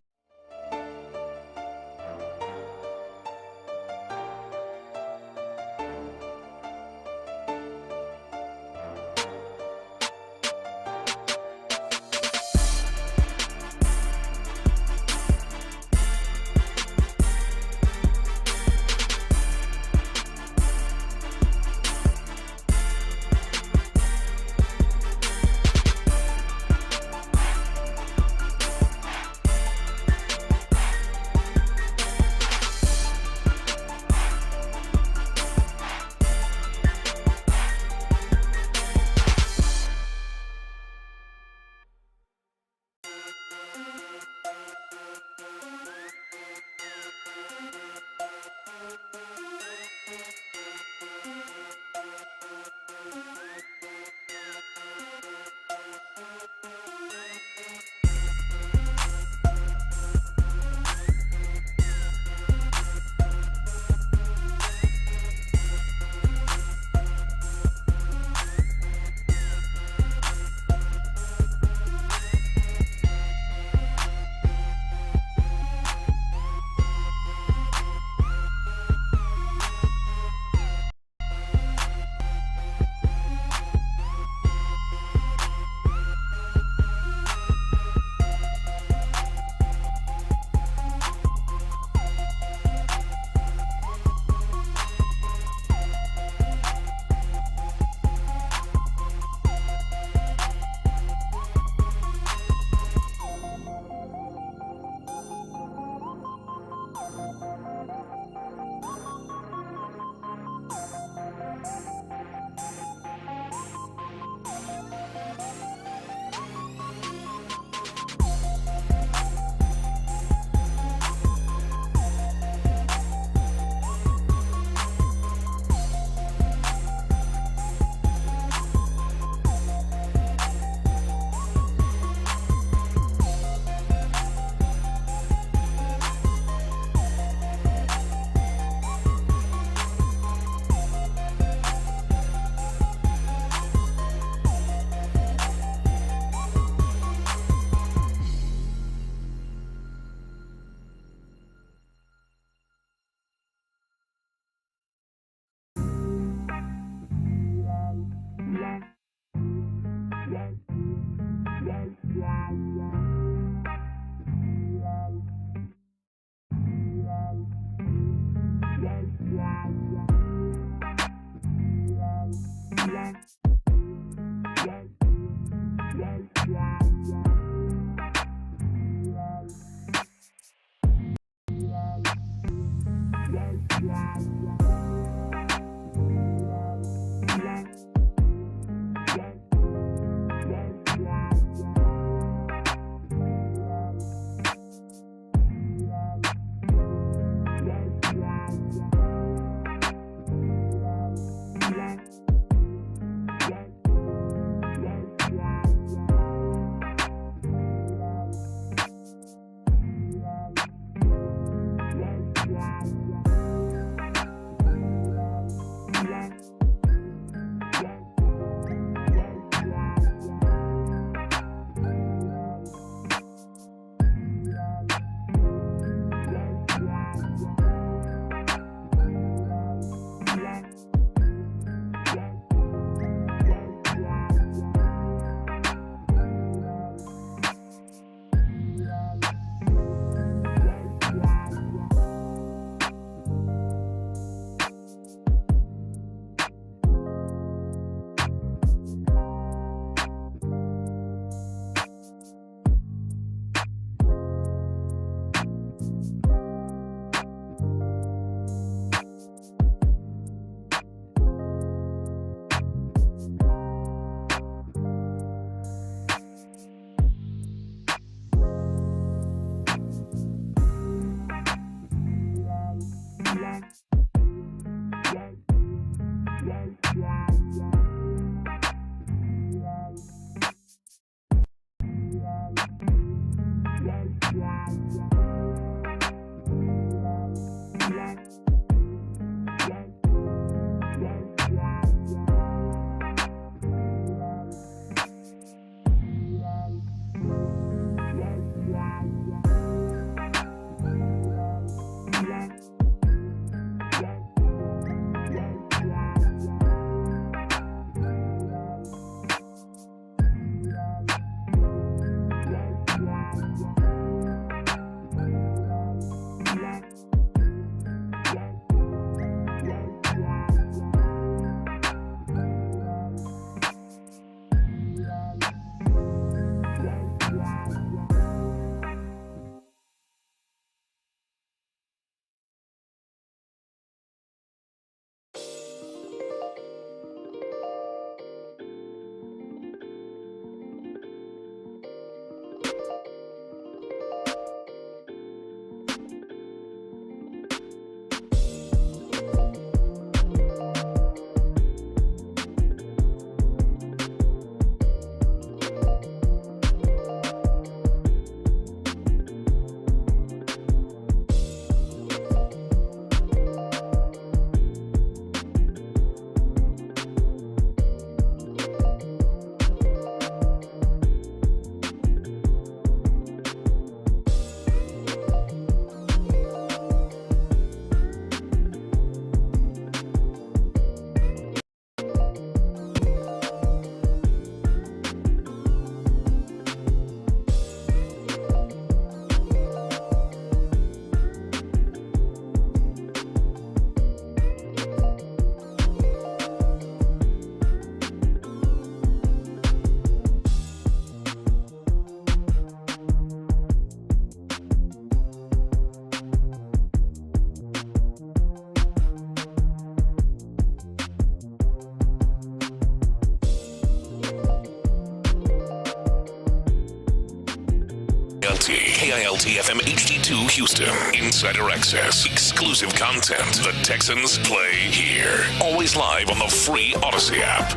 Odyssey, KILT-FM HD2 Houston, Insider Access, exclusive content. The Texans play here. Always live on the free Odyssey app.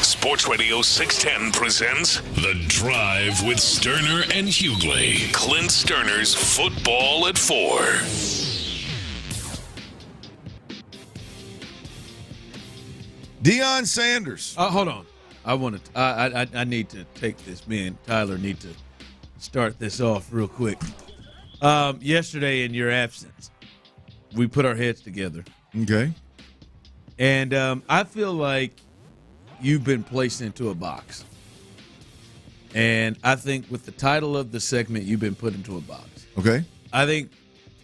Sports Radio 610 presents The Drive with Stoerner and Hughley. Clint Stoerner's Football at 4. Dion Sanders. Hold on. I need to take this. Me and Tyler need to start this off real quick. Yesterday, in your absence, we put our heads together. Okay. And I feel like you've been placed into a box. And I think with the title of the segment, you've been put into a box. Okay. I think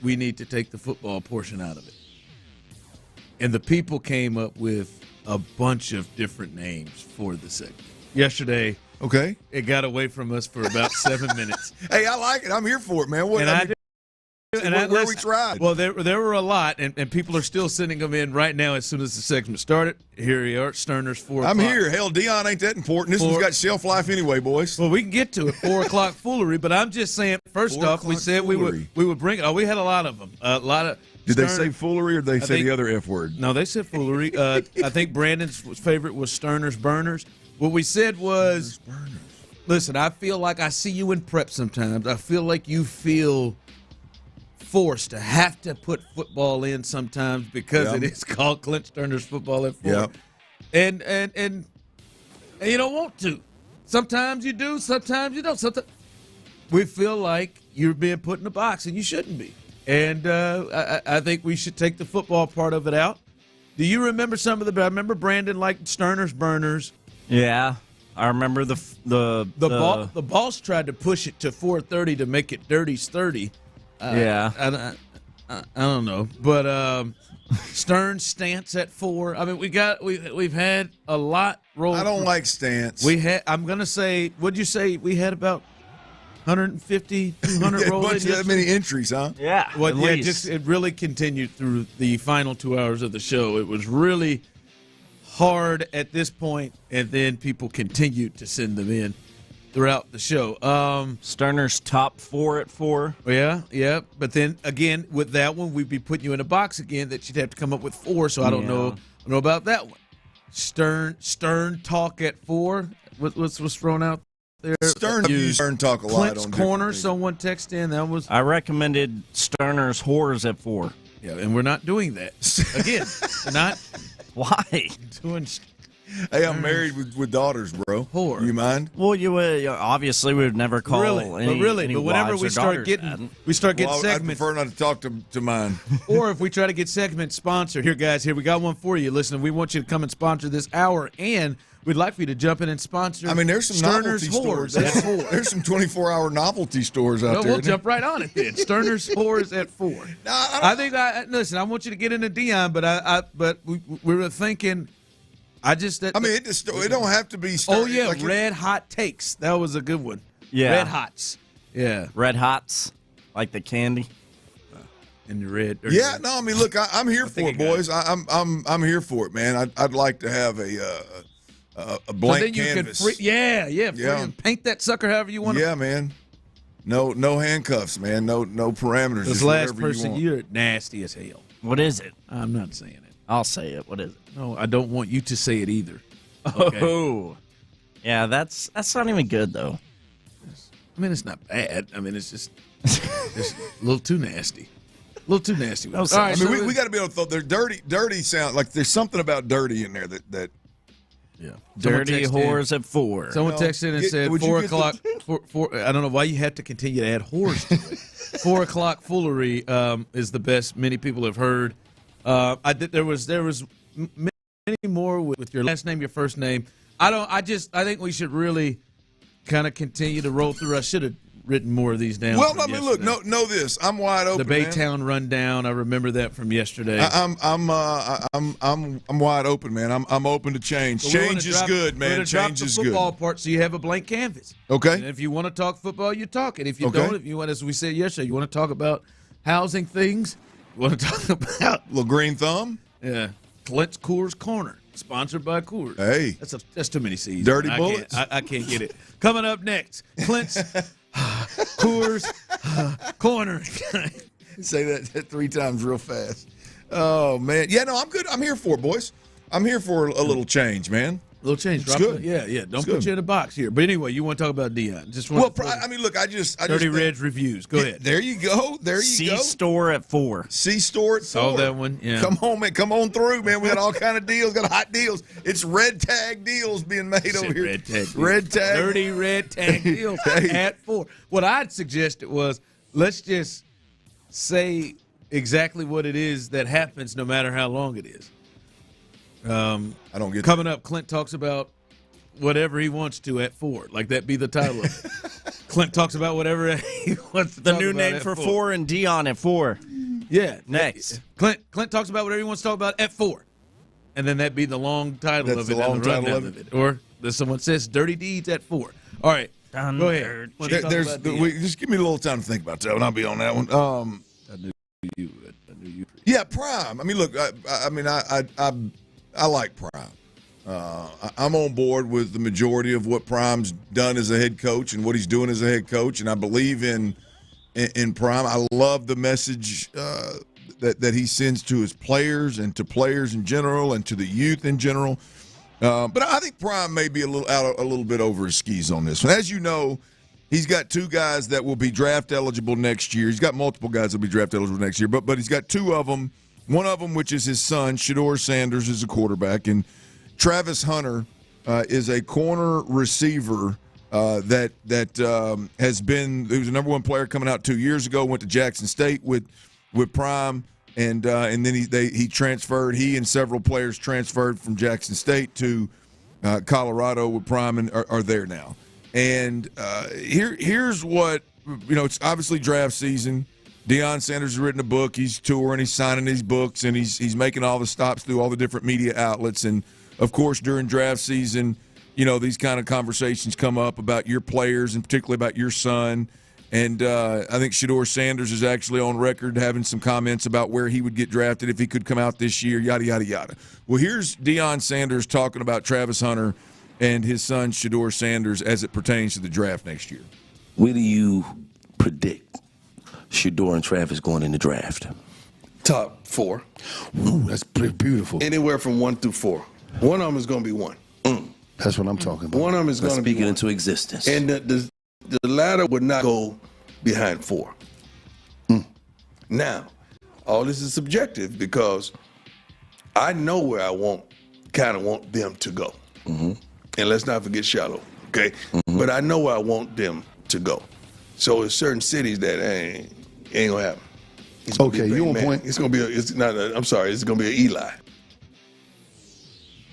we need to take the football portion out of it. And the people came up with a bunch of different names for the segment. Yesterday, okay, it got away from us for about 7 minutes. Hey, I like it. I'm here for it, man. What, where we tried. Well, there were a lot, and people are still sending them in right now as soon as the segment started. Here we are, Stoerner's 4 o'clock. I'm here. Hell, Dion ain't that important. This one's got shelf life anyway, boys. Well, we can get to it, 4 o'clock foolery, but I'm just saying, first off, we said we would bring it. Oh, we had a lot of them. A lot of. Did they say foolery or did they say the other F word? No, they said foolery. I think Brandon's favorite was Stoerner's Burners. What we said was, listen, I feel like I see you in prep sometimes. I feel like you feel forced to have to put football in sometimes because it is called Clint Stoerner's Football at 4. Yep. And you don't want to. Sometimes you do, sometimes you don't. Sometimes we feel like you're being put in a box, and you shouldn't be. And I think we should take the football part of it out. Do you remember some of I remember Brandon liked Stoerner's Burners. Yeah, I remember the boss tried to push it to 4:30 to make it Dirty's 30. Yeah, I don't know, but Stern's stance at 4. I mean, we've had a lot roll. I don't like stance. I'm gonna say, what'd you say? We had about 150, 200 roll. That many entries, huh? Yeah. Well, yeah, it really continued through the final 2 hours of the show. It was really hard at this point, and then people continued to send them in throughout the show. Stoerner's top 4 at 4. Yeah. But then again, with that one, we'd be putting you in a box again that you'd have to come up with 4. So I don't know about that one. Stern talk at 4. What's thrown out there? Stern talk a lot. Clint's on Corner. Someone texted in. That was. I recommended Stoerner's Whores at 4. Yeah, and we're not doing that again. Not. Why? Doing. Hey, I'm married with daughters, bro. Whore. You mind? Well, you obviously we would never call any but whenever we start getting segments. I'd prefer not to talk to mine. Or if we try to get segments sponsored, here, guys, we got one for you. Listen, we want you to come and sponsor this hour, and we'd like for you to jump in and sponsor. I mean, there's some Stoerner's novelty stores. Whores at 4. There's some 24-hour novelty stores out there. We'll jump right on it then. Stoerner's Whores at 4. Listen. I want you to get into Dion, but we were thinking. It don't have to be. Red Hot Takes. That was a good one. Yeah, Red Hots. Yeah, Red Hots, like the candy. And the red. Yeah, no, I mean, look, I'm here for it, boys. I'm here for it, man. I'd like to have a blank canvas. Paint that sucker however you want. Yeah, man. No handcuffs, man. No parameters. This last person, you're nasty as hell. What is it? I'm not saying it. I'll say it. What is it? No, I don't want you to say it either. Okay? Oh, yeah, that's not even good though. I mean, it's not bad. I mean, it's just a little too nasty. A little too nasty. All right, I mean, we got to be able to throw their dirty sound. Like there's something about dirty in there that. Yeah, dirty whores at 4. Someone texted in and said 4 o'clock. 4, I don't know why you have to continue to add whores to it. 4 o'clock foolery is the best. Many people have heard. There was many more with your last name, your first name. I think we should really kind of continue to roll through. I should have written more of these down. Well, I mean, look, know this. I'm wide open. The Baytown rundown. I remember that from yesterday. I'm wide open, man. I'm open to change. Change is good, man. Change is good. Football part, so you have a blank canvas. Okay. And if you want to talk football, you talk it. If you don't, if you want, as we said yesterday, you want to talk about housing things. You want to talk about little green thumb. Yeah. Clint's Coors Corner, sponsored by Coors. Hey, that's too many C's. Dirty bullets. I can't get it. Coming up next, Clint's Coors, corner. Say that 3 times real fast. Oh, man. Yeah, no, I'm good. I'm here for it, boys. I'm here for a little change, man. A little change. It's good. Yeah. Don't put you in a box here. But anyway, you want to talk about Dion. Look, I just Dirty Reds reviews. Go ahead. There you go. C-Store at 4. C-Store at 4. Saw that one. Yeah. Come on, man. Come on through, man. We got all kind of deals. Got hot deals. It's red tag deals being made over here. Red tag. Red tag. Dirty red tag deals at 4. What I'd suggested was let's just say exactly what it is that happens no matter how long it is. I don't get coming up. Clint talks about whatever he wants to at 4. Like that be the title of it. Clint talks about whatever he wants to The talk new about name at for 4. 4 and Dion at 4. Yeah. Next. Clint talks about whatever he wants to talk about at 4. And then that be the long title That's of it. the long and the title rundown of it. Or someone says Dirty Deeds at 4. All right. Go ahead. Just give me a little time to think about that one. I'll be on that one. I knew you. Yeah, Prime. I mean, look, I like Prime. I'm on board with the majority of what Prime's done as a head coach and what he's doing as a head coach, and I believe in Prime. I love the message that he sends to his players and to players in general and to the youth in general. But I think Prime may be a little bit over his skis on this one. As you know, he's got 2 guys that will be draft eligible next year. He's got multiple guys that will be draft eligible next year, but he's got 2 of them. One of them, which is his son, Shedeur Sanders, is a quarterback, and Travis Hunter is a corner receiver that has been. He was the number 1 player coming out 2 years ago. Went to Jackson State with Prime, and then he transferred. He and several players transferred from Jackson State to Colorado with Prime and are there now. And here's what it's obviously draft season. Dion Sanders has written a book. He's touring. He's signing these books, and he's making all the stops through all the different media outlets. And of course, during draft season, these kind of conversations come up about your players and particularly about your son. And I think Shedeur Sanders is actually on record having some comments about where he would get drafted if he could come out this year. Yada yada yada. Well, here's Dion Sanders talking about Travis Hunter and his son Shedeur Sanders as it pertains to the draft next year. Where do you predict Shedeur and Travis going in the draft? Top 4. Ooh, that's pretty beautiful. Anywhere from 1 through 4. One of them is going to be 1. That's what I'm talking about. One of them is going to be 1. Speaking into existence. And the latter would not go behind 4. Now, all this is subjective because I know where I want them to go. Mm-hmm. And let's not forget Shallow, okay? Mm-hmm. But I know where I want them to go. So there's certain cities that ain't gonna happen. Okay, you on point. It's gonna be it's going to be an Eli.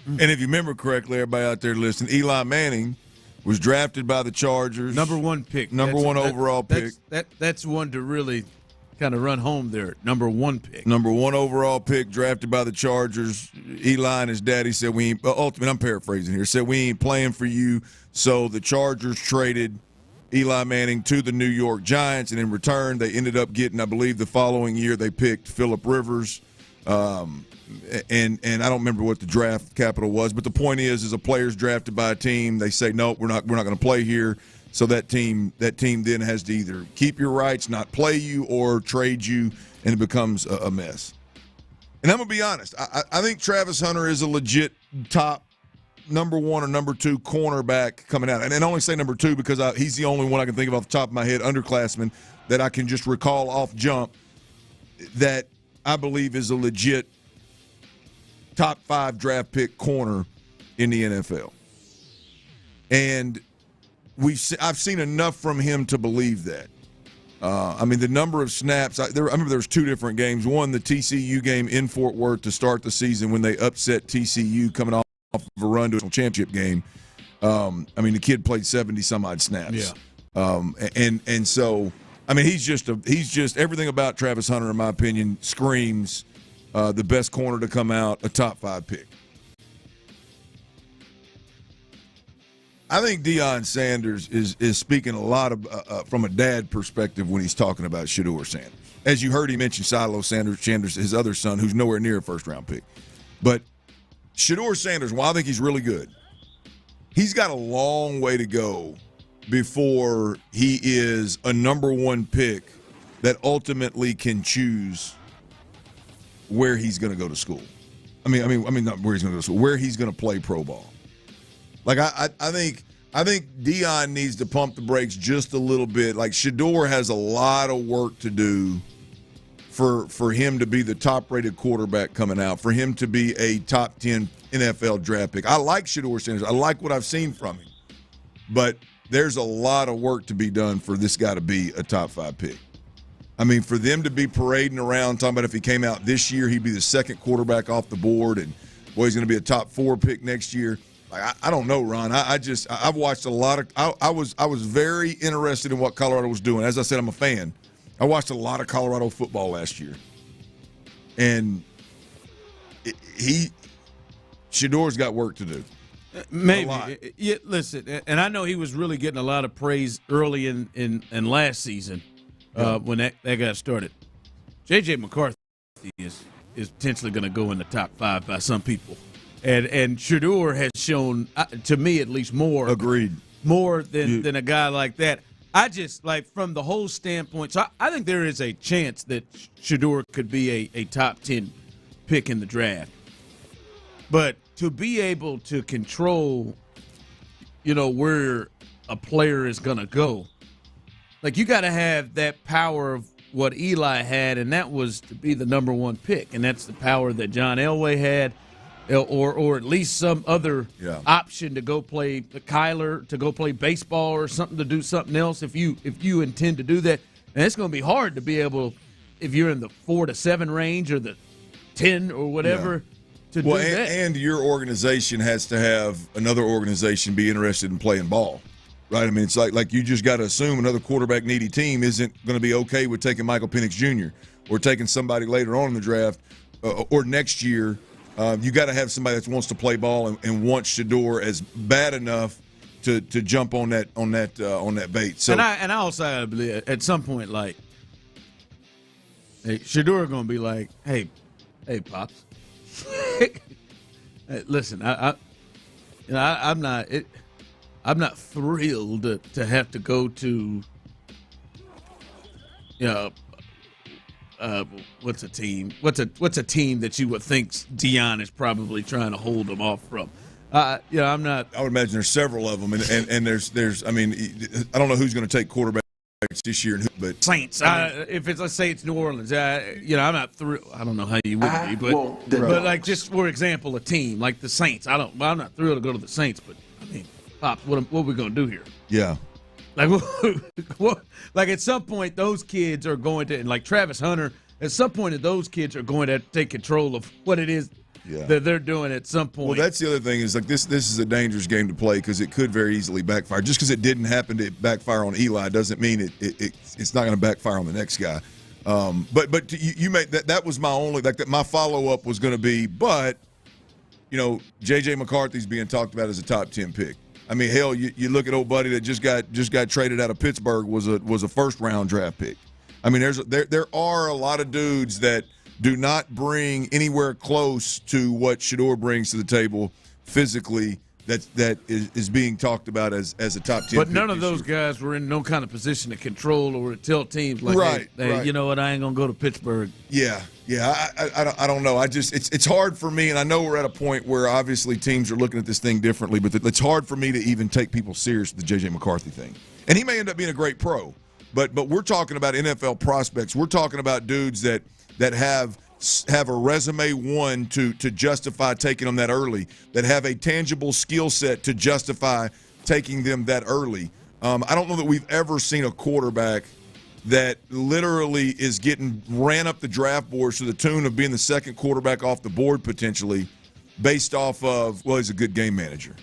And if you remember correctly, everybody out there listening, Eli Manning was drafted by the Chargers. Number 1 pick. Number 1 overall pick. That's one to really kind of run home there. Number 1 pick. Number 1 overall pick, drafted by the Chargers. Eli and his daddy said, ultimately, I'm paraphrasing here, said, we ain't playing for you. So the Chargers traded Eli Manning to the New York Giants, and in return, they ended up getting, I believe, the following year they picked Phillip Rivers. And I don't remember what the draft capital was, but the point is a player's drafted by a team, they say, no, we're not going to play here. So that team then has to either keep your rights, not play you, or trade you, and it becomes a mess. And I'm going to be honest. I think Travis Hunter is a legit top number 1 or number 2 cornerback coming out. And I only say number 2 because he's the only one I can think of off the top of my head, underclassman, that I can just recall off jump that I believe is a legit top 5 draft pick corner in the NFL. And I've seen enough from him to believe that. The number of snaps, I remember there was 2 different games. One, the TCU game in Fort Worth to start the season when they upset TCU coming off of a run to a championship game. The kid played 70-some-odd snaps. Yeah. And so, he's just everything about Travis Hunter, in my opinion, screams the best corner to come out, a top 5 pick. I think Dion Sanders is speaking a lot of from a dad perspective when he's talking about Shedeur Sanders. As you heard, he mentioned Shiloh Sanders, his other son, who's nowhere near a first-round pick. But Shedeur Sanders, while I think he's really good, he's got a long way to go before he is a number one pick that ultimately can choose where he's going to go to school. I mean, not where he's going to go to school, where he's going to play pro ball. Like I think Dion needs to pump the brakes just a little bit. Like Shedeur has a lot of work to do for him to be the top-rated quarterback coming out, for him to be a top 10 NFL draft pick. I like Shedeur Sanders. I like what I've seen from him. But there's a lot of work to be done for this guy to be a top 5 pick. I mean, for them to be parading around talking about if he came out this year, he'd be the second quarterback off the board, and boy, he's going to be a top 4 pick next year. Like, I don't know, Ron. I've watched a lot of. I was very interested in what Colorado was doing. As I said, I'm a fan. I watched a lot of Colorado football last year, and Shedeur's got work to do. Maybe. Yeah, listen, and I know he was really getting a lot of praise early in last season when that got started. J.J. McCarthy is potentially going to go in the top 5 by some people. And Shedeur has shown, to me at least, more than a guy like that. I just, like, from the whole standpoint, so I think there is a chance that Shedeur could be a top 10 pick in the draft. But to be able to control, where a player is going to go, like, you got to have that power of what Eli had, and that was to be the number 1 pick. And that's the power that John Elway had, or at least some other option to go play Kyler, to go play baseball or something, to do something else if you intend to do that. And it's going to be hard to be able, if you're in the 4 to 7 range or the 10 or whatever, to do that. And your organization has to have another organization be interested in playing ball, right? I mean, it's like you just got to assume another quarterback-needy team isn't going to be okay with taking Michael Penix Jr. or taking somebody later on in the draft or next year. You got to have somebody that wants to play ball and wants Shedeur as bad enough to jump on that bait. So, and I also believe at some point, like, hey, Shedeur going to be like, hey, pops, hey, listen, I'm not thrilled to have to go to, what's a team that you would think Dion is probably trying to hold them off from? I'm not. I would imagine there's several of them, and there's. I mean, I don't know who's going to take quarterbacks this year, but Saints. Let's say it's New Orleans, I'm not thrilled. I don't know how you would be, but like, just for example, a team like the Saints. I'm not thrilled to go to the Saints, but I mean, Pops, what are we going to do here? Yeah. Like, like at some point, those kids are going to, and like Travis Hunter, at some point, those kids are going to take control of what it is that they're doing at some point. Well, that's the other thing is, like, this is a dangerous game to play because it could very easily backfire. Just because it didn't happen to backfire on Eli doesn't mean it's not going to backfire on the next guy. But you made that was my only, like, my follow-up was going to be, but, J.J. McCarthy's being talked about as a top 10 pick. I mean, hell, you look at old buddy that just got traded out of Pittsburgh was a first-round draft pick. I mean, there are a lot of dudes that do not bring anywhere close to what Shedeur brings to the table physically that is being talked about as a top 10 But pick none of those guys were in no kind of position to control or to tell teams, like, right. You know what, I ain't going to go to Pittsburgh. Yeah. I don't know. It's hard for me, and I know we're at a point where obviously teams are looking at this thing differently, but it's hard for me to even take people serious with the J.J. McCarthy thing. And he may end up being a great pro, but we're talking about NFL prospects. We're talking about dudes that have a resume to justify taking them that early, that have a tangible skill set to justify taking them that early. I don't know that we've ever seen a quarterback that literally is getting ran up the draft boards to the tune of being the second quarterback off the board potentially based off of, well, he's a good game manager.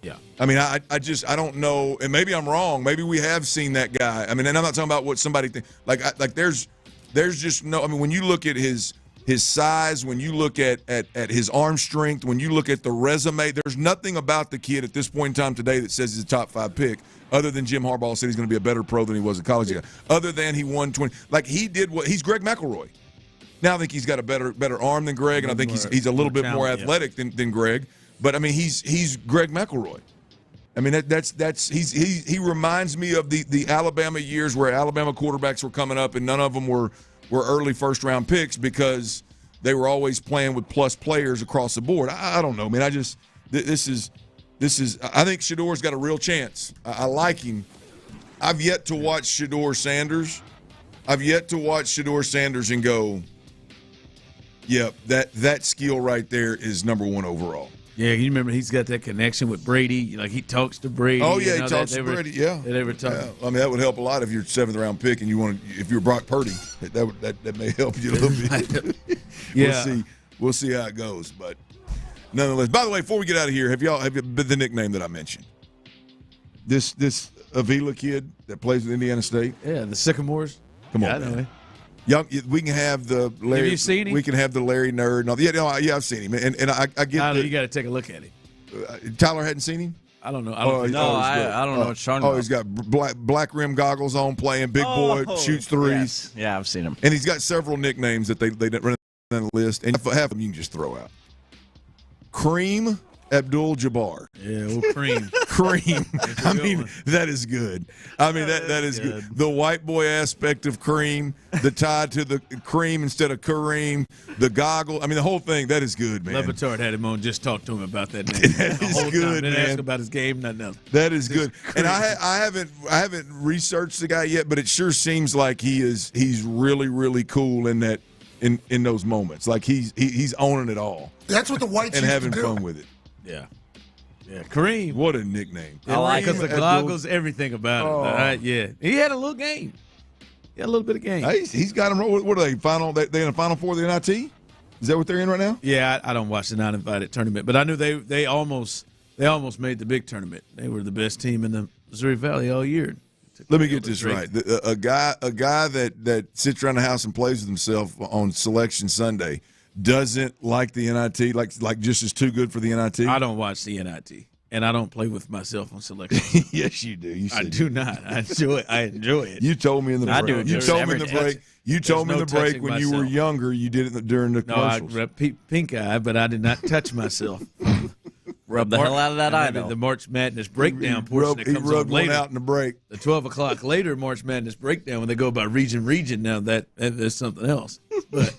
Yeah. I mean, I don't know, and maybe I'm wrong. Maybe we have seen that guy. I mean, and I'm not talking about what somebody thinks. Like there's just no – I mean, when you look at his size, when you look at his arm strength, when you look at the resume, there's nothing about the kid at this point in time today that says he's a top 5 pick, other than Jim Harbaugh said he's going to be a better pro than he was a college guy. Other than he won 20 – like, he did what – he's Greg McElroy. Now I think he's got a better arm than Greg, and I think he's a little bit more athletic than Greg. But, I mean, he's Greg McElroy. I mean, he reminds me of the Alabama years where Alabama quarterbacks were coming up and none of them were early first-round picks because they were always playing with plus players across the board. I don't know, man. This is I think Shedor's got a real chance. I like him. I've yet to watch Shedeur Sanders. And go, yep, that skill right there is number one overall. Yeah, you remember he's got that connection with Brady. Like he talks to Brady. Oh yeah, he talks to Brady. Yeah, they were talking. Yeah. I mean, that would help a lot if you're 7th round pick and if you're Brock Purdy. That may help you a little bit. Yeah, we'll see how it goes. But nonetheless, by the way, before we get out of here, have you been the nickname that I mentioned? This Avila kid that plays with Indiana State. Yeah, the Sycamores. Come on, I know him. Young, we can have the Larry. Have you seen him? We can have the Larry nerd. And all, yeah, I've seen him, and I get. Tyler, you got to take a look at him. Tyler hadn't seen him. I don't know. I don't know what you're talking about. He's got black rim goggles on, playing big boy, shoots threes. Yes. Yeah, I've seen him. And he's got several nicknames that they run on the list, and half of them you can just throw out. Kareem Abdul-Jabbar. Yeah, Cream. Cream. I mean, that is good. I mean, that is good. The white boy aspect of Cream, the tie to the cream instead of Kareem, the goggle. I mean, the whole thing, that is good, man. Lebatard had him on, just talked to him about that name. That is good, Didn't man. ask about his game, nothing else. That is good. And I haven't researched the guy yet, but it sure seems like he's really, really cool in that in those moments. Like he's owning it all. That's what the whites and used having to do. fun with it. Yeah. Yeah, Kareem. What a nickname. I like because the goggles, everything about it. All right, yeah. He had a little game. He had a little bit of game. Hey, he's got them. What are they? They in the Final Four of the NIT? Is that what they're in right now? Yeah, I don't watch the non-invited tournament, but I knew they almost made the big tournament. They were the best team in the Missouri Valley all year. Let me get this right. A guy that sits around the house and plays with himself on Selection Sunday doesn't like the NIT, like just is too good for the NIT? I don't watch the NIT, and I don't play with myself on Selection. Yes, you do. I do not. I enjoy it. You told me in the break. I do it. You told me in the break. You told me in the break when you were younger you did it during the commercials. No, I pink eye, but I did not touch myself. Rub the hell out of that eye, though. The March Madness breakdown portion that comes rubbed on later. One out in the break. The 12 o'clock later March Madness breakdown when they go by region. Now that's something else, but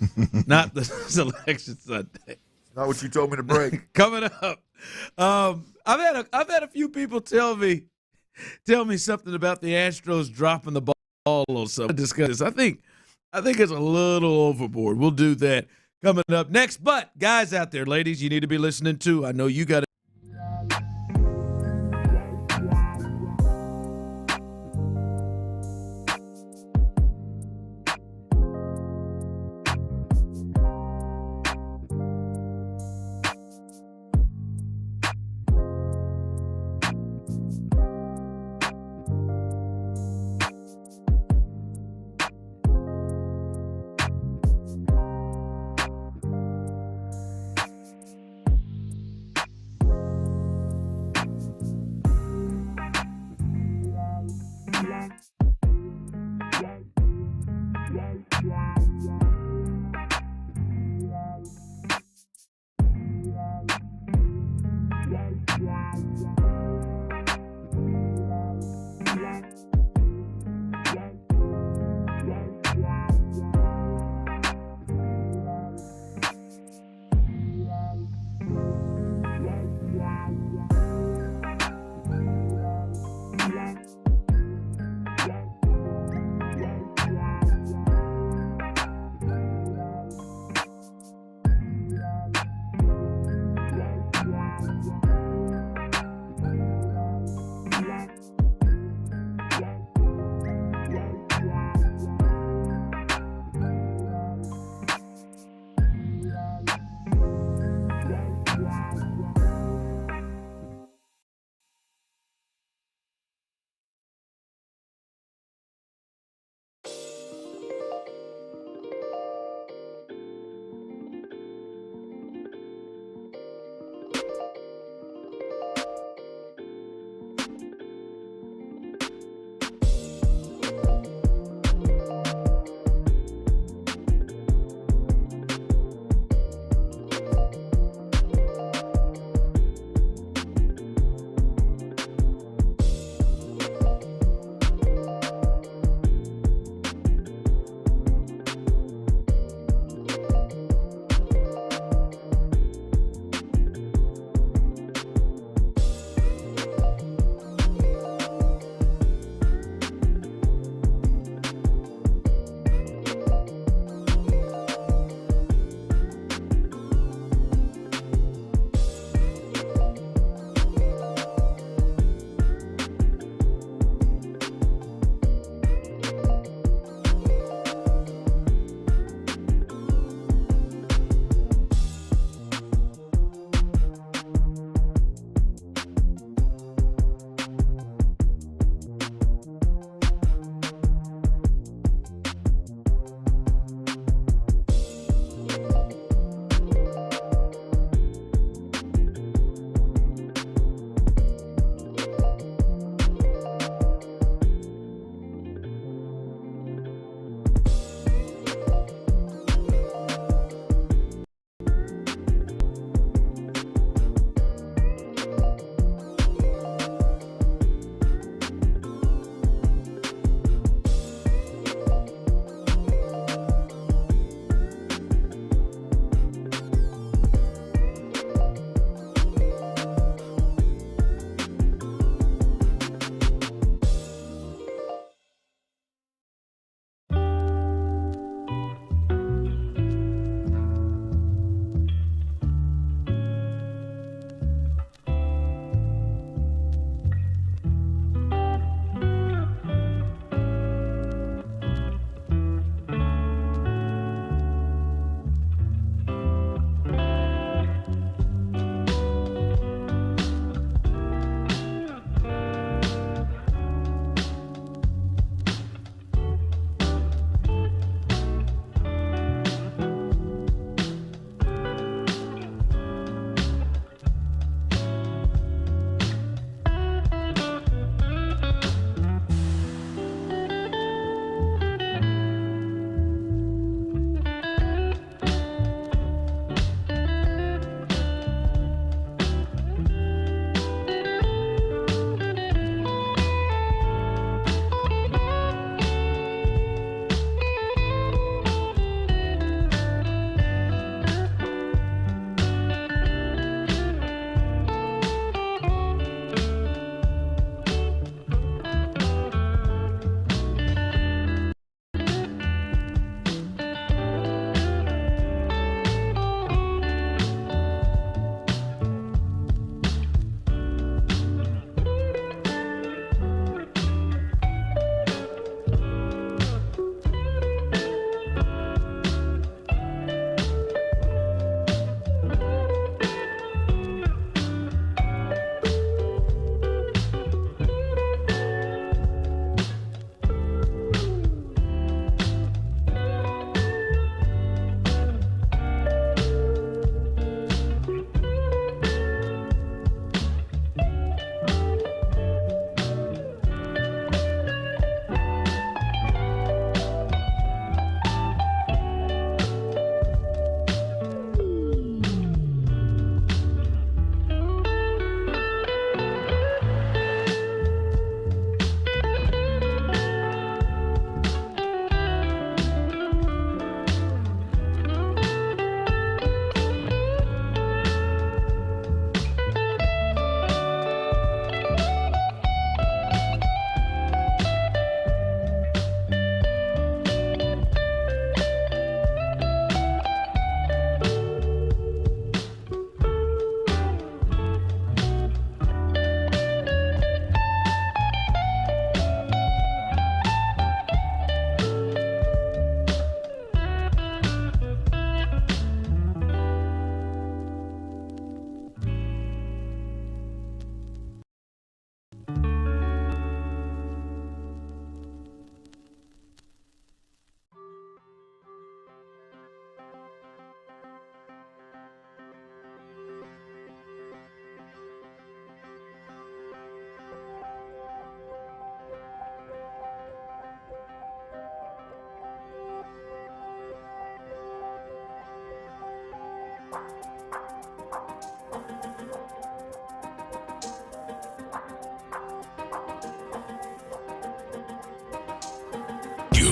not the Selection Sunday. Not what you told me to break. Coming up, I've had a few people tell me something about the Astros dropping the ball or something. Discuss this. I think it's a little overboard. We'll do that coming up next. But guys out there, ladies, you need to be listening too. I know you got to.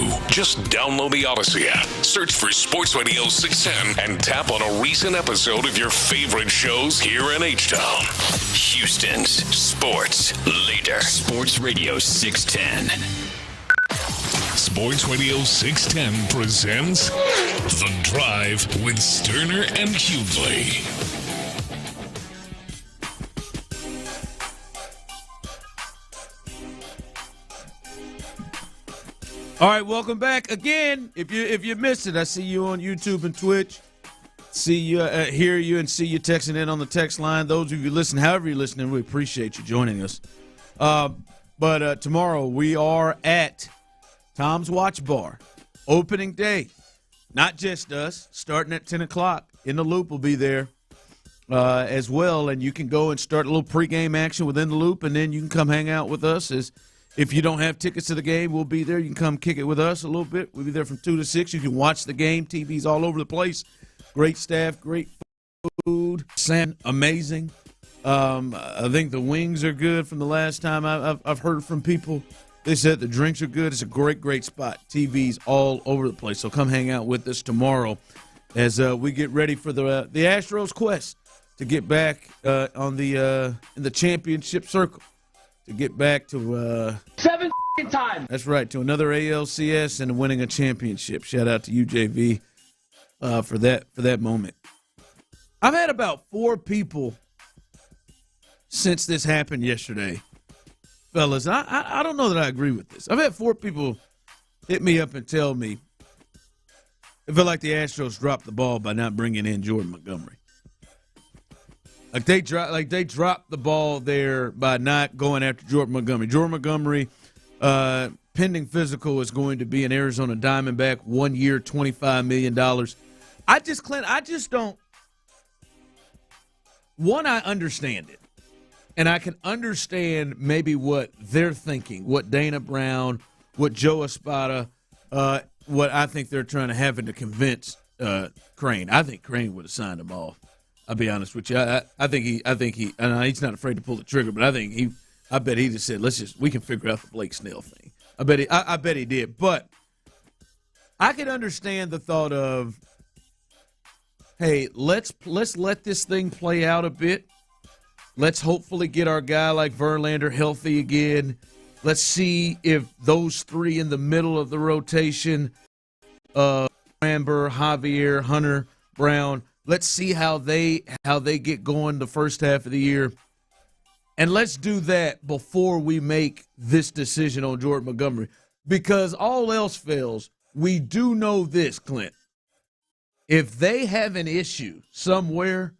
you. Just download the Odyssey app, search for Sports Radio 610, and tap on a recent episode of your favorite shows here in H-Town. Houston's sports leader. Sports Radio 610. Sports Radio 610 presents The Drive with Stoerner and Hughley. All right, welcome back again. If you missed it, I see you on YouTube and Twitch. See you, hear you, and see you texting in on the text line. Those of you listen, however you're listening, we appreciate you joining us. But tomorrow we are at Tom's Watch Bar, opening day. Not just us, starting at 10 o'clock. In the Loop will be there as well, and you can go and start a little pregame action within the Loop, and then you can come hang out with us. If you don't have tickets to the game, we'll be there. You can come kick it with us a little bit. We'll be there from 2 to 6. You can watch the game. TV's all over the place. Great staff, great food. Sam, amazing. I think the wings are good from the last time I've heard from people. They said the drinks are good. It's a great spot. TV's all over the place. So come hang out with us tomorrow as we get ready for the Astros quest to get back in the championship circle. To get back to 7 times. That's right, to another ALCS and winning a championship. Shout out to you, JV, for that moment. I've had about 4 people since this happened yesterday, fellas. I don't know that I agree with this. I've had 4 people hit me up and tell me it felt like the Astros dropped the ball by not bringing in Jordan Montgomery. Like they dropped the ball there by not going after Jordan Montgomery. Jordan Montgomery, pending physical, is going to be an Arizona Diamondback, 1 year, $25 million. I just don't. One, I understand it, and I can understand maybe what they're thinking, what Dana Brown, what Joe Espada, what I think they're trying to have to convince Crane. I think Crane would have signed them off. I'll be honest with you. I think he. And he's not afraid to pull the trigger, but I bet he just said, we can figure out the Blake Snell thing. I bet he did. But I can understand the thought of, hey, let's let this thing play out a bit. Let's hopefully get our guy like Verlander healthy again. Let's see if those 3 in the middle of the rotation, Framber, Javier, Hunter, Brown. Let's see how they get going the first half of the year. And let's do that before we make this decision on Jordan Montgomery. Because all else fails, we do know this, Clint. If they have an issue somewhere,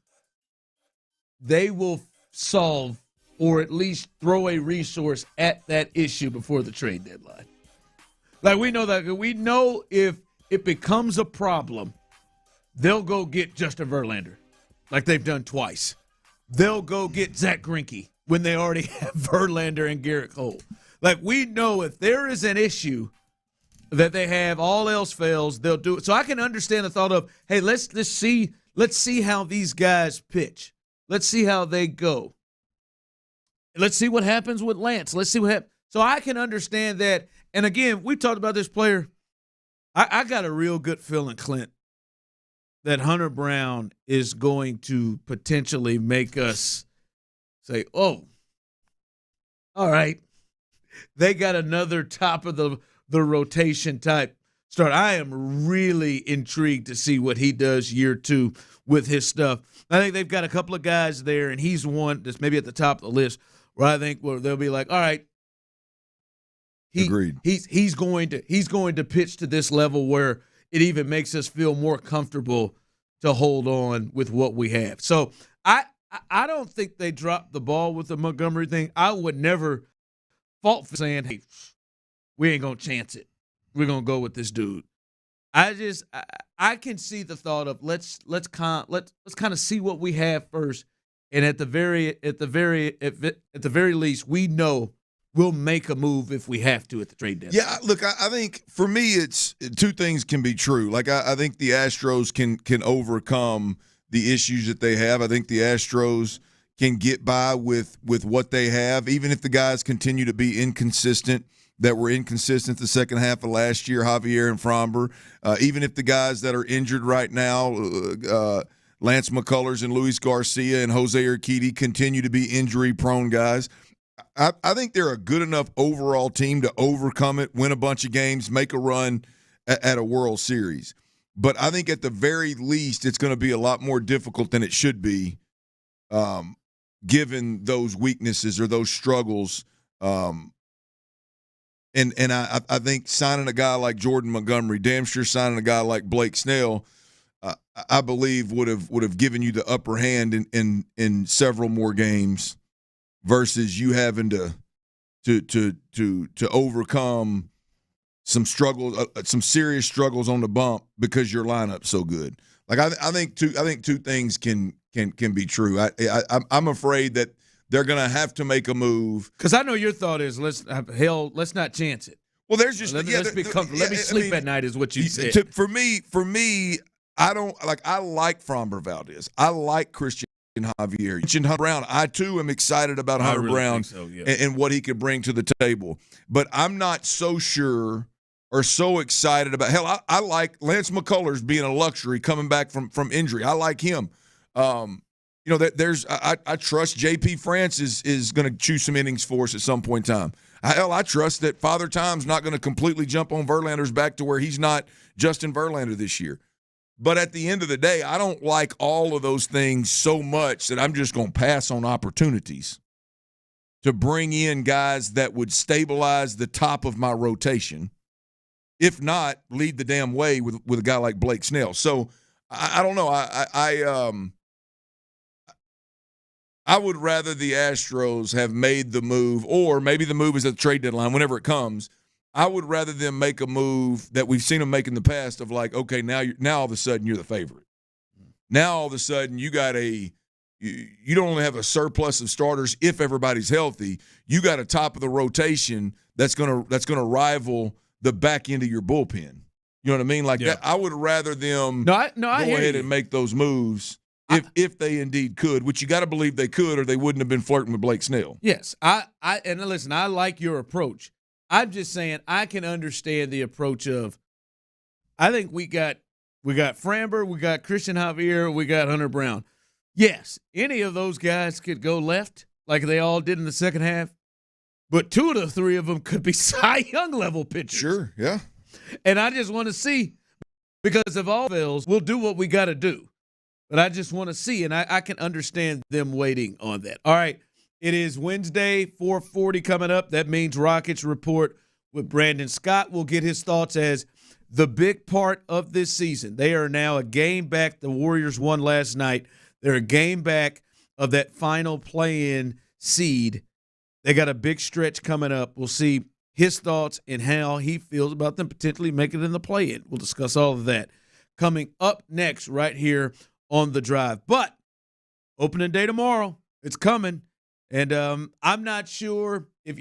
they will solve or at least throw a resource at that issue before the trade deadline. Like we know if it becomes a problem, they'll go get Justin Verlander, like they've done twice. They'll go get Zach Greinke when they already have Verlander and Garrett Cole. Like we know if there is an issue that they have, all else fails, they'll do it. So I can understand the thought of, hey, let's see how these guys pitch. Let's see how they go. Let's see what happens with Lance. Let's see what happens. So I can understand that. And again, we talked about this player. I got a real good feeling, Clint, that Hunter Brown is going to potentially make us say, oh, all right, they got another top of the rotation type start. I am really intrigued to see what he does year 2 with his stuff. I think they've got a couple of guys there, and he's one that's maybe at the top of the list where I think they'll be like, all right, agreed. He's going to pitch to this level where it even makes us feel more comfortable to hold on with what we have. So I don't think they dropped the ball with the Montgomery thing. I would never fault for saying, hey, we ain't going to chance it. We're going to go with this dude. I can see the thought of let's kind of see what we have first, and at the very least, we know we'll make a move if we have to at the trade deadline. Yeah, look, I think for me, it's 2 things can be true. Like I think the Astros can overcome the issues that they have. I think the Astros can get by with what they have, even if the guys continue to be inconsistent. that were inconsistent the second half of last year, Javier and Fromber. Even if the guys that are injured right now, Lance McCullers and Luis Garcia and Jose Urquidy, continue to be injury-prone guys, I think they're a good enough overall team to overcome it, win a bunch of games, make a run at a World Series. But I think at the very least it's going to be a lot more difficult than it should be, given those weaknesses or those struggles. And I think signing a guy like Jordan Montgomery, damn sure signing a guy like Blake Snell, I believe would have given you the upper hand in several more games versus you having to overcome some struggles, some serious struggles on the bump because your lineup's so good. Like I think two things can be true. I'm afraid that they're going to have to make a move. Because I know your thought is let's not chance it. Well, there's just let's be comfortable. Let me sleep at night is what you said. For me, I like Fromber Valdez. I like Christian Javier. Christian Brown. I too am excited about Hunter Brown and what he could bring to the table. But I'm not so sure or so excited about. Hell, I like Lance McCullers being a luxury coming back from injury. I like him. I trust J.P. France is going to chew some innings for us at some point in time. I trust that Father Time's not going to completely jump on Verlander's back to where he's not Justin Verlander this year. But at the end of the day, I don't like all of those things so much that I'm just going to pass on opportunities to bring in guys that would stabilize the top of my rotation. If not, lead the damn way with a guy like Blake Snell. So I don't know. I would rather the Astros have made the move, or maybe the move is at the trade deadline, whenever it comes. I would rather them make a move that we've seen them make in the past of like, okay, now all of a sudden you're the favorite. Now all of a sudden you got you don't only have a surplus of starters if everybody's healthy. You got a top of the rotation that's gonna rival the back end of your bullpen. You know what I mean? Like that. I would rather them go ahead and make those moves. If they indeed could, which you got to believe they could, or they wouldn't have been flirting with Blake Snell. Yes, and listen, I like your approach. I'm just saying I can understand the approach of. I think we got Framber, we got Christian Javier, we got Hunter Brown. Yes, any of those guys could go left like they all did in the second half, but two of the three of them could be Cy Young level pitchers. Sure, yeah. And I just want to see, because if all fails, we'll do what we got to do. But I just want to see, and I can understand them waiting on that. All right, it is Wednesday, 4:40 coming up. That means Rockets Report with Brandon Scott. We'll get his thoughts as the big part of this season. They are now a game back. The Warriors won last night. They're a game back of that final play-in seed. They got a big stretch coming up. We'll see his thoughts and how he feels about them potentially making it in the play-in. We'll discuss all of that coming up next right here on The Drive. But opening day tomorrow, it's coming, and I'm not sure if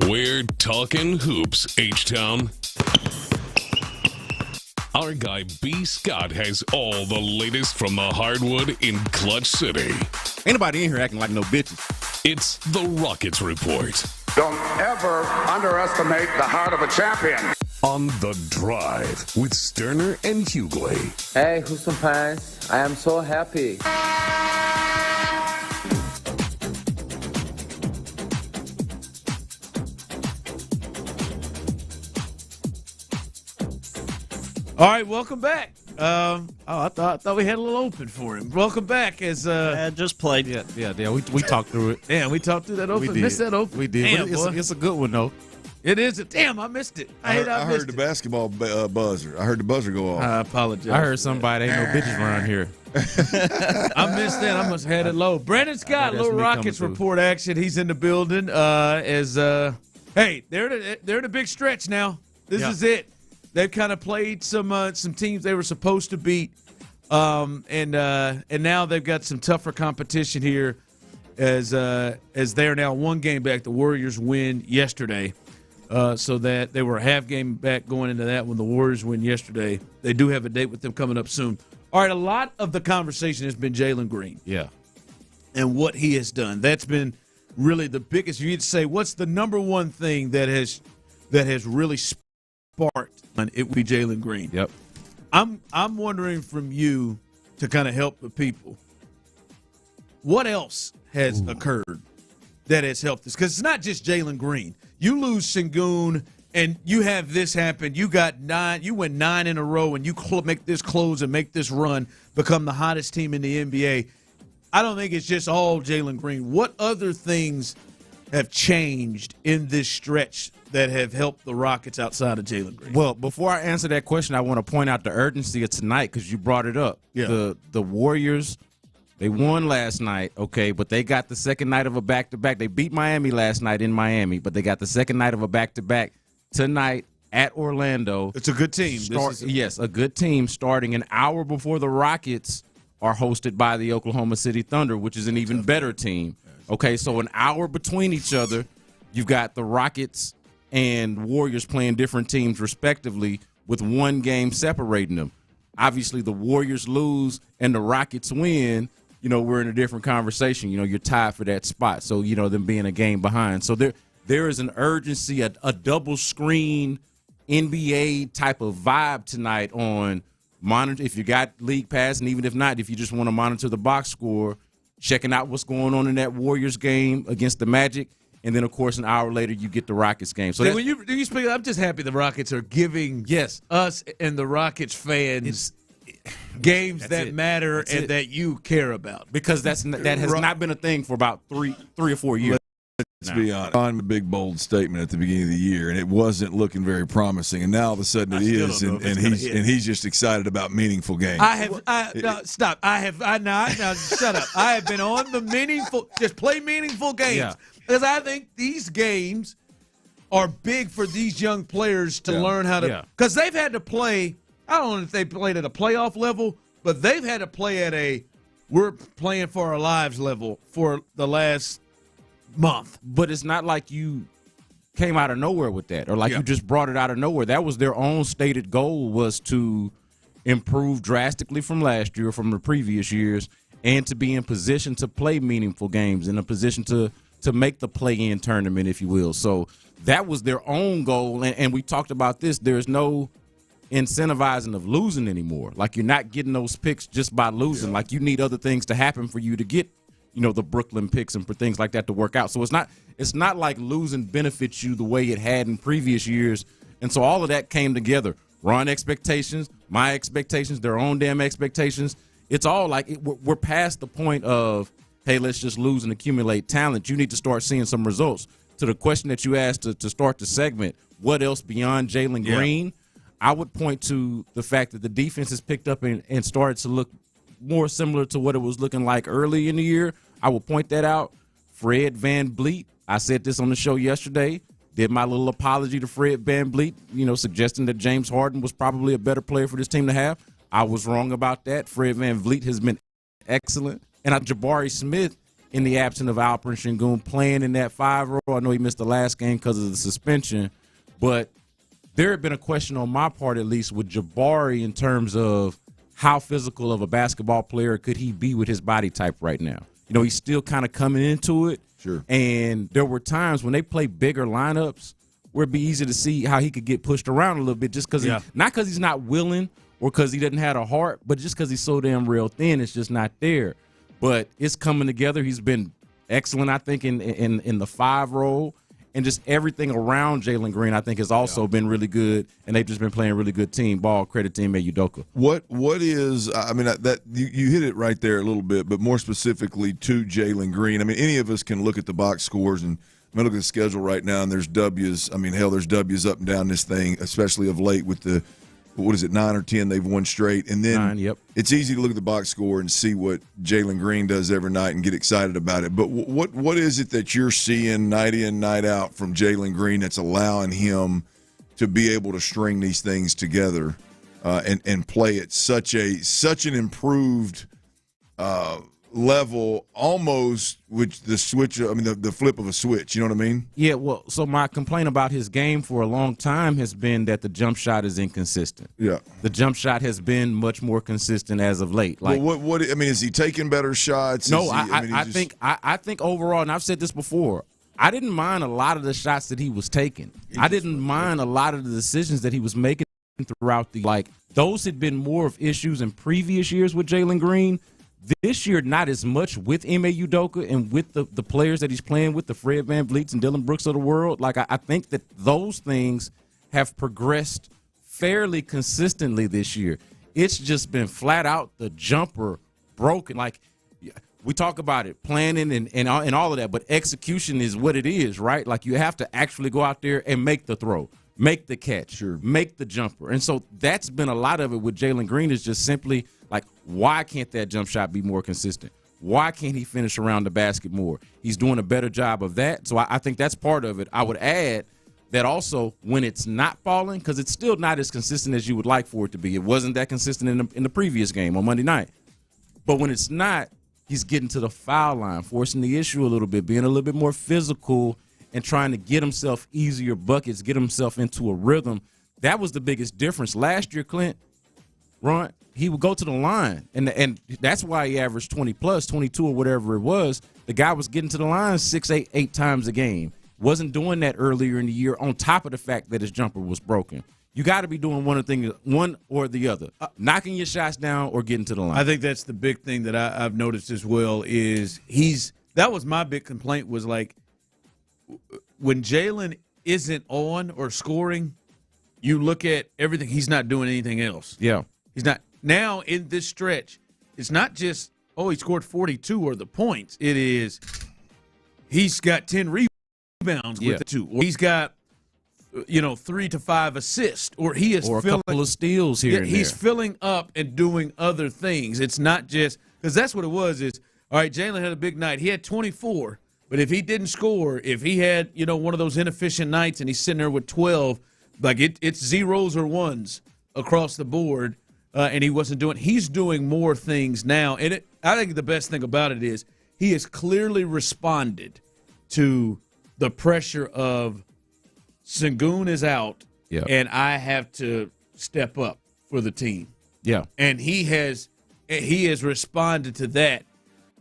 We're talking hoops, H-Town. Our guy B. Scott has all the latest from the hardwood in Clutch City. Ain't nobody in here acting like no bitches. It's the Rockets Report. Don't ever underestimate the heart of a champion. On The Drive with Stoerner and Hughley. Hey, Houston fans, I am so happy. All right, welcome back. I thought we had a little open for him. Welcome back as just played. Yeah. We talked through it. Damn, we talked through that open. We did. Missed that open. We did. Damn, It's a good one though. It is. Damn, I missed it. I heard the basketball buzzer. I heard the buzzer go off. I apologize. I heard somebody ain't no bitches around here. I missed that. I must have had it low. Brandon Scott, little Rockets report action. He's in the building. Hey, they're in a big stretch now. This is it. They've kind of played some teams they were supposed to beat. And now they've got some tougher competition here as they're now one game back. The Warriors win yesterday, so that they were a half game back going into that when the Warriors win yesterday. They do have a date with them coming up soon. All right, a lot of the conversation has been Jalen Green. Yeah. And what he has done. That's been really the biggest. You'd say, what's the number one thing that has really sparked? It would be Jalen Green. Yep. I'm wondering from you to kind of help the people. What else has occurred that has helped this? Because it's not just Jalen Green. You lose Sengun, and you have this happen. You got 9. You win 9 in a row, and you make this close and make this run, become the hottest team in the NBA. I don't think it's just all Jalen Green. What other things have changed in this stretch that have helped the Rockets outside of Jalen Green? Well, before I answer that question, I want to point out the urgency of tonight because you brought it up. Yeah. The Warriors, they won last night, okay, but they got the second night of a back-to-back. They beat Miami last night in Miami, but they got the second night of a back-to-back tonight at Orlando. It's a good team. Yes, a good team starting an hour before the Rockets are hosted by the Oklahoma City Thunder, which is an even better team. Okay, so an hour between each other, you've got the Rockets and Warriors playing different teams respectively with one game separating them. Obviously, the Warriors lose and the Rockets win. We're in a different conversation. You're tied for that spot. So, them being a game behind. So there is an urgency, a double screen NBA type of vibe tonight on monitor. If you got League Pass, and even if not, if you just want to monitor the box score, checking out what's going on in that Warriors game against the Magic. And then, of course, an hour later, you get the Rockets game. So when you speak, I'm just happy the Rockets are giving us and the Rockets fans games that matter and that you care about. Because that has not been a thing for about three or 4 years. Let's be honest. On a big, bold statement at the beginning of the year, and it wasn't looking very promising. And now all of a sudden it is, and he's just excited about meaningful games. Stop. Now shut up. I have been on the just play meaningful games because I think these games are big for these young players to learn how to. Because they've had to play. I don't know if they played at a playoff level, but they've had to play at we're playing for our lives level for the last month. But it's not like you came out of nowhere with that or you just brought it out of nowhere. That was their own stated goal, was to improve drastically from last year, from the previous years, and to be in position to play meaningful games, in a position to make the play-in tournament, if you will. So that was their own goal, and we talked about this. There's no incentivizing of losing anymore. You're not getting those picks just by losing. You need other things to happen for you to get the Brooklyn picks and for things like that to work out. So it's not like losing benefits you the way it had in previous years. And so all of that came together. Ron expectations, my expectations, their own damn expectations. It's all we're past the point of, hey, let's just lose and accumulate talent. You need to start seeing some results. To the question that you asked to start the segment, what else beyond Jalen Green? I would point to the fact that the defense has picked up and started to look more similar to what it was looking like early in the year. I will point that out. Fred VanVleet, I said this on the show yesterday, did my little apology to Fred VanVleet, suggesting that James Harden was probably a better player for this team to have. I was wrong about that. Fred VanVleet has been excellent. And Jabari Smith, in the absence of Alperen Sengun, playing in that 5 role. I know he missed the last game because of the suspension, but there had been a question on my part, at least, with Jabari in terms of how physical of a basketball player could he be with his body type right now. He's still kind of coming into it. Sure. And there were times when they play bigger lineups where it'd be easy to see how he could get pushed around a little bit just because not because he's not willing or because he doesn't have a heart, but just because he's so damn real thin, it's just not there. But it's coming together. He's been excellent, I think, in the 5 role. And just everything around Jalen Green, I think, has also been really good, and they've just been playing really good team ball. Credit to Ime Udoka. What is? I mean, that you hit it right there a little bit, but more specifically to Jalen Green. I mean, any of us can look at the box scores and look at the schedule right now, and there's W's. I mean, hell, there's W's up and down this thing, especially of late with the 9 or 10 they've won straight, and then 9, yep. It's easy to look at the box score and see what Jalen Green does every night and get excited about it. But what is it that you're seeing night in, night out from Jalen Green that's allowing him to be able to string these things together and play at such an improved level, almost with the switch. I mean, the flip of a switch. You know what I mean? Yeah. Well, so my complaint about his game for a long time has been that the jump shot is inconsistent. Yeah. The jump shot has been much more consistent as of late. Like, well, what I mean, is he taking better shots? No, I think overall, and I've said this before, I didn't mind a lot of the shots that he was taking. I didn't mind a lot of the decisions that he was making throughout the those had been more of issues in previous years with Jalen Green. This year, not as much with Ime Udoka and with the players that he's playing with, the Fred VanVleets and Dylan Brooks of the world. Like, I think that those things have progressed fairly consistently this year. It's just been flat out the jumper broken. Like, we talk about it, planning and all of that, but execution is what it is, right? Like, you have to actually go out there and make the throw, make the catch, make the jumper. And so that's been a lot of it with Jalen Green, is just simply like, why can't that jump shot be more consistent? Why can't he finish around the basket more? He's doing a better job of that. So I think that's part of it. I would add that also when it's not falling, because it's still not as consistent as you would like for it to be. It wasn't that consistent in the previous game on Monday night. But when it's not, he's getting to the foul line, forcing the issue a little bit, being a little bit more physical and trying to get himself easier buckets, get himself into a rhythm. That was the biggest difference. Last year, Clint, Ron, he would go to the line, and that's why he averaged 20-plus, 22 or whatever it was. The guy was getting to the line 8 times a game. Wasn't doing that earlier in the year, on top of the fact that his jumper was broken. You got to be doing one or the other, knocking your shots down or getting to the line. I think that's the big thing that I've noticed as well is that was my big complaint, was like when Jalen isn't on or scoring, you look at everything, he's not doing anything else. Yeah. He's not. Now in this stretch, it's not just, he scored 42 or the points. It is he's got 10 rebounds with the 2, or he's got 3 to 5 assists, or he is a couple of steals here and he's there. filling up and doing other things. It's not just because that's what it was. Is all right. Jalen had a big night. He had 24, but if he didn't score, if he had one of those inefficient nights and he's sitting there with 12, like it's zeros or ones across the board, and he wasn't doing. He's doing more things now, and I think the best thing about it is he has clearly responded to the pressure of Sengun is out, and I have to step up for the team. Yeah, and he has responded to that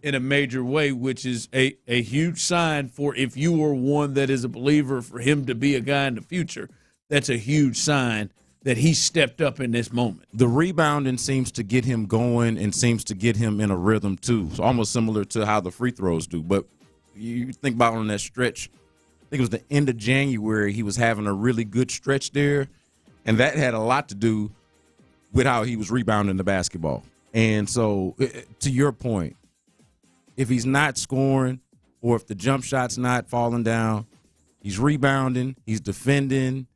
in a major way, which is a huge sign for, if you are one that is a believer, for him to be a guy in the future. That's a huge sign that he stepped up in this moment. The rebounding seems to get him going and seems to get him in a rhythm too. It's almost similar to how the free throws do. But you think about on that stretch, I think it was the end of January, he was having a really good stretch there, and that had a lot to do with how he was rebounding the basketball. And so, to your point, if he's not scoring or if the jump shot's not falling down, he's rebounding, he's defending,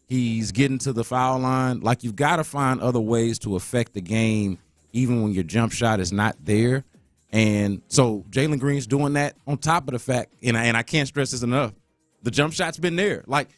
he's getting to the foul line. Like, you've got to find other ways to affect the game even when your jump shot is not there. And so Jalen Green's doing that on top of the fact, and I can't stress this enough, the jump shot's been there. Like,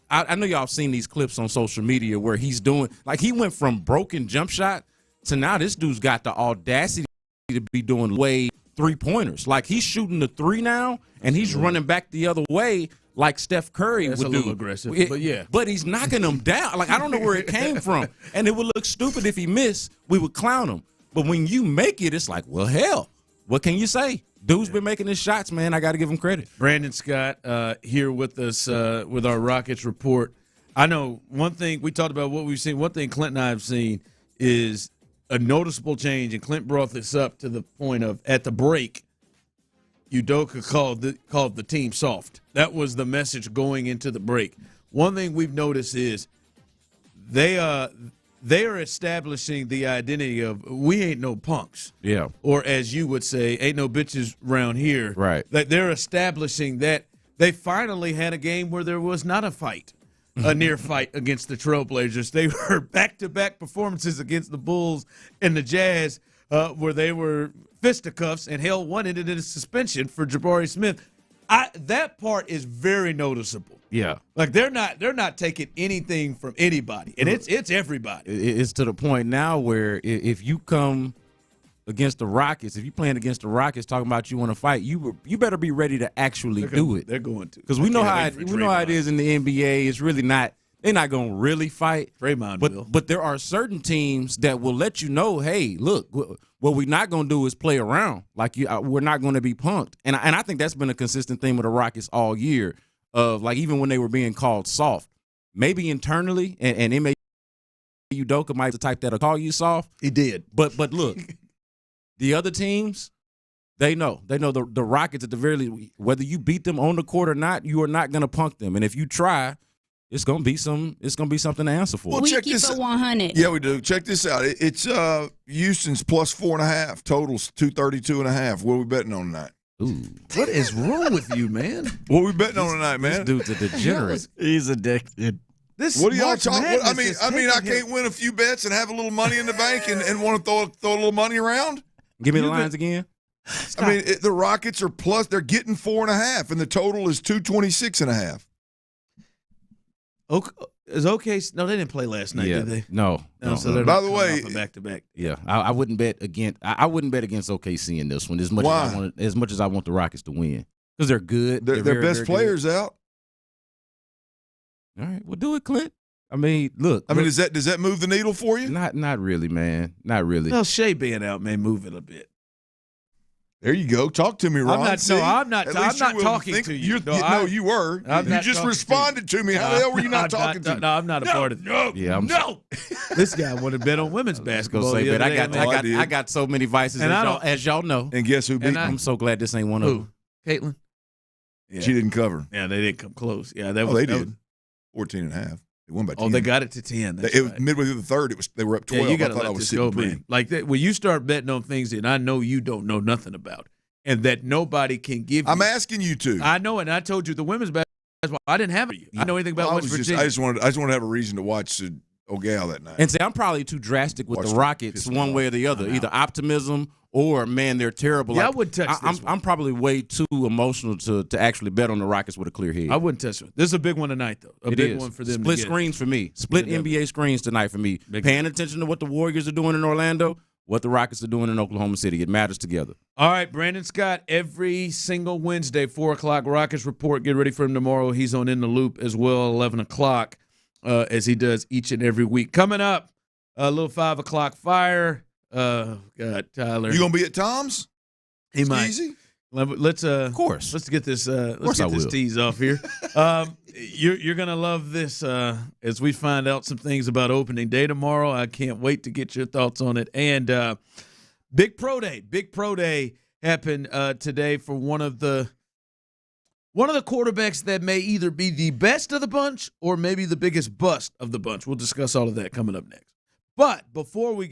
I know y'all have seen these clips on social media where he's doing, like, he went from broken jump shot to now this dude's got the audacity to be doing way three-pointers. Like, he's shooting the 3 now, and he's running back the other way like Steph Curry would do. That's a little aggressive, but yeah. But he's knocking them down. Like, I don't know where it came from. And it would look stupid if he missed. We would clown him. But when you make it, it's like, well, hell, what can you say? Dude's been making his shots, man. I got to give him credit. Brandon Scott here with us with our Rockets report. I know one thing, we talked about what we've seen. One thing Clint and I have seen is a noticeable change, and Clint brought this up to the point of, at the break, Udoka called the team soft. That was the message going into the break. One thing we've noticed is they are establishing the identity of, we ain't no punks. Yeah. Or as you would say, ain't no bitches around here. Right. That they're establishing that they finally had a game where there was not a fight, a near fight against the Trailblazers. They were back-to-back performances against the Bulls and the Jazz where they were fisticuffs, and hell, one ended in a suspension for Jabari Smith. That part is very noticeable. Yeah. Like they're not taking anything from anybody, and it's everybody. It's to the point now where if you come against the Rockets, if you're playing against the Rockets, talking about you want to fight, you better be ready to actually do it. They're going to, because we know how it is in the NBA. It's really not. They're not going to really fight. Draymond will. But there are certain teams that will let you know, hey, look, what we're not going to do is play around. Like we're not going to be punked. And I think that's been a consistent theme with the Rockets all year. Of like even when they were being called soft, maybe internally, and Ime Udoka might be the type that'll call you soft. He did. But look, the other teams, they know the Rockets at the very least, whether you beat them on the court or not, you are not going to punk them. And if you try, it's gonna be something to answer for. Well, We check keep this it 100. Yeah, we do. Check this out. It's Houston's plus 4.5. Totals 232.5. What are we betting on tonight? Ooh. What is wrong with you, man? What are we betting on tonight, man? This dude's a degenerate. He's addicted. What are y'all talking? I mean, I can't win a few bets and have a little money in the bank and want to throw a little money around. Give me the lines again. I mean, the Rockets are plus. They're getting 4.5, and the total is 226.5. Is okay? No, they didn't play last night, did they? No. So they're By not the coming way, off a back-to-back. Yeah, I wouldn't bet against. I wouldn't bet against OKC in this one as much as I want the Rockets to win because they're good. Their very, best very players good. out. All right, well, do it, Clint. I mean, look. Does that move the needle for you? Not really, man. Not really. Well, Shea being out may move it a bit. There you go. Talk to me, Ron. I'm not talking to you. You were. You just responded to me. How the hell were you not talking to me? No, I'm not a part of it. No. Yeah, This guy would have bet on women's basketball. Say, but I I got so many vices, as y'all know. And guess who beat me? I'm so glad this ain't one of them. Caitlin? Yeah. She didn't cover. Yeah, they didn't come close. Yeah, they did. 14.5. They won by 10. Oh, they got it to 10. It was midway through the third. They were up 12. Yeah, you got to I thought let I was this go, man. Like that, when you start betting on things that I know you don't know nothing about, and that nobody can give you. I'm asking you to. I know, and I told you the women's basketball. I didn't have it. I know anything about West Virginia. I just wanted to have a reason to watch O'Gal that night. And say I'm probably too drastic with the Rockets one way or the other. Either optimism or, man, they're terrible. Yeah, I wouldn't touch this one. I'm probably way too emotional to actually bet on the Rockets with a clear head. I wouldn't touch it. This is a big one tonight, though. A big one for them. Split screens for me. Split NBA screens tonight for me. Paying attention to what the Warriors are doing in Orlando, what the Rockets are doing in Oklahoma City. It matters together. All right, Brandon Scott, every single Wednesday, 4 o'clock, Rockets Report. Get ready for him tomorrow. He's on In the Loop as well, 11 o'clock, as he does each and every week. Coming up, a little 5 o'clock fire. God, Tyler. You going to be at Tom's? He might. Easy? Let's of course. Let's get this tease off here. You're gonna love this as we find out some things about opening day tomorrow. I can't wait to get your thoughts on it. And big pro day happened today for one of the quarterbacks that may either be the best of the bunch or maybe the biggest bust of the bunch. We'll discuss all of that coming up next. But before we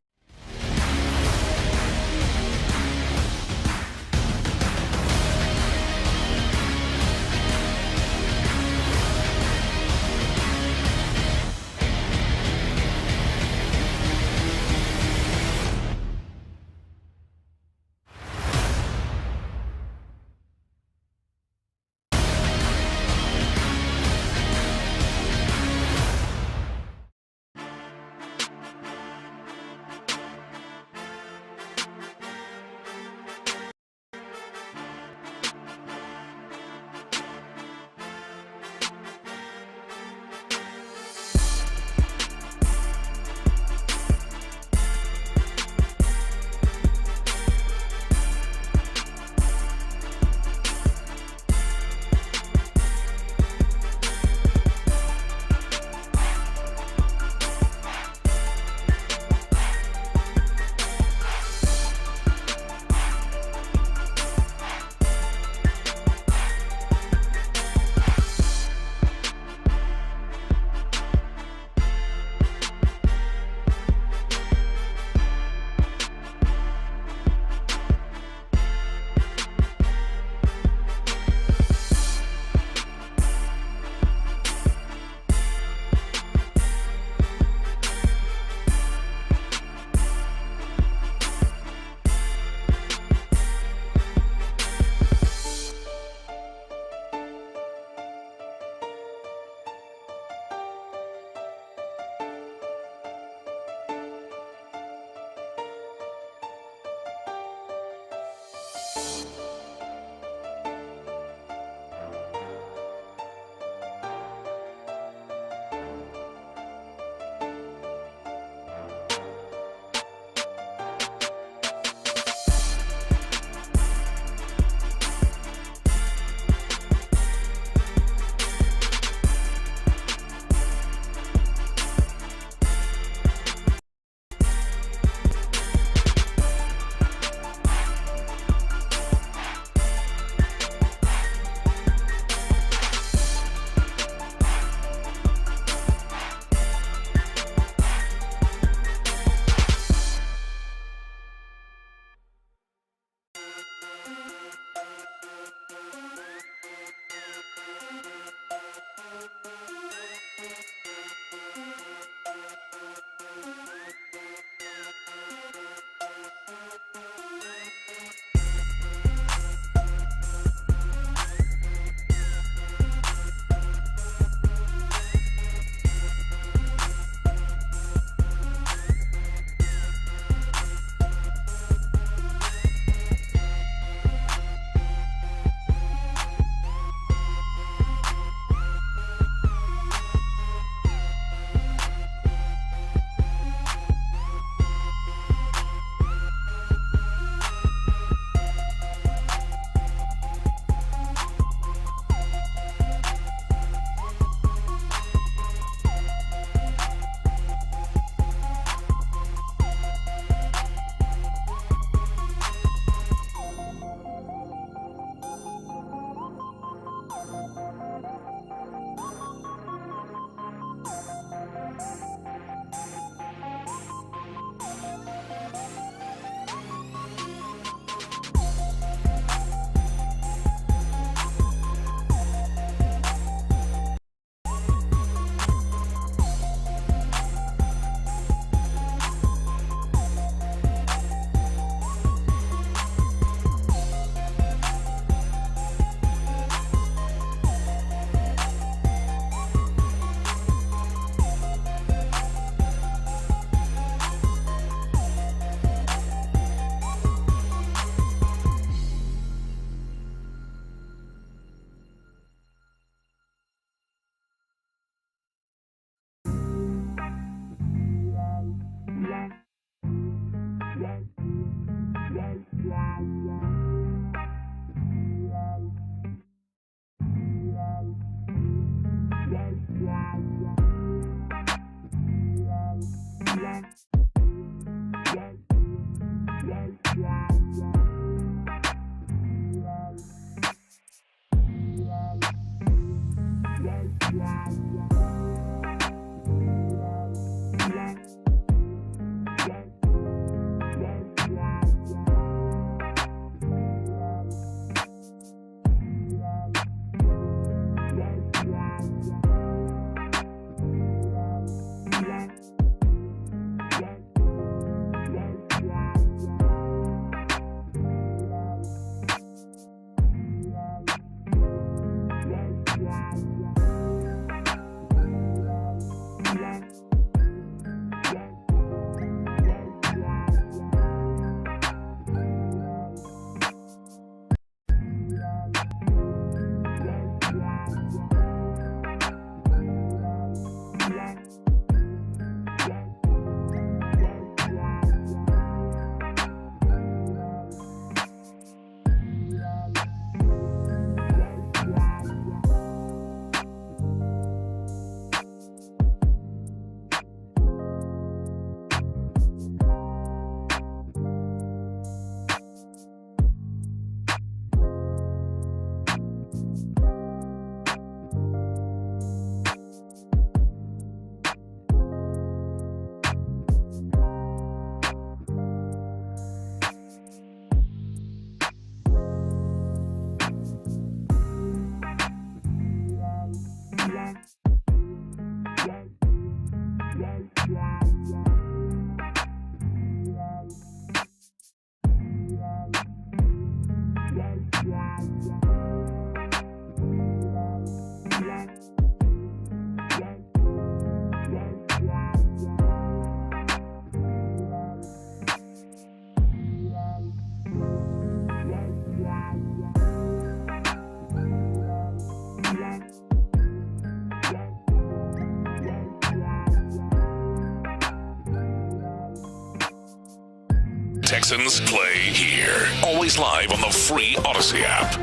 Texans play here. Always live on the free Odyssey app.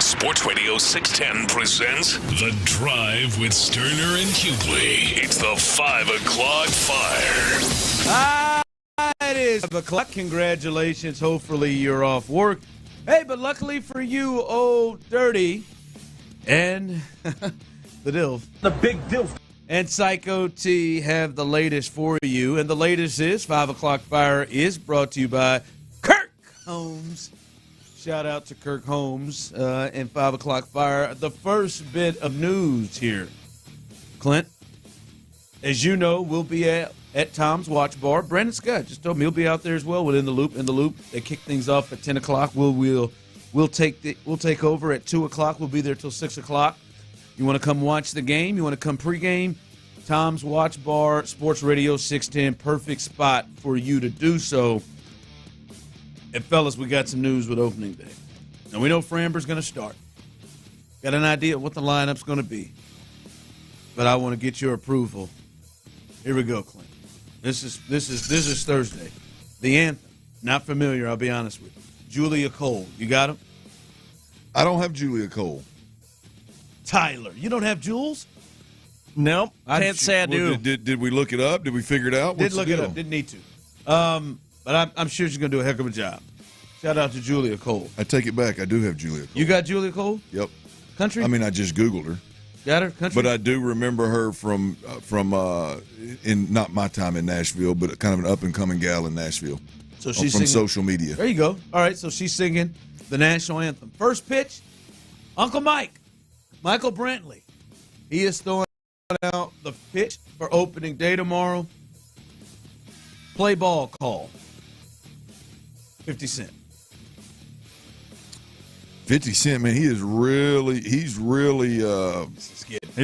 Sports Radio 610 presents The Drive with Stoerner and Hughley. It's the 5 o'clock fire. It is 5 o'clock. Congratulations. Hopefully you're off work. Hey, but luckily for you, Old Dirty and the Dilf. The big Dilf. And Psycho T have the latest for you. And the latest is 5 o'clock fire is brought to you by Kirk Holmes. Shout out to Kirk Holmes and 5 o'clock fire. The first bit of news here, Clint. As you know, we'll be at Tom's Watch Bar. Brandon Scott just told me he'll be out there as well within the loop. In the loop, they kick things off at 10 o'clock. We'll take over at 2 o'clock. We'll be there till 6 o'clock. You want to come watch the game? You want to come pregame? Tom's Watch Bar, Sports Radio 610, perfect spot for you to do so. And, fellas, we got some news with opening day. Now, we know Framber's going to start. Got an idea of what the lineup's going to be. But I want to get your approval. Here we go, Clint. This is Thursday. The anthem. Not familiar, I'll be honest with you. Julia Cole. You got him? I don't have Julia Cole. Tyler, you don't have Jules? Nope. Can't say I do. Did we look it up? Did we figure it out? Did look it up. Didn't need to. But I'm sure she's going to do a heck of a job. Shout out to Julia Cole. I take it back. I do have Julia Cole. You got Julia Cole? Yep. Country? I mean, I just Googled her. Got her? Country? But I do remember her from in not my time in Nashville, but kind of an up-and-coming gal in Nashville. So she's from singing, social media. There you go. All right, so she's singing the national anthem. First pitch, Uncle Mike. Michael Brantley, he is throwing out the pitch for opening day tomorrow. Play ball call. 50 Cent. 50 Cent, man, he's really he's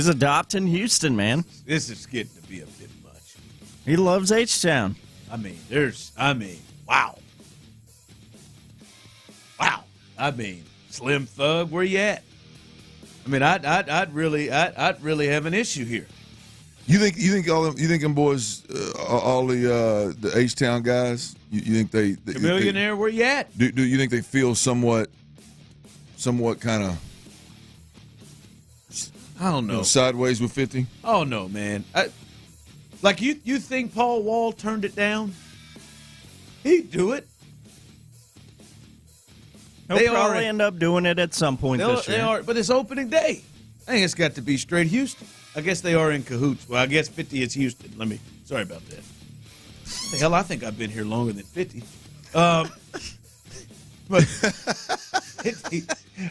adopting Houston, man. This is getting to be a bit much. He loves H-Town. Wow. Slim Thug, where you at? I mean, I'd really have an issue here. You think them boys, all the H-Town guys, you think they Chameleonaire, where you at? Do you think they feel somewhat kind of, I don't know, sideways with 50? Oh no, man. You think Paul Wall turned it down? He'd do it. He'll probably end up doing it at some point this year. They are, but it's opening day. I think it's got to be straight Houston. I guess they are in cahoots. Well, I guess 50 is Houston. Sorry about that. The hell, I think I've been here longer than 50. But 50,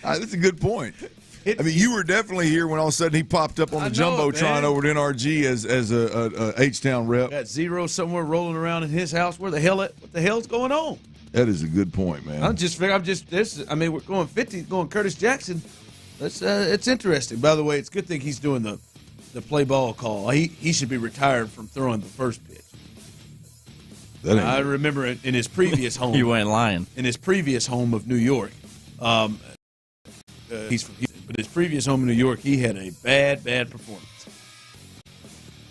that's a good point. 50. I mean, you were definitely here when all of a sudden he popped up on the Jumbotron over at NRG as a H-Town rep. Got Zero somewhere rolling around in his house. What the hell's going on? That is a good point, man. We're going 50, going Curtis Jackson. It's interesting. By the way, it's a good thing he's doing the play ball call. He should be retired from throwing the first pitch. I remember in his previous home. You ain't lying. In his previous home of New York, he's from Houston, but his previous home in New York, he had a bad performance.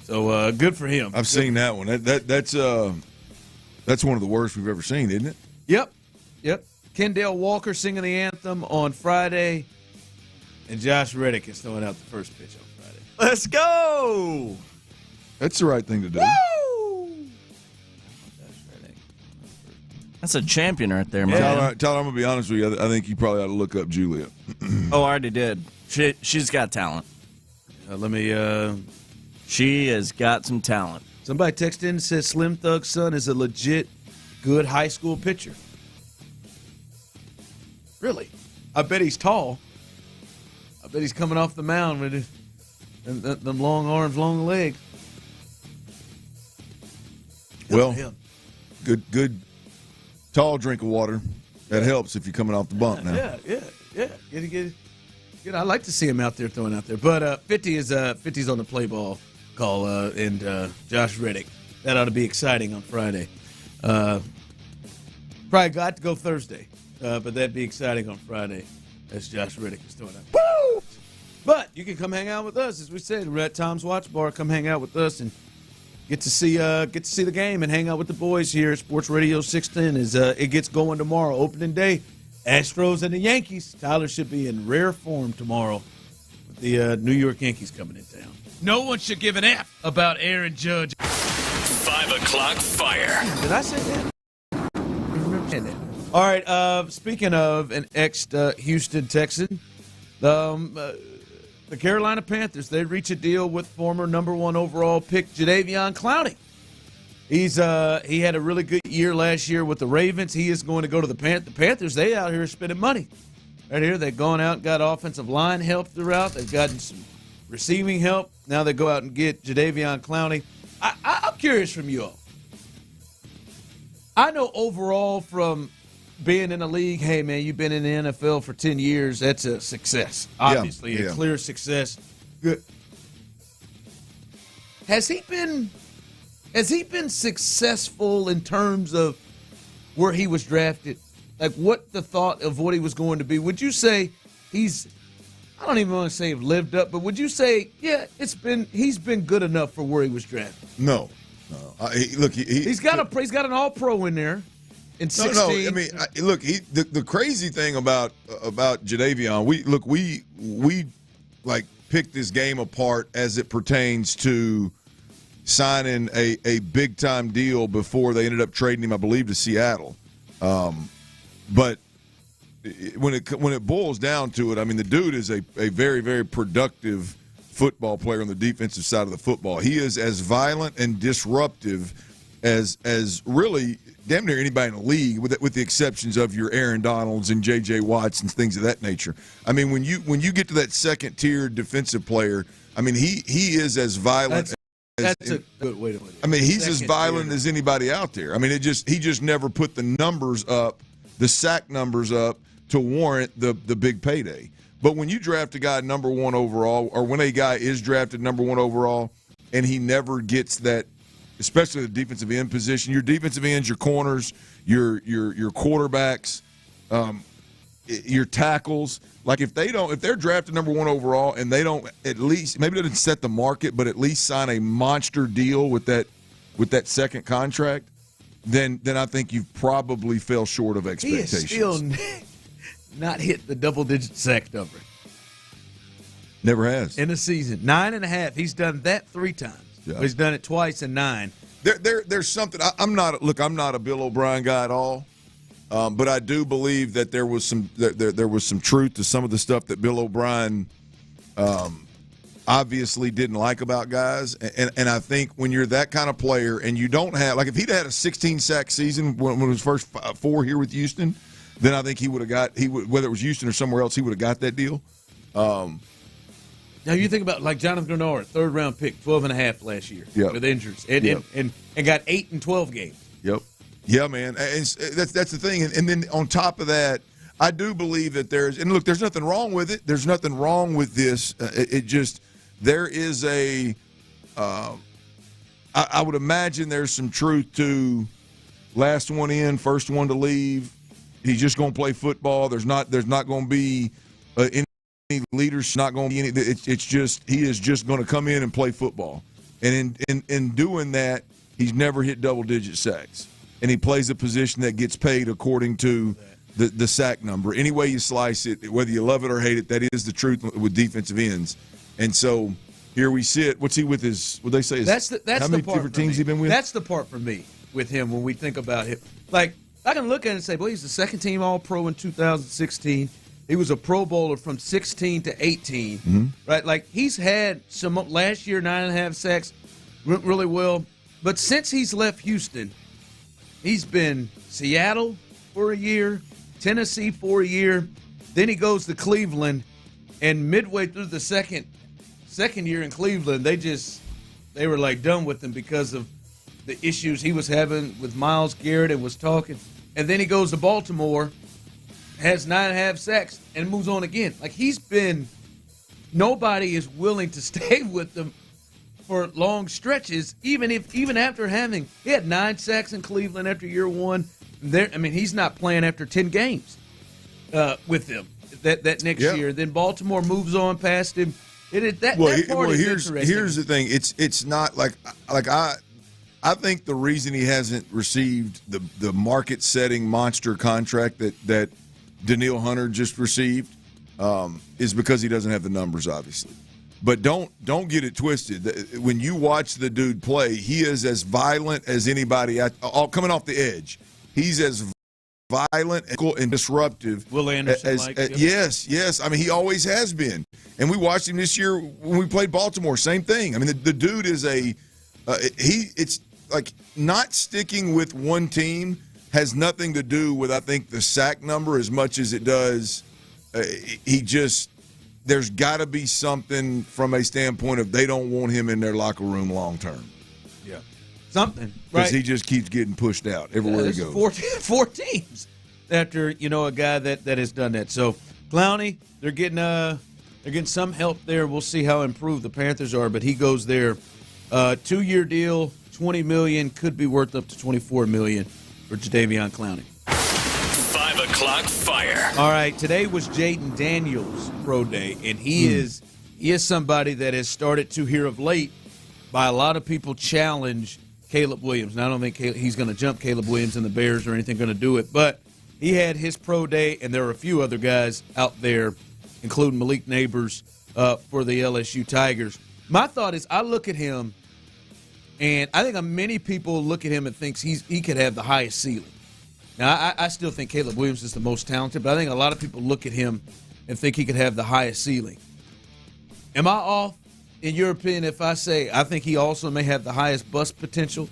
So good for him. I've seen that one. That's one of the worst we've ever seen, isn't it? Yep. Kendall Walker singing the anthem on Friday, and Josh Reddick is throwing out the first pitch on Friday. Let's go! That's the right thing to do. Woo! That's a champion right there, man. Tyler, I'm going to be honest with you. I think you probably ought to look up Julia. Oh, I already did. She's got talent. She has got some talent. Somebody texted in and says Slim Thug's son is a legit good high school pitcher. Really? I bet he's tall. I bet he's coming off the mound with them long arms, long legs. Well, good tall drink of water That helps if you're coming off the bump now. Yeah. I'd like to see him out there throwing out there. But 50's on the play ball call, and Josh Reddick. That ought to be exciting on Friday. Probably got to go Thursday, but that'd be exciting on Friday as Josh Reddick is throwing out. Woo! But you can come hang out with us, as we said. We're at Tom's Watch Bar. Come hang out with us and get to see the game and hang out with the boys here at Sports Radio 610 as it gets going tomorrow, opening day. Astros and the Yankees. Tyler should be in rare form tomorrow with the New York Yankees coming in town. No one should give an F about Aaron Judge. 5 o'clock fire. Did I say that? I remember saying that. All right. Speaking of an ex-Houston Texan, the Carolina Panthers, they reach a deal with former number 1 overall pick Jadeveon Clowney. He had a really good year last year with the Ravens. He is going to go to the Panthers. They out here spending money. Right here, they've gone out and got offensive line help throughout. They've gotten some receiving help. Now they go out and get Jadeveon Clowney. I'm curious from you all. I know overall from being in the league, hey, man, you've been in the NFL for 10 years. That's a success. Obviously, a clear success. Good. Has he been successful in terms of where he was drafted? Like, what the thought of what he was going to be? Would you say he's – I don't even want to say lived up, but would you say, yeah, he's been good enough for where he was drafted? No. He's got an All-Pro in there. In 16. No. I mean, the crazy thing about Jadeveon, we picked this game apart as it pertains to signing a big time deal before they ended up trading him, I believe, to Seattle. But when it boils down to it, I mean, the dude is a very, very productive football player on the defensive side of the football. He is as violent and disruptive as really damn near anybody in the league, with the exceptions of your Aaron Donalds and J.J. Watts and things of that nature. I mean, when you get to that second tier defensive player, I mean, he is as violent. That's a good way to put it. I mean, he's as violent as anybody out there. I mean, he just never put the numbers up, the sack numbers up, to warrant the big payday. But when you draft a guy number 1 overall, or when a guy is drafted number 1 overall, and he never gets that, especially the defensive end position, your defensive ends, your corners, your quarterbacks, your tackles. Like if they're drafted number 1 overall and they don't at least, maybe they didn't set the market, but at least sign a monster deal with that second contract, then I think you've probably fell short of expectations. He is still not hit the double-digit sack number. Never has. In a season. 9.5. He's done that 3 times. Yeah. He's done it twice in 9. There's something. I'm not a Bill O'Brien guy at all, but I do believe that there was some truth to some of the stuff that Bill O'Brien obviously didn't like about guys. And I think when you're that kind of player and you don't have, like if he'd had a 16-sack season when it was first 4 here with Houston, then I think whether it was Houston or somewhere else, he would have got that deal. Now you think about like Jonathan Grenard, 3rd-round pick, 12.5 last year with injuries, and got 8 in 12 games. Yep. Yeah, man. And that's the thing. And then on top of that, I do believe that there's nothing wrong with it. There's nothing wrong with this. There is I would imagine there's some truth to last one in, first one to leave. He's just going to play football. There's not going to be any leaders. Not going to be any. It's just he is just going to come in and play football. And in doing that, he's never hit double-digit sacks. And he plays a position that gets paid according to the sack number. Any way you slice it, whether you love it or hate it, that is the truth with defensive ends. And so here we sit. What's he with his? What they say is that's how many different teams he been with? That's the part for me with him when we think about him. Like I can look at it and say, well, he's the second-team All-Pro in 2016. He was a Pro Bowler from 16 to 18, right? Like he's had some last year, 9.5 sacks, went really well. But since he's left Houston, he's been Seattle for a year, Tennessee for a year. Then he goes to Cleveland, and midway through the second year in Cleveland, they were like done with him because of the issues he was having with Myles Garrett and was talking. And then he goes to Baltimore, has 9.5 sacks, and moves on again. Like, nobody is willing to stay with him for long stretches, even after he had 9 sacks in Cleveland after year one. He's not playing after 10 games with them that next year. Then Baltimore moves on past him. Here's the thing. It's not like I think the reason he hasn't received the market-setting monster contract that Danielle Hunter just received is because he doesn't have the numbers, obviously. But don't get it twisted. When you watch the dude play, he is as violent as anybody coming off the edge. He's as violent and disruptive. Will Anderson yes. I mean, he always has been. And we watched him this year when we played Baltimore. Same thing. I mean, the dude is it's like not sticking with one team has nothing to do with, I think, the sack number as much as it does. There's got to be something from a standpoint of they don't want him in their locker room long term. Yeah. Something. Because he just keeps getting pushed out everywhere he goes. 4 teams after, a guy that has done that. So, Clowney, they're getting some help there. We'll see how improved the Panthers are, but he goes there. 2-year deal, $20 million, could be worth up to $24 million for Jadeveon Clowney. 5 o'clock fire. All right, today was Jaden Daniels' pro day, and he is somebody that has started to hear of late by a lot of people challenge Caleb Williams. Now, I don't think he's going to jump Caleb Williams and the Bears or anything going to do it, but he had his pro day, and there were a few other guys out there, including Malik Neighbors for the LSU Tigers. My thought is I look at him, and I think many people look at him and think he could have the highest ceiling. Now, I still think Caleb Williams is the most talented, but I think a lot of people look at him and think he could have the highest ceiling. Am I off, in your opinion, if I say I think he also may have the highest bust potential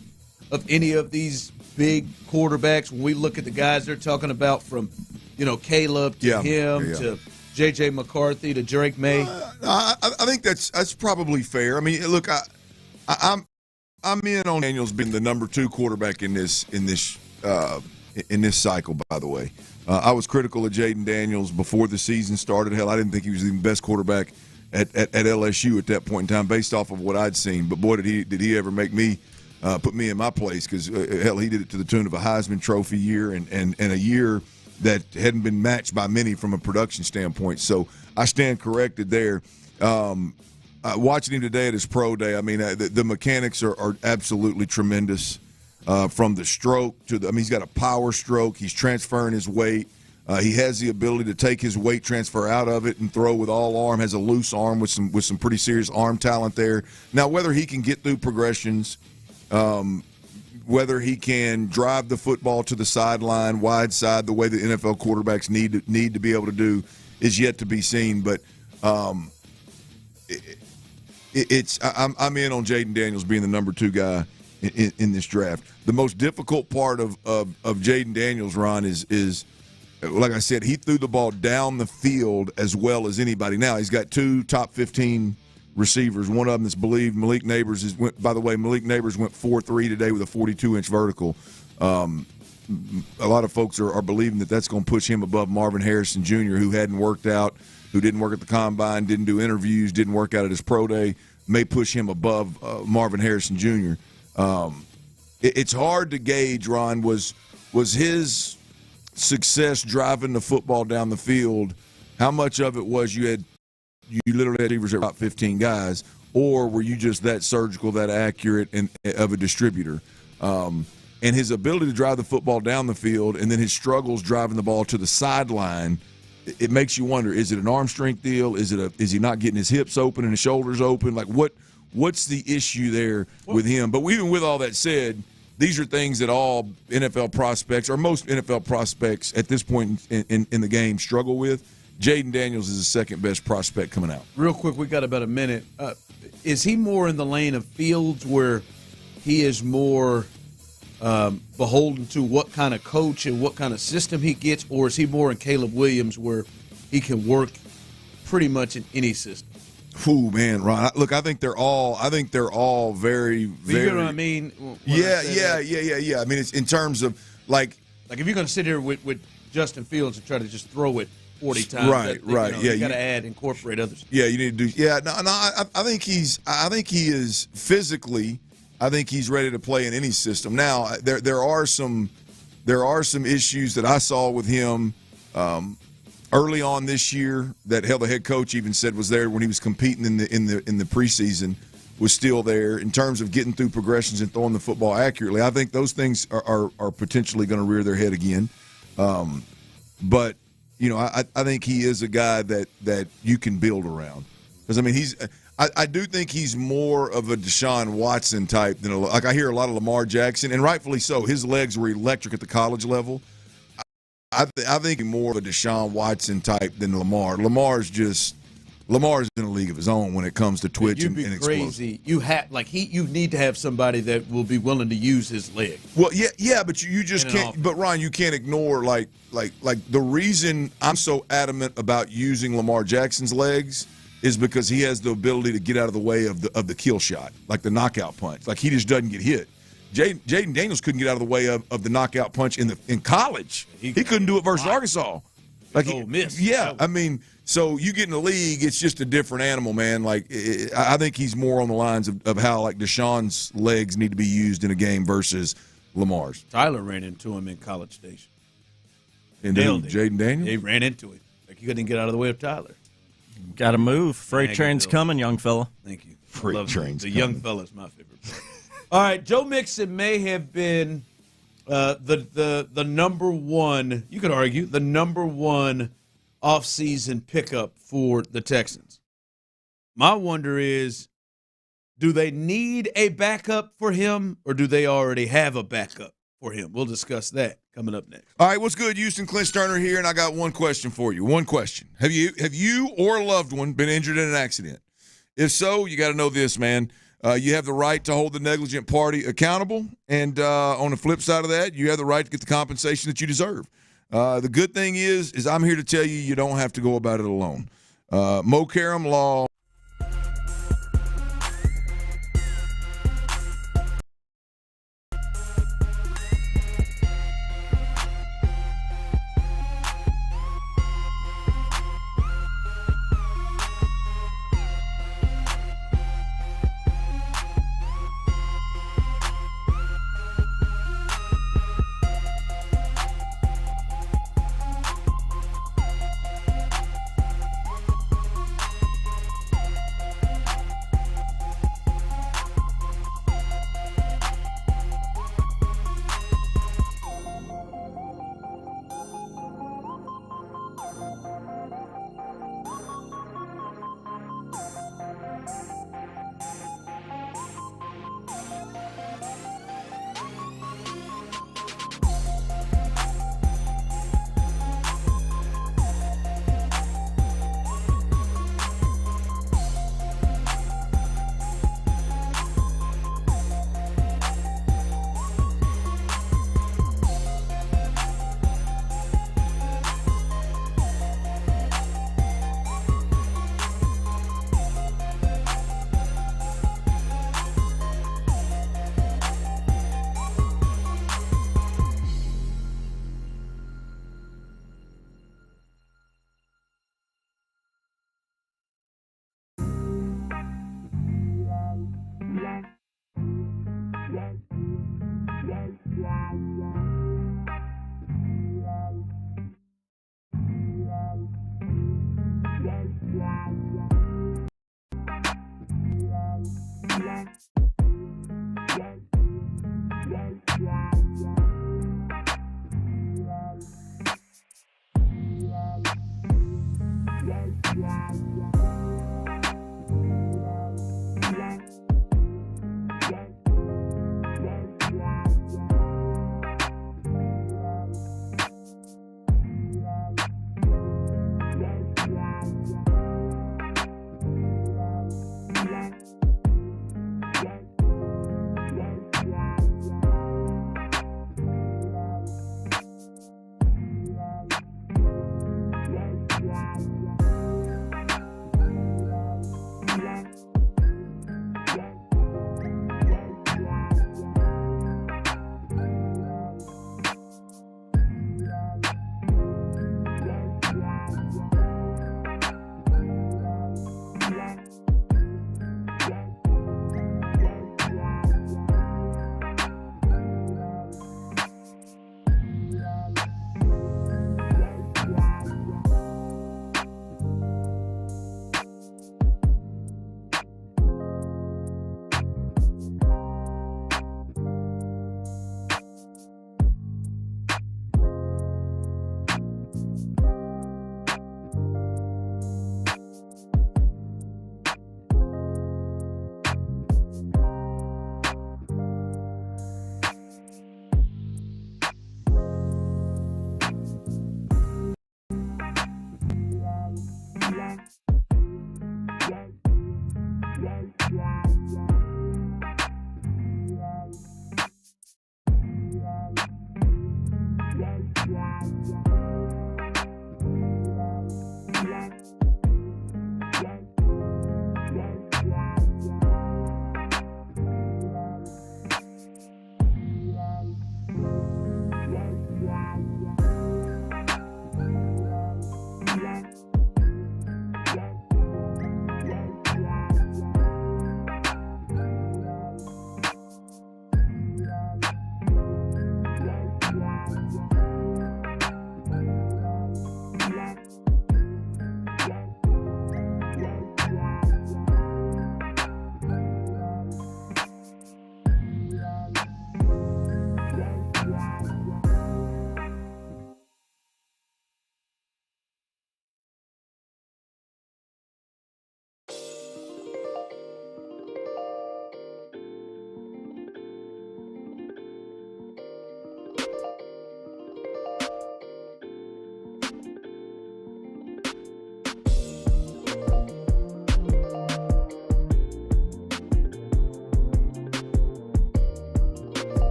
of any of these big quarterbacks when we look at the guys they're talking about from, Caleb to him to J.J. McCarthy to Drake May? I think that's probably fair. I mean, look, I'm in on Daniels being the number 2 quarterback in this cycle, by the way. I was critical of Jaden Daniels before the season started. Hell, I didn't think he was the best quarterback at LSU at that point in time based off of what I'd seen. But, boy, did he ever make me put me in my place because, hell, he did it to the tune of a Heisman Trophy year and a year that hadn't been matched by many from a production standpoint. So I stand corrected there. Watching him today at his pro day, I mean, the mechanics are absolutely tremendous. From the stroke he's got a power stroke. He's transferring his weight. He has the ability to take his weight transfer out of it and throw with all arm. Has a loose arm with some pretty serious arm talent there. Now, whether he can get through progressions, whether he can drive the football to the sideline, wide side, the way the NFL quarterbacks need to be able to do, is yet to be seen. But I'm in on Jaden Daniels being the number 2 guy in this draft. The most difficult part of Jaden Daniels, Ron, is like I said, he threw the ball down the field as well as anybody. Now he's got 2 top 15 receivers. One of them is believed. Malik Neighbors went 4.3 today with a 42-inch vertical. A lot of folks are believing that's going to push him above Marvin Harrison Jr., who hadn't worked out, who didn't work at the combine, didn't do interviews, didn't work out at his pro day. May push him above Marvin Harrison Jr. It's hard to gauge, Ron, was his success driving the football down the field, how much of it was you literally had receivers about 15 guys, or were you just that surgical, that accurate of a distributor? And his ability to drive the football down the field and then his struggles driving the ball to the sideline, it makes you wonder, is it an arm strength deal? Is he not getting his hips open and his shoulders open? Like what's the issue there with him? But even with all that said, these are things that all NFL prospects, or most NFL prospects at this point in the game, struggle with. Jaden Daniels is the second best prospect coming out. Real quick, we got about a minute. Is he more in the lane of Fields where he is more beholden to what kind of coach and what kind of system he gets, or is he more in Caleb Williams where he can work pretty much in any system? Ooh, man, Ron. Look, I think they're all very, very. You know what I mean? Yeah. I mean, it's in terms of like if you're going to sit here with Justin Fields and try to just throw it 40 times. Right. You got to incorporate others. Yeah, you need to do. Yeah, no. I think he is physically. I think he's ready to play in any system. Now, there are some issues that I saw with him early on this year that the head coach even said was there when he was competing in the preseason, was still there in terms of getting through progressions and throwing the football accurately. I think those things are potentially going to rear their head again. But I think he is a guy that you can build around, because I mean I do think he's more of a Deshaun Watson type than like I hear a lot of Lamar Jackson, and rightfully so. His legs were electric at the college level. I think he's more of a Deshaun Watson type than Lamar. Lamar's in a league of his own when it comes to twitch and explosive. Crazy. You need to have somebody that will be willing to use his leg. Well, yeah, but you just can't. But Ryan, you can't ignore like the reason I'm so adamant about using Lamar Jackson's legs is because he has the ability to get out of the way of the kill shot, like the knockout punch. Like he just doesn't get hit. Jaden Daniels couldn't get out of the way of the knockout punch in college. He couldn't do it versus Arkansas. Like miss. Yeah, I mean, so you get in the league, it's just a different animal, man. Like I think he's more on the lines of how like Deshaun's legs need to be used in a game versus Lamar's. Tyler ran into him in College Station. And Jaden Daniels? They ran into him. Like he couldn't get out of the way of Tyler. Got to move. Freight train's coming, young fella. Thank you. Freight train's coming. The young fella's my favorite player. All right, Joe Mixon may have been the number one, you could argue, the number one offseason pickup for the Texans. My wonder is, do they need a backup for him, or do they already have a backup for him? We'll discuss that coming up next. All right, what's good? Houston, Clint Stoerner here, and I got one question for you. One question. Have you or a loved one been injured in an accident? If so, you got to know this, man. You have the right to hold the negligent party accountable, and on the flip side of that, you have the right to get the compensation that you deserve. The good thing is I'm here to tell you don't have to go about it alone. Mo Karam Law.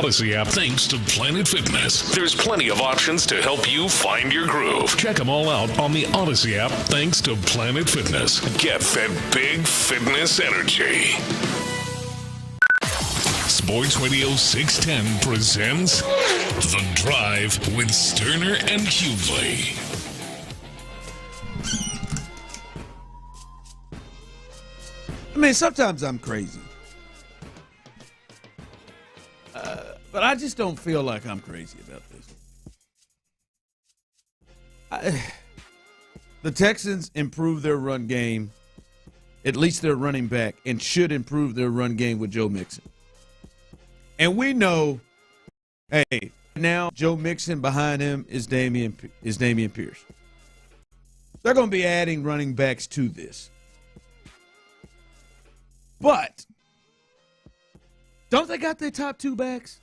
Odyssey app thanks to Planet Fitness. There's plenty of options to help you find your groove. Check them all out on the Odyssey app thanks to Planet Fitness. Get that big fitness energy. Sports Radio 610 presents The Drive with Stoerner and Hughley. I mean, sometimes I'm crazy. But I just don't feel like I'm crazy about this. The Texans improved their run game, at least their running back, and should improve their run game with Joe Mixon. And we know, hey, now Joe Mixon behind him is Damian Pierce. They're going to be adding running backs to this. But don't they got their top two backs?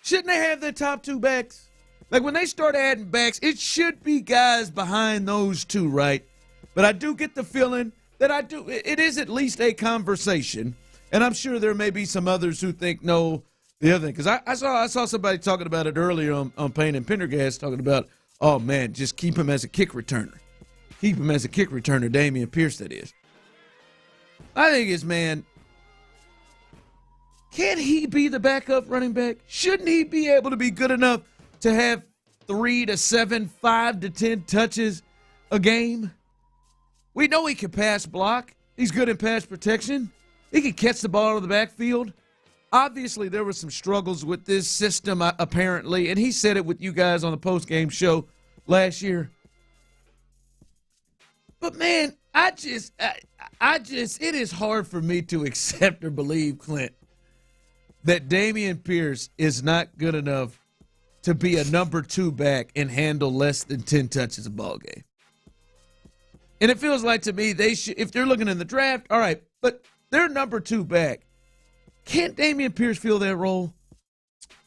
Shouldn't they have their top two backs? Like when they start adding backs, it should be guys behind those two, right? But I do get the feeling that it is at least a conversation. And I'm sure there may be some others who think no, the other thing. Because I saw somebody talking about it earlier on Payne and Pendergast, talking about, oh, man, just keep him as a kick returner. Keep him as a kick returner, Damian Pierce, that is. I think it's, man, can't he be the backup running back? Shouldn't he be able to be good enough to have 3 to 7, 5 to 10 touches a game? We know he can pass block. He's good in pass protection. He can catch the ball out of the backfield. Obviously, there were some struggles with this system, apparently, and he said it with you guys on the post-game show last year. But, man, it is hard for me to accept or believe, Clint, that Damian Pierce is not good enough to be a number 2 back and handle less than 10 touches a ball game. And it feels like to me they should, if they're looking in the draft, all right, but they're number 2 back. Can't Damian Pierce fill that role?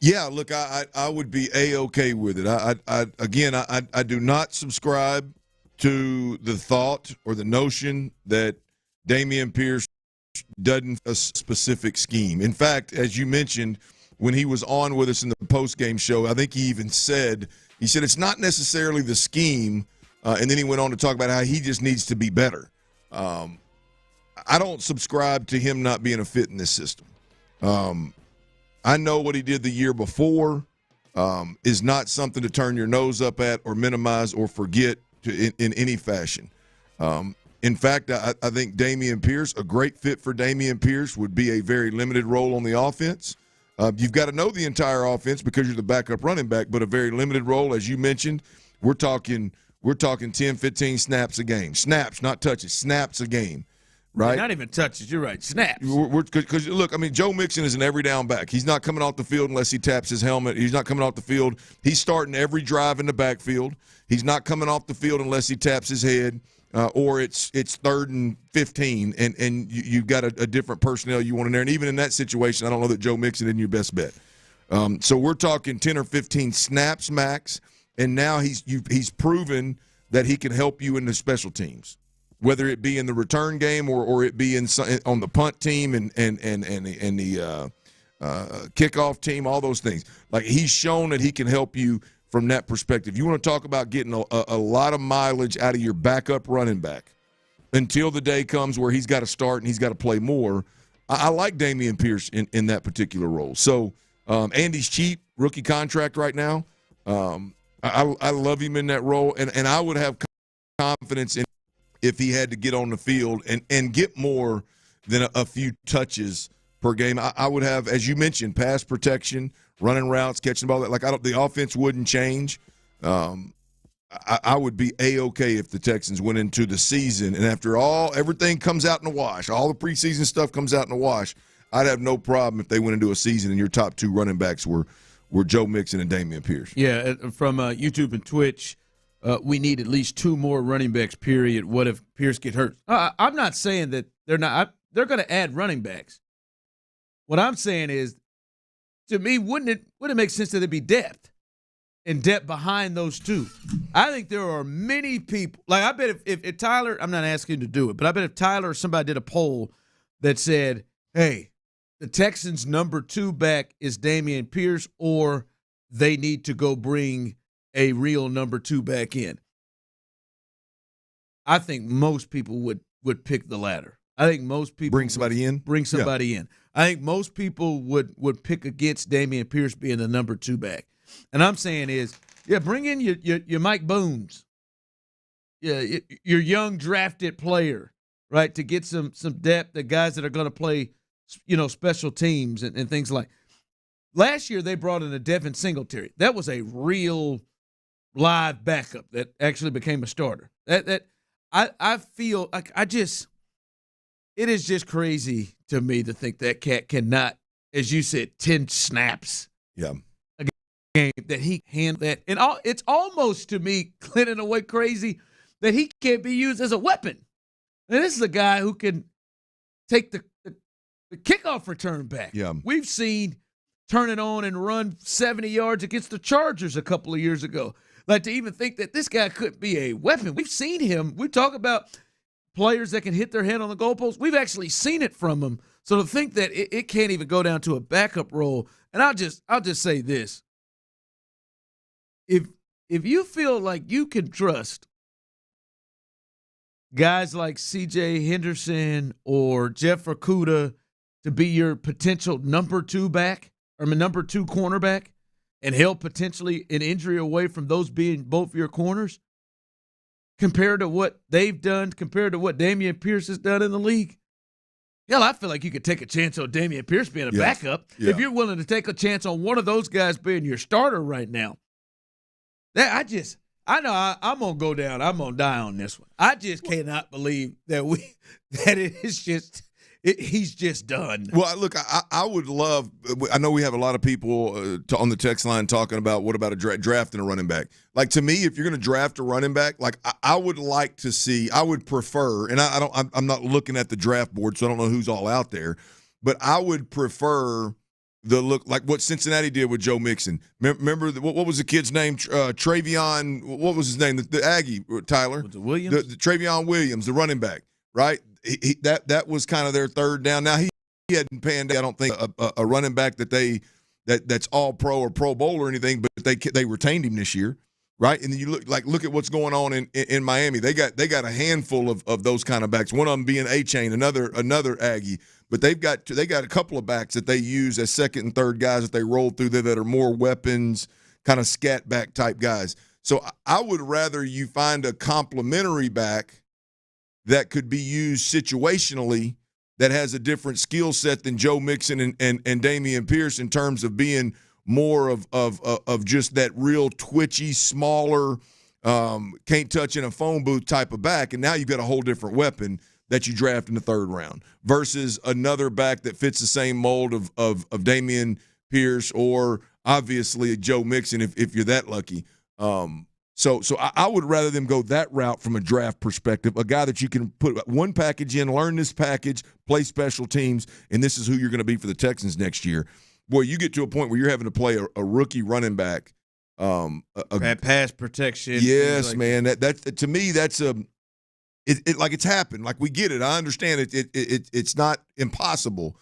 Yeah, look, I would be A-okay with it. I do not subscribe to the thought or the notion that Damian Pierce doesn't a specific scheme. In fact, as you mentioned, when he was on with us in the post-game show, I think he even said it's not necessarily the scheme, and then he went on to talk about how he just needs to be better. I don't subscribe to him not being a fit in this system. I know what he did the year before is not something to turn your nose up at or minimize or forget in any fashion. In fact, I think Damian Pierce, a great fit for Damian Pierce, would be a very limited role on the offense. You've got to know the entire offense because you're the backup running back, but a very limited role, as you mentioned. We're talking 10, 15 snaps a game. Snaps, not touches. Snaps a game, right? Not even touches. You're right. Snaps. Because, look, I mean, Joe Mixon is an every down back. He's not coming off the field unless he taps his helmet. He's not coming off the field. He's starting every drive in the backfield. He's not coming off the field unless he taps his head. Or it's 3rd and 15, and you've got a different personnel you want in there. And even in that situation, I don't know that Joe Mixon isn't your best bet. So we're talking 10 or 15 snaps max, and now he's proven that he can help you in the special teams, whether it be in the return game or it be on the punt team and the kickoff team, all those things. Like, he's shown that he can help you from that perspective. You want to talk about getting a lot of mileage out of your backup running back until the day comes where he's got to start and he's got to play more. I like Damian Pierce in that particular role. So, Andy's cheap, rookie contract right now. I love him in that role, and I would have confidence in if he had to get on the field and get more than a few touches per game. I would have, as you mentioned, pass protection, running routes, catching the ball. Like, the offense wouldn't change. I would be A-okay if the Texans went into the season, and after everything comes out in the wash, all the preseason stuff comes out in the wash, I'd have no problem if they went into a season and your top 2 running backs were Joe Mixon and Damian Pierce. Yeah, from YouTube and Twitch, we need at least 2 more running backs, period. What if Pierce get hurt? I'm not saying that they're not. They're going to add running backs. What I'm saying is, to me, wouldn't it make sense that there be depth and depth behind those 2? I think there are many people. Like, I bet if Tyler, I'm not asking you to do it, but I bet if Tyler or somebody did a poll that said, hey, the Texans' number 2 back is Dameon Pierce, or they need to go bring a real number 2 back in. I think most people would pick the latter. I think most people bring somebody in. I think most people would pick against Dameon Pierce being the number 2 back. And I'm saying is, bring in your Mike Boones, your young drafted player, right, to get some depth, the guys that are going to play, special teams and things like. Last year they brought in a Devin Singletary. That was a real live backup that actually became a starter. I feel like it is just crazy to me to think that cat cannot, as you said, 10 snaps. Yeah. A game that he handled that. And it's almost, to me, Clint, in a way crazy that he can't be used as a weapon. And this is a guy who can take the kickoff return back. Yeah. We've seen turn it on and run 70 yards against the Chargers a couple of years ago. Like, to even think that this guy could be a weapon. We've seen him. We talk about players that can hit their head on the goalpost. We've actually seen it from him. So to think that it can't even go down to a backup role, and I'll just say this. If you feel like you can trust guys like C.J. Henderson or Jeff Okudah to be your potential number 2 back, or number 2 cornerback, and held potentially an injury away from those being both your corners, compared to what they've done, compared to what Dameon Pierce has done in the league, hell, I feel like you could take a chance on Dameon Pierce being a backup if you're willing to take a chance on one of those guys being your starter right now. I know I'm gonna go down. I'm gonna die on this one. I just cannot believe that it is just. He's just done. Well, look, I would love – I know we have a lot of people on the text line talking about what about a drafting a running back. Like, to me, if you're going to draft a running back, like I would like to see – I would prefer – and I'm not looking at the draft board, so I don't know who's all out there, but I would prefer the look like what Cincinnati did with Joe Mixon. Remember, what was the kid's name? Travion – what was his name? The Aggie, Tyler. Was it Williams? The Travion Williams, the running back, right? That was kind of their third down. Now he hadn't panned out. I don't think a running back that's all pro or Pro Bowl or anything, but they retained him this year, right? And then you look at what's going on in Miami. They got a handful of those kind of backs. One of them being A-Chain, another Aggie. But they got a couple of backs that they use as second and third guys that they roll through there that are more weapons, kind of scat back type guys. So I would rather you find a complementary back that could be used situationally that has a different skill set than Joe Mixon and Dameon Pierce in terms of being more of just that real twitchy, smaller, can't touch in a phone booth type of back. And now you've got a whole different weapon that you draft in the 3rd round versus another back that fits the same mold of Dameon Pierce or obviously Joe Mixon if you're that lucky. So I would rather them go that route from a draft perspective, a guy that you can put one package in, learn this package, play special teams, and this is who you're going to be for the Texans next year. Boy, you get to a point where you're having to play a rookie running back. Pass protection. Yes, like man. That to me, that's like it's happened. Like we get it. I understand it. It's not impossible,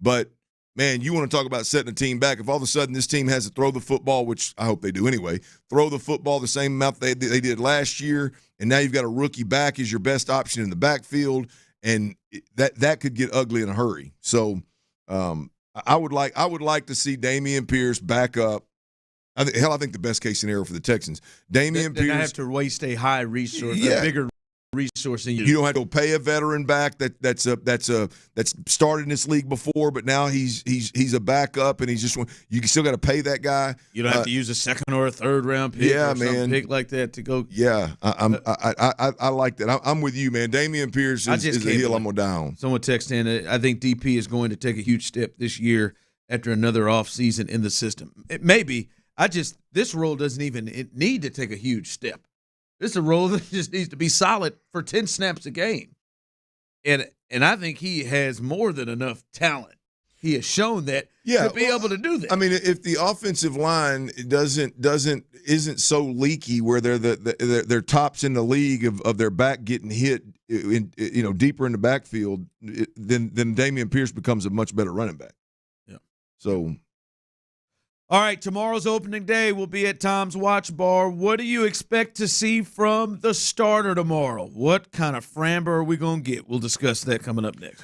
but man, you want to talk about setting a team back. If all of a sudden this team has to throw the football, which I hope they do anyway, throw the football the same amount they did last year, and now you've got a rookie back as your best option in the backfield, and that could get ugly in a hurry. So I would like to see Dameon Pierce back up. I think the best case scenario for the Texans, Dameon Pierce. They have to waste a high resource, a bigger resource than you don't have to pay a veteran back that's started in this league before, but now he's a backup and he's just you still got to pay that guy. You don't have to use a 2nd or a 3rd round pick, or some pick like that to go. Yeah, I like that. I'm with you, man. Dameon Pierce is a hill I'm gonna die on. Someone texted in. I think DP is going to take a huge step this year after another off season in the system. Maybe this role doesn't even need to take a huge step. This is a role that just needs to be solid for 10 snaps a game. And I think he has more than enough talent. He has shown that to be able to do that. I mean, if the offensive line isn't so leaky where they're tops in the league of their back getting hit deeper in the backfield, then Dameon Pierce becomes a much better running back. So, all right, tomorrow's opening day will be at Tom's Watch Bar. What do you expect to see from the starter tomorrow? What kind of Framber are we going to get? We'll discuss that coming up next.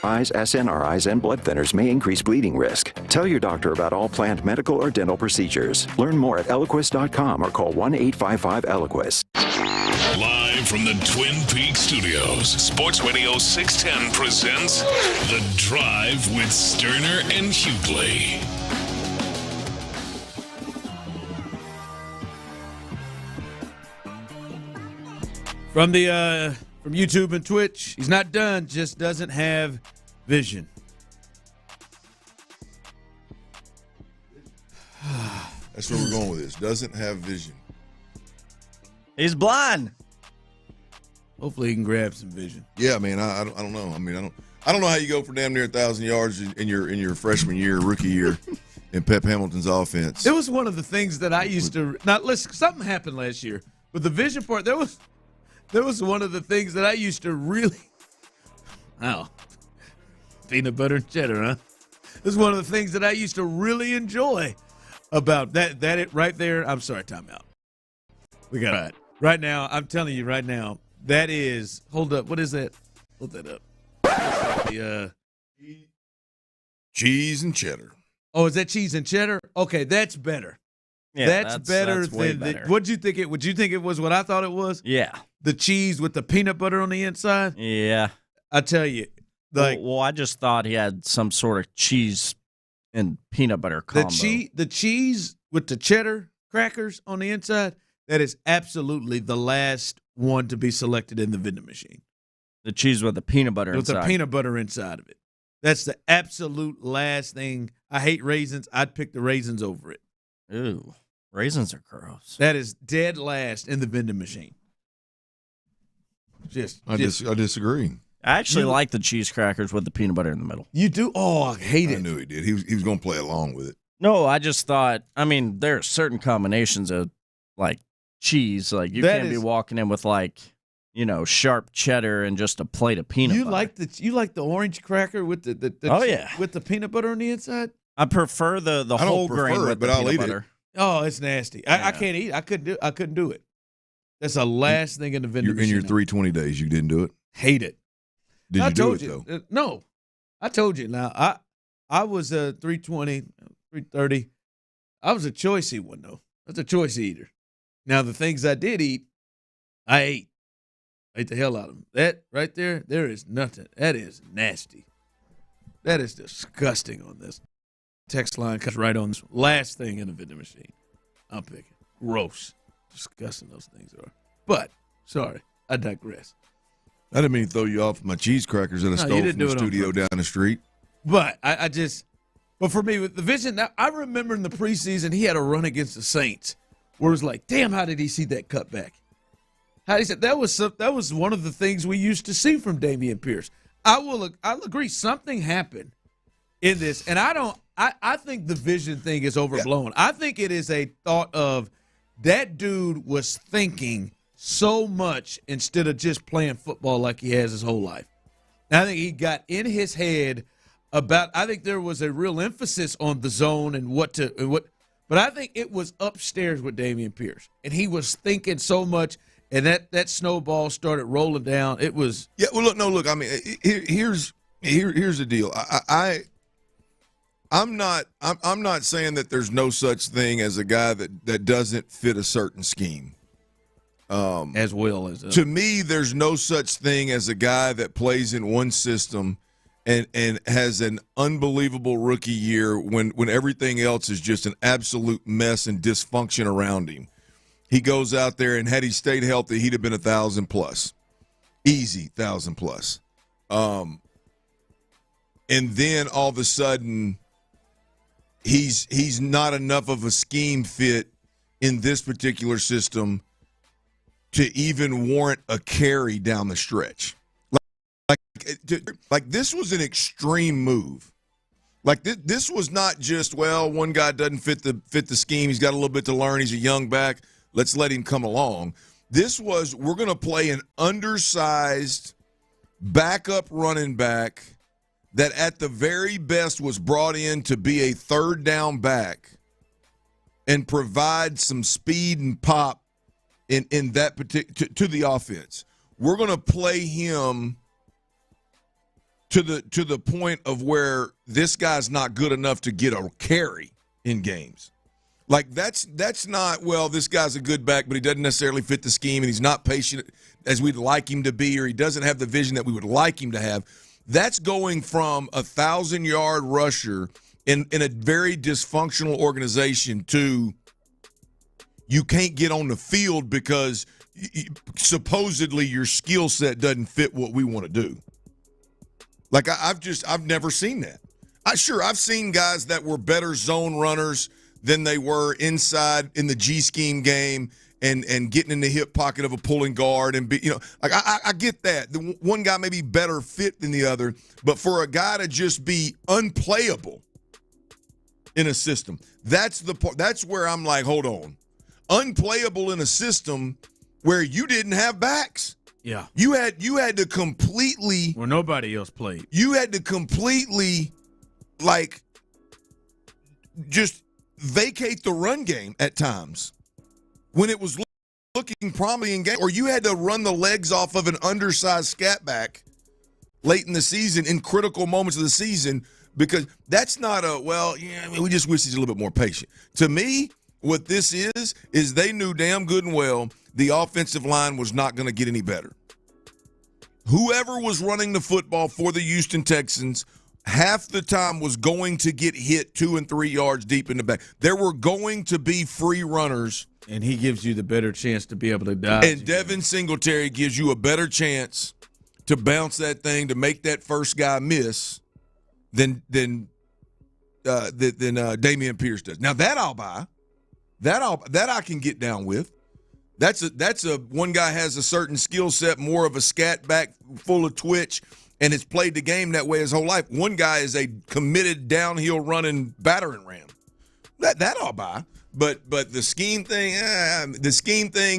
Eyes, SNRIs, and blood thinners may increase bleeding risk. Tell your doctor about all planned medical or dental procedures. Learn more at Eliquis.com or call 1-855-ELIQUIS. Live from the Twin Peaks studios, Sports Radio 610 presents The Drive with Stoerner and Hughley. From YouTube and Twitch, he's not done, just doesn't have vision. That's where we're going with this. Doesn't have vision. He's blind. Hopefully he can grab some vision. Yeah, man. I don't know. I mean, I don't know how you go for damn near 1,000 yards in your freshman year, rookie year, in Pep Hamilton's offense. It was one of the things that I used to. Now, listen, something happened last year with the vision part. There was one of the things that I used to really. Oh, peanut butter and cheddar, huh? This is one of the things that I used to really enjoy about that. It right there. I'm sorry, timeout. We got it right now. I'm telling you right now. That is. Hold up. What is that? Hold that up. The cheese and cheddar. Oh, is that cheese and cheddar? Okay, that's better. Yeah, that's better than better. What'd you think it? Would you think it was what I thought it was? Yeah. The cheese with the peanut butter on the inside. Yeah. I tell you, like, well, I just thought he had some sort of cheese and peanut butter combo. The cheese with the cheddar crackers on the inside. That is absolutely the last one to be selected in the vending machine. The cheese with the peanut butter with inside. the peanut butter inside of it. That's the absolute last thing. I hate raisins. I'd pick the raisins over it. Ooh, raisins are gross. That is dead last in the vending machine. I disagree. I actually like the cheese crackers with the peanut butter in the middle. You do? Oh, I hate it. I knew he did. He was going to play along with it. No, I just thought. I mean, there are certain combinations of like cheese. Like you can't be walking in with like sharp cheddar and just a plate of peanut butter. You like the orange cracker with the oh yeah, with the peanut butter on the inside? I prefer the whole grain with the peanut butter. Oh, it's nasty. I can't eat. I couldn't do it. That's the last thing in the vending machine. In your 320 days, you didn't do it? Hate it. Did you do it, though? No. I told you. Now, I was a 320, 330. I was a choicey one, though. I was a choice eater. Now, the things I did eat, I ate. I ate the hell out of them. That right there is nothing. That is nasty. That is disgusting on this. Text line comes right on this last thing in the vending machine. I'm picking. Gross. Disgusting those things are. But, sorry, I digress. I didn't mean to throw you off my cheese crackers that I stole from the studio down the street. But but for me, with the vision, I remember in the preseason, he had a run against the Saints where it was like, damn, how did he see that cutback? How he said that was one of the things we used to see from Dameon Pierce. I'll agree, something happened in this, and I think the vision thing is overblown. Yeah. I think it is a thought of that dude was thinking so much instead of just playing football like he has his whole life. And I think he got in his head about. I think there was a real emphasis on the zone and what. But I think it was upstairs with Dameon Pierce, and he was thinking so much, and that snowball started rolling down. It was. Yeah. Well, look. I mean, here's the deal. I'm not saying that there's no such thing as a guy that doesn't fit a certain scheme. As well as to me, there's no such thing as a guy that plays in one system and has an unbelievable rookie year when everything else is just an absolute mess and dysfunction around him. He goes out there, and had he stayed healthy, he'd have been 1,000+. Easy 1,000+. And then all of a sudden, he's not enough of a scheme fit in this particular system to even warrant a carry down the stretch. Like this was an extreme move. Like this was not just, well, one guy doesn't fit the scheme. He's got a little bit to learn. He's a young back. Let's let him come along. This was, we're going to play an undersized backup running back that at the very best was brought in to be a third down back and provide some speed and pop in that particular to the offense. We're going to play him to the point of where this guy's not good enough to get a carry in games. Like that's not, well, this guy's a good back, but he doesn't necessarily fit the scheme, and he's not patient as we'd like him to be, or he doesn't have the vision that we would like him to have. That's going from a 1,000-yard rusher in a very dysfunctional organization to you can't get on the field because supposedly your skill set doesn't fit what we want to do. Like I've never seen that. I've seen guys that were better zone runners than they were inside in the G scheme game and getting in the hip pocket of a pulling guard and I get that. The one guy may be better fit than the other, but for a guy to just be unplayable in a system, that's the part. That's where I'm like, hold on, unplayable in a system where you didn't have backs. Yeah, you had to completely where nobody else played. You had to completely just vacate the run game at times when it was looking promising in game, or you had to run the legs off of an undersized scat back late in the season in critical moments of the season, because that's not we just wish he's a little bit more patient. To me, what this is they knew damn good and well the offensive line was not going to get any better. Whoever was running the football for the Houston Texans half the time was going to get hit 2 and 3 yards deep in the back. There were going to be free runners. And he gives you the better chance to be able to dodge. And Devin Singletary gives you a better chance to bounce that thing, to make that first guy miss than Dameon Pierce does. Now that I'll buy. That I can get down with. That's a one guy has a certain skill set, more of a scat back, full of twitch, and has played the game that way his whole life. One guy is a committed downhill running battering ram. That I'll buy. But the scheme thing,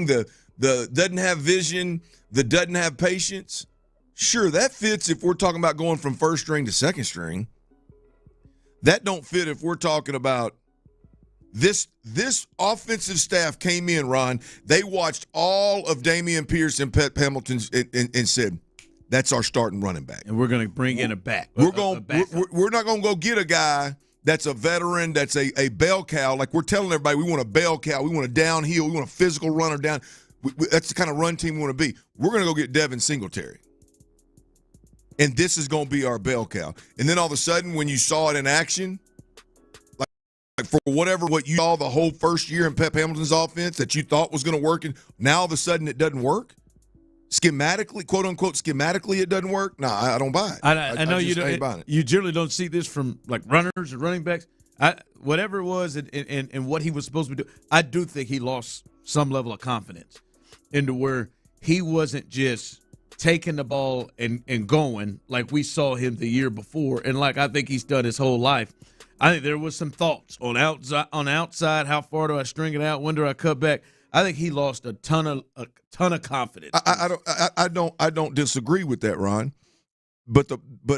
the doesn't have vision, the doesn't have patience. Sure, that fits if we're talking about going from first string to second string. That don't fit if we're talking about this offensive staff came in, Ron. They watched all of Dameon Pierce and Pep Hamilton and said, that's our starting running back. And we're going to bring in a back. We're not going to go get a guy that's a veteran, that's a bell cow. Like we're telling everybody, we want a bell cow. We want a downhill. We want a physical runner down. That's the kind of run team we want to be. We're going to go get Devin Singletary. And this is going to be our bell cow. And then all of a sudden, when you saw it in action, like for what you saw the whole first year in Pep Hamilton's offense that you thought was going to work, and now all of a sudden it doesn't work? Schematically, quote unquote, schematically it doesn't work? No, I don't buy it. I know you ain't buying it. You generally don't see this from like runners or running backs. Whatever it was and what he was supposed to do, I do think he lost some level of confidence into where he wasn't just taking the ball and going like we saw him the year before, and like I think he's done his whole life. I think there was some thoughts on outside. How far do I string it out? When do I cut back? I think he lost a ton of confidence. I don't disagree with that, Ron. But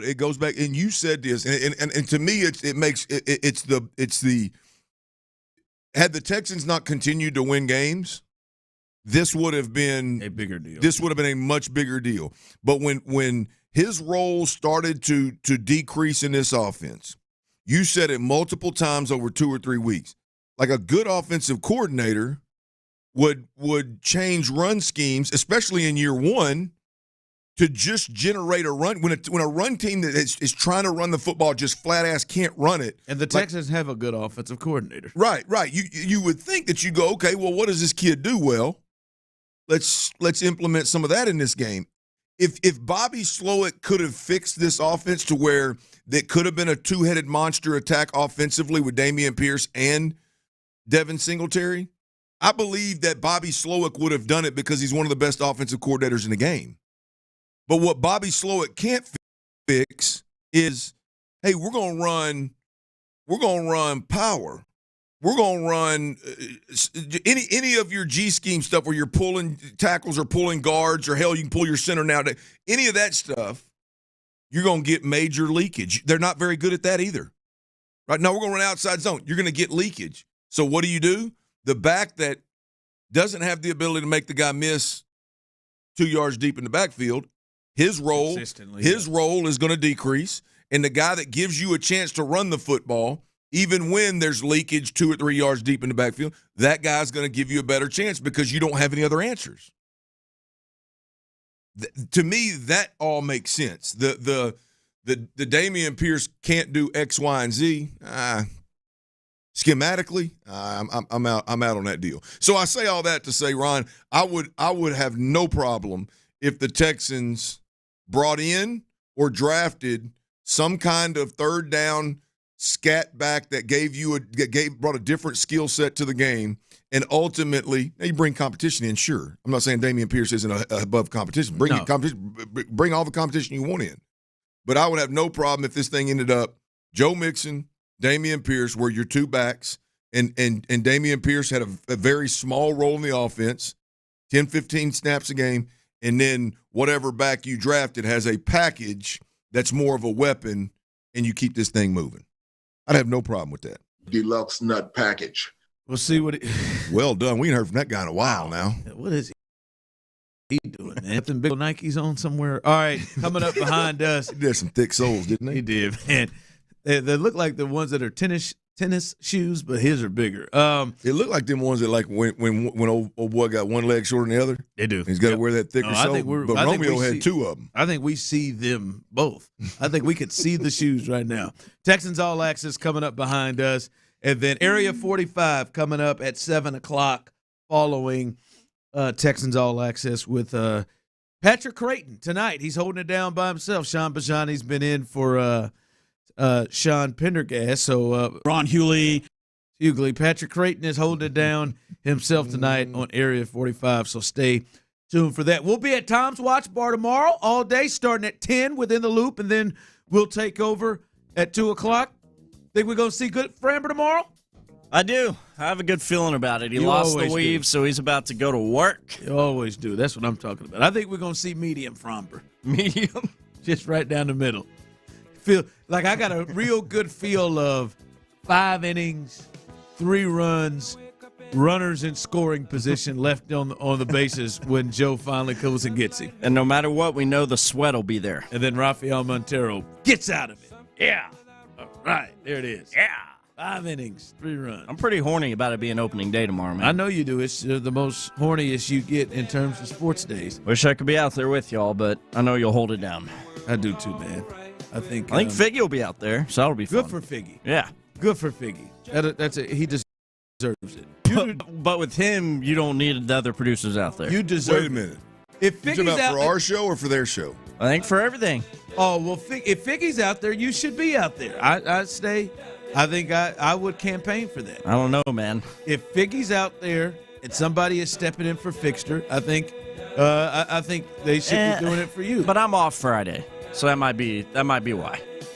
it goes back, and you said this, and to me it's the had the Texans not continued to win games, this would have been a bigger deal. This would have been a much bigger deal. But when his role started to decrease in this offense, you said it multiple times over 2 or 3 weeks. Like a good offensive coordinator would change run schemes, especially in year one, to just generate a run. When a run team that is trying to run the football just flat ass can't run it. And the Texans have a good offensive coordinator. Right. You would think that you go, okay, well, what does this kid do well? Let's implement some of that in this game. If Bobby Slowick could have fixed this offense to where that could have been a two-headed monster attack offensively with Dameon Pierce and Devin Singletary, I believe that Bobby Slowick would have done it because he's one of the best offensive coordinators in the game. But what Bobby Slowick can't fix is, hey, we're going to run power. We're going to run any of your G scheme stuff where you're pulling tackles or pulling guards, or hell, you can pull your center now. Any of that stuff, you're going to get major leakage. They're not very good at that either. Right now, we're going to run outside zone. You're going to get leakage. So what do? The back that doesn't have the ability to make the guy miss 2 yards deep in the backfield, his role is going to decrease. And the guy that gives you a chance to run the football even when there's leakage 2 or 3 yards deep in the backfield, that guy's going to give you a better chance because you don't have any other answers. To me, that all makes sense. The Dameon Pierce can't do X, Y, and Z. Schematically, I'm out on that deal. So I say all that to say, Ron, I would have no problem if the Texans brought in or drafted some kind of third down scat back that brought a different skill set to the game, and ultimately you bring competition in. Sure, I'm not saying Dameon Pierce isn't above competition. Bring all the competition you want in. But I would have no problem if this thing ended up Joe Mixon, Dameon Pierce were your two backs, and Dameon Pierce had a very small role in the offense, 10, 15 snaps a game, and then whatever back you drafted has a package that's more of a weapon, and you keep this thing moving. I'd have no problem with that. Deluxe nut package. We'll see what well done. We ain't heard from that guy in a while now. What is he doing, man? Nothing big Nikes on somewhere. All right, coming up behind us. He did some thick soles, didn't he? He did, man. They look like the ones that are tennis shoes, but his are bigger. It looked like them ones that, like, when old boy got one leg shorter than the other. They do. He's got to wear that thicker sole. But Romeo had two of them. I think we see them both. I think we could see the shoes right now. Texans All Access coming up behind us. And then Area 45 coming up at 7 o'clock following Texans All Access with Patrick Creighton tonight. He's holding it down by himself. Sean Bajani's been in for Sean Pendergast. So Ron Hughley. Patrick Creighton is holding it down himself tonight on Area 45. So stay tuned for that. We'll be at Tom's Watch Bar tomorrow all day, starting at 10 within the loop, and then we'll take over at 2 o'clock. Think we're going to see good Framber tomorrow? I do. I have a good feeling about it. He lost the weave, so he's about to go to work. You always do. That's what I'm talking about. I think we're going to see medium Framber. Medium? Just right down the middle. Feel like I got a real good feel of 5 innings, 3 runs, runners in scoring position left on the bases when Joe finally comes and gets him. And no matter what, we know the sweat will be there. And then Rafael Montero gets out of it. Yeah. All right. There it is. Yeah. 5 innings, 3 runs. I'm pretty horny about it being opening day tomorrow, man. I know you do. It's the most horniest you get in terms of sports days. Wish I could be out there with y'all, but I know you'll hold it down. I do too, man. I think Figgy will be out there, so that'll be fun. Good for Figgy. Yeah. Good for Figgy. That's it. He deserves it. But with him, you don't need the other producers out there. You deserve Wait a minute. If Figgy's Figgy's out for our show or for their show? I think for everything. Oh, well, if Figgy's out there, you should be out there. I'd stay. I think I would campaign for that. I don't know, man. If Figgy's out there and somebody is stepping in for Fixter, I think they should be doing it for you. But I'm off Friday, so that might be why.